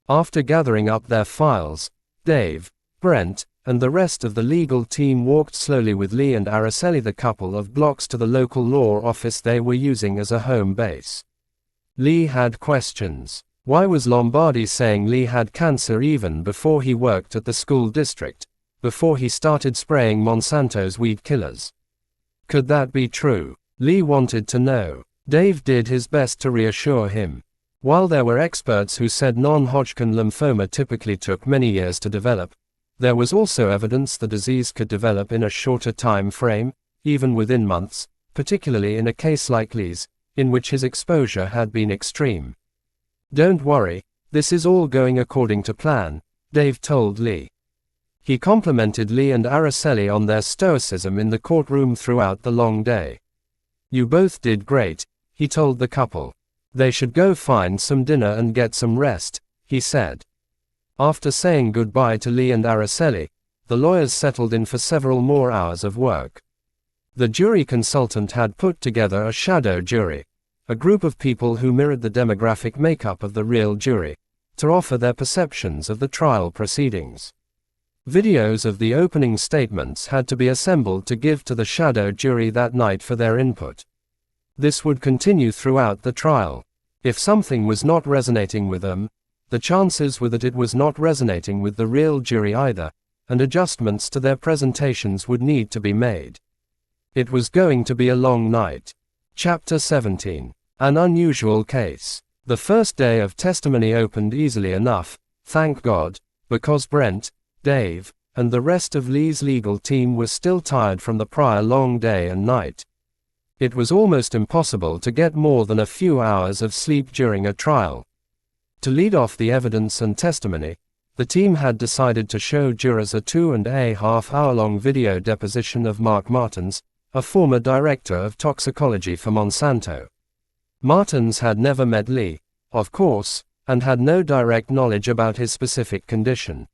After gathering up their files, Dave, Brent, and the rest of the legal team walked slowly with Lee and Araceli the couple of blocks to the local law office they were using as a home base. Lee had questions. Why was Lombardi saying Lee had cancer even before he worked at the school district, before he started spraying Monsanto's weed killers? Could that be true? Lee wanted to know. Dave did his best to reassure him. While there were experts who said non-Hodgkin lymphoma typically took many years to develop, there was also evidence the disease could develop in a shorter time frame, even within months, particularly in a case like Lee's, in which his exposure had been extreme. Don't worry, this is all going according to plan, Dave told Lee. He complimented Lee and Araceli on their stoicism in the courtroom throughout the long day. You both did great, he told the couple. They should go find some dinner and get some rest, he said. After saying goodbye to Lee and Araceli, the lawyers settled in for several more hours of work. The jury consultant had put together a shadow jury, a group of people who mirrored the demographic makeup of the real jury, to offer their perceptions of the trial proceedings. Videos of the opening statements had to be assembled to give to the shadow jury that night for their input. This would continue throughout the trial. If something was not resonating with them, the chances were that it was not resonating with the real jury either, and adjustments to their presentations would need to be made. It was going to be a long night. Chapter 17. An unusual case. The first day of testimony opened easily enough, thank God, because Brent, Dave, and the rest of Lee's legal team were still tired from the prior long day and night. It was almost impossible to get more than a few hours of sleep during a trial. To lead off the evidence and testimony, the team had decided to show jurors a 2.5-hour-long video deposition of Mark Martins, a former director of toxicology for Monsanto. Martins had never met Lee, of course, and had no direct knowledge about his specific condition.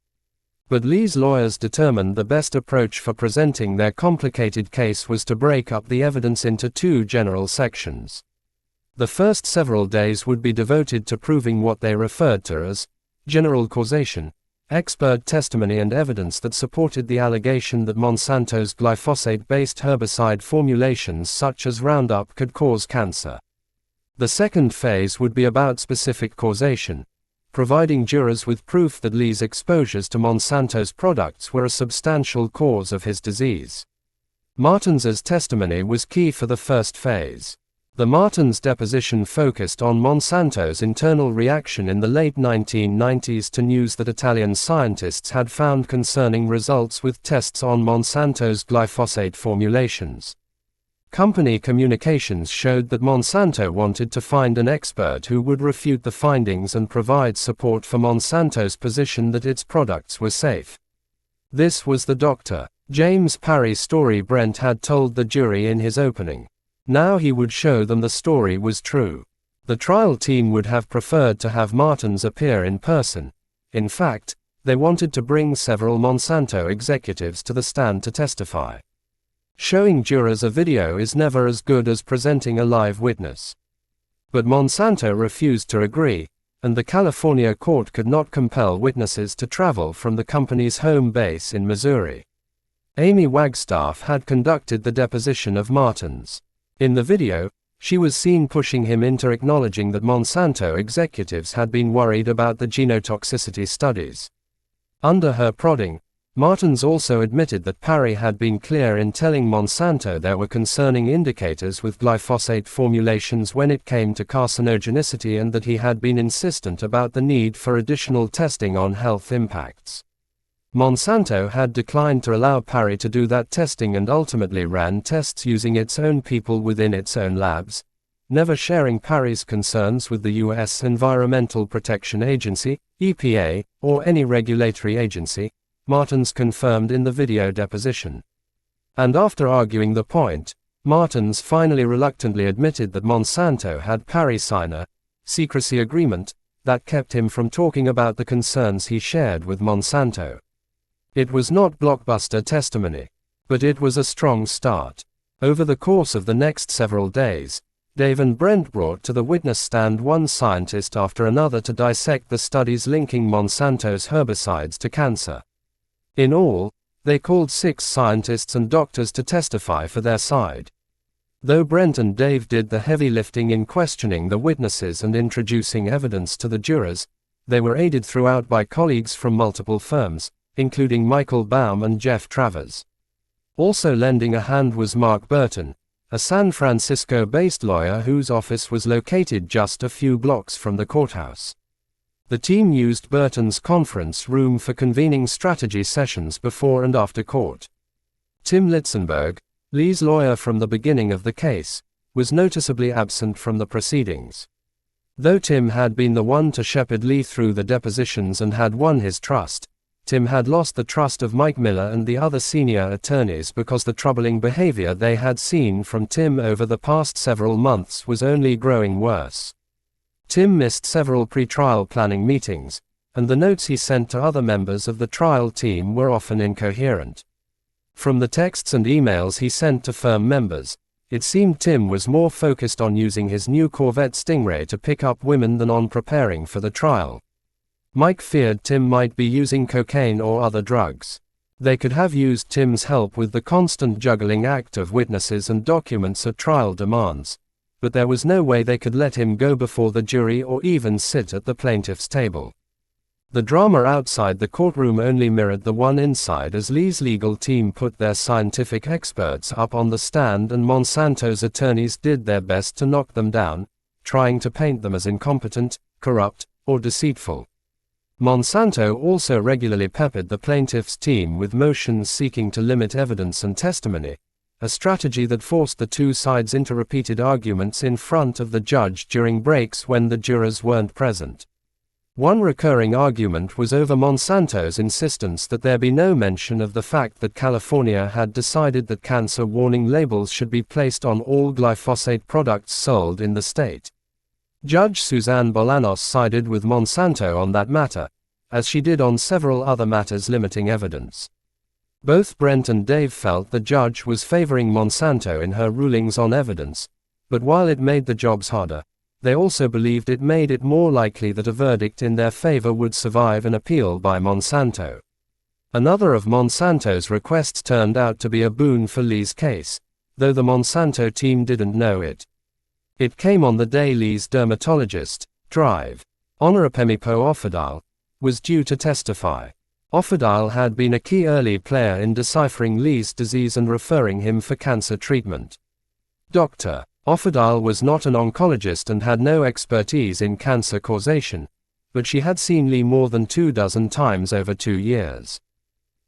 But Lee's lawyers determined the best approach for presenting their complicated case was to break up the evidence into two general sections. The first several days would be devoted to proving what they referred to as general causation, expert testimony and evidence that supported the allegation that Monsanto's glyphosate-based herbicide formulations such as Roundup could cause cancer. The second phase would be about specific causation, providing jurors with proof that Lee's exposures to Monsanto's products were a substantial cause of his disease. Martins's testimony was key for the first phase. The Martins deposition focused on Monsanto's internal reaction in the late 1990s to news that Italian scientists had found concerning results with tests on Monsanto's glyphosate formulations. Company communications showed that Monsanto wanted to find an expert who would refute the findings and provide support for Monsanto's position that its products were safe. This was the Dr. James Parry story Brent had told the jury in his opening. Now he would show them the story was true. The trial team would have preferred to have Martins appear in person. In fact, they wanted to bring several Monsanto executives to the stand to testify. Showing jurors a video is never as good as presenting a live witness. But Monsanto refused to agree, and the California court could not compel witnesses to travel from the company's home base in Missouri. Amy Wagstaff had conducted the deposition of Martins. In the video, she was seen pushing him into acknowledging that Monsanto executives had been worried about the genotoxicity studies. Under her prodding, Martins also admitted that Parry had been clear in telling Monsanto there were concerning indicators with glyphosate formulations when it came to carcinogenicity, and that he had been insistent about the need for additional testing on health impacts. Monsanto had declined to allow Parry to do that testing and ultimately ran tests using its own people within its own labs, never sharing Parry's concerns with the U.S. Environmental Protection Agency, EPA, or any regulatory agency, Martins confirmed in the video deposition. And after arguing the point, Martins finally reluctantly admitted that Monsanto had Parry sign a secrecy agreement that kept him from talking about the concerns he shared with Monsanto. It was not blockbuster testimony, but it was a strong start. Over the course of the next several days, Dave and Brent brought to the witness stand one scientist after another to dissect the studies linking Monsanto's herbicides to cancer. In all, they called 6 scientists and doctors to testify for their side. Though Brent and Dave did the heavy lifting in questioning the witnesses and introducing evidence to the jurors, they were aided throughout by colleagues from multiple firms, including Michael Baum and Jeff Travers. Also lending a hand was Mark Burton, a San Francisco-based lawyer whose office was located just a few blocks from the courthouse. The team used Burton's conference room for convening strategy sessions before and after court. Tim Litzenberg, Lee's lawyer from the beginning of the case, was noticeably absent from the proceedings. Though Tim had been the one to shepherd Lee through the depositions and had won his trust, Tim had lost the trust of Mike Miller and the other senior attorneys because the troubling behavior they had seen from Tim over the past several months was only growing worse. Tim missed several pre-trial planning meetings, and the notes he sent to other members of the trial team were often incoherent. From the texts and emails he sent to firm members, it seemed Tim was more focused on using his new Corvette Stingray to pick up women than on preparing for the trial. Mike feared Tim might be using cocaine or other drugs. They could have used Tim's help with the constant juggling act of witnesses and documents at trial demands, but there was no way they could let him go before the jury or even sit at the plaintiff's table. The drama outside the courtroom only mirrored the one inside as Lee's legal team put their scientific experts up on the stand and Monsanto's attorneys did their best to knock them down, trying to paint them as incompetent, corrupt, or deceitful. Monsanto also regularly peppered the plaintiff's team with motions seeking to limit evidence and testimony, a strategy that forced the two sides into repeated arguments in front of the judge during breaks when the jurors weren't present. One recurring argument was over Monsanto's insistence that there be no mention of the fact that California had decided that cancer warning labels should be placed on all glyphosate products sold in the state. Judge Suzanne Bolanos sided with Monsanto on that matter, as she did on several other matters limiting evidence. Both Brent and Dave felt the judge was favoring Monsanto in her rulings on evidence, but while it made the jobs harder, they also believed it made it more likely that a verdict in their favor would survive an appeal by Monsanto. Another of Monsanto's requests turned out to be a boon for Lee's case, though the Monsanto team didn't know it. It came on the day Lee's dermatologist, Drive, Honorapemipo Offadal, was due to testify. Offadal had been a key early player in deciphering Lee's disease and referring him for cancer treatment. Dr. Offadal was not an oncologist and had no expertise in cancer causation, but she had seen Lee more than 24 times over 2 years.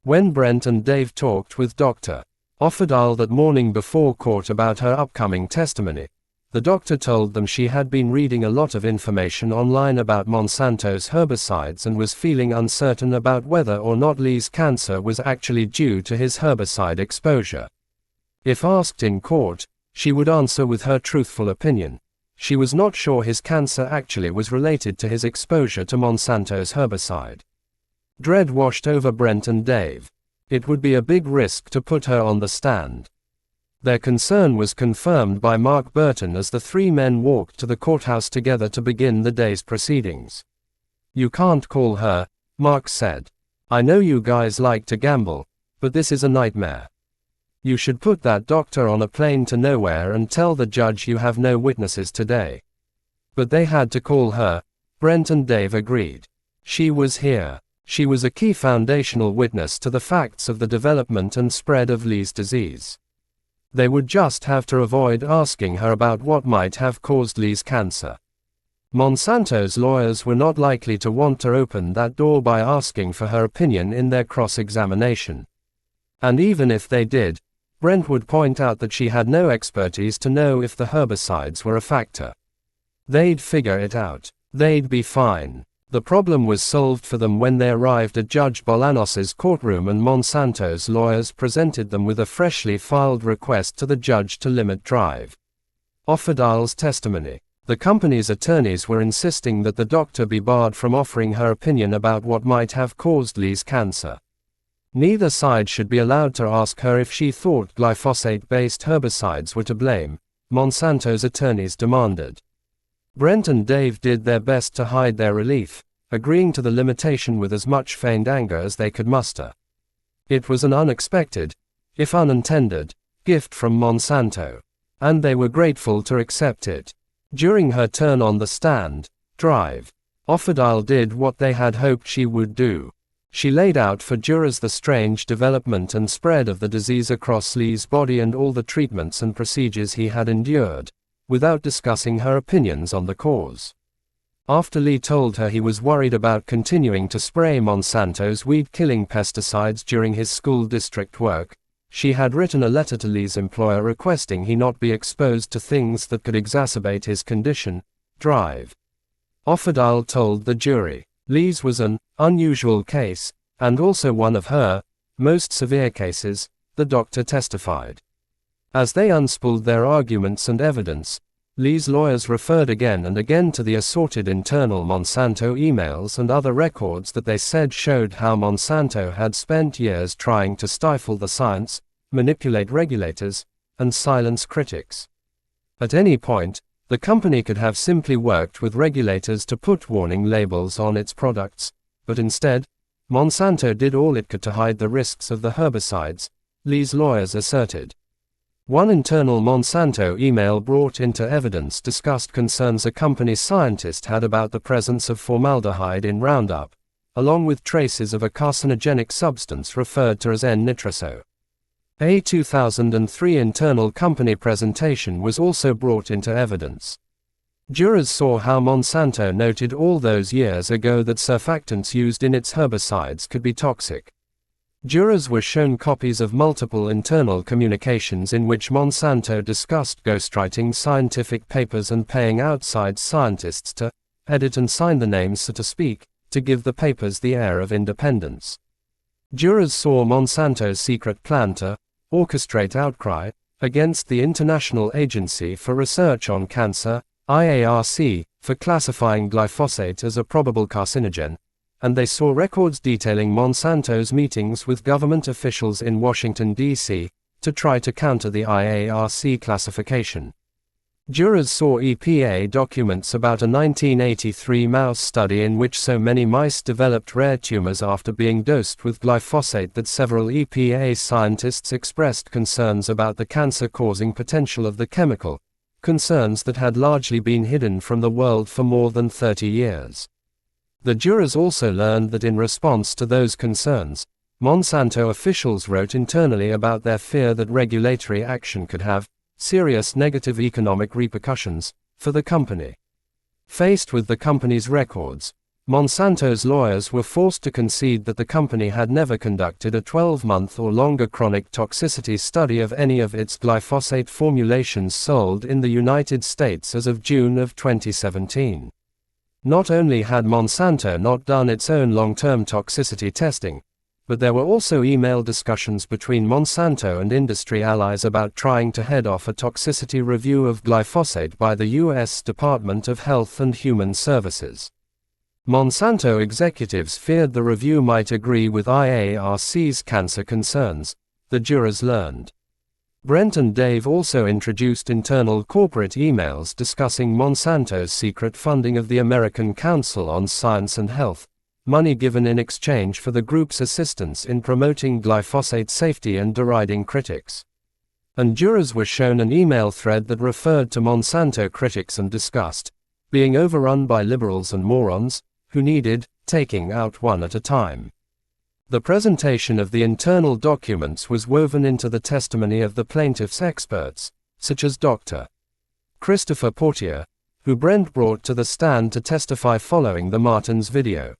When Brent and Dave talked with Dr. Offadal that morning before court about her upcoming testimony, the doctor told them she had been reading a lot of information online about Monsanto's herbicides and was feeling uncertain about whether or not Lee's cancer was actually due to his herbicide exposure. If asked in court, she would answer with her truthful opinion. She was not sure his cancer actually was related to his exposure to Monsanto's herbicide. Dread washed over Brent and Dave. It would be a big risk to put her on the stand. Their concern was confirmed by Mark Burton as the three men walked to the courthouse together to begin the day's proceedings. "You can't call her," Mark said. "I know you guys like to gamble, but this is a nightmare. You should put that doctor on a plane to nowhere and tell the judge you have no witnesses today." But they had to call her. Brent and Dave agreed. She was here. She was a key foundational witness to the facts of the development and spread of Lee's disease. They would just have to avoid asking her about what might have caused Lee's cancer. Monsanto's lawyers were not likely to want to open that door by asking for her opinion in their cross-examination. And even if they did, Brent would point out that she had no expertise to know if the herbicides were a factor. They'd figure it out. They'd be fine. The problem was solved for them when they arrived at Judge Bolanos's courtroom and Monsanto's lawyers presented them with a freshly filed request to the judge to limit Drive Offerdale's testimony. The company's attorneys were insisting that the doctor be barred from offering her opinion about what might have caused Lee's cancer. Neither side should be allowed to ask her if she thought glyphosate-based herbicides were to blame, Monsanto's attorneys demanded. Brent and Dave did their best to hide their relief, agreeing to the limitation with as much feigned anger as they could muster. It was an unexpected, if unintended, gift from Monsanto, and they were grateful to accept it. During her turn on the stand, Drive Offerdale did what they had hoped she would do. She laid out for jurors the strange development and spread of the disease across Lee's body and all the treatments and procedures he had endured, without discussing her opinions on the cause. After Lee told her he was worried about continuing to spray Monsanto's weed-killing pesticides during his school district work, she had written a letter to Lee's employer requesting he not be exposed to things that could exacerbate his condition. Drive Offerdale told the jury, Lee's was an unusual case, and also one of her most severe cases, the doctor testified. As they unspooled their arguments and evidence, Lee's lawyers referred again and again to the assorted internal Monsanto emails and other records that they said showed how Monsanto had spent years trying to stifle the science, manipulate regulators, and silence critics. At any point, the company could have simply worked with regulators to put warning labels on its products, but instead, Monsanto did all it could to hide the risks of the herbicides, Lee's lawyers asserted. One internal Monsanto email brought into evidence discussed concerns a company's scientist had about the presence of formaldehyde in Roundup, along with traces of a carcinogenic substance referred to as N-nitroso. A 2003 internal company presentation was also brought into evidence. Jurors saw how Monsanto noted all those years ago that surfactants used in its herbicides could be toxic. Jurors were shown copies of multiple internal communications in which Monsanto discussed ghostwriting scientific papers and paying outside scientists to edit and sign the names, so to speak, to give the papers the air of independence. Jurors saw Monsanto's secret plan to orchestrate outcry against the International Agency for Research on Cancer, IARC, for classifying glyphosate as a probable carcinogen, and they saw records detailing Monsanto's meetings with government officials in Washington, D.C., to try to counter the IARC classification. Jurors saw EPA documents about a 1983 mouse study in which so many mice developed rare tumors after being dosed with glyphosate that several EPA scientists expressed concerns about the cancer-causing potential of the chemical, concerns that had largely been hidden from the world for more than 30 years. The jurors also learned that in response to those concerns, Monsanto officials wrote internally about their fear that regulatory action could have serious negative economic repercussions for the company. Faced with the company's records, Monsanto's lawyers were forced to concede that the company had never conducted a 12-month or longer chronic toxicity study of any of its glyphosate formulations sold in the United States as of June of 2017. Not only had Monsanto not done its own long-term toxicity testing, but there were also email discussions between Monsanto and industry allies about trying to head off a toxicity review of glyphosate by the U.S. Department of Health and Human Services. Monsanto executives feared the review might agree with IARC's cancer concerns, the jurors learned. Brent and Dave also introduced internal corporate emails discussing Monsanto's secret funding of the American Council on Science and Health, money given in exchange for the group's assistance in promoting glyphosate safety and deriding critics. And jurors were shown an email thread that referred to Monsanto critics and discussed being overrun by liberals and morons who needed taking out one at a time. The presentation of the internal documents was woven into the testimony of the plaintiff's experts, such as Dr. Christopher Portier, who Brent brought to the stand to testify following the Martins video.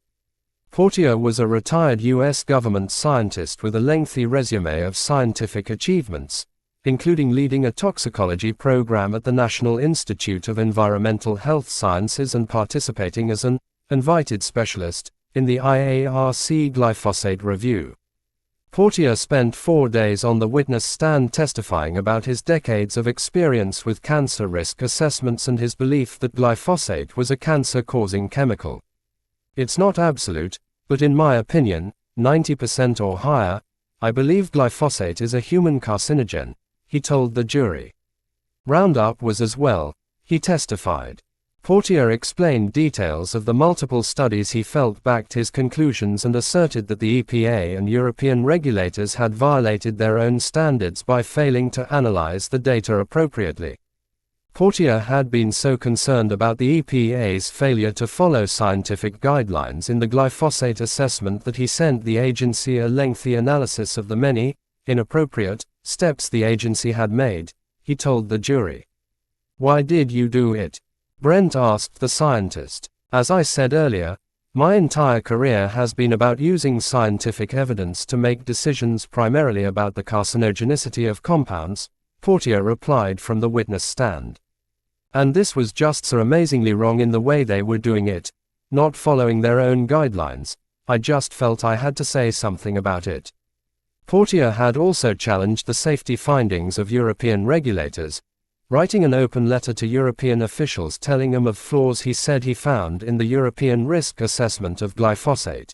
Portier was a retired U.S. government scientist with a lengthy resume of scientific achievements, including leading a toxicology program at the National Institute of Environmental Health Sciences and participating as an invited specialist in the IARC glyphosate review. Portier spent 4 days on the witness stand testifying about his decades of experience with cancer risk assessments and his belief that glyphosate was a cancer-causing chemical. It's not absolute, but in my opinion, 90% or higher, I believe glyphosate is a human carcinogen, he told the jury. Roundup was as well, he testified. Portier explained details of the multiple studies he felt backed his conclusions and asserted that the EPA and European regulators had violated their own standards by failing to analyze the data appropriately. Portier had been so concerned about the EPA's failure to follow scientific guidelines in the glyphosate assessment that he sent the agency a lengthy analysis of the many, inappropriate, steps the agency had made, he told the jury. Why did you do it? Brent asked the scientist. As I said earlier, my entire career has been about using scientific evidence to make decisions primarily about the carcinogenicity of compounds, Portier replied from the witness stand. And this was just so amazingly wrong in the way they were doing it, not following their own guidelines. I just felt I had to say something about it. Portier had also challenged the safety findings of European regulators, writing an open letter to European officials telling them of flaws he said he found in the European risk assessment of glyphosate.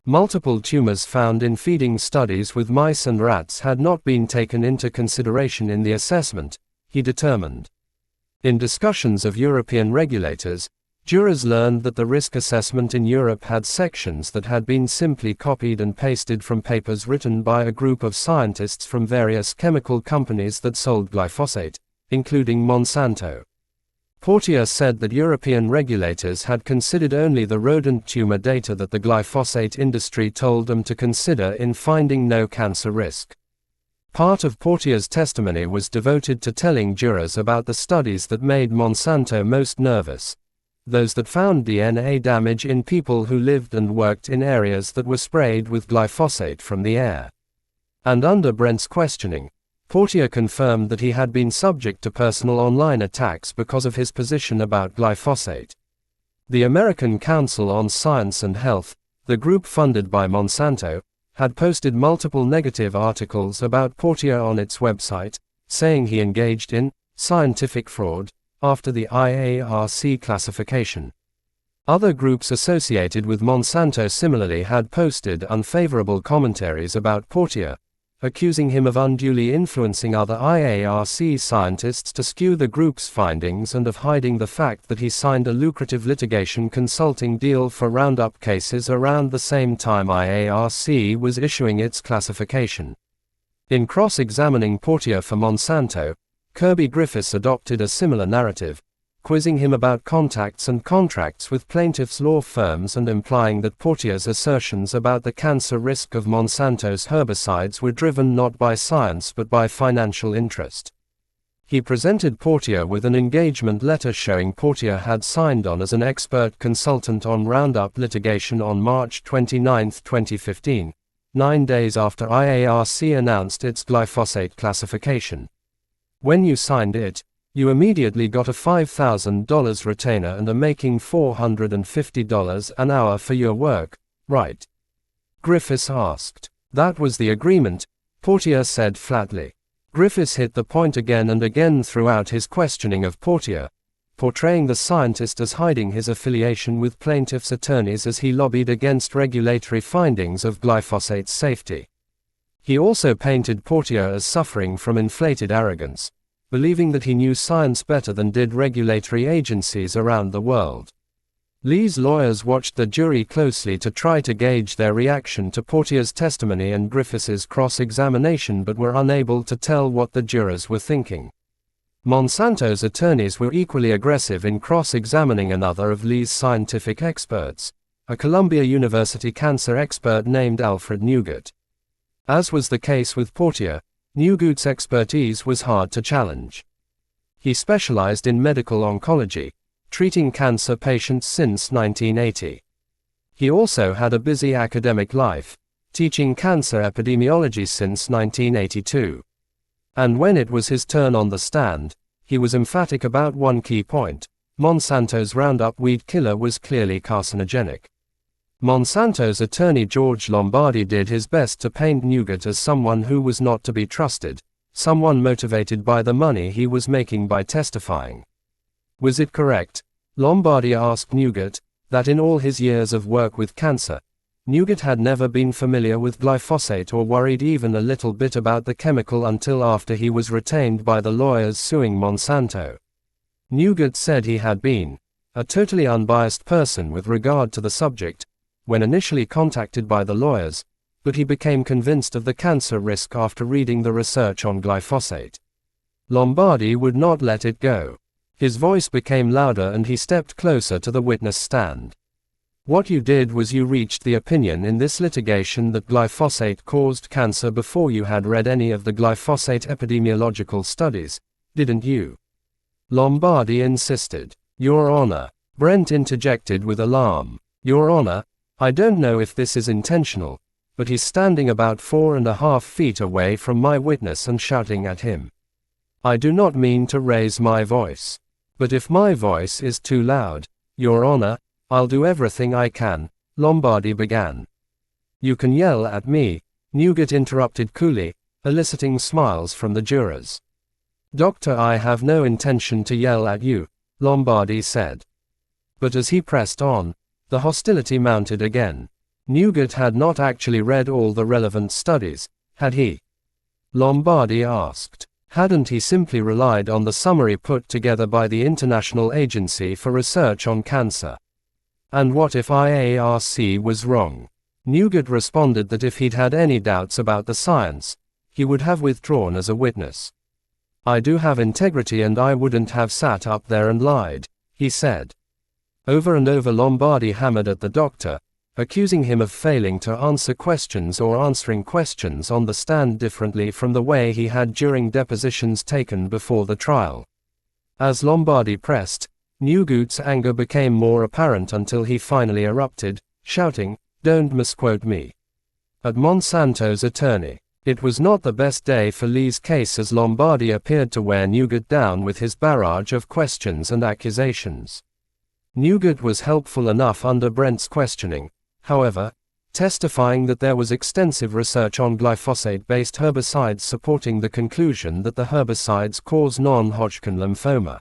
Multiple tumors found in feeding studies with mice and rats had not been taken into consideration in the assessment, he determined. In discussions of European regulators, jurors learned that the risk assessment in Europe had sections that had been simply copied and pasted from papers written by a group of scientists from various chemical companies that sold glyphosate, including Monsanto. Portier said that European regulators had considered only the rodent tumor data that the glyphosate industry told them to consider in finding no cancer risk. Part of Portier's testimony was devoted to telling jurors about the studies that made Monsanto most nervous, those that found DNA damage in people who lived and worked in areas that were sprayed with glyphosate from the air. And under Brent's questioning, Portier confirmed that he had been subject to personal online attacks because of his position about glyphosate. The American Council on Science and Health, the group funded by Monsanto, had posted multiple negative articles about Portier on its website, saying he engaged in scientific fraud after the IARC classification. Other groups associated with Monsanto similarly had posted unfavorable commentaries about Portier, accusing him of unduly influencing other IARC scientists to skew the group's findings and of hiding the fact that he signed a lucrative litigation consulting deal for Roundup cases around the same time IARC was issuing its classification. In cross-examining Portier for Monsanto, Kirby Griffiths adopted a similar narrative, quizzing him about contacts and contracts with plaintiffs' law firms and implying that Portier's assertions about the cancer risk of Monsanto's herbicides were driven not by science but by financial interest. He presented Portier with an engagement letter showing Portier had signed on as an expert consultant on Roundup litigation on March 29, 2015, 9 days after IARC announced its glyphosate classification. When you signed it, you immediately got a $5,000 retainer and are making $450 an hour for your work, right? Griffiths asked. That was the agreement, Portier said flatly. Griffiths hit the point again and again throughout his questioning of Portier, portraying the scientist as hiding his affiliation with plaintiffs' attorneys as he lobbied against regulatory findings of glyphosate's safety. He also painted Portier as suffering from inflated arrogance, believing that he knew science better than did regulatory agencies around the world. Lee's lawyers watched the jury closely to try to gauge their reaction to Portier's testimony and Griffiths' cross-examination but were unable to tell what the jurors were thinking. Monsanto's attorneys were equally aggressive in cross-examining another of Lee's scientific experts, a Columbia University cancer expert named Alfred Neugut. As was the case with Portier, Neugut's expertise was hard to challenge. He specialized in medical oncology, treating cancer patients since 1980. He also had a busy academic life, teaching cancer epidemiology since 1982. And when it was his turn on the stand, he was emphatic about one key point: Monsanto's Roundup weed killer was clearly carcinogenic. Monsanto's attorney George Lombardi did his best to paint Neugut as someone who was not to be trusted, someone motivated by the money he was making by testifying. Was it correct, Lombardi asked Neugut, that in all his years of work with cancer, Neugut had never been familiar with glyphosate or worried even a little bit about the chemical until after he was retained by the lawyers suing Monsanto? Neugut said he had been a totally unbiased person with regard to the subject when initially contacted by the lawyers, but he became convinced of the cancer risk after reading the research on glyphosate. Lombardi would not let it go. His voice became louder and he stepped closer to the witness stand. What you did was you reached the opinion in this litigation that glyphosate caused cancer before you had read any of the glyphosate epidemiological studies, didn't you? Lombardi insisted. Your Honor. Brent interjected with alarm. Your Honor, I don't know if this is intentional, but he's standing about 4.5 feet away from my witness and shouting at him. I do not mean to raise my voice. But if my voice is too loud, Your Honor, I'll do everything I can, Lombardi began. You can yell at me, Neugut interrupted coolly, eliciting smiles from the jurors. Doctor, I have no intention to yell at you, Lombardi said. But as he pressed on, the hostility mounted again. Neugut had not actually read all the relevant studies, had he? Lombardi asked. Hadn't he simply relied on the summary put together by the International Agency for Research on Cancer? And what if IARC was wrong? Neugut responded that if he'd had any doubts about the science, he would have withdrawn as a witness. I do have integrity and I wouldn't have sat up there and lied, he said. Over and over Lombardi hammered at the doctor, accusing him of failing to answer questions or answering questions on the stand differently from the way he had during depositions taken before the trial. As Lombardi pressed, Neugut's anger became more apparent until he finally erupted, shouting, "Don't misquote me." At Monsanto's attorney. It was not the best day for Lee's case as Lombardi appeared to wear Neugut down with his barrage of questions and accusations. Neugut was helpful enough under Brent's questioning, however, testifying that there was extensive research on glyphosate-based herbicides supporting the conclusion that the herbicides cause non-Hodgkin lymphoma.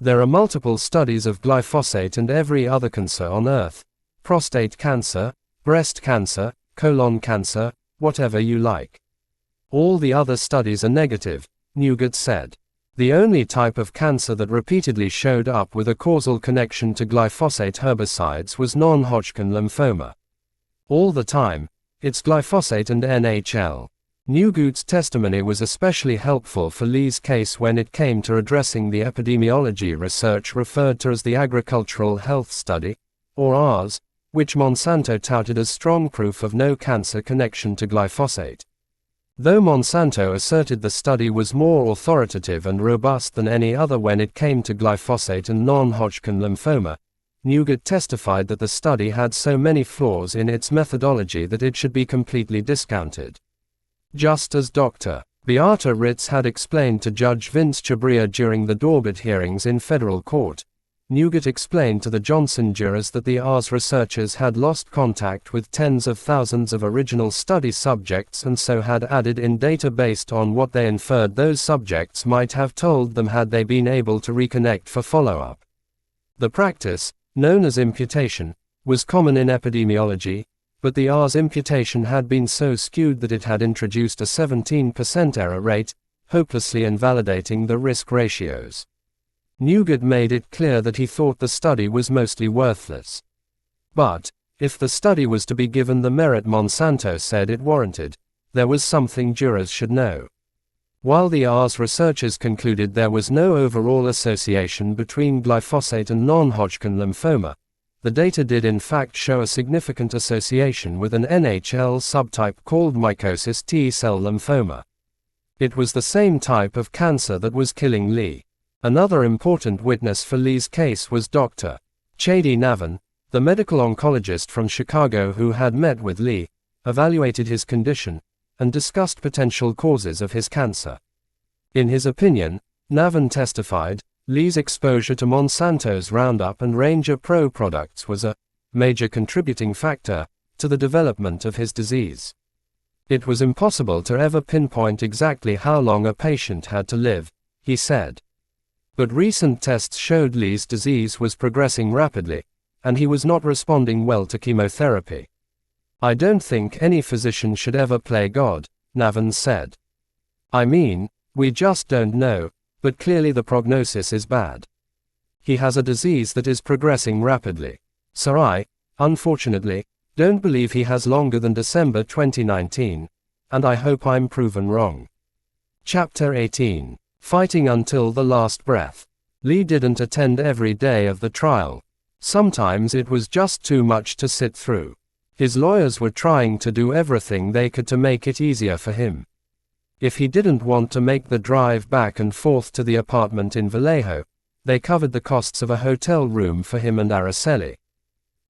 There are multiple studies of glyphosate and every other cancer on Earth: prostate cancer, breast cancer, colon cancer, whatever you like. All the other studies are negative, Neugut said. The only type of cancer that repeatedly showed up with a causal connection to glyphosate herbicides was non-Hodgkin lymphoma. All the time, it's glyphosate and NHL. Neugut's testimony was especially helpful for Lee's case when it came to addressing the epidemiology research referred to as the Agricultural Health Study, or ARS, which Monsanto touted as strong proof of no cancer connection to glyphosate. Though Monsanto asserted the study was more authoritative and robust than any other when it came to glyphosate and non-Hodgkin lymphoma, Neugut testified that the study had so many flaws in its methodology that it should be completely discounted. Just as Dr. Beata Ritz had explained to Judge Vince Chabria during the Dorbit hearings in federal court, Neugut explained to the Johnson jurors that the ARS researchers had lost contact with tens of thousands of original study subjects and so had added in data based on what they inferred those subjects might have told them had they been able to reconnect for follow-up. The practice, known as imputation, was common in epidemiology, but the ARS imputation had been so skewed that it had introduced a 17% error rate, hopelessly invalidating the risk ratios. Neugut made it clear that he thought the study was mostly worthless. But, if the study was to be given the merit Monsanto said it warranted, there was something jurors should know. While the ARS researchers concluded there was no overall association between glyphosate and non-Hodgkin lymphoma, the data did in fact show a significant association with an NHL subtype called mycosis T-cell lymphoma. It was the same type of cancer that was killing Lee. Another important witness for Lee's case was Dr. Chady Navin, the medical oncologist from Chicago who had met with Lee, evaluated his condition, and discussed potential causes of his cancer. In his opinion, Navin testified, Lee's exposure to Monsanto's Roundup and Ranger Pro products was a major contributing factor to the development of his disease. It was impossible to ever pinpoint exactly how long a patient had to live, he said. But recent tests showed Lee's disease was progressing rapidly, and he was not responding well to chemotherapy. I don't think any physician should ever play God, Navin said. I mean, we just don't know, but clearly the prognosis is bad. He has a disease that is progressing rapidly. So I, unfortunately, don't believe he has longer than December 2019, and I hope I'm proven wrong. Chapter 18. Fighting until the last breath. Lee didn't attend every day of the trial. Sometimes it was just too much to sit through. His lawyers were trying to do everything they could to make it easier for him. If he didn't want to make the drive back and forth to the apartment in Vallejo, they covered the costs of a hotel room for him and Araceli.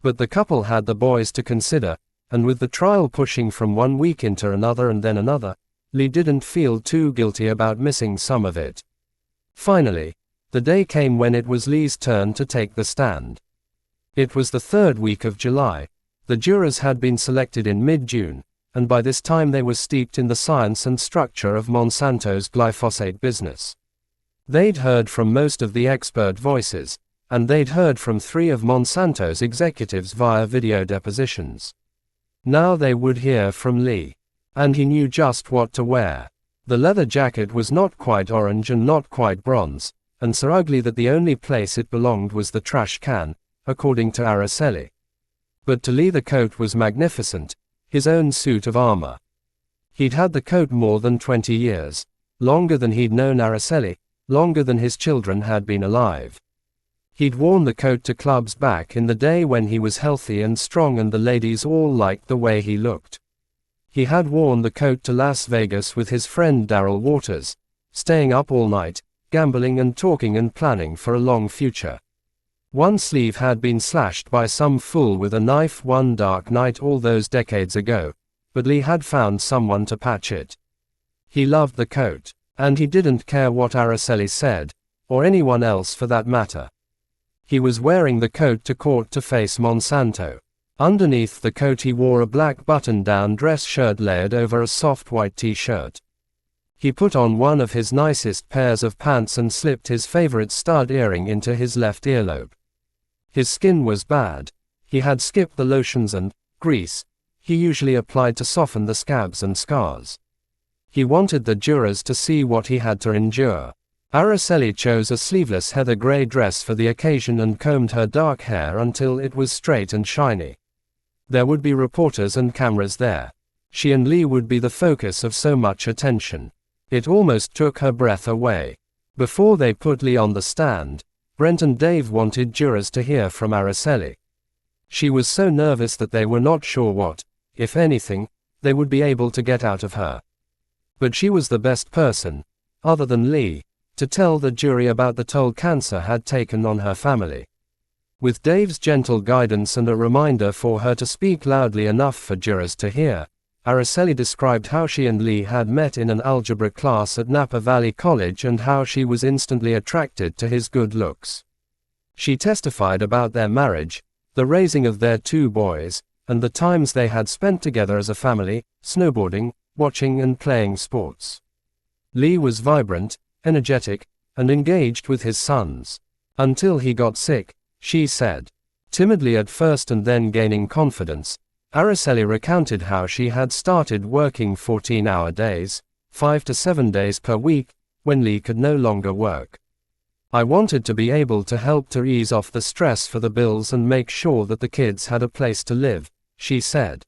But the couple had the boys to consider, and with the trial pushing from one week into another and then another, Lee didn't feel too guilty about missing some of it. Finally, the day came when it was Lee's turn to take the stand. It was the third week of July. The jurors had been selected in mid-June, and by this time they were steeped in the science and structure of Monsanto's glyphosate business. They'd heard from most of the expert voices, and they'd heard from 3 of Monsanto's executives via video depositions. Now they would hear from Lee. And he knew just what to wear. The leather jacket was not quite orange and not quite bronze, and so ugly that the only place it belonged was the trash can, according to Araceli. But to Lee the coat was magnificent, his own suit of armor. He'd had the coat more than 20 years, longer than he'd known Araceli, longer than his children had been alive. He'd worn the coat to clubs back in the day when he was healthy and strong and the ladies all liked the way he looked. He had worn the coat to Las Vegas with his friend Darrell Waters, staying up all night, gambling and talking and planning for a long future. One sleeve had been slashed by some fool with a knife one dark night all those decades ago, but Lee had found someone to patch it. He loved the coat, and he didn't care what Araceli said, or anyone else for that matter. He was wearing the coat to court to face Monsanto. Underneath the coat he wore a black button-down dress shirt layered over a soft white t-shirt. He put on one of his nicest pairs of pants and slipped his favorite stud earring into his left earlobe. His skin was bad. He had skipped the lotions and grease he usually applied to soften the scabs and scars. He wanted the jurors to see what he had to endure. Araceli chose a sleeveless heather gray dress for the occasion and combed her dark hair until it was straight and shiny. There would be reporters and cameras there. She and Lee would be the focus of so much attention. It almost took her breath away. Before they put Lee on the stand, Brent and Dave wanted jurors to hear from Araceli. She was so nervous that they were not sure what, if anything, they would be able to get out of her. But she was the best person, other than Lee, to tell the jury about the toll cancer had taken on her family. With Dave's gentle guidance and a reminder for her to speak loudly enough for jurors to hear, Araceli described how she and Lee had met in an algebra class at Napa Valley College and how she was instantly attracted to his good looks. She testified about their marriage, the raising of their 2 boys, and the times they had spent together as a family, snowboarding, watching and playing sports. Lee was vibrant, energetic, and engaged with his sons. Until he got sick, she said. Timidly at first and then gaining confidence, Araceli recounted how she had started working 14-hour days, 5 to 7 days per week, when Lee could no longer work. I wanted to be able to help to ease off the stress for the bills and make sure that the kids had a place to live, she said.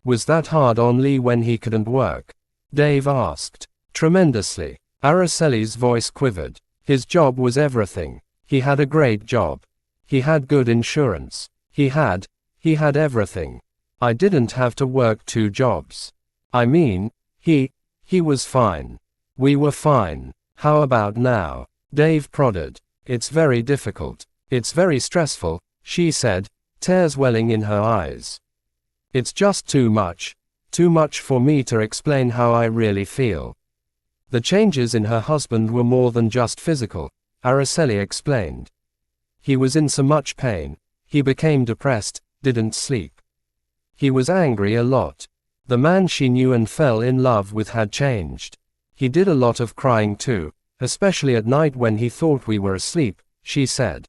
Was that hard on Lee when he couldn't work? Dave asked. Tremendously. Araceli's voice quivered. His job was everything. He had a great job. He had good insurance. He had everything. I didn't have to work 2 jobs. I mean, he was fine. We were fine. How about now? Dave prodded. It's very difficult. It's very stressful, she said, tears welling in her eyes. It's just too much for me to explain how I really feel. The changes in her husband were more than just physical, Araceli explained. He was in so much pain. He became depressed, didn't sleep. He was angry a lot. The man she knew and fell in love with had changed. He did a lot of crying too, especially at night when he thought we were asleep, she said.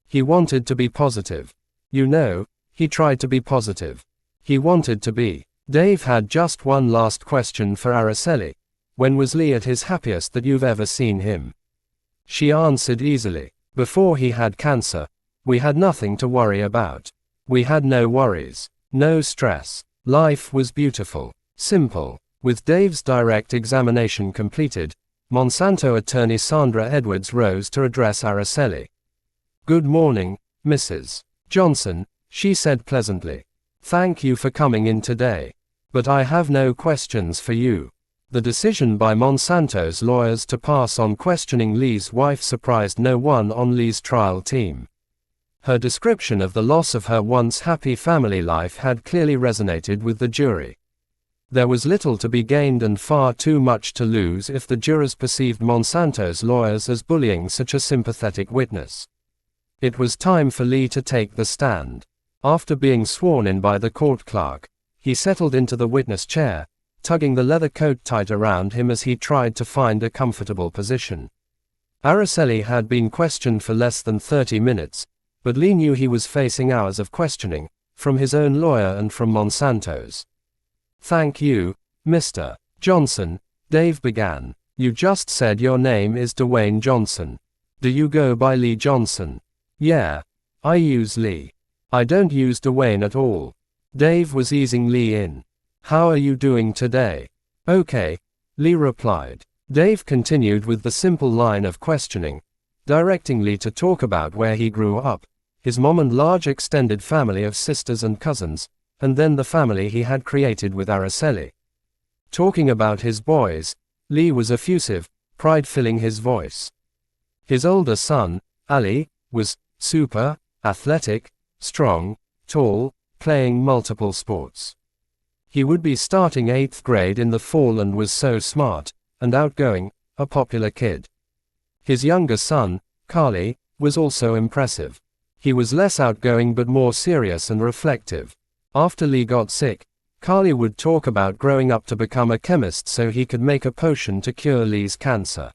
He wanted to be positive. You know, he tried to be positive. He wanted to be. Dave had just one last question for Araceli. When was Lee at his happiest that you've ever seen him? She answered easily. Before he had cancer, we had nothing to worry about. We had no worries, no stress. Life was beautiful, simple. With Dave's direct examination completed, Monsanto attorney Sandra Edwards rose to address Araceli. Good morning, Mrs. Johnson, she said pleasantly. Thank you for coming in today. But I have no questions for you. The decision by Monsanto's lawyers to pass on questioning Lee's wife surprised no one on Lee's trial team. Her description of the loss of her once happy family life had clearly resonated with the jury. There was little to be gained and far too much to lose if the jurors perceived Monsanto's lawyers as bullying such a sympathetic witness. It was time for Lee to take the stand. After being sworn in by the court clerk, he settled into the witness chair, tugging the leather coat tight around him as he tried to find a comfortable position. Araceli had been questioned for less than 30 minutes, but Lee knew he was facing hours of questioning, from his own lawyer and from Monsanto's. Thank you, Mr. Johnson, Dave began. You just said your name is Dwayne Johnson. Do you go by Lee Johnson? Yeah, I use Lee. I don't use Dwayne at all. Dave was easing Lee in. How are you doing today? Okay, Lee replied. Dave continued with the simple line of questioning, directing Lee to talk about where he grew up, his mom and large extended family of sisters and cousins, and then the family he had created with Araceli. Talking about his boys, Lee was effusive, pride filling his voice. His older son, Ali, was super athletic, strong, tall, playing multiple sports. He would be starting 8th grade in the fall and was so smart and outgoing, a popular kid. His younger son, Carly, was also impressive. He was less outgoing but more serious and reflective. After Lee got sick, Carly would talk about growing up to become a chemist so he could make a potion to cure Lee's cancer.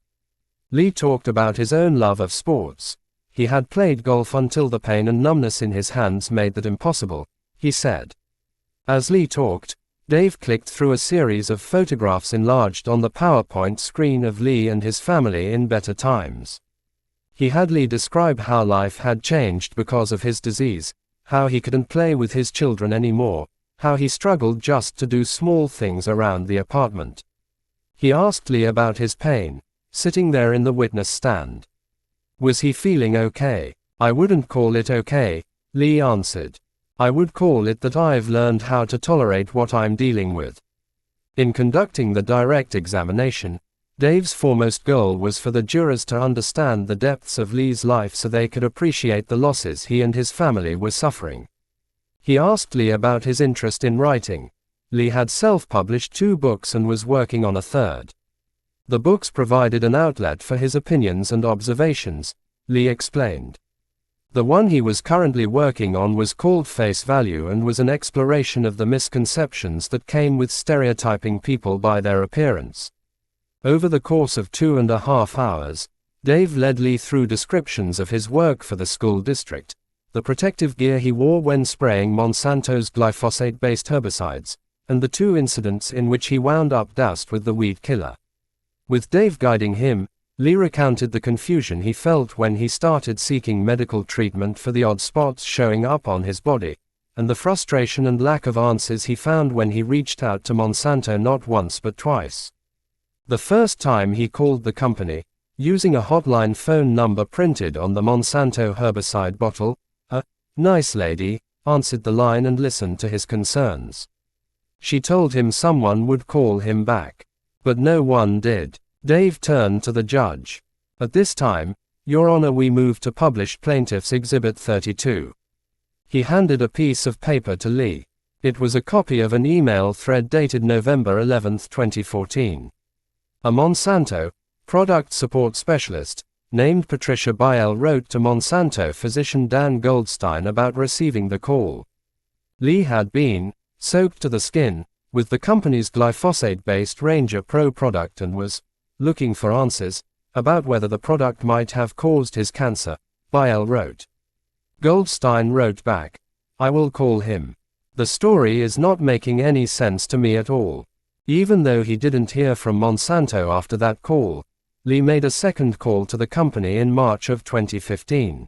Lee talked about his own love of sports. He had played golf until the pain and numbness in his hands made that impossible, he said. As Lee talked, Dave clicked through a series of photographs enlarged on the PowerPoint screen of Lee and his family in better times. He had Lee describe how life had changed because of his disease, how he couldn't play with his children anymore, how he struggled just to do small things around the apartment. He asked Lee about his pain, sitting there in the witness stand. Was he feeling okay? I wouldn't call it okay, Lee answered. I would call it that I've learned how to tolerate what I'm dealing with. In conducting the direct examination, Dave's foremost goal was for the jurors to understand the depths of Lee's life so they could appreciate the losses he and his family were suffering. He asked Lee about his interest in writing. Lee had self-published 2 books and was working on a 3rd. The books provided an outlet for his opinions and observations, Lee explained. The one he was currently working on was called Face Value and was an exploration of the misconceptions that came with stereotyping people by their appearance. Over the course of 2.5 hours, Dave led Lee through descriptions of his work for the school district, the protective gear he wore when spraying Monsanto's glyphosate-based herbicides, and the 2 incidents in which he wound up doused with the weed killer. With Dave guiding him, Lee recounted the confusion he felt when he started seeking medical treatment for the odd spots showing up on his body, and the frustration and lack of answers he found when he reached out to Monsanto not once but twice. The first time he called the company, using a hotline phone number printed on the Monsanto herbicide bottle, Nice lady, answered the line and listened to his concerns. She told him someone would call him back. But no one did. Dave turned to the judge. At this time, Your Honor, we move to publish Plaintiff's Exhibit 32. He handed a piece of paper to Lee. It was a copy of an email thread dated November 11, 2014. A Monsanto product support specialist named Patricia Biel wrote to Monsanto physician Dan Goldstein about receiving the call. Lee had been soaked to the skin with the company's glyphosate-based Ranger Pro product and was looking for answers about whether the product might have caused his cancer, Biel wrote. Goldstein wrote back, I will call him. The story is not making any sense to me at all. Even though he didn't hear from Monsanto after that call, Lee made a second call to the company in March of 2015.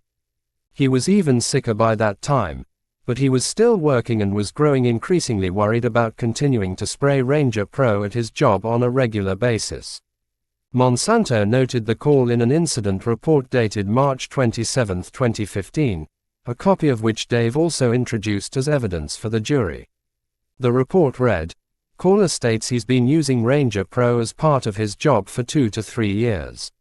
He was even sicker by that time, but he was still working and was growing increasingly worried about continuing to spray Ranger Pro at his job on a regular basis. Monsanto noted the call in an incident report dated March 27, 2015, a copy of which Dave also introduced as evidence for the jury. The report read, Caller states he's been using Ranger Pro as part of his job for 2 to 3 years.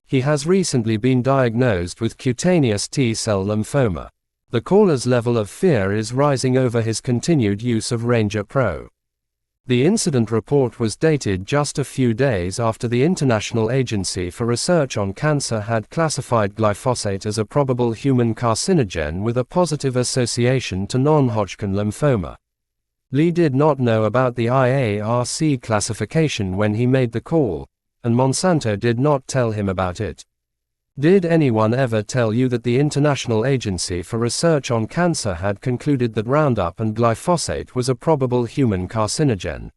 He has recently been diagnosed with cutaneous T-cell lymphoma. The caller's level of fear is rising over his continued use of Ranger Pro. The incident report was dated just a few days after the International Agency for Research on Cancer had classified glyphosate as a probable human carcinogen with a positive association to non-Hodgkin lymphoma. Lee did not know about the IARC classification when he made the call, and Monsanto did not tell him about it. Did anyone ever tell you that the International Agency for Research on Cancer had concluded that Roundup and glyphosate was a probable human carcinogen?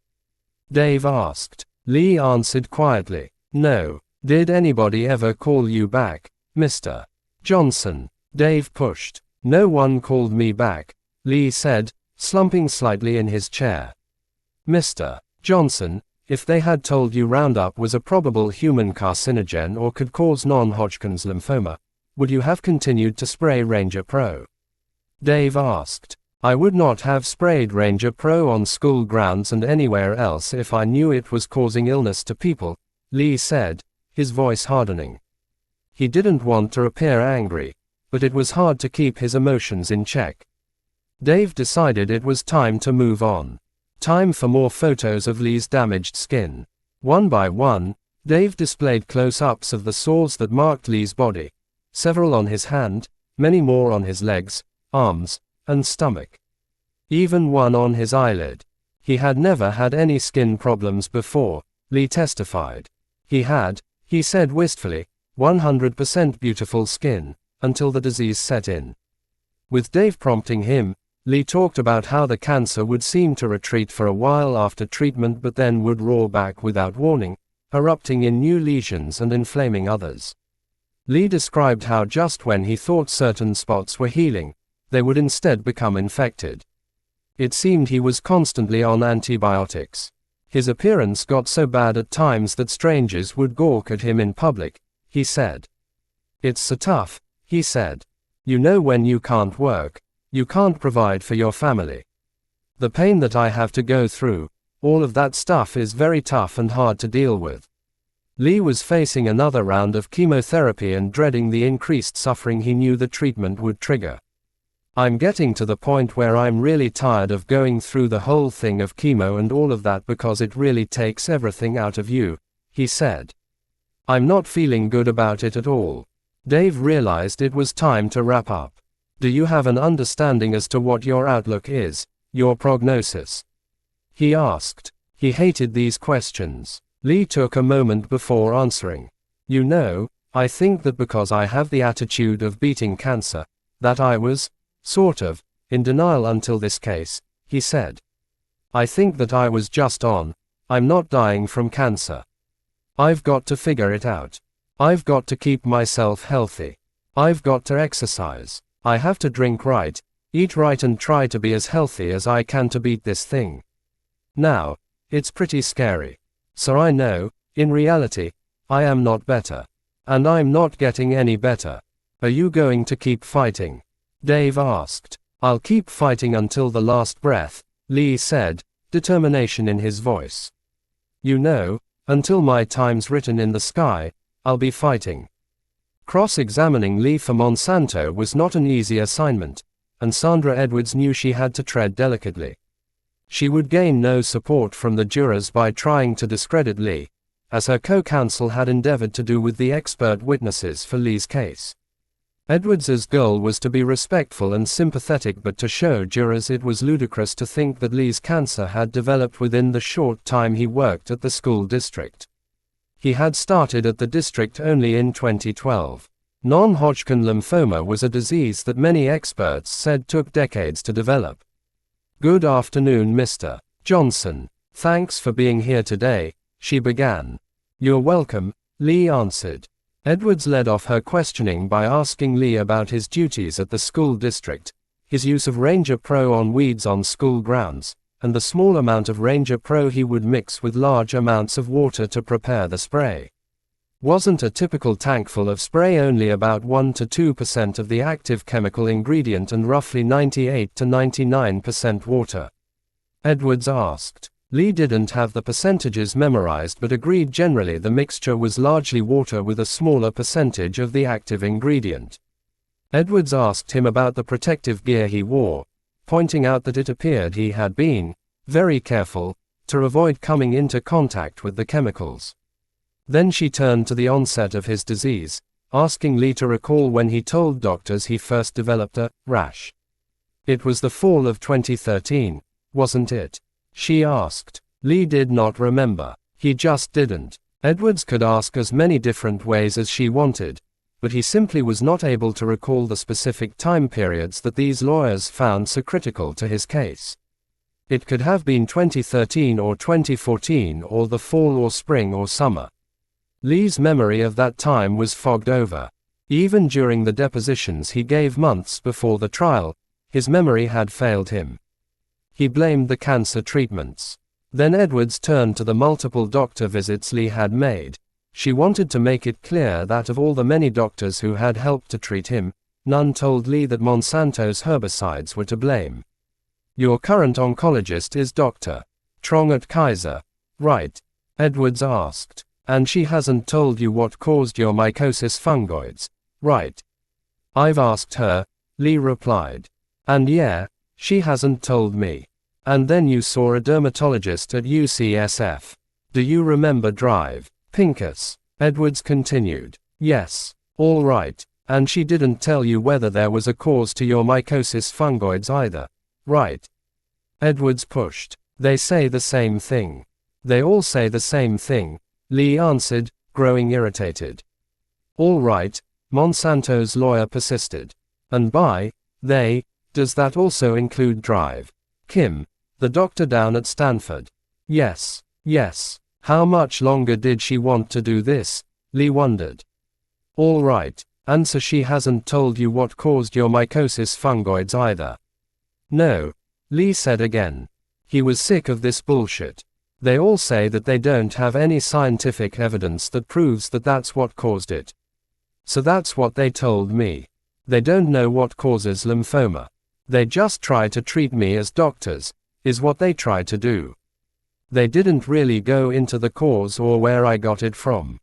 Dave asked. Lee answered quietly, No. Did anybody ever call you back, Mr. Johnson? Dave pushed. No one called me back, Lee said, slumping slightly in his chair. Mr. Johnson, if they had told you Roundup was a probable human carcinogen or could cause non-Hodgkin's lymphoma, would you have continued to spray Ranger Pro? Dave asked. I would not have sprayed Ranger Pro on school grounds and anywhere else if I knew it was causing illness to people, Lee said, his voice hardening. He didn't want to appear angry, but it was hard to keep his emotions in check. Dave decided it was time to move on. Time for more photos of Lee's damaged skin. One by one, Dave displayed close-ups of the sores that marked Lee's body, several on his hand, many more on his legs, arms, and stomach. Even one on his eyelid. He had never had any skin problems before, Lee testified. He had, he said wistfully, 100% beautiful skin, until the disease set in. With Dave prompting him, Lee talked about how the cancer would seem to retreat for a while after treatment but then would roar back without warning, erupting in new lesions and inflaming others. Lee described how just when he thought certain spots were healing, they would instead become infected. It seemed he was constantly on antibiotics. His appearance got so bad at times that strangers would gawk at him in public, he said. It's so tough, he said. You know when you can't work, you can't provide for your family. The pain that I have to go through, all of that stuff is very tough and hard to deal with. Lee was facing another round of chemotherapy and dreading the increased suffering he knew the treatment would trigger. I'm getting to the point where I'm really tired of going through the whole thing of chemo and all of that because it really takes everything out of you, he said. I'm not feeling good about it at all. Dave realized it was time to wrap up. Do you have an understanding as to what your outlook is, your prognosis? He asked. He hated these questions. Lee took a moment before answering. You know, I think that because I have the attitude of beating cancer, that I was, sort of, in denial until this case, he said. I think that I was just on, I'm not dying from cancer. I've got to figure it out. I've got to keep myself healthy. I've got to exercise. I have to drink right, eat right and try to be as healthy as I can to beat this thing. Now, it's pretty scary. So I know, in reality, I am not better. And I'm not getting any better. Are you going to keep fighting? Dave asked. I'll keep fighting until the last breath, Lee said, determination in his voice. You know, until my time's written in the sky, I'll be fighting. Cross-examining Lee for Monsanto was not an easy assignment, and Sandra Edwards knew she had to tread delicately. She would gain no support from the jurors by trying to discredit Lee, as her co-counsel had endeavored to do with the expert witnesses for Lee's case. Edwards's goal was to be respectful and sympathetic, but to show jurors it was ludicrous to think that Lee's cancer had developed within the short time he worked at the school district. He had started at the district only in 2012. Non-Hodgkin lymphoma was a disease that many experts said took decades to develop. Good afternoon, Mr. Johnson. Thanks for being here today, she began. You're welcome, Lee answered. Edwards led off her questioning by asking Lee about his duties at the school district, his use of Ranger Pro on weeds on school grounds, and the small amount of Ranger Pro he would mix with large amounts of water to prepare the spray. Wasn't a typical tank full of spray only about 1 to 2% of the active chemical ingredient and roughly 98 to 99% water? Edwards asked. Lee didn't have the percentages memorized but agreed generally the mixture was largely water with a smaller percentage of the active ingredient. Edwards asked him about the protective gear he wore, pointing out that it appeared he had been very careful to avoid coming into contact with the chemicals. Then she turned to the onset of his disease, asking Lee to recall when he told doctors he first developed a rash. It was the fall of 2013, wasn't it? She asked. Lee did not remember. He just didn't. Edwards could ask as many different ways as she wanted, but he simply was not able to recall the specific time periods that these lawyers found so critical to his case. It could have been 2013 or 2014 or the fall or spring or summer. Lee's memory of that time was fogged over. Even during the depositions he gave months before the trial, his memory had failed him. He blamed the cancer treatments. Then Edwards turned to the multiple doctor visits Lee had made. She wanted to make it clear that of all the many doctors who had helped to treat him, none told Lee that Monsanto's herbicides were to blame. Your current oncologist is Dr. Trong at Kaiser, right? Edwards asked. And she hasn't told you what caused your mycosis fungoids, right? I've asked her, Lee replied. And yeah, she hasn't told me. And then you saw a dermatologist at UCSF. Do you remember Drive, Pincus? Edwards continued. Yes. All right. And she didn't tell you whether there was a cause to your mycosis fungoids either, right? Edwards pushed. They say the same thing. They all say the same thing, Lee answered, growing irritated. All right, Monsanto's lawyer persisted. And by they, does that also include Drive? Kim, the doctor down at Stanford? Yes, yes. How much longer did she want to do this? Lee wondered. All right, and so she hasn't told you what caused your mycosis fungoids either? No, Lee said again. He was sick of this bullshit. They all say that they don't have any scientific evidence that proves that that's what caused it. So that's what they told me. They don't know what causes lymphoma. They just try to treat me as doctors, is what they try to do. They didn't really go into the cause or where I got it from.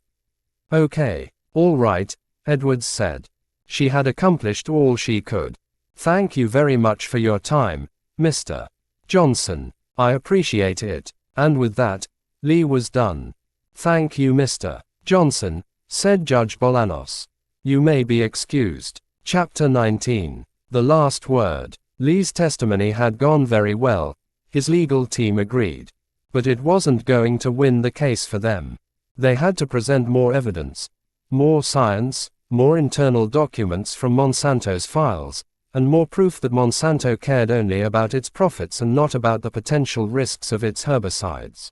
Okay, all right, Edwards said. She had accomplished all she could. Thank you very much for your time, Mr. Johnson. I appreciate it. And with that, Lee was done. Thank you, Mr. Johnson, said Judge Bolanos. You may be excused. Chapter 19. The last word. Lee's testimony had gone very well, his legal team agreed. But it wasn't going to win the case for them. They had to present more evidence, more science, more internal documents from Monsanto's files, and more proof that Monsanto cared only about its profits and not about the potential risks of its herbicides.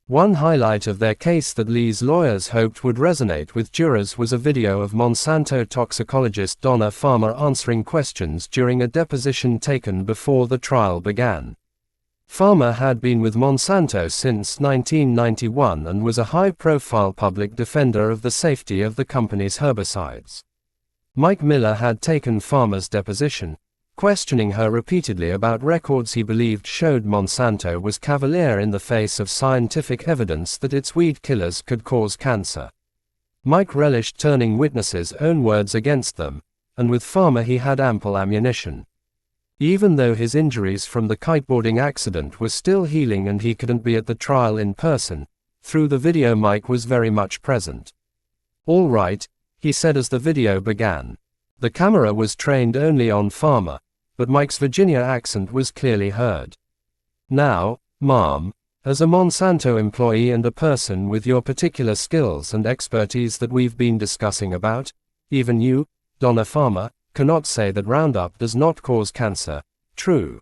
One highlight of their case that Lee's lawyers hoped would resonate with jurors was a video of Monsanto toxicologist Donna Farmer answering questions during a deposition taken before the trial began. Farmer had been with Monsanto since 1991 and was a high-profile public defender of the safety of the company's herbicides. Mike Miller had taken Farmer's deposition, questioning her repeatedly about records he believed showed Monsanto was cavalier in the face of scientific evidence that its weed killers could cause cancer. Mike relished turning witnesses' own words against them, and with Farmer he had ample ammunition. Even though his injuries from the kiteboarding accident were still healing and he couldn't be at the trial in person, through the video Mike was very much present. "All right," he said as the video began. The camera was trained only on Farmer, but Mike's Virginia accent was clearly heard. "Now, ma'am, as a Monsanto employee and a person with your particular skills and expertise that we've been discussing about, even you, Donna Farmer, cannot say that Roundup does not cause cancer, true?"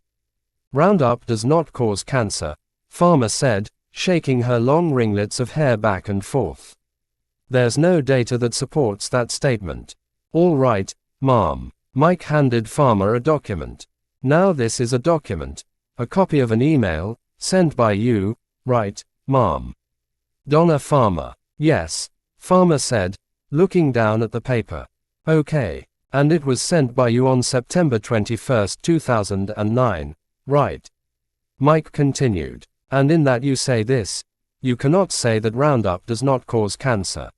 "Roundup does not cause cancer," Farmer said, shaking her long ringlets of hair back and forth. "There's no data that supports that statement." "All right, ma'am." Mike handed Farmer a document. "Now this is a document, a copy of an email, sent by you, right, ma'am?" Donna Farmer. "Yes," Farmer said, looking down at the paper. "Okay. And it was sent by you on September 21, 2009, right?" Mike continued. "And in that you say this: you cannot say that Roundup does not cause cancer."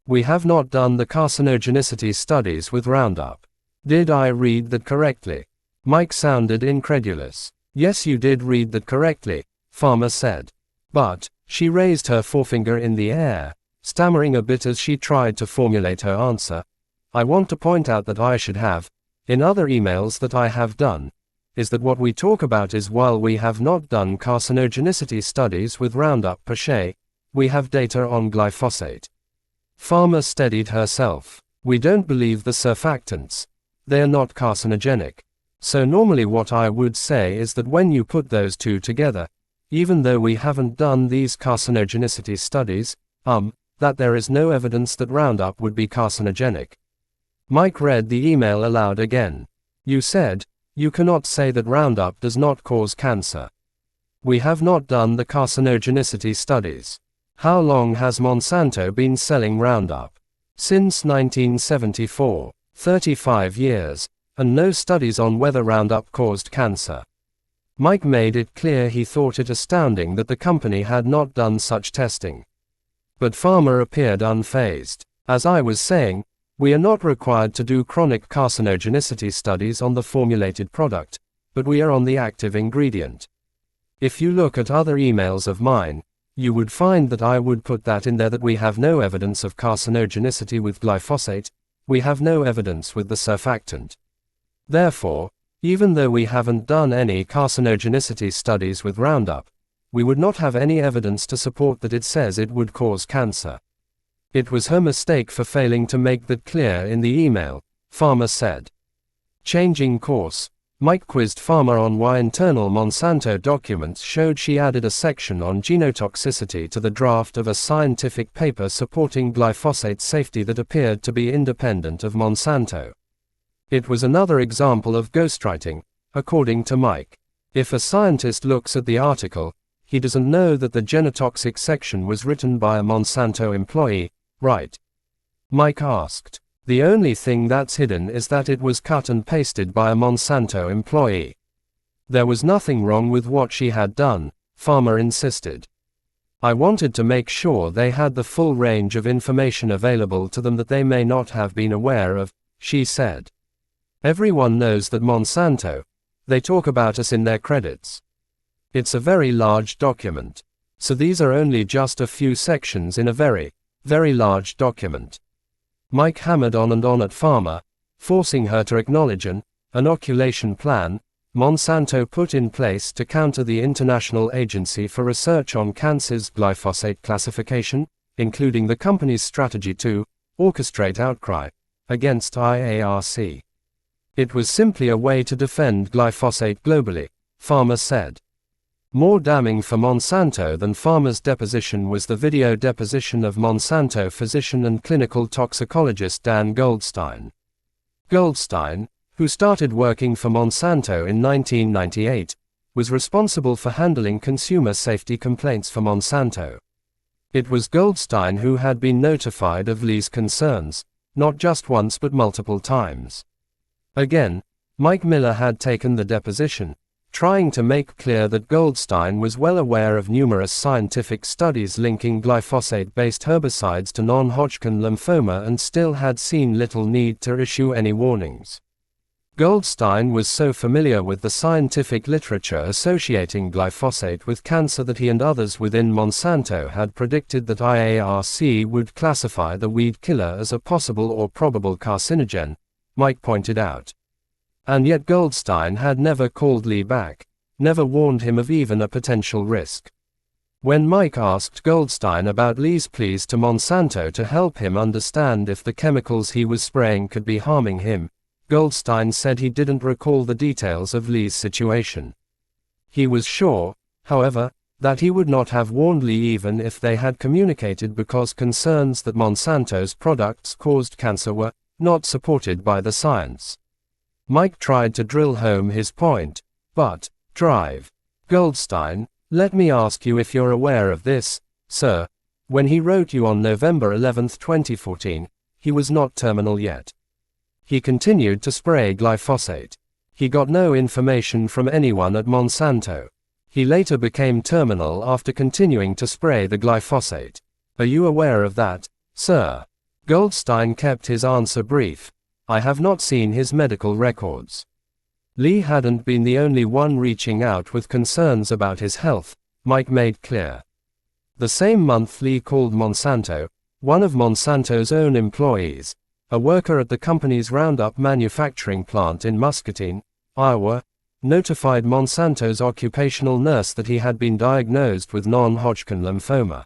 "We have not done the carcinogenicity studies with Roundup." "Did I read that correctly?" Mike sounded incredulous. "Yes, you did read that correctly," Farmer said. "But," she raised her forefinger in the air, stammering a bit as she tried to formulate her answer, "I want to point out that I should have, in other emails that I have done, is that what we talk about is while we have not done carcinogenicity studies with Roundup per se, we have data on glyphosate." Farmer steadied herself. "We don't believe the surfactants. They are not carcinogenic. So normally what I would say is that when you put those two together, even though we haven't done these carcinogenicity studies, that there is no evidence that Roundup would be carcinogenic." Mike read the email aloud again. "You said, you cannot say that Roundup does not cause cancer. We have not done the carcinogenicity studies. How long has Monsanto been selling Roundup?" "Since 1974, 35 years, and no studies on whether Roundup caused cancer." Mike made it clear he thought it astounding that the company had not done such testing. But Farmer appeared unfazed. "As I was saying, we are not required to do chronic carcinogenicity studies on the formulated product, but we are on the active ingredient. If you look at other emails of mine, you would find that I would put that in there that we have no evidence of carcinogenicity with glyphosate, we have no evidence with the surfactant. Therefore, even though we haven't done any carcinogenicity studies with Roundup, we would not have any evidence to support that it says it would cause cancer." "It was her mistake for failing to make that clear in the email," Farmer said. Changing course, Mike quizzed Farmer on why internal Monsanto documents showed she added a section on genotoxicity to the draft of a scientific paper supporting glyphosate safety that appeared to be independent of Monsanto. It was another example of ghostwriting, according to Mike. If a scientist looks at the article, he doesn't know that the genotoxic section was written by a Monsanto employee, right? Mike asked. "The only thing that's hidden is that it was cut and pasted by a Monsanto employee. There was nothing wrong with what she had done," Farmer insisted. "I wanted to make sure they had the full range of information available to them that they may not have been aware of," she said. "Everyone knows that Monsanto, they talk about us in their credits. It's a very large document. So these are only just a few sections in a very, very large document." Mike hammered on and on at Farmer, forcing her to acknowledge an inoculation plan Monsanto put in place to counter the International Agency for Research on Cancer's glyphosate classification, including the company's strategy to orchestrate outcry against IARC. "It was simply a way to defend glyphosate globally," Farmer said. More damning for Monsanto than Farmer's deposition was the video deposition of Monsanto physician and clinical toxicologist Dan Goldstein. Goldstein, who started working for Monsanto in 1998, was responsible for handling consumer safety complaints for Monsanto. It was Goldstein who had been notified of Lee's concerns, not just once but multiple times. Again, Mike Miller had taken the deposition, trying to make clear that Goldstein was well aware of numerous scientific studies linking glyphosate-based herbicides to non-Hodgkin lymphoma and still had seen little need to issue any warnings. Goldstein was so familiar with the scientific literature associating glyphosate with cancer that he and others within Monsanto had predicted that IARC would classify the weed killer as a possible or probable carcinogen, Mike pointed out. And yet Goldstein had never called Lee back, never warned him of even a potential risk. When Mike asked Goldstein about Lee's pleas to Monsanto to help him understand if the chemicals he was spraying could be harming him, Goldstein said he didn't recall the details of Lee's situation. He was sure, however, that he would not have warned Lee even if they had communicated because concerns that Monsanto's products caused cancer were not supported by the science. Mike tried to drill home his point, but, Goldstein, let me ask you if you're aware of this, sir. When he wrote you on November 11, 2014, he was not terminal yet. He continued to spray glyphosate. He got no information from anyone at Monsanto. He later became terminal after continuing to spray the glyphosate. Are you aware of that, sir? Goldstein kept his answer brief. I have not seen his medical records. Lee hadn't been the only one reaching out with concerns about his health, Mike made clear. The same month Lee called Monsanto, one of Monsanto's own employees, a worker at the company's Roundup manufacturing plant in Muscatine, Iowa, notified Monsanto's occupational nurse that he had been diagnosed with non-Hodgkin lymphoma.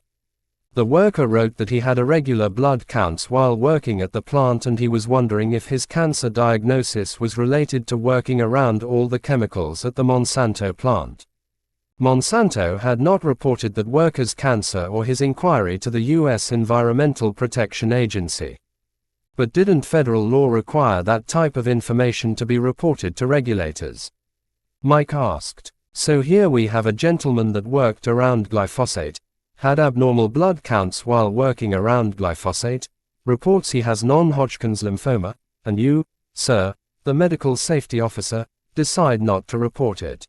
The worker wrote that he had irregular blood counts while working at the plant and he was wondering if his cancer diagnosis was related to working around all the chemicals at the Monsanto plant. Monsanto had not reported that worker's cancer or his inquiry to the U.S. Environmental Protection Agency. But didn't federal law require that type of information to be reported to regulators? Mike asked. So here we have a gentleman that worked around glyphosate, had abnormal blood counts while working around glyphosate, reports he has non-Hodgkin's lymphoma, and you, sir, the medical safety officer, decide not to report it.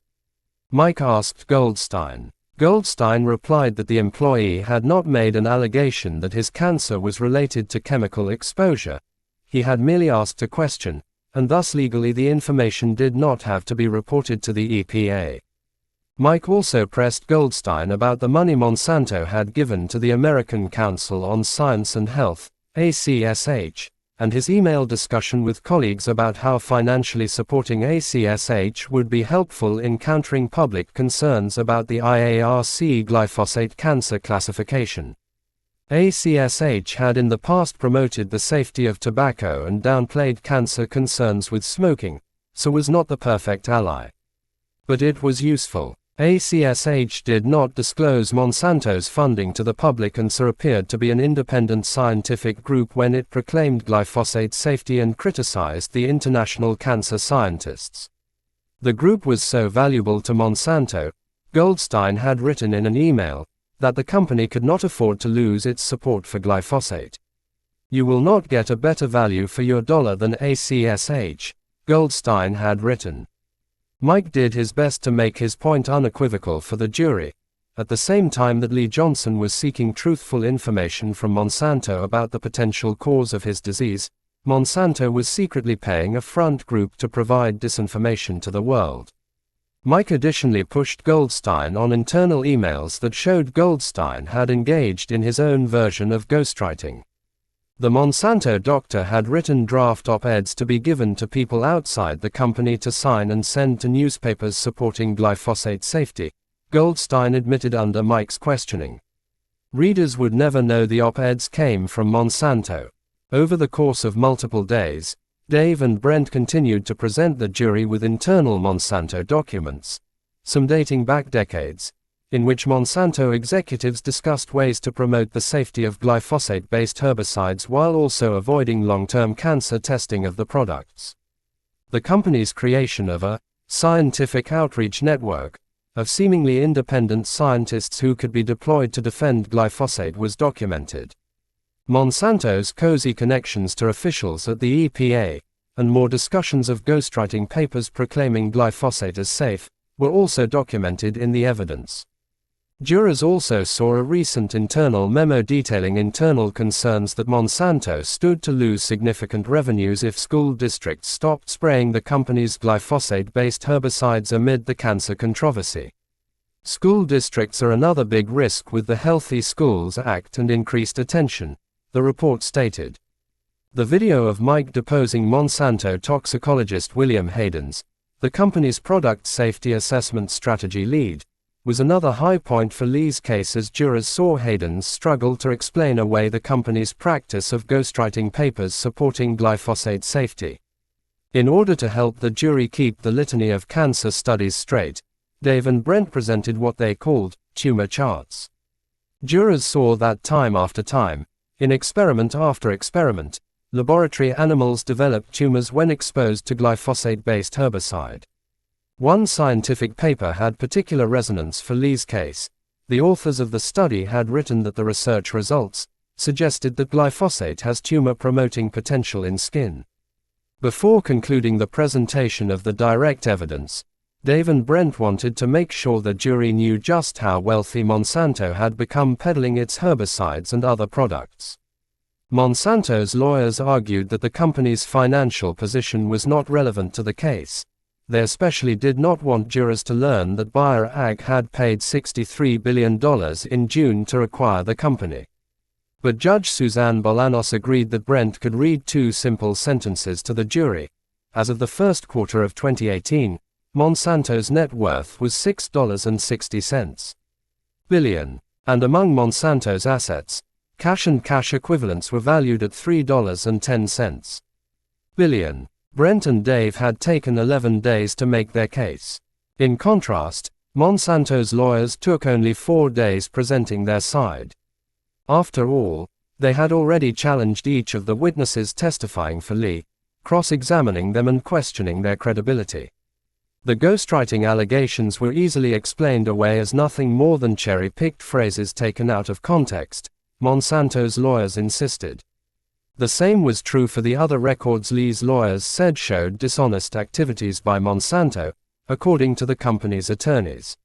Mike asked Goldstein. Goldstein replied that the employee had not made an allegation that his cancer was related to chemical exposure. He had merely asked a question, and thus legally the information did not have to be reported to the EPA. Mike also pressed Goldstein about the money Monsanto had given to the American Council on Science and Health, ACSH, and his email discussion with colleagues about how financially supporting ACSH would be helpful in countering public concerns about the IARC glyphosate cancer classification. ACSH had in the past promoted the safety of tobacco and downplayed cancer concerns with smoking, so was not the perfect ally. But it was useful. ACSH did not disclose Monsanto's funding to the public and so appeared to be an independent scientific group when it proclaimed glyphosate safety and criticized the international cancer scientists. The group was so valuable to Monsanto, Goldstein had written in an email, that the company could not afford to lose its support for glyphosate. You will not get a better value for your dollar than ACSH, Goldstein had written. Mike did his best to make his point unequivocal for the jury, at the same time that Lee Johnson was seeking truthful information from Monsanto about the potential cause of his disease. Monsanto was secretly paying a front group to provide disinformation to the world. Mike additionally pushed Goldstein on internal emails that showed Goldstein had engaged in his own version of ghostwriting. The Monsanto doctor had written draft op-eds to be given to people outside the company to sign and send to newspapers supporting glyphosate safety, Goldstein admitted under Mike's questioning. Readers would never know the op-eds came from Monsanto. Over the course of multiple days, Dave and Brent continued to present the jury with internal Monsanto documents, some dating back decades, in which Monsanto executives discussed ways to promote the safety of glyphosate-based herbicides while also avoiding long-term cancer testing of the products. The company's creation of a scientific outreach network of seemingly independent scientists who could be deployed to defend glyphosate was documented. Monsanto's cozy connections to officials at the EPA, and more discussions of ghostwriting papers proclaiming glyphosate as safe, were also documented in the evidence. Jurors also saw a recent internal memo detailing internal concerns that Monsanto stood to lose significant revenues if school districts stopped spraying the company's glyphosate-based herbicides amid the cancer controversy. School districts are another big risk with the Healthy Schools Act and increased attention, the report stated. The video of Mike deposing Monsanto toxicologist William Haydens, the company's product safety assessment strategy lead, was another high point for Lee's case as jurors saw Haydens struggle to explain away the company's practice of ghostwriting papers supporting glyphosate safety. In order to help the jury keep the litany of cancer studies straight, Dave and Brent presented what they called tumor charts. Jurors saw that time after time, in experiment after experiment, laboratory animals developed tumors when exposed to glyphosate-based herbicide. One scientific paper had particular resonance for Lee's case. The authors of the study had written that the research results suggested that glyphosate has tumor-promoting potential in skin. Before concluding the presentation of the direct evidence, Dave and Brent wanted to make sure the jury knew just how wealthy Monsanto had become peddling its herbicides and other products. Monsanto's lawyers argued that the company's financial position was not relevant to the case. They especially did not want jurors to learn that Bayer Ag had paid $63 billion in June to acquire the company. But Judge Suzanne Bolanos agreed that Brent could read two simple sentences to the jury. As of the first quarter of 2018, Monsanto's net worth was $6.60 billion, and among Monsanto's assets, cash and cash equivalents were valued at $3.10 billion. Brent and Dave had taken 11 days to make their case. In contrast, Monsanto's lawyers took only 4 days presenting their side. After all, they had already challenged each of the witnesses testifying for Lee, cross-examining them and questioning their credibility. The ghostwriting allegations were easily explained away as nothing more than cherry-picked phrases taken out of context, Monsanto's lawyers insisted. The same was true for the other records Lee's lawyers said showed dishonest activities by Monsanto, according to the company's attorneys.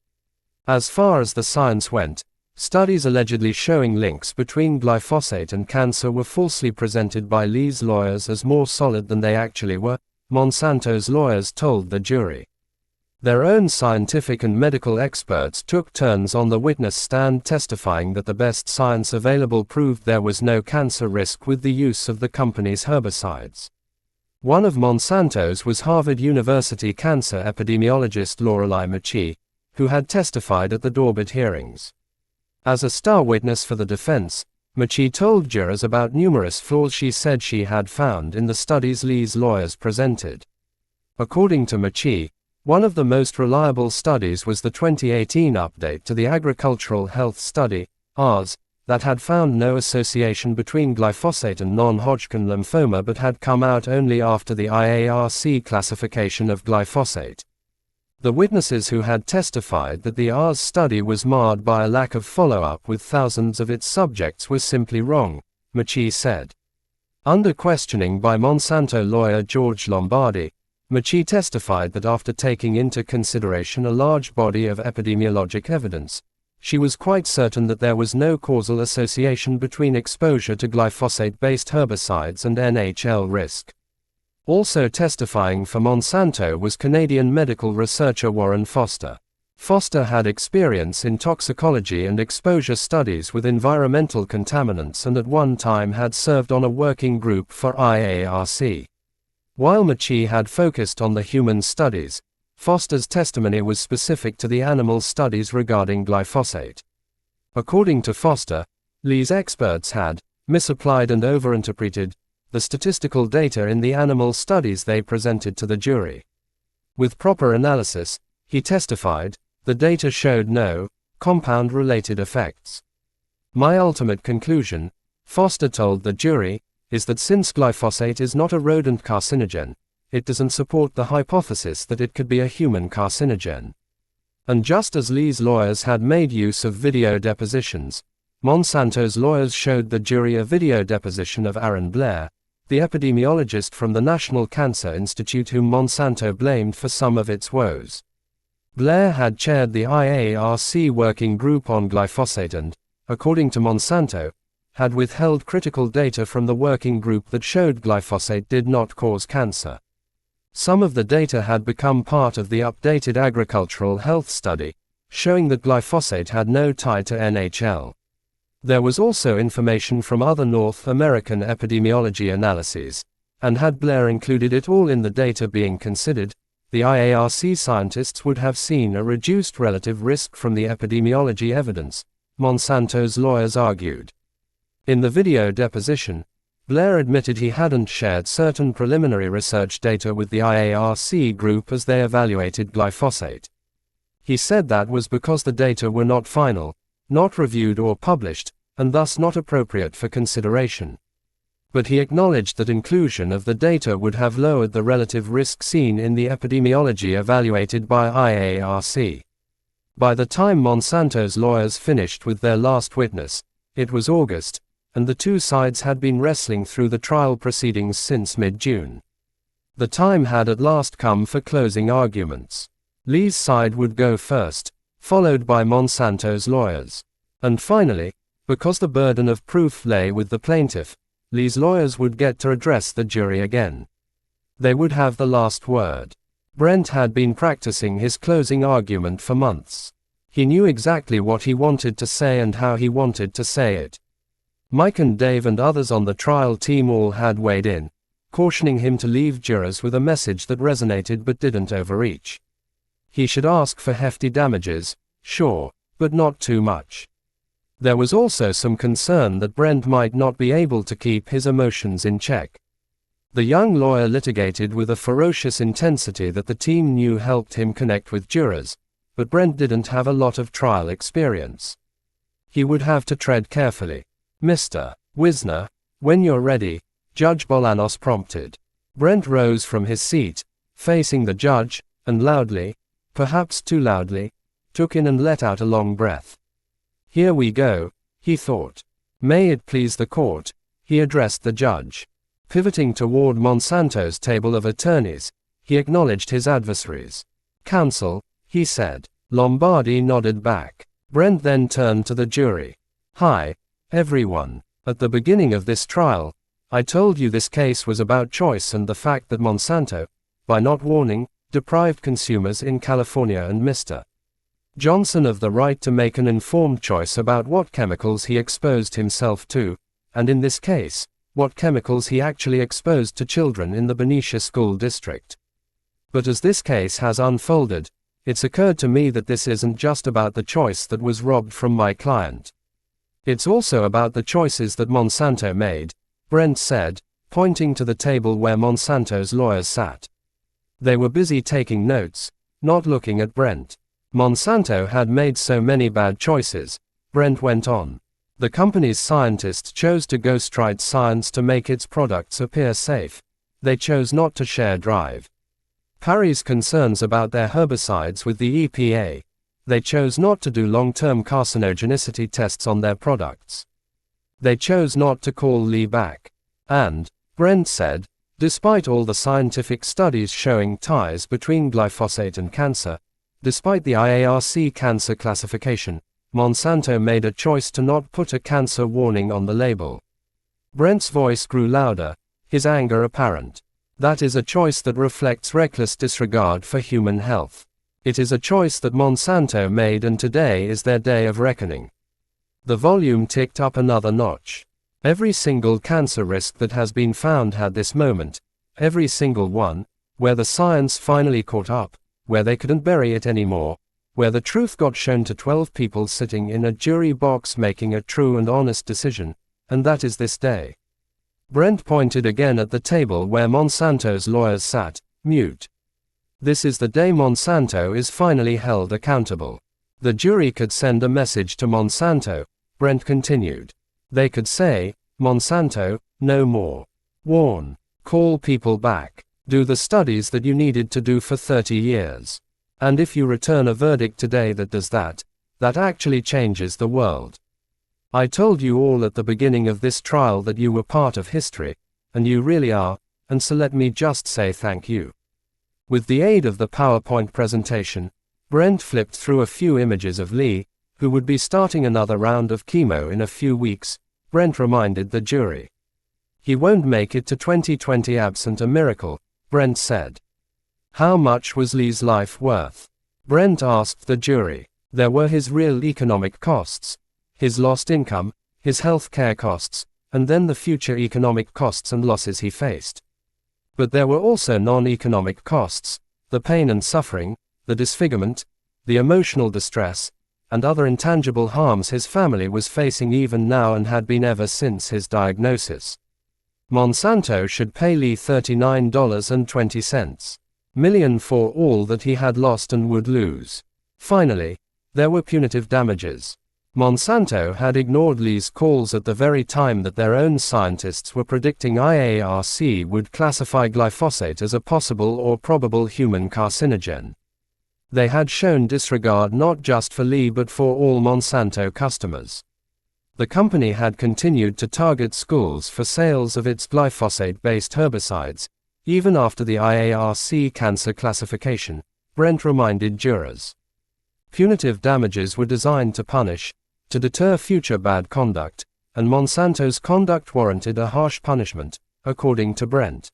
As far as the science went, studies allegedly showing links between glyphosate and cancer were falsely presented by Lee's lawyers as more solid than they actually were, Monsanto's lawyers told the jury. Their own scientific and medical experts took turns on the witness stand testifying that the best science available proved there was no cancer risk with the use of the company's herbicides. One of Monsanto's was Harvard University cancer epidemiologist Lorelei McChee, who had testified at the Daubert hearings. As a star witness for the defense, McChee told jurors about numerous flaws she said she had found in the studies Lee's lawyers presented. According to McChee, one of the most reliable studies was the 2018 update to the Agricultural Health Study, AHS, that had found no association between glyphosate and non-Hodgkin lymphoma but had come out only after the IARC classification of glyphosate. The witnesses who had testified that the AHS study was marred by a lack of follow-up with thousands of its subjects were simply wrong, McChee said. Under questioning by Monsanto lawyer George Lombardi, McChee testified that after taking into consideration a large body of epidemiologic evidence, she was quite certain that there was no causal association between exposure to glyphosate-based herbicides and NHL risk. Also testifying for Monsanto was Canadian medical researcher Warren Foster. Foster had experience in toxicology and exposure studies with environmental contaminants and at one time had served on a working group for IARC. While McChee had focused on the human studies, Foster's testimony was specific to the animal studies regarding glyphosate. According to Foster, Lee's experts had misapplied and overinterpreted the statistical data in the animal studies they presented to the jury. With proper analysis, he testified, the data showed no compound-related effects. My ultimate conclusion, Foster told the jury, is that since glyphosate is not a rodent carcinogen, it doesn't support the hypothesis that it could be a human carcinogen. And just as Lee's lawyers had made use of video depositions, Monsanto's lawyers showed the jury a video deposition of Aaron Blair, the epidemiologist from the National Cancer Institute whom Monsanto blamed for some of its woes. Blair had chaired the IARC working group on glyphosate and, according to Monsanto, had withheld critical data from the working group that showed glyphosate did not cause cancer. Some of the data had become part of the updated agricultural health study, showing that glyphosate had no tie to NHL. There was also information from other North American epidemiology analyses, and had Blair included it all in the data being considered, the IARC scientists would have seen a reduced relative risk from the epidemiology evidence, Monsanto's lawyers argued. In the video deposition, Blair admitted he hadn't shared certain preliminary research data with the IARC group as they evaluated glyphosate. He said that was because the data were not final, not reviewed or published, and thus not appropriate for consideration. But he acknowledged that inclusion of the data would have lowered the relative risk seen in the epidemiology evaluated by IARC. By the time Monsanto's lawyers finished with their last witness, it was August, and the two sides had been wrestling through the trial proceedings since mid-June. The time had at last come for closing arguments. Lee's side would go first, followed by Monsanto's lawyers. And finally, because the burden of proof lay with the plaintiff, Lee's lawyers would get to address the jury again. They would have the last word. Brent had been practicing his closing argument for months. He knew exactly what he wanted to say and how he wanted to say it. Mike and Dave and others on the trial team all had weighed in, cautioning him to leave jurors with a message that resonated but didn't overreach. He should ask for hefty damages, sure, but not too much. There was also some concern that Brent might not be able to keep his emotions in check. The young lawyer litigated with a ferocious intensity that the team knew helped him connect with jurors, but Brent didn't have a lot of trial experience. He would have to tread carefully. Mr. Wisner, when you're ready, Judge Bolanos prompted. Brent rose from his seat, facing the judge, and loudly, perhaps too loudly, took in and let out a long breath. Here we go, he thought. May it please the court, he addressed the judge. Pivoting toward Monsanto's table of attorneys, he acknowledged his adversaries. Counsel, he said. Lombardi nodded back. Brent then turned to the jury. Hi, everyone. At the beginning of this trial, I told you this case was about choice and the fact that Monsanto, by not warning, deprived consumers in California and Mr. Johnson of the right to make an informed choice about what chemicals he exposed himself to, and in this case, what chemicals he actually exposed to children in the Benicia School District. But as this case has unfolded, it's occurred to me that this isn't just about the choice that was robbed from my client. It's also about the choices that Monsanto made, Brent said, pointing to the table where Monsanto's lawyers sat. They were busy taking notes, not looking at Brent. Monsanto had made so many bad choices, Brent went on. The company's scientists chose to ghostwrite science to make its products appear safe. They chose not to share drive. Parry's concerns about their herbicides with the EPA. They chose not to do long-term carcinogenicity tests on their products. They chose not to call Lee back. And, Brent said, despite all the scientific studies showing ties between glyphosate and cancer, despite the IARC cancer classification, Monsanto made a choice to not put a cancer warning on the label. Brent's voice grew louder, his anger apparent. That is a choice that reflects reckless disregard for human health. It is a choice that Monsanto made, and today is their day of reckoning. The volume ticked up another notch. Every single cancer risk that has been found had this moment, every single one, where the science finally caught up, where they couldn't bury it anymore, where the truth got shown to 12 people sitting in a jury box making a true and honest decision, and that is this day. Brent pointed again at the table where Monsanto's lawyers sat, mute. This is the day Monsanto is finally held accountable. The jury could send a message to Monsanto, Brent continued. They could say, Monsanto, no more. Warn. Call people back. Do the studies that you needed to do for 30 years. And if you return a verdict today that does that, that actually changes the world. I told you all at the beginning of this trial that you were part of history, and you really are, and so let me just say thank you. With the aid of the PowerPoint presentation, Brent flipped through a few images of Lee, who would be starting another round of chemo in a few weeks. Brent reminded the jury. He won't make it to 2020 absent a miracle, Brent said. How much was Lee's life worth? Brent asked the jury. There were his real economic costs, his lost income, his health care costs, and then the future economic costs and losses he faced. But there were also non-economic costs, the pain and suffering, the disfigurement, the emotional distress, and other intangible harms his family was facing even now and had been ever since his diagnosis. Monsanto should pay Lee $39.20 million for all that he had lost and would lose. Finally, there were punitive damages. Monsanto had ignored Lee's calls at the very time that their own scientists were predicting IARC would classify glyphosate as a possible or probable human carcinogen. They had shown disregard not just for Lee but for all Monsanto customers. The company had continued to target schools for sales of its glyphosate-based herbicides, even after the IARC cancer classification, Brent reminded jurors. Punitive damages were designed to punish, to deter future bad conduct, and Monsanto's conduct warranted a harsh punishment, according to Brent.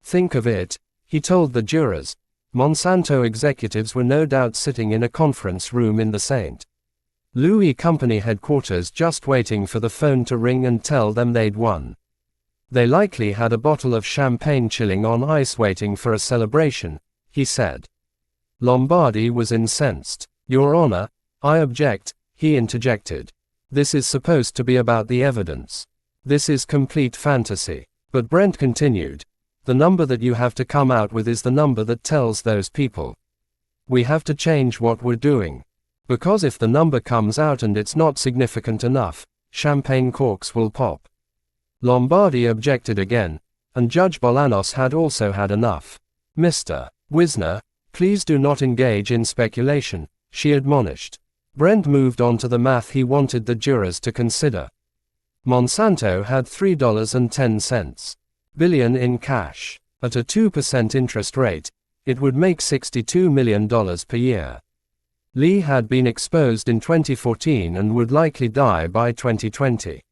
Think of it, he told the jurors. Monsanto executives were no doubt sitting in a conference room in the St. Louis company headquarters just waiting for the phone to ring and tell them they'd won. They likely had a bottle of champagne chilling on ice waiting for a celebration, he said. Lombardi was incensed. Your Honor, I object, he interjected. This is supposed to be about the evidence. This is complete fantasy. But Brent continued. The number that you have to come out with is the number that tells those people. We have to change what we're doing. Because if the number comes out and it's not significant enough, champagne corks will pop. Lombardi objected again, and Judge Bolanos had also had enough. Mr. Wisner, please do not engage in speculation, she admonished. Brent moved on to the math he wanted the jurors to consider. Monsanto had $3.10 billion in cash. At a 2% interest rate, it would make $62 million per year. Lee had been exposed in 2014 and would likely die by 2020.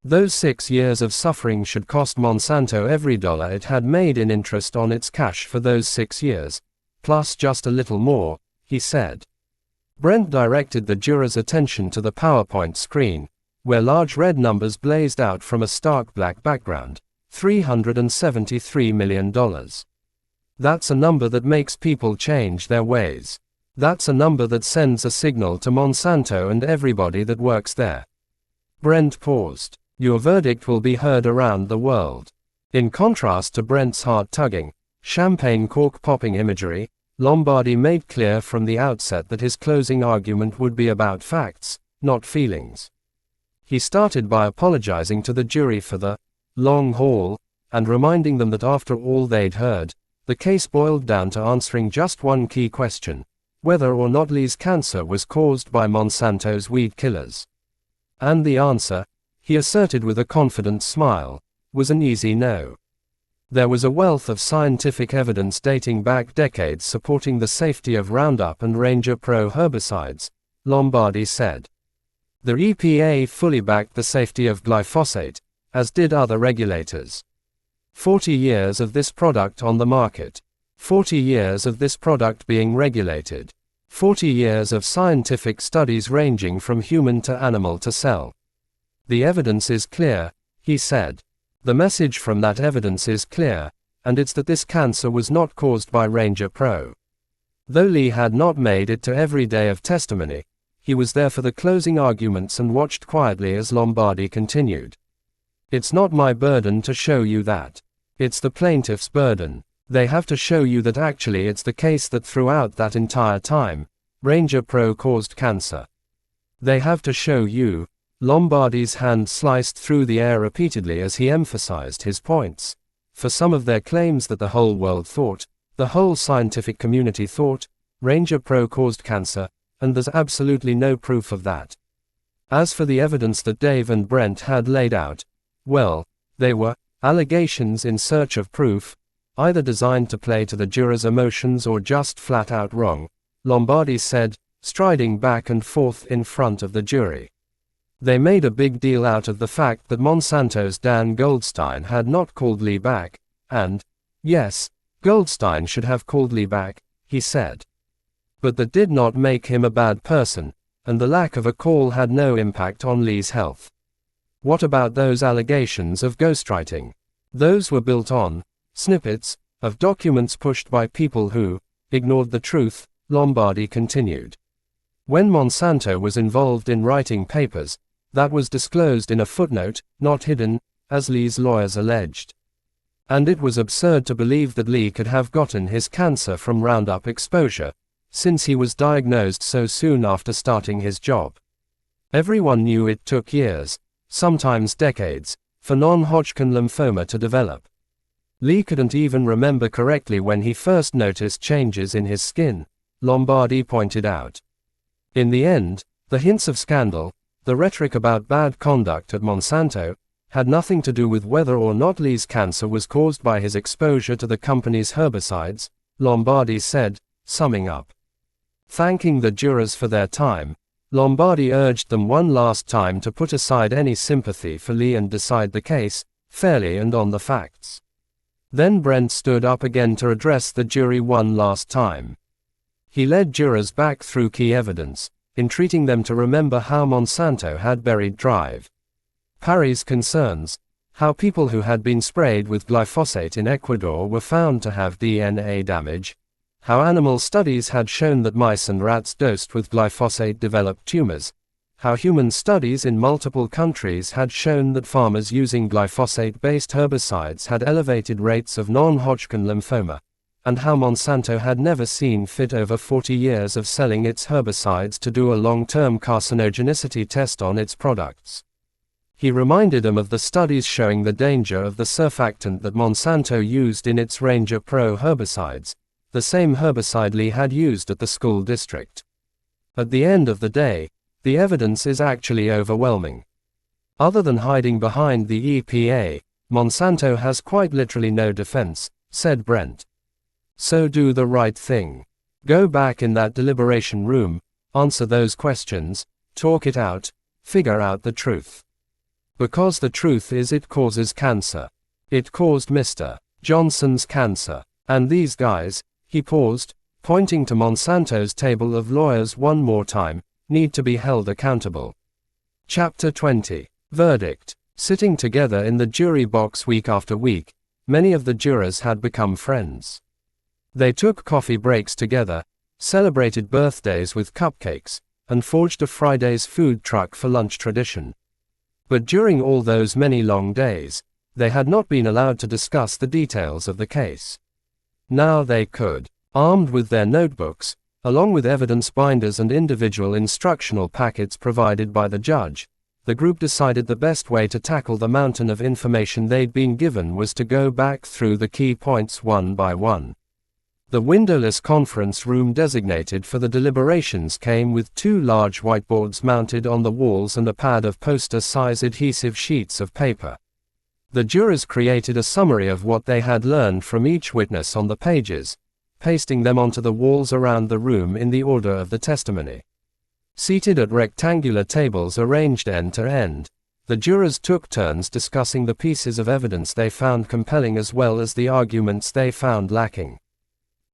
Those 6 years of suffering should cost Monsanto every dollar it had made in interest on its cash for those 6 years, plus just a little more, he said. Brent directed the jurors' attention to the PowerPoint screen, where large red numbers blazed out from a stark black background. $373 million. That's a number that makes people change their ways. That's a number that sends a signal to Monsanto and everybody that works there. Brent paused. Your verdict will be heard around the world. In contrast to Brent's heart-tugging, champagne cork-popping imagery, Lombardi made clear from the outset that his closing argument would be about facts, not feelings. He started by apologizing to the jury for the long haul, and reminding them that after all they'd heard, the case boiled down to answering just one key question: whether or not Lee's cancer was caused by Monsanto's weed killers. And the answer, he asserted with a confident smile, was an easy no. There was a wealth of scientific evidence dating back decades supporting the safety of Roundup and Ranger Pro herbicides, Lombardi said. The EPA fully backed the safety of glyphosate, as did other regulators. 40 years of this product on the market. 40 years of this product being regulated. 40 years of scientific studies ranging from human to animal to cell. The evidence is clear, he said. The message from that evidence is clear, and it's that this cancer was not caused by Ranger Pro. Though Lee had not made it to every day of testimony, he was there for the closing arguments and watched quietly as Lombardi continued. It's not my burden to show you that. It's the plaintiff's burden. They have to show you that actually it's the case that throughout that entire time, Ranger Pro caused cancer. They have to show you. Lombardi's hand sliced through the air repeatedly as he emphasized his points. For some of their claims that the whole world thought, the whole scientific community thought, Ranger Pro caused cancer, and there's absolutely no proof of that. As for the evidence that Dave and Brent had laid out, well, they were allegations in search of proof, either designed to play to the jurors' emotions or just flat out wrong, Lombardi said, striding back and forth in front of the jury. They made a big deal out of the fact that Monsanto's Dan Goldstein had not called Lee back, and, yes, Goldstein should have called Lee back, he said. But that did not make him a bad person, and the lack of a call had no impact on Lee's health. What about those allegations of ghostwriting? Those were built on snippets of documents pushed by people who ignored the truth, Lombardi continued. When Monsanto was involved in writing papers, that was disclosed in a footnote, not hidden, as Lee's lawyers alleged. And it was absurd to believe that Lee could have gotten his cancer from Roundup exposure, since he was diagnosed so soon after starting his job. Everyone knew it took years, sometimes decades, for non-Hodgkin lymphoma to develop. Lee couldn't even remember correctly when he first noticed changes in his skin, Lombardi pointed out. In the end, the hints of scandal, the rhetoric about bad conduct at Monsanto, had nothing to do with whether or not Lee's cancer was caused by his exposure to the company's herbicides, Lombardi said, summing up. Thanking the jurors for their time, Lombardi urged them one last time to put aside any sympathy for Lee and decide the case, fairly and on the facts. Then Brent stood up again to address the jury one last time. He led jurors back through key evidence, entreating them to remember how Monsanto had buried Drive Parry's concerns, how people who had been sprayed with glyphosate in Ecuador were found to have DNA damage, how animal studies had shown that mice and rats dosed with glyphosate developed tumors, how human studies in multiple countries had shown that farmers using glyphosate-based herbicides had elevated rates of non-Hodgkin lymphoma, and how Monsanto had never seen fit over 40 years of selling its herbicides to do a long-term carcinogenicity test on its products. He reminded them of the studies showing the danger of the surfactant that Monsanto used in its Ranger Pro herbicides, the same herbicide Lee had used at the school district. At the end of the day, the evidence is actually overwhelming. Other than hiding behind the EPA, Monsanto has quite literally no defense, said Brent. So do the right thing. Go back in that deliberation room, answer those questions, talk it out, figure out the truth. Because the truth is it causes cancer. It caused Mr. Johnson's cancer. And these guys, he paused, pointing to Monsanto's table of lawyers one more time, need to be held accountable. Chapter 20. Verdict. Sitting together in the jury box week after week, many of the jurors had become friends. They took coffee breaks together, celebrated birthdays with cupcakes, and forged a Friday's food truck for lunch tradition. But during all those many long days, they had not been allowed to discuss the details of the case. Now they could. Armed with their notebooks, along with evidence binders and individual instructional packets provided by the judge, the group decided the best way to tackle the mountain of information they'd been given was to go back through the key points one by one. The windowless conference room designated for the deliberations came with 2 large whiteboards mounted on the walls and a pad of poster-size adhesive sheets of paper. The jurors created a summary of what they had learned from each witness on the pages, pasting them onto the walls around the room in the order of the testimony. Seated at rectangular tables arranged end to end, the jurors took turns discussing the pieces of evidence they found compelling as well as the arguments they found lacking.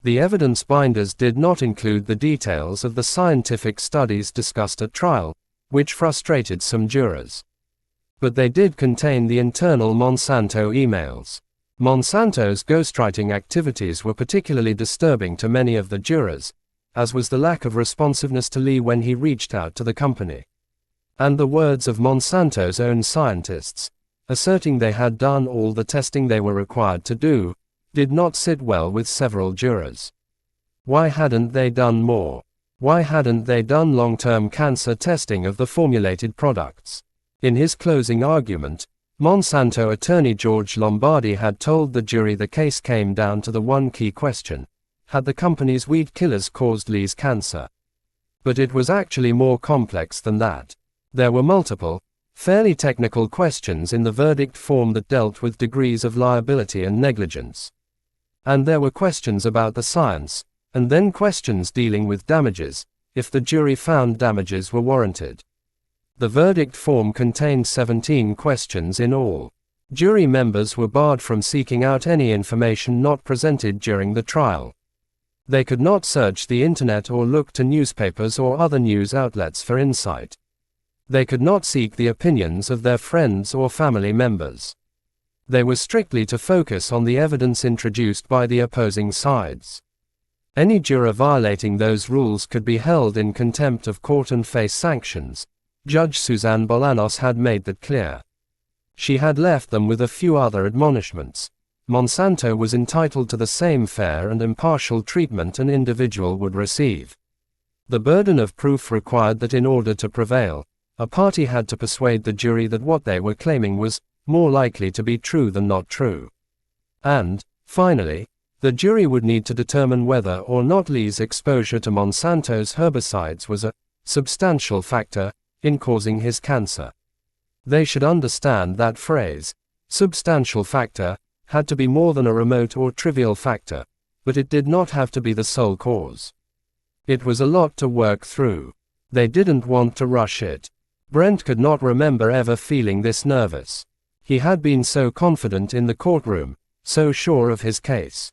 The evidence binders did not include the details of the scientific studies discussed at trial, which frustrated some jurors. But they did contain the internal Monsanto emails. Monsanto's ghostwriting activities were particularly disturbing to many of the jurors, as was the lack of responsiveness to Lee when he reached out to the company. And the words of Monsanto's own scientists, asserting they had done all the testing they were required to do, did not sit well with several jurors. Why hadn't they done more? Why hadn't they done long-term cancer testing of the formulated products? In his closing argument, Monsanto attorney George Lombardi had told the jury the case came down to the one key question: had the company's weed killers caused Lee's cancer? But it was actually more complex than that. There were multiple, fairly technical questions in the verdict form that dealt with degrees of liability and negligence. And there were questions about the science, and then questions dealing with damages, if the jury found damages were warranted. The verdict form contained 17 questions in all. Jury members were barred from seeking out any information not presented during the trial. They could not search the internet or look to newspapers or other news outlets for insight. They could not seek the opinions of their friends or family members. They were strictly to focus on the evidence introduced by the opposing sides. Any juror violating those rules could be held in contempt of court and face sanctions. Judge Suzanne Bolanos had made that clear. She had left them with a few other admonishments. Monsanto was entitled to the same fair and impartial treatment an individual would receive. The burden of proof required that in order to prevail, a party had to persuade the jury that what they were claiming was more likely to be true than not true. And, finally, the jury would need to determine whether or not Lee's exposure to Monsanto's herbicides was a substantial factor in causing his cancer. They should understand that phrase, substantial factor, had to be more than a remote or trivial factor, but it did not have to be the sole cause. It was a lot to work through. They didn't want to rush it. Brent could not remember ever feeling this nervous. He had been so confident in the courtroom, so sure of his case.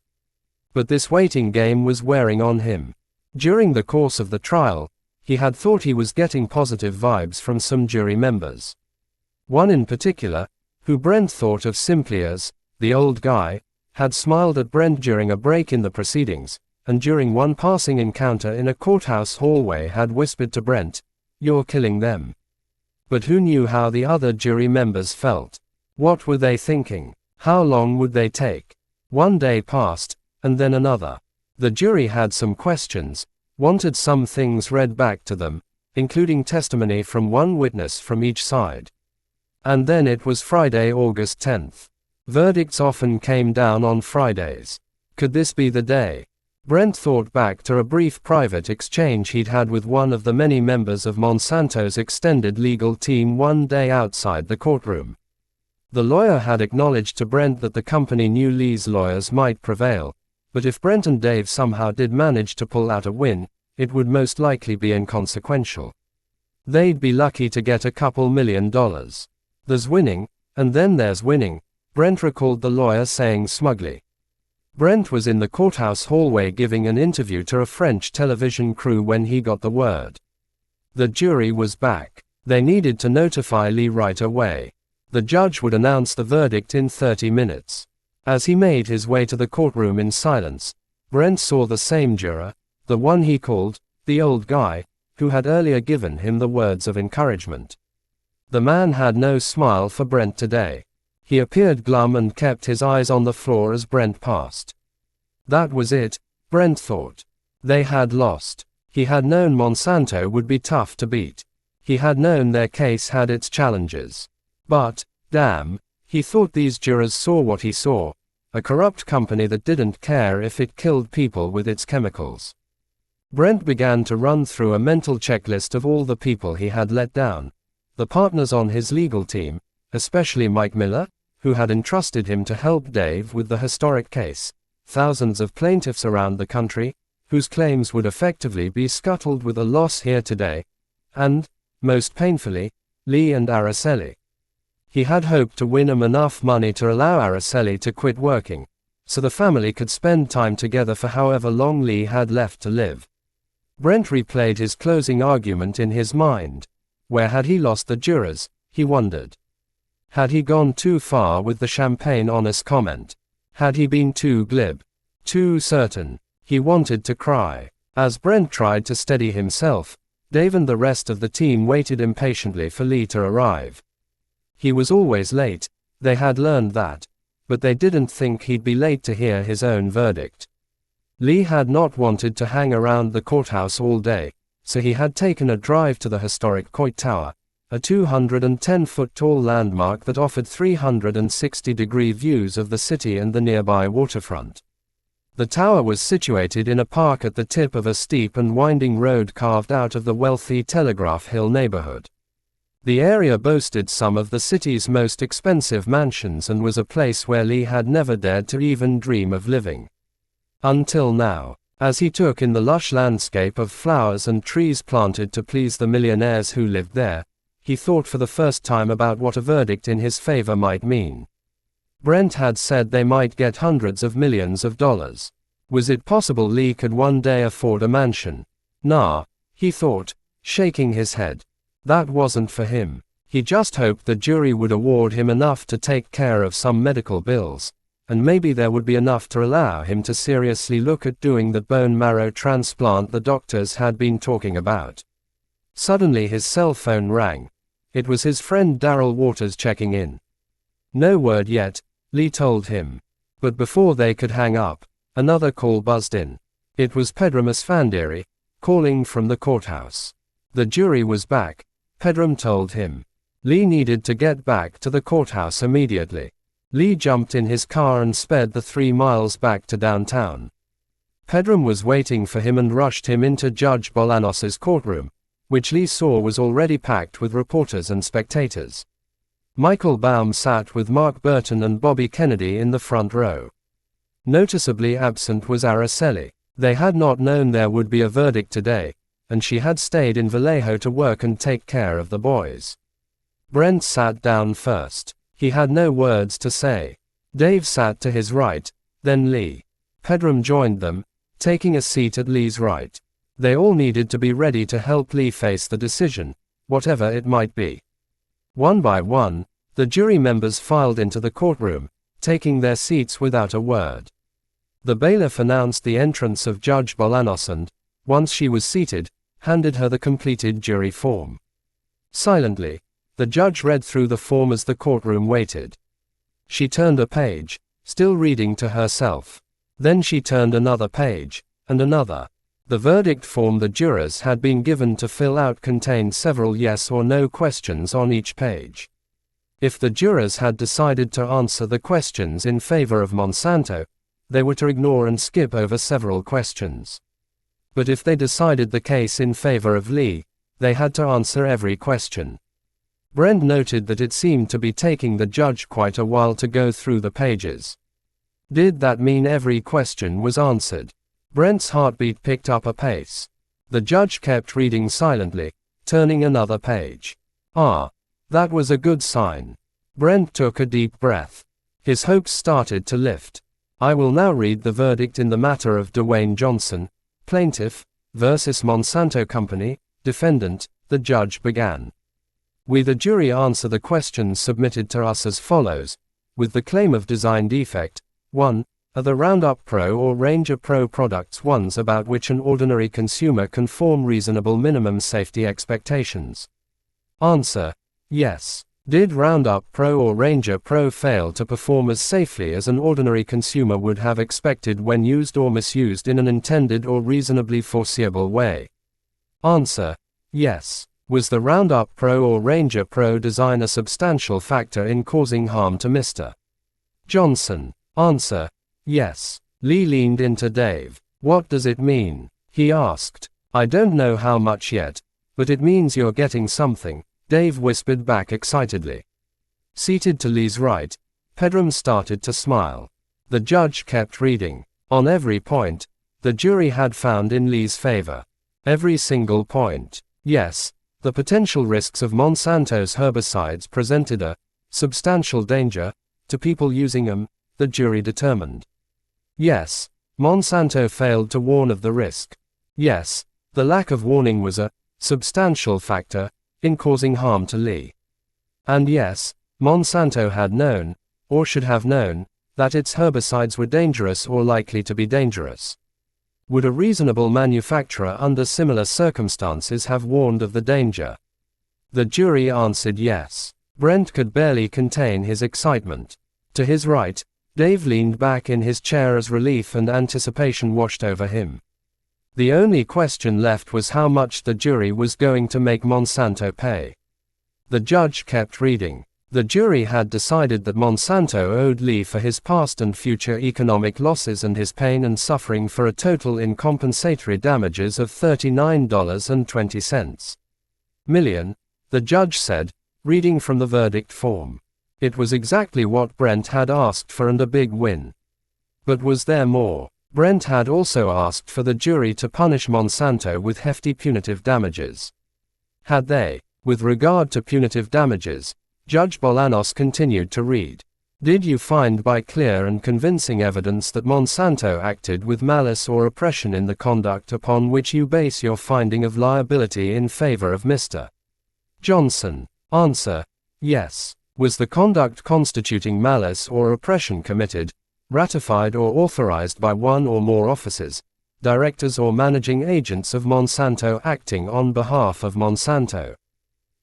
But this waiting game was wearing on him. During the course of the trial, he had thought he was getting positive vibes from some jury members. One in particular, who Brent thought of simply as the old guy, had smiled at Brent during a break in the proceedings, and during one passing encounter in a courthouse hallway had whispered to Brent, "You're killing them." But who knew how the other jury members felt? What were they thinking? How long would they take? One day passed, and then another. The jury had some questions, wanted some things read back to them, including testimony from one witness from each side. And then it was Friday, August 10th. Verdicts often came down on Fridays. Could this be the day? Brent thought back to a brief private exchange he'd had with one of the many members of Monsanto's extended legal team one day outside the courtroom. The lawyer had acknowledged to Brent that the company knew Lee's lawyers might prevail, but if Brent and Dave somehow did manage to pull out a win, it would most likely be inconsequential. They'd be lucky to get a couple $1 million. There's winning, and then there's winning, Brent recalled the lawyer saying smugly. Brent was in the courthouse hallway giving an interview to a French television crew when he got the word. The jury was back. They needed to notify Lee right away. The judge would announce the verdict in 30 minutes. As he made his way to the courtroom in silence, Brent saw the same juror, the one he called the old guy, who had earlier given him the words of encouragement. The man had no smile for Brent today. He appeared glum and kept his eyes on the floor as Brent passed. That was it, Brent thought. They had lost. He had known Monsanto would be tough to beat. He had known their case had its challenges. But, damn, he thought these jurors saw what he saw, a corrupt company that didn't care if it killed people with its chemicals. Brent began to run through a mental checklist of all the people he had let down. The partners on his legal team, especially Mike Miller, who had entrusted him to help Dave with the historic case, thousands of plaintiffs around the country, whose claims would effectively be scuttled with a loss here today, and, most painfully, Lee and Araceli. He had hoped to win him enough money to allow Araceli to quit working, so the family could spend time together for however long Lee had left to live. Brent replayed his closing argument in his mind. Where had he lost the jurors, he wondered. Had he gone too far with the champagne honest comment? Had he been too glib? Too certain? He wanted to cry. As Brent tried to steady himself, Dave and the rest of the team waited impatiently for Lee to arrive. He was always late, they had learned that, but they didn't think he'd be late to hear his own verdict. Lee had not wanted to hang around the courthouse all day, so he had taken a drive to the historic Coit Tower, a 210-foot-tall landmark that offered 360-degree views of the city and the nearby waterfront. The tower was situated in a park at the tip of a steep and winding road carved out of the wealthy Telegraph Hill neighborhood. The area boasted some of the city's most expensive mansions and was a place where Lee had never dared to even dream of living. Until now. As he took in the lush landscape of flowers and trees planted to please the millionaires who lived there, he thought for the first time about what a verdict in his favor might mean. Brent had said they might get hundreds of millions of dollars. Was it possible Lee could one day afford a mansion? Nah, he thought, shaking his head. That wasn't for him. He just hoped the jury would award him enough to take care of some medical bills, and maybe there would be enough to allow him to seriously look at doing the bone marrow transplant the doctors had been talking about. Suddenly his cell phone rang. It was his friend Darrell Waters checking in. No word yet, Lee told him. But before they could hang up, another call buzzed in. It was Pedram Asfandiri, calling from the courthouse. The jury was back, Pedram told him. Lee needed to get back to the courthouse immediately. Lee jumped in his car and sped the 3 miles back to downtown. Pedram was waiting for him and rushed him into Judge Bolanos's courtroom, which Lee saw was already packed with reporters and spectators. Michael Baum sat with Mark Burton and Bobby Kennedy in the front row. Noticeably absent was Araceli. They had not known there would be a verdict today, and she had stayed in Vallejo to work and take care of the boys. Brent sat down first. He had no words to say. Dave sat to his right, then Lee. Pedram joined them, taking a seat at Lee's right. They all needed to be ready to help Lee face the decision, whatever it might be. One by one, the jury members filed into the courtroom, taking their seats without a word. The bailiff announced the entrance of Judge Bolanos and, once she was seated, handed her the completed jury form. Silently, the judge read through the form as the courtroom waited. She turned a page, still reading to herself. Then she turned another page, and another. The verdict form the jurors had been given to fill out contained several yes or no questions on each page. If the jurors had decided to answer the questions in favor of Monsanto, they were to ignore and skip over several questions. But if they decided the case in favor of Lee, they had to answer every question. Brent noted that it seemed to be taking the judge quite a while to go through the pages. Did that mean every question was answered? Brent's heartbeat picked up a pace. The judge kept reading silently, turning another page. Ah, that was a good sign. Brent took a deep breath. His hopes started to lift. I will now read the verdict in the matter of Dwayne Johnson, plaintiff, versus Monsanto Company, defendant, the judge began. We the jury answer the questions submitted to us as follows, with the claim of design defect. 1. Are the Roundup Pro or Ranger Pro products ones about which an ordinary consumer can form reasonable minimum safety expectations? Answer. Yes. Did Roundup Pro or Ranger Pro fail to perform as safely as an ordinary consumer would have expected when used or misused in an intended or reasonably foreseeable way? Answer. Yes. Was the Roundup Pro or Ranger Pro design a substantial factor in causing harm to Mr. Johnson? Answer. Yes. Lee leaned into Dave. What does it mean? He asked. I don't know how much yet, but it means you're getting something, Dave whispered back excitedly. Seated to Lee's right, Pedram started to smile. The judge kept reading. On every point, the jury had found in Lee's favor. Every single point. Yes. The potential risks of Monsanto's herbicides presented a substantial danger to people using them, the jury determined. Yes, Monsanto failed to warn of the risk. Yes, the lack of warning was a substantial factor in causing harm to Lee. And yes, Monsanto had known, or should have known, that its herbicides were dangerous or likely to be dangerous. Would a reasonable manufacturer under similar circumstances have warned of the danger? The jury answered yes. Brent could barely contain his excitement. To his right, Dave leaned back in his chair as relief and anticipation washed over him. The only question left was how much the jury was going to make Monsanto pay. The judge kept reading. The jury had decided that Monsanto owed Lee for his past and future economic losses and his pain and suffering for a total in compensatory damages of $39.20 million. the judge said, reading from the verdict form. It was exactly what Brent had asked for and a big win. But was there more? Brent had also asked for the jury to punish Monsanto with hefty punitive damages. Had they? With regard to punitive damages, Judge Bolanos continued to read. Did you find by clear and convincing evidence that Monsanto acted with malice or oppression in the conduct upon which you base your finding of liability in favor of Mr. Johnson? Answer: yes. Was the conduct constituting malice or oppression committed, ratified or authorized by one or more officers, directors or managing agents of Monsanto acting on behalf of Monsanto?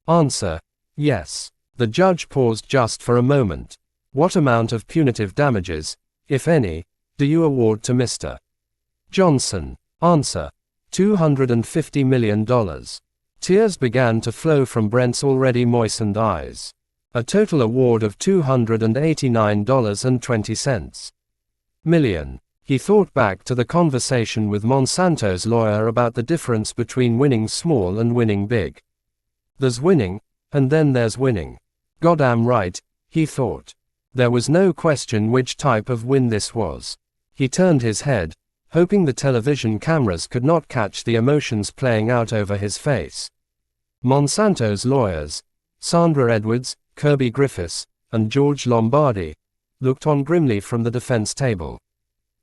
Answer: yes. The judge paused just for a moment. What amount of punitive damages, if any, do you award to Mr. Johnson? Answer: $250 million. Tears began to flow from Brent's already moistened eyes. A total award of $289.20 million. He thought back to the conversation with Monsanto's lawyer about the difference between winning small and winning big. There's winning, and then there's winning. Goddamn right, he thought. There was no question which type of win this was. He turned his head, hoping the television cameras could not catch the emotions playing out over his face. Monsanto's lawyers, Sandra Edwards, Kirby Griffiths, and George Lombardi, looked on grimly from the defense table.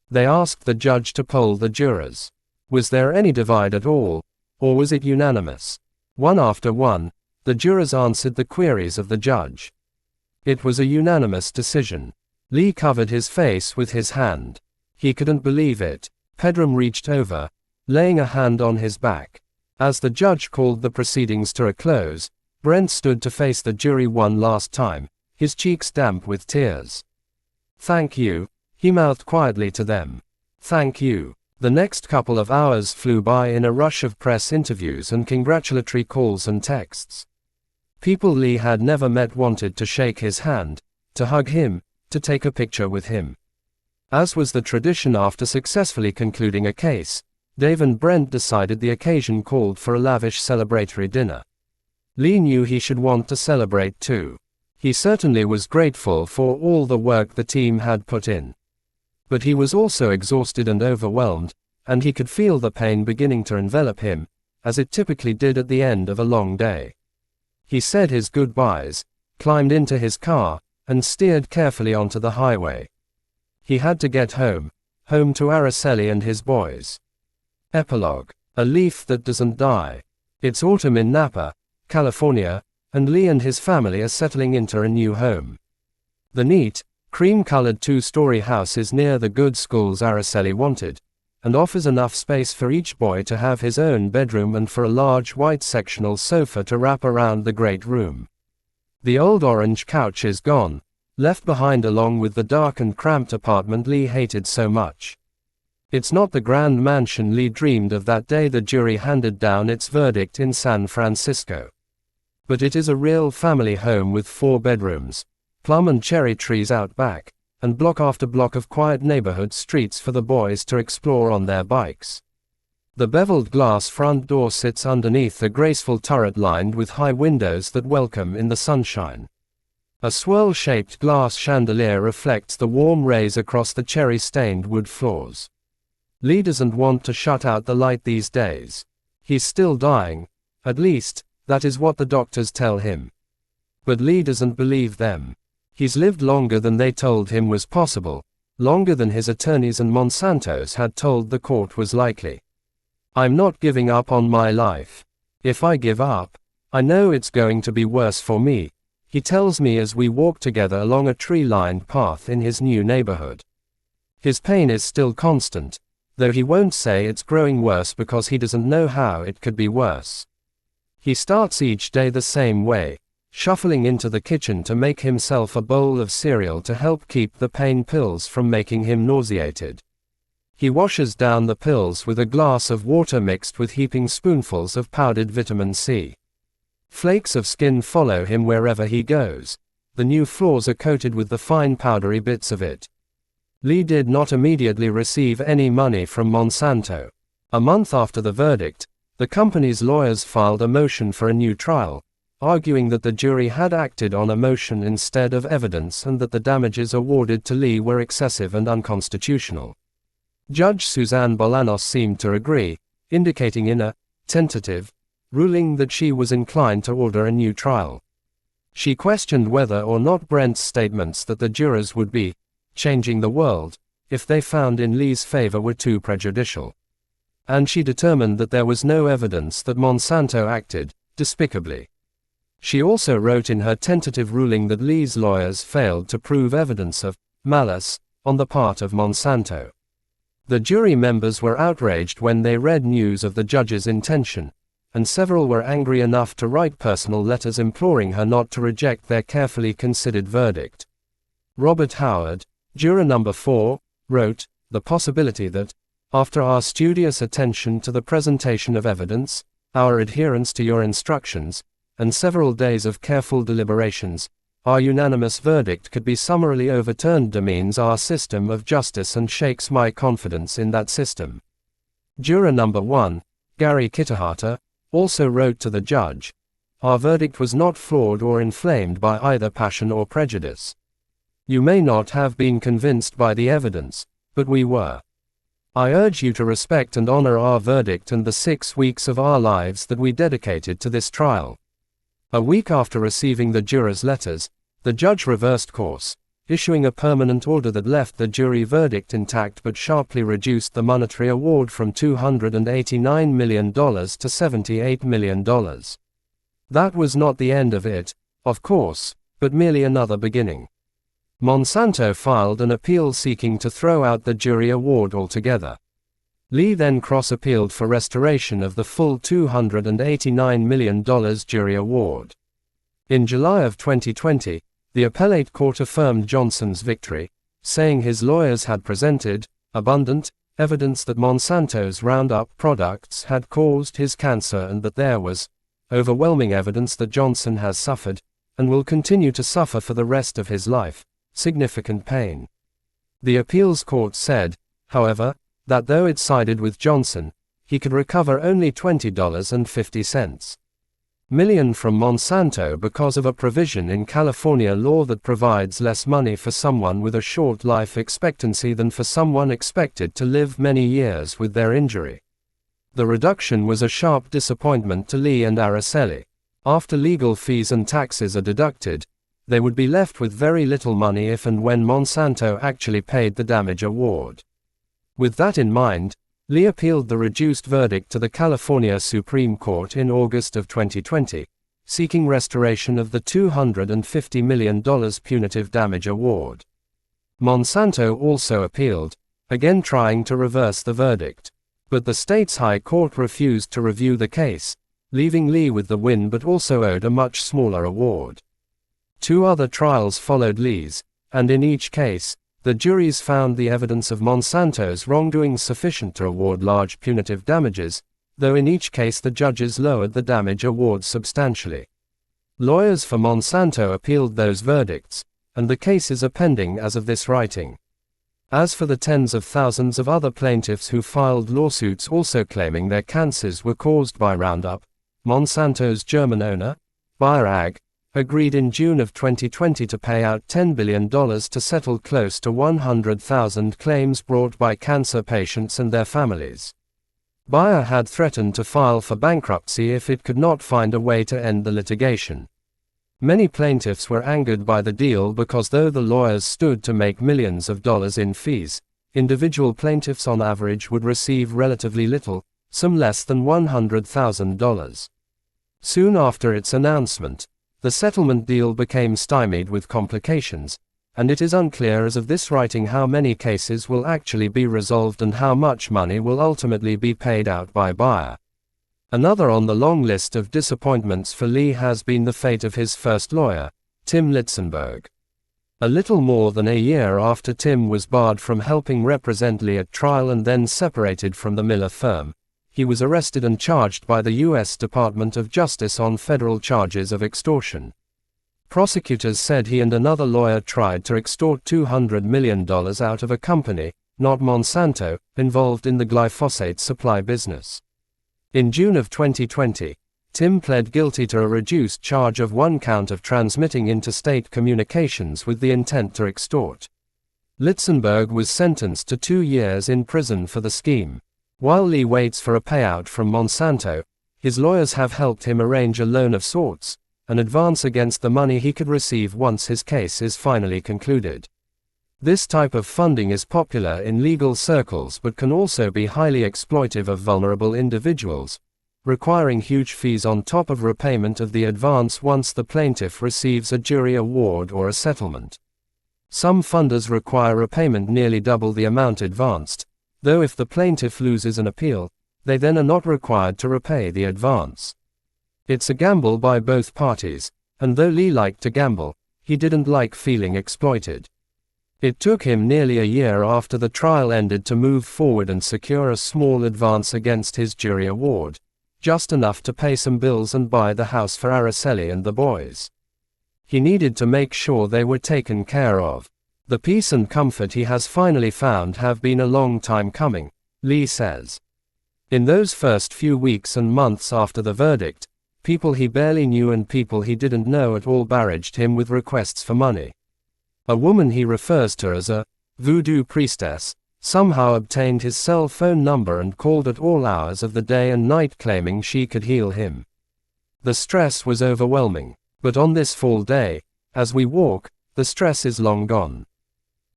They asked the judge to poll the jurors. Was there any divide at all, or was it unanimous? One after one, the jurors answered the queries of the judge. It was a unanimous decision. Lee covered his face with his hand. He couldn't believe it. Pedram reached over, laying a hand on his back. As the judge called the proceedings to a close, Brent stood to face the jury one last time, his cheeks damp with tears. Thank you, he mouthed quietly to them. Thank you. The next couple of hours flew by in a rush of press interviews and congratulatory calls and texts. People Lee had never met wanted to shake his hand, to hug him, to take a picture with him. As was the tradition after successfully concluding a case, Dave and Brent decided the occasion called for a lavish celebratory dinner. Lee knew he should want to celebrate too. He certainly was grateful for all the work the team had put in. But he was also exhausted and overwhelmed, and he could feel the pain beginning to envelop him, as it typically did at the end of a long day. He said his goodbyes, climbed into his car, and steered carefully onto the highway. He had to get home to Araceli and his boys. Epilogue. A leaf that doesn't die. It's autumn in Napa, California, and Lee and his family are settling into a new home. The neat, cream-colored two-story house is near the good schools Araceli wanted, and offers enough space for each boy to have his own bedroom and for a large white sectional sofa to wrap around the great room. The old orange couch is gone, left behind along with the dark and cramped apartment Lee hated so much. It's not the grand mansion Lee dreamed of that day the jury handed down its verdict in San Francisco. But it is a real family home with 4 bedrooms, plum and cherry trees out back, and block after block of quiet neighborhood streets for the boys to explore on their bikes. The beveled glass front door sits underneath a graceful turret lined with high windows that welcome in the sunshine. A swirl-shaped glass chandelier reflects the warm rays across the cherry-stained wood floors. Lee doesn't want to shut out the light these days. He's still dying, at least, that is what the doctors tell him. But Lee doesn't believe them. He's lived longer than they told him was possible, longer than his attorneys and Monsanto's had told the court was likely. I'm not giving up on my life. If I give up, I know it's going to be worse for me, he tells me as we walk together along a tree-lined path in his new neighborhood. His pain is still constant, though he won't say it's growing worse because he doesn't know how it could be worse. He starts each day the same way, shuffling into the kitchen to make himself a bowl of cereal to help keep the pain pills from making him nauseated. He washes down the pills with a glass of water mixed with heaping spoonfuls of powdered vitamin C. Flakes of skin follow him wherever he goes. The new floors are coated with the fine powdery bits of it. Lee did not immediately receive any money from Monsanto. A month after the verdict, the company's lawyers filed a motion for a new trial, arguing that the jury had acted on emotion instead of evidence and that the damages awarded to Lee were excessive and unconstitutional. Judge Suzanne Bolanos seemed to agree, indicating in a tentative ruling that she was inclined to order a new trial. She questioned whether or not Brent's statements that the jurors would be changing the world if they found in Lee's favor were too prejudicial. And she determined that there was no evidence that Monsanto acted despicably. She also wrote in her tentative ruling that Lee's lawyers failed to prove evidence of malice on the part of Monsanto. The jury members were outraged when they read news of the judge's intention, and several were angry enough to write personal letters imploring her not to reject their carefully considered verdict. Robert Howard, juror number 4, wrote, "The possibility that, after our studious attention to the presentation of evidence, our adherence to your instructions, and several days of careful deliberations, our unanimous verdict could be summarily overturned demeans our system of justice and shakes my confidence in that system." Juror number 1, Gary Kitahata, also wrote to the judge, "Our verdict was not flawed or inflamed by either passion or prejudice. You may not have been convinced by the evidence, but we were. I urge you to respect and honor our verdict and the 6 weeks of our lives that we dedicated to this trial." A week after receiving the jurors' letters, the judge reversed course, issuing a permanent order that left the jury verdict intact but sharply reduced the monetary award from $289 million to $78 million. That was not the end of it, of course, but merely another beginning. Monsanto filed an appeal seeking to throw out the jury award altogether. Lee then cross-appealed for restoration of the full $289 million jury award. In July of 2020, the appellate court affirmed Johnson's victory, saying his lawyers had presented abundant evidence that Monsanto's Roundup products had caused his cancer and that there was overwhelming evidence that Johnson has suffered, and will continue to suffer for the rest of his life, significant pain. The appeals court said, however, that though it sided with Johnson, he could recover only $20.50 million from Monsanto because of a provision in California law that provides less money for someone with a short life expectancy than for someone expected to live many years with their injury. The reduction was a sharp disappointment to Lee and Araceli. After legal fees and taxes are deducted, they would be left with very little money if and when Monsanto actually paid the damage award. With that in mind, Lee appealed the reduced verdict to the California Supreme Court in August of 2020, seeking restoration of the $250 million punitive damage award. Monsanto also appealed, again trying to reverse the verdict. But the state's high court refused to review the case, leaving Lee with the win but also owed a much smaller award. 2 other trials followed Lee's, and in each case, the juries found the evidence of Monsanto's wrongdoing sufficient to award large punitive damages, though in each case the judges lowered the damage award substantially. Lawyers for Monsanto appealed those verdicts, and the cases are pending as of this writing. As for the tens of thousands of other plaintiffs who filed lawsuits also claiming their cancers were caused by Roundup, Monsanto's German owner, Bayer AG, agreed in June of 2020 to pay out $10 billion to settle close to 100,000 claims brought by cancer patients and their families. Bayer had threatened to file for bankruptcy if it could not find a way to end the litigation. Many plaintiffs were angered by the deal because though the lawyers stood to make millions of dollars in fees, individual plaintiffs on average would receive relatively little, some less than $100,000. Soon after its announcement, the settlement deal became stymied with complications, and it is unclear as of this writing how many cases will actually be resolved and how much money will ultimately be paid out by Bayer. Another on the long list of disappointments for Lee has been the fate of his first lawyer, Tim Litzenberg. A little more than a year after Tim was barred from helping represent Lee at trial and then separated from the Miller firm, he was arrested and charged by the U.S. Department of Justice on federal charges of extortion. Prosecutors said he and another lawyer tried to extort $200 million out of a company, not Monsanto, involved in the glyphosate supply business. In June of 2020, Tim pled guilty to a reduced charge of 1 count of transmitting interstate communications with the intent to extort. Litzenberg was sentenced to 2 years in prison for the scheme. While Lee waits for a payout from Monsanto, his lawyers have helped him arrange a loan of sorts, an advance against the money he could receive once his case is finally concluded. This type of funding is popular in legal circles but can also be highly exploitive of vulnerable individuals, requiring huge fees on top of repayment of the advance once the plaintiff receives a jury award or a settlement. Some funders require repayment nearly double the amount advanced, though if the plaintiff loses an appeal, they then are not required to repay the advance. It's a gamble by both parties, and though Lee liked to gamble, he didn't like feeling exploited. It took him nearly a year after the trial ended to move forward and secure a small advance against his jury award, just enough to pay some bills and buy the house for Araceli and the boys. He needed to make sure they were taken care of. The peace and comfort he has finally found have been a long time coming, Lee says. In those first few weeks and months after the verdict, people he barely knew and people he didn't know at all barraged him with requests for money. A woman he refers to as a voodoo priestess somehow obtained his cell phone number and called at all hours of the day and night claiming she could heal him. The stress was overwhelming, but on this fall day, as we walk, the stress is long gone.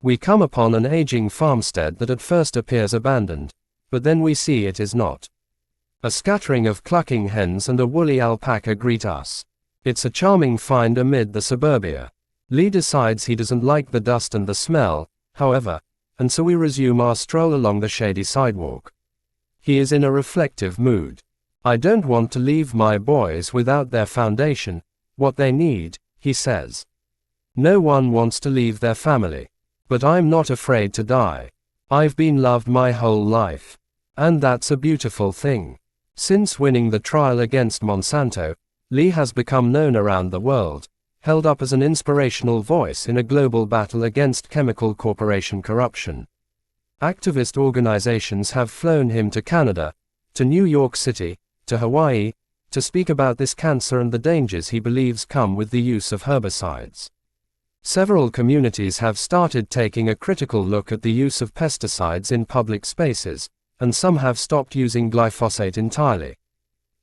We come upon an aging farmstead that at first appears abandoned, but then we see it is not. A scattering of clucking hens and a woolly alpaca greet us. It's a charming find amid the suburbia. Lee decides he doesn't like the dust and the smell, however, and so we resume our stroll along the shady sidewalk. He is in a reflective mood. I don't want to leave my boys without their foundation, what they need, he says. No one wants to leave their family. But I'm not afraid to die. I've been loved my whole life. And that's a beautiful thing. Since winning the trial against Monsanto, Lee has become known around the world, held up as an inspirational voice in a global battle against chemical corporation corruption. Activist organizations have flown him to Canada, to New York City, to Hawaii, to speak about this cancer and the dangers he believes come with the use of herbicides. Several communities have started taking a critical look at the use of pesticides in public spaces, and some have stopped using glyphosate entirely.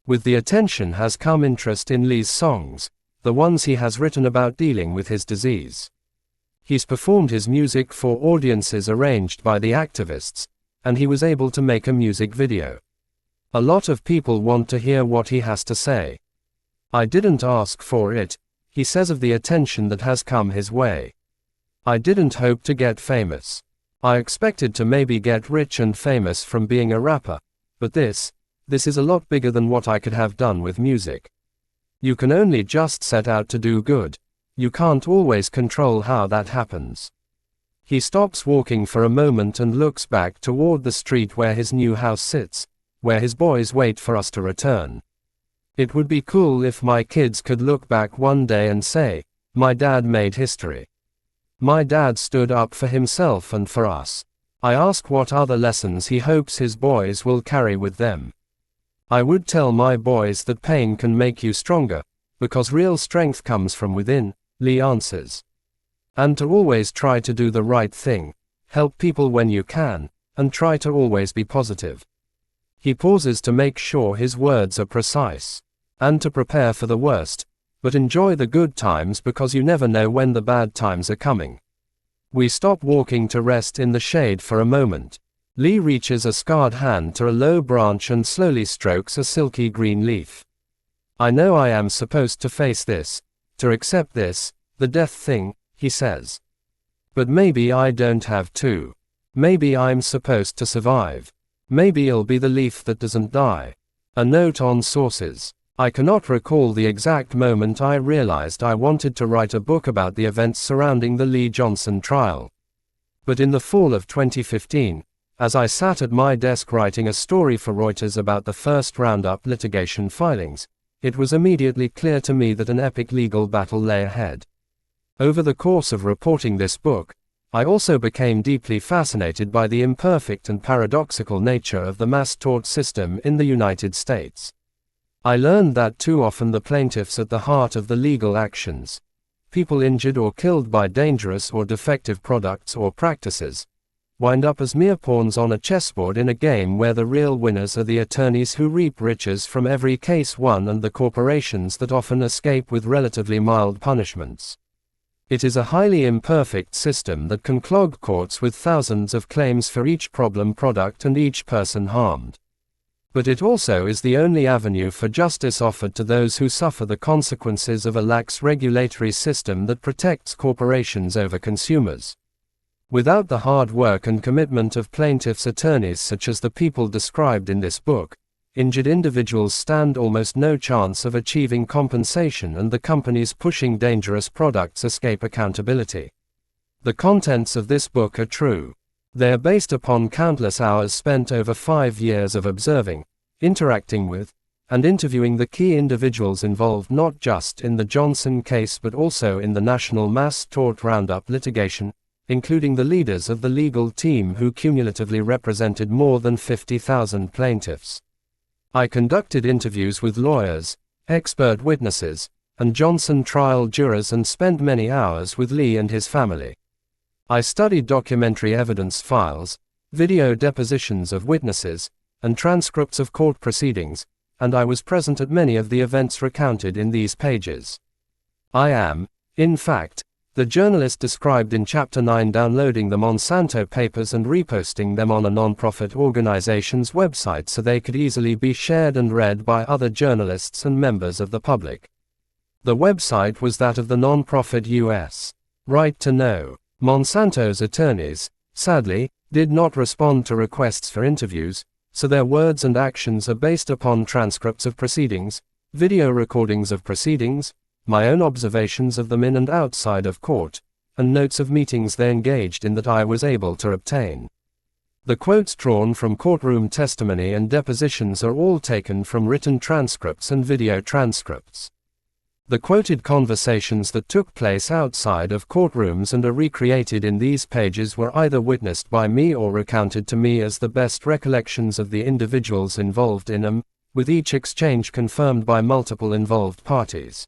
With the attention has come interest in Lee's songs, the ones he has written about dealing with his disease. He's performed his music for audiences arranged by the activists, and he was able to make a music video. A lot of people want to hear what he has to say. I didn't ask for it, he says of the attention that has come his way. I didn't hope to get famous. I expected to maybe get rich and famous from being a rapper, but this is a lot bigger than what I could have done with music. You can only just set out to do good. You can't always control how that happens. He stops walking for a moment and looks back toward the street where his new house sits, where his boys wait for us to return. It would be cool if my kids could look back one day and say, my dad made history. My dad stood up for himself and for us. I ask what other lessons he hopes his boys will carry with them. I would tell my boys that pain can make you stronger, because real strength comes from within, Lee answers. And to always try to do the right thing, help people when you can, and try to always be positive. He pauses to make sure his words are precise, and to prepare for the worst, but enjoy the good times because you never know when the bad times are coming. We stop walking to rest in the shade for a moment. Lee reaches a scarred hand to a low branch and slowly strokes a silky green leaf. I know I am supposed to face this, to accept this, the death thing, he says. But maybe I don't have to. Maybe I'm supposed to survive. Maybe it'll be the leaf that doesn't die. A note on sources. I cannot recall the exact moment I realized I wanted to write a book about the events surrounding the Lee Johnson trial. But in the fall of 2015, as I sat at my desk writing a story for Reuters about the first Roundup litigation filings, it was immediately clear to me that an epic legal battle lay ahead. Over the course of reporting this book, I also became deeply fascinated by the imperfect and paradoxical nature of the mass tort system in the United States. I learned that too often the plaintiffs at the heart of the legal actions, people injured or killed by dangerous or defective products or practices, wind up as mere pawns on a chessboard in a game where the real winners are the attorneys who reap riches from every case won and the corporations that often escape with relatively mild punishments. It is a highly imperfect system that can clog courts with thousands of claims for each problem product and each person harmed. But it also is the only avenue for justice offered to those who suffer the consequences of a lax regulatory system that protects corporations over consumers. Without the hard work and commitment of plaintiffs' attorneys such as the people described in this book, injured individuals stand almost no chance of achieving compensation and the companies pushing dangerous products escape accountability. The contents of this book are true. They are based upon countless hours spent over 5 years of observing, interacting with, and interviewing the key individuals involved not just in the Johnson case but also in the National Mass Tort Roundup litigation, including the leaders of the legal team who cumulatively represented more than 50,000 plaintiffs. I conducted interviews with lawyers, expert witnesses, and Johnson trial jurors and spent many hours with Lee and his family. I studied documentary evidence files, video depositions of witnesses, and transcripts of court proceedings, and I was present at many of the events recounted in these pages. I am, in fact, the journalist described in Chapter 9, downloading the Monsanto papers and reposting them on a non-profit organization's website so they could easily be shared and read by other journalists and members of the public. The website was that of the non-profit U.S. Right to Know. Monsanto's attorneys, sadly, did not respond to requests for interviews, so their words and actions are based upon transcripts of proceedings, video recordings of proceedings, my own observations of them in and outside of court, and notes of meetings they engaged in that I was able to obtain. The quotes drawn from courtroom testimony and depositions are all taken from written transcripts and video transcripts. The quoted conversations that took place outside of courtrooms and are recreated in these pages were either witnessed by me or recounted to me as the best recollections of the individuals involved in them, with each exchange confirmed by multiple involved parties.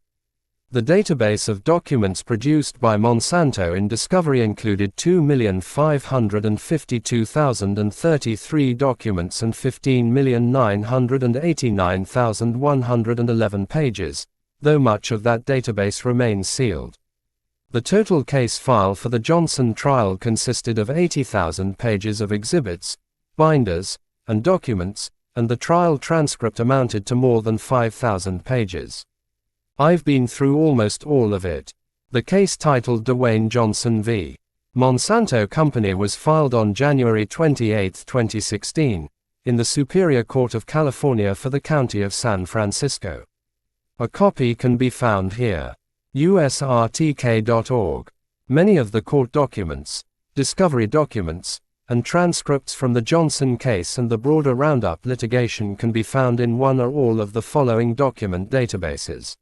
The database of documents produced by Monsanto in discovery included 2,552,033 documents and 15,989,111 pages, though much of that database remains sealed. The total case file for the Johnson trial consisted of 80,000 pages of exhibits, binders, and documents, and the trial transcript amounted to more than 5,000 pages. I've been through almost all of it. The case titled Dwayne Johnson v. Monsanto Company was filed on January 28, 2016, in the Superior Court of California for the County of San Francisco. A copy can be found here. usrtk.org. Many of the court documents, discovery documents, and transcripts from the Johnson case and the broader Roundup litigation can be found in one or all of the following document databases: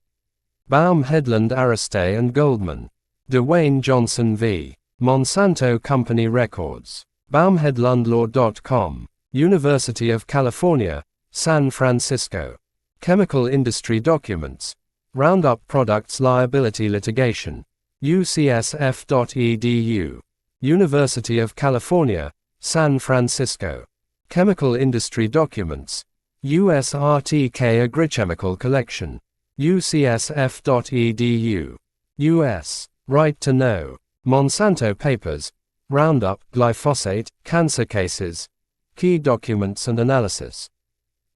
Baum, Headland, Aristey and Goldman. Dwayne Johnson v. Monsanto Company Records. BaumHeadlandLaw.com. University of California, San Francisco. Chemical Industry Documents. Roundup Products Liability Litigation. ucsf.edu. University of California, San Francisco. Chemical Industry Documents. USRTK Agrichemical Collection. ucsf.edu. U.S. Right to Know. Monsanto Papers. Roundup, Glyphosate, Cancer Cases. Key Documents and Analysis.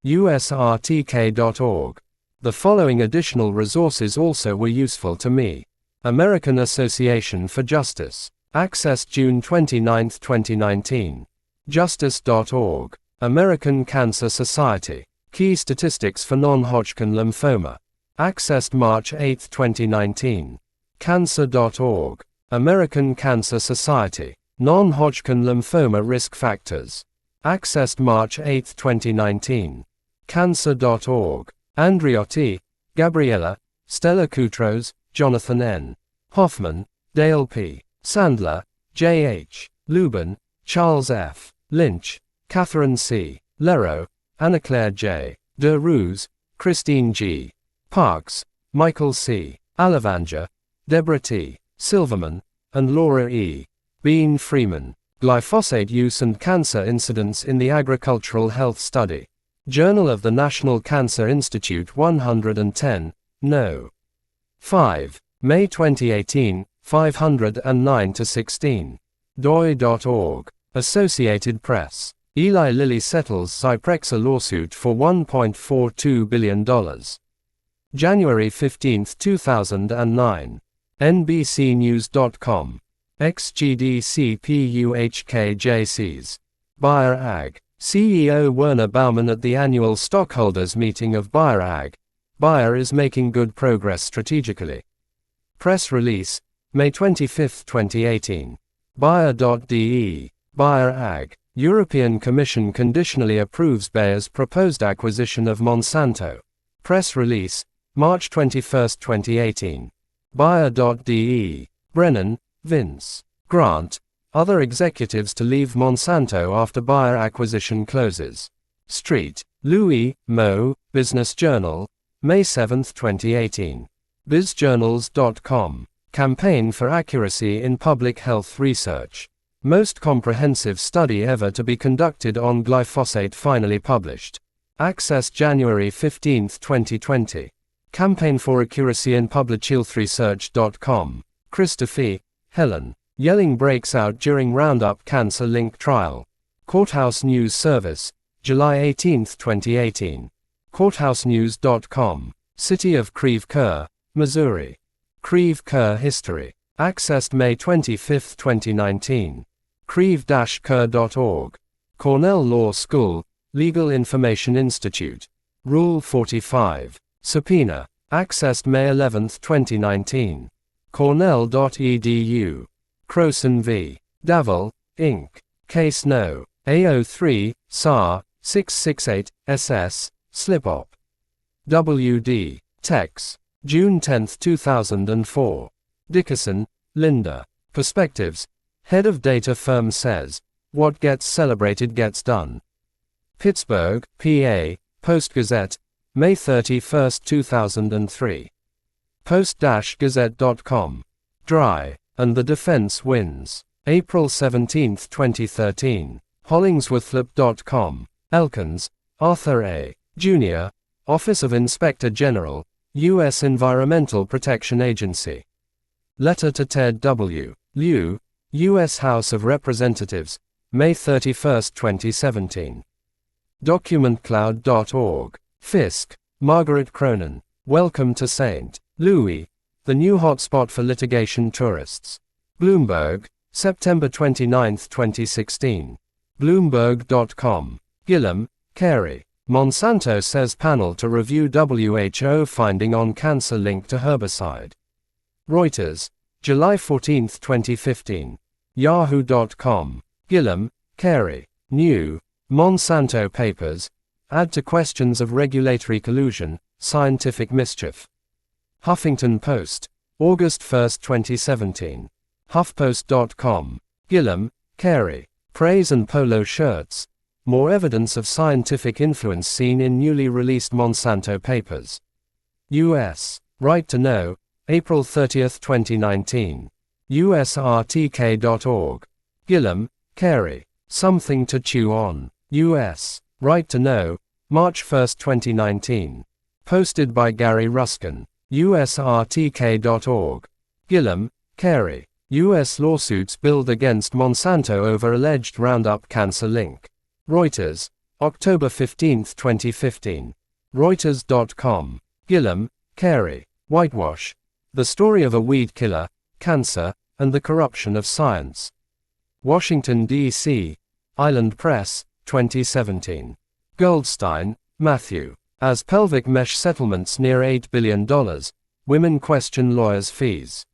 usrtk.org. The following additional resources also were useful to me. American Association for Justice. Accessed June 29, 2019. Justice.org. American Cancer Society. Key Statistics for Non-Hodgkin Lymphoma. Accessed March 8, 2019. Cancer.org. American Cancer Society. Non-Hodgkin Lymphoma Risk Factors. Accessed March 8, 2019. Cancer.org. Andriotti, Gabriella, Stella Koutros, Jonathan N. Hoffman, Dale P. Sandler, J. H. Lubin, Charles F. Lynch, Catherine C. Lero, Anna Claire J. De Ruse, Christine G. Parks, Michael C. Alavanger, Deborah T. Silverman, and Laura E. Bean Freeman. Glyphosate use and cancer incidence in the Agricultural Health Study. Journal of the National Cancer Institute 110, No. 5. May 2018, 509-16. doi.org. Associated Press. Eli Lilly settles Zyprexa lawsuit for $1.42 billion. January 15, 2009. NBCnews.com. XGDCPUHKJCs. Bayer Ag. CEO Werner Baumann at the annual stockholders meeting of Bayer Ag. Bayer is making good progress strategically. Press release, May 25, 2018. Bayer.de. Bayer Ag. European Commission conditionally approves Bayer's proposed acquisition of Monsanto. Press release, March 21, 2018. Bayer.de. Brennan, Vince. Grant. Other executives to leave Monsanto after Bayer acquisition closes. Street. Louis, Mo, Business Journal, May 7, 2018. BizJournals.com. Campaign for Accuracy in Public Health Research. Most comprehensive study ever to be conducted on glyphosate finally published. Access January 15, 2020. Campaign for Accuracy in Public Health Research.com. Christophe, Helen. Yelling breaks out during Roundup Cancer Link trial. Courthouse News Service, July 18, 2018. CourthouseNews.com. City of Creve Coeur, Missouri. Creve Coeur History. Accessed May 25, 2019. creve-coeur.org. Cornell Law School, Legal Information Institute. Rule 45. Subpoena. Accessed May 11, 2019. Cornell.edu. Croson v. Davil, Inc. Case No. A03, SAR, 668, SS, Slip-Op. W.D. Tex. June 10, 2004. Dickerson, Linda. Perspectives. Head of data firm says, what gets celebrated gets done. Pittsburgh, PA, Post-Gazette, May 31, 2003. Post-Gazette.com. Dry, and the defense wins. April 17, 2013. Hollingsworthlip.com. Elkins, Arthur A. Jr., Office of Inspector General, U.S. Environmental Protection Agency. Letter to Ted W. Lieu, U.S. House of Representatives, May 31, 2017. DocumentCloud.org. Fisk, Margaret Cronin. Welcome to St. Louis, the new hotspot for litigation tourists. Bloomberg, September 29, 2016. Bloomberg.com. Gillam, Carey. Monsanto says panel to review WHO finding on cancer linked to herbicide. Reuters, July 14, 2015. Yahoo.com. Gillam, Carey. New Monsanto papers add to questions of regulatory collusion, scientific mischief. Huffington Post, August 1, 2017. HuffPost.com. Gillam, Carey. Praise and polo shirts. More evidence of scientific influence seen in newly released Monsanto papers. U.S. Right to Know, April 30, 2019. USRTK.org. Gillam, Carey. Something to chew on. U.S. Right to Know, March 1, 2019. Posted by Gary Ruskin. USRTK.org. Gillam, Carey. U.S. lawsuits billed against Monsanto over alleged Roundup cancer link. Reuters, October 15, 2015. Reuters.com. Gillam, Carey. Whitewash. The story of a weed killer, cancer, and the corruption of science. Washington, D.C. Island Press, 2017. Goldstein, Matthew. As pelvic mesh settlements near $8 billion, women question lawyers' fees.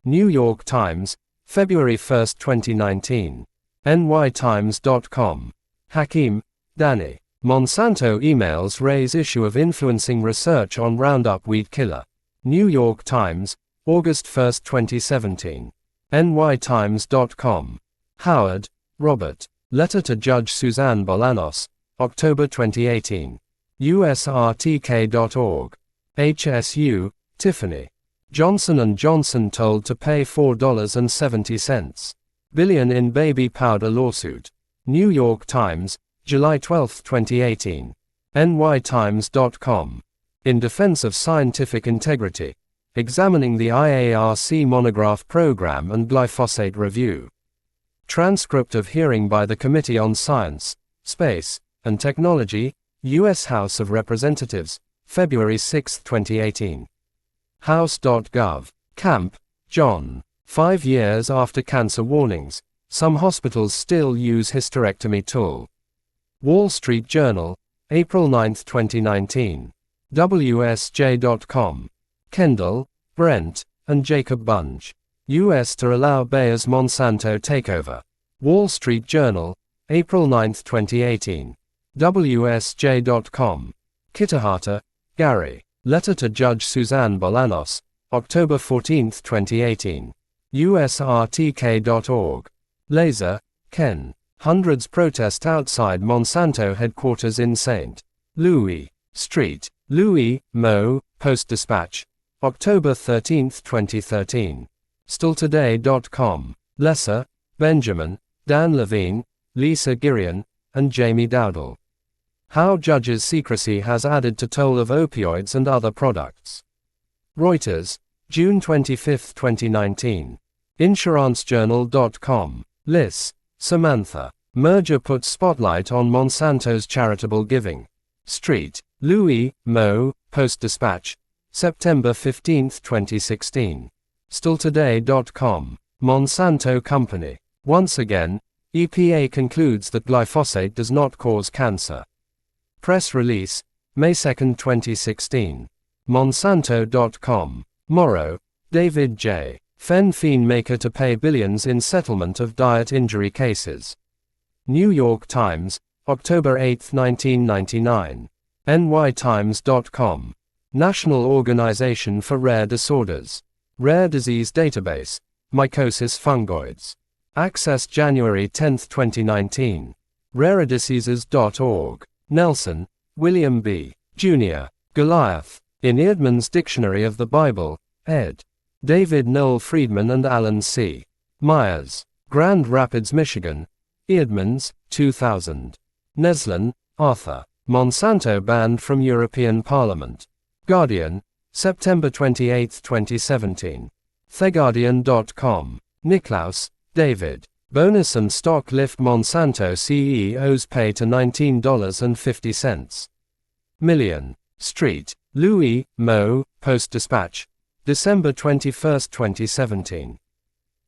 New York Times, February 1, 2019. nytimes.com. Hakim, Danny. Monsanto emails raise issue of influencing research on Roundup weed killer. New York Times, August 1, 2017. nytimes.com. Howard, Robert. Letter to Judge Suzanne Bolanos, October 2018. usrtk.org. HSU, Tiffany. Johnson & Johnson told to pay $4.70 billion in baby powder lawsuit. New York Times, July 12, 2018. nytimes.com. In defense of scientific integrity. Examining the IARC monograph program and glyphosate review. Transcript of hearing by the Committee on Science, Space, and Technology, U.S. House of Representatives, February 6, 2018. House.gov. Camp, John. 5 years after cancer warnings, some hospitals still use hysterectomy tool. Wall Street Journal, April 9, 2019. WSJ.com. Kendall, Brent, and Jacob Bunge. U.S. to allow Bayer's Monsanto takeover. Wall Street Journal, April 9, 2018. WSJ.com. Kitahata, Gary. Letter to Judge Suzanne Bolanos, October 14, 2018. usrtk.org. Laser, Ken. Hundreds protest outside Monsanto headquarters in St. Louis Street. Louis, Mo, Post-Dispatch. October 13, 2013. StillToday.com. Lesser, Benjamin, Dan Levine, Lisa Girian, and Jamie Dowdle. How judges' secrecy has added to toll of opioids and other products. Reuters, June 25, 2019. InsuranceJournal.com. Liz, Samantha. Merger puts spotlight on Monsanto's charitable giving. Street. Louis, Mo, Post-Dispatch. September 15, 2016. StillToday.com. Monsanto Company. Once again, EPA concludes that glyphosate does not cause cancer. Press release, May 2, 2016. Monsanto.com. Morrow, David J. Fen-phen maker to pay billions in settlement of diet injury cases. New York Times, October 8, 1999. nytimes.com. National Organization for Rare Disorders. Rare Disease Database, Mycosis fungoids. Access January 10, 2019. Rarediseases.org. Nelson, William B. Jr. Goliath. In Eerdmans Dictionary of the Bible, ed. David Noel Friedman and Alan C. Myers. Grand Rapids, Michigan. Eerdmans, 2000. Neslin, Arthur. Monsanto banned from European Parliament. Guardian, September 28, 2017. TheGuardian.com. Niklaus, David. Bonus and stock lift Monsanto CEOs pay to $19.50 million. Street. Louis, Mo, Post-Dispatch. December 21, 2017.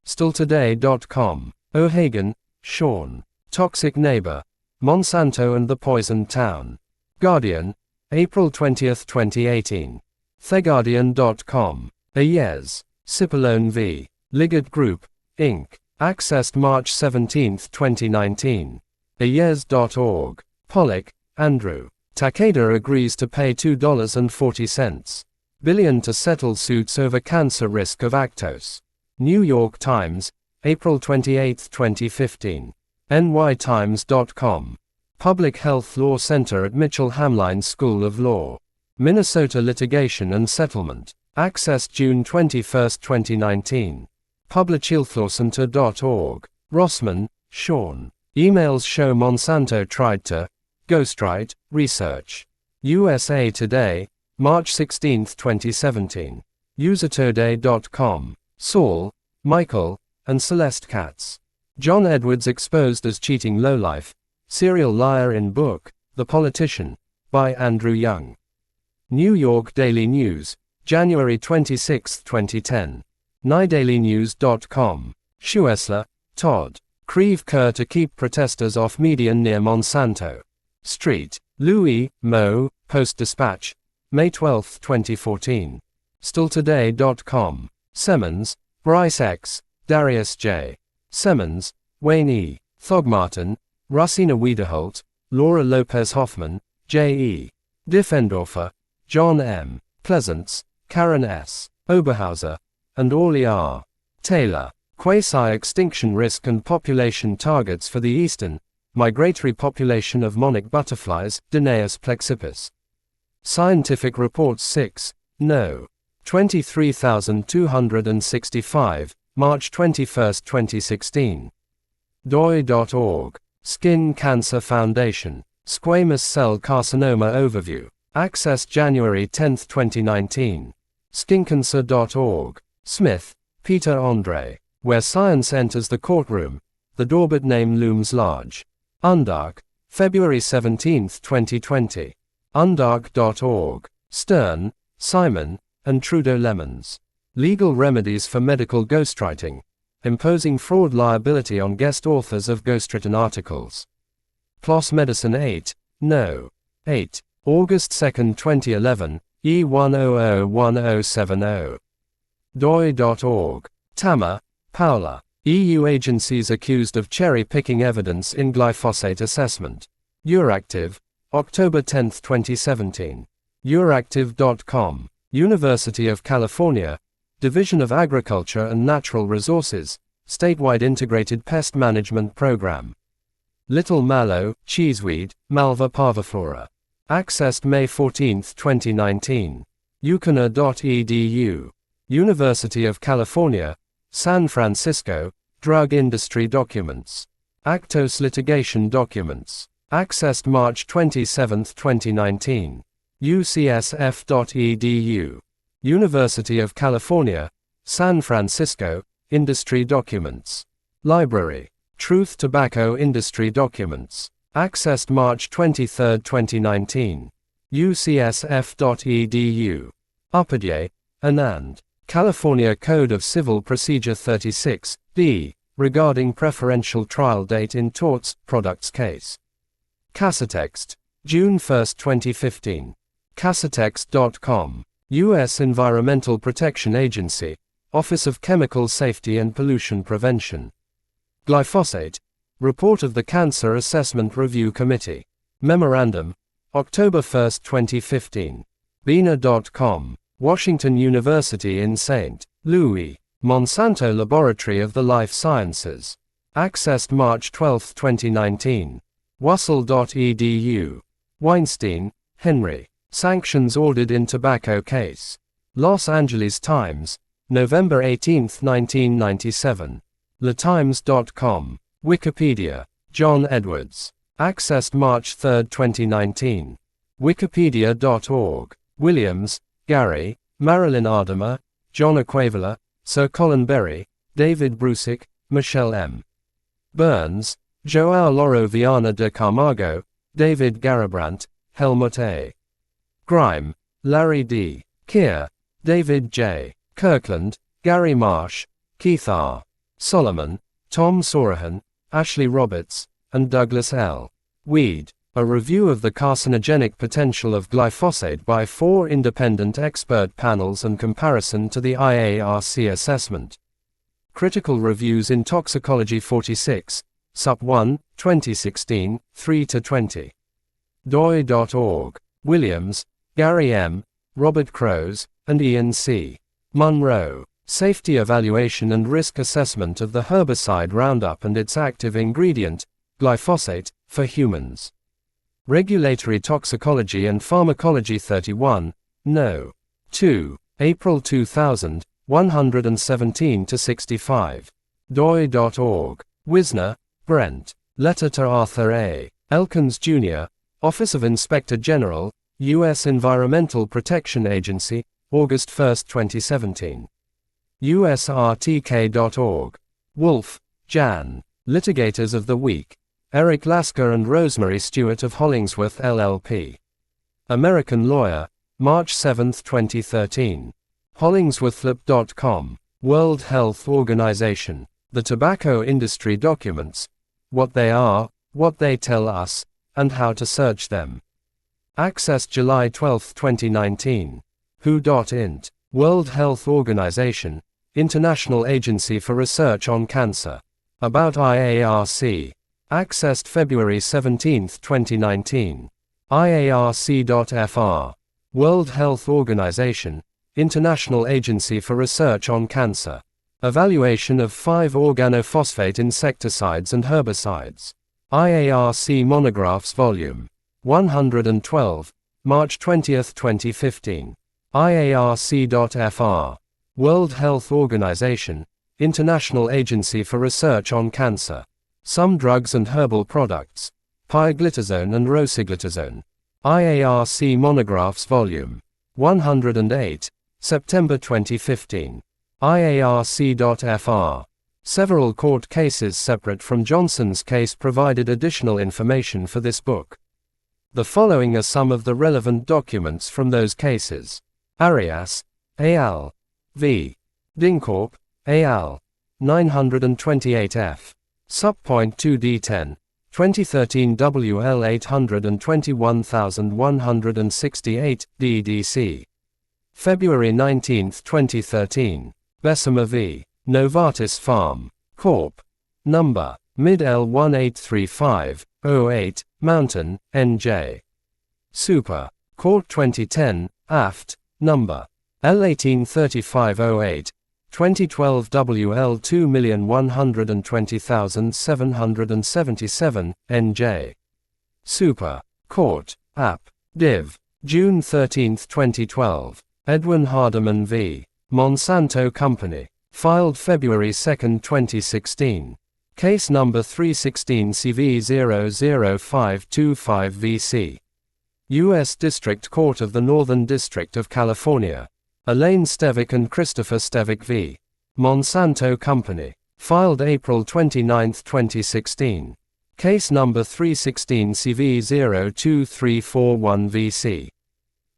StillToday.com. O'Hagan, Sean. Toxic Neighbor. Monsanto and the Poisoned Town. Guardian, April 20, 2018. TheGuardian.com. Ayez. Cipollone v. Liggett Group, Inc. Accessed March 17, 2019. Ayez.org. Pollock, Andrew. Takeda agrees to pay $2.40 billion to settle suits over cancer risk of Actos. New York Times, April 28, 2015. nytimes.com. Public Health Law Center at Mitchell-Hamline School of Law. Minnesota Litigation and Settlement. Access June 21, 2019. Publichilthawcenter.org. Rossman, Sean. Emails show Monsanto tried to ghostwrite research. USA Today, March 16, 2017. Usertoday.com. Saul, Michael, and Celeste Katz. John Edwards exposed as cheating lowlife, serial liar in book, The Politician, by Andrew Young. New York Daily News, January 26, 2010. NYDailyNews.com. Schuessler, Todd. Creve Coeur to keep protesters off median near Monsanto. Street. Louis, Mo, Post-Dispatch. May 12, 2014. StillToday.com. Semmons, Bryce X. Darius J. Semmons, Wayne E. Thogmartin, Rosina Wiederholt, Laura Lopez Hoffman, J. E. Diffendorfer, John M. Pleasants, Karen S. Oberhauser, and Orly R. Taylor. Quasi-extinction risk and population targets for the eastern, migratory population of monarch butterflies, Danaus plexippus. Scientific Reports 6, No. 23265, March 21, 2016. doi.org. Skin Cancer Foundation. Squamous Cell Carcinoma Overview. Access January 10, 2019. Skincancer.org. Smith, Peter Andre. Where Science Enters the Courtroom, the Dorbit Name Looms Large. Undark, February 17, 2020. Undark.org. Stern, Simon, and Trudeau Lemons. Legal Remedies for Medical Ghostwriting. Imposing fraud liability on guest authors of ghostwritten articles. PLOS Medicine 8, No. 8, August 2, 2011, E1001070. doi.org. Tammer, Paula. EU agencies accused of cherry-picking evidence in glyphosate assessment. Euractiv, October 10, 2017. Euractiv.com. University of California, Division of Agriculture and Natural Resources, Statewide Integrated Pest Management Program. Little Mallow, Cheeseweed, Malva parviflora. Accessed May 14, 2019. ucana.edu. University of California, San Francisco, Drug Industry Documents. Actos Litigation Documents. Accessed March 27, 2019. ucsf.edu. University of California, San Francisco, Industry Documents. Library. Truth Tobacco Industry Documents. Accessed March 23, 2019. ucsf.edu. Upadhyay, Anand. California Code of Civil Procedure 36, D, regarding preferential trial date in torts, products case. Casatext. June 1, 2015. Casatext.com. U.S. Environmental Protection Agency, Office of Chemical Safety and Pollution Prevention. Glyphosate. Report of the Cancer Assessment Review Committee. Memorandum. October 1, 2015. Bina.com. Washington University in St. Louis. Monsanto Laboratory of the Life Sciences. Accessed March 12, 2019. Wassel.edu. Weinstein, Henry. Sanctions ordered in tobacco case. Los Angeles Times, November 18, 1997. LaTimes.com. Wikipedia. John Edwards. Accessed March 3, 2019. Wikipedia.org. Williams, Gary, Marilyn Ardema, John Aquavala, Sir Colin Berry, David Brusick, Michelle M. Burns, João Loro Viana de Camargo, David Garabrandt, Helmut A. Grime, Larry D. Keir, David J. Kirkland, Gary Marsh, Keith R. Solomon, Tom Sorahan, Ashley Roberts, and Douglas L. Weed. A review of the carcinogenic potential of glyphosate by 4 independent expert panels and comparison to the IARC assessment. Critical Reviews in Toxicology 46, Sup 1, 2016, 3-20. doi.org. Williams, Gary M., Robert Crows, and Ian C. Munro. Safety Evaluation and Risk Assessment of the Herbicide Roundup and its Active Ingredient, Glyphosate, for Humans. Regulatory Toxicology and Pharmacology 31, No. 2, April 2000, 117-65. doi.org. Wisner, Brent. Letter to Arthur A. Elkins, Jr., Office of Inspector General, U.S. Environmental Protection Agency, August 1, 2017. usrtk.org. Wolf, Jan. Litigators of the Week. Eric Lasker and Rosemary Stewart of Hollingsworth LLP. American Lawyer, March 7, 2013. Hollingsworthlip.com. World Health Organization. The Tobacco Industry Documents. What they are, what they tell us, and how to search them. Accessed July 12, 2019. WHO.int. World Health Organization, International Agency for Research on Cancer. About IARC. Accessed February 17, 2019. IARC.fr. World Health Organization, International Agency for Research on Cancer. Evaluation of 5 organophosphate insecticides and herbicides. IARC Monographs Volume 112, March 20, 2015. IARC.fr. World Health Organization, International Agency for Research on Cancer. Some drugs and herbal products. Pioglitazone and rosiglitazone. IARC Monographs Volume 108, September 2015. IARC.fr. Several court cases separate from Johnson's case provided additional information for this book. The following are some of the relevant documents from those cases. Arias, al. v. Dinkorp, al. 928f. Subpoint 2D10. 2013 WL 821168, DDC. February 19, 2013. Bessemer v. Novartis Farm Corp. Number. Mid L1835-08, Mountain, NJ. Super. Court 2010, Aft. Number. L1835-08, 2012 WL 2120777, NJ. Super. Court. App. Div. June 13, 2012. Edwin Hardeman v. Monsanto Company. Filed February 2, 2016. Case number 316 CV00525VC. U.S. District Court of the Northern District of California. Elaine Stevick and Christopher Stevick v. Monsanto Company. Filed April 29, 2016. Case number 316 CV02341VC.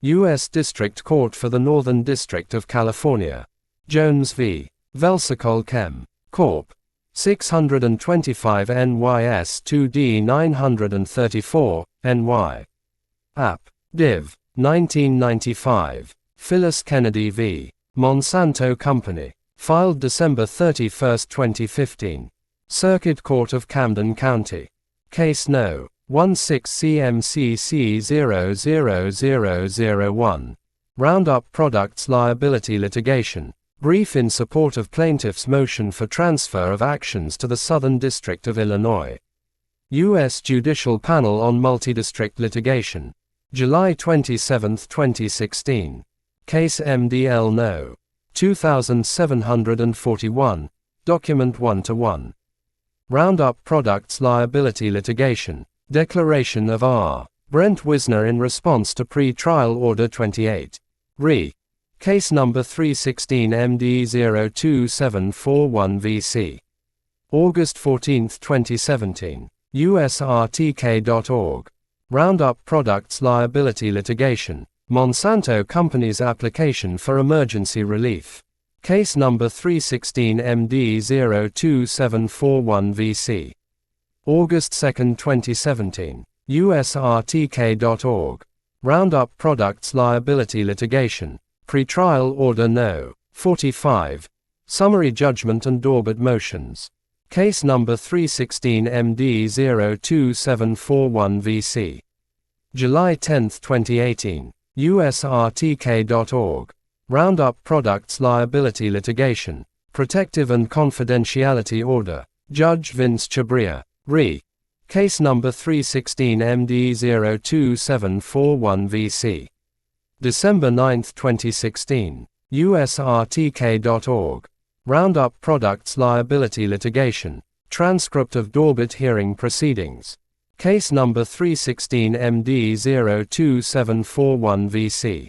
U.S. District Court for the Northern District of California. Jones v. Velsicol Chem. Corp. 625 NYS 2D 934, NY. App. Div. 1995. Phyllis Kennedy v. Monsanto Company. Filed December 31, 2015. Circuit Court of Camden County. Case No. 16CMCC000001. Roundup Products Liability Litigation. Brief in support of plaintiff's motion for transfer of actions to the Southern District of Illinois. U.S. Judicial Panel on Multidistrict Litigation. July 27, 2016. Case MDL No. 2741, Document 1-1. Roundup Products Liability Litigation. Declaration of R. Brent Wisner in response to Pre-Trial Order 28. Re. Case number 316 MD02741VC. August 14, 2017. USRTK.org. Roundup Products Liability Litigation. Monsanto Company's application for emergency relief. Case number 316 MD02741VC. August 2, 2017. USRTK.org. Roundup Products Liability Litigation. Pre-trial Order No. 45. Summary Judgment and Daubert Motions. Case number 316 MD02741VC. July 10, 2018. USRTK.org. Roundup Products Liability Litigation. Protective and Confidentiality Order. Judge Vince Chabria. Re. Case number 316 MD02741VC. December 9, 2016. USRTK.org. Roundup Products Liability Litigation. Transcript of Daubert Hearing Proceedings. Case number 316 MD02741VC.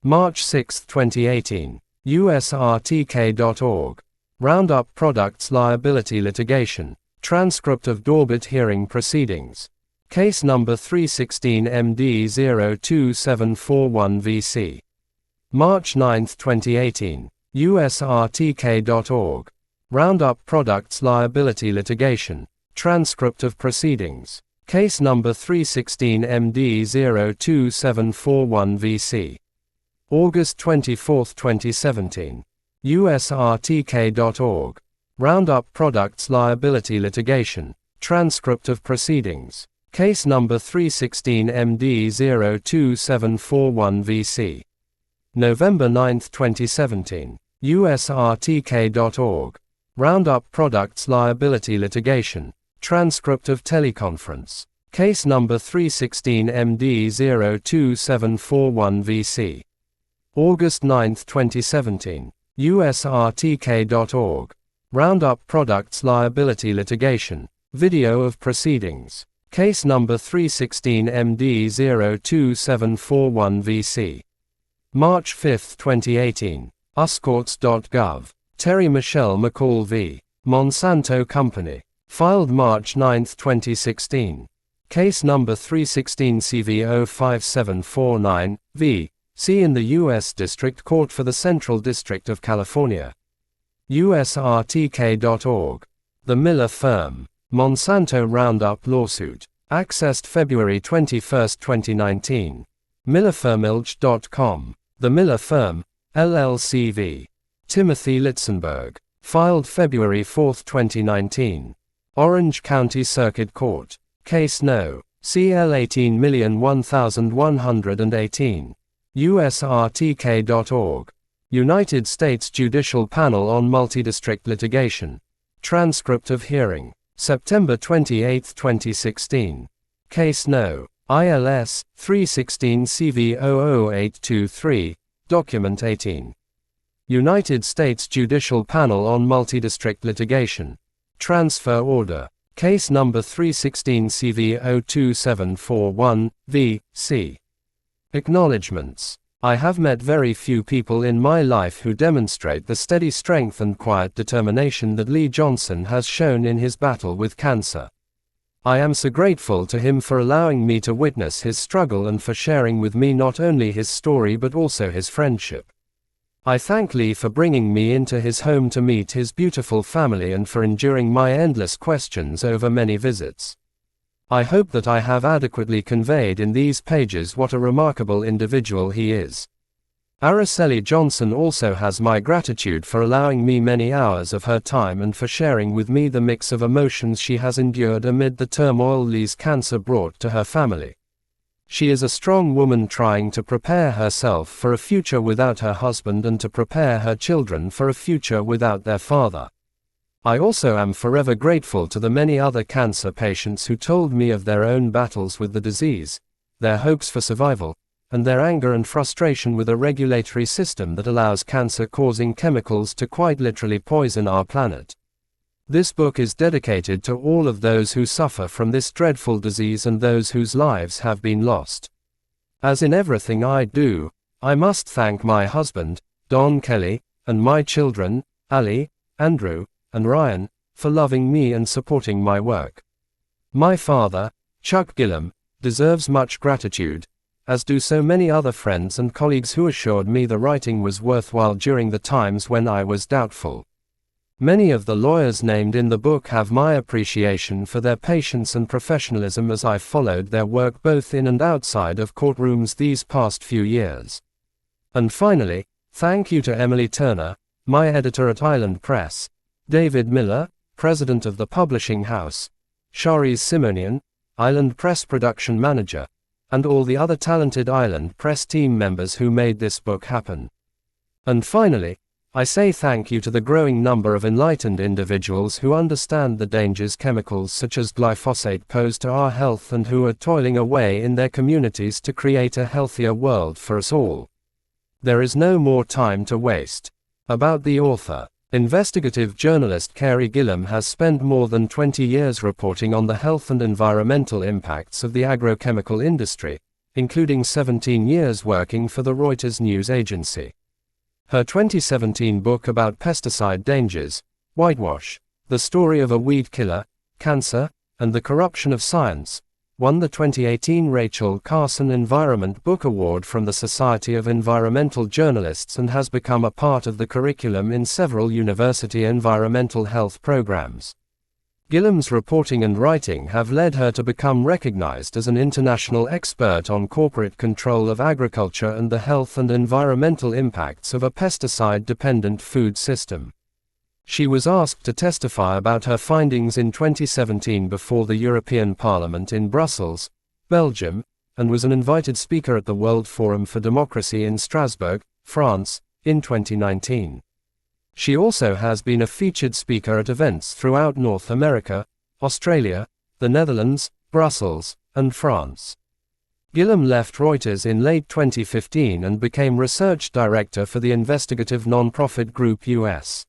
March 6, 2018. USRTK.org. Roundup Products Liability Litigation. Transcript of Daubert Hearing Proceedings. Case number 316 MD02741VC. March 9, 2018. USRTK.org. Roundup Products Liability Litigation. Transcript of Proceedings. Case number 316 MD02741VC. August 24, 2017. USRTK.org. Roundup Products Liability Litigation. Transcript of Proceedings. Case number 316 MD02741VC. November 9, 2017. USRTK.org. Roundup Products Liability Litigation. Transcript of Teleconference. Case number 316MD02741VC. August 9, 2017. usrtk.org. Roundup Products Liability Litigation. Video of proceedings. Case number 316MD02741VC. March 5, 2018. uscourts.gov. Terry Michelle McCall v. Monsanto Company. Filed March 9, 2016. Case number 316CV05749, v. C in the U.S. District Court for the Central District of California. usrtk.org. The Miller Firm. Monsanto Roundup Lawsuit. Accessed February 21, 2019. MillerFirmIlch.com. The Miller Firm, LLC v. Timothy Litzenberg. Filed February 4, 2019. Orange County Circuit Court. Case No. CL 18,001,118. usrtk.org. United States Judicial Panel on Multidistrict Litigation. Transcript of hearing. September 28, 2016. Case No. ILS 316CV00823, Document 18. United States Judicial Panel on Multidistrict Litigation. Transfer Order. Case number 316CV02741, v. C. Acknowledgements. I have met very few people in my life who demonstrate the steady strength and quiet determination that Lee Johnson has shown in his battle with cancer. I am so grateful to him for allowing me to witness his struggle and for sharing with me not only his story but also his friendship. I thank Lee for bringing me into his home to meet his beautiful family and for enduring my endless questions over many visits. I hope that I have adequately conveyed in these pages what a remarkable individual he is. Araceli Johnson also has my gratitude for allowing me many hours of her time and for sharing with me the mix of emotions she has endured amid the turmoil Lee's cancer brought to her family. She is a strong woman trying to prepare herself for a future without her husband and to prepare her children for a future without their father. I also am forever grateful to the many other cancer patients who told me of their own battles with the disease, their hopes for survival, and their anger and frustration with a regulatory system that allows cancer-causing chemicals to quite literally poison our planet. This book is dedicated to all of those who suffer from this dreadful disease and those whose lives have been lost. As in everything I do, I must thank my husband, Don Kelly, and my children, Ali, Andrew, and Ryan, for loving me and supporting my work. My father, Chuck Gillam, deserves much gratitude, as do so many other friends and colleagues who assured me the writing was worthwhile during the times when I was doubtful. Many of the lawyers named in the book have my appreciation for their patience and professionalism as I followed their work both in and outside of courtrooms these past few years. And finally, thank you to Emily Turner, my editor at Island Press, David Miller, president of the publishing house, Sharice Simonian, Island Press production manager, and all the other talented Island Press team members who made this book happen. And finally, I say thank you to the growing number of enlightened individuals who understand the dangers chemicals such as glyphosate pose to our health and who are toiling away in their communities to create a healthier world for us all. There is no more time to waste. About the author. Investigative journalist Carey Gillam has spent more than 20 years reporting on the health and environmental impacts of the agrochemical industry, including 17 years working for the Reuters news agency. Her 2017 book about pesticide dangers, Whitewash: The Story of a Weed Killer, Cancer, and the Corruption of Science, won the 2018 Rachel Carson Environment Book Award from the Society of Environmental Journalists and has become a part of the curriculum in several university environmental health programs. Gillam's reporting and writing have led her to become recognized as an international expert on corporate control of agriculture and the health and environmental impacts of a pesticide-dependent food system. She was asked to testify about her findings in 2017 before the European Parliament in Brussels, Belgium, and was an invited speaker at the World Forum for Democracy in Strasbourg, France, in 2019. She also has been a featured speaker at events throughout North America, Australia, the Netherlands, Brussels, and France. Gillam left Reuters in late 2015 and became research director for the investigative nonprofit group US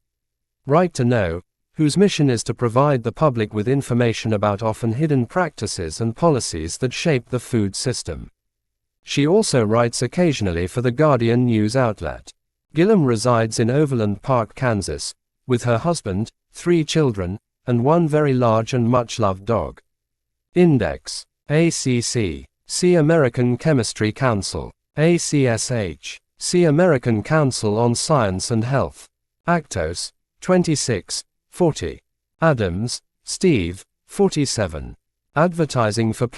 Right to Know, whose mission is to provide the public with information about often hidden practices and policies that shape the food system. She also writes occasionally for the Guardian news outlet. Gillam resides in Overland Park, Kansas, with her husband, 3 children, and one very large and much-loved dog. Index. ACC. See American Chemistry Council. ACSH. See American Council on Science and Health. Actos. 26, 40. Adams, Steve, 47. Advertising for